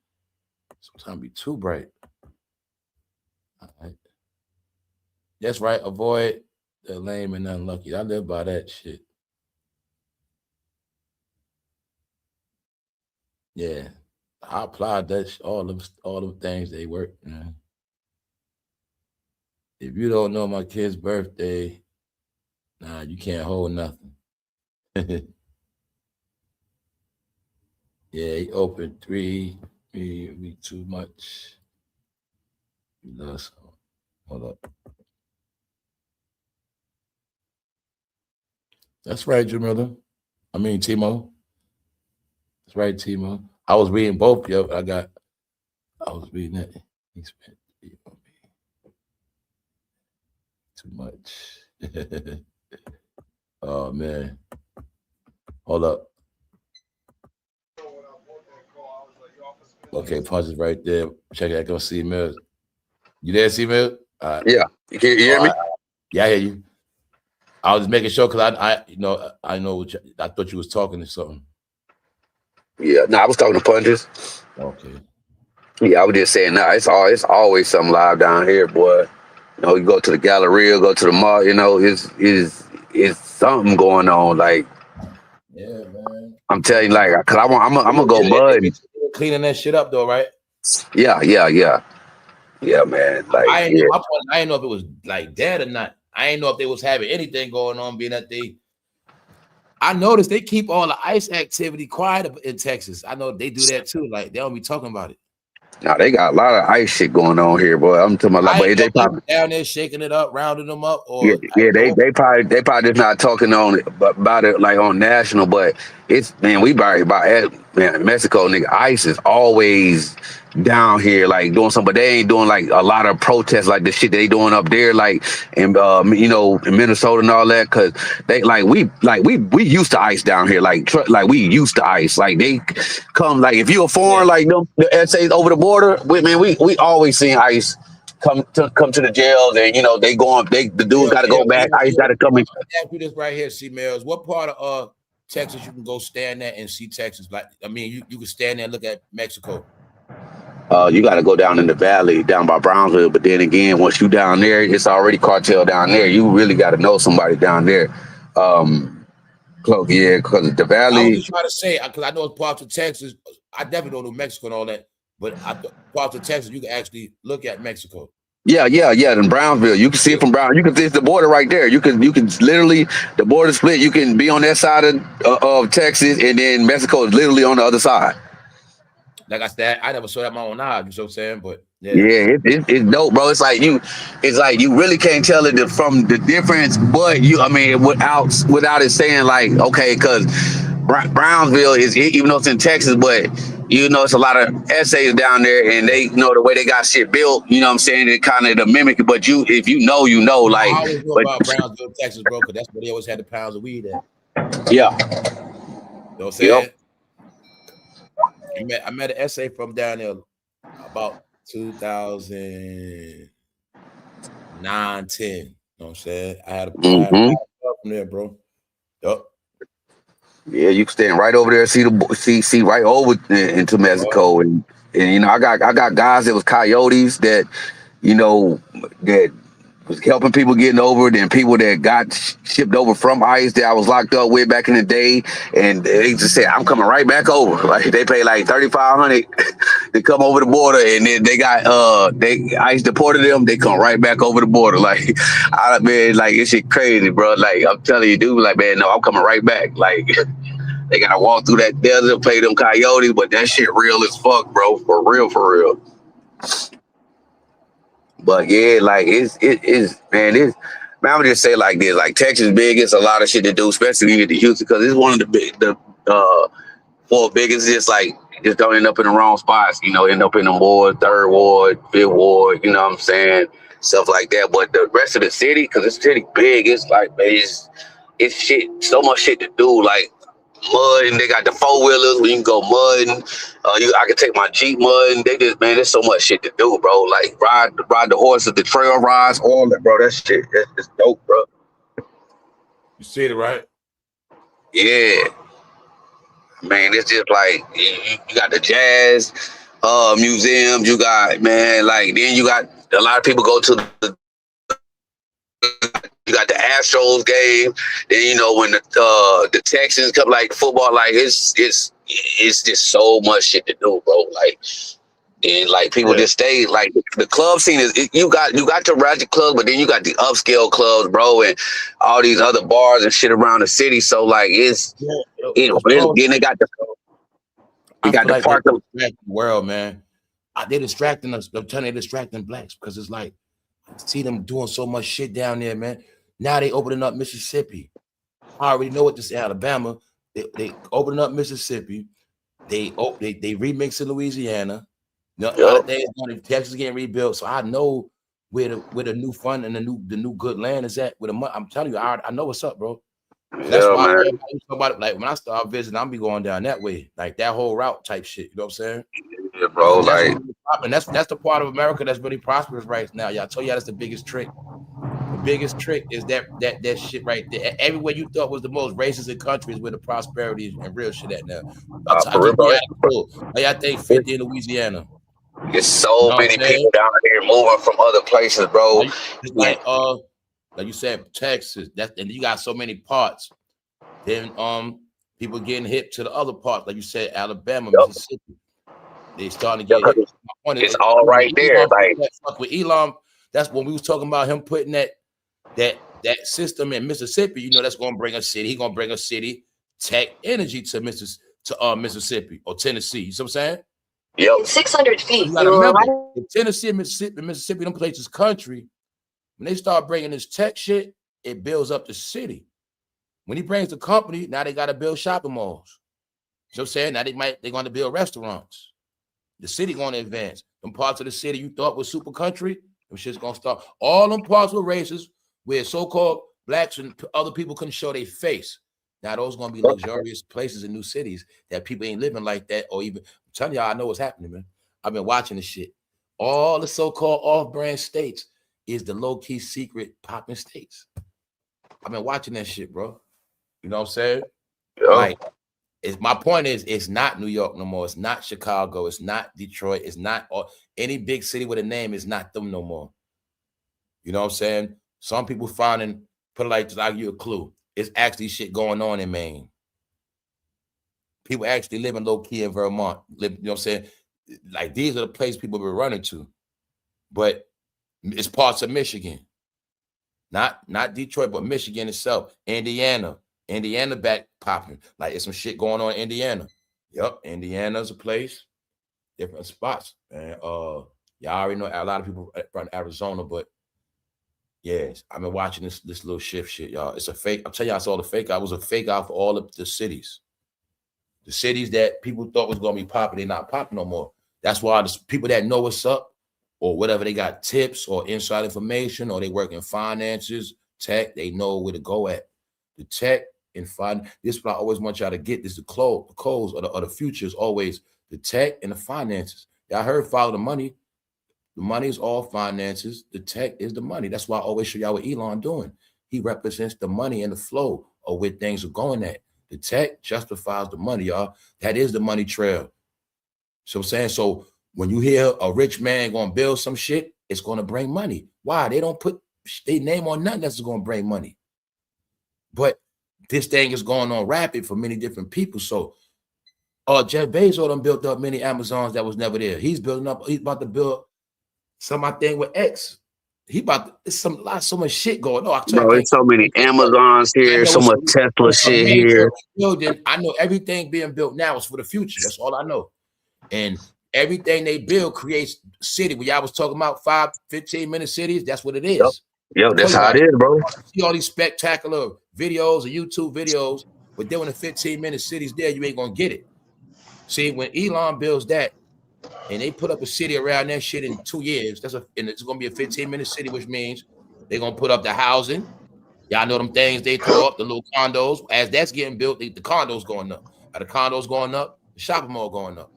Sometimes be too bright. All right. That's right. Avoid the lame and unlucky. I live by that shit. Yeah. I applied that all them things they work, man. If you don't know my kid's birthday, nah, you can't hold nothing. Yeah, he opened 3 be too much. Hold up. That's right, Jamila. I mean, Timo. That's right, Timo. I was reading both. Yo, I was reading that. He spent too much. Oh man. Hold up. Okay, punches right there. Check it out. Go see Mills. You there, see Mills? Yeah. You hear me? Yeah, I hear you. I was just making sure because I know what I thought you was talking to something. Yeah, no, I was talking to punches. Okay. Yeah, I was just saying, it's always something live down here, boy. You know, you go to the Galleria, go to the mall, you know, it's something going on. Like, yeah, man. I'm telling you, like, cause I'm gonna go mud. Cleaning that shit up though, right? Yeah, man. Like, I didn't know if it was like dead or not. I didn't know if they was having anything going on, being that I noticed they keep all the ICE activity quiet in Texas. I know they do that too. Like they don't be talking about it. Nah, they got a lot of ICE shit going on here, boy. I'm talking about, but they probably down there shaking it up, rounding them up, or they probably just not talking on it, about it like on national. But it's we about Mexico, nigga. ICE is always down here, like doing something, but they ain't doing like a lot of protests like the shit they doing up there, like in in Minnesota and all that. Cause they we used to ICE down here, like we used to ICE. Like they come, like if you a foreign, like them the essays over the border, we always seen ICE come to the jails, and the dudes got to go back. ICE got to come in. Ask you this right here, C. Mills. What part of Texas you can go stand there and see Texas? Like, I mean, you can stand there and look at Mexico. You got to go down in the valley, down by Brownsville. But then again, once you down there, it's already cartel down there. You really got to know somebody down there. Because the valley. I was just trying to say, because I know it's parts of Texas. I definitely don't know Mexico and all that, but parts of Texas you can actually look at Mexico. Yeah. In Brownsville, you can see it from Brown. You can see the border right there. You can literally, the border split. You can be on that side of Texas, and then Mexico is literally on the other side. Like I said, I never saw that my own eyes. You know what I'm saying? But yeah, it's dope, bro. It's like you really can't tell it from the difference, but without it saying like, okay, because Brownsville is, even though it's in Texas, but it's a lot of essays down there, and they the way they got shit built. You know what I'm saying? It kind of the mimic, but if you know, like. I always know about Brownsville, Texas, bro, because that's where they always had the pounds of weed at. Yeah. You know what I'm saying? Yep. I met an essay from down there about 2009, 10. You know what I'm saying? I had a from there, bro. Yep. Yeah, you can stand right over there, see right over into Mexico, and I got guys that was coyotes that that was helping people getting over, then people that got shipped over from ICE that I was locked up with back in the day, and they just said, I'm coming right back over. Like they pay like $3,500 to come over the border, and then they got ICE deported them, they come right back over the border. Like it's shit crazy, bro. Like I'm telling you, dude, like, man, no, I'm coming right back. Like they gotta walk through that desert, pay them coyotes, but that shit real as fuck, bro. For real. But yeah, like I'm gonna just say like this, like Texas big, it's a lot of shit to do, especially here to Houston, because it's one of the four biggest. Just don't end up in the wrong spots, end up in the ward, 3rd ward, 5th ward, you know what I'm saying, stuff like that. But the rest of the city, because it's city big, it's like, man, it's shit, so much shit to do, like mud, and they got the 4-wheelers where you can go mudding. I can take my Jeep mudding. There's so much shit to do, bro. Like ride the horses, the trail rides, all that, bro. That shit, that's dope, bro. You see it, right? Yeah, man. It's just like you got the jazz museums. You got, man, like then you got a lot of people go to you got the Astros game. Then when the Texans come, like football, like it's just so much shit to do, bro. Like then like people just stay, like the club scene is you got the ratchet clubs, but then you got the upscale clubs, bro, and all these other bars and shit around the city. So like then they got the park of the world, man. They're distracting us. I'm telling you, they're distracting blacks, because it's like I see them doing so much shit down there, man. Now they opening up Mississippi. I already know what this is, Alabama. They opening up Mississippi. They remix in Louisiana. A lot of things going to Texas getting rebuilt. So I know where the new fun and the new good land is at. With I'm telling you, I know what's up, bro. So that's why everybody talk about it. Like when I start visiting, I'll be going down that way, like that whole route type shit. You know what I'm saying? Yeah, bro. Like that's the part of America that's really prosperous right now. Y'all tell you that's the biggest trick. The biggest trick is that shit right there. Everywhere you thought was the most racist in countries where the prosperity and real shit at now. I'll give you I think 50 in Louisiana. There's so many people down here moving from other places, bro. Like you said, Texas. And you got so many parts. Then people getting hip to the other parts, like you said, Alabama, Mississippi. They starting to get hip. It's all right there. Like with Elon, that's when we was talking about him putting that system in Mississippi. You know, that's gonna bring a city. He's gonna bring a city tech energy to Mississippi or Tennessee. You see what I'm saying? Yep. 600 feet. You gotta remember, Tennessee and Mississippi, them places country. When they start bringing this tech shit, it builds up the city. When he brings the company, now they got to build shopping malls. So I'm saying now they're going to build restaurants. The city going to advance. Them parts of the city you thought was super country, them shit's going to start. All them parts were races where so-called blacks and other people couldn't show their face. Now those going to be luxurious places in new cities that people ain't living like that. Or even, I'm telling y'all, I know what's happening, man. I've been watching this shit. All the so-called off-brand states is the low-key secret popping states. I've been watching that shit, bro. You know what I'm saying? Yeah. Like, my point is, it's not New York no more. It's not Chicago. It's not Detroit. It's not any big city with a name. It's not them no more. You know what I'm saying? Some people finding, put it like this, I'll give you a clue. It's actually shit going on in Maine. People actually living low key in Vermont. You know what I'm saying? Like, these are the places people be running to. But it's parts of Michigan. Not Detroit, but Michigan itself. Indiana back popping. Like, it's some shit going on in Indiana. Yep, Indiana's a place. Different spots. And y'all already know a lot of people from Arizona, but yes, I've been watching this little shift shit, y'all. It's a fake. I'm telling y'all, it's all a fake. I was a fake out for all of the cities. The cities that people thought was gonna be popping, they're not popping no more. That's why the people that know what's up, or whatever, they got tips or inside information, or they work in finances, tech, they know where to go at. The tech and finance, this is what I always want y'all to get. This is the codes or the future is always the tech and the finances. Y'all heard follow the money. The money is all finances. The tech is the money. That's why I always show y'all what Elon doing. He represents the money and the flow of where things are going at. The tech justifies the money, y'all. That is the money trail. So I'm saying, so when you hear a rich man going to build some shit, it's going to bring money. Why? They don't put their name on nothing that's going to bring money. But this thing is going on rapid for many different people. So Jeff Bezos done built up many Amazons that was never there. He's about to build some, I think, with X. It's so much shit going on. Bro, there's so many Amazons here, so much Tesla shit here. I know everything being built now is for the future. That's all I know. And everything they build creates city. When y'all was talking about 15-minute cities, that's what it is. Yep, that's how it is, bro. See all these spectacular videos and YouTube videos, but then when the 15-minute cities there, you ain't gonna get it. See, when Elon builds that, and they put up a city around that shit in 2 years, and it's gonna be a 15-minute city, which means they're gonna put up the housing. Y'all know them things they throw up, the little condos. As that's getting built, the condos going up. Are the condos going up? The shopping mall going up.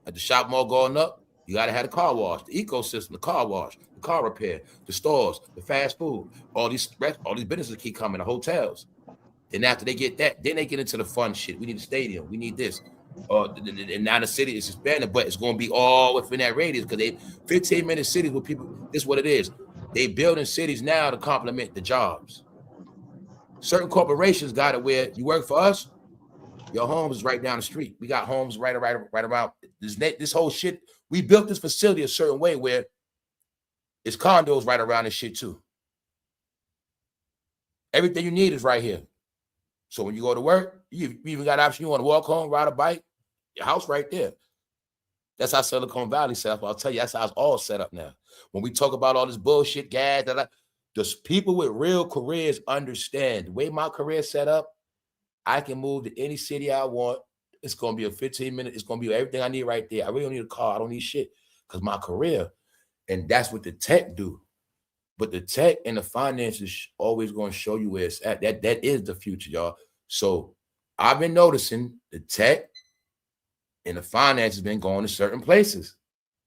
At the shopping mall going up, you gotta have the car wash, the ecosystem, the car wash, the car repair, the stores, the fast food. All these businesses keep coming, the hotels. Then after they get that, then they get into the fun shit. We need a stadium. We need this. And now the city is expanding, but it's going to be all within that radius because they 15-minute cities with people. This is what it is. They building cities now to complement the jobs. Certain corporations got it where you work for us, your home is right down the street. We got homes right around this whole shit. We built this facility a certain way where it's condos right around this shit too. Everything you need is right here. So when you go to work, you even got an option. You want to walk home, ride a bike, your house right there. That's how Silicon Valley set up. I'll tell you, that's how it's all set up now. When we talk about all this bullshit, guys, the people with real careers understand the way my career set up. I can move to any city I want. It's gonna be a 15-minute. It's gonna be everything I need right there. I really don't need a car. I don't need shit because my career, and that's what the tech do. But the tech and the finances always gonna show you where it's at. That is the future, y'all. So I've been noticing the tech and the finances been going to certain places,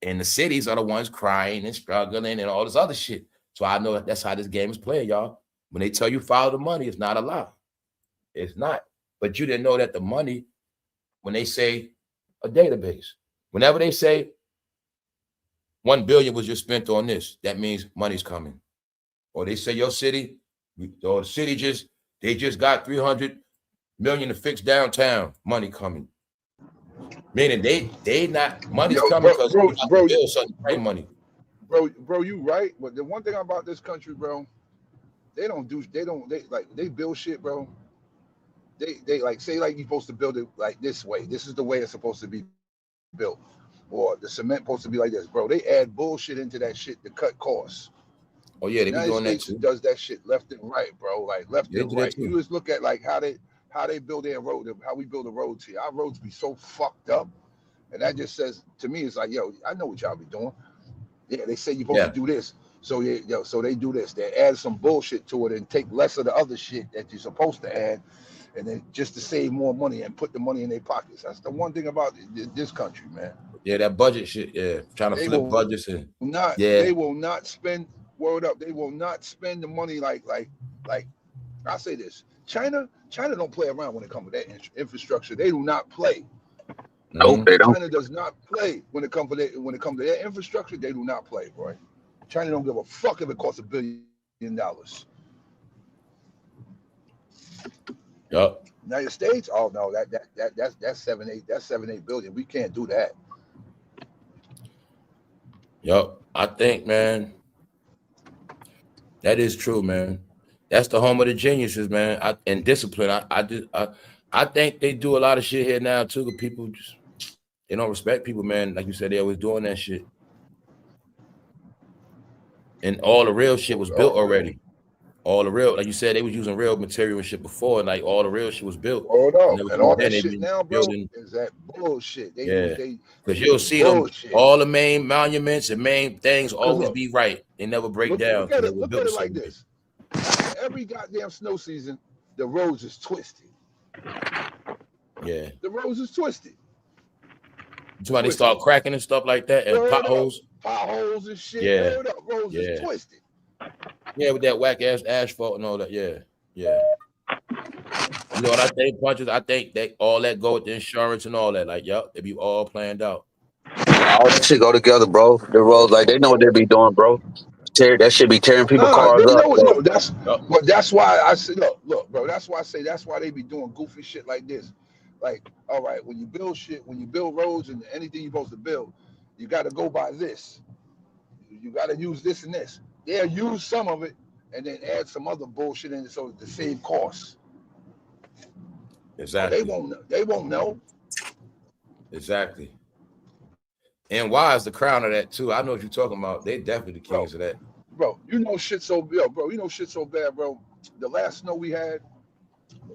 and the cities are the ones crying and struggling and all this other shit. So I know that's how this game is played, y'all. When they tell you follow the money, it's not a lie. It's not. But you didn't know that the money, when they say a database, whenever they say 1 billion was just spent on this, that means money's coming. Or they say your city, or the city they just got 300 million to fix downtown, money coming. Meaning they not money's coming because you have to build something, right? Money. Bro, you right. But the one thing about this country, bro, they build shit, bro. They like say like you're supposed to build it like this way. This is the way it's supposed to be built. Or the cement supposed to be like this, bro. They add bullshit into that shit to cut costs. Oh yeah, they be doing that too. Does that shit left and right, bro. Like left and right. You just look at like how they build their road, how we build the roads here. Our roads be so fucked up. And that just says to me, it's like, yo, I know what y'all be doing. Yeah, they say you're supposed to do this. So so they do this. They add some bullshit to it and take less of the other shit that you're supposed to add, and then just to save more money and put the money in their pockets. That's the one thing about this country, man. Yeah, that budget shit. Yeah, trying to flip budgets and they will not spend. Word up, they will not spend the money like I say this. China don't play around when it comes to that infrastructure. They do not play. Nope, they don't. China does not play when it comes to their infrastructure. They do not play, boy. China don't give a fuck if it costs $1 billion. Yup. United States, oh no, that's 7-8 billion. We can't do that. Yup. I think, man, that is true, man. That's the home of the geniuses, man. And discipline. I think they do a lot of shit here now too. People just they don't respect people, man. Like you said, they always doing that shit. And all the real shit was built already. All the real, like you said, they was using real material and shit before, and like all the real shit was built. Hold on, and all that shit now, bro, is that bullshit. Because you'll see them, all the main monuments and main things always be right. They never break down. Look at it like this. Every goddamn snow season, the roads is twisted. Yeah. The roads is twisted. That's why they start cracking and stuff like that, and potholes. Potholes and shit. Yeah. Roads is twisted. Yeah, with that whack ass asphalt and all that. Yeah. You know what I think, Punches? I think that all that go with the insurance and all that. Like, yup, they be all planned out. All that shit go together, bro. The roads, like they know what they be doing, bro. That should be tearing people cars up. No, that's why I say, look, bro. That's why I say that's why they be doing goofy shit like this. Like, all right, when you build shit, when you build roads and anything you're supposed to build, you got to go by this. You got to use this and this. They'll use some of it and then add some other bullshit in it so it's the same cost. Exactly. They won't know. Exactly. And why is the crown of that too? I know what you're talking about. They definitely the kings of that. Bro, you know shit so bad, bro. The last snow we had,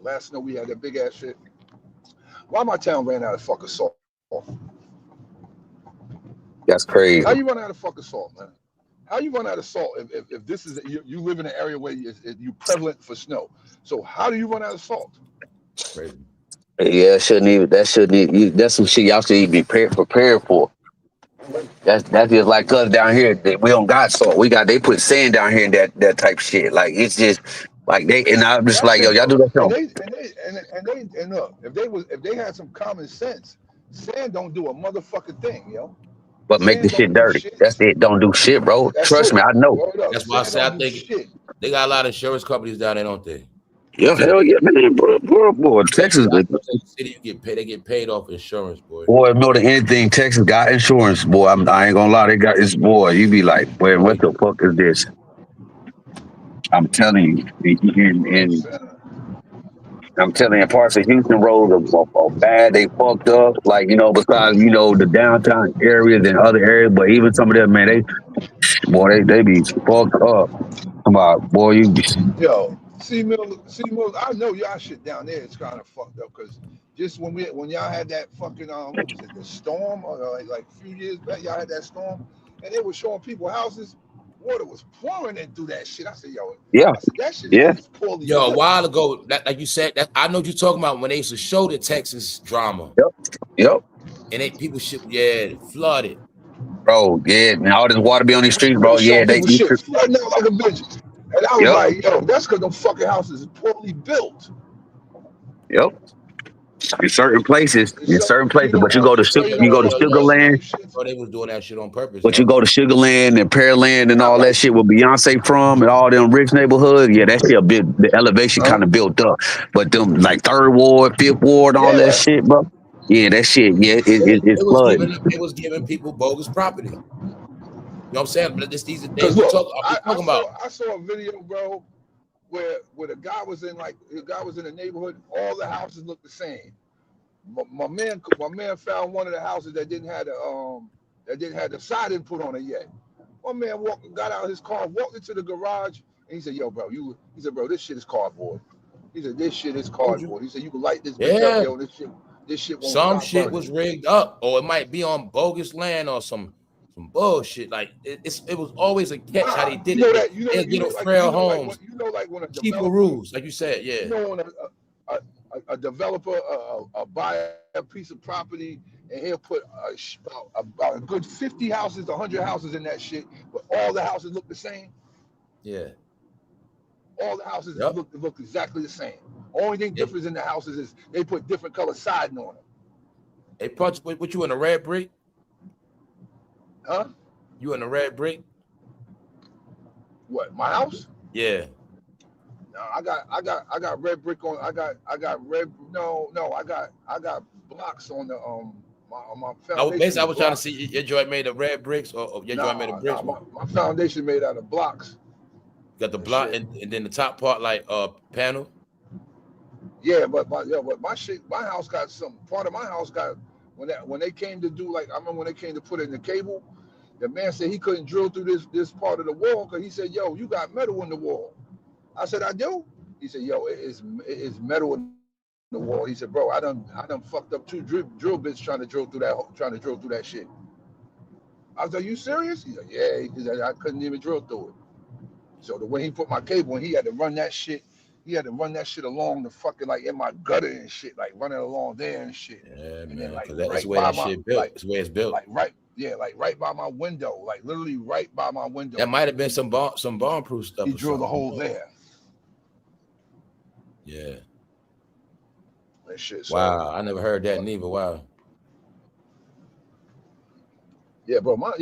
that big ass shit. Why my town ran out of fucking salt? That's crazy. How you run out of fucking salt, man? How you run out of salt if this is you live in an area where you prevalent for snow? So how do you run out of salt? Crazy. Yeah, that's some shit y'all should be prepared for. That's just like us down here. We don't got salt. They put sand down here and that type of shit. Like it's just like I'm just like, yo, y'all do that show. And look, if they had some common sense, sand don't do a motherfucking thing, yo. But make the shit dirty. That's it. Don't do shit, bro. Trust me, I know. That's why I say I think they got a lot of insurance companies down there, don't they? Yeah, hell yeah, man, bro. Texas, city they get paid off insurance, boy. Boy, more than anything, Texas got insurance, boy. I ain't gonna lie, they got this, boy. You be like, boy, what the fuck is this? I'm telling you, I'm telling you, parts of Houston roads are bad. They fucked up, like, besides, the downtown areas and other areas, but even some of them, man, they be fucked up. Come on, boy, you be. Yo, see, Mills, I know y'all shit down there is kind of fucked up because just when y'all had that fucking what was it, the storm, or like a few years back, y'all had that storm, and they were showing people houses. Water was pouring in through that shit. I said, yo, Yeah, I said that shit yeah. is poorly. Yo, a built. while ago, like you said, that I know what you're talking about when they used to show the Texas drama. Yep. And people shit, yeah, flooded. Bro, yeah, man, all this water be on these streets, bro. Yeah, they shit flooding out like a bitch. And I was Yep. like, yo, that's because them fucking houses is poorly built. Yep. In certain places, but you go to Sugar Land. Bro, they was doing that shit on purpose. But you go to Sugar Land and Pearland and all that shit where Beyonce from and all them rich neighborhoods, yeah, that shit a bit, the elevation kind of built up. But them like 3rd Ward, 5th Ward, all that shit, bro. Yeah, that shit, yeah, it's flooding. It was giving people bogus property. You know what I'm saying? But these are things Look, talking about. I saw a video, bro, where the guy was in the neighborhood. All the houses looked the same. My man found one of the houses that didn't have the siding put on it yet. My man got out of his car, walked into the garage, and he said, "Yo, bro, bro, this shit is cardboard." He said, "This shit is cardboard." He said, "You can light this bitch up, yo. This shit won't Some stop shit burning." was rigged up, or it might be on bogus land or some bullshit. Like it was always a catch how they did it. They get a frail homes. Like when a cheaper rules, like you said, yeah. You know, when a developer buy a piece of property and he'll put about a good 50 houses, 100 houses in that shit, but all the houses look the same. Yeah. All the houses look exactly the same. Only thing difference in the houses is they put different color siding on them. They put you in a red brick? Huh? You in a red brick? What, my house? Yeah. No, I got red brick on. I got blocks on the my foundation. Basically, I was trying to see your joint made of red bricks or your joint made of bricks. My foundation made out of blocks. You got the block and then the top part like panel. Yeah, but my house got some part of my house got when they came to do, like, I remember when they came to put in the cable, the man said he couldn't drill through this part of the wall because he said, "Yo, you got metal in the wall." I said, "I do." He said, "Yo, it is metal in the wall." He said, "Bro, I done fucked up 2 drill bits trying to drill through that shit." I was like, "You serious?" He's like, "Yeah." He said, "I couldn't even drill through it." So the way he put my cable in, he had to run that shit along the fucking, like, in my gutter and shit, like running along there and shit. Yeah, and man. then, like, That's the way that shit built. That's the way it's built. Like right by my window, like literally right by my window. That might have been some bomb-proof stuff. He drilled a hole there. Yeah. That shit. So, wow, I never heard that neither. Wow. Yeah, bro. My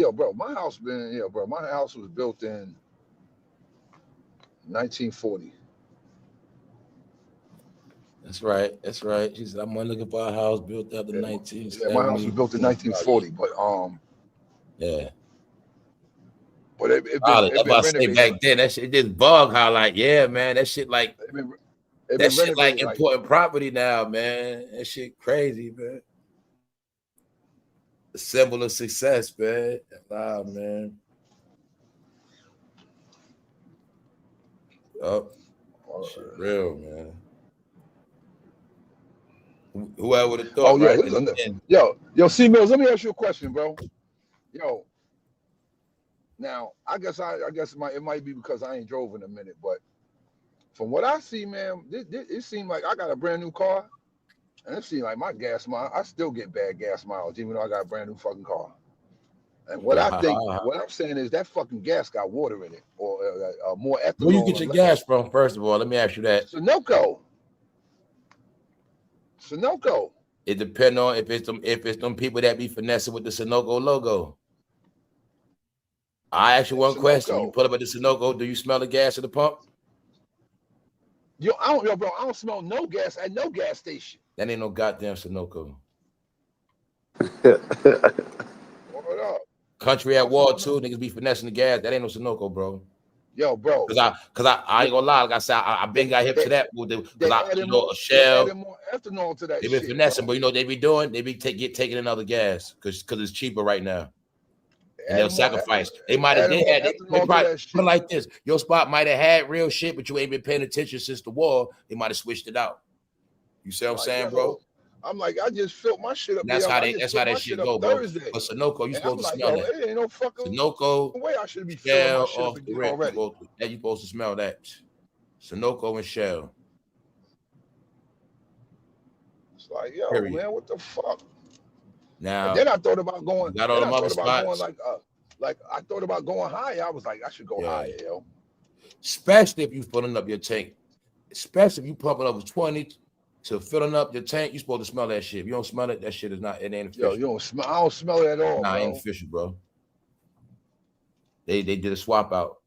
house my house was built in 1940. That's right. She said, "I'm looking for a house built up in 1970." Yeah, my house was built in 1940, but yeah. But it been back then, that shit just bug how, like, yeah, man, that shit like that shit like important property now, man. That shit crazy, man. The symbol of success, man. Wow, man. Oh, shit real, man. Whoever would have thought. Oh, yeah. Right? Yo, C Mills, let me ask you a question, bro. Yo, now I guess it might be because I ain't drove in a minute, but from what I see, man, it seemed like I got a brand new car, and it seemed like my gas mile, I still get bad gas mileage, even though I got a brand new fucking car. And what I'm saying is that fucking gas got water in it, or more ethanol. Where you get your gas from? First of all, let me ask you that. Sunoco. It depends on if it's them people that be finessing with the Sunoco logo. I ask you one question. You pull up at the Sunoco, do you smell the gas at the pump? I don't smell no gas at no gas station. That ain't no goddamn Sunoco. What up? Country at War 2, niggas be finessing the gas. That ain't no Sunoco, bro. Yo, bro. Cause I ain't gonna lie. Like I said, I been got hip to that. A Shell. More ethanol to that. They been finessing, bro. But you know what they be doing? They be taking another gas because it's cheaper right now. And they'll sacrifice. They might have they probably put it like this. Your spot might have had real shit, but you ain't been paying attention since the war. They might have switched it out. You see what I'm saying, bro? I'm like, I just filled my shit up. That's how they. I just That's how filled my that shit up go, bro. Thursday. But Sunoco, you And supposed I'm to like, smell yo, that. it ain't no fucking Sunoco, way I should be filling shell my shit up off the again rip. already. You supposed to smell that. Sunoco and shell. It's like, yo, Period. man, what the fuck? Now, and then I thought about going. Got all then them I other thought about spots. going like I thought about going higher. I was like, I should go higher, yo. Especially if you filling up your tank. Especially if you pumping up 20 to filling up your tank, you supposed to smell that shit. If you don't smell it, that shit is not. It ain't official. Yo, you don't smell. I don't smell it at all. Nah, bro. it ain't official, bro. They did a swap out.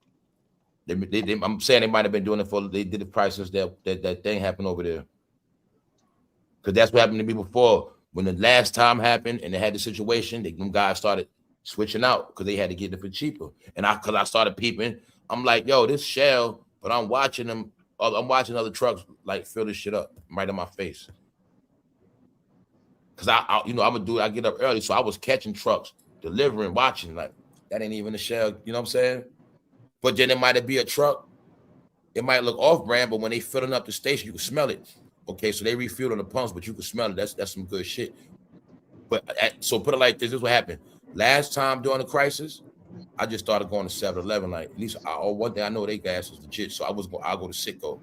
I'm saying they might have been doing it for. They did the prices that thing happened over there. Because that's what happened to me before. When the last time happened and they had the situation, them guys started switching out because they had to get it for cheaper. And because I started peeping, I'm like, yo, this shell, but I'm watching them. I'm watching other trucks like fill this shit up right in my face. Because I I'm a dude, I get up early, so I was catching trucks, delivering, watching, like, that ain't even a shell, you know what I'm saying? But then it might be a truck, it might look off-brand, but when they filling up the station, you can smell it. Okay, so they refueled on the pumps, but you can smell it. That's some good shit. But so put it like this is what happened. Last time during the crisis, I just started going to 7-Eleven. Like, at least one thing I know, they gas is legit. So I'll go to Sitco.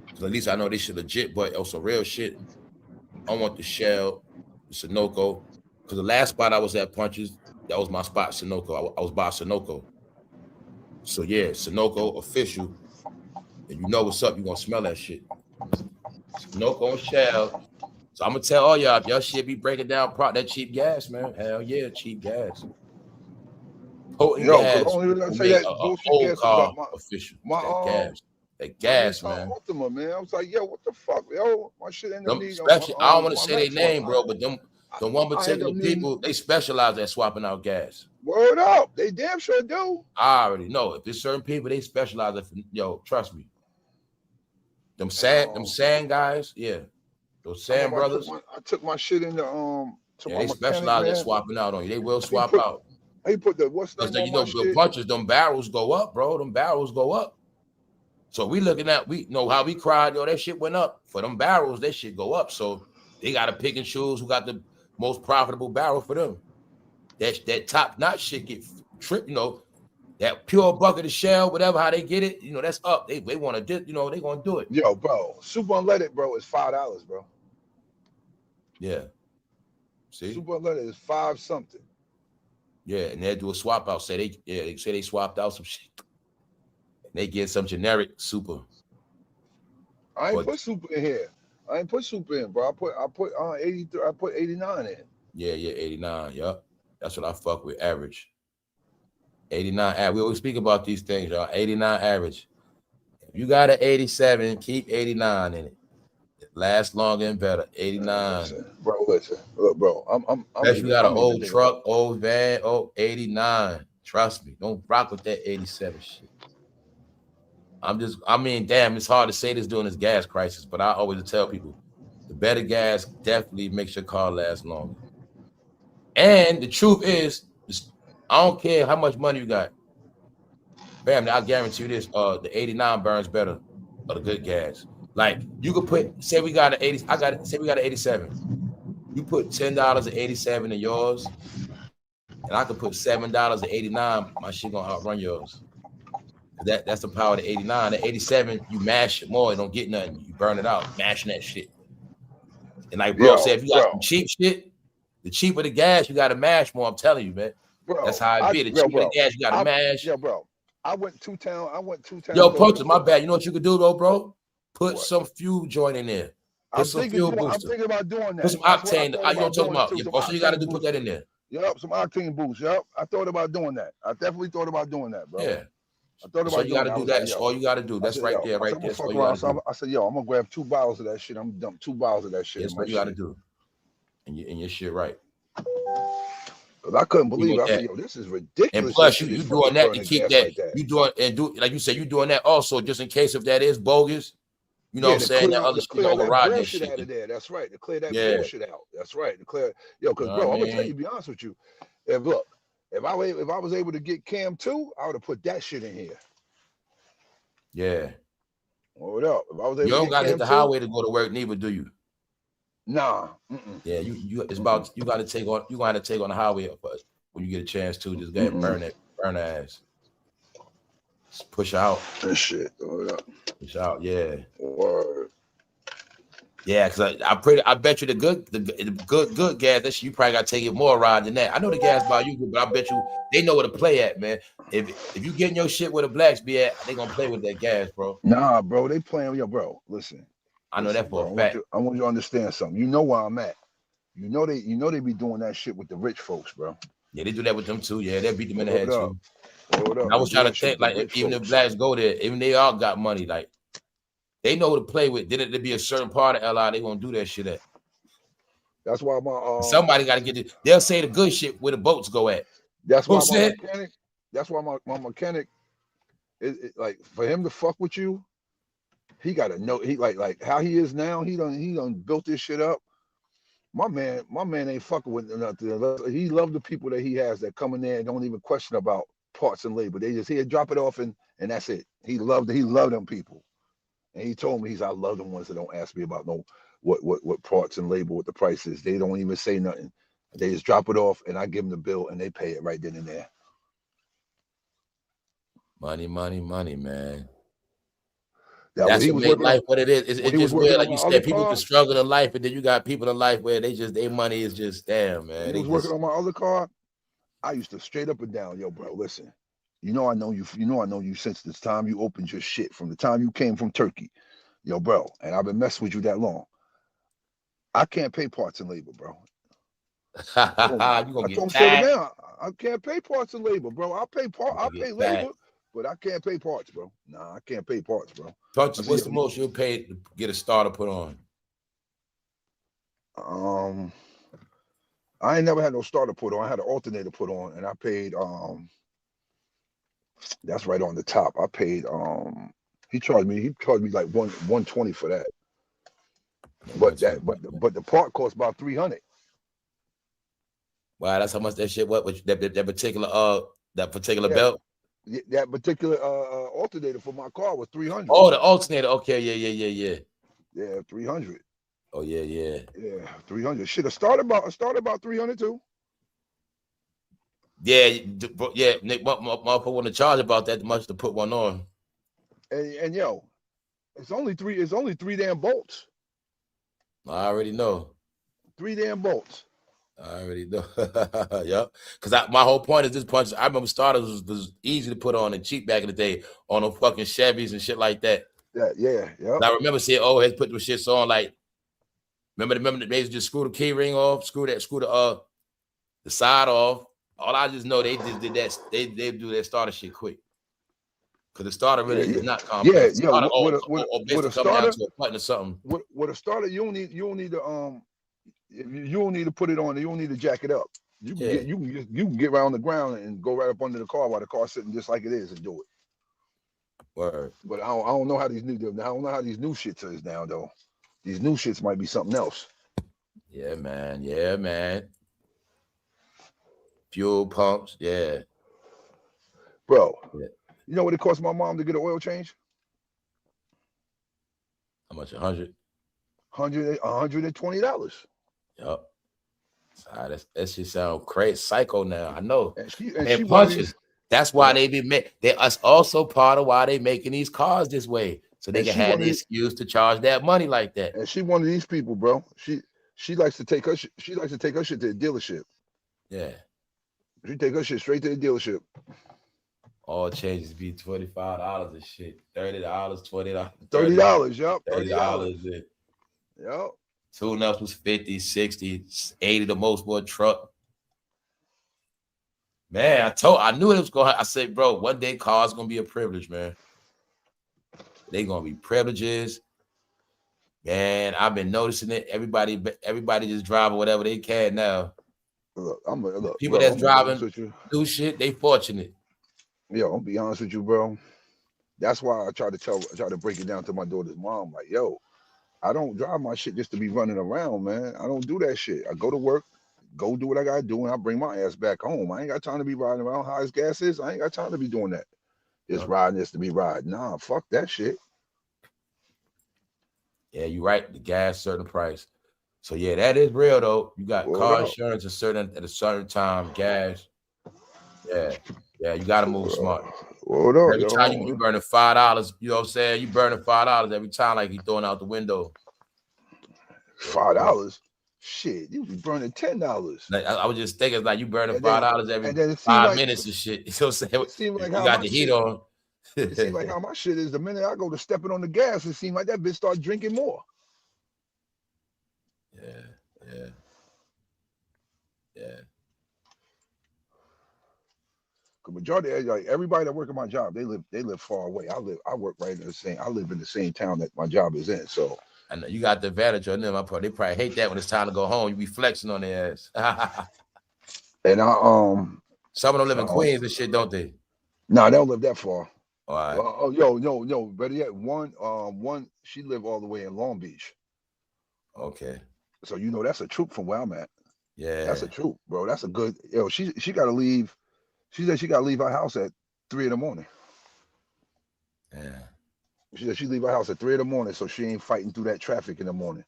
Because at least I know they shit legit, but also real shit. I want the shell, the Sunoco. Because the last spot I was at Punches, that was my spot, Sunoco. I was by Sunoco. So yeah, Sunoco official. And you know what's up, you're gonna smell that shit. Sunoco and shell. So I'm gonna tell all y'all, if y'all shit be breaking down that cheap gas, man. Hell yeah, cheap gas. Potent gas. Only reason I say that bullshit old gas car about official. my that gas, man. Ultima, man. I was like, yo, what the fuck, yo? My shit ain't no need. Especially, I don't want to say their name, bro, but the one particular people, they specialize at swapping out gas. Word up, they damn sure do. I already know. If there's certain people, they specialize at, yo, trust me. Them sand guys, yeah. Those sand brothers. I took my shit in the they specialize at swapping out on you. They will swap out. He put the what's the name? Because the punches, them barrels go up, bro. Them barrels go up. So we know how we cried, yo, that shit went up. For them barrels, that shit go up. So they got to pick and choose who got the most profitable barrel for them. That top-notch shit get tripped, that pure bucket of shell, whatever, how they get it, that's up. They want to do, they going to do it. Yo, bro, super unleaded, bro, is $5, bro. Yeah. See? Super unleaded is 5 something. Yeah, and they do a swap out. They say they swapped out some shit. They get some generic super. I ain't put super in here. I ain't put super in, bro. I put 83. I put 89 in. Yeah, 89. Yep. That's what I fuck with. Average. 89. We always speak about these things, y'all. 89 average. If you got an 87, keep 89 in it. It lasts longer and better. 89. Listen. Look, bro. Unless you got an old truck, old van, 89. Trust me. Don't rock with that 87 shit. Damn, it's hard to say this during this gas crisis, but I always tell people the better gas definitely makes your car last longer. And the truth is, I don't care how much money you got. Bam, I guarantee you this, the 89 burns better of the good gas. Like, you could say we got an 87. You put $10 at 87 in yours, and I could put $7 at 89, my shit gonna outrun yours. That's the power of the 89. The 87, you mash it more, you don't get nothing. You burn it out, mashing that shit. And like bro said, if you got some cheap shit, the cheaper the gas, you gotta mash more. I'm telling you, man. Bro, that's how it be. The cheaper the gas, you gotta mash. Yeah, bro. I went two towns. Yo, Punches, my bad. You know what you could do though, bro? Put some fuel joint in there. Put some fuel booster. I'm thinking about doing that. Put some octane. You know what I'm talking about? Yeah, also, you gotta put that in there. Yep, some octane boost. Yep, I thought about doing that. I definitely thought about doing that, bro. Yeah. I thought about so you got to do that. That's all you got to do. That's right there, right there. I said, yo, I'm gonna grab 2 bottles of that shit. I'm dump 2 bottles of that shit. That's what you got to do. And your shit right. Because I couldn't believe it. I said, yo, this is ridiculous. And plus, you doing that to keep that. You doing and do like you said, you doing that also just in case if that is bogus. You know what I'm saying? That other shit override that shit out of there. That's right. To clear that bullshit out. That's right. To clear. Yo, because bro, I'm gonna tell you, be honest with you. If I was able to get Cam 2, I would have put that shit in here. Yeah. What up? If I was able you don't got to hit the highway to go to work, neither do you. Nah. Yeah, it's about you got to take on the highway when you get a chance to. Just go ahead burn ass. Just push out. That shit. Push out. Yeah. Word. Yeah, because I bet you the good gas, that shit, you probably got to take it more ride than that. I know the gas by you, but I bet you they know where to play at, man. If you getting your shit where the blacks be at, they gonna play with that gas, bro. Nah, bro, they playing with bro. Listen. I know that for a fact. I want you to understand something. You know where I'm at. You know they be doing that shit with the rich folks, bro. Yeah, they do that with them too. Yeah, they beat them in the head too. I was trying to think, like, even if blacks go there, even they all got money, like they know who to play with. Then it be a certain part of LI they gonna do that shit at. That's why my somebody got to get it. They'll say the good shit where the boats go at. That's why my mechanic. That's why my mechanic is like, for him to fuck with you, he got to know he like how he is now. He done built this shit up. My man ain't fucking with nothing. He love the people that he has that come in there and don't even question about parts and labor. They just here drop it off and that's it. He loved them people. And he told me, I love the ones that don't ask me about no what parts and labor, what the price is. They don't even say nothing. They just drop it off and I give them the bill and they pay it right then and there. Money, man. That's what make life what it is. It's just weird, like you said, people can struggle in life, and then you got people in life where their money is just damn, man. He was working on my other car. I used to straight up and down, yo, bro, listen. I know you since the time you opened your shit, from the time you came from Turkey. Yo, bro, and I've been messing with you that long. I can't pay parts and labor, bro. I told him straight down. I can't pay parts and labor, bro. I pay labor, but I can't pay parts, bro. Nah, I can't pay parts, bro. What's the most you'll pay to get a starter put on? I ain't never had no starter put on. I had an alternator put on, and I paid that's right on the top. I paid he charged me like 120 for that. But the part cost about 300. Wow, that's how much that shit. What that particular belt? Yeah, that particular alternator for my car was 300. Oh, the alternator. Okay, yeah. Yeah, 300. Oh yeah. Yeah, 300. Shit, I started about 300 too. Yeah. Nick, motherfucker want to charge about that much to put one on. And yo, it's only three damn bolts. I already know. 3 damn bolts. I already know. Yep. Because my whole point is this punch. I remember starters was easy to put on and cheap back in the day on them fucking Chevys and shit like that. Yeah. I remember seeing old heads put them shits on, like, remember they just screw the key ring off, screw the side off. All I just know they just did that. They do that starter shit quick. Because the starter really is not complex. Yeah. With a starter, down to a button or something. With a starter, you don't need to you don't need to put it on. You don't need to jack it up. You can get right on the ground and go right up under the car while the car's sitting just like it is and do it. Word. But I don't know how these new shits is now though. These new shits might be something else. Yeah, man. Fuel pumps, yeah. Bro, yeah. You know what it cost my mom to get an oil change? How much? $100? $120. Yep. That shit sound crazy, psycho now. I know. And she punches. That's why they be that's also part of why they making these cars this way, so they can have the excuse to charge that money like that. And she one of these people, bro. She likes to take her. She likes to take her shit to the dealership. Yeah. She take her shit straight to the dealership. All changes be $25 and shit. $30, $20. $30, yep. $30. Yep. Tune-ups was 50, 60, 80 the most for a truck. Man, I knew it was going to. I said, bro, one day cars going to be a privilege, man. They going to be privileges. Man, I've been noticing it. Everybody just driving whatever they can now. Look, people that's driving new shit, they fortunate. Yo, I'll be honest with you, bro. That's why I try to break it down to my daughter's mom. Like, yo, I don't drive my shit just to be running around, man. I don't do that shit. I go to work, go do what I gotta do, and I bring my ass back home. I ain't got time to be riding around high as gas is. I ain't got time to be doing that. Just riding this to be riding. Nah, fuck that shit. Yeah, you're right. The gas, certain price. So yeah, that is real though. You got Word car up. insurance at a certain time, gas. Yeah, you gotta move smart. Word up, Every time you burning $5, you know what I'm saying? You burning $5 every time, like you throwing out the window. $5? Shit, you be burning $10. Like, I was just thinking, like you burning And then- $5 every and then it 5 like- minutes and shit. You know what I'm saying? It seems like you how got my the heat shit- on. It seems like how my shit is. The minute I go to stepping on the gas, it seems like that bitch start drinking more. Yeah. The majority, like everybody that work at my job, they live far away. I work right in the same. I live in the same town that my job is in. So I know you got the advantage on them. They probably hate that when it's time to go home. You be flexing on their ass. And some of them live in Queens and shit, don't they? No, they don't live that far. All right. No. Better yet, one she live all the way in Long Beach. Okay. So you know that's a troop from where I'm at. Yeah. That's a troop, bro. That's a good. She got to leave. She said she got to leave her house at 3 a.m. Yeah. She said she leave her house at 3 a.m. so she ain't fighting through that traffic in the morning.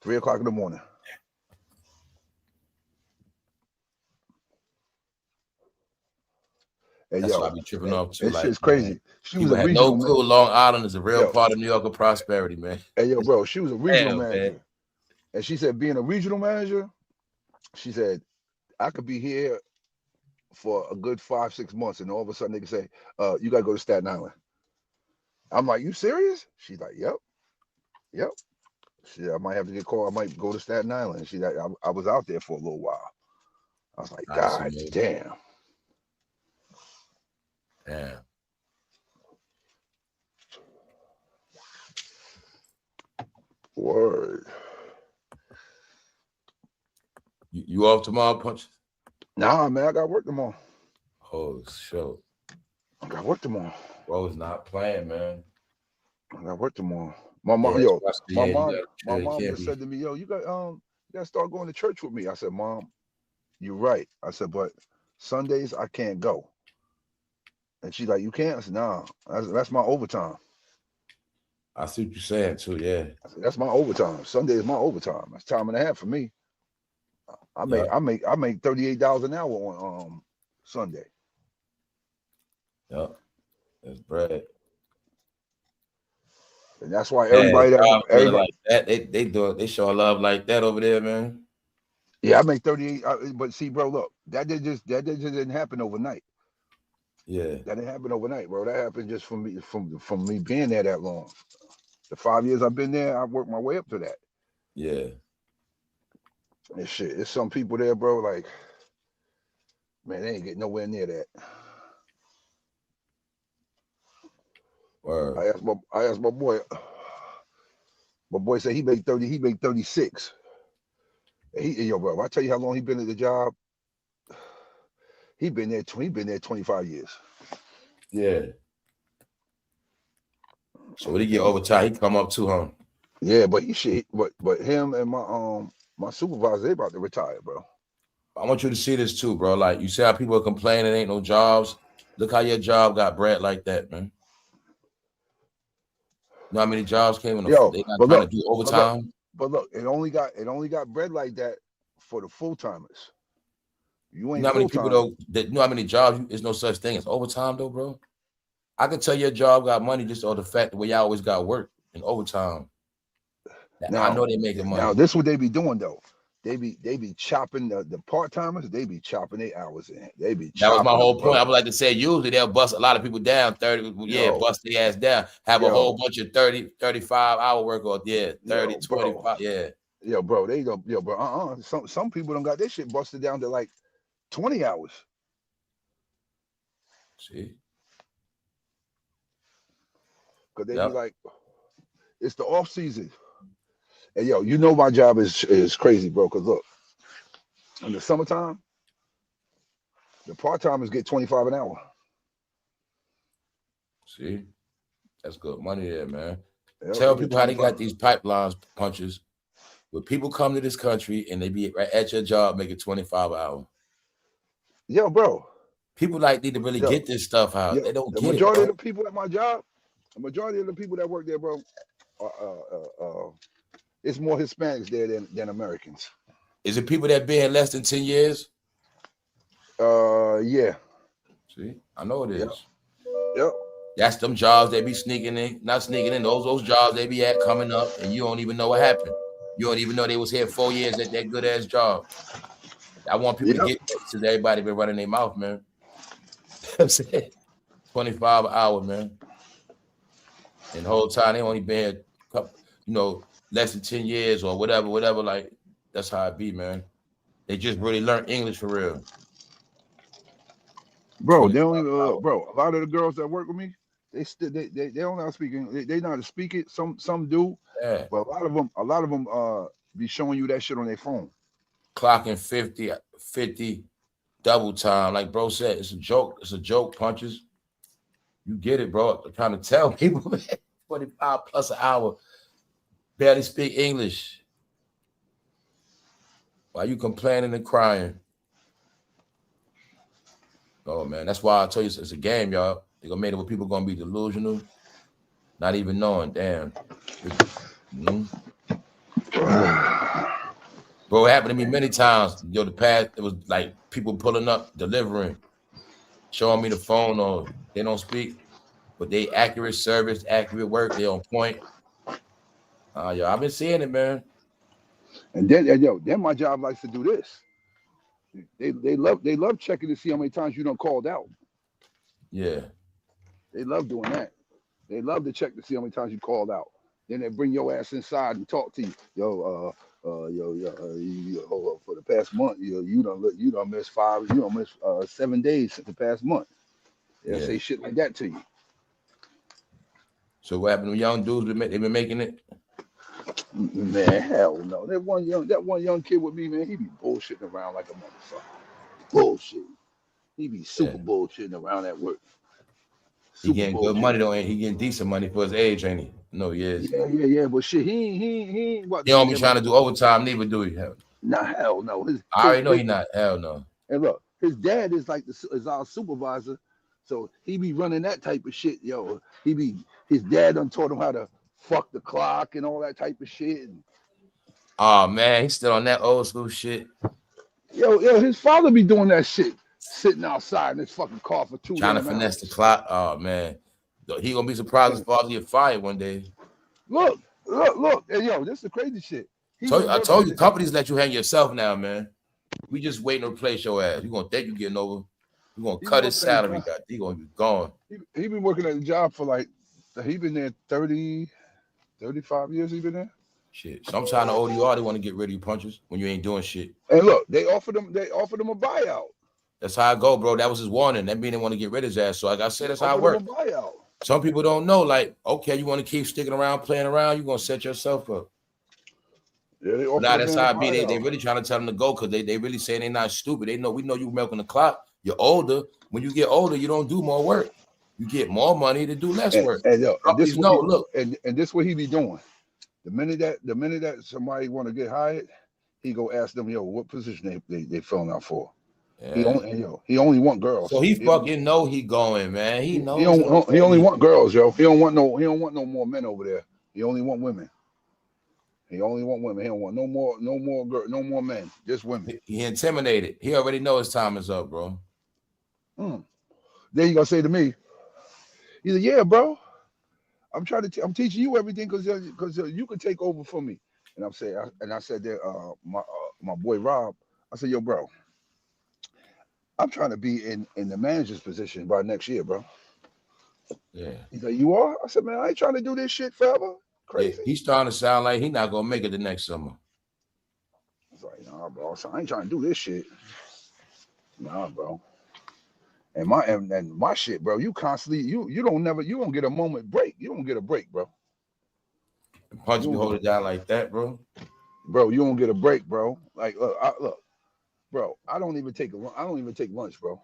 3 o'clock in the morning. And that's why I be tripping off too. That shit's crazy. Man, she was a regional. No clue Long Island is a real part of New York of prosperity, man. Hey, bro, she was a regional manager. Man. And she said, being a regional manager, she said, I could be here for a good 5-6 months, and all of a sudden they can say, you got to go to Staten Island. I'm like, you serious? She's like, yep. She said, I might have to get called. I might go to Staten Island. She's like, I was out there for a little while. I was like, God damn. Yeah. Word. You off tomorrow, Punch? Nah, man, I got work tomorrow. Oh, sure. I got work tomorrow. Bro's not playing, man. I got work tomorrow. My mom, my mom just said to me, you got to start going to church with me. I said, Mom, you're right. I said, but Sundays I can't go. And she's like, you can't? I said, nah, that's my overtime. I see what you're saying too, yeah. I said, that's my overtime. Sunday is my overtime. That's time and a half for me. I make $38 an hour on Sunday. Yep. That's bread. And that's why everybody like that, they show love like that over there, man. Yeah, I make 38. But see, bro, look, that just didn't happen overnight. Yeah, that didn't happen overnight, bro. That happened just from me being there that long. The 5 years I've been there, I worked my way up to that. Yeah. And shit, there's some people there, bro. Like, man, they ain't getting nowhere near that. Word. I asked my boy. My boy said he made 30. He made 36. And bro, I tell you how long he been at the job. He been there 25 years. Yeah. So when he get overtime, he come up too, huh? Yeah, but but him and my supervisor, they about to retire, bro. I want you to see this too, bro. Like you see how people are complaining ain't no jobs. Look how your job got bread like that, man. You know how many jobs came in they not trying to do overtime? But look, it only got bread like that for the full timers. You ain't know how many people though that know how many jobs there's no such thing as overtime though, bro. I can tell your job got money just on the fact the way y'all always got work in overtime. Now I know they making money. Now this is what they be doing though. They be chopping the part-timers, they be chopping their hours in. They be chopping. That was my whole point. I would like to say usually they'll bust a lot of people down 30, bust their ass down, have a whole bunch of 30, 35 hour work or 30, 25, bro. Yeah, bro. They go, bro. Some people don't got their shit busted down to like 20 hours. See? Because they be like, it's the off season. And you know my job is crazy, bro. Because look, in the summertime, the part-timers get 25 an hour. See? That's good money there, man. Tell people how they got these pipelines punches. When people come to this country and they be right at your job making 25 an hour. Yo, bro. People need to really get this stuff out. They don't get it. The majority of the people at my job, the majority of the people that work there, bro, it's more Hispanics there than Americans. Is it people that been here less than 10 years? Yeah. See, I know it is. Yep. That's them jobs they be sneaking in, not sneaking in. Those jobs they be at coming up, and you don't even know what happened. You don't even know they was here 4 years at that good ass job. I want people to get that since everybody been running their mouth, man. I'm saying 25 an hour, man. And the whole time they only been here, less than 10 years or whatever. Like that's how it be, man. They just really learned English for real. Bro, they only bro. A lot of the girls that work with me, they don't know how to speak English. They know how to speak it. Some do, but a lot of them be showing you that shit on their phone. Clocking 50 double time, like bro said, it's a joke. It's a joke. Punches, you get it, bro. I'm trying to tell people, man. 25 plus an hour, barely speak English. Why you complaining and crying? Oh man, that's why I tell you it's a game, y'all. They're gonna make it where people gonna be delusional, not even knowing. Damn. Bro, it happened to me many times. The past, it was like people pulling up, delivering, showing me the phone, or they don't speak, but they accurate service, accurate work, they on point. Yo, I've been seeing it, man. And then my job likes to do this. They love checking to see how many times you done called out. Yeah. They love doing that. They love to check to see how many times you called out. Then they bring your ass inside and talk to you. Yo, for the past month, you done missed 7 days since the past month. They'll say shit like that to you. So what happened to young dudes? They been making it? Man, hell no. That one young kid with me, man, he be bullshitting around like a motherfucker. Bullshit. He be super bullshitting around at work. He getting good money though, and he getting decent money for his age, ain't he? No, he is. Yeah. But shit, he don't be trying to do overtime, neither do he? Nah, hell no. I already know he not. Hell no. And look, his dad is like is our supervisor, so he be running that type of shit, yo. His dad done taught him how to fuck the clock and all that type of shit. Oh man, he's still on that old school shit. Yo, his father be doing that shit, sitting outside in his fucking car for 2 hours. Trying to finesse the clock. Oh man, he gonna be surprised his father get fired one day. Look, and yo, this is the crazy shit. I told you, companies let you hang yourself now, man. We just waiting to replace your ass. You gonna think you getting over? You gonna cut his salary? He gonna be gone. He been working at the job for like he been there 30, 35 years. He been there. Shit. Sometimes the older you are, they want to get rid of you punches when you ain't doing shit. And look, they offered him a buyout. That's how I go, bro. That was his warning. That mean they want to get rid of his ass. So like I said, that's how it works. Some people don't know. Like, okay, you want to keep sticking around, playing around, you're gonna set yourself up. Yeah, now that's how it be. They really trying to tell them to go because they really saying they're not stupid. We know you milking the clock. You're older. When you get older, you don't do more work. You get more money to do less work. And this what he be doing. The minute that somebody want to get hired, he go ask them, yo, what position they filling out for. Yeah. He only want girls. So he fucking know he going, man. He knows. He only want girls, yo. He don't want no more men over there. He only want women. He only want women. He don't want no more men. Just women. He intimidated. He already know his time is up, bro. Then you gonna say to me, he's like, yeah, bro. I'm teaching you everything because you can take over for me. And I said there, my boy Rob, I said, yo, bro, I'm trying to be in the manager's position by next year, bro. Yeah. He's like, you are? I said, man, I ain't trying to do this shit forever. Crazy. Yeah, he's starting to sound like he's not gonna make it the next summer. I was like, nah, bro. So I ain't trying to do this shit. Nah, bro. And my shit, bro. You constantly you don't get a moment break. You don't get a break, bro. Punch me, hold it down like that, bro. Bro, you don't get a break, bro. Like look, bro. I don't even take lunch, bro.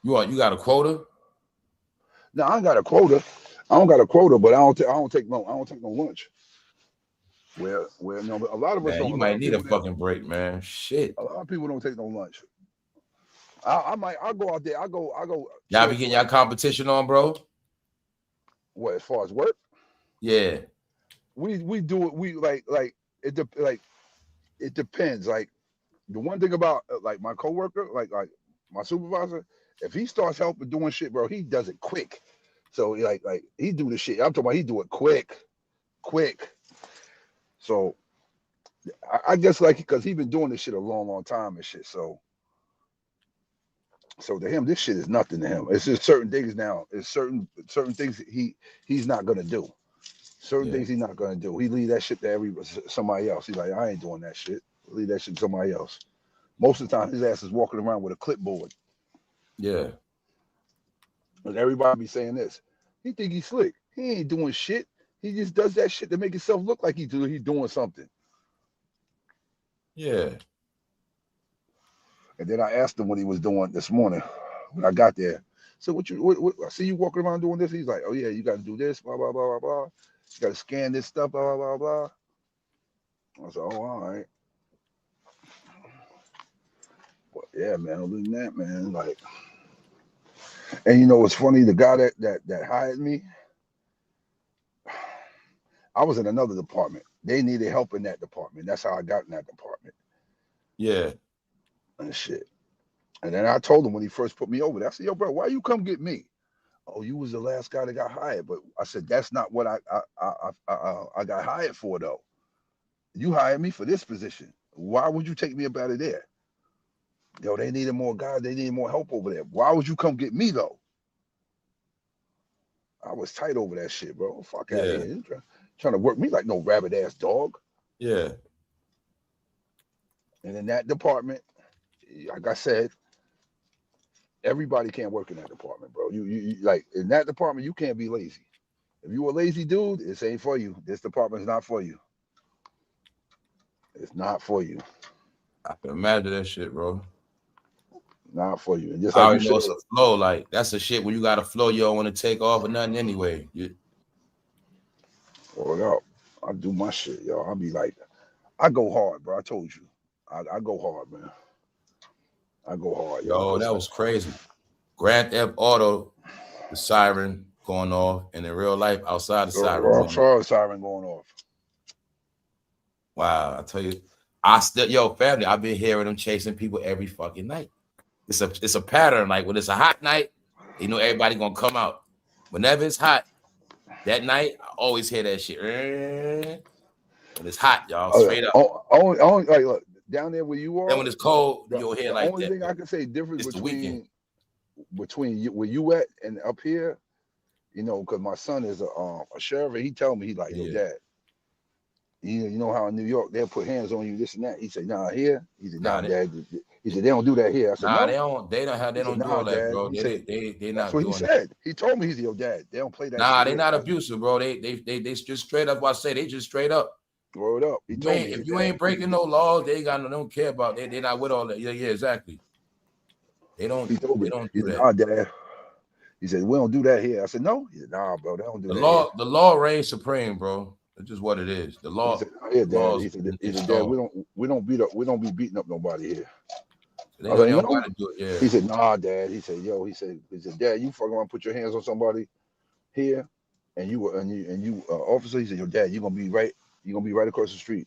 You got a quota? No, I ain't got a quota. I don't got a quota, but I don't take no lunch. Where no, but a lot of us don't. You might need a fucking break, man. Shit. A lot of people don't take no lunch. I'll go out there. I go. Y'all be getting y'all competition on, bro? What, as far as work? Yeah. We do it. We like it. It depends. Like the one thing about like my coworker, like my supervisor, if he starts helping doing shit, bro, he does it quick. So like he do the shit. I'm talking about he do it quick. So I guess like because he been doing this shit a long time and shit. So to him, this shit is nothing to him. It's just certain things now. It's certain things he's not gonna do. Certain things he's not gonna do. He leave that shit to somebody else. He's like, I ain't doing that shit. Leave that shit to somebody else. Most of the time, his ass is walking around with a clipboard. Yeah. And everybody be saying this. He think he's slick. He ain't doing shit. He just does that shit to make himself look like he's doing something. Yeah. And then I asked him what he was doing this morning when I got there. So what I see you walking around doing this? He's like, oh yeah, you got to do this, blah, blah, blah, blah, blah. You got to scan this stuff, blah, blah, blah, blah. I said, oh, all right. But yeah, man, other than that, man, like, and you know what's funny? The guy that hired me, I was in another department. They needed help in that department. That's how I got in that department. Yeah. And shit. And then I told him when he first put me over there, I said, yo, bro, why you come get me? Oh, you was the last guy that got hired. But I said, that's not what I got hired for, though. You hired me for this position. Why would you take me up out of there? Yo, they needed more guys. They needed more help over there. Why would you come get me, though? I was tight over that shit, bro. Fuck out of here. Trying to work me like no rabbit-ass dog. Yeah. And in that department, like I said, everybody can't work in that department, bro. You like in that department, you can't be lazy. If you a lazy dude, this ain't for you. This department is not for you. It's not for you. I can imagine that shit, bro. Not for you. And just I like already know it's a flow. Like that's the shit when you got a flow, you don't want to take off or nothing anyway. Hold up. I do my shit, yo. I'll be like, I go hard, bro. I told you. I go hard, man. I go hard, yo. That was crazy. Grand Theft Auto, the siren going off, and in real life, outside the siren. Outside the siren going off. Wow, I tell you, I still, family, I've been hearing them chasing people every fucking night. It's a pattern. Like when it's a hot night, you know everybody gonna come out. Whenever it's hot, that night, I always hear that shit. When it's hot, y'all, straight up. Only like look, down there where you are. And when it's cold, you'll hear like that. The only thing I can say difference between you, where you at and up here, you know, because my son is a sheriff, and he told me, he's like, yo, Dad, you know how in New York they'll put hands on you, this and that. He said, nah, here. He said, nah, Dad. He said, they don't do that here. I said, nah, no. They don't do all that, bro. They not doing what he said. He told me, he's your dad. They don't play that. Nah, they not abusive, bro. They just straight up. I say they just straight up. Throw it up. He told me if you ain't breaking no laws, they don't care about. They not with all that. Yeah, exactly. They don't. They don't do that. Nah, Dad. He said, we don't do that here. I said, no. He said, nah, bro. They don't do that. The law reigns supreme, bro. That's just what it is. The law. He said, yeah, Dad. He said, Dad, we don't be beating up nobody here. They don't gotta do it, yeah. He said, nah, Dad. He said, yo, he said, Dad, you fucking around, put your hands on somebody here, and you officer. He said, yo, Dad, you're gonna be right across the street.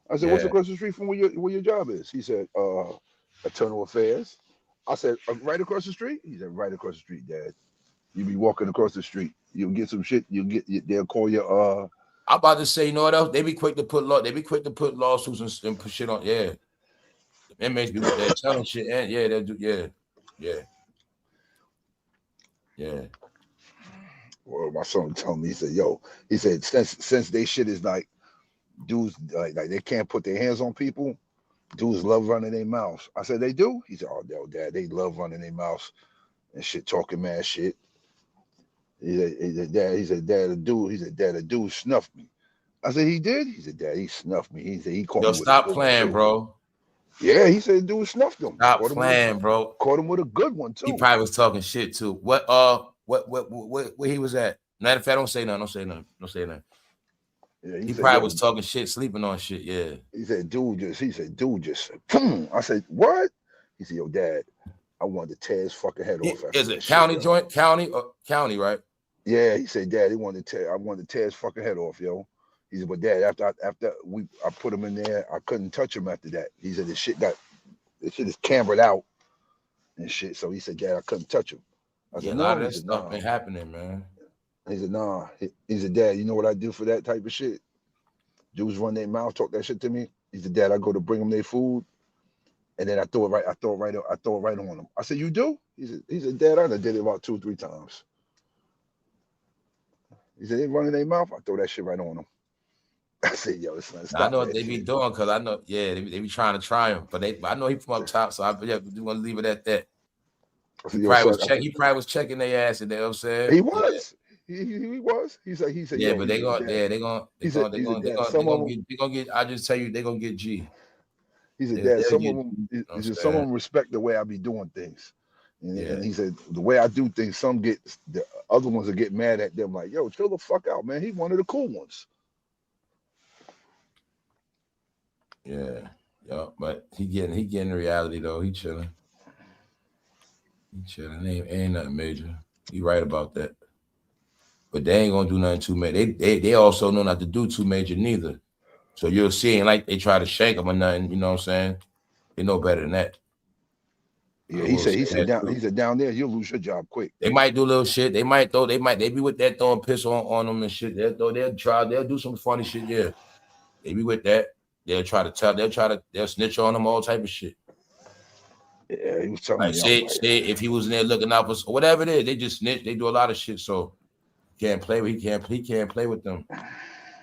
I said, what's across the street from where your job is? He said, internal affairs. I said, right across the street? He said, right across the street, Dad. You be walking across the street. You'll get some shit. They'll call you. I'm about to say, you know what else? They be quick to put lawsuits and put shit on. Yeah, the inmates be there telling shit, and they'll do. Yeah. Well, my son told me, he said, yo, he said, since they shit is like dudes like they can't put their hands on people. Dudes love running their mouths. I said, they do? He said, oh, no, Dad, they love running their mouths and shit, talking mad shit. He said, Dad, a dude snuffed me. I said, he did? He said, Dad, he snuffed me. He said, he caught me. Yo, stop playing, bro. Yeah, he said, dude snuffed him. Stop playing, bro. Caught him with a good one, too. He probably was talking shit, too. What where he was at? Matter of fact, don't say nothing. Yeah, he probably was talking shit, sleeping on shit. Yeah. He said, dude just, boom. I said, what? He said, yo, Dad, I wanted to tear his fucking head off. Is it county joint? County, right? Yeah, he said, Dad, I wanted to tear his fucking head off, yo. He said, but Dad, after I put him in there, I couldn't touch him after that. He said the shit is cambered out and shit. So he said, Dad, I couldn't touch him. I said, a no. lot of He that said, stuff nah. been happening, man. He said, nah. He said, Dad, you know what I do for that type of shit? Dudes run their mouth, talk that shit to me. He said, Dad, I go to bring them their food, and then I throw it right on them. I said, you do? He said, Dad, I done did it about 2 or 3 times. He said, they running their mouth, I throw that shit right on them. I said, yo, it's not stop. I know what they be doing because I know, yeah, they be trying to try him, but I know he from up top, so we're gonna leave it at that. He probably was checking their ass, and you know what I'm saying? He was. Yeah. He was. He said, yeah, yo, but they're gonna get. I just tell you, they're gonna get G. He said, Dad, some of them respect the way I be doing things. And he said, the way I do things, the other ones will get mad at them, like, yo, chill the fuck out, man. He's one of the cool ones. Yeah, but he getting reality though. He chilling. Ain't nothing major. He right about that. But they ain't gonna do nothing too major. They also know not to do too major neither. So you'll see, ain't like they try to shank him or nothing. You know what I'm saying? They know better than that. Yeah, he said down there you'll lose your job quick. They might do little shit. They be with that throwing piss on them and shit. They'll do some funny shit. Yeah, they be with that. They'll snitch on them, all type of shit. Yeah, he was telling me. Say if he was in there looking out for whatever it is, they just snitch. They do a lot of shit. So he can't play with them.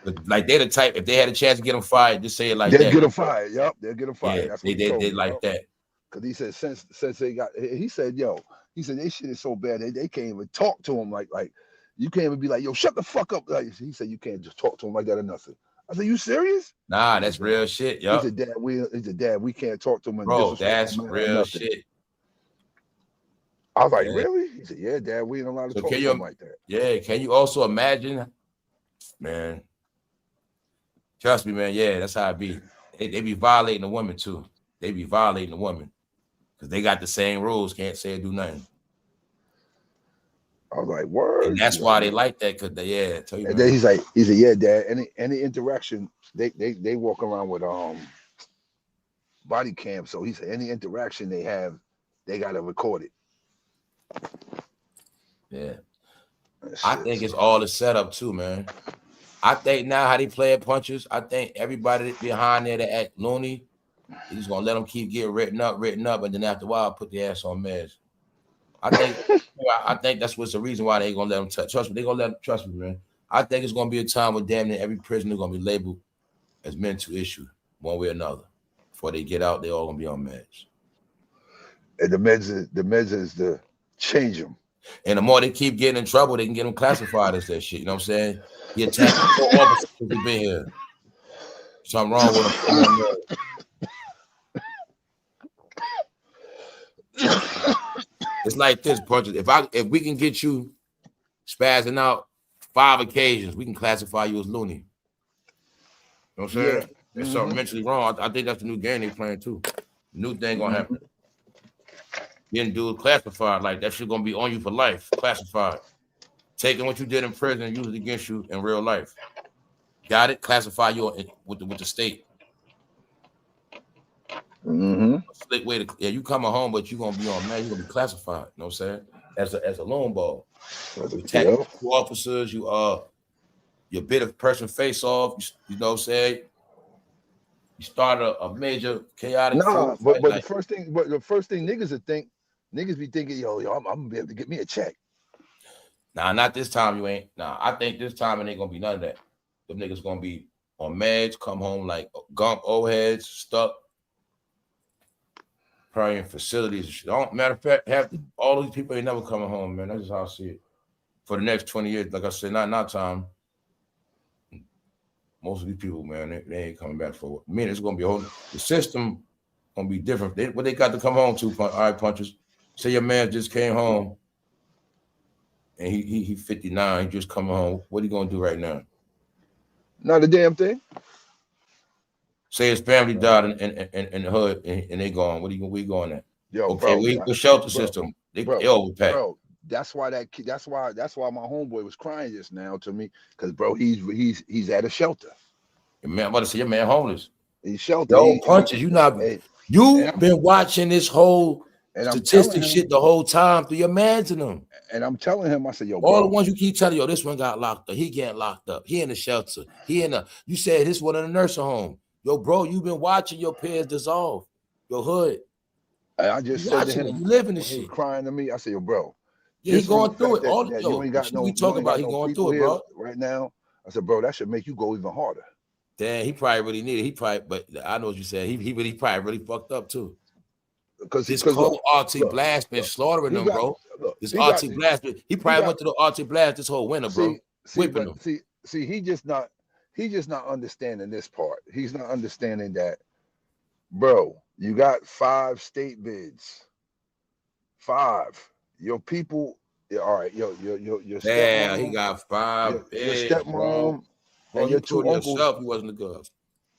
But like they're the type. If they had a chance to get him fired, just say it like that. They'll get him fired. Yep, they'll get him fired. Yeah, that's what they like that. Because he said since they got, he said this shit is so bad they can't even talk to him like you can't even be like, yo, shut the fuck up. Like he said, you can't just talk to him like that or nothing. I said, you serious? Nah, that's real shit, yo. He said, Dad, we can't talk to him. Bro, that's real shit. I was like, really? He said, yeah, Dad, we ain't allowed to talk to him like that. Yeah, can you also imagine, man? Trust me, man. Yeah, that's how it be. They be violating the woman too. They be violating the woman because they got the same rules. Can't say or do nothing. I was like, word. And that's why they like that because tell you. And then he said, yeah, Dad. Any interaction, they walk around with body cam. So he said, any interaction they have, they gotta record it. Yeah, I think it's all the setup too, man. I think now how they play at punches, I think everybody behind there that act loony, he's just gonna let them keep getting written up, and then after a while put the ass on meds. I think that's what's the reason why they ain't gonna let them touch. Trust me, they gonna let them, trust me, man. I think it's gonna be a time when damn near every prisoner gonna be labeled as mental issue, one way or another. Before they get out, they all gonna be on meds. And the meds is to change them. And the more they keep getting in trouble, they can get them classified as that shit. You know what I'm saying? He attacked 4 officers who've been here. Something wrong with him. It's like this, punches. If we can get you spazzing out 5 occasions, we can classify you as loony. You know what I'm saying? Yeah. There's something mentally wrong. I think that's the new game they playing too. New thing gonna happen. Getting dudes classified, like that shit gonna be on you for life. Classified. Taking what you did in prison and use it against you in real life. Got it? Classify you with the state. Slick way to you coming home, but you gonna be on man. You gonna be classified. You know what I'm saying? As a lone ball. You attack 2 officers. You bit a person face off. You know what I'm saying? You start a major chaotic. No, but the first thing niggas would think. Niggas be thinking, yo, I'm gonna be able to get me a check. Nah, not this time. You ain't. Nah, I think this time it ain't gonna be none of that. Them niggas gonna be on meds, come home like gunk old heads, stuck. Probably in facilities. Matter of fact, all these people ain't never coming home, man. That's just how I see it. For the next 20 years, like I said, not time. Most of these people, man, they ain't coming back for a minute. It's gonna be the system gonna be different. What they got to come home to, all right, punches. Say your man just came home and he 59, he just coming home. What are you gonna do right now? Not a damn thing. Say his family died in the hood and they gone. Where you going at? Yo, okay, bro, we shelter system. They overpacked. That's why that kid. That's why my homeboy was crying just now to me, because bro, he's at a shelter. Man, I'm about to say your man homeless. He's shelter. Yo, punches. You not. You've been watching this whole statistic shit the whole time through your mans and them. And I'm telling him, I said, yo, all bro, the ones you keep telling, yo, this one got locked up. He getting locked up. He in the shelter. He in the. You said this one in a nursing home. Yo, bro, you've been watching your peers dissolve. Your hood. And I just said to him, you live in this shit. shit. Crying to me. I said, yo, bro. Yeah, he going through it. All you ain't got no. We talking about he going through it, bro. Right now, I said, bro, that should make you go even harder. Damn, he probably really needed. He probably, but I know what you said. He probably really fucked up too. Because this cold Arctic blast been slaughtering them, bro. This Arctic blast, he probably went to the Arctic blast this whole winter, bro. Whipping them. See, he just not understanding this part. He's not understanding that, bro. You got 5 state bids. 5. Your people, all right. Your stepmom. He got 5. Your stepmom and your 2 uncles. Yourself, he wasn't a good.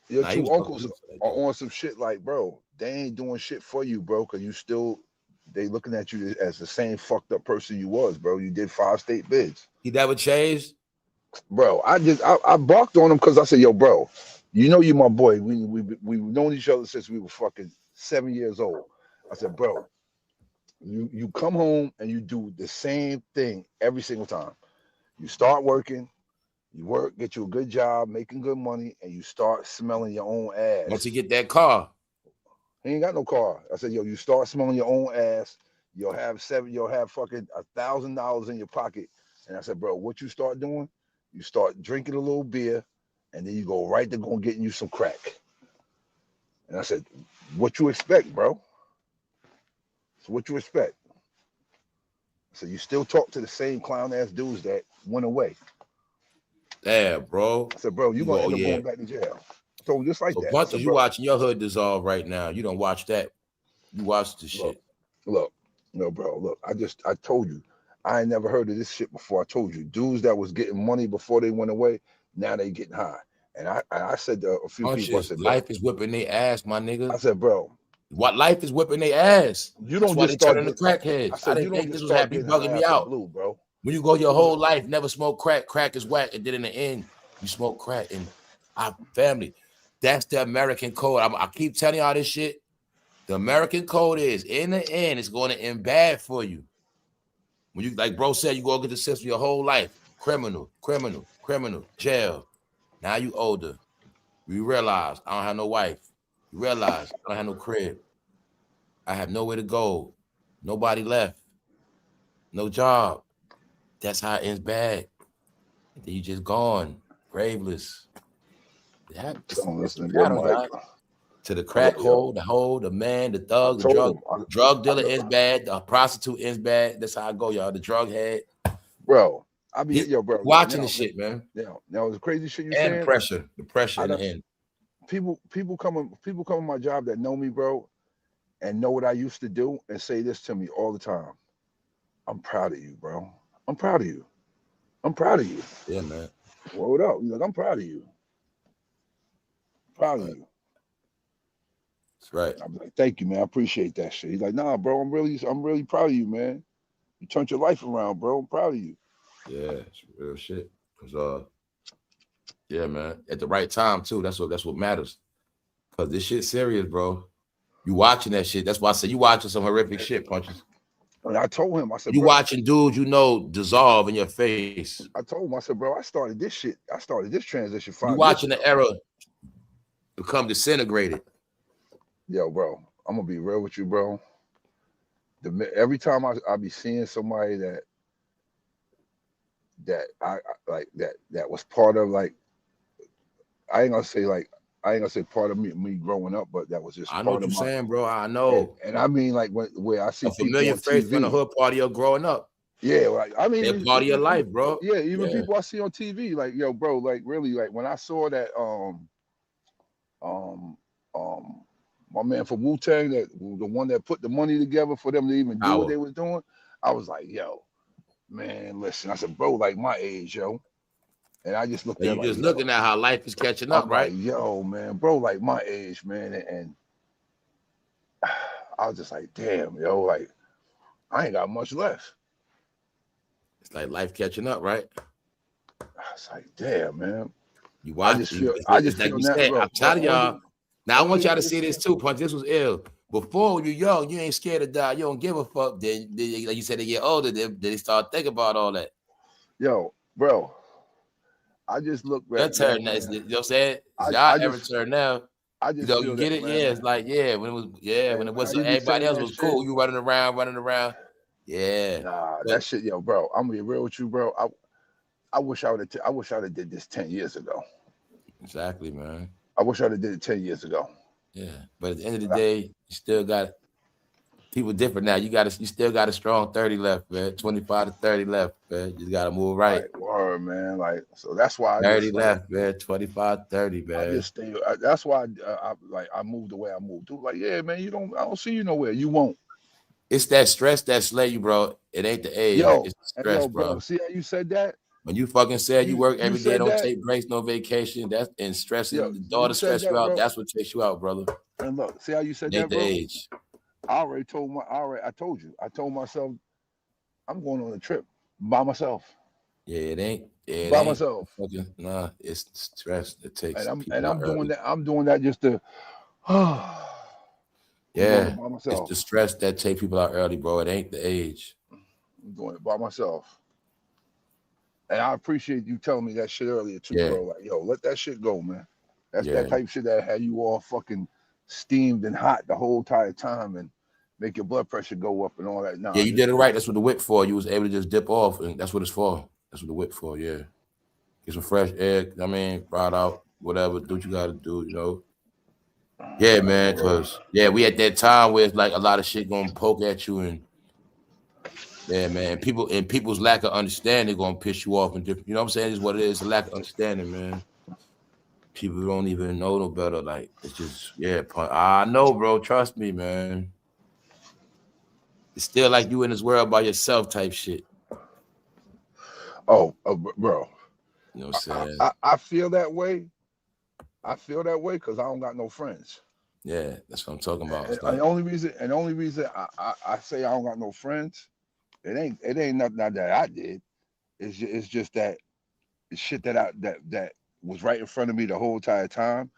Your 2 uncles are on some shit like, bro. They ain't doing shit for you, bro, because you still, they looking at you as the same fucked up person you was, bro. You did 5 state bids. He never changed? Bro, I barked on him because I said, yo, bro, you know you my boy. We've known each other since we were fucking 7 years old. I said, bro, you come home and you do the same thing every single time. You start working, you work, get you a good job, making good money, and you start smelling your own ass. Once you get that car. He ain't got no car. I said, yo, you start smelling your own ass. You'll have fucking $1,000 in your pocket. And I said, bro, what you start doing? You start drinking a little beer, and then you go right to go getting you some crack. And I said, what you expect, bro? So what you expect? So you still talk to the same clown ass dudes that went away. Yeah, bro. I said, bro, you gonna end up going back to jail. So just like that. Bunches, you watching your hood dissolve right now. You don't watch that. You watch the shit. Look, no, bro. Look, I told you, I ain't never heard of this shit before. I told you, dudes that was getting money before they went away, now they getting high. And I said to a few people, I said, life is whipping their ass, my nigga. I said, bro, what life is whipping their ass? You don't just start turning the crackheads. I didn't think this was happy bugging me out, blue, bro. When you go your whole life, never smoke crack. Crack is whack, and then in the end, you smoke crack. And our family, that's the American code. I keep telling y'all this shit. The American code is, in the end, it's going to end bad for you. When you, like bro said, you go get the system your whole life. Criminal, jail. Now you older. You realize I don't have no wife. You realize I don't have no crib. I have nowhere to go. Nobody left. No job. That's how it ends bad. And then you just gone, graveless. To the crack hole, the man, the thug, the drug dealer ends bad, the prostitute ends bad. That's how I go, y'all. The drug head. Bro, I be bro. Watching this shit, man. Yeah, now the crazy shit you saying. And the pressure in the end. People come on my job that know me, bro, and know what I used to do and say this to me all the time. I'm proud of you, bro. I'm proud of you. I'm proud of you. Yeah, man. What up? He's like, I'm proud of you. Proud of you. That's right. I'm like, thank you, man. I appreciate that shit. He's like, nah, bro, I'm really proud of you, man. You turned your life around, bro. I'm proud of you. Yeah, it's real shit. Cause yeah, man. At the right time too. That's what matters. Cause this shit's serious, bro. You watching that shit. That's why I said you watching some horrific shit, Punches. And I told him, I said, you watching dudes, dissolve in your face. I told him, I said, bro, I started this shit. I started this transition 5 years ago. You watching the era become disintegrated. Yo, bro, I'm gonna be real with you, bro. Every time I be seeing somebody that I like that was part of, like, I ain't gonna say part of me growing up, but that was just I know part what of you're saying, bro. I know. And I mean, like, where I see a familiar face from the hood part of your growing up. Yeah, like, I mean, they're part of your life, bro. Yeah, even people I see on TV, like, yo, bro, like, really, like, when I saw that my man from Wu-Tang, the one that put the money together for them to even do what they was doing, I was like, yo, man, listen. I said, bro, like my age, yo. And I just looked at you just looking at how life is catching up, right? Like, yo, man, bro, like my age, man. And I was just like, damn, yo, like, I ain't got much left. It's like life catching up, right? It's like, damn, man. You watch. I just feel that, that, bro. I'm telling y'all. Now I want y'all to see understand. this too, Punch. This was ill. Before when you're young, you ain't scared to die. You don't give a fuck. Then like you said, they get older. Then they start thinking about all that. Yo, bro. I just look back. Turn now, you know what I'm saying? Y'all ever turn now? I just you feel get that, it. Man. Yeah, it's like when it was. Yeah, when it was everybody else was shit, cool. You running around. Yeah. Nah, that shit, yo, bro. I'm gonna be real with you, bro. I wish I would have did this 10 years ago. Exactly, man. I wish I would have did it 10 years ago. Yeah, but at the end of the day, you still got people different now. You still got a strong 30 left, man. 25 to 30 left, man. You got to move right. Word, man. Like, so that's why 30 left, man. 25, 30, man. I just stay. That's why I moved the way I moved. Dude, like, yeah, man. I don't see you nowhere. You won't. It's that stress that slay you, bro. It ain't the age. Yo, it's the stress, bro. See how you said that? When you fucking said you work every day, don't that? take breaks, no vacation, that's and stressing the daughter stress you out. Bro. That's what takes you out, brother. And look, see how you said that, bro? The age. I told you. I told myself I'm going on a trip by myself. Yeah, it ain't. Yeah, by myself. Fucking, nah, it's stress that takes. And I'm doing that. I'm doing that just to. Yeah, by myself. It's the stress that takes people out early, bro. It ain't the age. I'm doing it by myself. And I appreciate you telling me that shit earlier too, bro. Like, yo, let that shit go, man. That's that type of shit that had you all fucking steamed and hot the whole entire time and make your blood pressure go up and all that. Nah, yeah, you did it right. That's what the whip for. You was able to just dip off, and that's what it's for. That's what the whip for. Yeah, get some fresh air. I mean, ride out, whatever. Do what you got to do. You know. Yeah, man. Cause we at that time where it's like a lot of shit gonna poke at you and. Yeah, man. People's lack of understanding gonna piss you off and different. You know what I'm saying? Is what it is. A lack of understanding, man. People don't even know no better. Like it's just I know, bro. Trust me, man. It's still like you in this world by yourself type shit. Bro. You know what I'm saying? I feel that way. I feel that way because I don't got no friends. Yeah, that's what I'm talking about. And the only reason I say I don't got no friends. It ain't nothing that I did. It's just that shit that was right in front of me the whole entire time,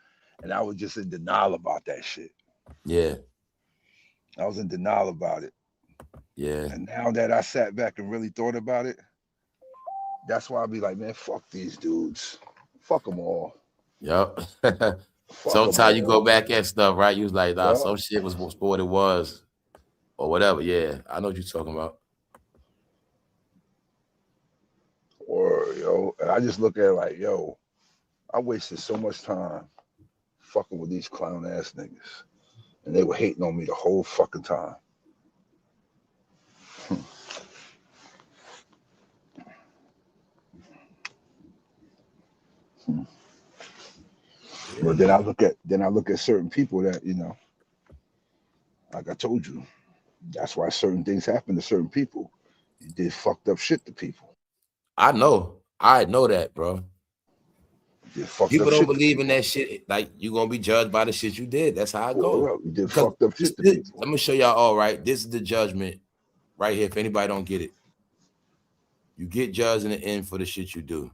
and I was just in denial about that shit. Yeah, I was in denial about it. Yeah, and now that I sat back and really thought about it, that's why I be like, man, fuck these dudes, fuck them all. Yep. Sometimes you go back at stuff, right? You was like, nah, some shit was what it was, or whatever. Yeah, I know what you're talking about. Or and I just look at it like, yo, I wasted so much time fucking with these clown ass niggas, and they were hating on me the whole fucking time. But then I look at certain people that, like I told you, that's why certain things happen to certain people. You did fucked up shit to people. I know that, bro. People don't believe in that shit. Like, you're gonna be judged by the shit you did. That's how I go. You did fucked up shit to people. Let me show y'all all right. This is the judgment right here. If anybody don't get it, you get judged in the end for the shit you do.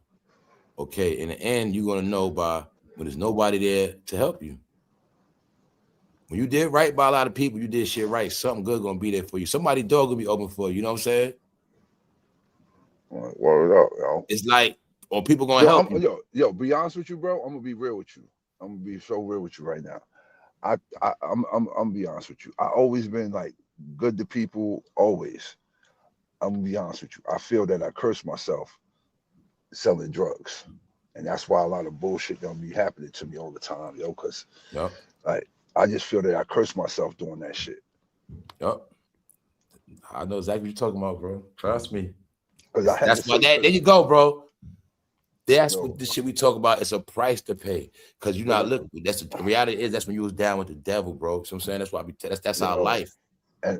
Okay, in the end, you're gonna know by when there's nobody there to help you. When you did right by a lot of people, you did shit right. Something good gonna be there for you. Somebody's door gonna be open for you. You know what I'm saying? Word up, yo. It's like, or people gonna help you. Yo, be honest with you, bro. I'm gonna be real with you. I'm gonna be so real with you right now. I'm gonna be honest with you. I always been like good to people, always. I'm gonna be honest with you. I feel that I curse myself selling drugs, and that's why a lot of bullshit gonna be happening to me all the time, yo. Cause like I just feel that I curse myself doing that shit. Yup. I know exactly what you're talking about, bro. Trust me. That's why there you go, bro. That's what the shit we talk about. It's a price to pay because you're not looking. That's the reality is that's when you was down with the devil, bro. You know what I'm saying? That's why that's our life.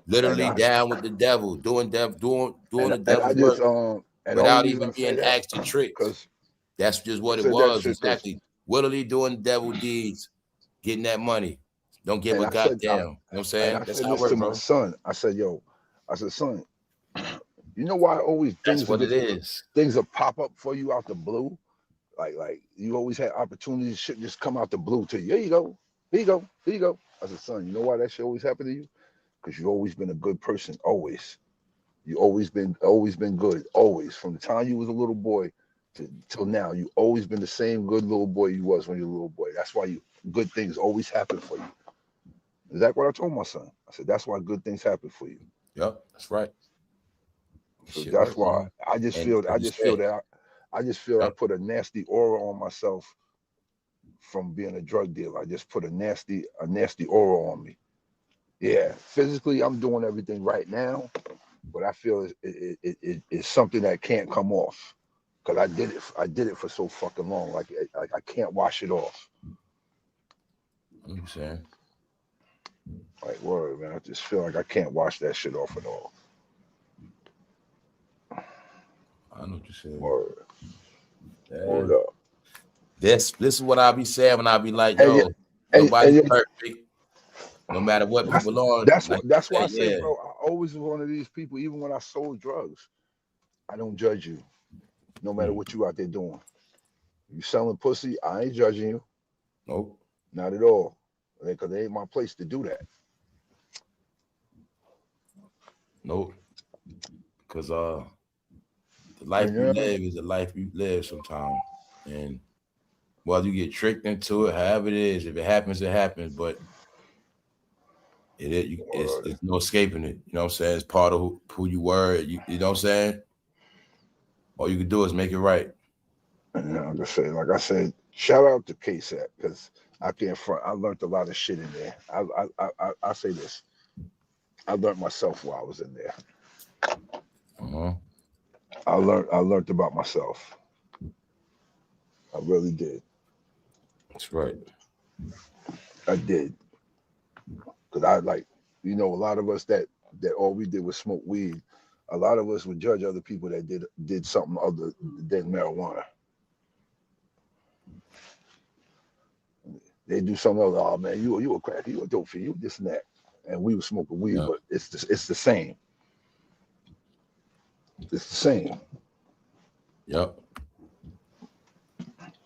Literally down with the devil, doing the devil's work without even being asked to tricks. That's just what it was. Exactly. Literally doing devil deeds, getting that money. Don't give a goddamn. You know what I'm saying? That's how it works, bro. My son, I said, son, You know why always That's what it is. Things will pop up for you out the blue. Like you always had opportunities, shit just come out the blue to you. Here you go, here you go, here you go. I said, son, you know why that shit always happened to you? Because you've always been a good person, always. You always been good, always. From the time you was a little boy till now, you always been the same good little boy you was when you were a little boy. That's why good things always happen for you. Is that what I told my son? I said, that's why good things happen for you. Yep, that's right. So that's why I just feel that I put a nasty aura on myself from being a drug dealer. I just put a nasty aura on me. Yeah, physically I'm doing everything right now, but I feel it's something that can't come off because I did it for so fucking long. Like I can't wash it off. I'm saying. Like, word, man. I just feel like I can't wash that shit off at all. I know what you're saying. Word. Yeah. Word up. This is what I be saying when I be like, yo, nobody's perfect. No matter what people are. That's why I say, bro, I always was one of these people, even when I sold drugs, I don't judge you, no matter what you out there doing. You selling pussy, I ain't judging you. Nope. Not at all. Because it ain't my place to do that. Nope. Because the life you live is the life you live sometimes. And whether you get tricked into it, however it is, if it happens, it happens. But it's no escaping it. You know what I'm saying? It's part of who you were. You know what I'm saying? All you can do is make it right. And like I said, shout out to KSAP because I can't front. I learned a lot of shit in there. I say this. I learned myself while I was in there. I learned about myself. I really did. That's right. I did. Because I a lot of us that all we did was smoke weed. A lot of us would judge other people that did something other than marijuana. They do something else. Oh man, you a cracker, you a dope fiend, you this and that. And we were smoking weed, but it's the same. It's the same. Yep.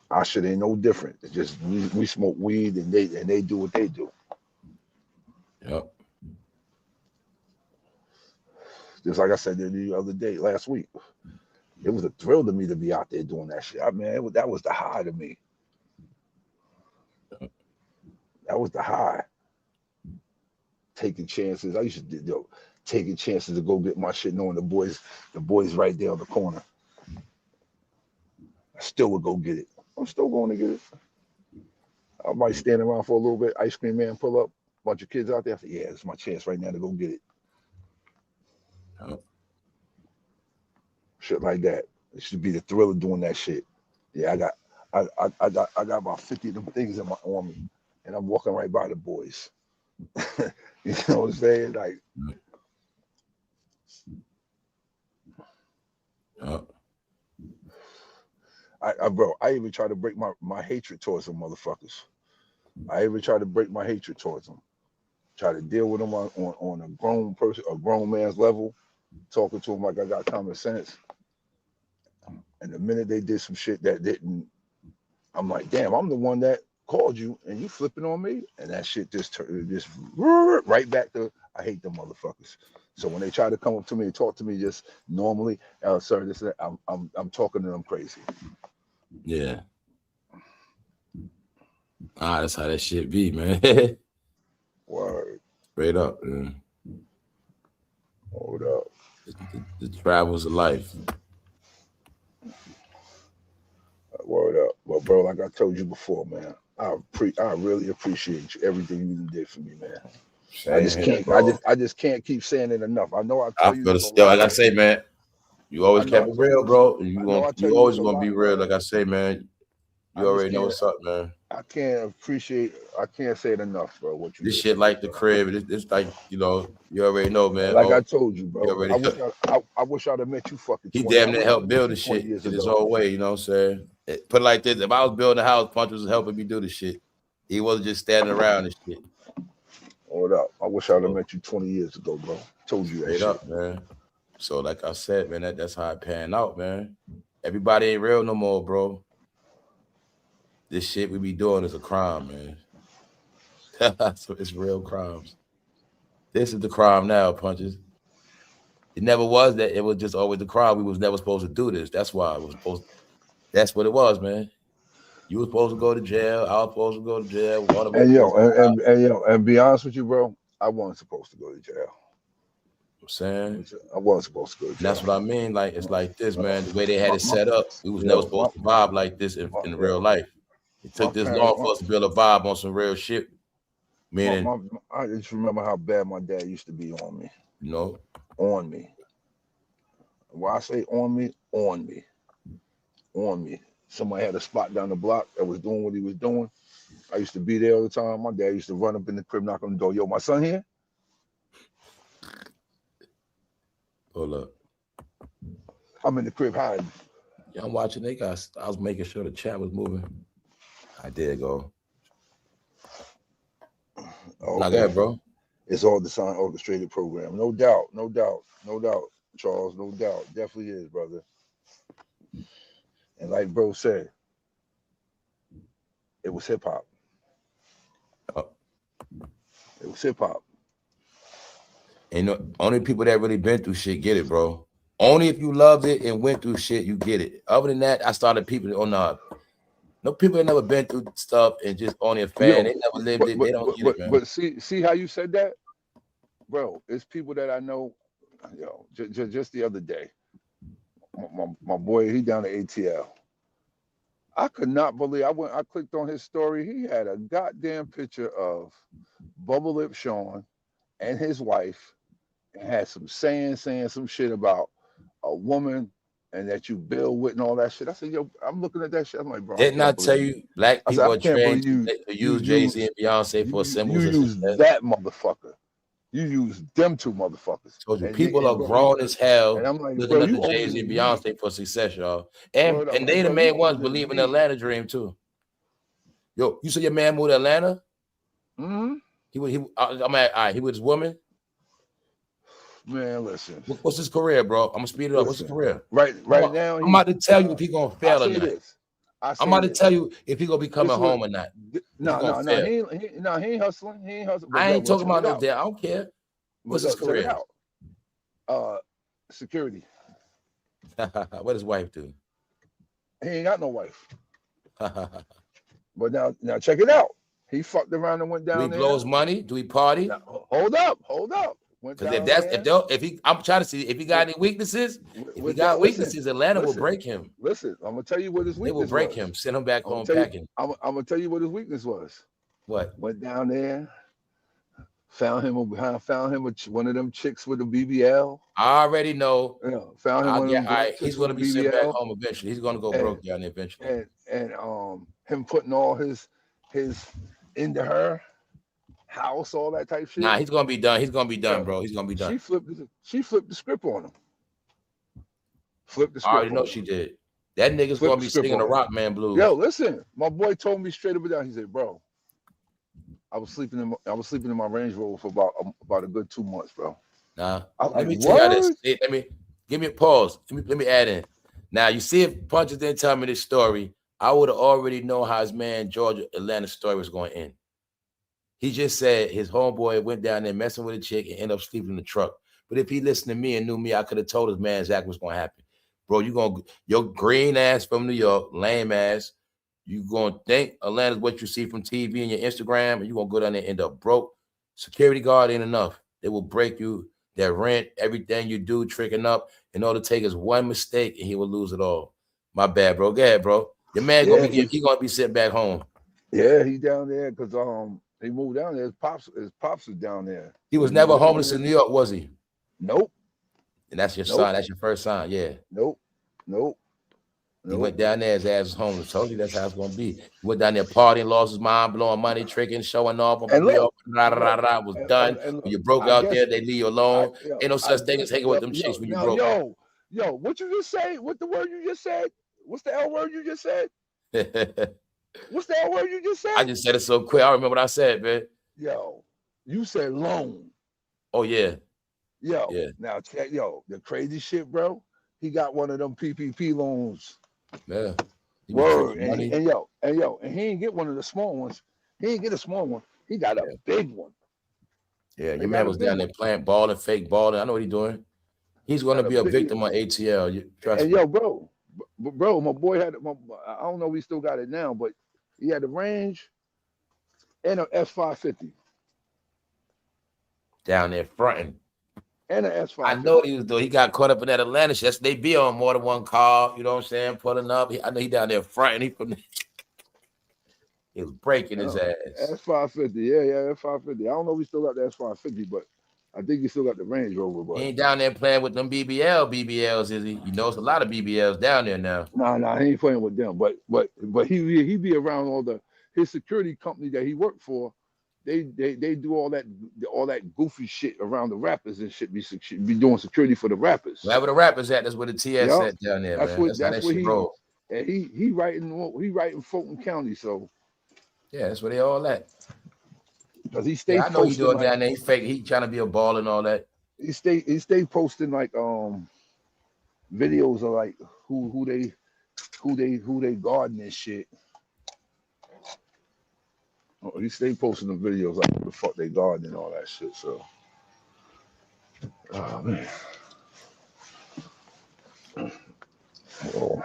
Our shit ain't no different. It's just we smoke weed and they do what they do. Yep. Just like I said the other day, last week, it was a thrill to me to be out there doing that shit. That was the high to me. That was the high. Taking chances. I used to do taking chances to go get my shit, knowing the boys right there on the corner. I still would go get it. I'm still going to get it. I might stand around for a little bit. Ice cream man pull up, bunch of kids out there. I say, yeah, it's my chance right now to go get it. Shit like that. It should be the thrill of doing that shit. Yeah, I got about 50 of them things on me, and I'm walking right by the boys. You know what I'm saying? Like, bro, I even try to break my hatred towards them motherfuckers. I even try to break my hatred towards them. Try to deal with them on a grown man's level, talking to them like I got common sense. And the minute they did some shit that didn't, I'm like, damn, I'm the one that called you and you flipping on me, and that shit just right back to I hate them motherfuckers. So when they try to come up to me and talk to me just normally, sir, this I'm talking to them crazy. Yeah. That's how that shit be, man. Word. Straight up, man. Hold up. The travels of life. Word up. Well, bro, like I told you before, man, I really appreciate you, everything you did for me, man. I just can't keep saying it enough. I know I tell you this a lot. Like I say, man, you always kept it real, bro. You always gonna be real, like I say, man. You already know what's up, man. I can't say it enough, bro. What you this shit like the crib. It's like, you already know, man. Like I told you, bro. I wish I'd have met you fucking 20. He damn near helped build the shit in his own way, you know what I'm saying? Put it like this, if I was building a house, Punch was helping me do the shit. He wasn't just standing around and shit. Hold up. I wish I'd have met you 20 years ago, bro. Told you that Straight shit. up, man. So, like I said, man, that's how it panned out, man. Everybody ain't real no more, bro. This shit we be doing is a crime, man. So it's real crimes. This is the crime now, Punches. It never was that. It was just always the crime. We was never supposed to do this. That's why it was supposed. That's what it was, man. You were supposed to go to jail. I was supposed to go to jail. One of us. And be honest with you, bro, I wasn't supposed to go to jail. I'm saying I wasn't supposed to go to jail. That's what I mean. Like it's like this, man. The way they had it set up, we was never supposed to vibe like this in real life. It took this long for us to build a vibe on some real shit. Meaning, I just remember how bad my dad used to be on me. You know, on me. When I say on me, on me, on me. Somebody had a spot down the block that was doing what he was doing. I used to be there all the time. My dad used to run up in the crib, knock on the door. Yo, my son here? Hold up. I'm in the crib hiding. Yeah, I'm watching. I was making sure the chat was moving. I did go. Okay. Not that, bro. It's all design orchestrated program. No doubt, no doubt, no doubt, Charles, no doubt. Definitely is, brother. And like bro said, it was hip hop. Oh. It was hip hop. And only people that really been through shit get it, bro. Only if you loved it and went through shit, you get it. Other than that, I started people no people that never been through stuff and just only a fan. They never lived it. They don't get it, man. But see how you said that, bro. It's people that I know. Yo, just the other day, my boy, he down to ATL. I could not believe. I clicked on his story. He had a goddamn picture of Bubble Lip Sean and his wife, and had some saying some shit about a woman and that you build with and all that shit. I said, yo, I'm looking at that shit. I'm like, bro. Didn't I tell you black people are trained to use Jay-Z and Beyonce for symbols? You use that motherfucker. You use them two motherfuckers. Told you, people are grown as hell. And I'm like, looking up to Jay-Z and Beyonce for success, y'all. And they the main ones believe in the Atlanta dream too. Yo, you said your man moved to Atlanta? Mm-hmm. He with his woman? Man, listen. What's his career, bro? I'm gonna speed it up. What's his career? Right now. I'm about to tell you if he's gonna fail or not. I'm about to tell you if he's gonna be coming home or not. No, he ain't hustling. He ain't hustling. I ain't talking about no debt. I don't care. What's his career? Security. What does wife do? He ain't got no wife. But now check it out. He fucked around and went down there. Do he blow his money? Do he party? Now, hold up. Because I'm trying to see if he got any weaknesses. If he got weaknesses, Atlanta will break him. Listen, I'm gonna tell you what his weakness was. They will break him, send him back home packing. I'm gonna tell you what his weakness was. What? Went down there, found him one of them chicks with a BBL. I already know. Yeah, found him one of them he's gonna be sent back home eventually. He's gonna go broke down there eventually. And him putting all his into her house, all that type shit. Nah, he's gonna be done. He's gonna be done, bro. He's gonna be done. She flipped the script on him. I already know she did. That nigga's gonna be singing the Rock Man blues. Yo, listen, my boy told me straight up and down. He said, bro, I was sleeping in my Range Rover for about a good 2 months, bro. Nah, let me tell you this. Let me give me a pause. Let me add in. Now, you see, if Punches didn't tell me this story, I would have already known how his man Georgia Atlanta story was going to end. He just said his homeboy went down there messing with a chick and ended up sleeping in the truck. But if he listened to me and knew me, I could have told his man exactly what's going to happen. Bro, your green ass from New York, lame ass, you going to think Atlanta's what you see from TV and your Instagram, and you're going to go down there and end up broke. Security guard ain't enough. They will break you, their rent, everything you do, tricking up. And all it take is one mistake, and he will lose it all. My bad, bro. Go ahead, bro. Your man gonna be sitting back home. Yeah, he down there because he moved down there. His pops was down there. He was never homeless in New York, was he? Nope. And that's your sign. That's your first sign. Yeah. Nope. He went down there, his ass was homeless. Told you that's how it's gonna be. He went down there partying, lost his mind, blowing money, tricking, showing off. Was done. When you broke out there, they leave you alone. Ain't no such thing as hanging with them chicks when you broke. Yo, what you just say? What the word you just said? What's the L word you just said? What's the L word you just said? I just said it so quick. I remember what I said, man. Yo, you said loan. Oh, yeah. Yo, Yeah. now check, the crazy shit, bro. He got one of them PPP loans. Yeah. He was Word. drinking money. And he ain't get one of the small ones. He ain't get a small one. He got a big one. Yeah, your man was down there playing balling, fake balling. I know what he's doing. He's going to be a victim on ATL. Trust me. Yo, bro, my boy had. I don't know if he still got it now, but he had the range and an F550 down there fronting. And an S550. I know he was doing. He got caught up in that Atlanta shit. They be on more than one car. You know what I'm saying? Pulling up. I know he down there fronting. He was breaking his ass. S550, yeah, F550. I don't know if he still got the S550, but I think he still got the Range Rover. But he ain't down there playing with them BBLs, is he? He knows a lot of BBLs down there now. Nah, he ain't playing with them. But he be around all his security company that he worked for. They do all that goofy shit around the rappers and shit. Be doing security for the rappers. Wherever the rappers at, that's where the TS at down there, man. That's how that shit roll. And he writing Fulton County, so yeah, that's where they all at. Because he stayed. I know he doing down there. He fake. He trying to be a ball and all that. He stayed posting like videos of like who they guarding and shit. Oh, he stayed posting the videos like who the fuck they guarding and all that shit. So, oh man. Oh,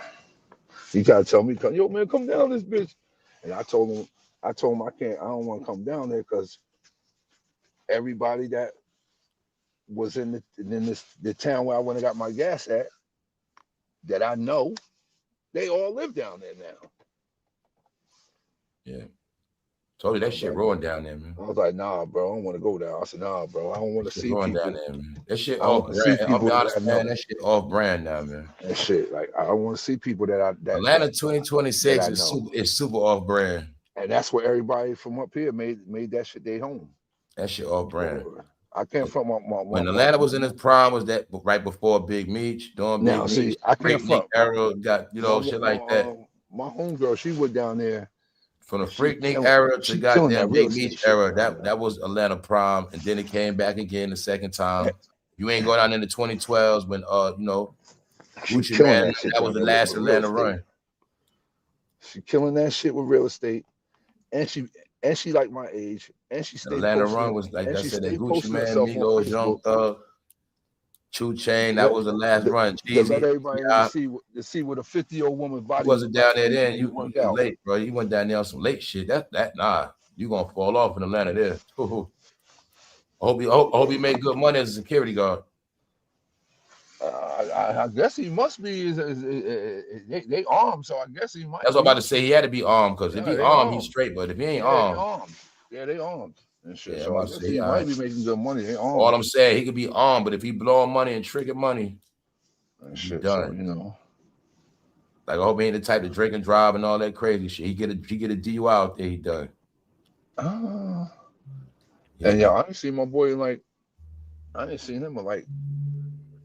he tried to tell me, yo man, come down this bitch, and I told him I don't want to come down there because everybody that was in the town where I went and got my gas at, that I know, they all live down there now. Yeah. Told you that shit rolling down there, man. I was like, nah, bro, I don't want to go down. I said, nah, bro, I don't want to see people down there, man. That shit off brand. I'll be honest, man. That shit off brand now, man. That shit, like, I don't want to see people that Atlanta 2026 is super off brand. And that's where everybody from up here made that shit their home. That shit off brand. I came from when Atlanta was in its prime, was that right before Big Meech, doing Big Meech, I came from era, got shit like that. My homegirl, she went down there. From the Freaknik era to goddamn Big Meech era, that was Atlanta prime, and then it came back again the second time. You ain't going down in the 2012s when Gucci Man, that was the last Atlanta run. She killing that shit with real estate, and she like my age, and she stayed. Atlanta run was like I said, that Gucci Man, Migos, Young Thug, 2 Chainz, that was the last run. To let everybody to see what a 50-year-old woman's body wasn't down there then. You late, bro. You went down there on some late shit. Nah. You gonna fall off in Atlanta there. I hope he made good money as a security guard. I guess he must be. They armed, so I guess he might. That's what I'm about to say. He had to be armed because if he armed, he's straight. But if he ain't armed, they armed. And shit. Yeah, so I guess he might be making good money. All I'm saying, he could be armed, but if he blowing money and tricking money, shit, done. So, like I hope he ain't the type to drink and drive and all that crazy shit. He get a DUI out there, he done. And yeah, I ain't seen my boy I ain't seen him in like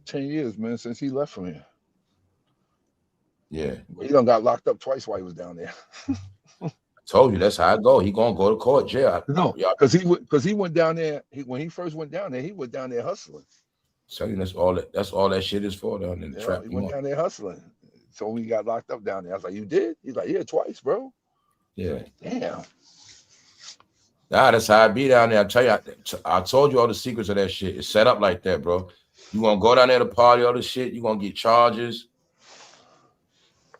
10 years, man, since he left from here. Yeah, he done got locked up twice while he was down there. Told you that's how I go. He gonna go to court, jail. No, because he went down there. When he first went down there, he was down there hustling. So that's all that shit is for down in the trap. He went down there hustling. So he got locked up down there. I was like, you did? He's like, yeah, twice, bro. Yeah. Like, damn. Nah, that's how I be down there. I tell you, I told you all the secrets of that shit. It's set up like that, bro. You gonna go down there to party, all this shit. You gonna get charges,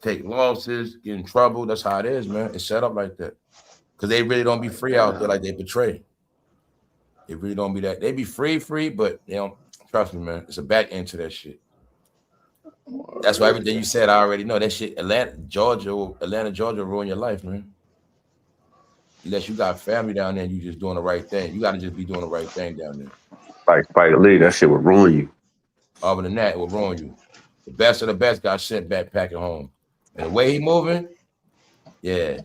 take losses, get in trouble. That's how it is, man. It's set up like that. Because they really don't be free out there like they portray. They really don't be that. They be free, but they don't. Trust me, man. It's a back end to that shit. That's why everything you said, I already know. That shit, Atlanta, Georgia ruin your life, man. Unless you got family down there and you just doing the right thing. You got to just be doing the right thing down there. Like Spike Lee, that shit would ruin you. Other than that, it will ruin you. The best of the best got sent back packing home. And the way he moving, yeah.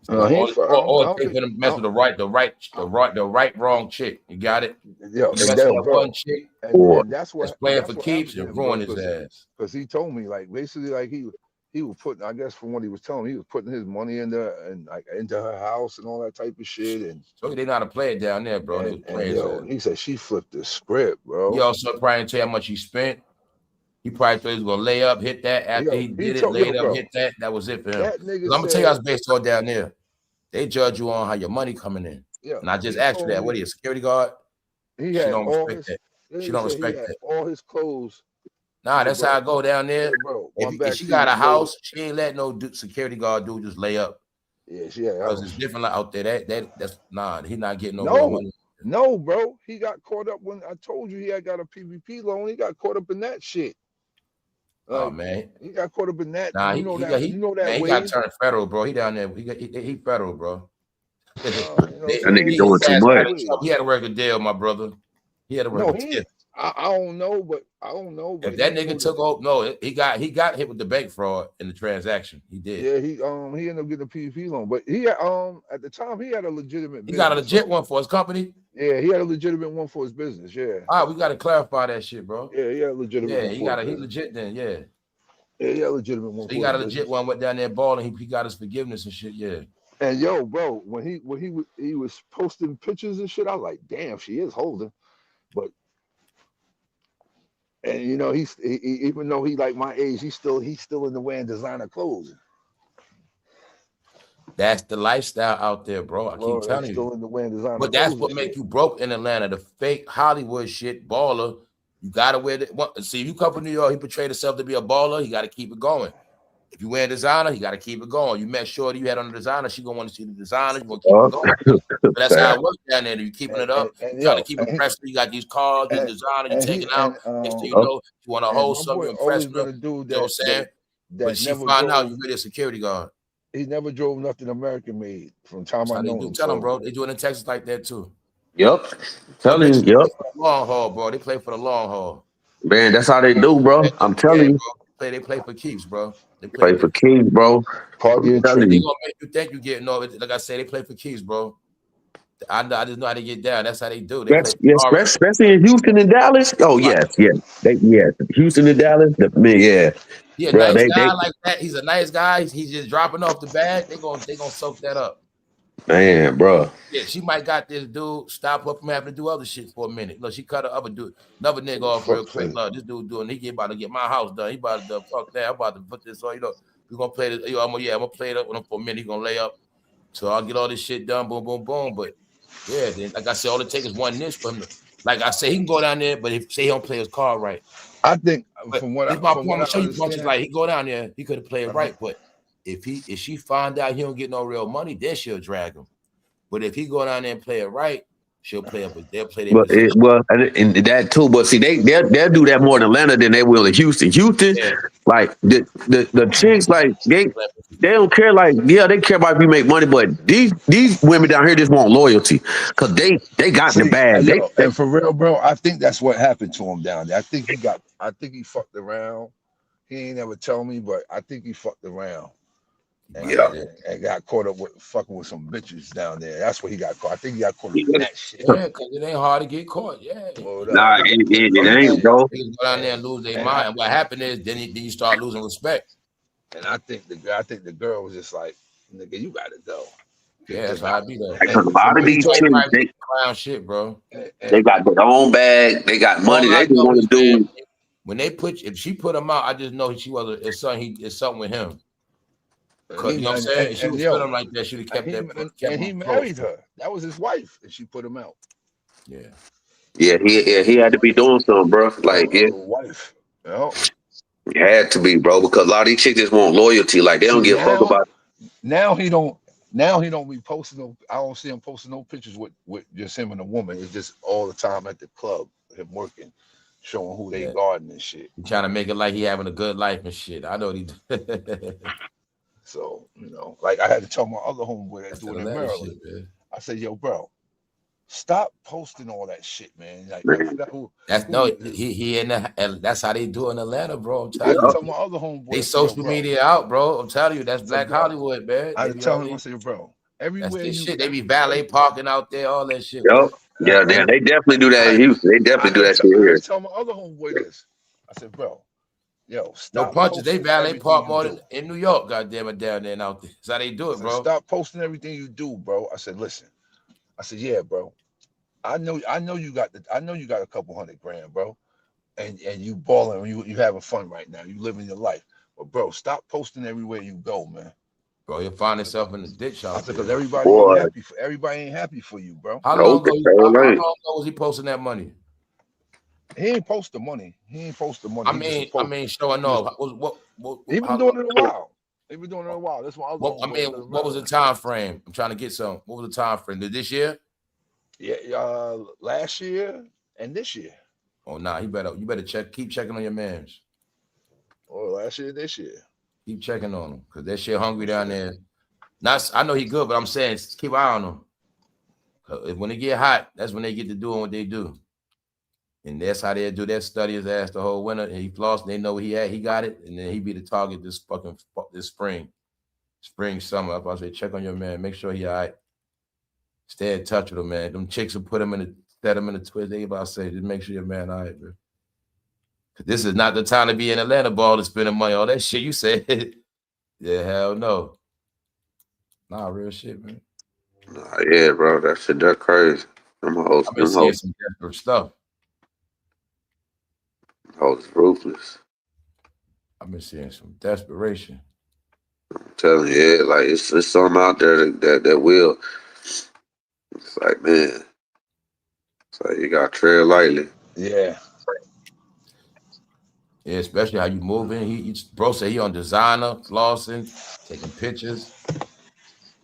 Or take for them mess with the right wrong chick. You got it? Yeah, one chick. And that's what playing for keeps and ruin his ass. Because he told me, like, basically, like he was putting, I guess from what he was telling me, he was putting his money into her house and all that type of shit. And so they know how to play it down there, bro. And yo, he said she flipped the script, bro. He also probably didn't tell you how much he spent. He probably thought he was gonna lay up, hit that. After he did it, laid up, hit that. That was it for him. I'm gonna tell you how it's based on down there. They judge you on how your money coming in. Yeah, and I just asked you that. What are you, a security guard? She don't respect that. She don't respect that. All his clothes. Nah, that's how I go down there. Bro, if she got a house, she ain't let no security guard dude just lay up. Yeah, because it's different out there. That's nah. He not getting no money. No, bro. He got caught up when I told you he had got a PPP loan. He got caught up in that shit. Oh man, he got caught up in that. Nah, he got turned federal, bro. He down there. He federal, bro. That nigga doing too much. He had to work a deal, my brother. He had to work a deal. I don't know, but if that nigga took off, he got hit with the bank fraud in the transaction. He did. Yeah, he ended up getting a PPP loan, but he at the time he had a legitimate. He got a legit one for his company. Yeah, he had a legitimate one for his business. Yeah. All right, we got to clarify that shit, bro. Yeah, he had a legitimate. Yeah, he legit then. Yeah. Yeah, he had a legitimate one. So he got a legit one. Went down there balling. He got his forgiveness and shit. Yeah. And yo, bro, when he was posting pictures and shit, I was like, damn, she is holding, but. And you know, he even though he like my age, he's still in the wearing designer clothes. That's the lifestyle out there, bro. I keep telling you. Still in the wearing designer but that's what make you broke in Atlanta. The fake Hollywood shit, baller. You gotta wear the. See, if you come from New York, he portrayed himself to be a baller. He got to keep it going. If you wear designer, you got to keep it going. You met Shorty you had on the designer, she gonna want to see the designer. You gonna keep it going. But that's how it works down there. You keeping it up. You got to keep it fresh. You got these cars, you designer, you taking out. Next thing you know, you want to hold something, you impress them. You know what I'm saying? But she find out you really a security guard. He never drove nothing American made from time I know him. Tell him, bro. They do it in Texas like that too. Yep. Telling you, yep. Long haul, bro. They play for the long haul. Man, that's how they do, bro. I'm telling you. They play for keeps, bro. They play for keys, bro. Party they gonna make you think you getting over. Like I said, they play for keys, bro. I just know how to get down. That's how they do. Especially in Houston and Dallas. Oh yes. Houston and Dallas. Yeah, bro, nice guy like that. He's a nice guy. He's just dropping off the bag. They gonna soak that up. Man, bro. Yeah, she might got this dude stop her from having to do other shit for a minute. Look, she cut her other dude, another nigga off real quick. Look, this dude doing. He about to get my house done. He about to fuck that. I'm about to put this on. You know, we gonna play this. I'm gonna play it up with him for a minute. He gonna lay up. So I'll get all this shit done. Boom, boom, boom. But yeah, then like I said, all it takes is one niche for him. Like I say, he can go down there, but if say he don't play his card right, I think from what I show you punches like he go down there, he could have played right, but if she find out he don't get no real money, then she'll drag him. But if he go down there and play it right, she'll play up. They'll play their position. And that too. But see, they'll do that more in Atlanta than they will in Houston. Houston, like the chicks, like they don't care. Like they care about if you make money, but these women down here just want loyalty because they got the bag. And for real, bro, I think that's what happened to him down there. I think he fucked around. He ain't ever tell me, but I think he fucked around. And got caught up with fucking with some bitches down there. That's what he got caught. I think he got caught up in that shit. Yeah, because it ain't hard to get caught. Yeah. Nah, it ain't, bro. Niggas go down there and lose their mind. And what happened is then you start losing respect. And I think the girl was just like, nigga, you gotta go. Yeah, that's how I be though. A lot of these chicks, clown shit, bro. They got their own bag. They got money. They just want to do. When if she put him out, I just know it's something with him. You know what I'm saying? If she was put him like that, she'd have kept that. And he married her. That was his wife, and she put him out. Yeah. Yeah, he had to be doing something, bro. Like, wife. Yeah. It had to be, bro, because a lot of these chicks just want loyalty. Like, they don't give a fuck about it. Now he don't be posting no. I don't see him posting no pictures with just him and a woman. It's just all the time at the club, him working, showing who they guarding and shit. He trying to make it like he having a good life and shit. I know he. So, you know, like I had to tell my other homeboy that's doing in Maryland. Shit, I said, yo, bro, stop posting all that shit, man. Like, that's how they do in Atlanta, bro. I had to tell my other homeboy. They social media out, bro. I'm telling you, that's Black Hollywood, man. I had to tell him, I said, bro, everywhere shit. They be valet parking out there, all that shit. Yep. Yeah, they definitely do that in Houston. They definitely do that shit here. I tell my other homeboy this. I said, bro, Yo, No stop punches. They posting valet everything park you more do. than in New York. Goddamn it, down there and out there. That's how they do I it, said, bro. stop posting everything you do, bro. I said, listen. I said, yeah, bro. I know you got a couple $100,000, bro. And you balling, you having fun right now. You living your life. But bro, stop posting everywhere you go, man. Bro, you'll find yourself in the ditch out there. Because everybody ain't happy for you, bro. How long ago was he posting that money? He ain't post the money. I mean, showing off. He been doing it a while. That's why I was what was the time frame? I'm trying to get some. What was the time frame? Did this year? Yeah, last year and this year. Oh nah, you better keep checking on your mans. Oh, last year, this year. Keep checking on him because that shit hungry down there. I know he good, but I'm saying keep an eye on him. Cause when they get hot, that's when they get to doing what they do. And that's how they do that. Study his ass the whole winter. And he flossed. They know where he at. He got it. And then he be the target this spring, summer. If I say check on your man, make sure he all right. Stay in touch with him, man. Them chicks will set him in the twist. They about to say, just make sure your man all right, bro. Cause this is not the time to be in Atlanta ball to spending money. All that shit you said. Yeah, hell no. Nah, real shit, man. Nah, yeah, bro. That shit, that's crazy. I've been seeing some desperate stuff. It's ruthless. I've been seeing some desperation. I'm telling you, yeah, like it's something out there that will. It's like, man, it's like you gotta tread lightly. Yeah. Yeah, especially how you moving. Bro said he on designer, flossing, taking pictures.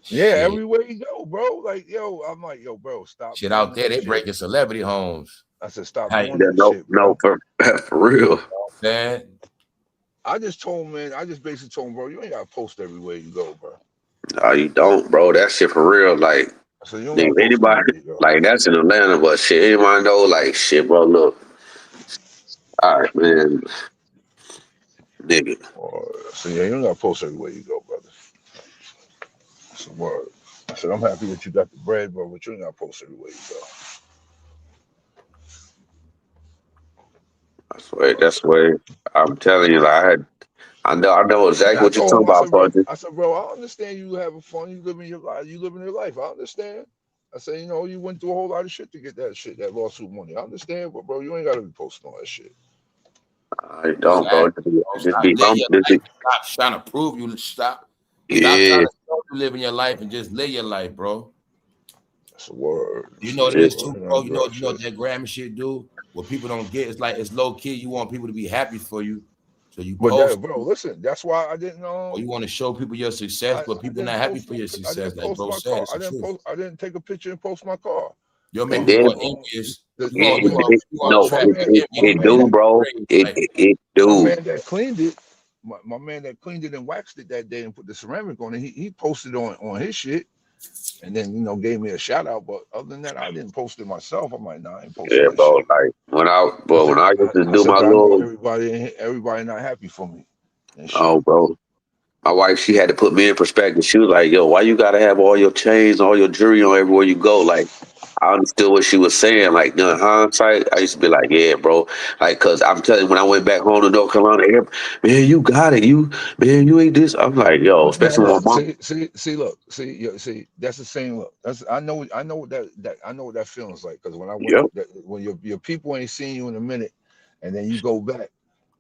Yeah, everywhere you go, bro. Like, yo, I'm like, yo, bro, stop. Shit out there, they breaking celebrity homes. I said, stop doing that shit, bro. No, for real. Man. I just basically told him, bro, you ain't gotta post everywhere you go, bro. No, you don't, bro. That shit for real. Like, so you anybody, like, that's in Atlanta, but shit, anybody know, like, shit, bro, look. All right, man. Nigga. So, yeah, you don't gotta post everywhere you go, brother. That's a word. I said, I'm happy that you got the bread, bro, but you ain't gotta post everywhere you go. That's where I'm telling you, like, I know exactly what you're talking about, buddy. I said, bro, I understand you having fun, you living your life. I understand. I said, you know, you went through a whole lot of shit to get that lawsuit money. I understand, but bro, you ain't gotta be posting all that shit. I don't, bro. Stop trying to prove you. Stop trying to live your life and just live your life, bro. That's a word. You know what it is too, bro. You know what that Grammy shit do? What people don't get, it's like it's low key. You want people to be happy for you, so you post. Bro, listen, that's why I didn't know. Or you want to show people your success, but people not happy for your success. Like bro said, it's the truth. I didn't take a picture and post my car. You'll make people envious. It do, bro. It do. My man that cleaned it, my man that cleaned it and waxed it that day and put the ceramic on it, he posted on his shit. And then, you know, gave me a shout out. But other than that, I didn't post it myself. I'm like, nah, I ain't posting that bro, shit. like when I used to do my little everybody not happy for me. Oh, bro. My wife, she had to put me in perspective. She was like, yo, why you gotta have all your chains, all your jewelry on everywhere you go? Like, I understood what she was saying. Like, in hindsight, I used to be like, yeah, bro. Like, cause I'm telling you, when I went back home to North Carolina, man, you got it. You ain't this. I'm like, yo, especially with my mom. See, that's the same look. I know what that feeling's like. Cause when I went, when your people ain't seen you in a minute, and then you go back,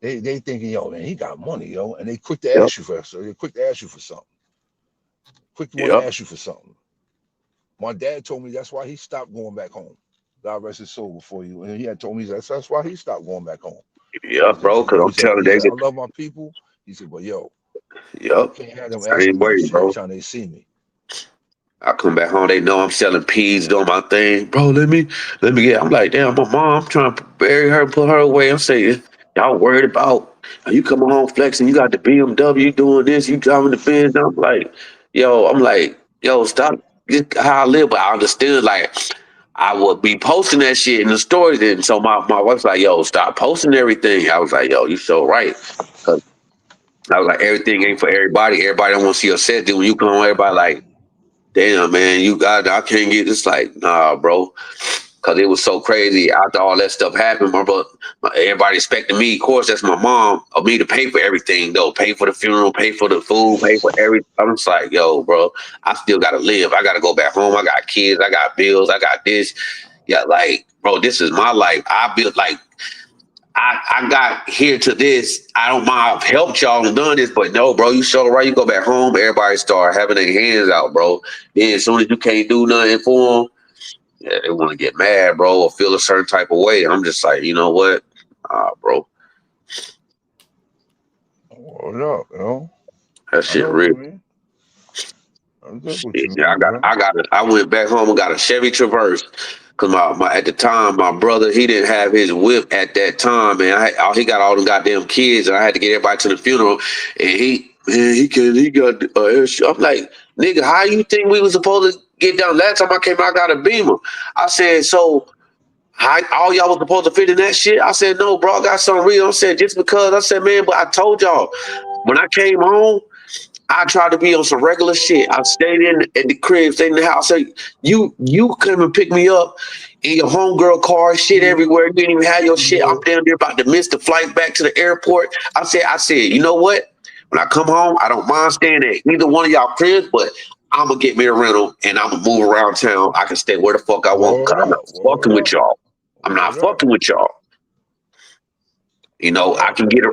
they thinking, yo, man, he got money, yo, and they quick to ask you for something. Quick to ask you for something. My dad told me that's why he stopped going back home. God rest his soul before you. And he had told me that's why he stopped going back home. Yeah, bro, because I'm telling you, I love my people. He said, but yo, I can't have them asking me every time they see me. I come back home, they know I'm selling peas, doing my thing. Bro, let me get. I'm like, damn, my mom, I'm trying to bury her and put her away. I'm saying, y'all worried about you coming home flexing, you got the BMW doing this, you driving the Benz. I'm like, yo, stop. This how I live, but I understood, like, I would be posting that shit in the stories. And so my wife's like, yo, stop posting everything. I was like, yo, you so right. Cause I was like, everything ain't for everybody. Everybody don't want to see your set. Then when you come home, everybody like, damn, man, you got it. I can't get this. Like, nah, bro. Cause it was so crazy after all that stuff happened. Everybody expected me. Of course, that's my mom. Of me to pay for everything though, pay for the funeral, pay for the food, pay for everything. I'm just like, yo, bro, I still gotta live. I gotta go back home. I got kids. I got bills. I got this. Yeah, like, bro, this is my life. I built like. I got here to this. I don't mind. I've helped y'all and done this, but no, bro, you show right. You go back home. Everybody start having their hands out, bro. Then as soon as you can't do nothing for them. Yeah, they want to get mad, bro, or feel a certain type of way. I'm just like, you know what, bro. What up, yo? That shit real. Shit, yeah, I went back home and got a Chevy Traverse. Cause at the time, my brother, he didn't have his whip at that time, man. He got all them goddamn kids, and I had to get everybody to the funeral. And he got. I'm like, nigga, how you think we was supposed to get down? Last time I came, I got a Beamer. I said, so all y'all was supposed to fit in that shit? I said, no, bro, I got something real. I said, just because. I said, man, but I told y'all when I came home. I tried to be on some regular shit. I stayed in at the crib, stayed in the house. I said, you come and pick me up in your homegirl car, shit everywhere. You didn't even have your shit. I'm down there about to miss the flight back to the airport. I said, you know what? When I come home, I don't mind staying at either one of y'all cribs, but I'm gonna get me a rental and I'm gonna move around town. I can stay where the fuck I want. I'm not fucking with y'all. I'm not fucking with y'all. You know, I can get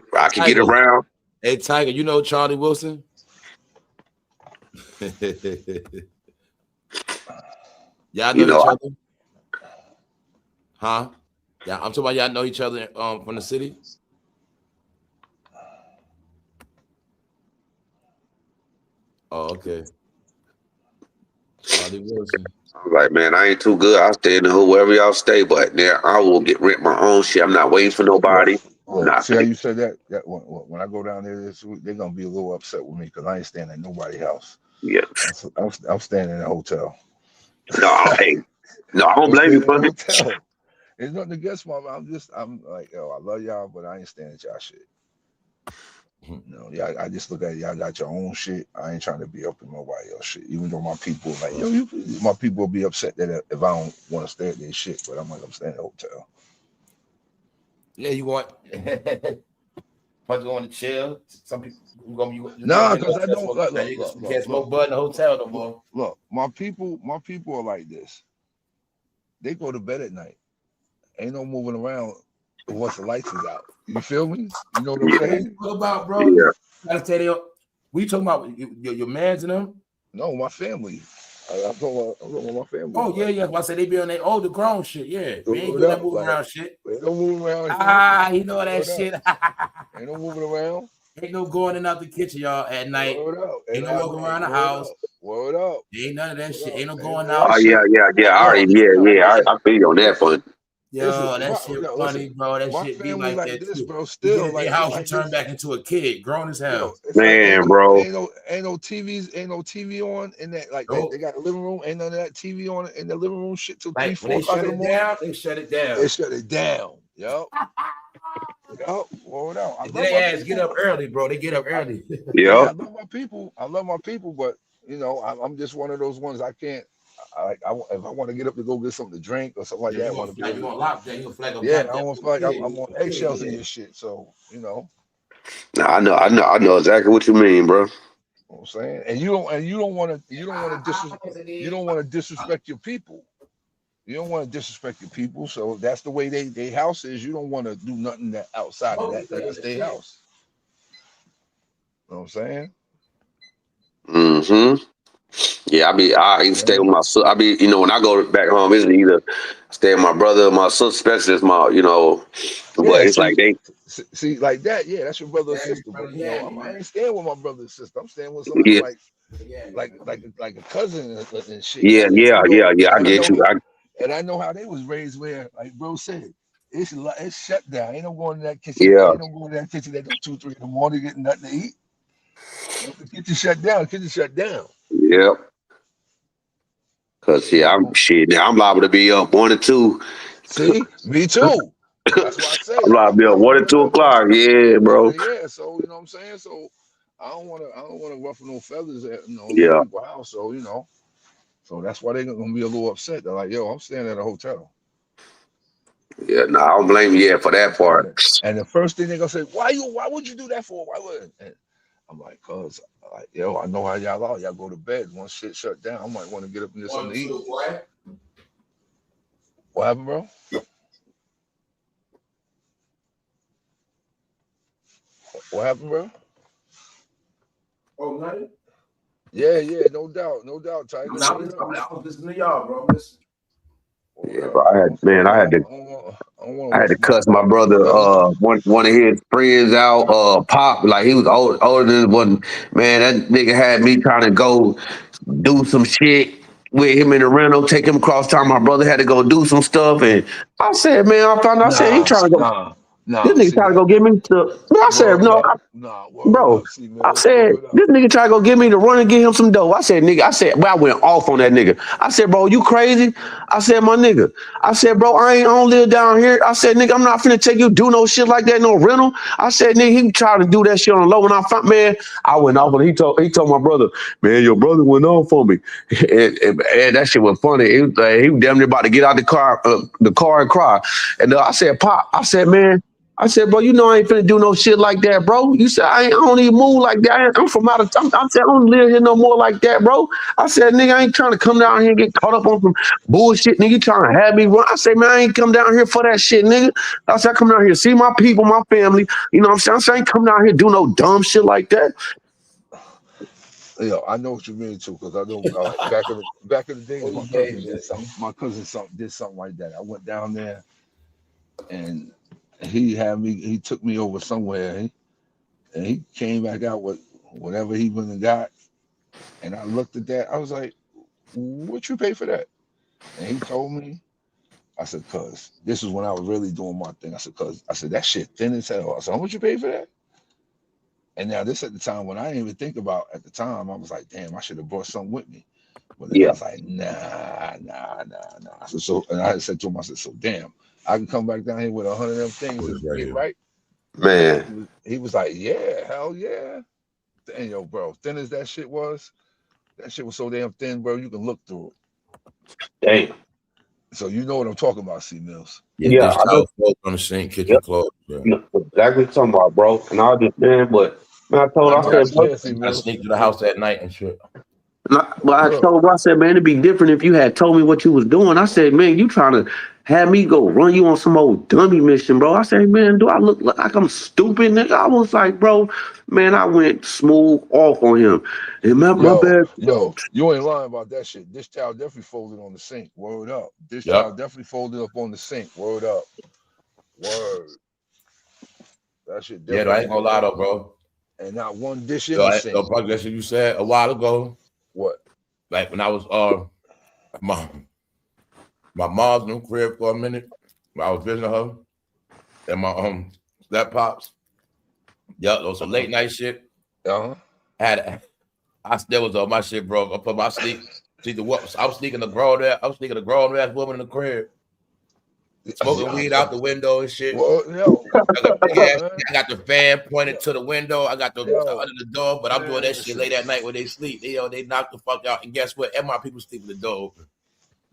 around. Hey, Tiger, you know Charlie Wilson? Y'all know each other? Huh? Yeah, I'm talking about y'all know each other from the city? Oh, okay. Charlie Wilson. I was like, man, I ain't too good. I'll stay in the hood wherever y'all stay, but there I will rent my own shit. I'm not waiting for nobody. See how you said that? That when I go down there this week, they're gonna be a little upset with me because I ain't staying at nobody's house. Yeah, I'm staying in a hotel. No, hey, no, I don't blame you for it. It's nothing against my. I'm like, yo, I love y'all, but I ain't staying at y'all shit. You know, yeah, I just look at y'all got your own shit. I ain't trying to be up in nobody else shit. Even though my people like, yo, my people will be upset that if I don't want to stay at their shit, but I'm like, I'm staying at a hotel. Yeah, you want want to chill? Some people gonna be because I don't look, can't smoke bud in the hotel no more. Look, my people are like this. They go to bed at night. Ain't no moving around once the lights is out. You feel me? You know what I'm saying? What about, bro? Yeah. Gotta tell you, we talking about your mans and them? No, my family. I'm talking about my family. Oh, yeah. I said they be on their older grown shit. Yeah. We ain't doing that moving around shit. Ain't no moving around. You know that shit. Ain't no moving around. Ain't no going in out the kitchen, y'all, at night. Ain't no walking around the house. Word up. Ain't none of that shit. Ain't no going out. Oh, yeah. I feel you on that one. Yo, that shit funny, bro. That shit be like that this, too. bro. Still, like house, you turn back into a kid, grown as hell. Man, bro. Ain't no TVs, ain't no TV on in that. Like they got a living room, ain't none of that TV on in the living room. Shit till 3, 4 o'clock in the morning. They shut it down. They shut it down. Yup. Word out. They ass get up early, bro. They get up early. Yeah. I love my people, but you know, I'm just one of those ones I can't. If I want to get up to go get something to drink or something like that, I want to be. You want lock down? You flag up? Yeah, I almost feel like I'm on eggshells in this shit. So you know. I know exactly what you mean, bro. You know what I'm saying, and you don't want to disrespect your people. You don't want to disrespect your people, so that's the way they house is. You don't want to do nothing that outside of that. That's their house. You know what I'm saying? Mm-hmm. Yeah, I stay with my sister. when I go back home, it's either stay with my brother or my sister, especially it's my, but it's like they see like that. Yeah, that's your brother or sister. But I ain't staying with my brother and sister. I'm staying with somebody like a cousin and shit. Yeah. I get you. And I know how they was raised where, like bro said, it's shut down. Ain't no going to that kitchen. Yeah. Ain't no going to that kitchen at 2, 3 in the morning getting nothing to eat. The kitchen shut down. Yep. Cause I'm liable to be up 1 or 2. See, me too. That's why I say I'm liable to be up 1 or 2 o'clock. Yeah, bro. Yeah, so you know what I'm saying. So I don't want to ruffle no feathers at people's house. So so that's why they're gonna be a little upset. They're like, yo, I'm staying at a hotel. Yeah, no, I don't blame you for that part. And the first thing they gonna say, why would you do that for? Why would? And I'm like, cause like, yo, I know how y'all are. Y'all go to bed once shit shut down. I might want to get up and get something to eat. What happened, bro? What happened, bro? Oh, nothing. Yeah, no doubt, Tiger. I was listening to y'all, bro. Listen. Yeah, but I had to cuss my brother, one of his friends out, Pop, like he was older than one. Man, that nigga had me trying to go do some shit with him in the rental, take him across town. My brother had to go do some stuff, and I said, man, I said, he trying to go. This nigga trying to go get me to. I said, no, bro. I said, this nigga try to go get me to run and get him some dough. I said, well, I went off on that nigga. I said, bro, you crazy? I said, my nigga. I said, bro, I don't live down here. I said, nigga, I'm not finna take you do no shit like that, no rental. I said, nigga, he tried to do that shit on the low. When I found, man, I went off and he told my brother, man, your brother went off on me. And that shit was funny. He was damn near about to get out the car and cry. And I said, Pop, I said, man, I said, bro, you know I ain't finna do no shit like that, bro. You said I don't even move like that. I'm from out of town. I said I don't live here no more like that, bro. I said, nigga, I ain't trying to come down here and get caught up on some bullshit, nigga. You trying to have me run? I said, man, I ain't come down here for that shit, nigga. I said, I come down here to see my people, my family. You know what I'm saying? I said, I ain't come down here do no dumb shit like that. Yeah, I know what you mean too, because I know back in the days, my cousin did something like that. I went down there and he took me over somewhere, and he came back out with whatever he went and got, and I looked at that. I was like, "What you pay for that?" And he told me. I said, "Cause this is when I was really doing my thing." I said, "Cause that shit thin as hell." I said, "How much you pay for that?" And now this at the time when I didn't even think about at the time, I was like, "Damn, I should have brought something with me." But then I was like, "Nah." So and I said to him, I said, "So damn, I can come back down here with 100 of them things and get right." Man, he was like, "Yeah, hell yeah." And yo, bro, thin as that shit was so damn thin, bro. You can look through it. Damn. So you know what I'm talking about, C Mills. Yeah, I know. On the sink, kitchen clothes. You know exactly what I'm talking about, bro. And I was just saying, but man, I sneak to the house at night and shit. But I told him, I said, man, it'd be different if you had told me what you was doing. I said, man, you trying to have me go run you on some old dummy mission, bro. I said, man, do I look like I'm stupid, nigga? I was like, bro, man, I went smooth off on him. And my bad. Yo, you ain't lying about that shit. Dish towel definitely folded on the sink. Word up. Dish towel definitely folded up on the sink. Word up. Word. That shit definitely. Yeah, I ain't gonna lie though, bro. And not one dish in the sink. That's what you said a while ago. What? Like when I was my mom's new crib for a minute. When I was visiting her and my step pops. Yeah, those some late night shit. I still was on my shit, bro. I put my sleep. See what? I was sneaking a grown ass woman in the crib. Smoking weed out the window and shit. Well, I got the fan pointed to the window. I got the under the door, but I'm doing that shit late at night when they sleep. They knock the fuck out. And guess what? And my people sleep with the door open.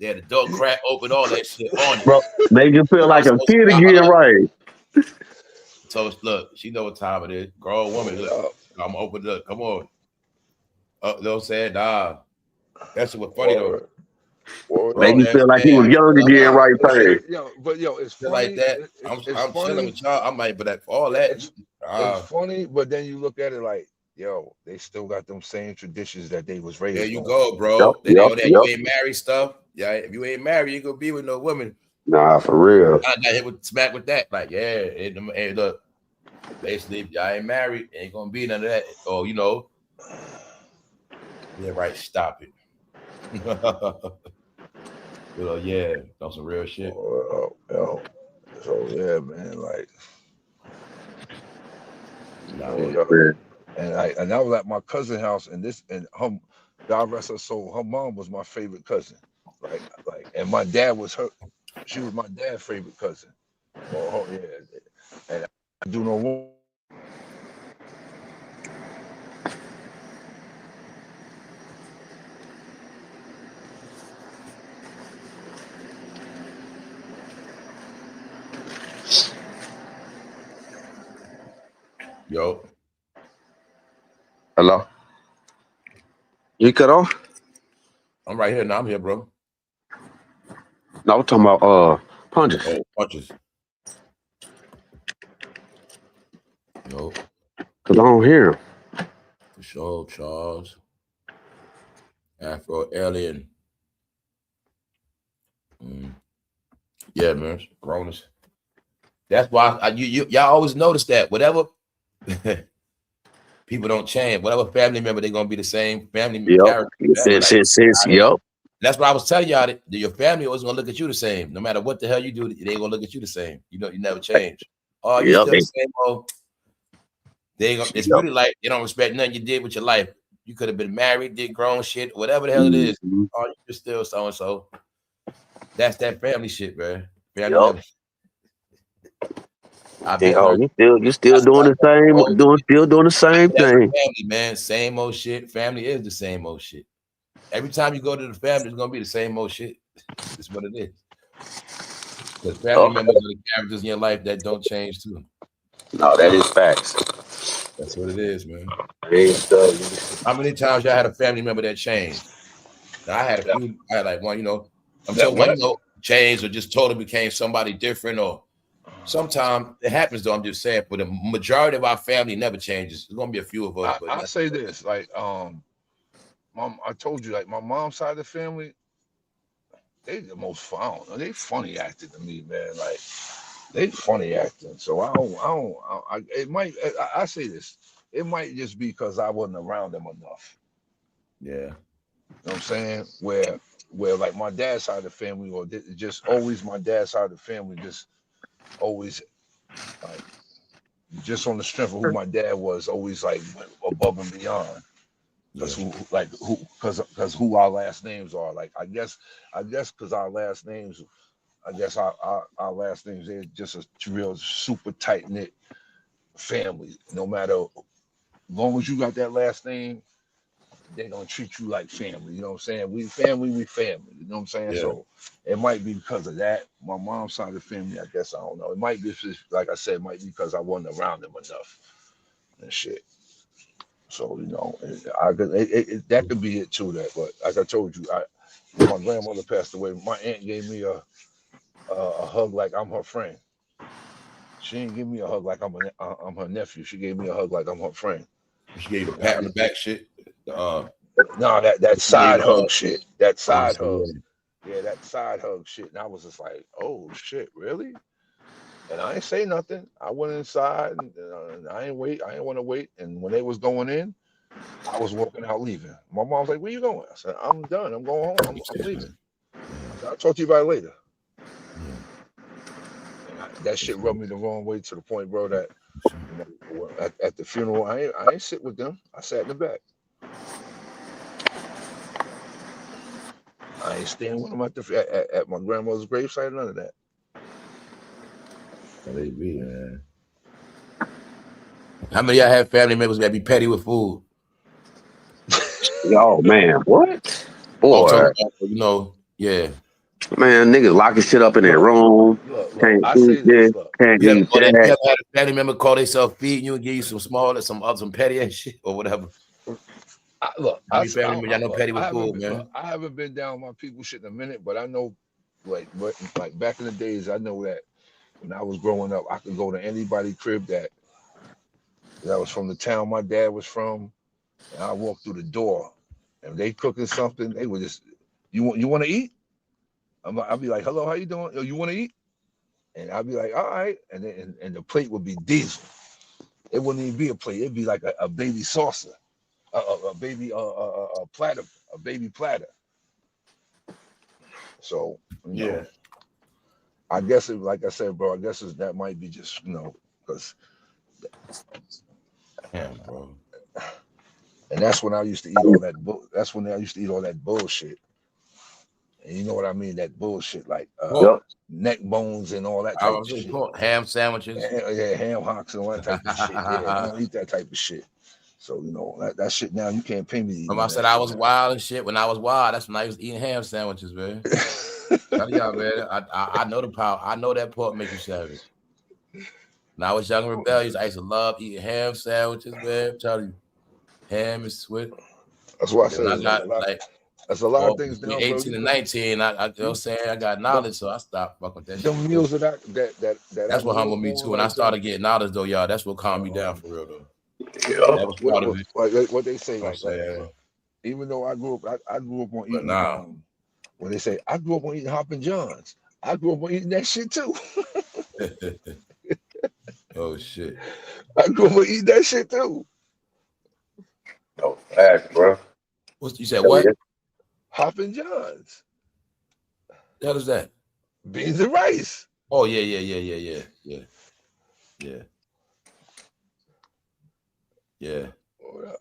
They had the door crack open, all that shit on it. Bro, made you feel like a kid again, right? So look, she know what time it is. Grown woman, look, I'm open up. Come on. They'll say, nah. That shit was funny though. Make me feel like he was young again, right there. Yo, it's funny. Like that. I'm chilling with y'all. I'm like, but all that. It's funny, but then you look at it like, yo, they still got them same traditions that they was raised. There you go, bro. You ain't married stuff. Yeah, if you ain't married, you ain't gonna be with no woman. Nah, for real. I got hit with smack with that. Like, yeah, hey, look, basically, y'all ain't married, ain't gonna be none of that. Oh, you know. Yeah, right. Stop it. Yeah, that's some real shit. So yeah, man, like, and I was at my cousin's house, and God rest her soul, her mom was my favorite cousin, like, and my dad was she was my dad's favorite cousin. Oh yeah, and I do no wrong. Yo. Hello? You cut off? I'm right here now. I'm here, bro. No, we're talking about punches. Oh, punches. Yo. Cause I don't hear him. For sure, Charles. Afro Alien. Yeah, man. Growners. That's why y'all always notice that whatever people don't change, whatever family member, they're gonna be the same family character. Yep. That's what I was telling y'all, that your family always gonna look at you the same. No matter what the hell you do, they gonna look at you the same. You never change. Oh, you still the same old. It's really like they don't respect nothing you did with your life. You could have been married, did grown shit, whatever the hell it is. Oh, you're still so and so. That's that family shit, bro. Family. You still doing the same, still doing the same thing. Family, man, same old shit. Family is the same old shit. Every time you go to the family, it's gonna be the same old shit. That's what it is. Because family members are the characters in your life that don't change too. No, that is facts. That's what it is, man. It's, How many times y'all had a family member that changed? Now, I had a few. I had like one, until one, changed or just totally became somebody different. Or sometimes it happens, though. I'm just saying, but the majority of our family never changes. There's gonna be a few of us. I say this, like, Mom, I told you, like, my mom's side of the family, they the most fun. They funny acting to me, man. Like, they funny acting. So I say this. It might just be because I wasn't around them enough. Yeah. You know what I'm saying? Where like my dad's side of the family, or just always my dad's side of the family, just always like just on the strength of who my dad was, always like above and beyond. Because who our last names are. Like I guess because our last names, our last names, they're just a real super tight knit family. No matter, as long as you got that last name, they're gonna treat you like family. You know what I'm saying? We family. You know what I'm saying? Yeah. So it might be because of that. My mom's side of the family, I guess, I don't know. It might be just, like I said, it might be because I wasn't around them enough and shit. So that could be it too. That, but like I told you, when my grandmother passed away, my aunt gave me a hug like I'm her friend. She didn't give me a hug like I'm her nephew. She gave me a hug like I'm her friend. She gave you a pat on the back shit. No, that side hug shit. That side hug. Yeah, that side hug shit. And I was just like, oh shit, really? And I ain't say nothing. I went inside and I ain't want to wait. And when they was going in, I was walking out leaving. My mom was like, where you going? I said, I'm done. I'm going home. I'm leaving. I said, I'll talk to you about it later. And that shit rubbed me the wrong way to the point, bro, that at the funeral, I ain't sit with them. I sat in the back. I ain't staying with them at my grandmother's gravesite, none of that. They be, man. How many of y'all have family members that be petty with food? Oh man, what? Boy, yeah. Man, niggas locking shit up in their room. Can't eat this. Can't eat that. You ever had a family member call themselves feeding you and give you some petty ass shit or whatever? I haven't been down my people shit in a minute, but I know, like back in the days, I know that when I was growing up, I could go to anybody's crib that was from the town my dad was from, and I walk through the door, and they cooking something, they would just, you want to eat? I'll be like, hello, how you doing? Yo, you want to eat? And I'll be like, all right, and then and the plate would be diesel. It wouldn't even be a plate; it'd be like a baby saucer. A baby platter, a baby platter. So yeah, I guess like I said, bro. I guess that might be just because. Yeah, bro. And that's when I used to eat all that. That's when I used to eat all that bullshit. And you know what I mean? That bullshit, like neck bones and all that type of shit. Ham sandwiches. Yeah, ham hocks and all that type of shit. Yeah, I don't eat that type of shit. So, that shit now, you can't pay me to eat. I said I was wild and shit. When I was wild, that's when I was eating ham sandwiches, man. Tell y'all, man. I know the power. I know that pork makes you savage. When I was young and rebellious, I used to love eating ham sandwiches, man. I'm telling you, ham and sweet. That's why I said I got like that's a lot of things now, 18 and 19. I you know what I'm saying? I got knowledge, so I stopped fucking with that shit. Them meals that that's what humbled me too. When I started getting knowledge though, y'all, that's what calmed me down for real though. That was part of it. What they say, like even though I grew up on eating when they say I grew up on eating Hoppin' Johns, I grew up on eating that shit too. Oh shit. I grew up on eating that shit too. Oh, fact, bro. You said what? Hoppin' Johns. What is that? Beans and rice. Oh yeah. Yeah.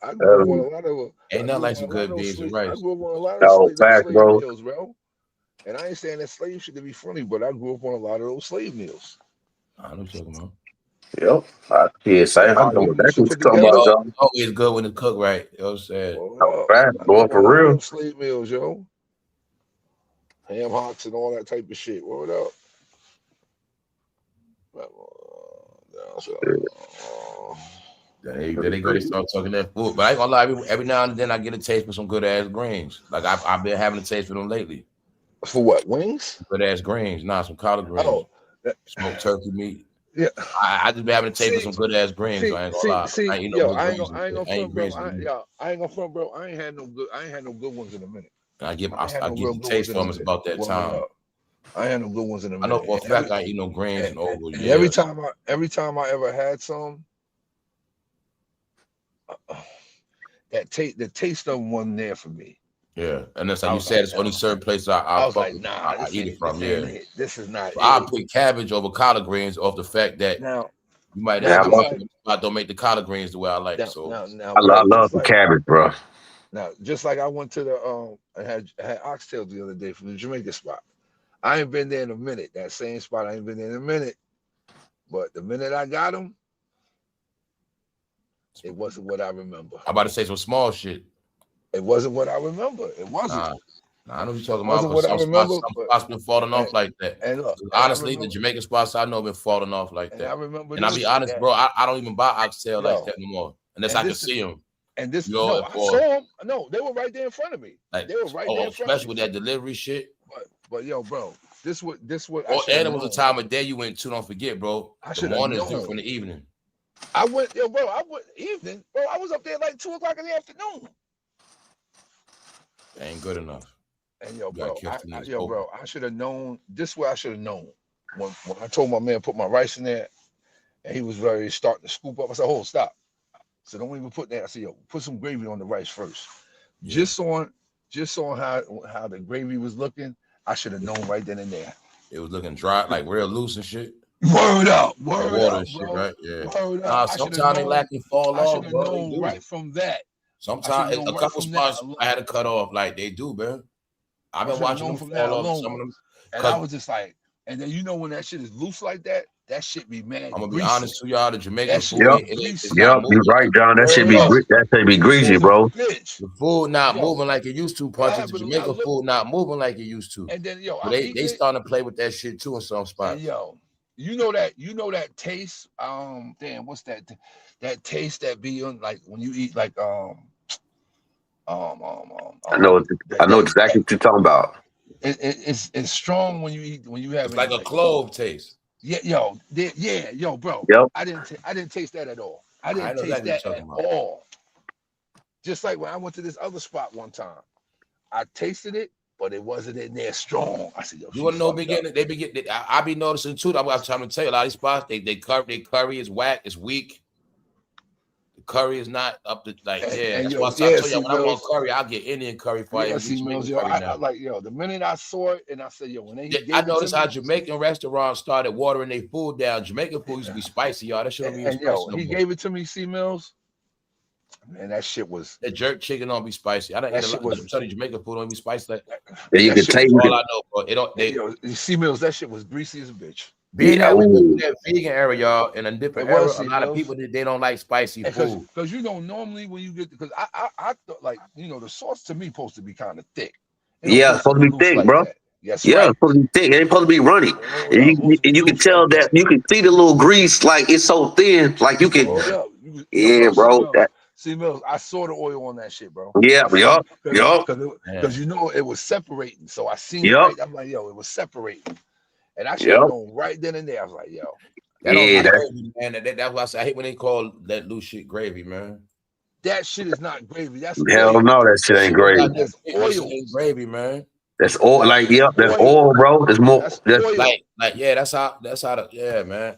I grew up on a lot of ain't nothing like some good beans and rice. I grew up on a lot of slave meals, bro. And I ain't saying that slave shit to be funny, but I grew up on a lot of those slave meals. I know what you're talking about. Yep. I know what that was talking about. Always good when it cook right. You know what I'm saying? Boy, for real. Slave meals, yo. Ham hocks and all that type of shit. What up? They go. They start talking that food, but I ain't gonna lie. Every now and then I get a taste for some good ass greens. Like I've been having a taste for them lately. For what? Wings? Good ass greens. Nah, some collard greens. Oh, smoked turkey meat. Yeah, I just been having a taste for some good ass greens. So I ain't gonna lie. I ain't gonna front, bro. I ain't had no good ones in a minute. I get the taste for them. It's about that time. I ain't had no good ones in a minute. I know for a fact I ain't eat no greens and over. Yeah. Every time I ever had some, the taste of them wasn't there for me. Yeah, and that's like you said. It's only certain places I was like, nah, I eat it from. Yeah, this is not. I'll pick cabbage over collard greens off the fact that now you might have I don't make the collard greens the way I like. Now, so now, I love the cabbage, bro. Now, just like I went to the I had oxtails the other day from the Jamaica spot. I ain't been there in a minute. That same spot, I ain't been there in a minute. But the minute I got them, it wasn't what I remember. I'm about to say some small shit. It wasn't what I remember. It wasn't. Nah, I know what you're talking about. Some spots been falling off like that. And look, honestly, the Jamaican spots I know been falling off like that. I remember. And I'll be honest, bro, I don't even buy oxtail like that no more, unless I can see them. And this, no, I saw them. No, they were right there in front of me. Like, they were right there in front of me. Especially with that delivery shit. But yo, bro, this what. And it was a time of day you went to. Don't forget, bro. The morning is different from the evening. I went evening, bro. I was up there like 2 o'clock in the afternoon. Ain't good enough. And yo, bro, I should have known. This way, I should have known when I told my man put my rice in there, and he was very starting to scoop up. I said, "Hold, stop." So don't even put that. I said, "Yo, put some gravy on the rice first." Yeah. Just on how the gravy was looking, I should have known right then and there. It was looking dry, like real loose and shit. Word up, water and shit, right? Yeah. Sometimes they lacking fall off. I should have known right from that. Sometimes a couple spots I had to cut off, like they do, man. I've been watching them fall off. Some of them, and I was just like, and then when that shit is loose like that, that shit be mad. I'm gonna be honest to y'all, the Jamaican food. Yep, you're right, John. That should be greasy, bro. The food not moving like it used to. Punches the Jamaican food not moving like it used to. And then they starting to play with that shit too in some spots. And you know that taste. Damn, what's that? That taste that be on like when you eat like I know exactly what you're talking about. It's strong when you have it's like a clove taste. Yeah, bro. Yep. I didn't taste that at all. I didn't taste that at all. Just like when I went to this other spot one time, I tasted it, but it wasn't in there strong. I said, "Yo, you want to know I be noticing too. I was trying to tell you a lot of these spots. They curry is whack. It's weak. Curry is not up to like that's why I tell you when I want curry, I'll get Indian curry for you. The minute I saw it and I said, I noticed how Jamaican restaurants started watering their food down. Jamaican food used to be spicy, y'all. That shouldn't be spicy. He gave it to me, C Mills. Man, that shit was that jerk chicken don't be spicy. I don't eat a lot of Jamaican food don't be spicy like that. Yeah, you can taste all I know, bro. It don't C Mills, that shit was greasy as a bitch. Being that we live in that vegan era, y'all, in a different era, a lot of people they don't like spicy food. Because normally when you get I thought like the sauce to me supposed to be kind of thick. Yeah, it's supposed to be thick, bro. Yes, Yeah, right. it's supposed to be thick. It ain't supposed to be runny. Hold And up. you can tell that you can see the little grease, like it's so thin, like you can. Hold up. Yeah, bro. See, Mills, I saw the oil on that shit, bro. Yeah, yup. Because you know it was separating. So I seen it right. I'm like, yo, it was separating. And I should have known right then and there. I was like, yo. That don't be gravy, man. That's why I hate when they call that loose shit gravy, man. That shit is not gravy. That's hell oil. no, that shit ain't gravy. That's oil. Ain't gravy, man. That's oil. Like, yep, that's oil, bro. There's more. That's oil. Like, yeah, that's how yeah, man.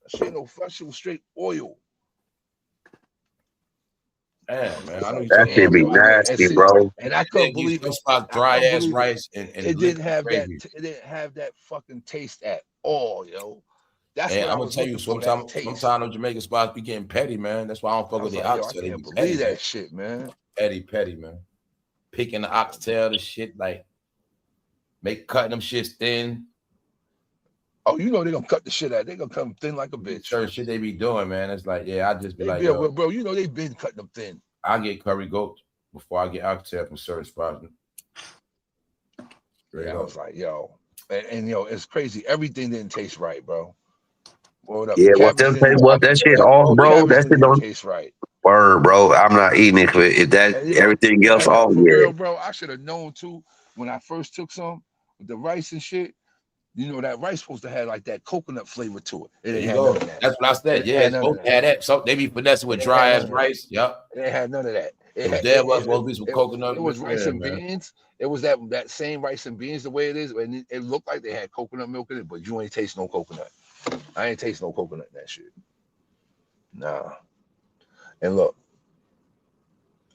That shit ain't no fresh, shit was straight oil. Damn, man. I know that shit be nasty, bro. And I couldn't believe it. Dry ass rice and it didn't have that. It didn't have that fucking taste at all, yo. That's what I'm gonna tell you. Sometimes those Jamaican spots be getting petty, man. That's why I don't fuck with the oxtail. I can't believe that shit, man. Petty, man. Picking the oxtail, the shit like cutting them shits thin. Oh, you know they gonna cut the shit out. They gonna cut them thin like a bitch. Certain shit they be doing, man. It's like, yeah, I just be like, well, bro, you know they been cutting them thin. I get curry goat before I get oxtail from certain spots. I was like, yo, and yo, it's crazy. Everything didn't taste right, bro. Yeah, that shit off, bro. That shit don't taste right. Word, bro. I'm not eating it if that everything else off. For real, bro. I should have known too when I first took some with the rice and shit. You know that rice supposed to have like that coconut flavor to it. It ain't had none of that. That's what I said. Yeah, it's supposed to have that. So they be finessing with dry ass rice. Yep. It ain't had none of that. There was supposed to be some coconut. It was rice and beans. It was that same rice and beans the way it is, and it looked like they had coconut milk in it, but you ain't taste no coconut. I ain't taste no coconut in that shit. Nah. And look,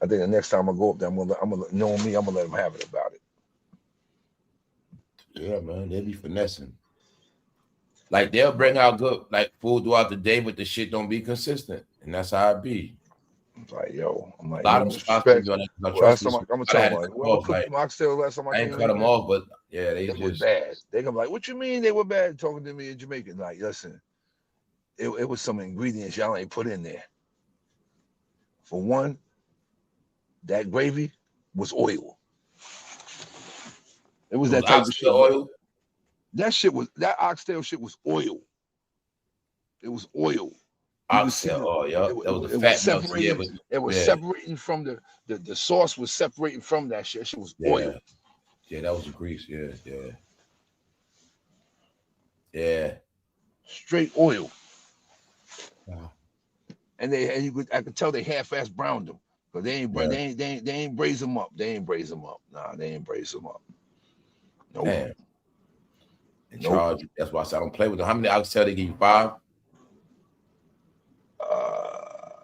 I think the next time I go up there, I'm gonna knowing me, I'm gonna let them have it about it. Yeah, man, they be finessing. Like they'll bring out good like food throughout the day, but the shit don't be consistent, and that's how it be. I'm like, yo, I'm like, a lot of spots be doing it. I'm gonna tell them, last time I ain't cut them off, but yeah, they were bad. They gonna be like, what you mean they were bad? Talking to me in Jamaican, like, listen, it was some ingredients y'all ain't put in there. For one, that gravy was oil. It was that type of shit. Oil. That oxtail shit was oil. It was oil. Oxtail oil, yeah. That was the fat separating. It was separating from the sauce was separating from that shit. That shit was oil. Yeah, that was the grease. Yeah. Straight oil. Wow. And I could tell they half-ass browned them, but they ain't braise them up. They ain't braise them up. Nah, they ain't braise them up. No. Nope. In charge. That's why I said I don't play with them. How many oxtail they give you? 5?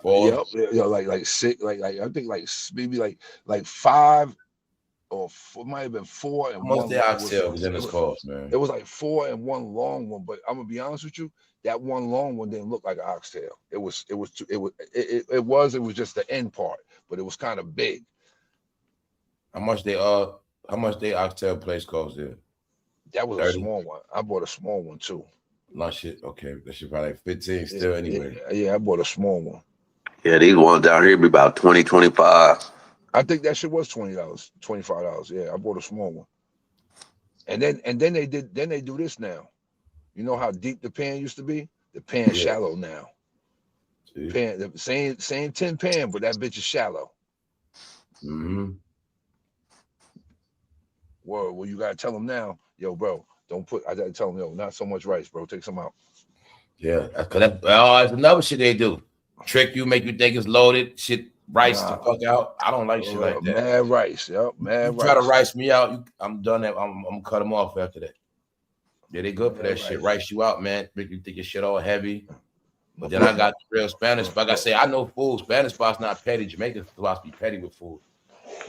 4? Yep. Like 6. Like I think maybe like 5 or 4, might have been 4 and 1. Most the oxtail was in this course, man. It was like 4 and 1 long one, but I'm gonna be honest with you. That one long one didn't look like an oxtail. It was just the end part, but it was kind of big. How much they oxtail place cost there? That was 30? A small one. I bought a small one too. Lunch shit. Okay, that shit probably like 15 still anyway. Yeah, I bought a small one. Yeah, these ones down here be about 20, 25. I think that shit was $20, $25. Yeah, I bought a small one. And then they do this now. You know how deep the pan used to be? The pan's shallow now. Pan, the same tin pan, but that bitch is shallow. Mm-hmm. Well, you gotta tell them now, yo, bro, don't put. I gotta tell them, yo, not so much rice, bro. Take some out. Yeah, that's another shit they do. Trick you, make you think it's loaded. Shit, rice the fuck out. I don't like shit like that. Mad rice, yep, mad rice. Try to rice me out. I'm done. I'm gonna cut them off after that. Yeah, they good for that shit. Rice you out, man. Make you think your shit all heavy. But then I got the real Spanish. Like I say, I know food. Spanish spots not petty. Jamaican spots be petty with food.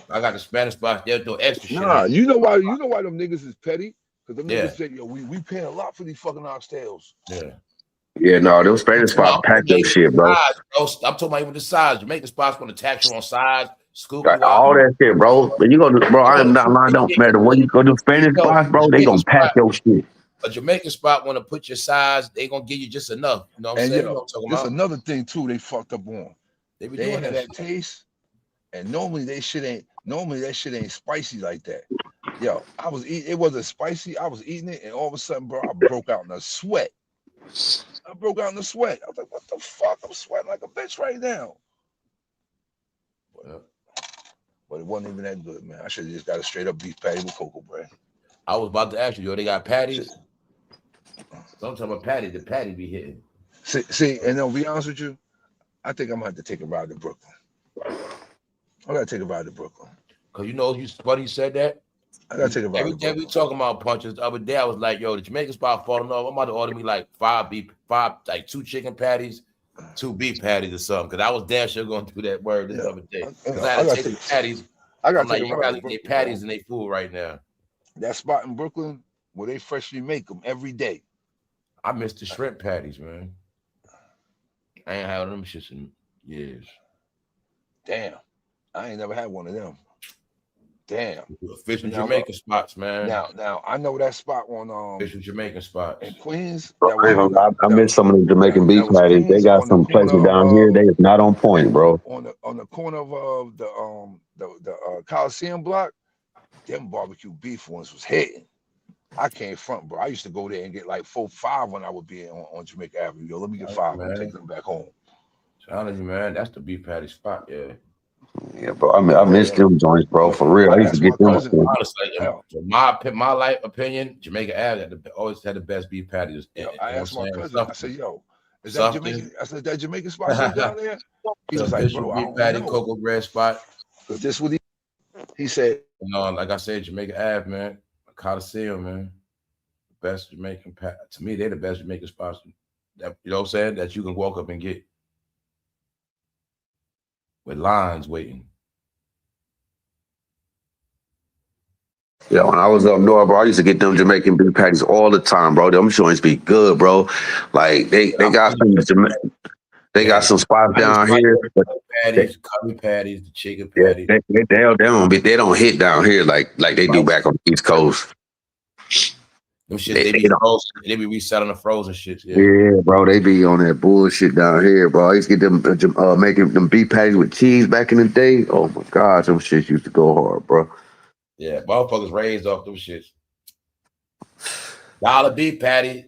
I got the Spanish spots. They'll do extra shit. Nah, you know why them niggas is petty? Because them niggas say, yo, we paying a lot for these fucking oxtails. Yeah. Yeah, no, those Spanish spots pack that shit, bro. I'm talking about even the size. Jamaican spots gonna tax you on size. Scoop all that shit, bro. But you gonna do, bro? I am not lying. Don't matter what you go do. Spanish spots, bro. They gonna pack your shit. A Jamaican spot want to put your size, they gonna give you just enough. You know what I'm saying? Yo, there's another thing too. They fucked up on. They ain't have that taste, and normally that shit ain't spicy like that. Yo, I was eating. It wasn't spicy. I was eating it, and all of a sudden, bro, I broke out in a sweat. I broke out in a sweat. I was like, "What the fuck? I'm sweating like a bitch right now." But it wasn't even that good, man. I should have just got a straight up beef patty with cocoa bread. I was about to ask you, yo, they got patties? Sometimes a patty, the patty be hitting. See, and to be honest with you, I think I'm gonna have to take a ride to Brooklyn. I gotta take a ride to Brooklyn. Cause you know, funny you said that. I gotta take a ride. Every day we talking about punches. The other day I was like, yo, the Jamaican spot falling off. I'm about to order me like 2 chicken patties, 2 beef patties or something. Cause I was damn sure going through that word this other day. Cause I had to take the patties. I got I'm like, you gotta get patties in their food right now. That spot in Brooklyn where they freshly make them every day. I miss the shrimp patties, man. I ain't had them shits in years. Damn, I ain't never had one of them. Damn. Official Jamaican spots, man. Now I know that spot on official Jamaican spots in Queens. I miss some of the Jamaican beef patties. They got some places down here. They is not on point, bro. On the corner of the Coliseum block, them barbecue beef ones was hitting. I can't front, bro. I used to go there and get like 4, 5 when I would be on Jamaica Avenue. Yo, let me get 5 and take them back home. Challenge you, man. That's the beef patty spot, yeah. Yeah, bro. I miss them joints, bro. For real, I used to get them. Honestly, my life opinion, Jamaica Ave always had the best beef patties. I asked my cousin. I said, "Yo, is that Jamaican?" I said, "That Jamaican spot down there." He was like, "Bro, I don't patty know." cocoa bread spot. Cause this what he said. You know, like I said, Jamaica Ave, man, Coliseum, man, best Jamaican patty. To me, they're the best Jamaican spots. That, you know what I'm saying? That you can walk up and get. With lines waiting. Yeah, when I was up north, bro, I used to get them Jamaican beef patties all the time, bro. Them joints be good, bro. Like they got some spots down here. Patties, curry patties, the chicken patties. They don't hit down here like they do back on the East Coast. Them shit, they be reselling the frozen shit. Yeah, bro, they be on that bullshit down here, bro. I used to get them making them beef patties with cheese back in the day. Oh my gosh, them shits used to go hard, bro. Yeah, motherfuckers raised off them shits. Dollar beef patty.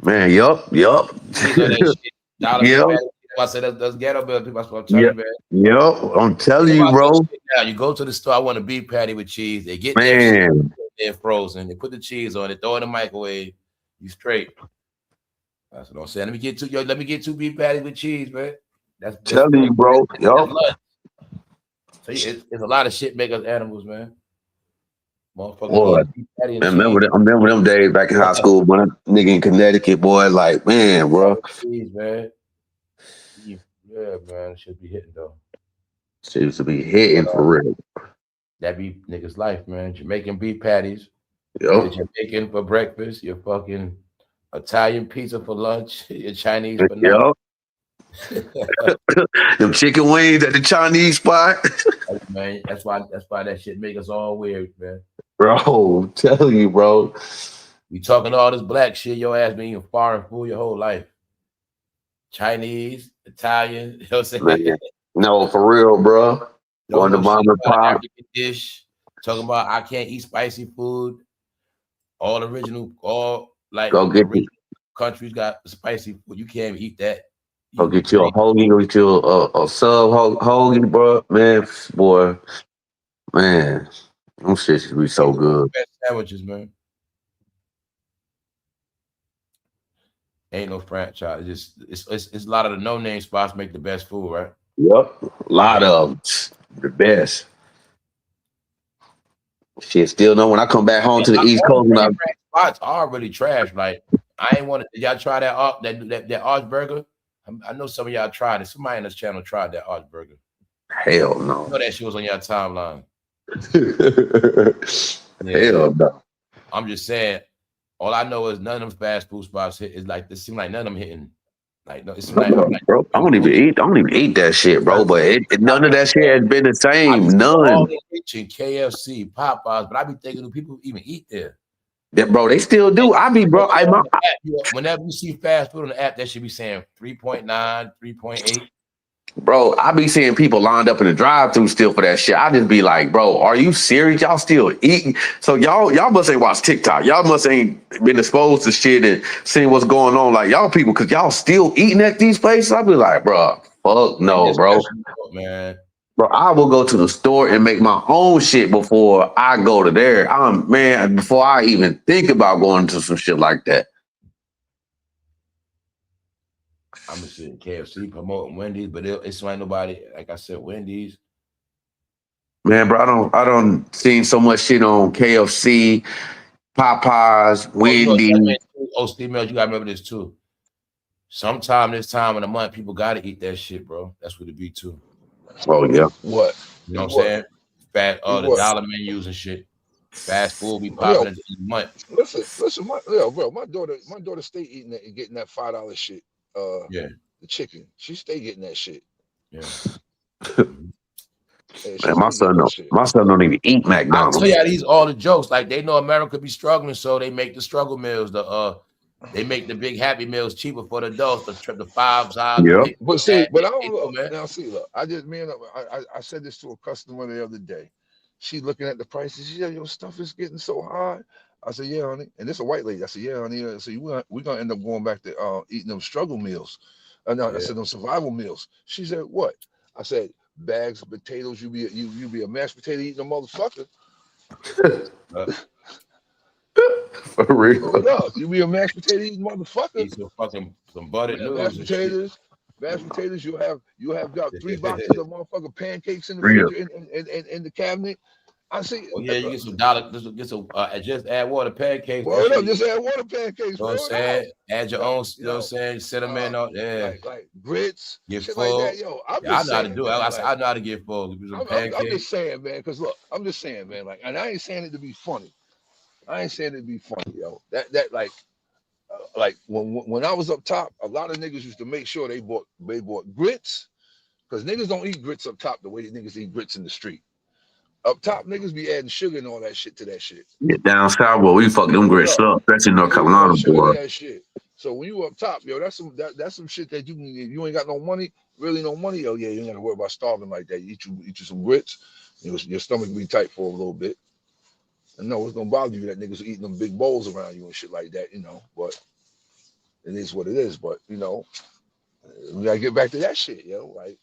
Man, yup. Dollar beef patty. I said that's ghetto, but people are telling you, man. Yup, I'm telling you, bro. Now you go to the store. I want a beef patty with cheese. They get they're frozen. They put the cheese on it, throw it in the microwave. You straight. That's what I'm saying. Let me get 2 beef patties with cheese, man. That's telling you, bro. So it's a lot of shit make us animals, man. Boy, I remember them days back in high school when a nigga in Connecticut, boy, like, man, bro. Cheese, man. Yeah, man. It should be hitting though. Shit used to be hitting for real. That be niggas' life, man. Jamaican beef patties. Yep. Jamaican for breakfast. Your fucking Italian pizza for lunch. Your Chinese for night. Them chicken wings at the Chinese spot. Man, that's why that shit make us all weird, man. Bro, I'm telling you, bro. We talking all this black shit. Your ass been eating foreign food your whole life. Chinese, Italian. You know what I'm saying? No, for real, bro. Going to mom and pop. African dish. Talking about I can't eat spicy food. All original, all like countries got spicy food. You can't eat that. Go get you a hoagie, go get you a sub hoagie, bro. Man, boy. Man, them shit should be so good. Best sandwiches, man. Ain't no franchise. It's a lot of the no-name spots make the best food, right? Yep. A lot of them. The best. Shit, still know when I come back home to the East Coast. Spots are really trash. Like, I ain't want to. Y'all try that Arch burger? I know some of y'all tried it. Somebody in this channel tried that Arch burger. Hell no. I know that shit was on your timeline. Hell no. I'm just saying. All I know is none of them fast food spots hit. It's like this seems like none of them hitting. Like no, it's like bro. I don't even eat that shit, bro. But none of that shit has been the same. None. KFC, Popeyes, but I be thinking, do people even eat there? Yeah, bro, they still do. Whenever you see fast food on the app, that should be saying 3.9, 3.8. Bro, I be seeing people lined up in the drive-thru still for that shit. I just be like, bro, are you serious? Y'all still eating? So y'all must ain't watched TikTok. Y'all must ain't been exposed to shit and seen what's going on. Like y'all people, cause y'all still eating at these places. I be like, bro, fuck no, bro. Man. Bro, I will go to the store and make my own shit before I go to there. Man, before I even think about going to some shit like that. I'm gonna see KFC promoting Wendy's, but it's like nobody, like I said, Wendy's. Man, bro, I don't seen so much shit on KFC, Popeyes, Wendy's. Steve Mills, you gotta remember this too. Sometime this time of the month, people gotta eat that shit, bro. That's what it be too. Oh yeah. What? You know what I'm saying? The dollar menus and shit. Fast food be popping in the month. Listen, my daughter stay eating that and getting that $5 shit. Yeah. The chicken. She stay getting that shit. Yeah. Man, my son don't even eat McDonald's. I tell y'all these all the jokes. Like they know America be struggling, so they make the struggle meals. They make the big Happy Meals cheaper for the adults. The 5 size. Yeah. But see, but I don't look, man. Now see, look, I said this to a customer the other day. She's looking at the prices. She said, "Your stuff is getting so high." I said, "Yeah, honey." And this a white lady. I said, "Yeah, honey." I said, "We're gonna end up going back to eating them struggle meals." I said, "Them survival meals." She said, "What?" I said, "Bags of potatoes. You be a mashed potato eating a motherfucker." For real. No, you be a mashed potato eating motherfucker. Eat some buttered noodles. Mashed potatoes. You have got 3 boxes of motherfucking pancakes in the fridge in the cabinet. I see. Oh yeah, you get some dollar. Just add water pancakes. Well, no, just add water pancakes. You know what I'm saying? Add your own. You know what I'm saying? Cinnamon. Like grits. Get shit full. Like that. Yo, I know how to do it. I know how to get full. I'm just saying, man. Because look, I'm just saying, man. Like, and I ain't saying it to be funny. Yo. That like when I was up top, a lot of niggas used to make sure they bought grits, because niggas don't eat grits up top the way niggas eat grits in the street. Up top, niggas be adding sugar and all that shit to that shit. Yeah, down south, boy, we fuck them grits up, especially in North Carolina, boy. That shit. So when you up top, yo, that's some shit that you can. If you ain't got no money, yo, yeah, you ain't gotta worry about starving like that. You eat you some grits, your stomach will be tight for a little bit. And no, it's gonna bother you that niggas are eating them big bowls around you and shit like that, but it is what it is. But we gotta get back to that shit, yo. Like,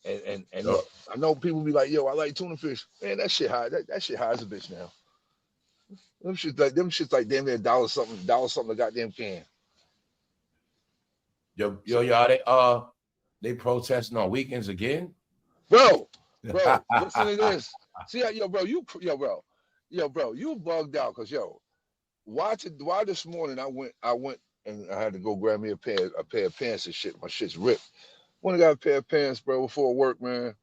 and look, I know people be like, yo, I like tuna fish. Man, that shit high. That shit high as a bitch now. Them shit's like damn near $1 something a goddamn can. Yo, they protesting on weekends again? Bro, listen to this. See how, bro, you bugged out, cause why this morning I went and I had to go grab me a pair of pants and shit. My shit's ripped. When I got a pair of pants, bro, before work, man.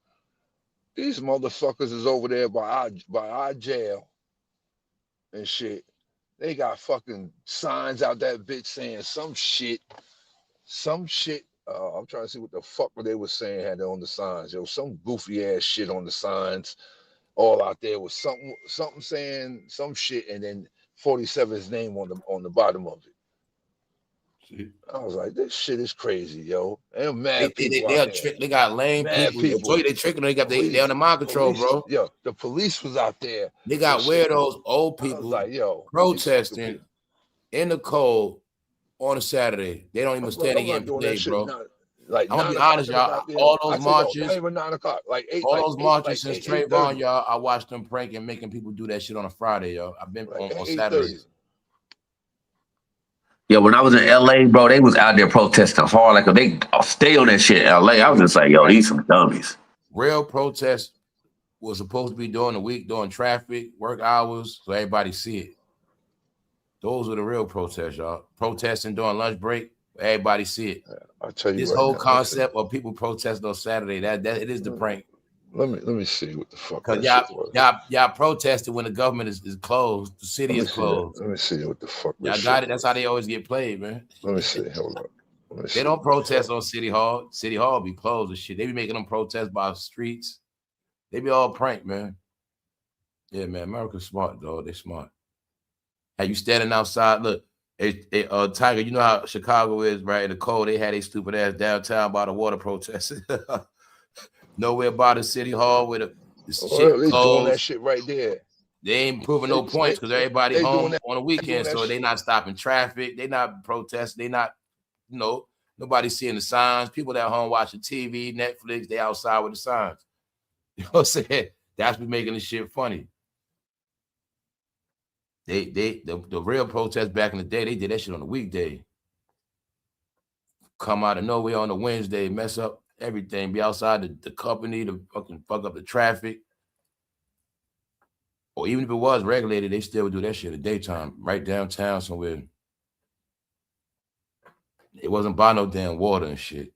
These motherfuckers is over there by our jail and shit. They got fucking signs out that bitch saying some shit. I'm trying to see what the fuck they were saying had on the signs. Yo, some goofy ass shit on the signs. All out there was something saying some shit, and then 47's name on the bottom of it. I was like, this shit is crazy, yo. And mad people out there. They got lame people. They tricking them. They on the mind control, bro. Yo, the police was out there. They got weirdos, old people, like, protesting in the cold on a Saturday. They don't even stand again play, bro. Like, I'm gonna be honest, y'all. All those marches, not even 9 o'clock. Like 8. All those marches since Trayvon, y'all. I watched them pranking, making people do that shit on a Friday, yo. I've been on Saturdays. Yeah, when I was in LA, bro, they was out there protesting hard. Like, if they stay on that shit in LA, I was just like, yo, these some dummies. Real protests was supposed to be during the week, during traffic, work hours, so everybody see it. Those were the real protests, y'all. Protesting during lunch break, everybody see it. I'll tell you this right whole now, concept of people protesting on Saturday, that it is the prank. Let me see what the fuck. Because y'all protested when the government is closed, the city is closed. Let me see what the fuck. Y'all got it. That's how they always get played, man. Let me see. Hold up. They don't protest on City Hall. City Hall be closed and shit. They be making them protest by the streets. They be all prank, man. Yeah, man. America's smart, dog. They smart. Hey, you standing outside. Look, Tiger, you know how Chicago is, right? In the cold, they had a stupid ass downtown by the water protest. Nowhere by the city hall where the shit They doing that closed. shit right there. They ain't proving no points because everybody they home doing that, on the weekend, so they not stopping traffic. They not protesting. They not, you know, nobody seeing the signs. People at home watching TV, Netflix. They outside with the signs. You know what I'm saying? That's what making this shit funny. The real protest back in the day, they did that shit on a weekday. Come out of nowhere on a Wednesday, mess up everything, be outside the company to fucking fuck up the traffic. Or even if it was regulated, they still would do that shit in the daytime, right downtown somewhere. It wasn't by no damn water and shit.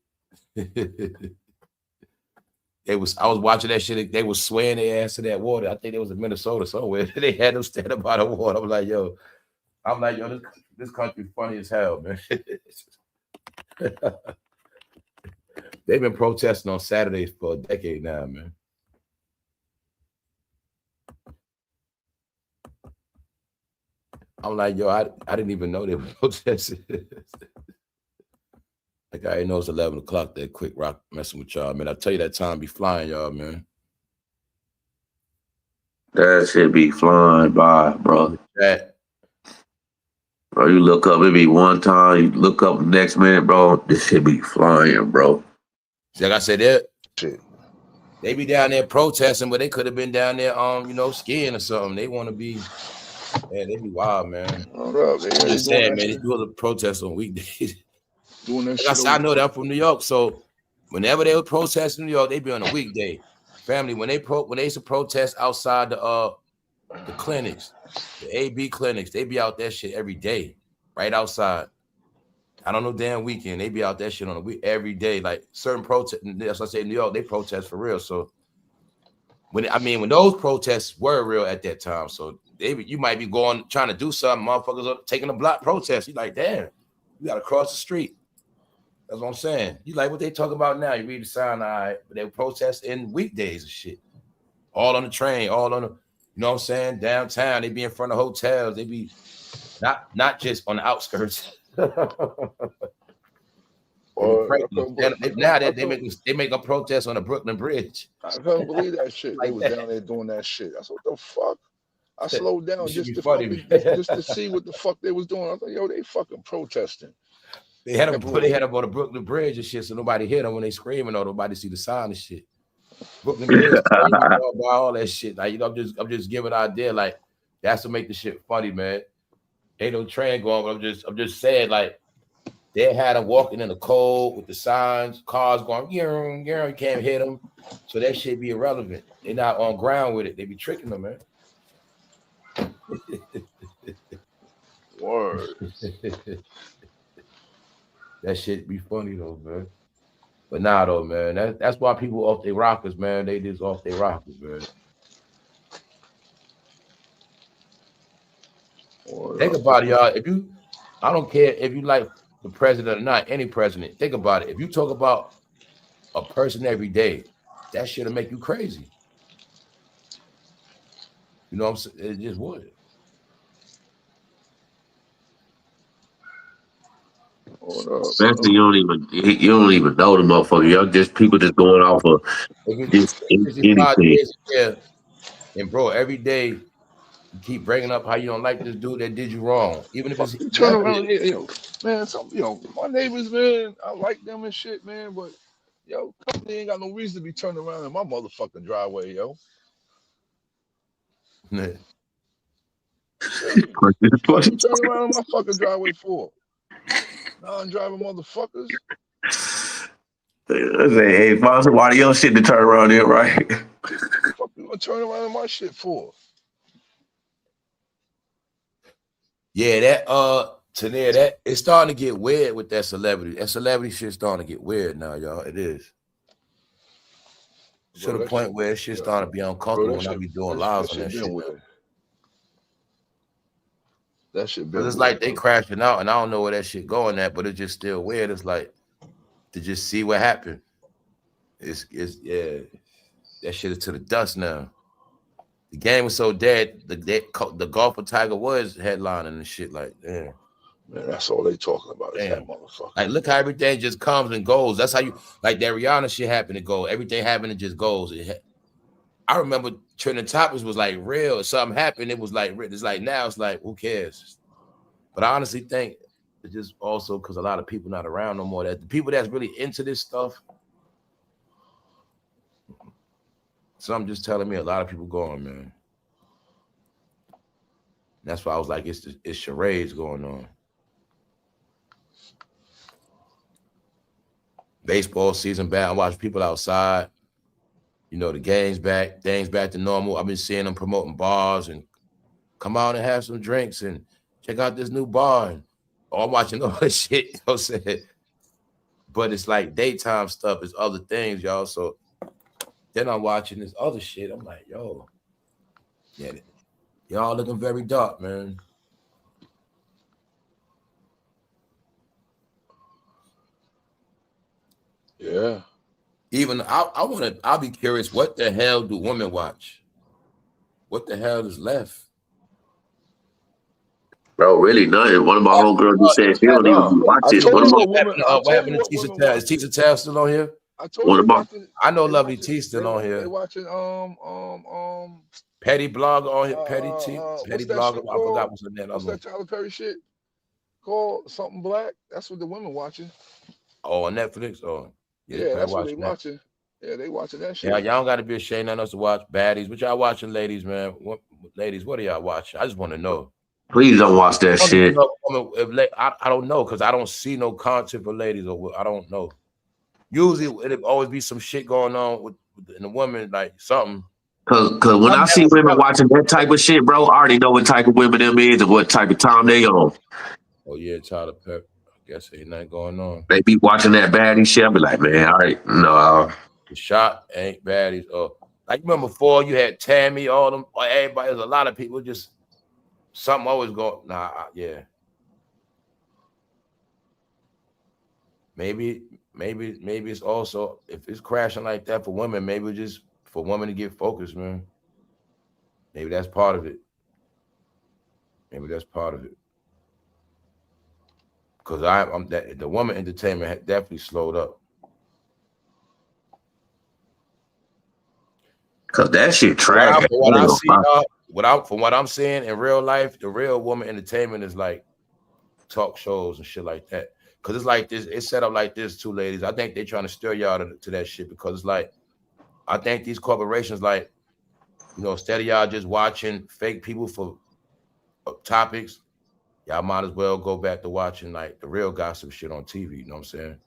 I was watching that shit. They was swaying their ass to that water. I think it was in Minnesota somewhere. They had them standing by the water. I'm like, yo, this country funny as hell, man. They've been protesting on Saturdays for a decade now, man. I'm like, yo, I didn't even know they were protesting. Like, I didn't know it's 11 o'clock, that quick rock messing with y'all, man. I tell you, that time be flying, y'all, man. That shit be flying by, bro. That. Bro, you look up, it be one time, you look up the next minute, bro, this shit be flying, bro. Like I said, they be down there protesting, but they could have been down there, you know, skiing or something. They want to be, man, they be wild, man. I'm just saying, man, they do a protest on weekdays. Doing that like shit. I know that I'm from New York, so whenever they would protest in New York, they be on a weekday. Family, when they used to protest outside the clinics, the AB clinics, they be out that shit every day, right outside. I don't know, damn weekend. They be out that shit on a week every day. Like certain protests, as I say in New York, they protest for real. So when those protests were real at that time, so you might be trying to do something, motherfuckers are taking a block protest. You like, damn, you gotta cross the street. That's what I'm saying. You like what they talk about now. You read the sign, all right, but they protest in weekdays and shit. All on the train, all on the, you know what I'm saying? Downtown, they be in front of hotels. They be not just on the outskirts. Now they make a protest on the Brooklyn Bridge. I couldn't believe that shit. They was down there doing that shit. I said, what the fuck? I slowed down just to see what the fuck they was doing. I thought, yo, they fucking protesting. They had them on the Brooklyn Bridge and shit, so nobody hear them when they screaming or nobody see the sign and shit. Brooklyn Bridge, all that shit. Like, you know, I'm just giving an idea. Like, that's what make the shit funny, man. Ain't no train going, but I'm just saying, like, they had them walking in the cold with the signs, cars going, you can't hit them. So that shit be irrelevant. They're not on ground with it. They be tricking them, man. Word. That shit be funny though, man. But nah, though, man. That's why people off their rockers, man. They just off their rockers, man. Think about it, y'all. I don't care if you like the president or not, any president. Think about it. If you talk about a person every day, that shit'll make you crazy. You know what I'm saying? It just would. Especially you don't even know the motherfucker. Y'all just people just going off of just anything. Yeah. And bro, every day you keep bringing up how you don't like this dude that did you wrong, even if it's turn around here, man. My neighbors, man, I like them and shit, man. But company ain't got no reason to be turning around in my motherfucking driveway, yo. Yeah. What you turning around in my fucking driveway for? Non-driving motherfuckers. Hey, Fonzie, why do your shit to turn around here, right? What you gonna turn around in my shit for? Yeah, that Tania, that it's starting to get weird with that celebrity. That celebrity shit's starting to get weird now, y'all. It is. To the point where shit's starting to be uncomfortable when I be doing lives on that shit. That shit been. It's like they crashing out, and I don't know where that shit going at, but it's just still weird. It's like to just see what happened. It's that shit is to the dust now. The game was so dead. The golfer Tiger Woods headlining and shit like, damn. Man, that's all they talking about is that motherfucker. Like, look how everything just comes and goes. That's how you, like, that Rihanna shit happened to go. Everything happened and just goes. I remember trending topics was like real. If something happened, it was like, it's like now it's like, who cares? But I honestly think it's just also because a lot of people not around no more. That the people that's really into this stuff, something just telling me a lot of people going, man. That's why I was like, it's charades going on. Baseball season back. I watch people outside. You know, the game's back. Things back to normal. I've been seeing them promoting bars and come out and have some drinks and check out this new bar. And I'm watching all this shit. You know what I'm saying? But it's like daytime stuff. It's other things, y'all. So then I'm watching this other shit. I'm like, yo, yeah, y'all looking very dark, man. Yeah. Even I'll be curious, what the hell do women watch? What the hell is left? Bro, really nothing. One of my homegirls just said she don't even watch it. What happened to Tisa Tell? Is Tisa Tell still on here? I know Lovely T still on here. They watching Petty Blogger on here. Petty Blogger. I forgot what's her name. What's that Tyler Perry shit called? Something Black. That's what the women watching. Oh, on Netflix? Oh. Yeah, that's what they watching. Yeah, they watching that shit. Yeah, y'all don't got to be ashamed of us to watch baddies. What y'all watching, ladies, man? Ladies, what are y'all watching? I just want to know. Please don't watch that shit. I don't know because I don't see no content for ladies, or I don't know. Usually, it'll always be some shit going on with the women, like something. Cause when I see women watching that type of shit, bro, I already know what type of women them is and what type of time they on. Oh yeah, Tyler Perry. Guess ain't nothing going on. They be watching that baddie shit. I be like, man, all right, no. The shot ain't baddies. Like remember before you had Tammy, all them, everybody. There's a lot of people just something always go. Yeah. Maybe it's also if it's crashing like that for women. Maybe just for women to get focused, man. Maybe that's part of it. Because I'm that the woman entertainment definitely slowed up. Cause that shit trash. From what I'm seeing in real life, the real woman entertainment is like talk shows and shit like that. Cause it's like this, it's set up like this too, ladies. I think they're trying to steer y'all to that shit because it's like, I think these corporations, like, you know, instead of y'all just watching fake people for topics, y'all might as well go back to watching like the real gossip shit on TV. You know what I'm saying?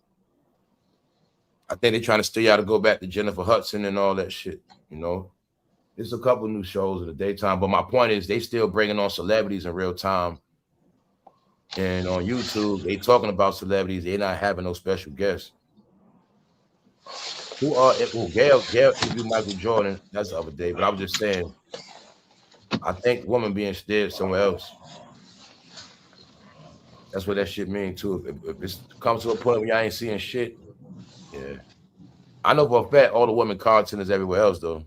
I think they're trying to steer y'all to go back to Jennifer Hudson and all that shit. You know, there's a couple new shows in the daytime, but my point is they still bringing on celebrities in real time. And on YouTube, they talking about celebrities. They're not having no special guests. Gayle interviewed Michael Jordan. That's the other day. But I was just saying, I think women being steered somewhere else. That's what that shit mean too. If it comes to a point where y'all ain't seeing shit, yeah. I know for a fact all the women content is everywhere else though.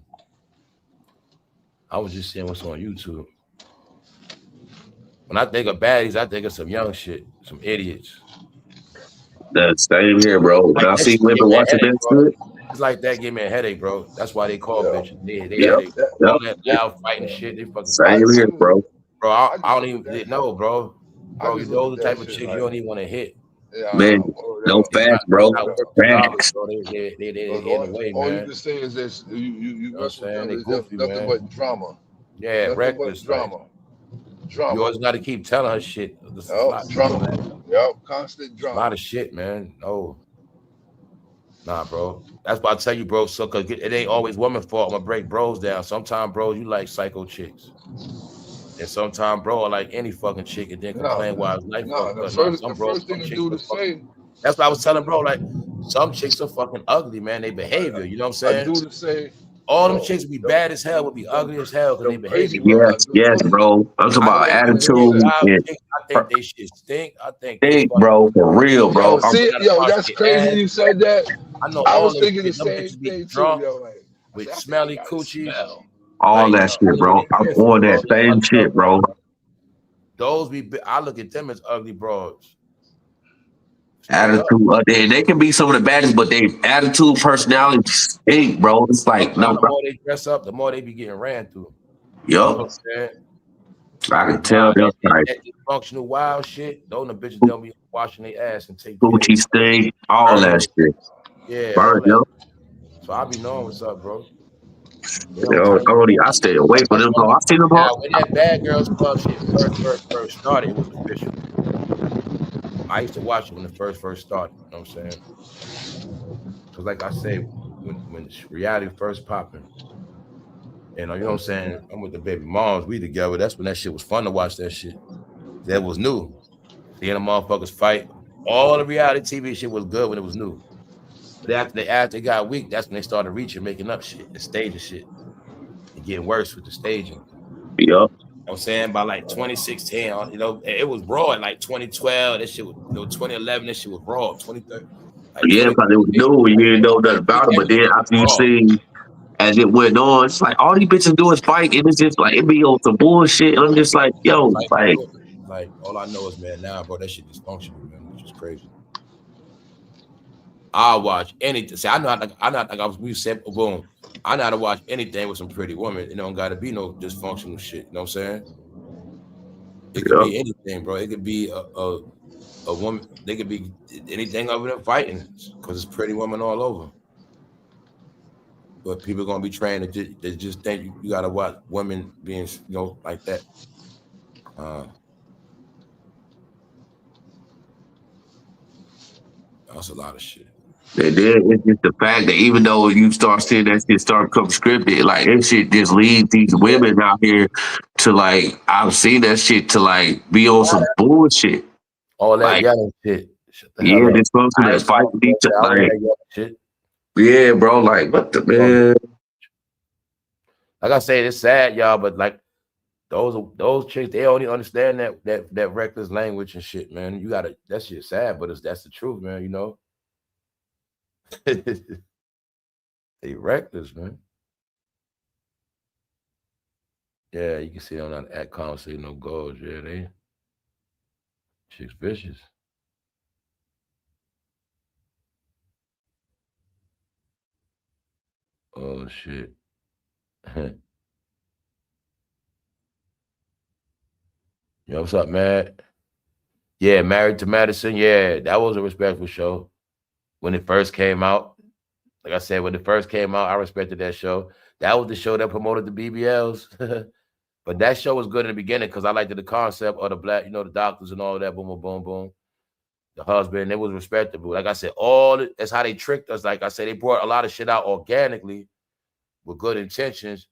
I was just seeing what's on YouTube. When I think of baddies, I think of some young shit, some idiots. The same here, bro. When I see women watching that shit, it's like that give me a headache, bro. That's why they call bitches. They all that loud fighting shit. They fucking same here, bro. Bro, I don't even know, bro. Bro, those the type of chicks you don't even want to hit. Yeah, man, no facts, bro. Facts. They in the way, all man. you can say is this: you know what I'm saying? Goofy, nothing man. but drama. Yeah, nothing reckless drama. Drama. You always got to keep telling her shit. Drama. Yep, constant drama. A lot of shit, man. No. Nah, bro. That's why I tell you, bro. So, cause it ain't always woman fault. I'm gonna break bros down. Sometimes, bro, you like psycho chicks, and sometimes, bro, I like any fucking chick, and then complain why his life. The first thing to do to say. That's what I was telling, bro. Like some chicks are fucking ugly, man. They behavior. You know what I'm saying? I do to say. All them chicks would be bad as hell, would be ugly as hell because they behave. Yes, bro. I'm talking about attitude. I think they should stink. I think bro, for real, bro. That's crazy you said that. I know. I was thinking the same thing too, yo. Like, with smelly coochie, all that shit, bro. I'm on that same shit, bro. those I look at them as ugly broads. Attitude, they can be some of the baddest, but they attitude, personality stink, bro. It's like no, the more they dress up, the more they be getting ran through. Yup. You know what I'm saying? I can tell them that dysfunctional wild shit. Those the bitches don't be washing their ass and take Gucci stink, all that shit. Yeah. Burn, yo. So I be knowing what's up, bro. Yo, I stay away from them. I see them all. When that Bad Girls Club shit first started, it was official. I used to watch it when it first started. You know what I'm saying? Because like I say, when reality first popping, you know what I'm saying? I'm with the baby moms, we together. That's when that shit was fun to watch that shit. That was new. Seeing the motherfuckers fight. All the reality TV shit was good when it was new. But after they got weak, that's when they started reaching, making up shit and staging shit. And getting worse with the staging. Yup. You know what I'm saying? By like 2016, you know, it was raw. Like 2012, this shit was, 2011, this shit was raw. 2013. Like yeah, because it was new. You didn't know nothing about it. But then after you see, as it went on, it's like all these bitches do is fight. And it's just like, it be on some bullshit. And I'm just like, yo, like all I know is, man, now, bro, that shit dysfunctional, man, which is crazy. I'll watch anything. See, I know how to watch anything with some pretty women. It don't gotta be no dysfunctional shit. You know what I'm saying? It could be anything, bro. It could be a woman. They could be anything other than fighting, because it's pretty women all over. But people are gonna be trained to just think you gotta watch women being, like that. That's a lot of shit. And then it's just the fact that even though you start seeing that shit start becoming scripted, like that shit just leads these women out here to like, I've seen that shit to like be on some bullshit. All that yelling shit. Yeah, this folks that fight with each other. Like, yeah, bro, like what the man? Like I say, it's sad, y'all, but like those chicks, they only understand that reckless language and shit, man. You gotta, that shit sad, but that's the truth, man, you know. They reckless, man. Yeah, you can see on that at conversation no goals. Yeah, they chicks vicious. Oh shit. Yo, what's up, man? Yeah, Married to Madison. Yeah, that was a respectful show when it first came out. Like I said, when it first came out, I respected that show. That was the show that promoted the BBLs. But that show was good in the beginning because I liked the concept of the black, the doctors and all that, boom, boom, boom, boom. The husband, it was respectable. Like I said, that's how they tricked us. Like I said, they brought a lot of shit out organically with good intentions.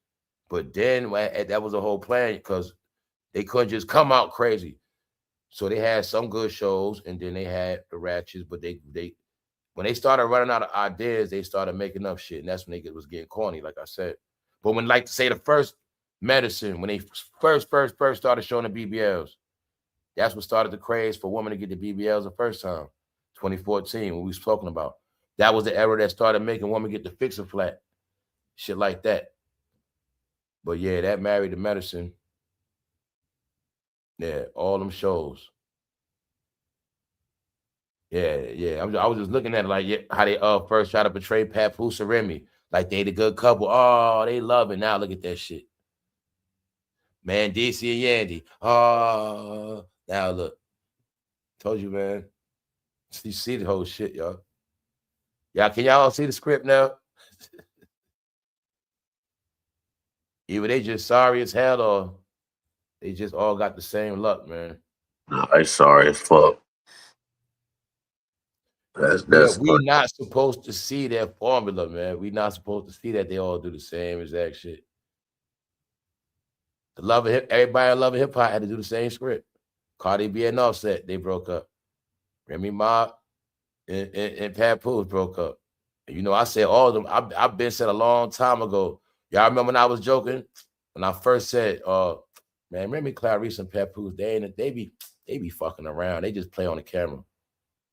But then that was a whole plan because they couldn't just come out crazy. So they had some good shows, and then they had the ratchets. But they when they started running out of ideas, they started making up shit, and that's when it was getting corny, like I said. But when, like, to say the first medicine, when they first started showing the BBLs, that's what started the craze for women to get the BBLs the first time, 2014, when we was talking about. That was the era that started making women get the fix-a-flat, shit like that. But yeah, that Married to Medicine. Yeah, all them shows. Yeah. I was just looking at it like how they first tried to portray Papoose and Remy. Like they the good couple. Oh, they love it. Now look at that shit. Man, DC and Yandy. Oh, now look. Told you, man. You see the whole shit, y'all. Yeah, can y'all see the script now? Either they just sorry as hell or they just all got the same luck, man. No, I'm sorry as fuck. We're not supposed to see their formula, man. We're not supposed to see that they all do the same exact shit. Everybody in Love and Hip Hop had to do the same script. Cardi B and Offset, they broke up. Remy Ma and Papoose broke up. And I said all of them. I've been said a long time ago. Y'all remember when I was joking? When I first said, man, Remy, Clarice, and Papoose, they be fucking around. They just play on the camera.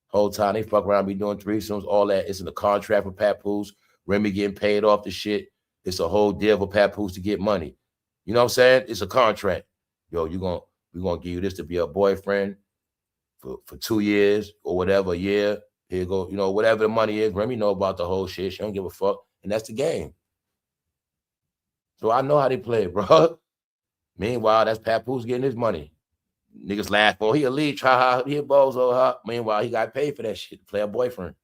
Whole time they fuck around, be doing threesomes, all that. It's in the contract for Papoose. Remy getting paid off the shit. It's a whole deal for Papoose to get money. You know what I'm saying? It's a contract. Yo, you gonna We're gonna give you this to be a boyfriend for 2 years or whatever, a year. Here you go, you know, whatever the money is. Remy know about the whole shit. She don't give a fuck. And that's the game. So I know how they play, bro. Meanwhile, that's Papoose getting his money. Niggas laugh, oh, he a lead, try he a bozo, huh? Meanwhile, he got paid for that shit to play a boyfriend.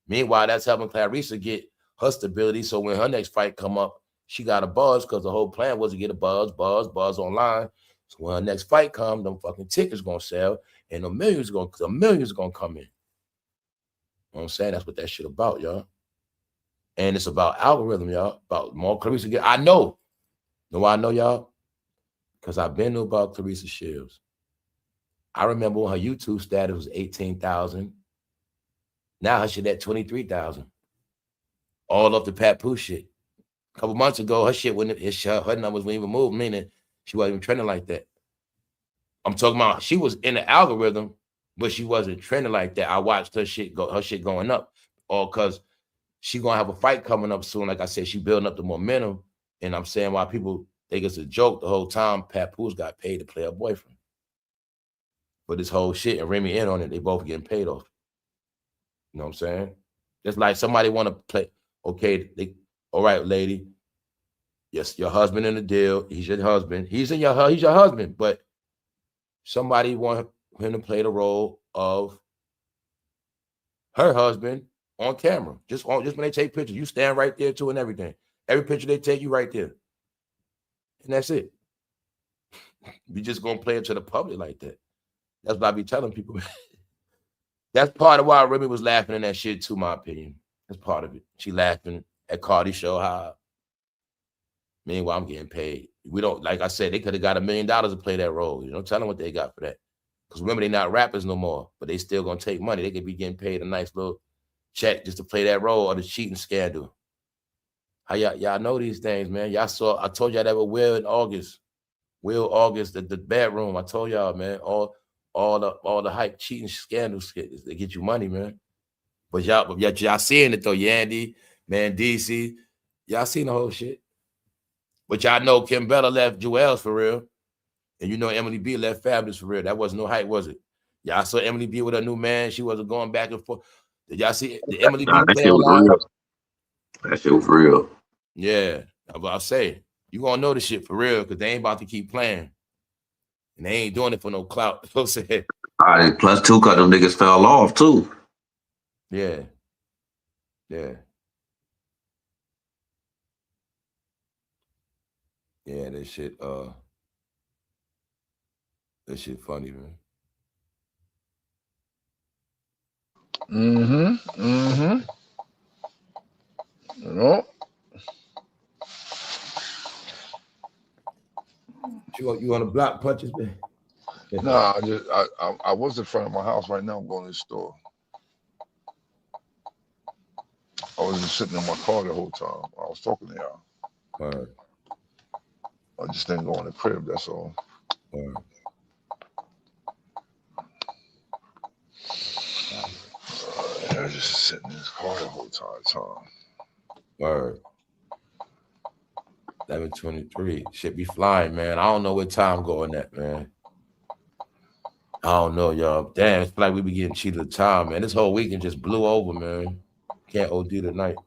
Meanwhile, that's helping Claressa get her stability. So when her next fight come up, she got a buzz because the whole plan was to get a buzz online. So when her next fight come, them fucking tickets gonna sell and the millions gonna come in. You know what I'm saying? That's what that shit about, y'all. And it's about algorithm, y'all. About more Claressa get. I know. Know why I know, y'all? Because I've been to about ClaressasShields. I remember when her YouTube status was 18,000. Now her shit at 23,000. All up the Papoose shit. A couple months ago, her shit wouldn't, her numbers wouldn't even move, meaning she wasn't even trending like that. I'm talking about she was in the algorithm, but she wasn't trending like that. I watched her shit going up. Or because she gonna have a fight coming up soon. Like I said, she building up the momentum. And I'm saying why people think it's a joke the whole time Papoose got paid to play her boyfriend. But this whole shit and Remy in on it, they both getting paid off. You know what I'm saying? Just like somebody want to play, okay, all right, lady, yes, your husband in the deal. He's your husband. He's your husband, but somebody want him to play the role of her husband on camera. Just when they take pictures, you stand right there too and everything. Every picture they take, you right there. And that's it. We just gonna play it to the public like that. That's what I be telling people. That's part of why Remy was laughing in that shit too, my opinion. That's part of it. She laughing at Cardi show how. Meanwhile, I'm getting paid. We don't, like I said, they could have got $1 million to play that role. You know, tell them what they got for that. Because remember, they're not rappers no more, but they still gonna take money. They could be getting paid a nice little check just to play that role or the cheating scandal. How y'all know these things, man? Y'all saw, I told y'all that with Will in August. Will August, the bedroom. I told y'all, man, all the hype cheating scandals, they get you money, man. But y'all seeing it though, Yandy, man, DC. Y'all seen the whole shit. But y'all know Kim Bella left Jewels for real. And you know Emily B left Fabulous for real. That wasn't no hype, was it? Y'all saw Emily B with her new man. She wasn't going back and forth. Did y'all see the Emily B play online? That shit was real. Yeah, I'll say, you gonna know the shit for real because they ain't about to keep playing. And they ain't doing it for no clout. All right, plus two, because them niggas fell off too. Yeah. Yeah. Yeah, that shit funny, man. No. You want to block punches, man? Nah, I was in front of my house right now. I'm going to the store. I was just sitting in my car the whole time. I was talking to y'all. All right. I just didn't go in the crib, that's all. All right. I was just sitting in this car the whole time. All right. 11:23. Shit be flying, man. I don't know what time going at, man. I don't know, y'all. Damn, it's like we be getting cheated of time, man. This whole weekend just blew over, man. Can't OD tonight.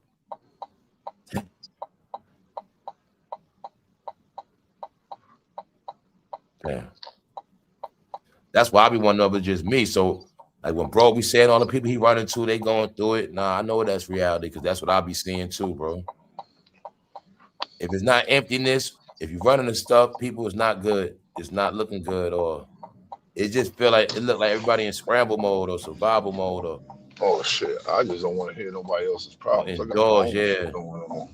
Damn. That's why I be wondering if it's just me. So, like when bro be saying all the people he run into, they going through it. Nah, I know that's reality because that's what I be seeing too, bro. If it's not emptiness, if you run into stuff, people, it's not good. It's not looking good, or it just feel like it look like everybody in scramble mode or survival mode or. Oh shit! I just don't want to hear nobody else's problems. I got my own shit going on.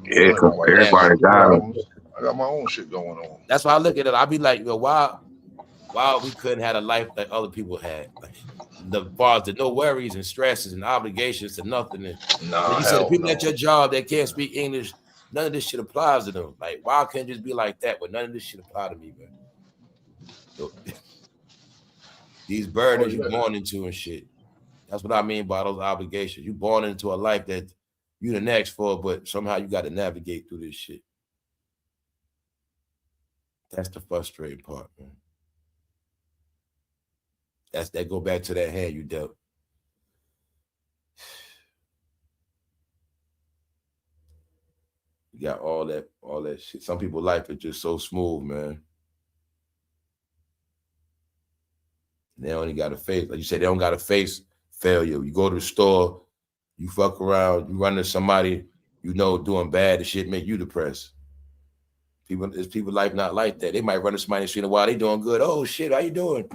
Yeah, because everybody got it. I got my own shit going on. That's why I look at it. I be like, yo, why we couldn't have a life like other people had? Like, the bars, the no worries and stresses and obligations to nothing. And nah, you said the people at your job that can't speak English, none of this shit applies to them. Like, why can't it just be like that? But none of this shit apply to me, man. So, these burdens you born into and shit. That's what I mean by those obligations. You born into a life that you the next for, but somehow you got to navigate through this shit. That's the frustrating part, man. That go back to that hand you dealt. You got all that shit. Some people's life is just so smooth, man. They only got to face, like you said, they don't got to face failure. You go to the store, you fuck around, you run into somebody you know doing bad, the shit make you depressed. It's people life not like that. They might run into somebody in the street while they doing good. Oh shit, how you doing?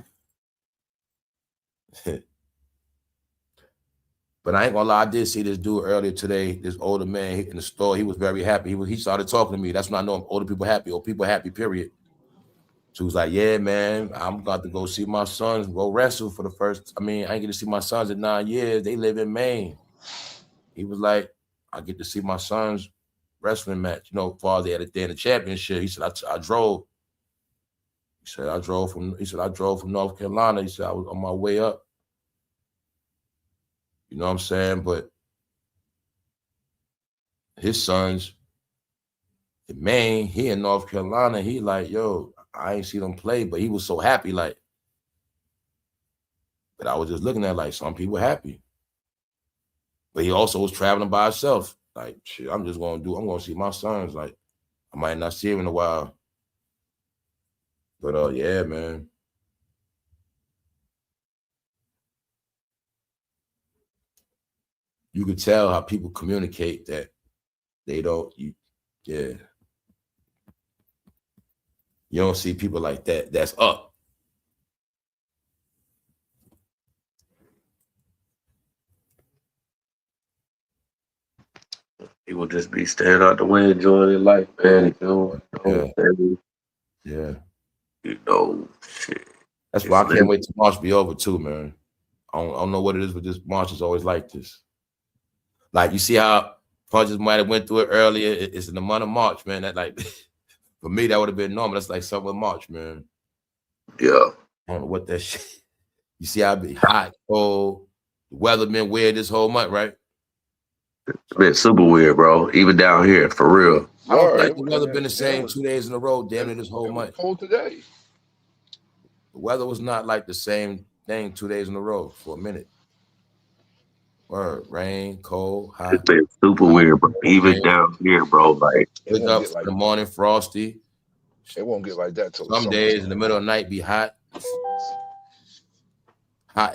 But I ain't gonna lie, I did see this dude earlier today, this older man in the store. He was very happy. He started talking to me. That's when I know older people happy, or people happy, period. So he was like, yeah, man, I'm about to go see my sons go wrestle for the first. I mean, I ain't get to see my sons in 9 years. They live in Maine. He was like, I get to see my sons wrestling match, you know, father at the championship. He said, I drove. He said, I drove from North Carolina. He said, I was on my way up. You know what I'm saying? But his sons in Maine, he in North Carolina, he like, yo, I ain't see them play, but he was so happy, like. But I was just looking at like some people happy. But he also was traveling by himself. Like, shit, I'm gonna see my sons. Like, I might not see him in a while. But yeah, man. You could tell how people communicate that they don't, yeah. You don't see people like that. That's up. People just be standing out the way, enjoying their life, man. Yeah. You know, shit. That's why I can't wait till March be over too, man. I don't know what it is, but this March is always like this. Like, you see how Punches might have went through it earlier. It's in the month of March, man. That, like, for me, that would have been normal. That's like something with March, man. Yeah. I don't know what that shit. You see how it be hot, cold. The weather been weird this whole month, right? It's been super weird, bro. Even down here, for real. I don't think the weather been the same 2 days in a row, damn it, this whole month. Cold today. The weather was not like the same thing 2 days in a row for a minute. Word, rain, cold, hot. It's been super weird, bro. Even down here, bro. Like, wake up in the morning, frosty. It won't get like that till some days in the middle of the night be hot.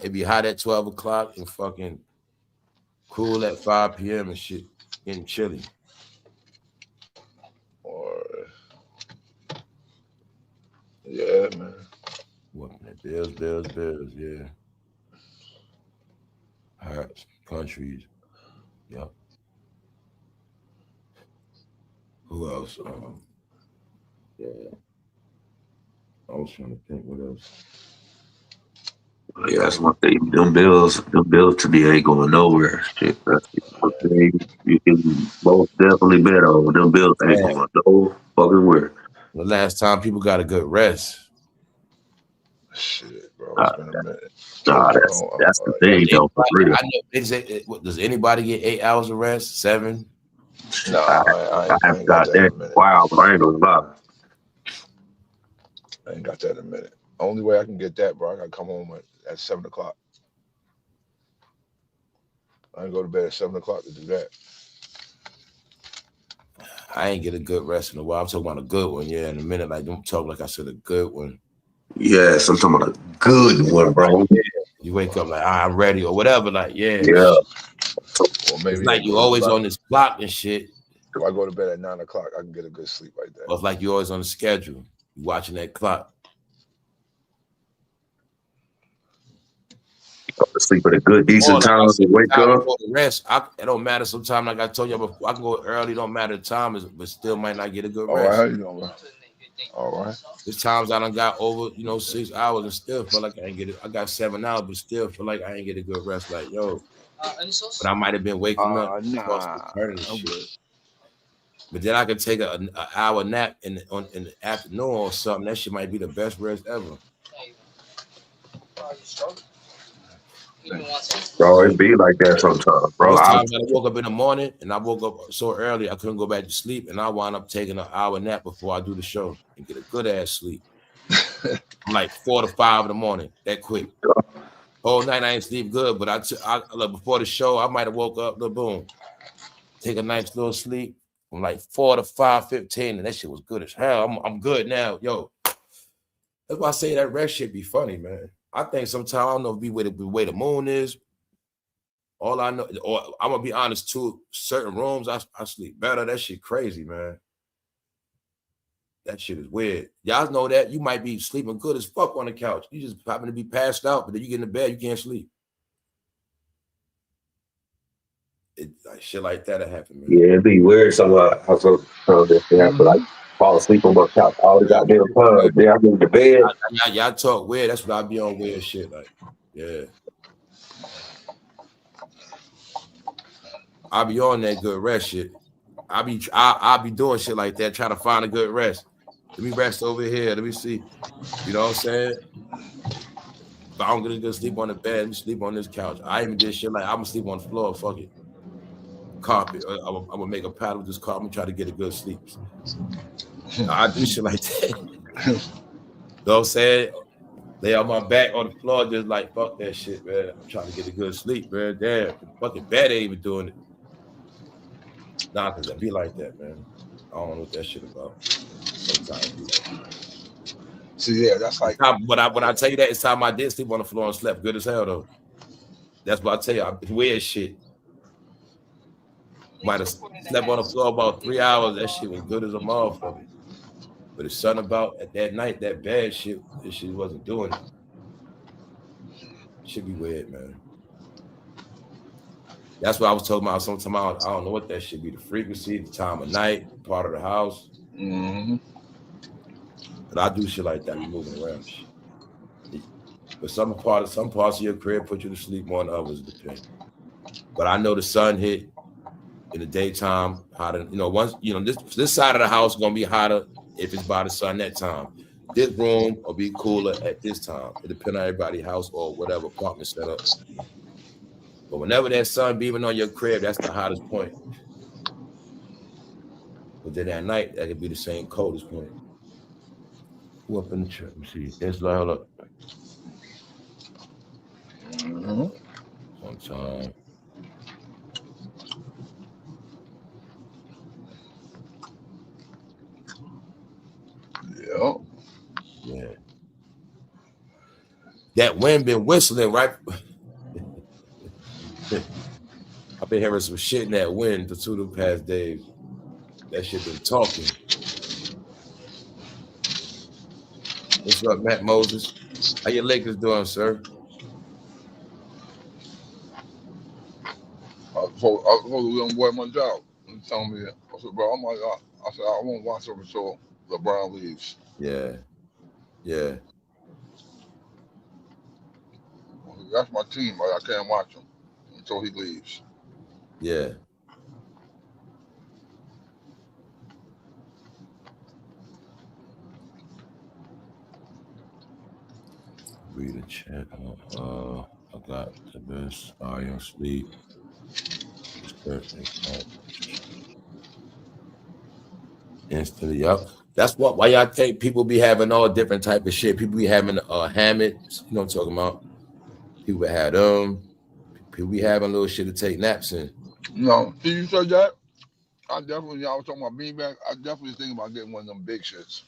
It be hot at 12 o'clock and fucking cool at 5 p.m. and shit, getting chilly. Or yeah, man. What, man? Bills, yeah. Hats, countries, yeah. Who else? Yeah. I was trying to think what else. Yeah, that's one thing. Them bills to me ain't going nowhere. Shit, that's one thing you can most definitely bet on. Them bills ain't going no fucking where. The last time people got a good rest. Shit, bro. It's been a minute. That's the thing, though, for real. Does anybody get 8 hours of rest? 7? No, I ain't got that. Wow, but I ain't gonna lie. I ain't got that in a minute. Only way I can get that, bro, I gotta come home at 7 o'clock. I can go to bed at 7 o'clock to do that. I ain't get a good rest in a while. I'm talking about a good one, yeah. In a minute, like don't talk like I said a good one. Yes, I'm talking about a good one, bro. You wake up like I'm ready or whatever, like yeah. Or maybe it's like you always on this clock and shit. If I go to bed at 9 o'clock, I can get a good sleep like that. Or it's like you always on the schedule. You watching that clock. Sleep at a good, decent time to wake up. Rest. It don't matter. Sometimes, like I told you before, I can go early. Don't matter the time, but still might not get a good rest. All right, you know, bro. All right. There's times I done got over, 6 hours and still feel like I ain't get it. I got 7 hours, but still feel like I ain't get a good rest. Like yo, but I might have been waking up. But then I could take an hour nap in the afternoon or something. That shit might be the best rest ever. Bro, it be like that sometimes, bro. Most times I woke up in the morning and I woke up so early I couldn't go back to sleep, and I wound up taking an hour nap before I do the show and get a good ass sleep. I'm like 4 to 5 in the morning, that quick. Whole night I ain't sleep good, but I before the show I might have woke up, boom, take a nice little sleep from like 4 to 5:15, and that shit was good as hell. I'm good now, yo. That's why I say that rest shit be funny, man. I think sometimes I don't know if it be the way the moon is. All I know, or I'm gonna be honest too, certain rooms I sleep better. That shit crazy, man. That shit is weird. Y'all know that you might be sleeping good as fuck on the couch. You just happen to be passed out, but then you get in the bed, you can't sleep. Like shit like that happen, man. Yeah, it'd be weird. Some like fall asleep on my couch all the goddamn time. Then I'm in the bed. Y'all talk weird. That's what I be on weird shit. Like, yeah. I be on that good rest shit. I be doing shit like that, trying to find a good rest. Let me rest over here. Let me see. You know what I'm saying? If I don't get a good sleep on the bed, let me sleep on this couch. I even did shit like I'm gonna sleep on the floor. Fuck it. Carpet. I'm gonna make a paddle with this carpet and try to get a good sleep. I do shit like that. You know what I'm saying? Lay on my back on the floor, just like fuck that shit, man. I'm trying to get a good sleep, man. Damn, the fucking bed ain't even doing it. Nah, cause I be like that, man. I don't know what that shit about. Sometimes I be like that. See, yeah, that's like. When I tell you that, it's time I did sleep on the floor and slept good as hell though. That's what I tell you. It's weird shit. Might have slept on the floor about 3 hours. That shit was good as a motherfucker. But it's something about at that night, that bad shit, this shit wasn't doing it. Should be weird, man. That's what I was talking about. Sometimes I don't know what that should be. The frequency, the time of night, part of the house. Mm-hmm. But I do shit like that, be moving around. But some parts of your career put you to sleep more than others, depend. But I know the sun hit in the daytime hotter. You know, once you know this side of the house is gonna be hotter if it's by the sun that time. This room will be cooler at this time. It depends on everybody's house or whatever apartment set up. But whenever that sun beaming on your crib, that's the hottest point. But then at night, that could be the same coldest point. Who up in the trap? Let me see. It's like, hold up. Mm-hmm. Sometime. Yeah. Yeah. That wind been whistling, right? I've been hearing some shit in that wind the 2 past days. That shit been talking. What's up, Matt Moses? How your Lakers doing, sir? So I told the young boy at my job. He told me, I said, bro, I said, I won't watch them until LeBron leaves. Yeah. Yeah. I said, that's my team, but I can't watch him until he leaves. Yeah. Read the chat. I got the best. Are you asleep? Instantly, yep. That's why y'all think people be having all different type of shit. People be having hammocks, you know what I'm talking about? People had people be having little shit to take naps in. No, see, you said that? I was talking about beanbag. I definitely think about getting one of them big shits.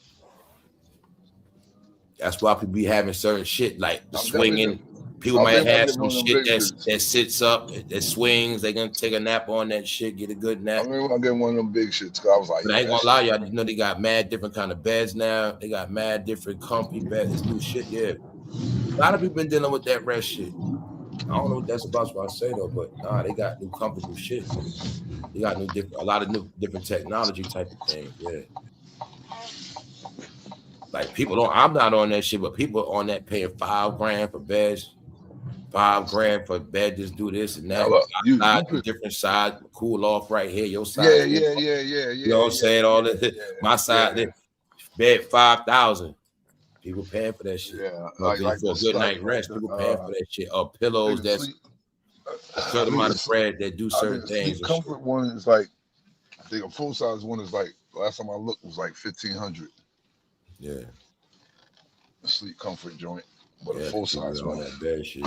That's why people be having certain shit like the swinging. People might have some shit that sits up, that swings. They gonna take a nap on that shit, get a good nap. I mean, I'm getting one of them big shits. Cause I was like, but I ain't gonna lie, y'all. You know they got mad different kind of beds now. They got mad different comfy beds. This new shit, yeah. A lot of people been dealing with that rest shit. I don't know what that's about. What I say though, but nah, they got new comfortable shit. They got a lot of new different technology type of things. Yeah. Like people don't. I'm not on that shit, but people on that paying $5,000 for beds. $5,000 for bed, just do this and that. You different side, cool off right here. Your side. Yeah. You know what I'm saying? All this. My side, bed $5,000. People paying for that shit. Yeah, For like a good night rest, people paying for that shit. Or pillows that's a certain amount of bread that do certain the things. Sleep Comfort one is like, I think a full size one is like, last time I looked was like $1,500. Yeah. A Sleep Comfort joint, but Yeah, a full size all one. that bad shit.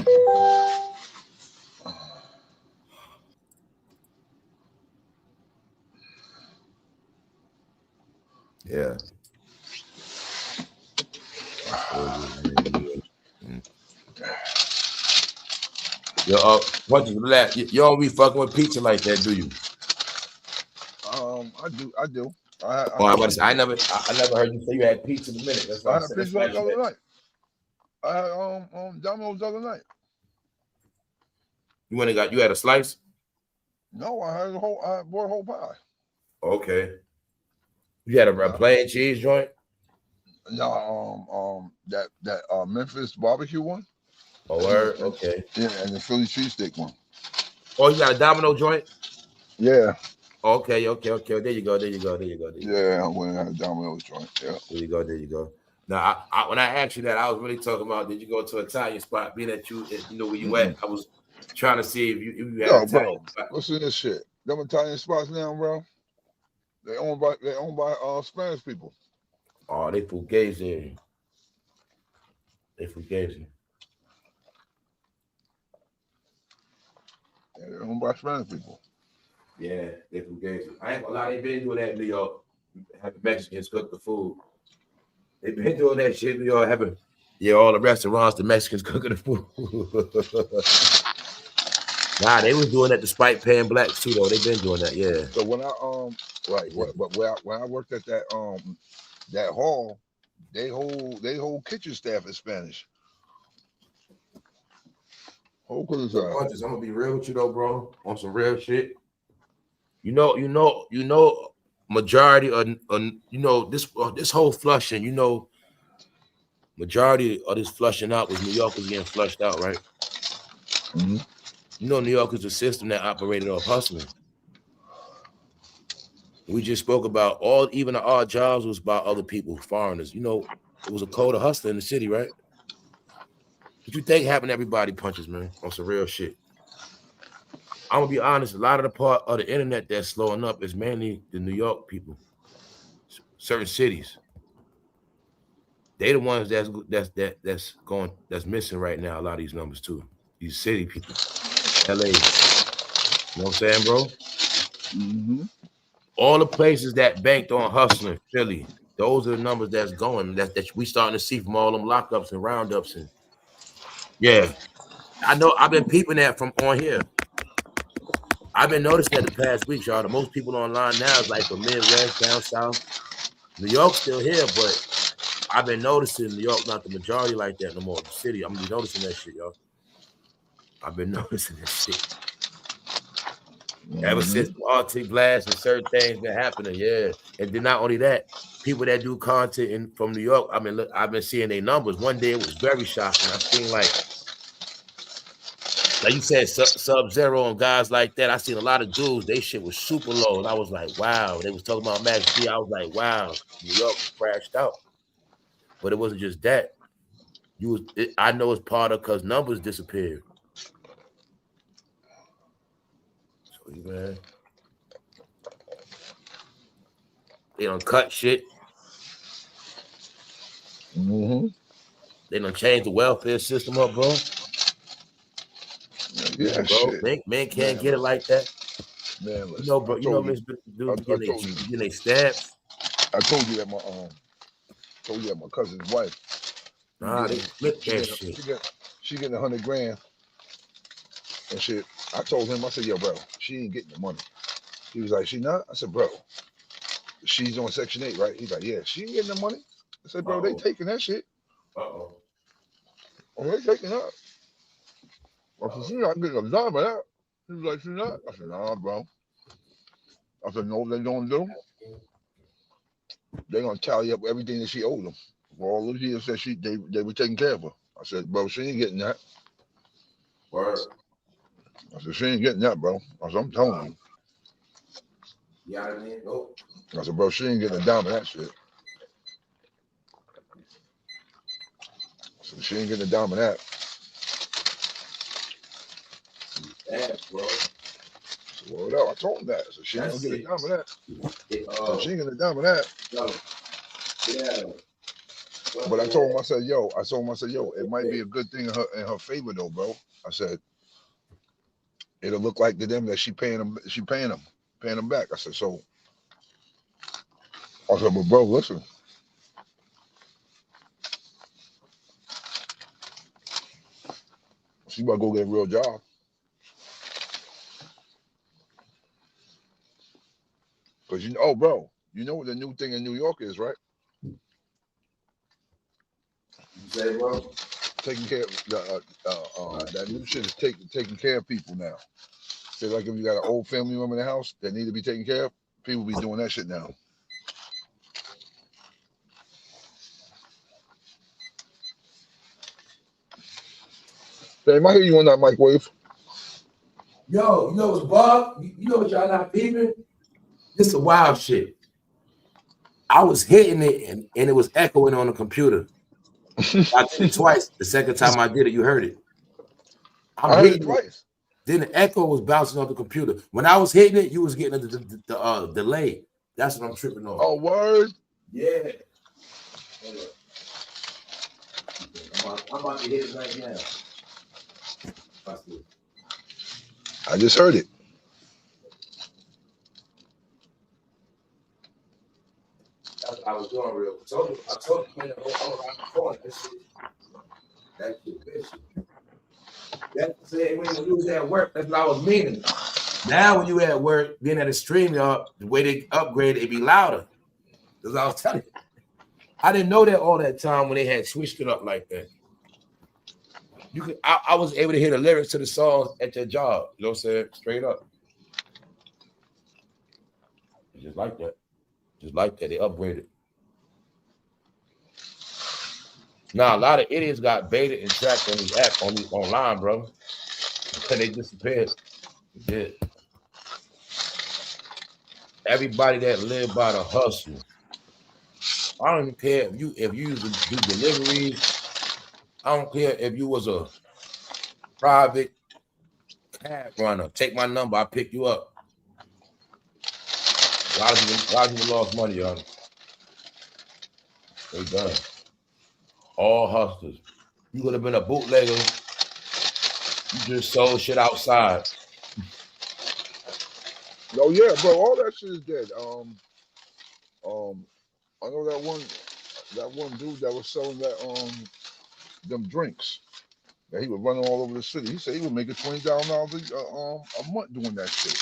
Yeah. Yo, what you don't be fucking with pizza like that, do you? I do. I never heard you say you had pizza in a minute. That's why I had pizza the other night. I had Domino's the other night. You had a slice? No, I bought a whole pie. Okay. You had a plain cheese joint? No, that Memphis barbecue one. Oh, word? Okay. Yeah, and the Philly cheesesteak one. Oh, you got a Domino joint? Yeah. Okay. There you go. Yeah, I went and had a Domino's joint. Yeah. There you go. Now, when I asked you that, I was really talking about, did you go to an Italian spot? Being that you know where you at, I was trying to see if you had an Italian spot. Listen to this shit. Them Italian spots now, bro. They owned by Spanish people. Oh, they fugazi. Yeah, they're owned by Spanish people. Yeah, they fugazi. I ain't gonna lie, they been doing that in New York. Having Mexicans cook the food. They've been doing that shit in New York. All the restaurants, the Mexicans cooking the food. Nah, they was doing that despite paying blacks too, though. They've been doing that, yeah. So when I when I worked at that hall, they whole kitchen staff is Spanish. I'm gonna be real with you though, bro. On some real shit. You know, majority of this whole flushing. Majority of this flushing out was New Yorkers getting flushed out, right? Mm-hmm. New York is a system that operated off hustling. We just spoke about even the odd jobs was by other people, foreigners. It was a code of hustling in the city, right? What you think happened to everybody punches, man, on some real shit? I'm gonna be honest, a lot of the part of the internet that's slowing up is mainly the New York people, certain cities. They the ones that's missing right now. A lot of these numbers too. These city people, LA. You know what I'm saying, bro? Mm-hmm. All the places that banked on hustling, Philly. Those are the numbers that's going. That we starting to see from all them lockups and roundups and yeah. I know. I've been peeping that from on here. I've been noticing that the past weeks, y'all. The most people online now is like the Midwest, down south. New York's still here, but I've been noticing New York not the majority like that no more. The city, I'm gonna be noticing that shit, y'all. I've been noticing that shit. Ever since the Arctic blast and certain things been happening, yeah. And then not only that, people that do content from New York, I've been seeing their numbers. One day it was very shocking. I seen like you said, Sub-Zero and guys like that. I seen a lot of dudes. They shit was super low, and I was like, wow. They was talking about Max B. I was like, wow. New York crashed out, but it wasn't just that. I know it's part of because numbers disappeared. So man, they don't cut shit. Mm-hmm. They don't change the welfare system up, bro. Yeah, bro. Shit. Man can't get it like that. Man, listen, bro. Miss dude getting their stamps. I told you that my cousin's wife. Nah, they flip that shit. She getting $100 grand and shit. I told him, I said, yo, bro, she ain't getting the money. He was like, she not? I said, bro, she's on Section 8, right? He's like, yeah, she ain't getting the money. I said, bro, they taking that shit. Oh, they taking that. I said, she not getting a dime of that. He was like, she not? I said, nah, bro. I said, no, they don't do. They're gonna tally up everything that she owed them for all those years that they were taking care of her. I said, bro, she ain't getting that. Word. I said, she ain't getting that, bro. I said, I'm telling you. Yeah, I mean, nope. I said, bro, she ain't getting a dime of that shit. So she ain't getting a dime of that. Yeah, bro. So word up, I told him that. So she ain't gonna get a dime of that. So she ain't getting a dime of that. Yeah. But I told him, I said, yo, it might be a good thing in her favor though, bro. I said, it'll look like to them that she paying them back. I said, so I said, but bro, listen. She about to go get a real job. Cause you know, oh bro, you know what the new thing in New York is, right? You say, bro? Taking care of that new shit is taking care of people now. Say like if you got an old family member in the house that need to be taken care of, people be doing that shit now. Damn, I hear you on that microwave. Yo, you know what's Bob? You know what y'all not peeping? This is a wild shit. I was hitting it and it was echoing on the computer. I did it twice. The second time I did it, you heard it. I heard it twice. Then the echo was bouncing off the computer. When I was hitting it, you was getting the delay. That's what I'm tripping on. Oh, word? Yeah. I'm about to hit it right now. I just heard it. That's what I was doing real. I told you, man, all around the corner. That shit, bitch. That's saying when you was at work, that's what I was meaning. Now when you at work, being at a stream yard, the way they upgrade it be louder. Because I was telling you, I didn't know that all that time when they had switched it up like that. You could, I was able to hear the lyrics to the songs at your job. You know what I'm saying? Straight up. Just like that. Just like that. They upgraded. Now a lot of idiots got baited and tracked on the app online, bro. And they disappeared. They did. Everybody that lived by the hustle. I don't even care if you used to do deliveries. I don't care if you was a private cab runner. Take my number, I'll pick you up. A lot of people lost money on it. They done. All hustlers. You could have been a bootlegger. You just sold shit outside. Oh yeah, bro. All that shit is dead. I know that one dude that was selling that them drinks. That he was running all over the city. He said he was making $20,000 a month doing that shit.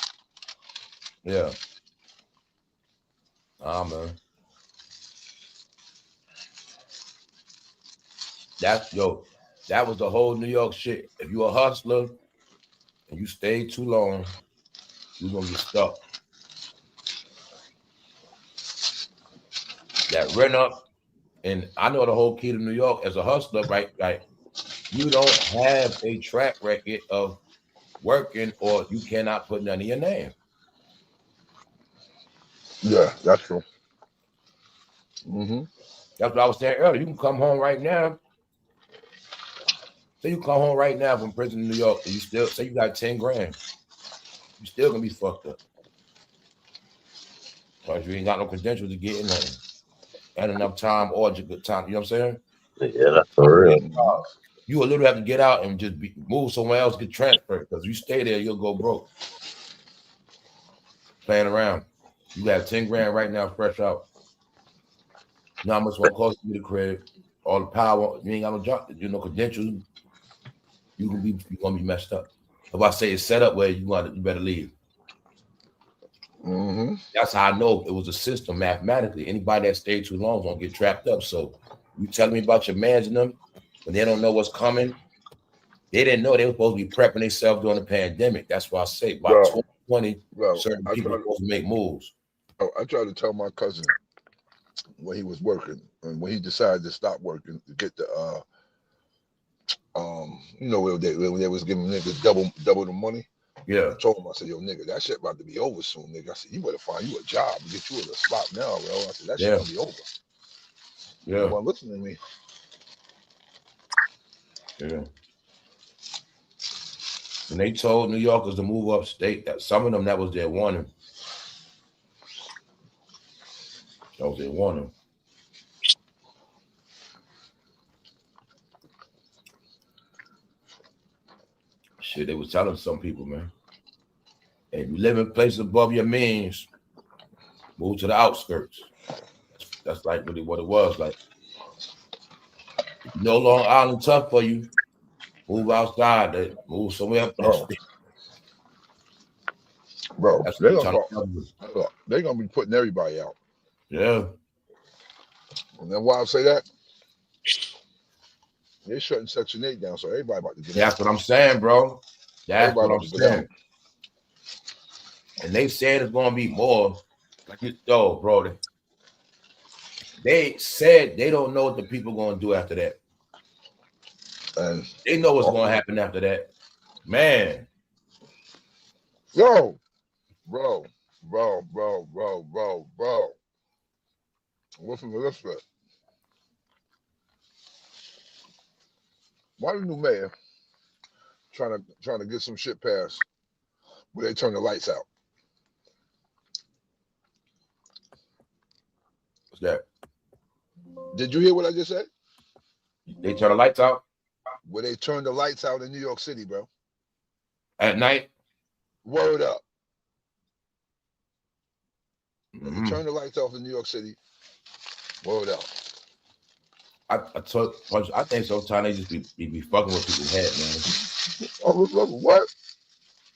Yeah. Man. That was the whole New York shit. If you a hustler and you stay too long, you're gonna get stuck. That rent up, and I know the whole key to New York as a hustler, right? Like you don't have a track record of working, or you cannot put none in your name. Yeah, that's true. Mm-hmm. That's what I was saying earlier. You can come home right now. Say you come home right now from prison in New York, and you still say you got 10 grand. You still gonna be fucked up. Because you ain't got no credentials to get in there. And enough time or just good time. You know what I'm saying? Yeah, that's for real. You will literally have to get out and just move somewhere else, get transferred. Because you stay there, you'll go broke. Playing around. You have 10 grand right now, fresh out. Now how much it's gonna cost you to credit, all the power, you ain't got no job, you know, credentials, you're gonna be messed up. If I say it's set up where you better leave. Mm-hmm. That's how I know it was a system mathematically. Anybody that stayed too long is gonna get trapped up. So you telling me about your mans and them when they don't know what's coming? They didn't know they were supposed to be prepping themselves during the pandemic. That's why I say by 2020, certain people are supposed to make moves. I tried to tell my cousin when he was working and when he decided to stop working to get the you know when they was giving niggas double the money. Yeah. I told him, I said, yo, nigga, that shit about to be over soon, nigga. I said, you better find you a job and get you in a spot now, bro. I said, that shit gonna be over. Yeah. Well, listen to me. Yeah. When they told New Yorkers to move upstate, that some of them, that was their warning. That was their warning. Shit, they was telling some people, man. Hey, if you live in places above your means, move to the outskirts. That's like really what it was. Like, if you know Long Island tough for you, move outside. Move somewhere up upstate. Bro, That's they're what gonna be putting everybody out. Yeah. And then why I say that? They're shutting Section 8 down, so everybody about to get out. That's what I'm saying, bro. That's Everybody what I'm saying. And they said it's gonna be more. Like, bro. They said they don't know what the people gonna do after that. And they know what's gonna happen after that. Man. Bro. Listen to this shit. Why the new mayor trying to get some shit passed where they turn the lights out? What's that? Did you hear what I just said? They turn the lights out? Where they turn the lights out in New York City, bro. At night? Word up. They turn the lights off in New York City. Word up. I think sometimes they just be fucking with people's head, man. Oh, what?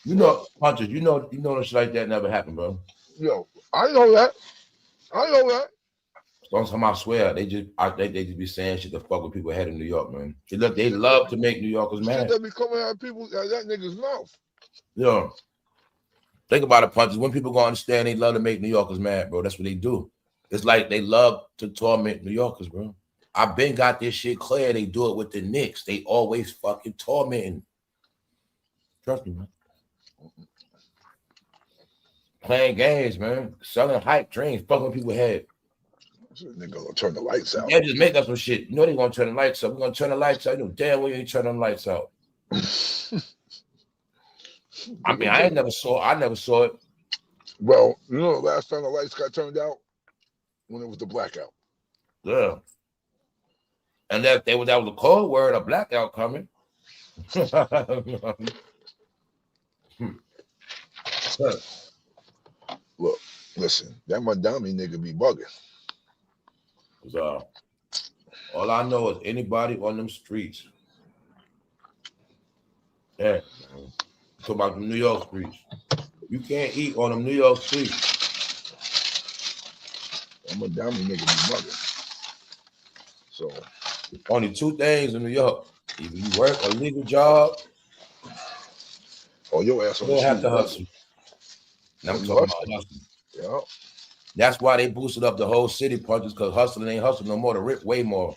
You know, Punches, you know shit like that never happened, bro. Yo, I know that. Sometimes I swear, they just be saying shit to fuck with people's head in New York, man. They love to make New Yorkers mad. Shit that be coming out of that nigga's mouth. Yeah. Think about it, Punches. When people go understand, they love to make New Yorkers mad, bro. That's what they do. It's like they love to torment New Yorkers, bro. I've been got this shit clear. They do it with the Knicks. They always fucking tormenting. Trust me, man. Playing games, man. Selling hype dreams, fucking people's head. They're gonna turn the lights out. They just make up some shit. You know they're gonna turn the lights out. We're gonna turn the lights out. You know damn well you ain't turning the lights out. I mean, I never saw it. Well, you know the last time the lights got turned out? When it was the blackout. Yeah. And that was a cold word, a blackout coming. Look, listen, that Madami nigga be bugging. All I know is anybody on them streets. Yeah. Talk about the New York streets. You can't eat on them New York streets. That Madami nigga be bugging. So only two things in New York. Either you work a legal job, or your ass on you the don't have street to hustle. And I'm talking about hustling. Yeah. That's why they boosted up the whole city, Punches, because hustling ain't hustling no more. The rip way more.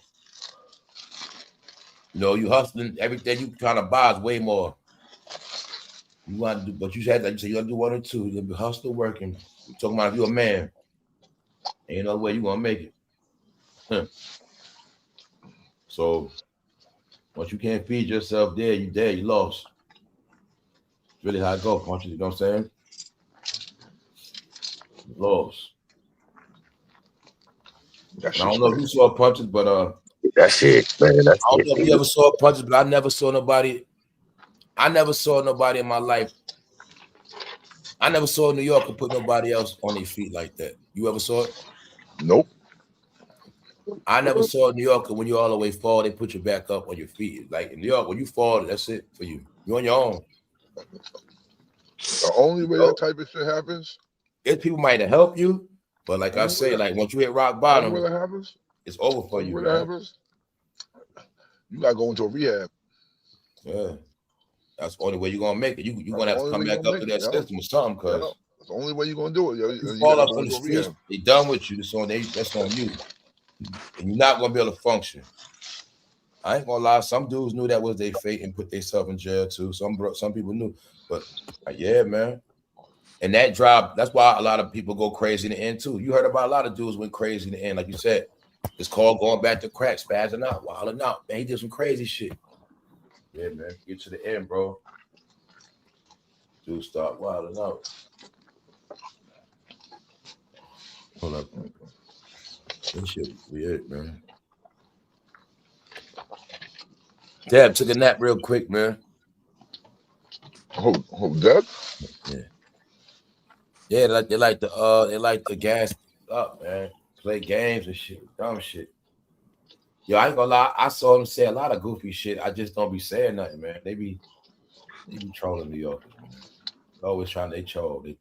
You know, you hustling, everything you trying to buy is way more. You want to do, but you said that you say you gotta do one or two. You'll be hustling, working. You're talking about if you're a man, ain't no way you gonna make it. So once you can't feed yourself there, you lost. It's really how it goes, Punches. You know what I'm saying? You lost. I don't know if you saw Punches, but that's it, man. I don't know if you ever saw Punches, but I never saw nobody in my life. I never saw New York put nobody else on their feet like that. You ever saw it? Nope. I never saw New York when you all the way fall, they put you back up on your feet. Like in New York, when you fall, that's it for you. You're on your own. The only way that type of shit happens, if people might have helped you, but like I say, like once you hit rock bottom, it's over for you. You gotta go into a rehab. Yeah. That's the only way you're gonna make it. You're gonna have to come back up to that system or something, because that's the only way you're gonna do it. You fall off on the streets, they done with you. That's on you. And you're not gonna be able to function. I ain't gonna lie, some dudes knew that was their fate and put themselves in jail too. Some people knew, but yeah, man. And that drive, that's why a lot of people go crazy in the end too. You heard about a lot of dudes went crazy in the end, like you said. It's called going back to crack, spazzing out, wilding out. Man, he did some crazy shit. Yeah, man. Get to the end, bro. Dude, start wilding out. Hold up. This shit weird, man. Deb took a nap real quick, man. Who Deb? Yeah. Yeah, they like the gas up, man. Play games and shit, dumb shit. Yo, I ain't gonna lie. I saw them say a lot of goofy shit. I just don't be saying nothing, man. They be trolling New Yorkers, man. They're always trying to troll. They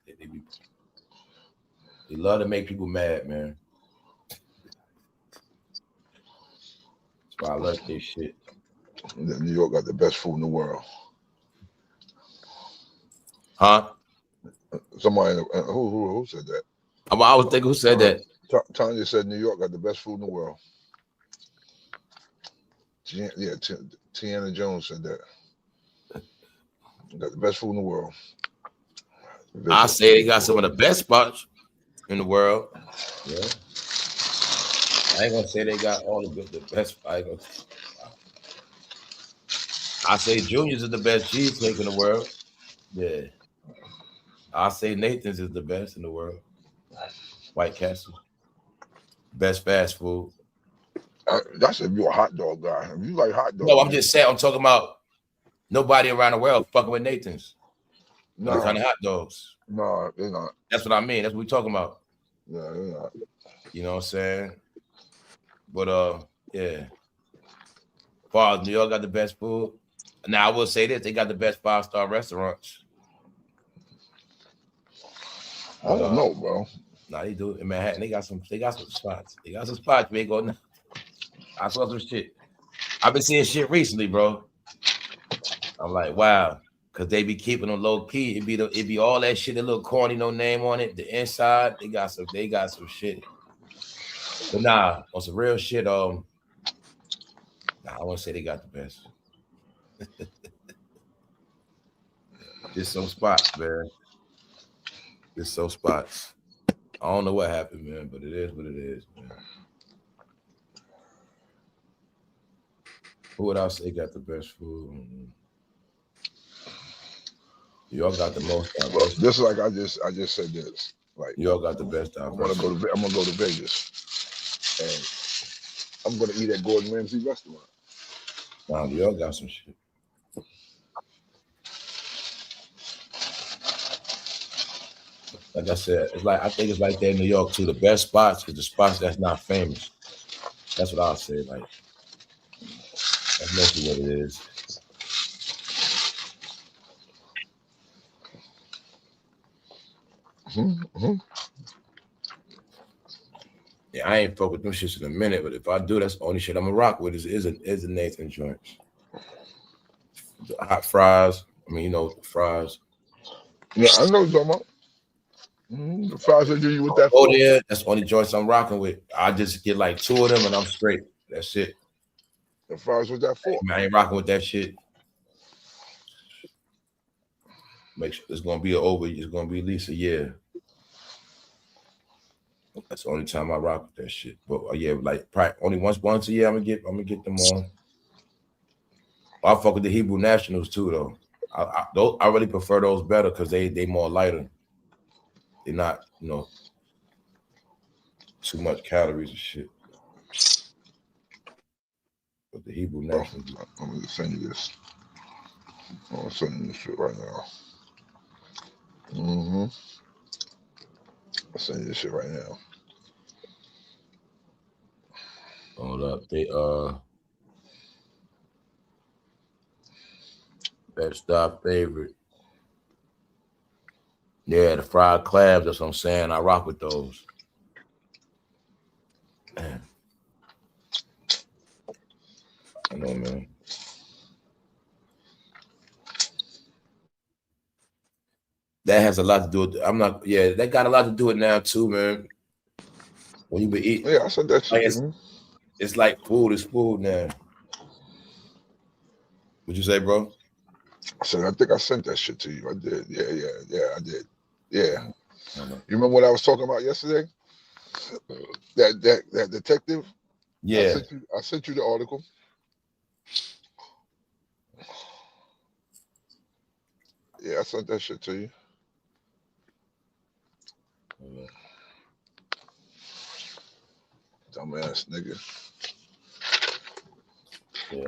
love to make people mad, man. That's why I love this shit. New York got the best food in the world. Huh? Somebody who said that? I was thinking who said that. Tanya said New York got the best food in the world. Yeah, Tiana Jones said that. Got the best food in the world. I say they got some of the best spots in the world. Yeah. I ain't gonna say they got all the best. I say Junior's is the best cheesecake in the world. Yeah. I say Nathan's is the best in the world. White Castle. Best fast food. That's if you're a hot dog guy. If you like hot dogs. No, I'm just saying, I'm talking about nobody around the world fucking with Nathan's. No kind of hot dogs. No, they're not. That's what I mean. That's what we're talking about. No, they're not. You know what I'm saying? But yeah. As far as New York got the best food. Now I will say this, they got the best 5-star restaurants. I don't know, bro. Nah, they do in Manhattan. They got some spots. They got some spots, man. Go. I saw some shit. I've been seeing shit recently, bro. I'm like, wow, because they be keeping them low key. It be all that shit, a little corny, no name on it. The inside, they got some shit. But nah, on some real shit, I won't say they got the best. Just some spots, man. Just some spots. I don't know what happened, man, but it is what it is, man. Who would I say got the best food? Y'all got the most diverse. Just like I just said this. Like y'all got the best diverse. I'm gonna go to Vegas. And I'm gonna eat at Gordon Ramsay restaurant. Wow, y'all got some shit. Like I said, I think it's like that in New York too. The best spots is the spots that's not famous. That's what I'll say. Like that's mostly what it is. Mm-hmm. Yeah, I ain't fuck with them shits in a minute, but if I do, that's the only shit I'm gonna rock with is the Nathan joints. The hot fries. I mean, the fries. Yeah, I know what you're talking about. The fries they give you with that. Oh yeah, that's the only joints I'm rocking with. I just get like 2 of them and I'm straight. That's it. The fries with that fork. I ain't rocking with that shit. Make sure it's gonna be it's gonna be at least a year. That's the only time I rock with that shit. But yeah, like probably only once a year I'm gonna get them on. I fuck with the Hebrew Nationals too though. I really prefer those better because they more lighter. They're not, too much calories and shit. But the Hebrew Nationals. I'm gonna send you this. I'm gonna send you this shit right now. I'll send you this shit right now. Hold up. They best our favorite. Yeah, the fried crabs, that's what I'm saying. I rock with those. Man. I know, man. That has a lot to do with that got a lot to do with it now too, man. When you be eating. Yeah, I said that shit. It's like food is food now. What'd you say, bro? I said, I think I sent that shit to you. I did. Yeah, I did. Yeah. You remember what I was talking about yesterday? That detective? Yeah. I sent you the article. I sent that shit to you. Dumbass nigga. Yeah.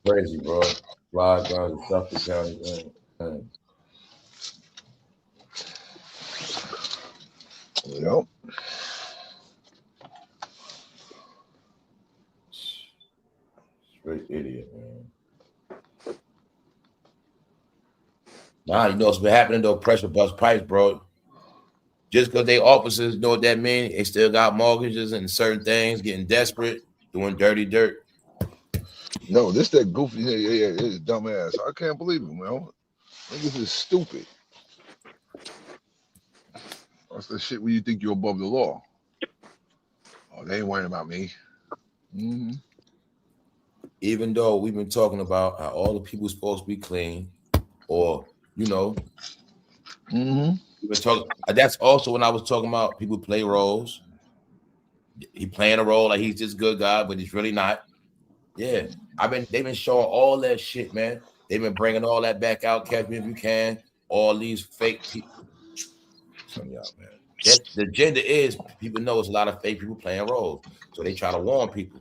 Crazy, bro. Fly guns and stuff to county. Yep. Straight idiot, man. Nah, you know what's been happening though? Pressure bust price, bro. Just because they officers know what that means, they still got mortgages and certain things, getting desperate, doing dirty dirt. No, this that goofy, yeah, it's dumbass. I can't believe it, man. Niggas is stupid. That's the shit where you think you're above the law. Oh, they ain't worrying about me. Mm-hmm. Even though we've been talking about how all the people supposed to be clean, or you know, mm-hmm. we've been talking. That's also when I was talking about people play roles. He playing a role like he's this good guy, but he's really not. Yeah, they've been showing all that shit, man. They've been bringing all that back out. Catch me if you can. All these fake people. Some of y'all, man. The agenda is people know it's a lot of fake people playing roles, so they try to warn people.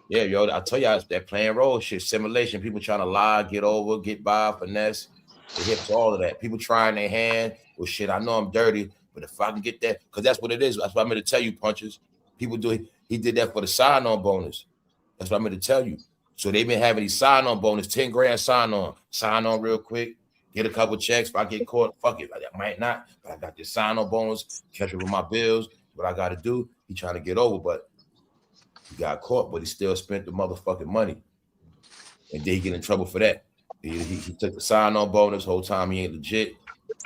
Yeah, yo, I tell y'all, that playing role shit, simulation. People trying to lie, get over, get by, finesse. They hip to all of that. People trying their hand. Well, shit, I know I'm dirty, but if I can get that, because that's what it is. That's what I'm going to tell you, punches. People do it. He did that for the sign-on bonus. That's what I'm going to tell you. So they've been having these sign-on bonus, 10 grand sign-on. Sign on real quick, get a couple checks. If I get caught, fuck it. I might not, but I got this sign-on bonus, catch up with my bills. What I got to do, he trying to get over, but he got caught, but he still spent the motherfucking money. And then he get in trouble for that. He took the sign-on bonus whole time. He ain't legit.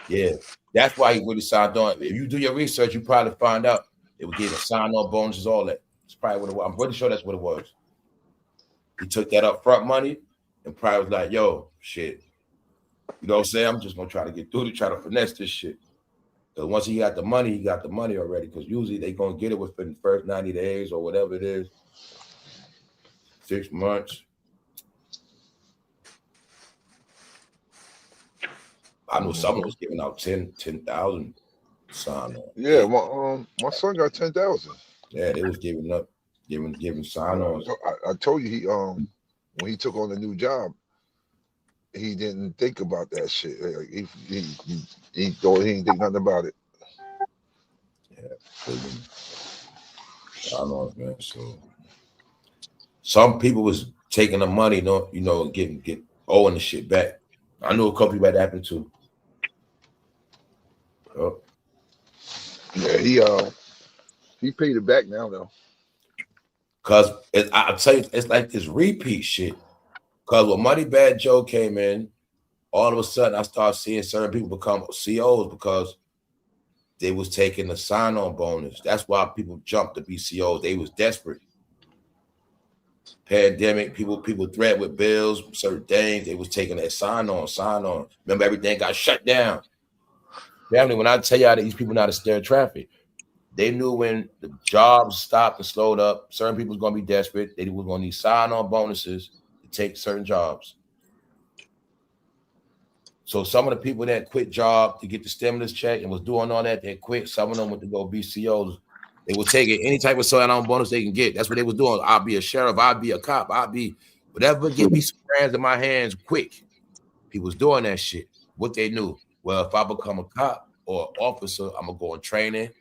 Yeah, that's why he really signed on. If you do your research, you probably find out they would give a sign-on bonuses, all that. It's probably what it was. I'm pretty sure that's what it was. He took that upfront money and probably was like, yo, shit. You know what I'm saying? I'm just going to try to get through to try to finesse this shit. Because once he got the money already. Because usually they going to get it within the first 90 days or whatever it is. 6 months. I know someone was giving out 10,000 sign on. Yeah, my son got 10,000. Yeah, they was giving sign on. I told you he when he took on the new job, he didn't think about that shit. Like, he thought he didn't think nothing about it. Yeah, I know, man. So some people was taking the money, get owing the shit back. I knew a couple people that happened too. Oh. Yeah, he paid it back now though. Cause I'll tell you, it's like this repeat shit. Cause when Money Bad Joe came in, all of a sudden I started seeing certain people become COs because they was taking the sign-on bonus. That's why people jumped to be COs. They was desperate. Pandemic, people threatened with bills, certain things. They was taking that sign-on. Remember, everything got shut down. Family, when I tell y'all that these people not to stare traffic, they knew when the jobs stopped and slowed up, certain people was going to be desperate. They was going to need sign-on bonuses to take certain jobs. So some of the people that quit job to get the stimulus check and was doing all that, they quit. Some of them went to go be COs. They were taking any type of sign-on bonus they can get. That's what they was doing. I'll be a sheriff. I'll be a cop. I'll be whatever. Get me some brands in my hands quick. People was doing that shit. What they knew. Well, if I become a cop or officer, I'm gonna go in training,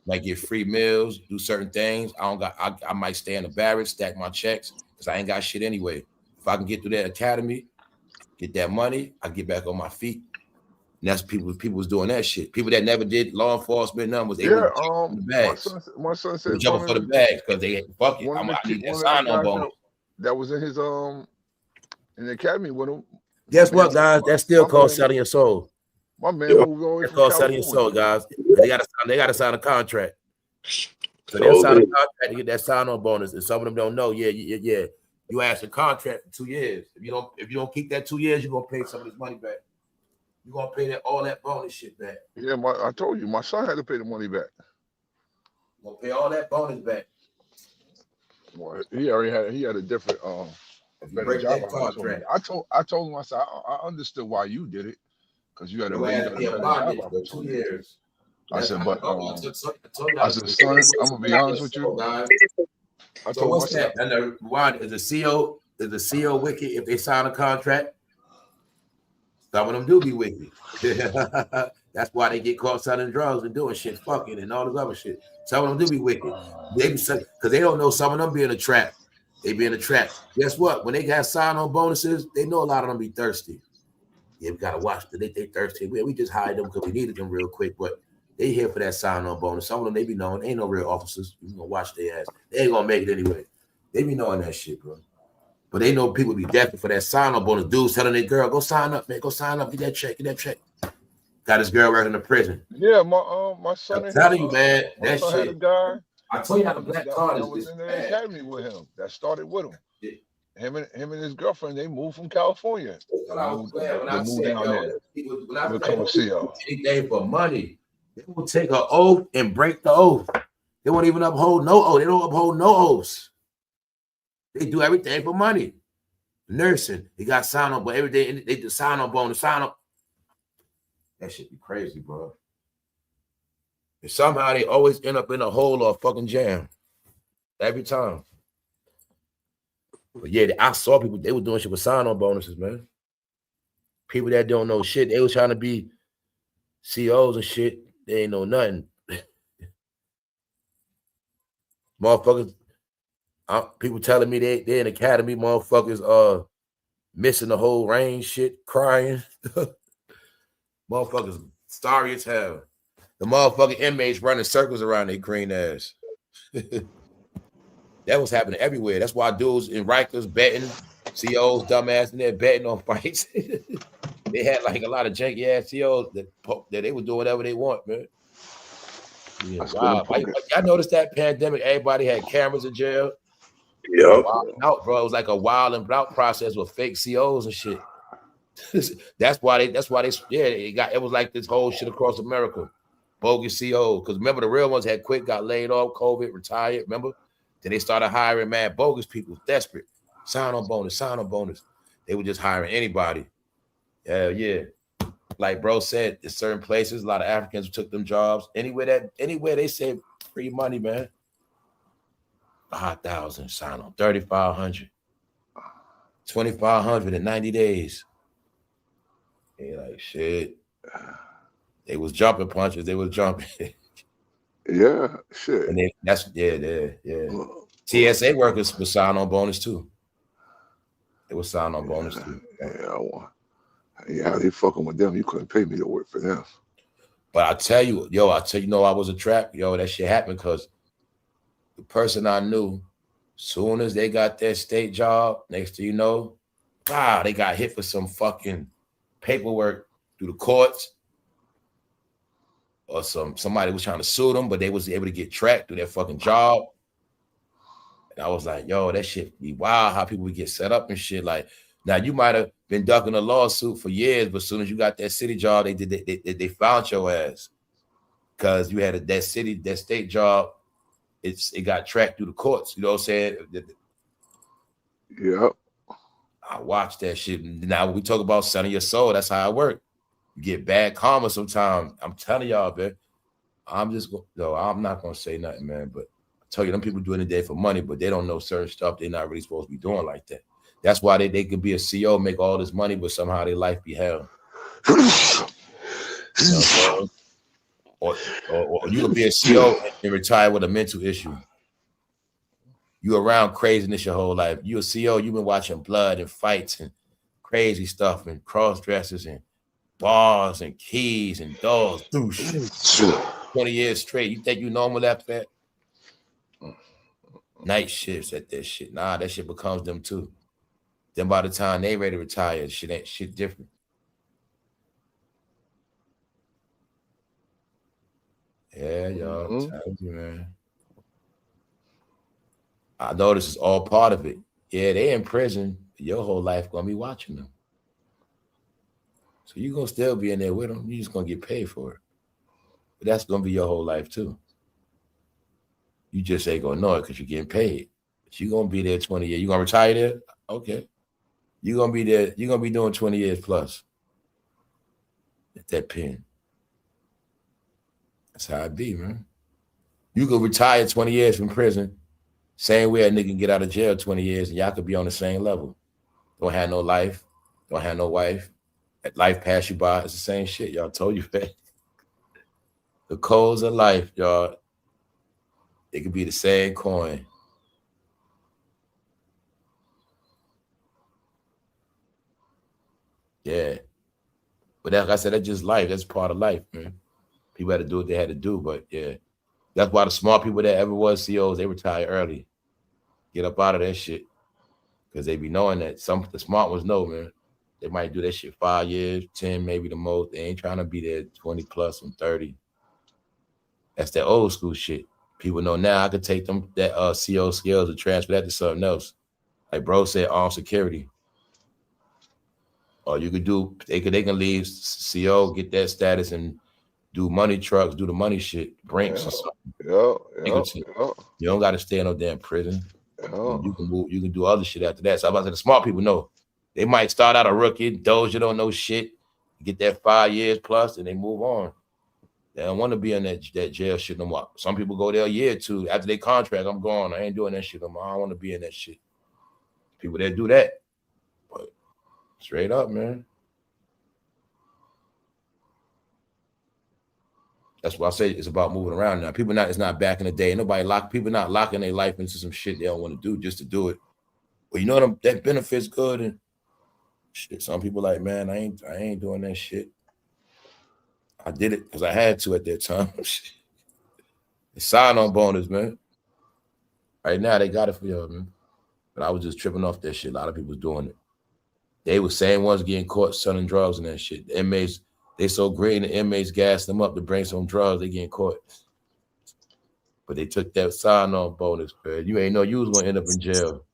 might get free meals, do certain things. I might stay in the barracks, stack my checks, because I ain't got shit anyway. If I can get through that academy, get that money, I get back on my feet. And that's people was doing that shit. People that never did law enforcement numbers, they were jumping the bags. My son said jumping for the bags because they fuck it. I need that sign-on bonus. That was in his in the academy with him. Guess what, guys? That's still called selling your soul. My man moved on. That's called selling your soul, guys. They gotta sign a contract. So they'll sign a contract to get that sign-on bonus. And some of them don't know. Yeah. You ask a contract for 2 years. If you don't keep that 2 years, you're gonna pay some of this money back. You're gonna pay all that bonus shit back. Yeah, I told you, my son had to pay the money back. You're gonna pay all that bonus back. Well, he had a different a better break job. that I told him. contract, I told him, I said, I understood why you did it, because you had a your ass be in better job bondage for 2 opportunity. years. I said, but I told you I said, son, I'm gonna be honest with you. guys. I So told him, I what's said, that? And the one is the CO wicked if they sign a contract? Some of them do be wicked. That's why they get caught selling drugs and doing shit, fucking and all this other shit. Some of them do be wicked. They be because they don't know some of them be in a trap. They be in a trap. Guess what? When they got sign-on bonuses, they know a lot of them be thirsty. Yeah, we gotta watch. They thirsty. We just hired them because we needed them real quick, but they here for that sign-on bonus. Some of them they be knowing they ain't no real officers. You gonna watch their ass. They ain't gonna make it anyway. They be knowing that shit, bro. But they know people be desperate for that sign-on bonus. Dudes telling their girl, go sign up, man. Go sign up. Get that check. Get that check. Got his girl working in the prison. yeah, my son. I'm telling you, man. My That son shit. had a guy. I told you how the black card that was is in the bad. academy with him. That started with him. Yeah. Him and his girlfriend. They moved from California. I was glad when I said, down there. When I come see y'all. Anything for money, they will take an oath and break the oath. They won't even uphold no oath. They don't uphold no oaths. They do everything for money. Nursing, they got sign on, but every day they do sign on bonus, sign up. That shit be crazy, bro. And somehow they always end up in a hole or a fucking jam. Every time. But yeah, I saw people, they were doing shit with sign on bonuses, man. People that don't know shit, they was trying to be CEOs and shit. They ain't know nothing. Motherfuckers, people telling me they in academy, motherfuckers missing the whole range shit, crying. Motherfuckers sorry as hell. The motherfucking inmates running circles around their green ass. That was happening everywhere. That's why dudes in Rikers betting, CEOs, dumbass in there betting on fights. They had like a lot of janky ass CEOs that they would do whatever they want, man. Yeah, wow. I noticed that pandemic, everybody had cameras in jail. Yep. Out, bro. It was like a wild and out process with fake COs and shit. That's why they it was like this whole shit across America. Bogus COs. Because remember, the real ones had quit, got laid off, COVID, retired. Remember? Then they started hiring mad bogus people, desperate. Sign on bonus. They were just hiring anybody. Hell yeah. Like bro said, in certain places, a lot of Africans took them jobs. Anywhere they say free money, man. 5,000 sign on, 3,500, 2,500 in 90 days. They like shit. They was jumping punches. They was jumping. Yeah, shit. And that's yeah. TSA workers was sign on bonus too. They was sign on bonus too. Yeah, they fucking with them. You couldn't pay me to work for them. But I tell you, I was a trap. That shit happened because the person I knew, soon as they got their state job, next thing you know, they got hit for some fucking paperwork through the courts. Or somebody was trying to sue them, but they was able to get tracked through their fucking job. And I was like, yo, that shit be wild how people would get set up and shit. Like, now you might have been ducking a lawsuit for years, but as soon as you got that city job, they found your ass. Because you had that state job, it got tracked through the courts. You know what I'm saying? Yeah. I watched that shit. Now when we talk about selling your soul, that's how it works. You get bad karma sometimes. I'm telling y'all, man. I'm not gonna say nothing, man. But I tell you, them people doing it day for money, but they don't know certain stuff they're not really supposed to be doing like that. That's why they could be a CEO, make all this money, but somehow their life be hell. Or you could be a CEO and retire with a mental issue. You around craziness your whole life. You a CEO, you've been watching blood and fights and crazy stuff and cross dressers and bars and keys and doors. 20 years straight. You think you normal after that? Night shifts at that shit. Nah, that shit becomes them too. Then by the time they ready to retire, shit different. Yeah, y'all. Tell you, man. I know this is all part of it. Yeah, they in prison. Your whole life gonna be watching them. So you gonna still be in there with them. You just gonna get paid for it. But that's gonna be your whole life too. You just ain't gonna know it because you're getting paid. But you gonna be there 20 years. You gonna retire there? Okay. You gonna be there. You gonna be doing 20 years plus. At that pen. That's how it be, man. You could retire 20 years from prison, same way a nigga can get out of jail 20 years, and y'all could be on the same level. Don't have no life, don't have no wife. Let life pass you by. It's the same shit. Y'all told you that. The codes of life, y'all, it could be the same coin. Yeah. But like I said, that's just life. That's part of life, man. People had to do what they had to do, but yeah. That's why the smart people that ever was CEOs, they retire early. Get up out of that shit. Because they be knowing that the smart ones know, man. They might do that shit 5 years, 10, maybe the most. They ain't trying to be there 20 plus and 30. That's that old school shit. People know now I could take them that CEO skills and transfer that to something else. Like bro said, armed security. Or you could do, they can leave CO, get that status and do money trucks, do the money shit, Brinks or something. You don't got to stay in no damn prison. You can move, you can do other shit after that. So I'm about to say the smart people know. They might start out a rookie, Doja don't know shit, get that 5 years plus, and they move on. They don't want to be in that jail shit no more. Some people go there a year or two. After they contract, I'm gone. I ain't doing that shit no more. I don't want to be in that shit. People that do that. But straight up, man. That's why I say it's about moving around now. People it's not back in the day. People not locking their life into some shit they don't want to do just to do it. But you know that benefits good and shit. Some people like, man, I ain't doing that shit. I did it because I had to at that time. The sign-on bonus, man. Right now they got it for y'all, man. But I was just tripping off that shit. A lot of people was doing it. They were same ones getting caught selling drugs and that shit. The inmates, they so green, the inmates gassed them up to bring some drugs. They getting caught. But they took that sign-on bonus, man. You ain't know you was gonna end up in jail.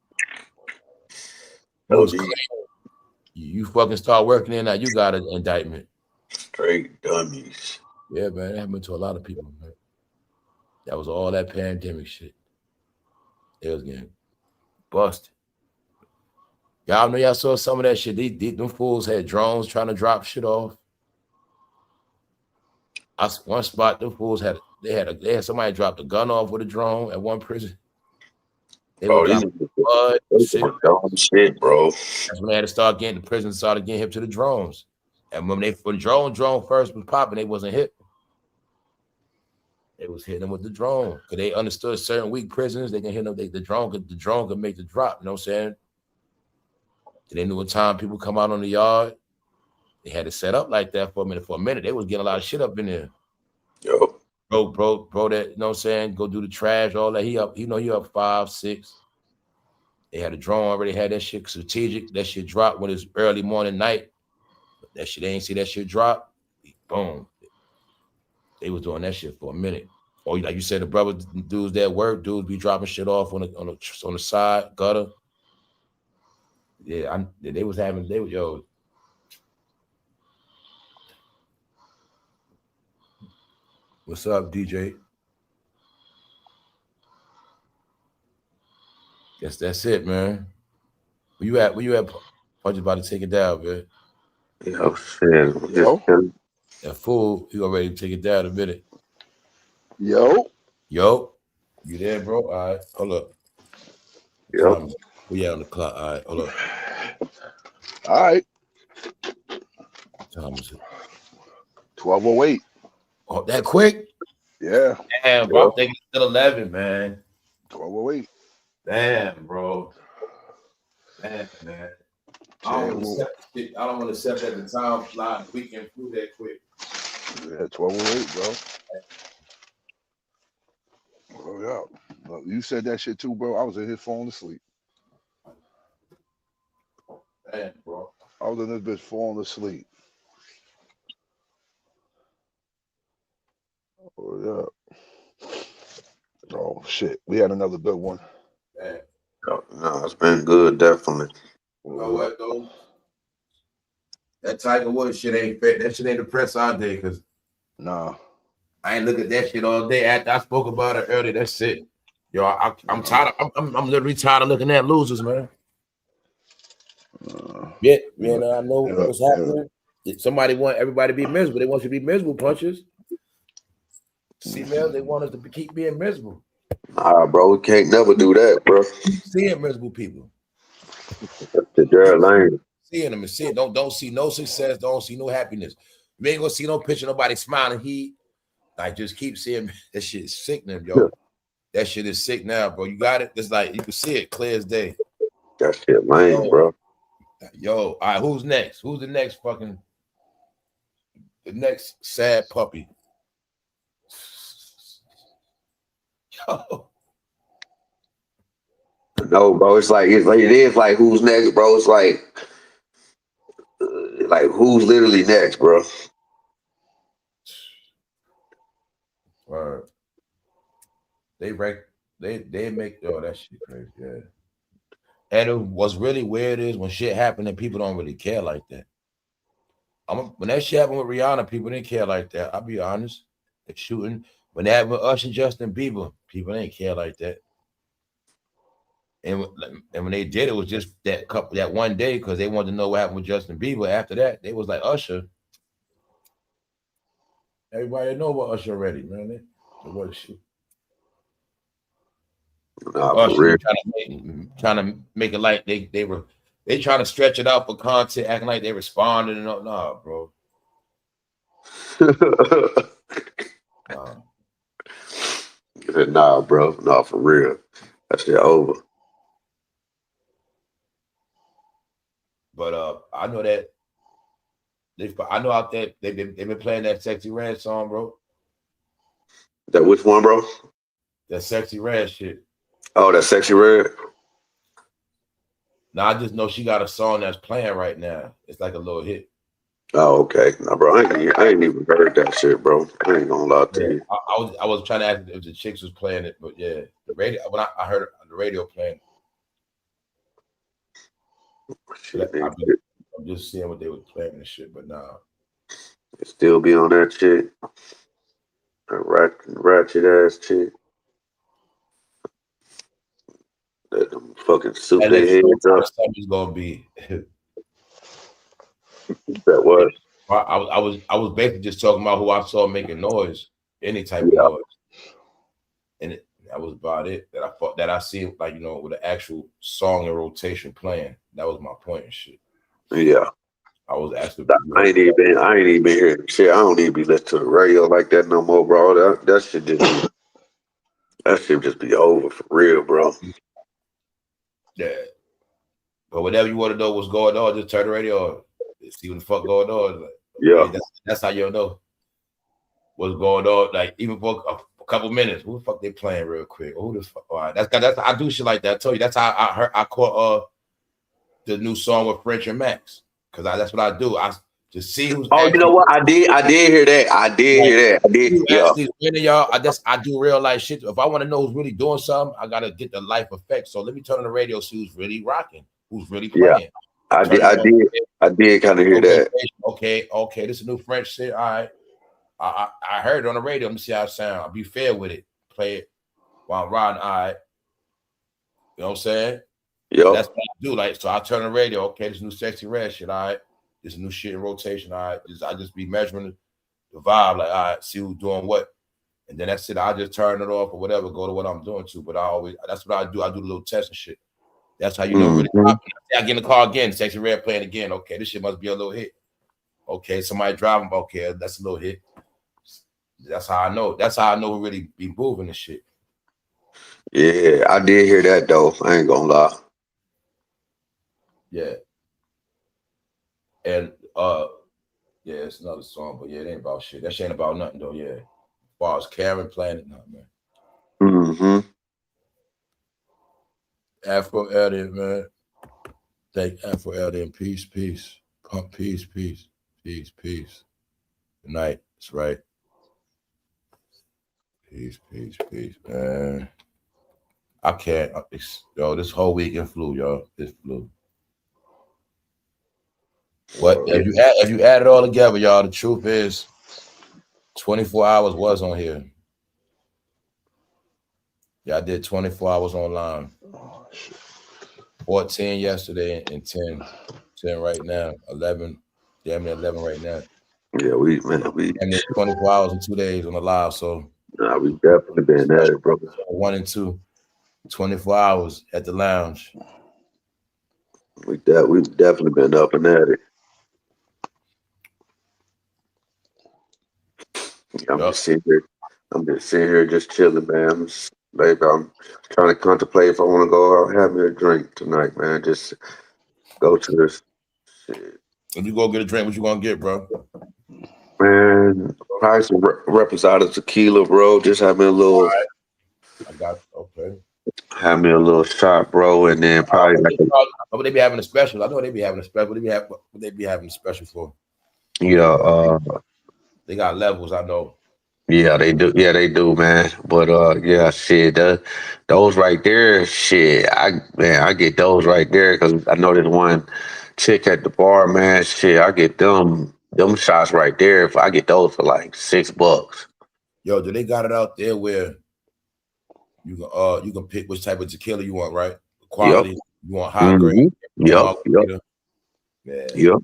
You fucking start working in now, you got an indictment. Straight dummies. Yeah, man, that happened to a lot of people, man. That was all that pandemic shit. They was getting busted. Y'all know y'all saw some of that shit. Them fools had drones trying to drop shit off. One spot, them fools had somebody dropped a gun off with a drone at one prison. They were dropping blood, shit, bro. That's when they had to start getting the prison started getting hip to the drones. And when drone first was popping, they wasn't hip. They was hitting them with the drone because they understood certain weak prisoners. They can hit them. The drone could make the drop. You know what I'm saying? They knew what time people come out on the yard. They had it set up like that for a minute. For a minute, they was getting a lot of shit up in there. Yo, bro, that you know what I'm saying? Go do the trash, all that. He up 5, 6. They had a drone already. Had that shit strategic. That shit dropped when it's early morning, night. That shit, they ain't see that shit drop. Boom. They was doing that shit for a minute. Or like you said, the brother dudes that work, dudes be dropping shit off on the side, gutter. Yeah, yo. What's up, DJ? Guess that's it, man. Where you at? Punch about to take it down, man. Yo, shit. That fool, he gonna ready to take it down in a minute. Yo, you there, bro? All right, hold up. Yo, we out on the clock. All right, hold up. All right. Time is it? 12:08. Oh, that quick? Yeah. Damn, bro. I'm thinking it's still 11, man. 12:08. Damn, bro. Man. I don't want to accept that the time fly weekend flew that quick. Yeah, 12:08, bro. Oh yeah. Look, you said that shit too, bro. I was in here falling asleep. Damn, bro. I was in this bitch falling asleep. Oh yeah. Oh shit. We had another good one. Man. No, it's been good, definitely. You know what though? That Tigerwoods shit ain't fit. That shit ain't the press all day, cause nah. I ain't look at that shit all day. After I spoke about it earlier, that's it. Yo, I'm tired. I'm literally tired of looking at losers, man. Yeah, man. I know what's happening. Somebody want everybody to be miserable. They want you to be miserable, punches. See, man, they want us to keep being miserable. Nah, bro, we can't never do that, bro. Seeing miserable people. The Jared Lane. Seeing them and seeing don't see no success, don't see no happiness. You ain't gonna see no picture, nobody smiling. Like just keep seeing that shit is sickening, yo. That shit is sick now, bro. You got it. It's like you can see it clear as day. That shit lame, bro. Yo, all right, who's next? Who's the next sad puppy? Yo. No, bro. It is like who's next, bro. It's like who's literally next, bro. They make that shit crazy, yeah. And what's really weird is when shit happened and people don't really care like that. When that shit happened with Rihanna, people didn't care like that. I'll be honest. They're shooting. When that happened with Usher and Justin Bieber, people didn't care like that. And when they did, it was just that one day because they wanted to know what happened with Justin Bieber. After that, they was like Usher. Everybody know about Usher already, man. What shit? Nah, for real. Trying to make it like they trying to stretch it out for content, acting like they responded and all. Nah, bro. Nah, bro. Nah, for real. That shit over. But I know that out there they've been playing that Sexy Red song, bro. That which one, bro? That Sexy Red shit. Oh, that Sexy Red. Now I just know she got a song that's playing right now. It's like a little hit. Oh, okay. Nah, bro, I ain't even heard that shit, bro. I ain't gonna lie to you. I was trying to ask if the chicks was playing it, but yeah, the radio. When I heard the radio playing, I'm just seeing what they were playing and shit. But nah, it still be on that shit. That ratchet ass shit. That them fucking suit their heads up. Something's gonna be. That was. I was basically just talking about who I saw making noise, any type of noise, and that was about it. That I see, like, you know, with an actual song in rotation playing. That was my point and shit. Yeah. I was asking. I ain't even hearing shit. I don't even be listening to the radio like that no more, bro. That shit just be over for real, bro. Yeah. But whatever you want to know what's going on, just turn the radio on. See what the fuck going on. Like, yeah. That's how you'll know what's going on. Like, even for a couple minutes, who the fuck they playing real quick? Who the fuck? All right, that's I do shit like that. I told you that's how I caught the new song with French and Max, because that's what I do. I just see who's. Oh, you know what? I did hear that. I did. Yeah. Y'all, I do real life shit. If I want to know who's really doing something, I gotta get the life effect. So let me turn on the radio, see who's really rocking, who's really playing. Yeah. I did kind of hear that. Okay, this is a new French shit. All right. I heard it on the radio. Let me see how it sound. I'll be fair with it. Play it while I'm riding. All right. You know what I'm saying? Yeah. That's what I do. Like, so I turn on the radio. Okay, this new Sexy Red shit. All right. This new shit in rotation. All right. I just be measuring the vibe. Like, all right, see who's doing what. And then that's it. I just turn it off or whatever, go to what I'm doing to. But that's what I do. I do the little test and shit. That's how you know really popping. I get in the car again, Sexy Red playing again. Okay, this shit must be a little hit. Okay, somebody driving. Okay, that's a little hit. That's how I know. That's how I know who really be moving and shit. Yeah, I did hear that though. I ain't gonna lie. Yeah. And yeah, it's another song, but yeah, it ain't about shit. That shit ain't about nothing though. Yeah. As far as Karen playing it, no, man. Mm-hmm. Afro Elder, man. Thank Afro Elder and peace. Pump peace. Good night. That's right. Peace, man. I can't. Yo, this whole weekend flew, y'all. It flew. What if you add it all together, y'all? The truth is, 24 hours was on here. Yeah, I did 24 hours online. Oh, shit. 14 yesterday and 10 right now. 11, damn near 11 right now. Yeah, we And then 24 hours and 2 days on the live. So we definitely been at it, bro. 1 and 2, 24 hours at the lounge. We've definitely been up and at it. I'm just sitting here just chilling, man. I'm trying to contemplate if I want to go out have me a drink tonight, man. Just go to this shit. If you go get a drink, what you gonna get, bro? Man, probably some reposado tequila, bro. Just have me a little. Right. I got okay. Have me a little shot, bro, and then probably what they be having a special. I know they be having a special. What they be having a special for? Yeah, they got levels. I know. Yeah, they do. Yeah, they do, man. But yeah, shit, those right there, shit. I get those right there because I know there's one chick at the bar, man. Shit, I get them shots right there. If I get those for like $6. Yo, do they got it out there where you can pick which type of tequila you want, right? Quality. Yep. You want high grade. Yep. Yep.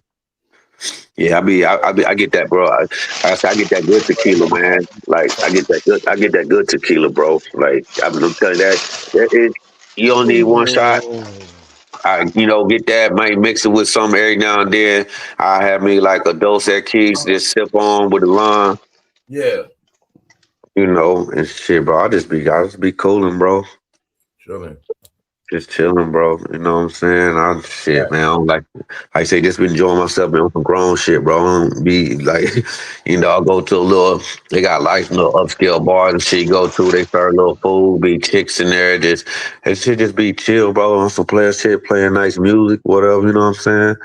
Yeah, I get that, bro. I get that good tequila, man. Like I get that good tequila, bro. Like I'm telling you that you don't need one shot. Get that, might mix it with some every now and then. I have me like a Dos Equis, just sip on with a lime. Yeah. And shit, bro. I just be cooling, bro. Chilling. Just chilling, bro. You know what I'm saying? Man. I'm like I say, just be enjoying myself, man. I'm grown shit, bro. I don't be like, I'll go to a little, they got like little upscale bars and shit you go to. They serve a little food, be chicks in there. It should just be chill, bro. On some player shit, playing nice music, whatever, you know what I'm saying?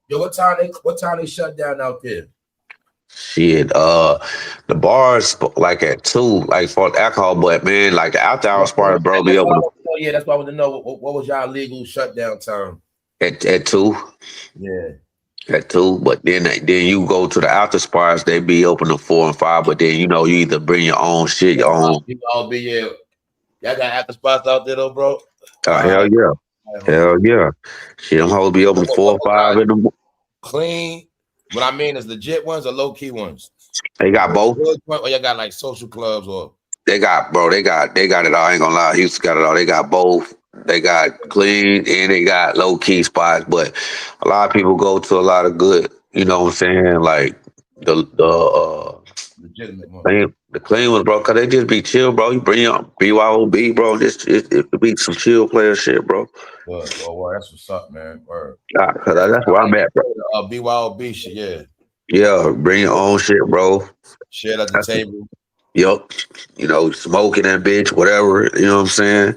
Yo, what time they shut down out there? Shit, the bars like at 2, like for alcohol, but man, like the after hours part, bro, be open. Yeah, that's why I want to know what was y'all legal shutdown time? At 2. Yeah. At 2, but then you go to the after spots, they be open to 4 and 5, but then you either bring your own shit, your own. Y'all got after spots out there though, bro? Hell yeah. Hell yeah. Shit, them hoes be open 4 or 5 in the morning. Clean. What I mean is legit ones or low key ones? They got both. Or you got like social clubs or they got it all. I ain't gonna lie. Houston got it all. They got both. They got clean and they got low key spots. But a lot of people go to a lot of good, you know what I'm saying? Like the legitimate ones. The clean ones, bro, cause they just be chill, bro. You bring your BYOB, bro. It be some chill player shit, bro. Well, that's what's up, man. Word. Cause that's where I'm at, bro. BYOB shit, yeah. Yeah, bring your own shit, bro. Shit at the table. Yup. Smoking that bitch, whatever. You know what I'm saying?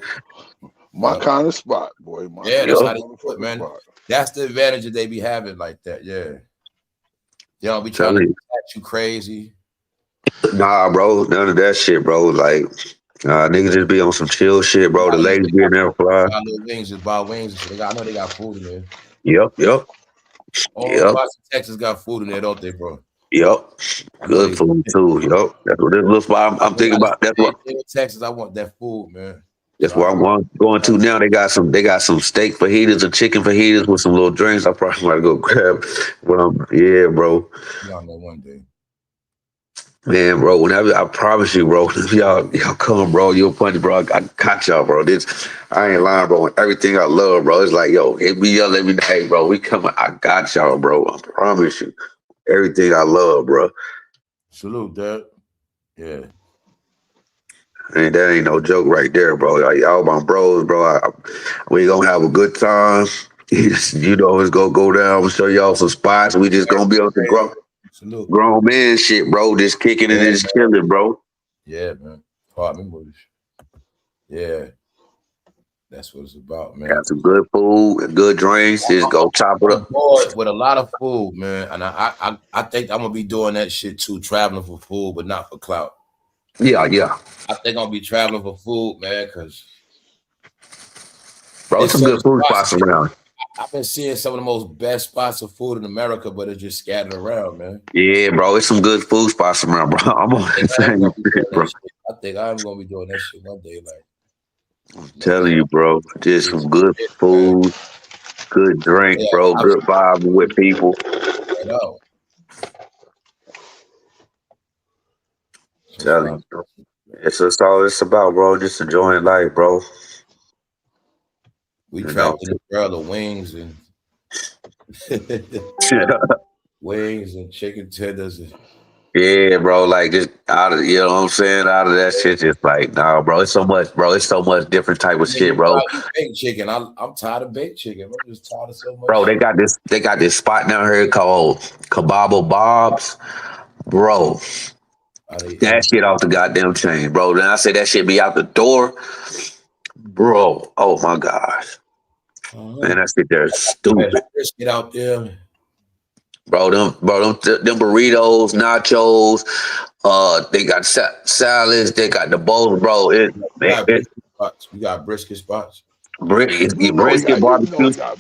My kind of spot, boy. That's how they put, man. Spot. That's the advantage that they be having like that, yeah. They don't be trying to act you crazy. Nah, bro. None of that shit, bro. Like, niggas just be on some chill shit, bro. The ladies be in there fly. Just buy wings. I know they got food in there. Yep. All the spots in Texas got food in there, don't they, bro? Yep. Good food too. Yep. That's what this little spot I'm thinking about. That's what in Texas. I want that food, man. That's where I'm going to now. They got some steak fajitas and chicken fajitas with some little drinks. I probably might go grab yeah, bro. Y'all know one day. Man, bro, whenever I promise you, bro, y'all come, bro, you'll punch, bro. I got y'all, bro. I ain't lying, bro. Everything I love, bro. It's like, yo, hit me up every day, bro. We coming. I got y'all, bro. I promise you. Everything I love, bro. Salute, Dad. Yeah. And that ain't no joke right there, bro. Y'all my bros, bro. We gonna have a good time. It's gonna go down. I'm show y'all some spots. We just gonna be on the grown man shit, bro. Just kicking it and just chilling, bro. Yeah, man. Pardon me, yeah. That's what it's about, man. Got some good food and good drinks. Just go chop it up. With a lot of food, man. And I think I'm gonna be doing that shit too, traveling for food, but not for clout. Yeah. I think I'll be traveling for food, man, because bro, some good food spots around. I've been seeing some of the most best spots of food in America, but it's just scattered around, man. Yeah, bro, it's some good food spots around, bro. I'm on the same shit, bro. I think I'm gonna be doing that shit one day. Like, I'm telling you, bro, just some good food, good drink, bro, good vibe with people. I know. Telling you, bro. It's all it's about, bro. Just enjoying life, bro. We trapped in the world of wings and wings and chicken tenders. Yeah, bro. Like just out of, you know what I'm saying? Out of that shit, just like, nah, bro. It's so much, bro. It's so much different type of shit, bro. Baked chicken. I'm tired of baked chicken. I'm just tired of so much. Bro, they got this spot down here called Kebabo Bob's, bro. That shit off the goddamn chain, bro. Then I say that shit be out the door, bro. Oh my gosh, man, that shit there is stupid. Get out there, bro. Them burritos, nachos. They got salads. They got the bowls, bro. We got brisket spots. Brisket barbecue. Yeah,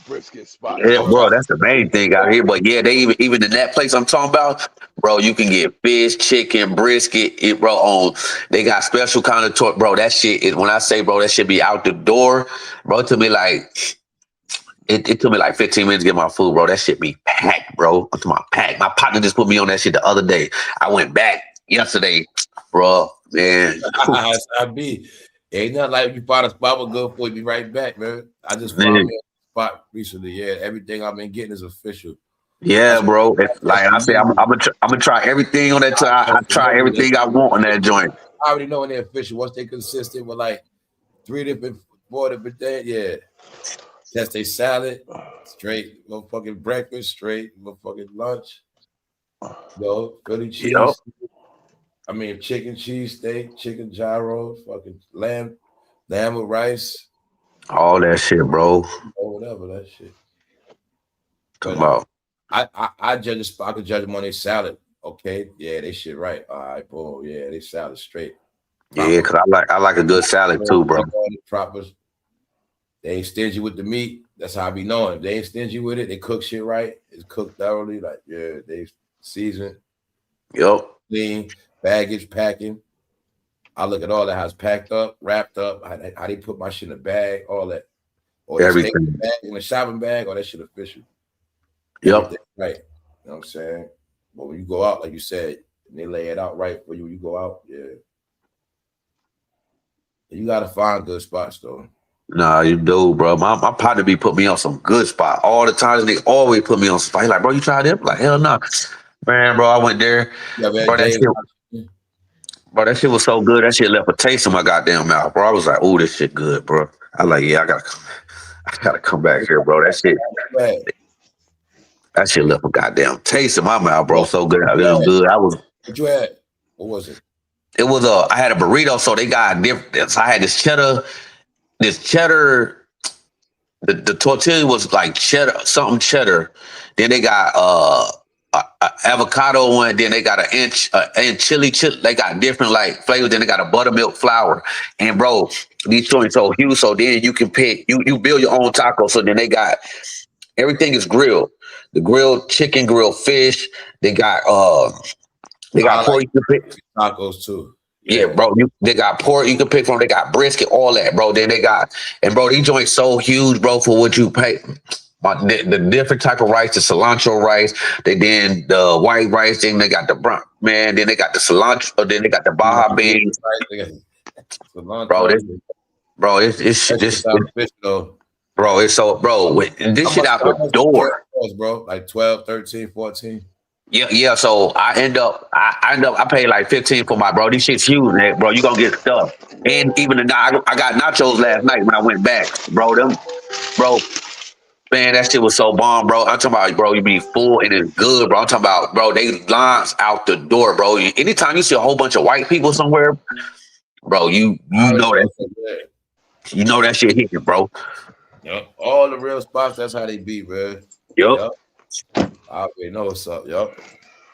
bro, that's the main thing out here. But yeah, they even in that place I'm talking about, bro, you can get fish, chicken, brisket, they got special kind of bro. That shit is, when I say, bro, that shit be out the door, bro. It took me like 15 minutes to get my food, bro. That shit be packed, bro. I'm talking about packed. My partner just put me on that shit the other day. I went back yesterday, bro. Man, ain't nothing like you find a spot with good food, be right back, man. I just found a spot recently. Yeah, everything I've been getting is official. Yeah, bro. Like I say, I'm gonna try everything on that. I try everything I want on that joint. I already know when they're official. Once they consistent with like 4 different things, yeah. Test they salad, straight motherfucking breakfast, straight motherfucking lunch. Philly cheese. Yep. I mean, chicken cheese steak, chicken gyros, fucking lamb with rice. All that shit, bro. Or whatever that shit. Come on. I judge a spot. I can judge them on their salad. Okay, yeah, they shit right. All right, boom. Yeah, they salad straight. Yeah, cause I like a good salad too, bro. They ain't stingy with the meat. That's how I be knowing. If they ain't stingy with it, they cook shit right. It's cooked thoroughly. Like, yeah, they season. Yep. Clean, baggage, packing. I look at all that, how it's packed up, wrapped up, how they put my shit in a bag, all that. Or everything. In a bag, in a shopping bag, or that shit official. Yep. Everything right. You know what I'm saying? But when you go out, like you said, and they lay it out right for you when you go out, yeah. You gotta find good spots though. Nah, you do, bro. My partner be put me on some good spot all the time. They always put me on some spot. He like, bro, you tried it? Like, hell no. Man, bro, I went there. Yeah, man, bro, that shit was so good. That shit left a taste in my goddamn mouth, bro. I was like, oh, this shit good, bro. I like, yeah, I gotta come back here, bro. That shit left a goddamn taste in my mouth, bro. So good. It was good. What you had? What was it? It was I had a burrito, so they got different. So I had this cheddar. The tortilla was like cheddar. Then they got avocado one. Then they got an chili. They got different like flavors. Then they got a buttermilk flour. And bro, these joints so huge. So then you can pick. You build your own taco. So then they got everything is grilled. The grilled chicken, grilled fish. They got pork. You can pick tacos too. Yeah, bro. They got pork you can pick from. They got brisket, all that, bro. Then they got, and bro, these joints so huge, bro, for what you pay. The different type of rice, the cilantro rice. Then the white rice. Then they got the brown man. Then they got the cilantro. Then they got the Baja beans. Bro, it's just bro. It's so this shit out the door, bro. Like 12, 13, 14. Yeah. So I paid like 15 for my bro. These shit's huge, man, bro. You gonna get stuff. And even I got nachos last night when I went back, bro. Man, that shit was so bomb, bro. I'm talking about, bro, you be full and it's good, bro. I'm talking about, bro, they lines out the door, bro. Anytime you see a whole bunch of white people somewhere, bro, you know that. You know that shit hitting, bro. Yep. All the real spots, that's how they be, bro. Yep. I already know what's up, yup.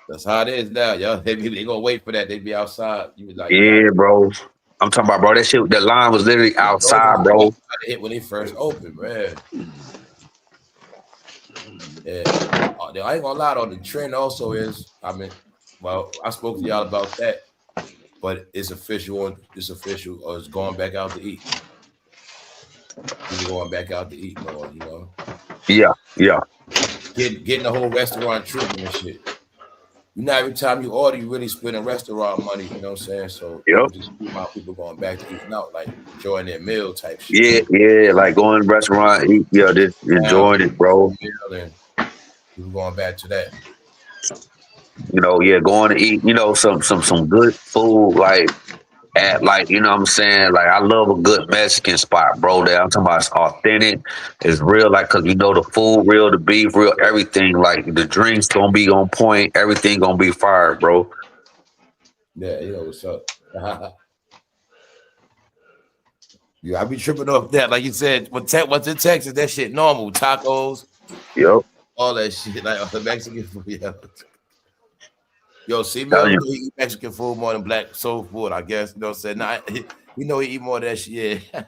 That's how it is now, yup. They gonna wait for that. They be outside. You be like, yeah, bro. I'm talking about, bro. That shit, that line was literally outside, bro. Hit when they first opened, man. Yeah, I ain't gonna lie though. The trend also is, I mean, well, I spoke to y'all about that, but it's official, or it's going back out to eat. People going back out to eat more, you know. Yeah, yeah. Getting the whole restaurant treatment and shit. You know, every time you order, you really spending restaurant money. You know what I'm saying? So Yep. it's just about people going back to eating out, like enjoying their meal type shit. Yeah, yeah. Like going to the restaurant, eat, yeah, just enjoying it, bro. And people going back to that. You know, yeah, going to eat, you know, some good food, like at like, you know what I'm saying? Like I love a good Mexican spot, bro. There, I'm talking about it's authentic, it's real, like cause you know the food real, the beef real, everything. Like the drinks gonna be on point, everything gonna be fire, bro. Yeah, you know what's up. Yeah, I be tripping off that. Like you said, what's in Texas, that shit normal. Tacos, Yep. all that shit, like the Mexican food. Yeah. Yo, see me, Telling he you. eat Mexican food more than black soul food, I guess. You know what I'm saying? Nah, we know he eat more of that shit. Yeah.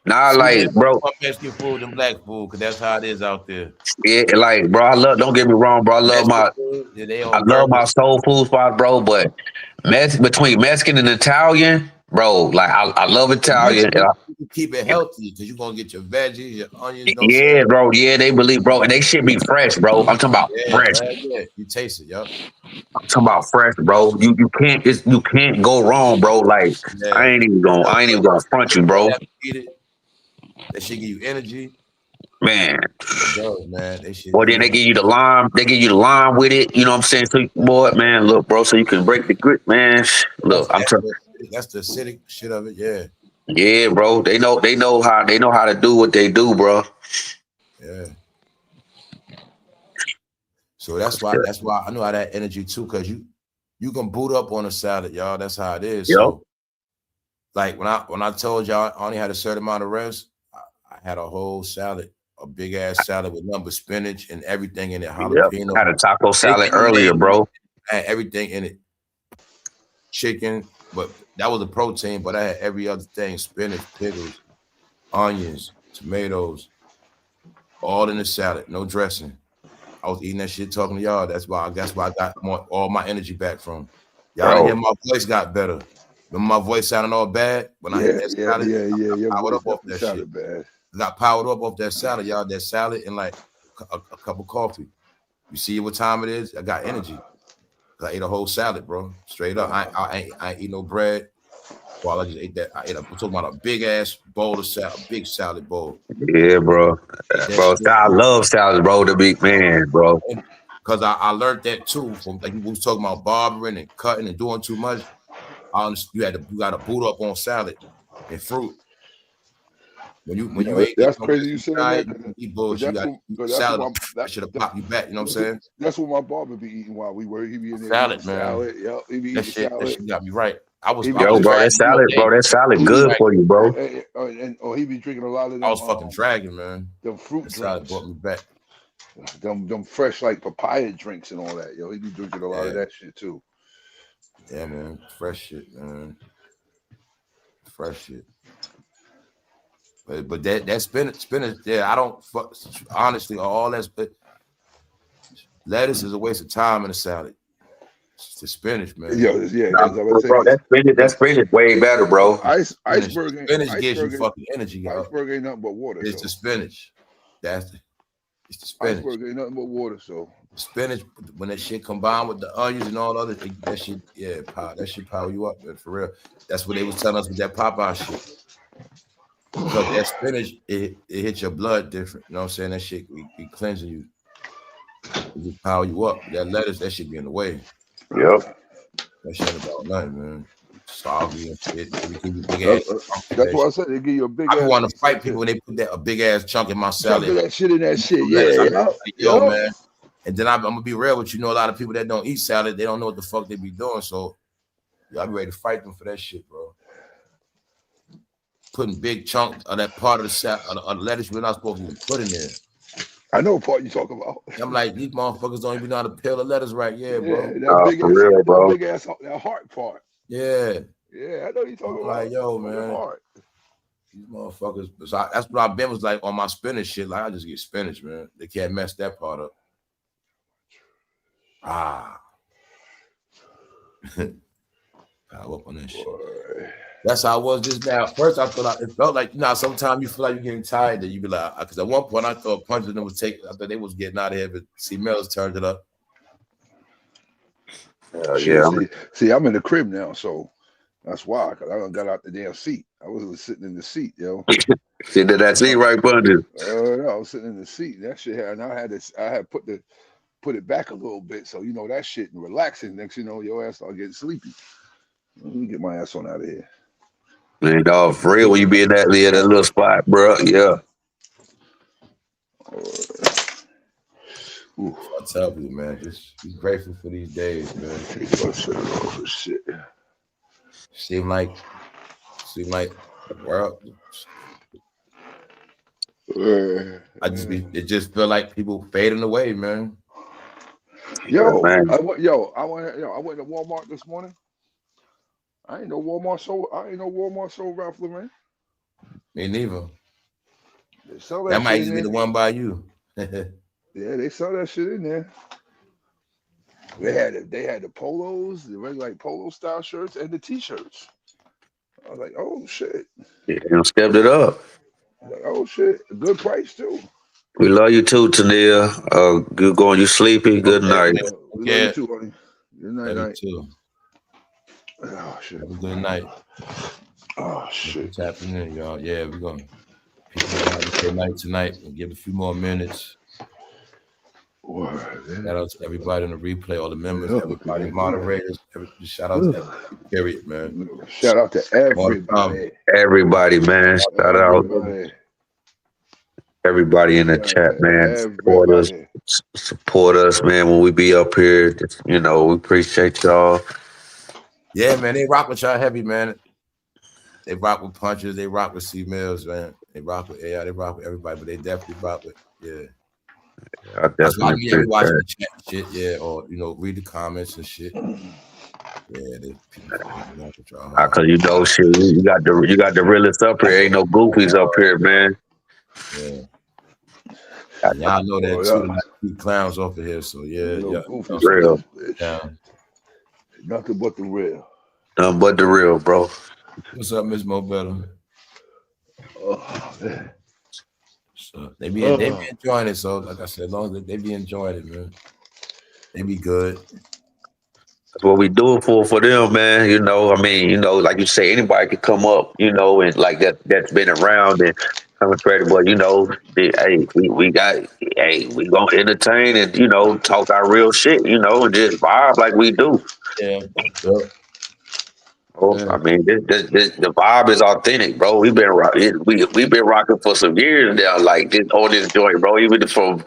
Nah, See me, like, bro. more Mexican food than black food, because that's how it is out there. Yeah, like, bro, don't get me wrong, bro. Mexican food, yeah, they I on love my burgers. soul food spot, bro. But between Mexican and Italian, bro, like I love Italian. Mexican, you keep it healthy because you're gonna get your veggies, your onions. You know what I'm Yeah, saying? bro. Yeah, they believe, bro, and they should be fresh, bro. I'm talking about fresh. Yeah, you taste it, yo. I'm talking about fresh, bro. You can't go wrong, bro. Like I ain't even gonna front you, bro. Eat it. That shit give you energy. Man. It does, man. They shit. Well, then they give you the lime. They give you the lime with it. You know what I'm saying? So, boy, man, look, bro. So you can break the grit, man. Look, That's the acidic shit of it. Yeah. Yeah, bro. They know how to do what they do, bro. Yeah. So that's why I know how that energy too, because you can boot up on a salad, y'all. That's how it is. Yep. So like when I told y'all I only had a certain amount of rest, I had a whole salad, a big ass salad with nothing but spinach and everything in it. Jalapeno. Yep. I had a taco salad earlier, bro. I had everything in it. Chicken, but that was a protein, but I had every other thing: spinach, pickles, onions, tomatoes, all in the salad, no dressing. I was eating that shit, talking to y'all. That's why I got all my energy back from. Y'all didn't hear my voice got better. Remember my voice sounding all bad when I hit that salad? Yeah. I powered up off that shit. Bad. I got powered up off that salad, y'all. That salad and like a cup of coffee. You see what time it is? I got energy. I ate a whole salad, bro. Straight up. I ain't eat no bread. Well, I just ate that. I'm talking about a big ass bowl of salad, a big salad bowl. Yeah, bro. Bro, I love salad, bro. The big man, bro. Because I learned that too from like you was talking about barbering and cutting and doing too much. You got to boot up on salad and fruit. When you eat, that's crazy. You saying that? You eat bullshit. Salad that should have popped you back. You know what I'm saying? That's what my barber be eating while we were. He be in there salad, eating man. Salad. Yep, he be eating salad. That shit got me right. Bro, that salad good for you, bro. And he be drinking a lot of them. I was fucking dragging, man. Them fruit drinks. Salad brought me back. Them fresh like papaya drinks and all that. Yo, he be drinking a lot of that shit too. Yeah, man. Fresh shit, man. Fresh shit. But that spinach, yeah, I don't honestly all that. Lettuce is a waste of time in a salad. It's the spinach, man. Bro, that spinach way better, bro. Iceberg gives you fucking energy. Iceberg ain't nothing but water. It's the spinach. It's the spinach. Iceberg ain't nothing but water. So spinach, when that shit combined with the onions and all other things, that shit, that shit power you up, man, for real. That's what they was telling us with that Popeye shit. Because that spinach, it hits your blood different. You know what I'm saying? That shit be cleansing you. It just power you up. That lettuce, that shit be in the way. Yep. That shit about nothing, man. Soggy and shit. That's why I said they give you a big. I want to fight people when they put a big ass chunk in my salad. Chunk of that shit in that shit, yeah. Man. And then I'm gonna be real with you. Know a lot of people that don't eat salad, they don't know what the fuck they be doing. So y'all be ready to fight them for that shit, bro. Putting big chunks of that part of the salad, of the lettuce we're not supposed to even put in there. I know what part you talk about. I'm like, these motherfuckers don't even know how to peel the lettuce right. Yeah, bro. That big ass, real, bro. That big ass, that heart part. Yeah. Yeah, I know you talking about. Like, yo, man. These motherfuckers. So that's what I've been was like on my spinach shit. Like I just get spinach, man. They can't mess that part up. Power up on that shit. That's how I was just now. First, I thought it felt like, you know, sometimes you feel like you're getting tired, that you be like, because at one point I thought punching them was taking, I thought they was getting out of here, but see, Mel's turned it up. Yeah. See, I'm in the crib now, so that's why. Because I done got out the damn seat. I was sitting in the seat, yo. See that seat right behind no, I was sitting in the seat. That shit had, and I had put it back a little bit, so you know that shit and relaxing. Next, you know, your ass start getting sleepy. Let me get my ass on out of here. Man, dog, for real, when you be in that little spot, bro, yeah. I tell you, man, just be grateful for these days, man. Shit. Seem like the world. It just feel like people fading away, man. Yo, man. I went to Walmart this morning. I ain't know Walmart sold Ralph Lauren. Me neither. They sell That might shit just be the one by you. Yeah, they sell that shit in there. They had the polos, the regular like polo style shirts, and the t-shirts. I was like, oh shit. Yeah, you stepped it up. Like, oh shit, good price too. We love you too, Tania. Good going. You sleepy? Good night. We love you too, honey. Good night, night. Too. Oh shit. Have a good night. Oh shit. What's happening, y'all? Yeah, we're gonna have a good night tonight. We'll give a few more minutes. Shout out to everybody on the replay, all the members, everybody, moderators. Shout out to everybody, period, man. Shout out to everybody. Everybody, man. Shout out. Everybody in the chat, man. Support us, man. When we be up here, you know, we appreciate y'all. Yeah, man. They rock with y'all heavy, man. They rock with punches. They rock with C-Mills, man. They rock with AI. They rock with everybody, but they definitely rock with, yeah. That's why we watch the chat and shit, yeah, or you know, read the comments and shit. Yeah, cause you know, shit, you got the realest up here. Ain't no goofies up here, man. Yeah. Y'all know that too. Like, keep clowns off of here, so yeah, real. Yeah. Nothing but the real. Nothing but the real, bro. What's up, Miss Mo Better? Oh, man. So they be enjoying it. So like I said, as long as they be enjoying it, man, they be good. That's what we do it for them, man. You know, I mean, you know, like you say, anybody could come up, you know, and like that's been around and concentrated. But you know, we gonna entertain and you know talk our real shit, you know, and just vibe like we do. Yeah. Oh, I mean, the vibe is authentic, bro. We've been rocking for some years now, like this on this joint, bro. Even from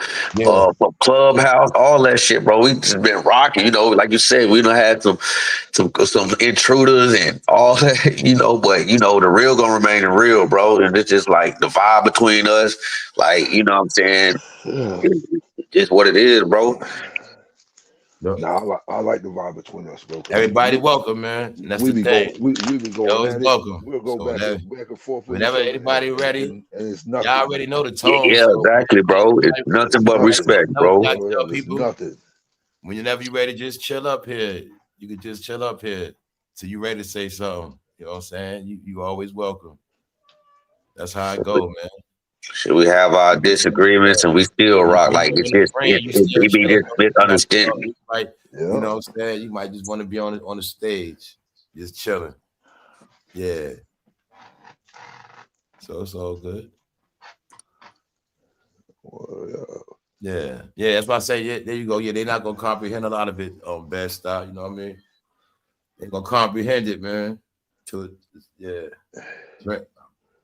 Clubhouse, all that shit, bro. We just been rocking, you know. Like you said, we done had some intruders and all that, you know. But you know, the real gonna remain the real, bro. And it's just like the vibe between us, like you know what I'm saying. It's just what it is, bro. Nah, I like the vibe between us, bro. Everybody welcome, man. And that's the thing. We've been going always welcome. We'll go back and forth. Whenever anybody ready, and it's nothing. Y'all already know the tone. Yeah, exactly, bro. It's nothing but respect, bro. Tell people, nothing. Whenever you ready, just chill up here. You can just chill up here till you ready to say something. You know what I'm saying? You always welcome. That's how I go, man. Should we have our disagreements and we still rock? Like it's just it be just misunderstanding. Right? You know what I'm saying? You might just want to be on the stage, just chilling. Yeah. So it's all good. Yeah. That's why I say, yeah, there you go. Yeah, they're not gonna comprehend a lot of it on bad style. You know what I mean? They're gonna comprehend it, man. Right.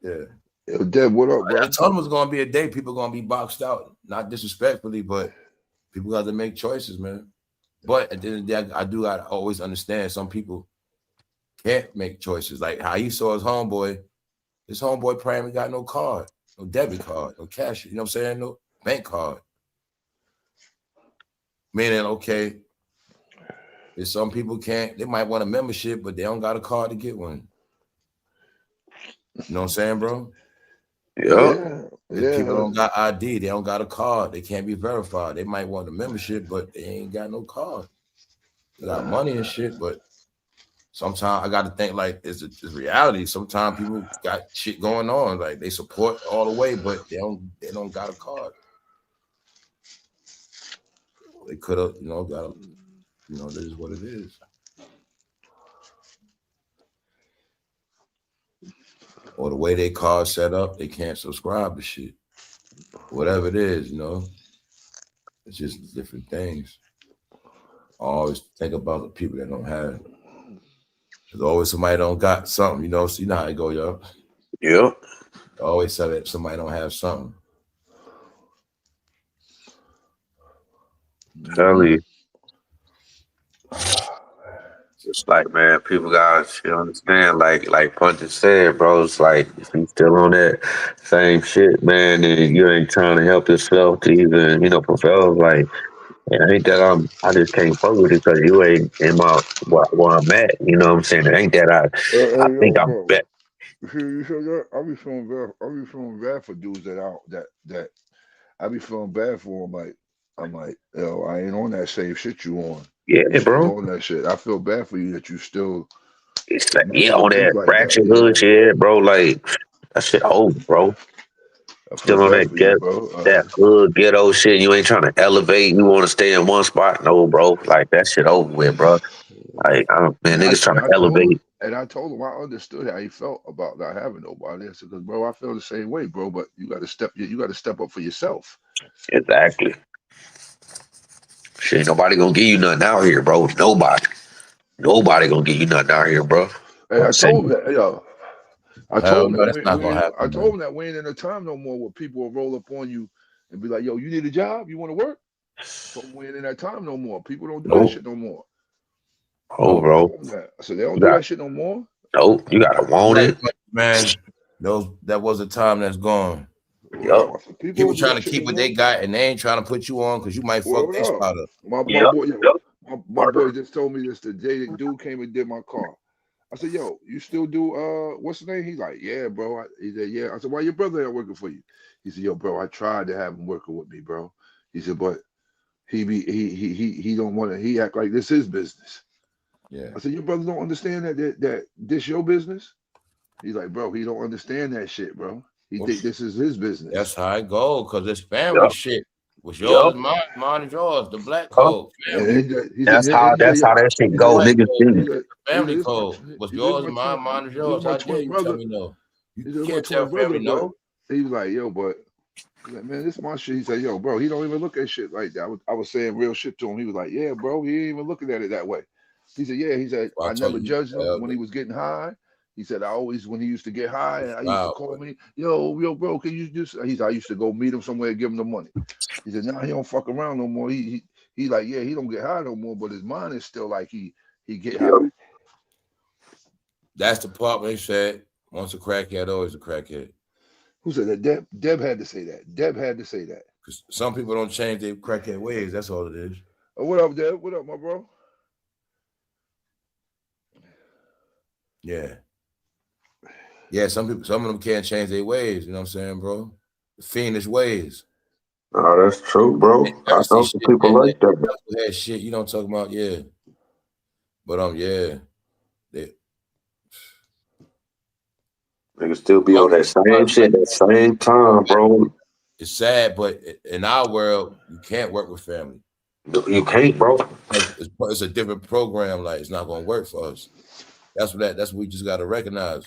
Yeah. Yo, Deb, what up, bro? I told them it was gonna be a day people gonna be boxed out, not disrespectfully, but people got to make choices, man. But at the end of the day, I do gotta always understand some people can't make choices. Like how he saw his homeboy probably got no card, no debit card, no cash. You know what I'm saying? No bank card. Meaning, okay, if some people can't, they might want a membership, but they don't got a card to get one. You know what I'm saying, bro? Yeah. If people don't got ID, they don't got a card. They can't be verified. They might want a membership, but they ain't got no card. They got money and shit, but sometimes I got to think like it's reality. Sometimes people got shit going on, like they support all the way, but they don't got a card. They could have, got a, this is what it is. Or the way they card set up, they can't subscribe to shit. Whatever it is, it's just different things. I always think about the people that don't have it. There's always somebody don't got something, so you know how it go, y'all. Yeah. I always say that somebody don't have something. Tell you. Just like, man, people gotta understand, like Punch said, bro, it's like if you still on that same shit, man, and you ain't trying to help yourself to even, prevail, like, it ain't that I just can't fuck with it because you ain't in where I'm at, you know what I'm saying? It ain't that I think I'm better. You said that? I be feeling bad for dudes that I be feeling bad for them. I'm like, yo, I ain't on that same shit you on. Yeah, you bro. On that shit. I feel bad for you that you still. It's like, on that ratchet hood shit, bro. Like, that shit old, bro. Still on that that hood ghetto shit. You ain't trying to elevate. You want to stay in one spot. No, bro. Like, that shit over with, bro. Like, niggas trying to elevate. And I told him I understood how he felt about not having nobody. I said, because bro, I feel the same way, bro. But you got to step up for yourself. Exactly. Shit, ain't nobody gonna give you nothing out here, bro. Nobody gonna give you nothing out here, bro. And I told him that, yo. I told him that we ain't in a time no more where people will roll up on you and be like, yo, you need a job? You want to work? So we ain't in that time no more. People don't do that shit no more. Oh, bro. So they don't do that shit no more. Nope. You gotta want it. Man, that was a time that's gone. Yep. People trying to keep what they got and they ain't trying to put you on because you might fuck their spot up. My boy just told me this. The day the dude came and did my car. I said, yo, you still do what's his name? He's like, yeah, bro. He said, yeah. I said, why your brother ain't working for you? He said, yo, bro, I tried to have him working with me, bro. He said, but he don't want to. He act like this is business. Yeah. I said, your brother don't understand that this your business. He's like, bro, he don't understand that shit, bro. He think this is his business. That's how it go, cause it's family shit. What's yours is mine, mine is yours. The black code. That's how that shit go, niggas. Family code. What's yours is mine, mine is yours. How dare you tell me no? You can't tell family no. He was like, yo, but he's like, man, this is my shit. He said, yo, bro, he don't even look at shit like that. I was saying real shit to him. He was like, yeah, bro, he ain't even looking at it that way. He said, yeah. He said, I never judged him when he was getting high. He said, when he used to get high, I used to call me, yo, bro, can you do? He said, I used to go meet him somewhere and give him the money. He said, now he don't fuck around no more. He like, yeah, he don't get high no more, but his mind is still like he get high. That's the part where he said, once a crackhead, always a crackhead. Who said that? Deb had to say that. Deb had to say that. Because some people don't change their crackhead ways. That's all it is. What up, Deb? What up, my bro? Yeah. Yeah, some of them can't change their ways, you know what I'm saying, bro? The fiendish ways. Oh, that's true, bro. I know some people like that. That shit, you don't talk about, yeah. But yeah. Niggas still be on that same shit at the same time, bro. It's sad, but in our world, you can't work with family. You can't, bro. It's a different program, like it's not gonna work for us. That's what we just gotta recognize.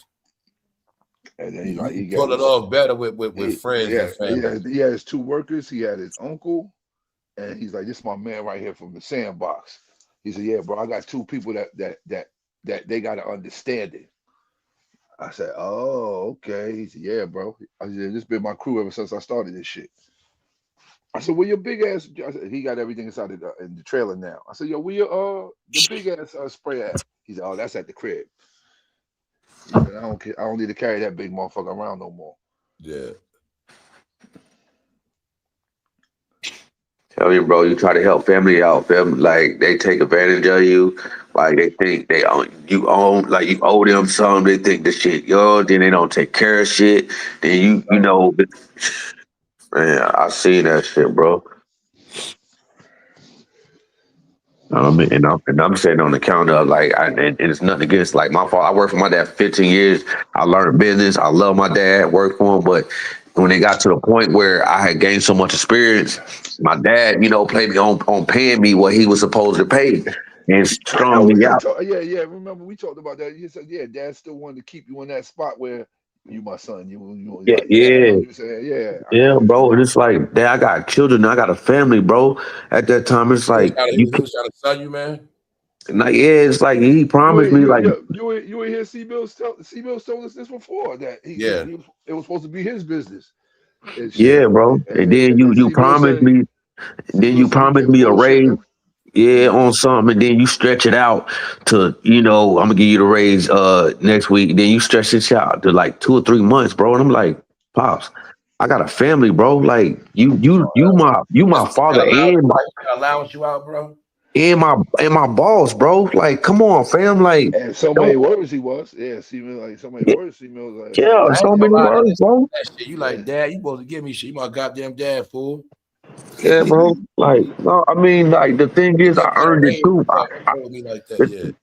And then he pull it off better with friends and family. He had his two workers. He had his uncle, and he's like, "This is my man right here from the sandbox." He said, "Yeah, bro, I got two people that they gotta understand it." I said, "Oh, okay." He said, "Yeah, bro." I said, "This been my crew ever since I started this shit." I said, "Well, your big ass." I said, he got everything inside in the trailer now. I said, "Yo, where your the big ass spray at?" He said, "Oh, that's at the crib." He said, I don't need to carry that big motherfucker around no more. Yeah. Tell me, bro, you try to help family out. Family, like, they take advantage of you. Like they think they own you own like you owe them something. They think the shit yours. Then they don't take care of shit. Then you know, man, I seen that shit, bro. And I'm sitting on the counter like, and it's nothing against like my fault. I worked for my dad for 15 years. I learned business. I love my dad. Worked for him, but when it got to the point where I had gained so much experience, my dad, played me on paying me what he was supposed to pay and strung me out. Yeah. Remember we talked about that. You said, yeah, Dad still wanted to keep you in that spot where you my son. You Yeah, like, yeah. I know what you're saying. Yeah, bro. And it's like, Dad, I got children. I got a family, bro. At that time, it's like he was trying to sell you, man. Like, yeah, it's like he promised me, like you ain't hear C-Bills told us this before that it was supposed to be his business. Yeah, bro. And then you promised me, then you promised me a raise. Yeah, on something, and then you stretch it out to, I'm gonna give you the raise next week. Then you stretch it out to like 2 or 3 months, bro. And I'm like, Pops, I got a family, bro. Like you my father and my allowance you out, bro. And my boss, bro. Like, come on, fam. Like, and so many words he was. Yeah, C-Mill, like so many words C-Mill was like. Yeah, so many words, bro. That shit, you like, Dad, you supposed to give me shit. You my goddamn dad, fool. Yeah, bro. Like, no, I mean, like the thing is, I earned it too.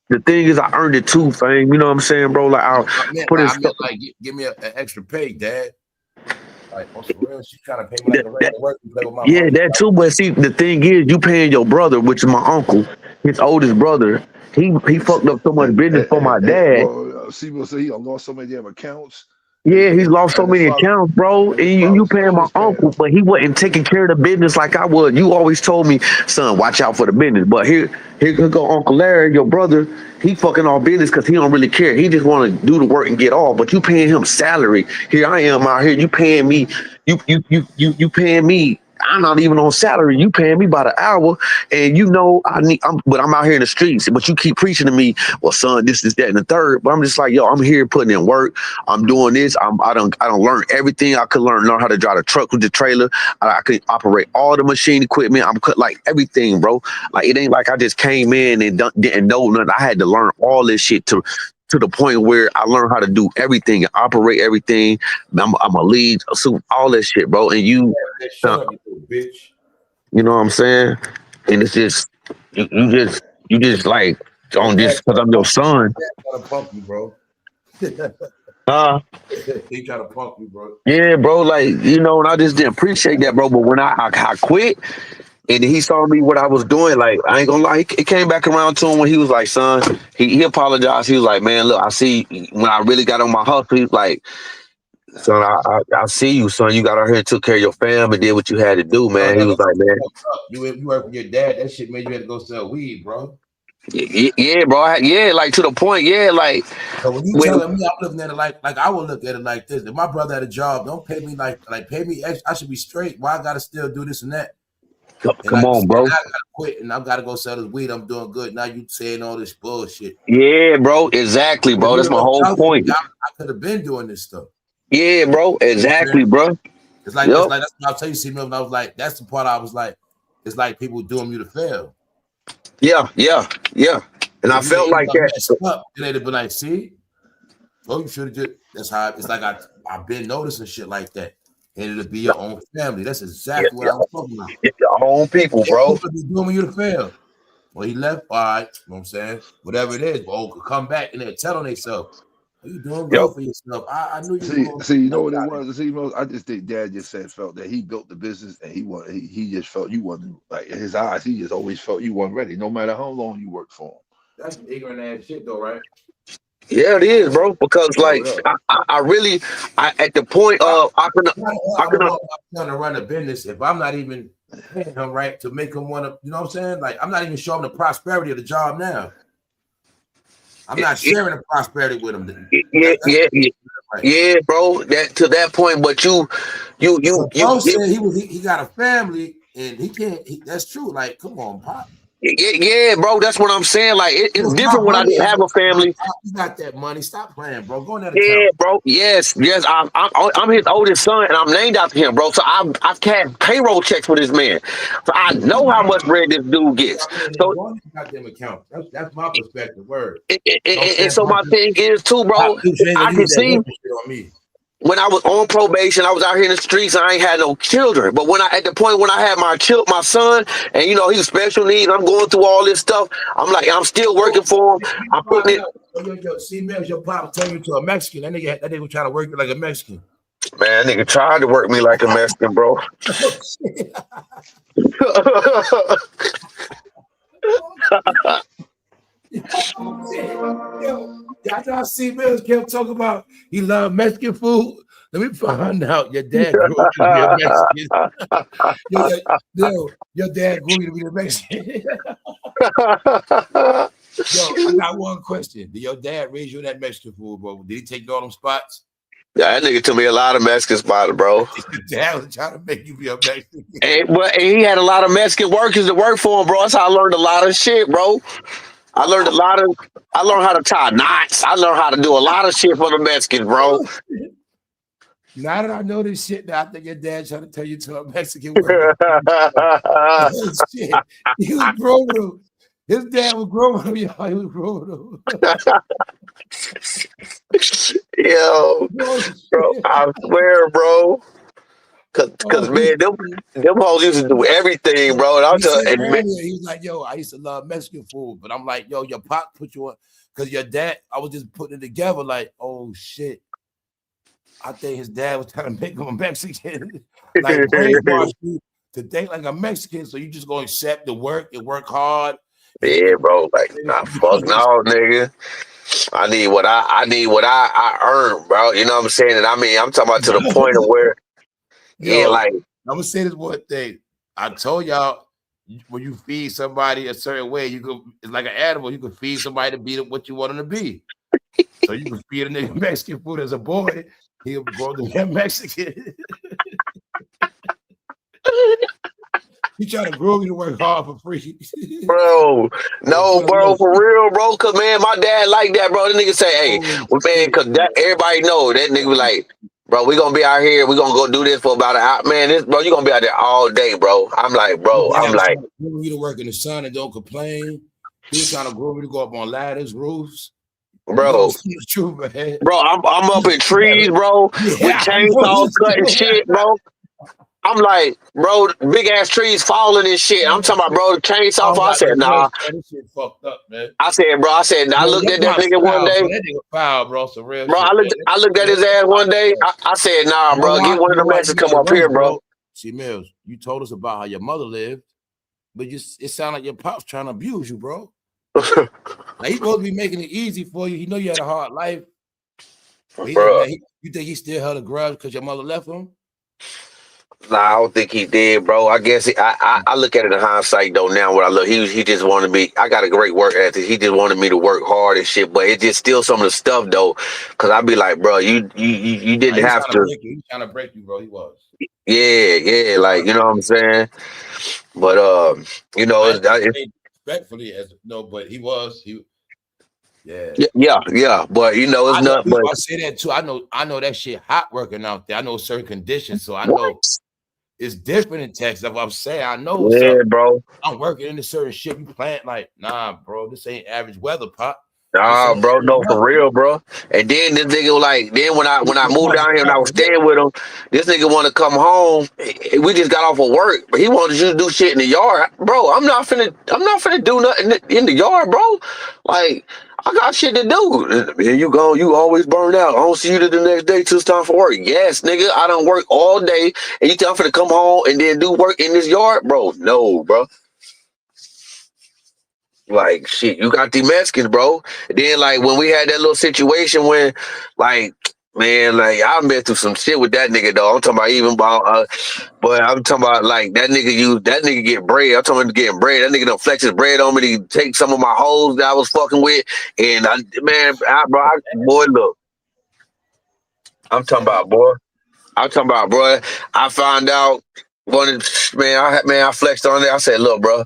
The thing is, I earned it too, fam. You know what I'm saying, bro? Like, I meant like, give me an extra pay, Dad. Like, for real, she trying to pay me like a regular work and play with my money. That too. But see, the thing is, you paying your brother, which is my uncle, his oldest brother. He fucked up so much business for my dad. C-Mill said he lost so many damn accounts. Yeah, he's lost so many accounts, bro. And you paying my uncle, but he wasn't taking care of the business like I was. You always told me, son, watch out for the business. But here go Uncle Larry, your brother. He fucking all business because he don't really care. He just want to do the work and get off. But you paying him salary. Here I am out here. You paying me. You paying me. I'm not even on salary. You paying me by the hour, and but I'm out here in the streets. But you keep preaching to me, well, son, this, that, and the third. But I'm just like, yo, I'm here putting in work. I'm doing this. I don't learn everything I could learn how to drive the truck with the trailer. I could operate all the machine equipment. I'm cut like everything, bro. Like it ain't like I just came in and didn't know nothing. I had to learn all this shit to the point where I learned how to do everything and operate everything. I'm a lead, all that shit, bro. And you know what I'm saying? And it's just you just like on this because I'm your son. Trying to pump you, bro. He trying to pump you, bro. Yeah, bro. Like, and I just didn't appreciate that, bro. But when I quit, and he saw me what I was doing, like, I ain't gonna lie, it came back around to him when he was like, son, he apologized. He was like, man, look, I see when I really got on my hustle, he's like, son, I see you, son. You got out here and took care of your fam and did what you had to do, man. He was like, man. You work with your dad, that shit made you have to go sell weed, bro. Yeah, bro. Like to the point, like. So when you telling me, I'm looking at it like I would look at it like this. If my brother had a job, don't pay me like pay me extra. I should be straight. Why I gotta still do this and that? Come on, bro. I gotta quit and I gotta go sell this weed. I'm doing good. Now you saying all this bullshit. Yeah, bro. Exactly, bro. That's my whole point. I could have been doing this stuff. Yeah, bro. Exactly, bro. It's like that's what I'll tell you, C-Mill. And I was like, that's the part I was like, it's like people doing you to fail. Yeah. And I felt like that. They'd have been like, see, you should have just. That's how it's like. I've been noticing shit like that. And it'll be your own family. That's exactly what I was talking about. It's your own people, bro. People be doing you to fail. Well, he left. All right, you know what I'm saying? Whatever it is, but could come back and they're telling themselves, you doing good for yourself. I knew you. See, you know what it was? I just think Dad just felt that he built the business and he just felt you wasn't like in his eyes. He just always felt you weren't ready, no matter how long you worked for him. That's some ignorant ass shit, though, right? Yeah, it is, bro. Because like I really at the point of I'm trying to run a business if I'm not even paying him right to make him want to. You know what I'm saying? Like I'm not even showing the prosperity of the job now. I'm not sharing the prosperity with him. Yeah, bro. That to that point, but you said he got a family and he can't. That's true. Like, come on, Pop. Yeah, bro. That's what I'm saying. Like it's different when I didn't have a family. You got that money. Stop playing, bro. Go in that Yeah, account. bro. Yes. I'm his oldest son, and I'm named after him, bro. So I've had payroll checks for this man, so I know how much bread this dude gets. So Go in that goddamn account. That's my perspective. Word. and so my thing is too, bro. I can see. On me. When I was on probation, I was out here in the streets. I ain't had no children. But when at the point when I had my son, and he was special needs, I'm going through all this stuff. I'm like, I'm still working for him. I'm putting it. See, man, your pop turn you to a Mexican. That nigga was trying to work you like a Mexican. Man, nigga tried to work me like a Mexican, bro. Y'all see Mills kept talking about he loved Mexican food. Let me find out your dad grew up to be a Mexican. your dad grew you to be a Mexican. Yo, I got one question. Did your dad raise you in that Mexican food, bro? Did he take you all them spots? Yeah, that nigga took me a lot of Mexican spots, bro. Your dad was trying to make you be a Mexican. But he had a lot of Mexican workers to work for him, bro. That's how I learned a lot of shit, bro. I learned how to tie knots. I learned how to do a lot of shit for the Mexicans, bro. Now that I know this shit, now I think your dad trying to tell you to a Mexican worker. Shit. He was grown with him. His dad was grown with him, y'all. He was grown with him. Yo, bro, I swear, bro. Cause man, them hoes used to do everything, bro. And he was like, yo, I used to love Mexican food, but I'm like, yo, your pop put you on, cause your dad, I was just putting it together, like, oh shit. I think his dad was trying to make him a Mexican, like brainwash you to think like a Mexican, so you just gonna accept the work and work hard. Yeah, bro. Like, nah, fuck no, nigga. I need what I earn, bro. You know what I'm saying? And I mean, I'm talking about to the point of where. Yeah, like I'm gonna say this one thing. I told y'all when you feed somebody a certain way, it's like an animal. You can feed somebody to be what you want them to be. So you can feed a nigga Mexican food as a boy, he'll grow to be a Mexican. He trying to grow you to work hard for free. Bro, no, bro, for real, bro. Cause man, my dad like that, bro. The nigga say, hey, well, man, cause that everybody know that nigga was like, bro, we gonna be out here, we gonna go do this for about an hour. Man, you gonna be out there all day, bro. I'm like, bro, you to work in the sun and don't complain. He was trying to grow me to go up on ladders, roofs. Bro, it's true, man. Bro, I'm up in trees, bro, with chainsaws cutting shit, bro. I'm like, bro, big ass trees falling and shit. I'm talking about, bro, the chainsaw. I said, nah. This shit fucked up, man. I said, I looked at that nigga one day. That nigga foul, bro. Some real bro, shit, I looked at his ass one day. I said, nah, bro, get one of them asses come up here, bro. See, Mills, you told us about how your mother lived, but it sounded like your pop's trying to abuse you, bro. Like, he's supposed to be making it easy for you. He know you had a hard life. You think he still held a grudge because your mother left him? Nah, I don't think he did, bro. I guess I look at it in hindsight though. Now, what I look, he just wanted me. I got a great work ethic. He just wanted me to work hard and shit. But it just still some of the stuff though, because I'd be like, bro, you didn't have to. He's trying to break you, bro. He was. Yeah, like you know what I'm saying. But you know, respectfully, but he was. Yeah. But you know, it's not. But I say that too. I know that shit hot working out there. I know certain conditions, so I know it's different in Texas. That's what I'm saying. I know. Yeah, bro. I'm working into certain shit. You plant like, nah, bro. This ain't average weather, pop. Nah, bro, no, for real, bro. And then this nigga like, when I moved down here and I was staying with him, this nigga want to come home. We just got off of work, but he wanted you to do shit in the yard, bro. I'm not finna do nothing in the yard, bro. Like, I got shit to do. Here you go. You always burn out. I don't see you the next day till it's time for work. Yes, nigga, I don't work all day, and you tell me to come home and then do work in this yard, bro? No, bro. Like, shit, you got the Mexicans, bro. And then, like, when we had that little situation when, like, man, like, I been through some shit with that nigga, though. I'm talking about but I'm talking about, like, that nigga get bread. I'm talking about getting bread. That nigga done flex his bread on me to take some of my hoes that I was fucking with. And, boy, look. I'm talking about, bro. I found out, I flexed on there. I said, look, bro.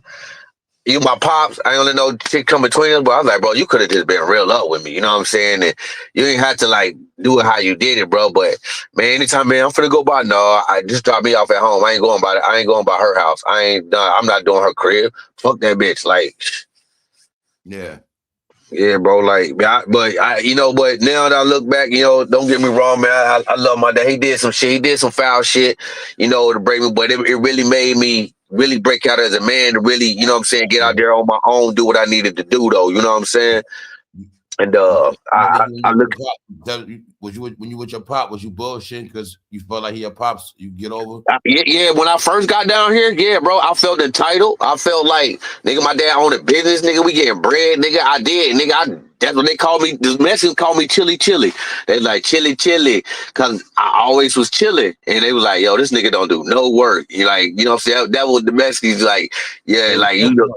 You my pops, I only know shit come between us, but I was like, bro, you could have just been real up with me, you know what I'm saying? And you ain't have to like do it how you did it, bro. But man, anytime, man, I'm finna go by. No, I just drop me off at home. I ain't going by her house. I'm not doing her crib. Fuck that bitch. Like, Yeah. yeah, bro. Like, but now that I look back, don't get me wrong, man. I love my dad. He did some shit. He did some foul shit, to break me. But it really made me really break out as a man to really, you know what I'm saying, get out there on my own, do what I needed to do, though. You know what I'm saying? And I look. When you with your pop, was you bullshitting because you felt like he your pops? You get over? Yeah. When I first got down here, yeah, bro, I felt entitled. I felt like, nigga, my dad owned a business, nigga. We getting bread, nigga. I did, nigga. That's what they call me. The Mexicans call me chili. They like chili, because I always was chilling, and they was like, yo, this nigga don't do no work. You like, you know what I'm saying? That was the Mexicans like, yeah, like you know.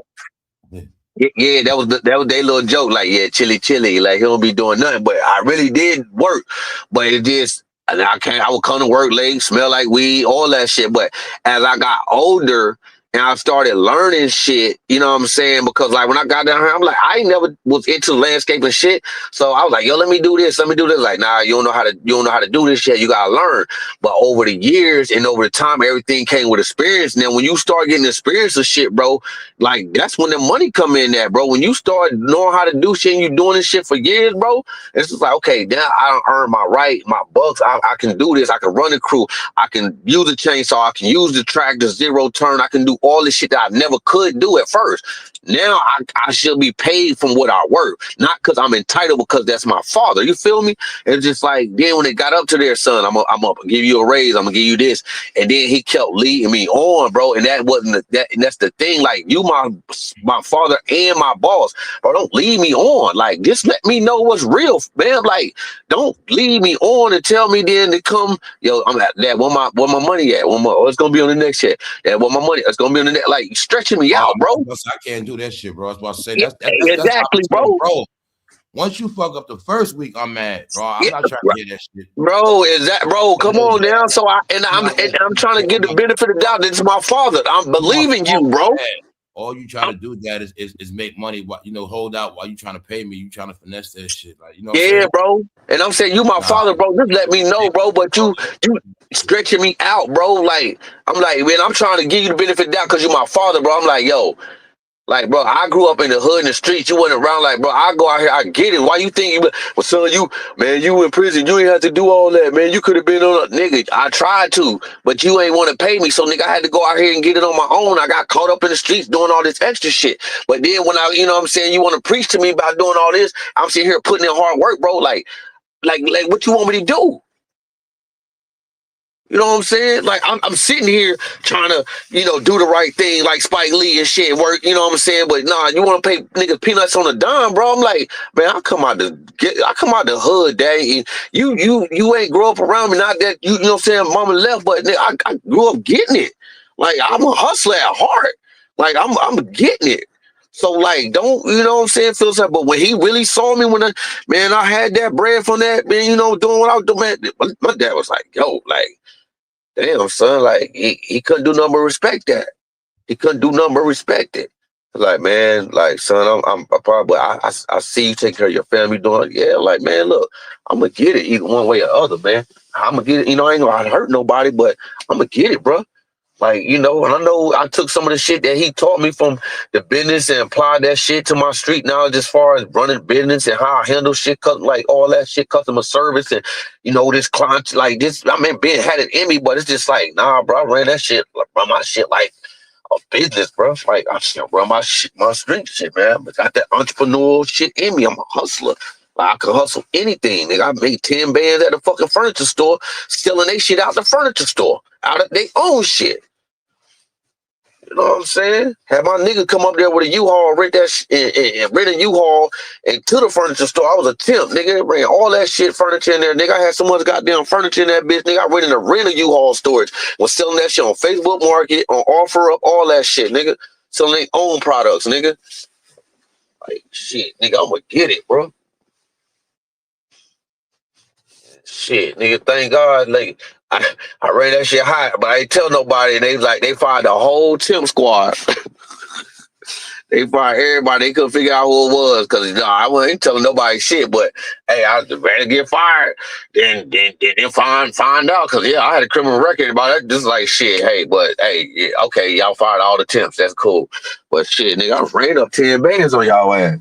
Yeah, that was their little joke. Like, yeah, chili. Like, he don't be doing nothing. But I really did work. But it just, I would come to work late, smell like weed, all that shit. But as I got older and I started learning shit, you know what I'm saying? Because like when I got down here, I'm like, I never was into landscaping shit. So I was like, yo, let me do this. Like, nah, you don't know how to do this shit. You gotta learn. But over the years and over the time, everything came with experience. Now, when you start getting experience of shit, bro, like that's when the money come in there, bro. When you start knowing how to do shit and you doing this shit for years, bro, it's just like, okay, now I don't earn my right, my bucks. I can do this. I can run the crew. I can use a chainsaw. I can use the tractor, zero turn. I can do all this shit that I never could do at first. Now I should be paid from what I work, not because I'm entitled, because that's my father. You feel me? It's just like, then when it got up to their son, I'm gonna give you a raise. I'm gonna give you this, and then he kept leading me on, bro. And that wasn't and that's the thing. Like, you, my father and my boss, bro. Don't lead me on. Like, just let me know what's real, man. Like, don't lead me on and tell me then to come. Yo, I'm at that. Where my money at? It's gonna be on the next check. Yeah, where my money? It's gonna be on the next. Like, stretching me out, bro. I can't do that shit, bro. That's what I say. That's exactly, bro. Once you fuck up the first week, I'm mad, bro. I'm not trying to hear that shit, bro. Bro? Come on now. So I'm trying to get the benefit of the doubt. This is my father. I'm believing you, bro. All you try to do that is make money. Hold out while you trying to pay me. You trying to finesse that shit, like, you know. Yeah, bro. And I'm saying, you my father, bro. Just let me know, bro. But you stretching me out, bro. Like, I'm like, man, I'm trying to give you the benefit of the doubt because you my father, bro. I'm like, yo. Like, bro, I grew up in the hood, in the streets. You went around, like, bro, I go out here, I get it. Why you think well, son, you in prison, you ain't have to do all that, man. You could have been on a nigga. I tried to, but you ain't want to pay me. So, nigga, I had to go out here and get it on my own. I got caught up in the streets doing all this extra shit. But then when you know what I'm saying, you want to preach to me about doing all this, I'm sitting here putting in hard work, bro. Like what you want me to do? You know what I'm saying? Like, I'm sitting here trying to, do the right thing, like Spike Lee and shit, work, you know what I'm saying? But nah, you want to pay niggas peanuts on a dime, bro? I'm like, man, I come out the hood, daddy. You ain't grow up around me, not that you know what I'm saying, mama left, but nigga, I grew up getting it. Like, I'm a hustler at heart. Like, I'm getting it. So, like, don't, you know what I'm saying, feel like, but when he really saw me, when I had that bread from that, man, doing what I was doing, man, my dad was like, yo, like, damn, son, like, he couldn't do nothing but respect that. He couldn't do nothing but respect it. Like, man, like, son, I'm probably, I see you taking care of your family doing it. Yeah, like, man, look, I'm going to get it either one way or other, man. I'm going to get it. I ain't going to hurt nobody, but I'm going to get it, bro. Like, and I know I took some of the shit that he taught me from the business and applied that shit to my street knowledge as far as running business and how I handle shit, like all that shit, customer service and, this client, like this, I mean, Ben had it in me, but it's just like, nah, bro, I ran that shit, run my shit like a business, bro. Like, I just run my street shit, man. I got that entrepreneurial shit in me. I'm a hustler. Like, I can hustle anything. Nigga, I made 10 bands at the fucking furniture store, selling they shit out the furniture store, out of their own shit. You know what I'm saying? Had my nigga come up there with a U-Haul, rent that and rent a U-Haul and to the furniture store. I was a temp, nigga. Ran all that shit furniture in there, nigga. I had so much goddamn furniture in that bitch, nigga. I rented a U-Haul storage. Was selling that shit on Facebook Market, on OfferUp, all that shit, nigga. Selling their own products, nigga. Like, shit, nigga, I'm gonna get it, bro. Shit, nigga, thank God, like, I ran that shit hot, but I ain't tell nobody, and they fired the whole temp squad. They fired everybody. They couldn't figure out who it was because I wasn't telling nobody shit. But hey, I was ready to get fired. Then find out because I had a criminal record about it. Just like shit. Hey, but hey, yeah, okay, y'all fired all the temps. That's cool. But shit, nigga, I ran up 10 bands on y'all ass.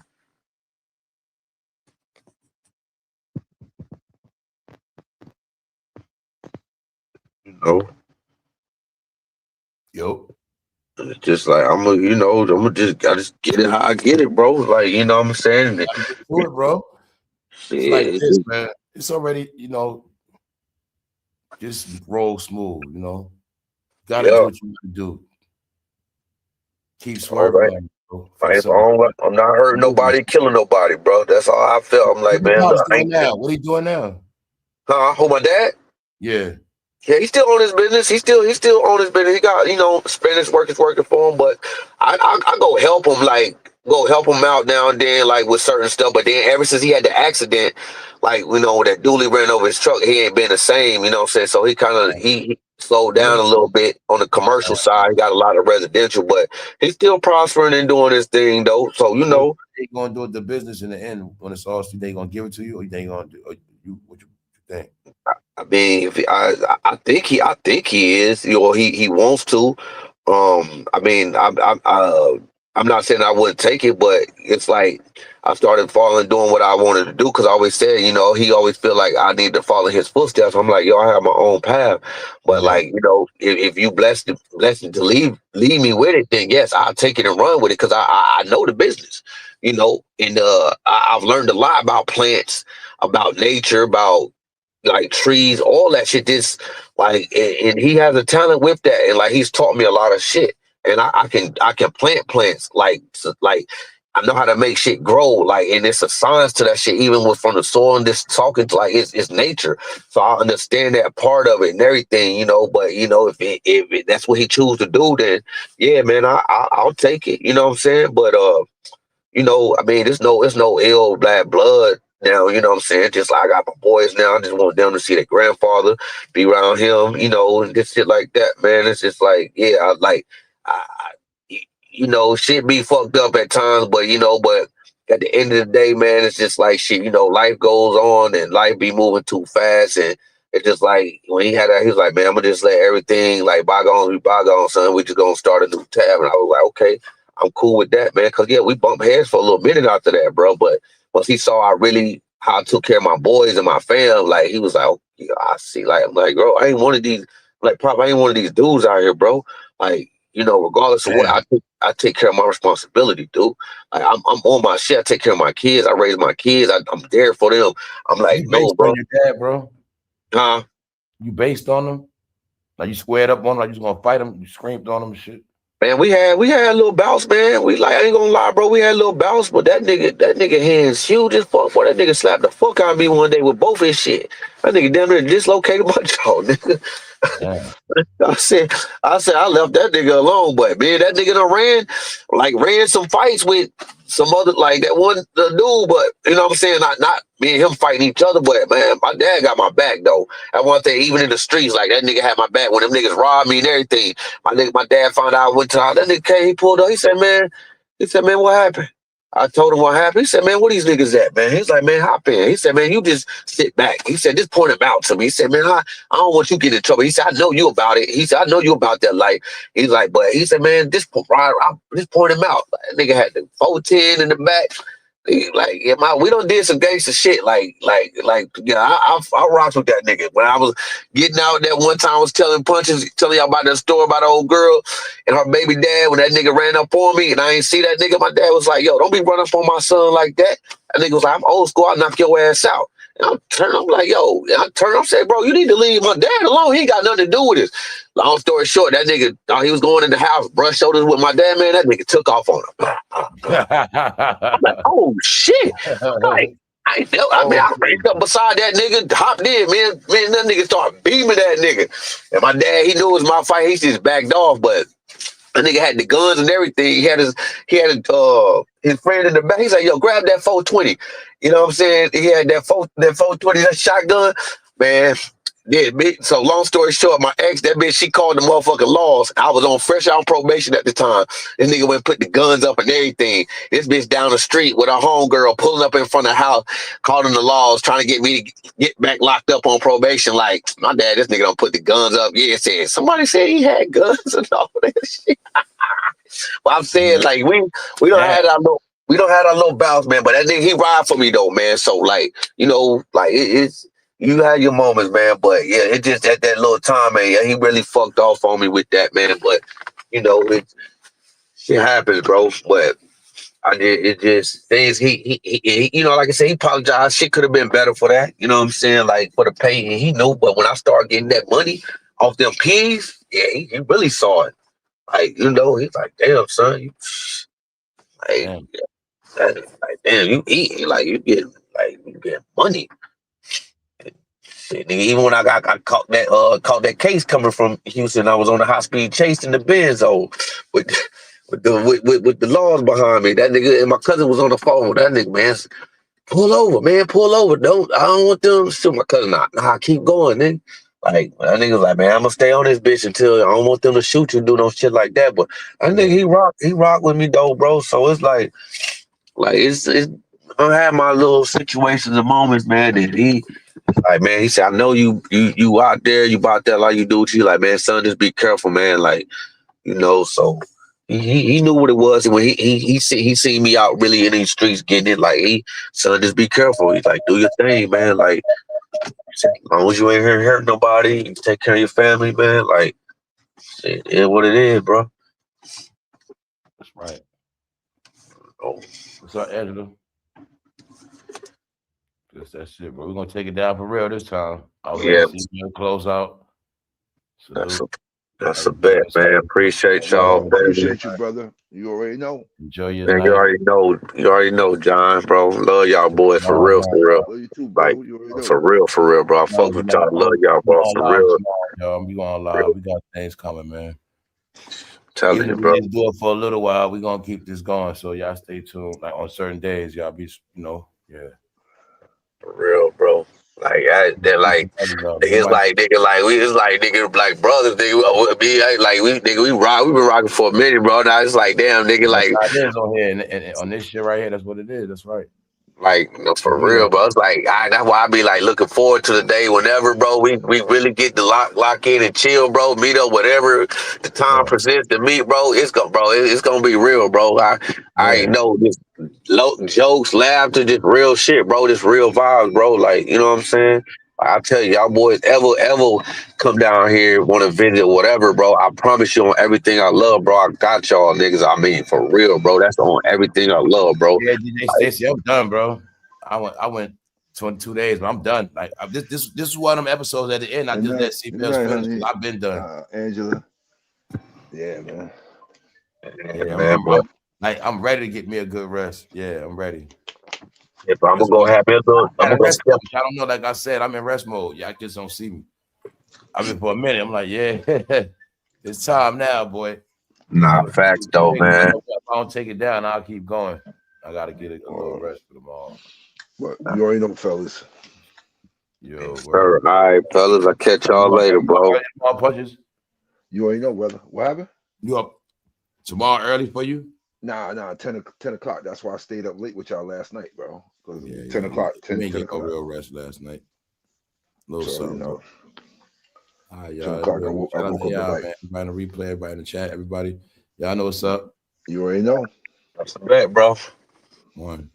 You know. Yo. It's just like I just get it how I get it, bro. Like, you know what I'm saying? Do it, bro. Shit. It's like this, man. It's already, just roll smooth, Gotta do what you gotta do. Keep swerving. Right. I'm not hurting nobody, killing nobody, bro. That's all I felt. I'm like, man, what are you doing now? Huh? Who, my dad? Yeah. Yeah, he's still on his business. He's still on his business. He got, Spanish work is working for him, but I go help him, out now and then, like with certain stuff. But then ever since he had the accident, like, that dually ran over his truck, he ain't been the same, you know what I'm saying? So he kind of, he slowed down a little bit on the commercial side. He got a lot of residential, but he's still prospering and doing his thing though. So, They gonna do the business in the end when it's all they gonna give it to you, or they gonna do what you think? I mean, I think he is. He wants to. I mean, I'm not saying I wouldn't take it, but it's like I started doing what I wanted to do because I always said, he always feel like I need to follow his footsteps. I'm like, I have my own path, but like, if you blessed to leave me with it, then yes, I'll take it and run with it because I know the business, and I've learned a lot about plants, about nature, about like trees, all that shit. This like, and he has a talent with that, and like he's taught me a lot of shit. And I can plant plants like I know how to make shit grow, like, and it's a science to that shit, even from the soil and just talking to like it's nature. So I understand that part of it and everything, But if that's what he chooses to do, then yeah, man, I'll take it. You know what I'm saying? But I mean, it's no ill bad blood now, you know what I'm saying? Just like I got my boys now, I just want them to see their grandfather, be around him, and just shit like that, man. It's just like, yeah, shit be fucked up at times, but but at the end of the day, man, it's just like shit, life goes on and life be moving too fast, and it's just like when he was like, man, I'm gonna just let everything like bygones be bygones, son. We just gonna start a new tab, and I was like, okay. I'm cool with that, man. Because, we bumped heads for a little minute after that, bro. But once he saw how I took care of my boys and my fam, like, he was like, oh, I see. Like, I'm like, bro, I ain't one of these, like, probably I ain't one of these dudes out here, bro. Like, regardless of what, I take care of my responsibility, dude. Like, I'm on my shit. I take care of my kids. I raise my kids. I'm there for them. I'm like, no, bro. Your dad, bro. Huh? You based on them? Like, you squared up on them? Like, you just gonna fight them? You screamed on them and shit? Man, we had a little bounce, man. I ain't gonna lie, bro. We had a little bounce, but that nigga hands huge as fuck. Boy, that nigga slapped the fuck out of me one day with both his shit. That nigga damn near dislocated my jaw, nigga. Yeah. I said I left that nigga alone, but man, that nigga done ran some fights with some other like that one the dude, but you know what I'm saying? Not me and him fighting each other, but man, my dad got my back though. That one thing, even in the streets, like that nigga had my back when them niggas robbed me and everything. My dad found out I went to that nigga came, he pulled up, he said, man, what happened? I told him what happened. He said, man, where these niggas at, man? He's like, man, hop in. He said, man, you just sit back. He said, just point him out to me. He said, man, I don't want you to get in trouble. He said, I know you about it. He said, I know you about that life. He's like, but he said, man, just point him out. That nigga had the 410 in the back. Like, yeah, we done did some gangster shit. I rocked with that nigga. When I was getting out that one time, I was telling y'all about that story about the old girl and her baby dad. When that nigga ran up on me and I ain't see that nigga, my dad was like, yo, don't be running up on my son like that. That nigga was like, I'm old school, I'll knock your ass out. And I'm like, yo, I'm saying, bro, you need to leave my dad alone. He ain't got nothing to do with this. Long story short, that nigga, he was going in the house, brushed shoulders with my dad, man. That nigga took off on him. I'm like, oh shit. I ran up beside that nigga, hopped in, man. Man, that nigga started beaming that nigga. And my dad, he knew it was my fight. He just backed off, but that nigga had the guns and everything. He had his friend in the back. He's like, yo, grab that 420. You know what I'm saying? He had that 420, that shotgun. Man, Yeah, bitch. So long story short, my ex, that bitch, she called the motherfucking laws. I was on fresh out probation at the time. This nigga went and put the guns up and everything. This bitch down the street with her homegirl pulling up in front of the house, calling the laws, trying to get me to get back locked up on probation. Like, my dad, this nigga don't put the guns up. Yeah, it said somebody said he had guns and all that shit. Well, I'm saying, like, we don't have our little. We don't have our little bounce, man, but that nigga, he ride for me though, man. So like, you know, like it's you have your moments, man. But yeah, it just at that little time, man. Yeah, he really fucked off on me with that, man. But you know, shit happens, bro. But I did it just things he you know, like I said, he apologized. Shit could have been better for that. You know what I'm saying? Like for the pay, and he knew. But when I started getting that money off them peas, yeah, he really saw it. Like, you know, he's like, damn, son, you like. Like, damn, you eat like you get money. Shit, nigga, even when I caught that case coming from Houston, I was on the high speed chase in the Benzo with the laws behind me. That nigga and my cousin was on the phone. That nigga, man, pull over, man, pull over. I don't want them to shoot my cousin. Nah, keep going, nigga. Like that nigga's like, man, I'm gonna stay on this bitch until I don't want them to shoot you, do no shit like that. But that nigga, he rock with me though, bro. So it's like it's I have my little situations and moments, man. And he like, man, he said, I know you out there, you about that like you do with you. Like, man, son, just be careful, man. Like, you know, so he knew what it was. And when he seen me out really in these streets getting it, like, son, just be careful. He's like, do your thing, man. Like, as long as you ain't hurt nobody, you take care of your family, man. Like, it is what it is, bro. That's right. Oh, what's up, Angela? Just that shit, bro. We're gonna take it down for real this time. Yeah. Close out. That's a bet, man. Appreciate y'all. Appreciate you, brother. You already know. Enjoy your man, night. You already know, John, bro. Love y'all boys for real, for real. Love you too, bro. Like, You already know. for real, bro. I fuck with y'all. Love y'all, bro. For real. Yo, we going live. We got things coming, man. Telling you, bro. We just do it for a little while. We're gonna keep this going. So y'all stay tuned. Like on certain days, y'all be, you know, yeah. For real, bro. Like they're like niggas like nigga like brothers, nigga. We've been rocking for a minute, bro. Now it's like, damn, nigga, like it is on here and on this shit right here. That's what it is. That's right. Like, you know, for real, bro. It's like that's why I be like looking forward to the day whenever, bro, we really get to lock in and chill, bro. Meet up, whatever the time presents to meet, bro. It's gonna be real, bro. I know this jokes, laughter, just real shit, bro. This real vibes, bro. Like, you know what I'm saying? I tell you, y'all boys ever come down here, want to visit, whatever, bro. I promise you on everything I love, bro. I got y'all niggas. I mean, for real, bro. That's on everything I love, bro. Yeah, DJ Stacy, I'm done, bro. I went 22 days, but I'm done. Like this is one of them episodes at the end. I just let CPS finish. I've been done. Angela. Yeah, man. Yeah, I'm ready to get me a good rest. Yeah, I'm ready. Yeah, but I'm gonna go have a little. I'm gonna rest mode. I don't know, like I said, I'm in rest mode. Y'all just don't see me. I've been for a minute. I'm like, yeah, it's time now, boy. Nah, facts though, man. If I don't take it down, I'll keep going. I gotta get a little rest for tomorrow. But you already know, fellas. Yo, all right, fellas. I'll catch y'all later, bro. Punches. You already know, brother. What happened? You up tomorrow early for you? Nah, 10 o'clock. That's why I stayed up late with y'all last night, bro. 10 o'clock. 10 get o'clock. no real rest last night. Little so, something. You know, all right, y'all. Everybody in the replay, everybody in the chat, everybody. Y'all know what's up. You already know. That's a bet, bro. One.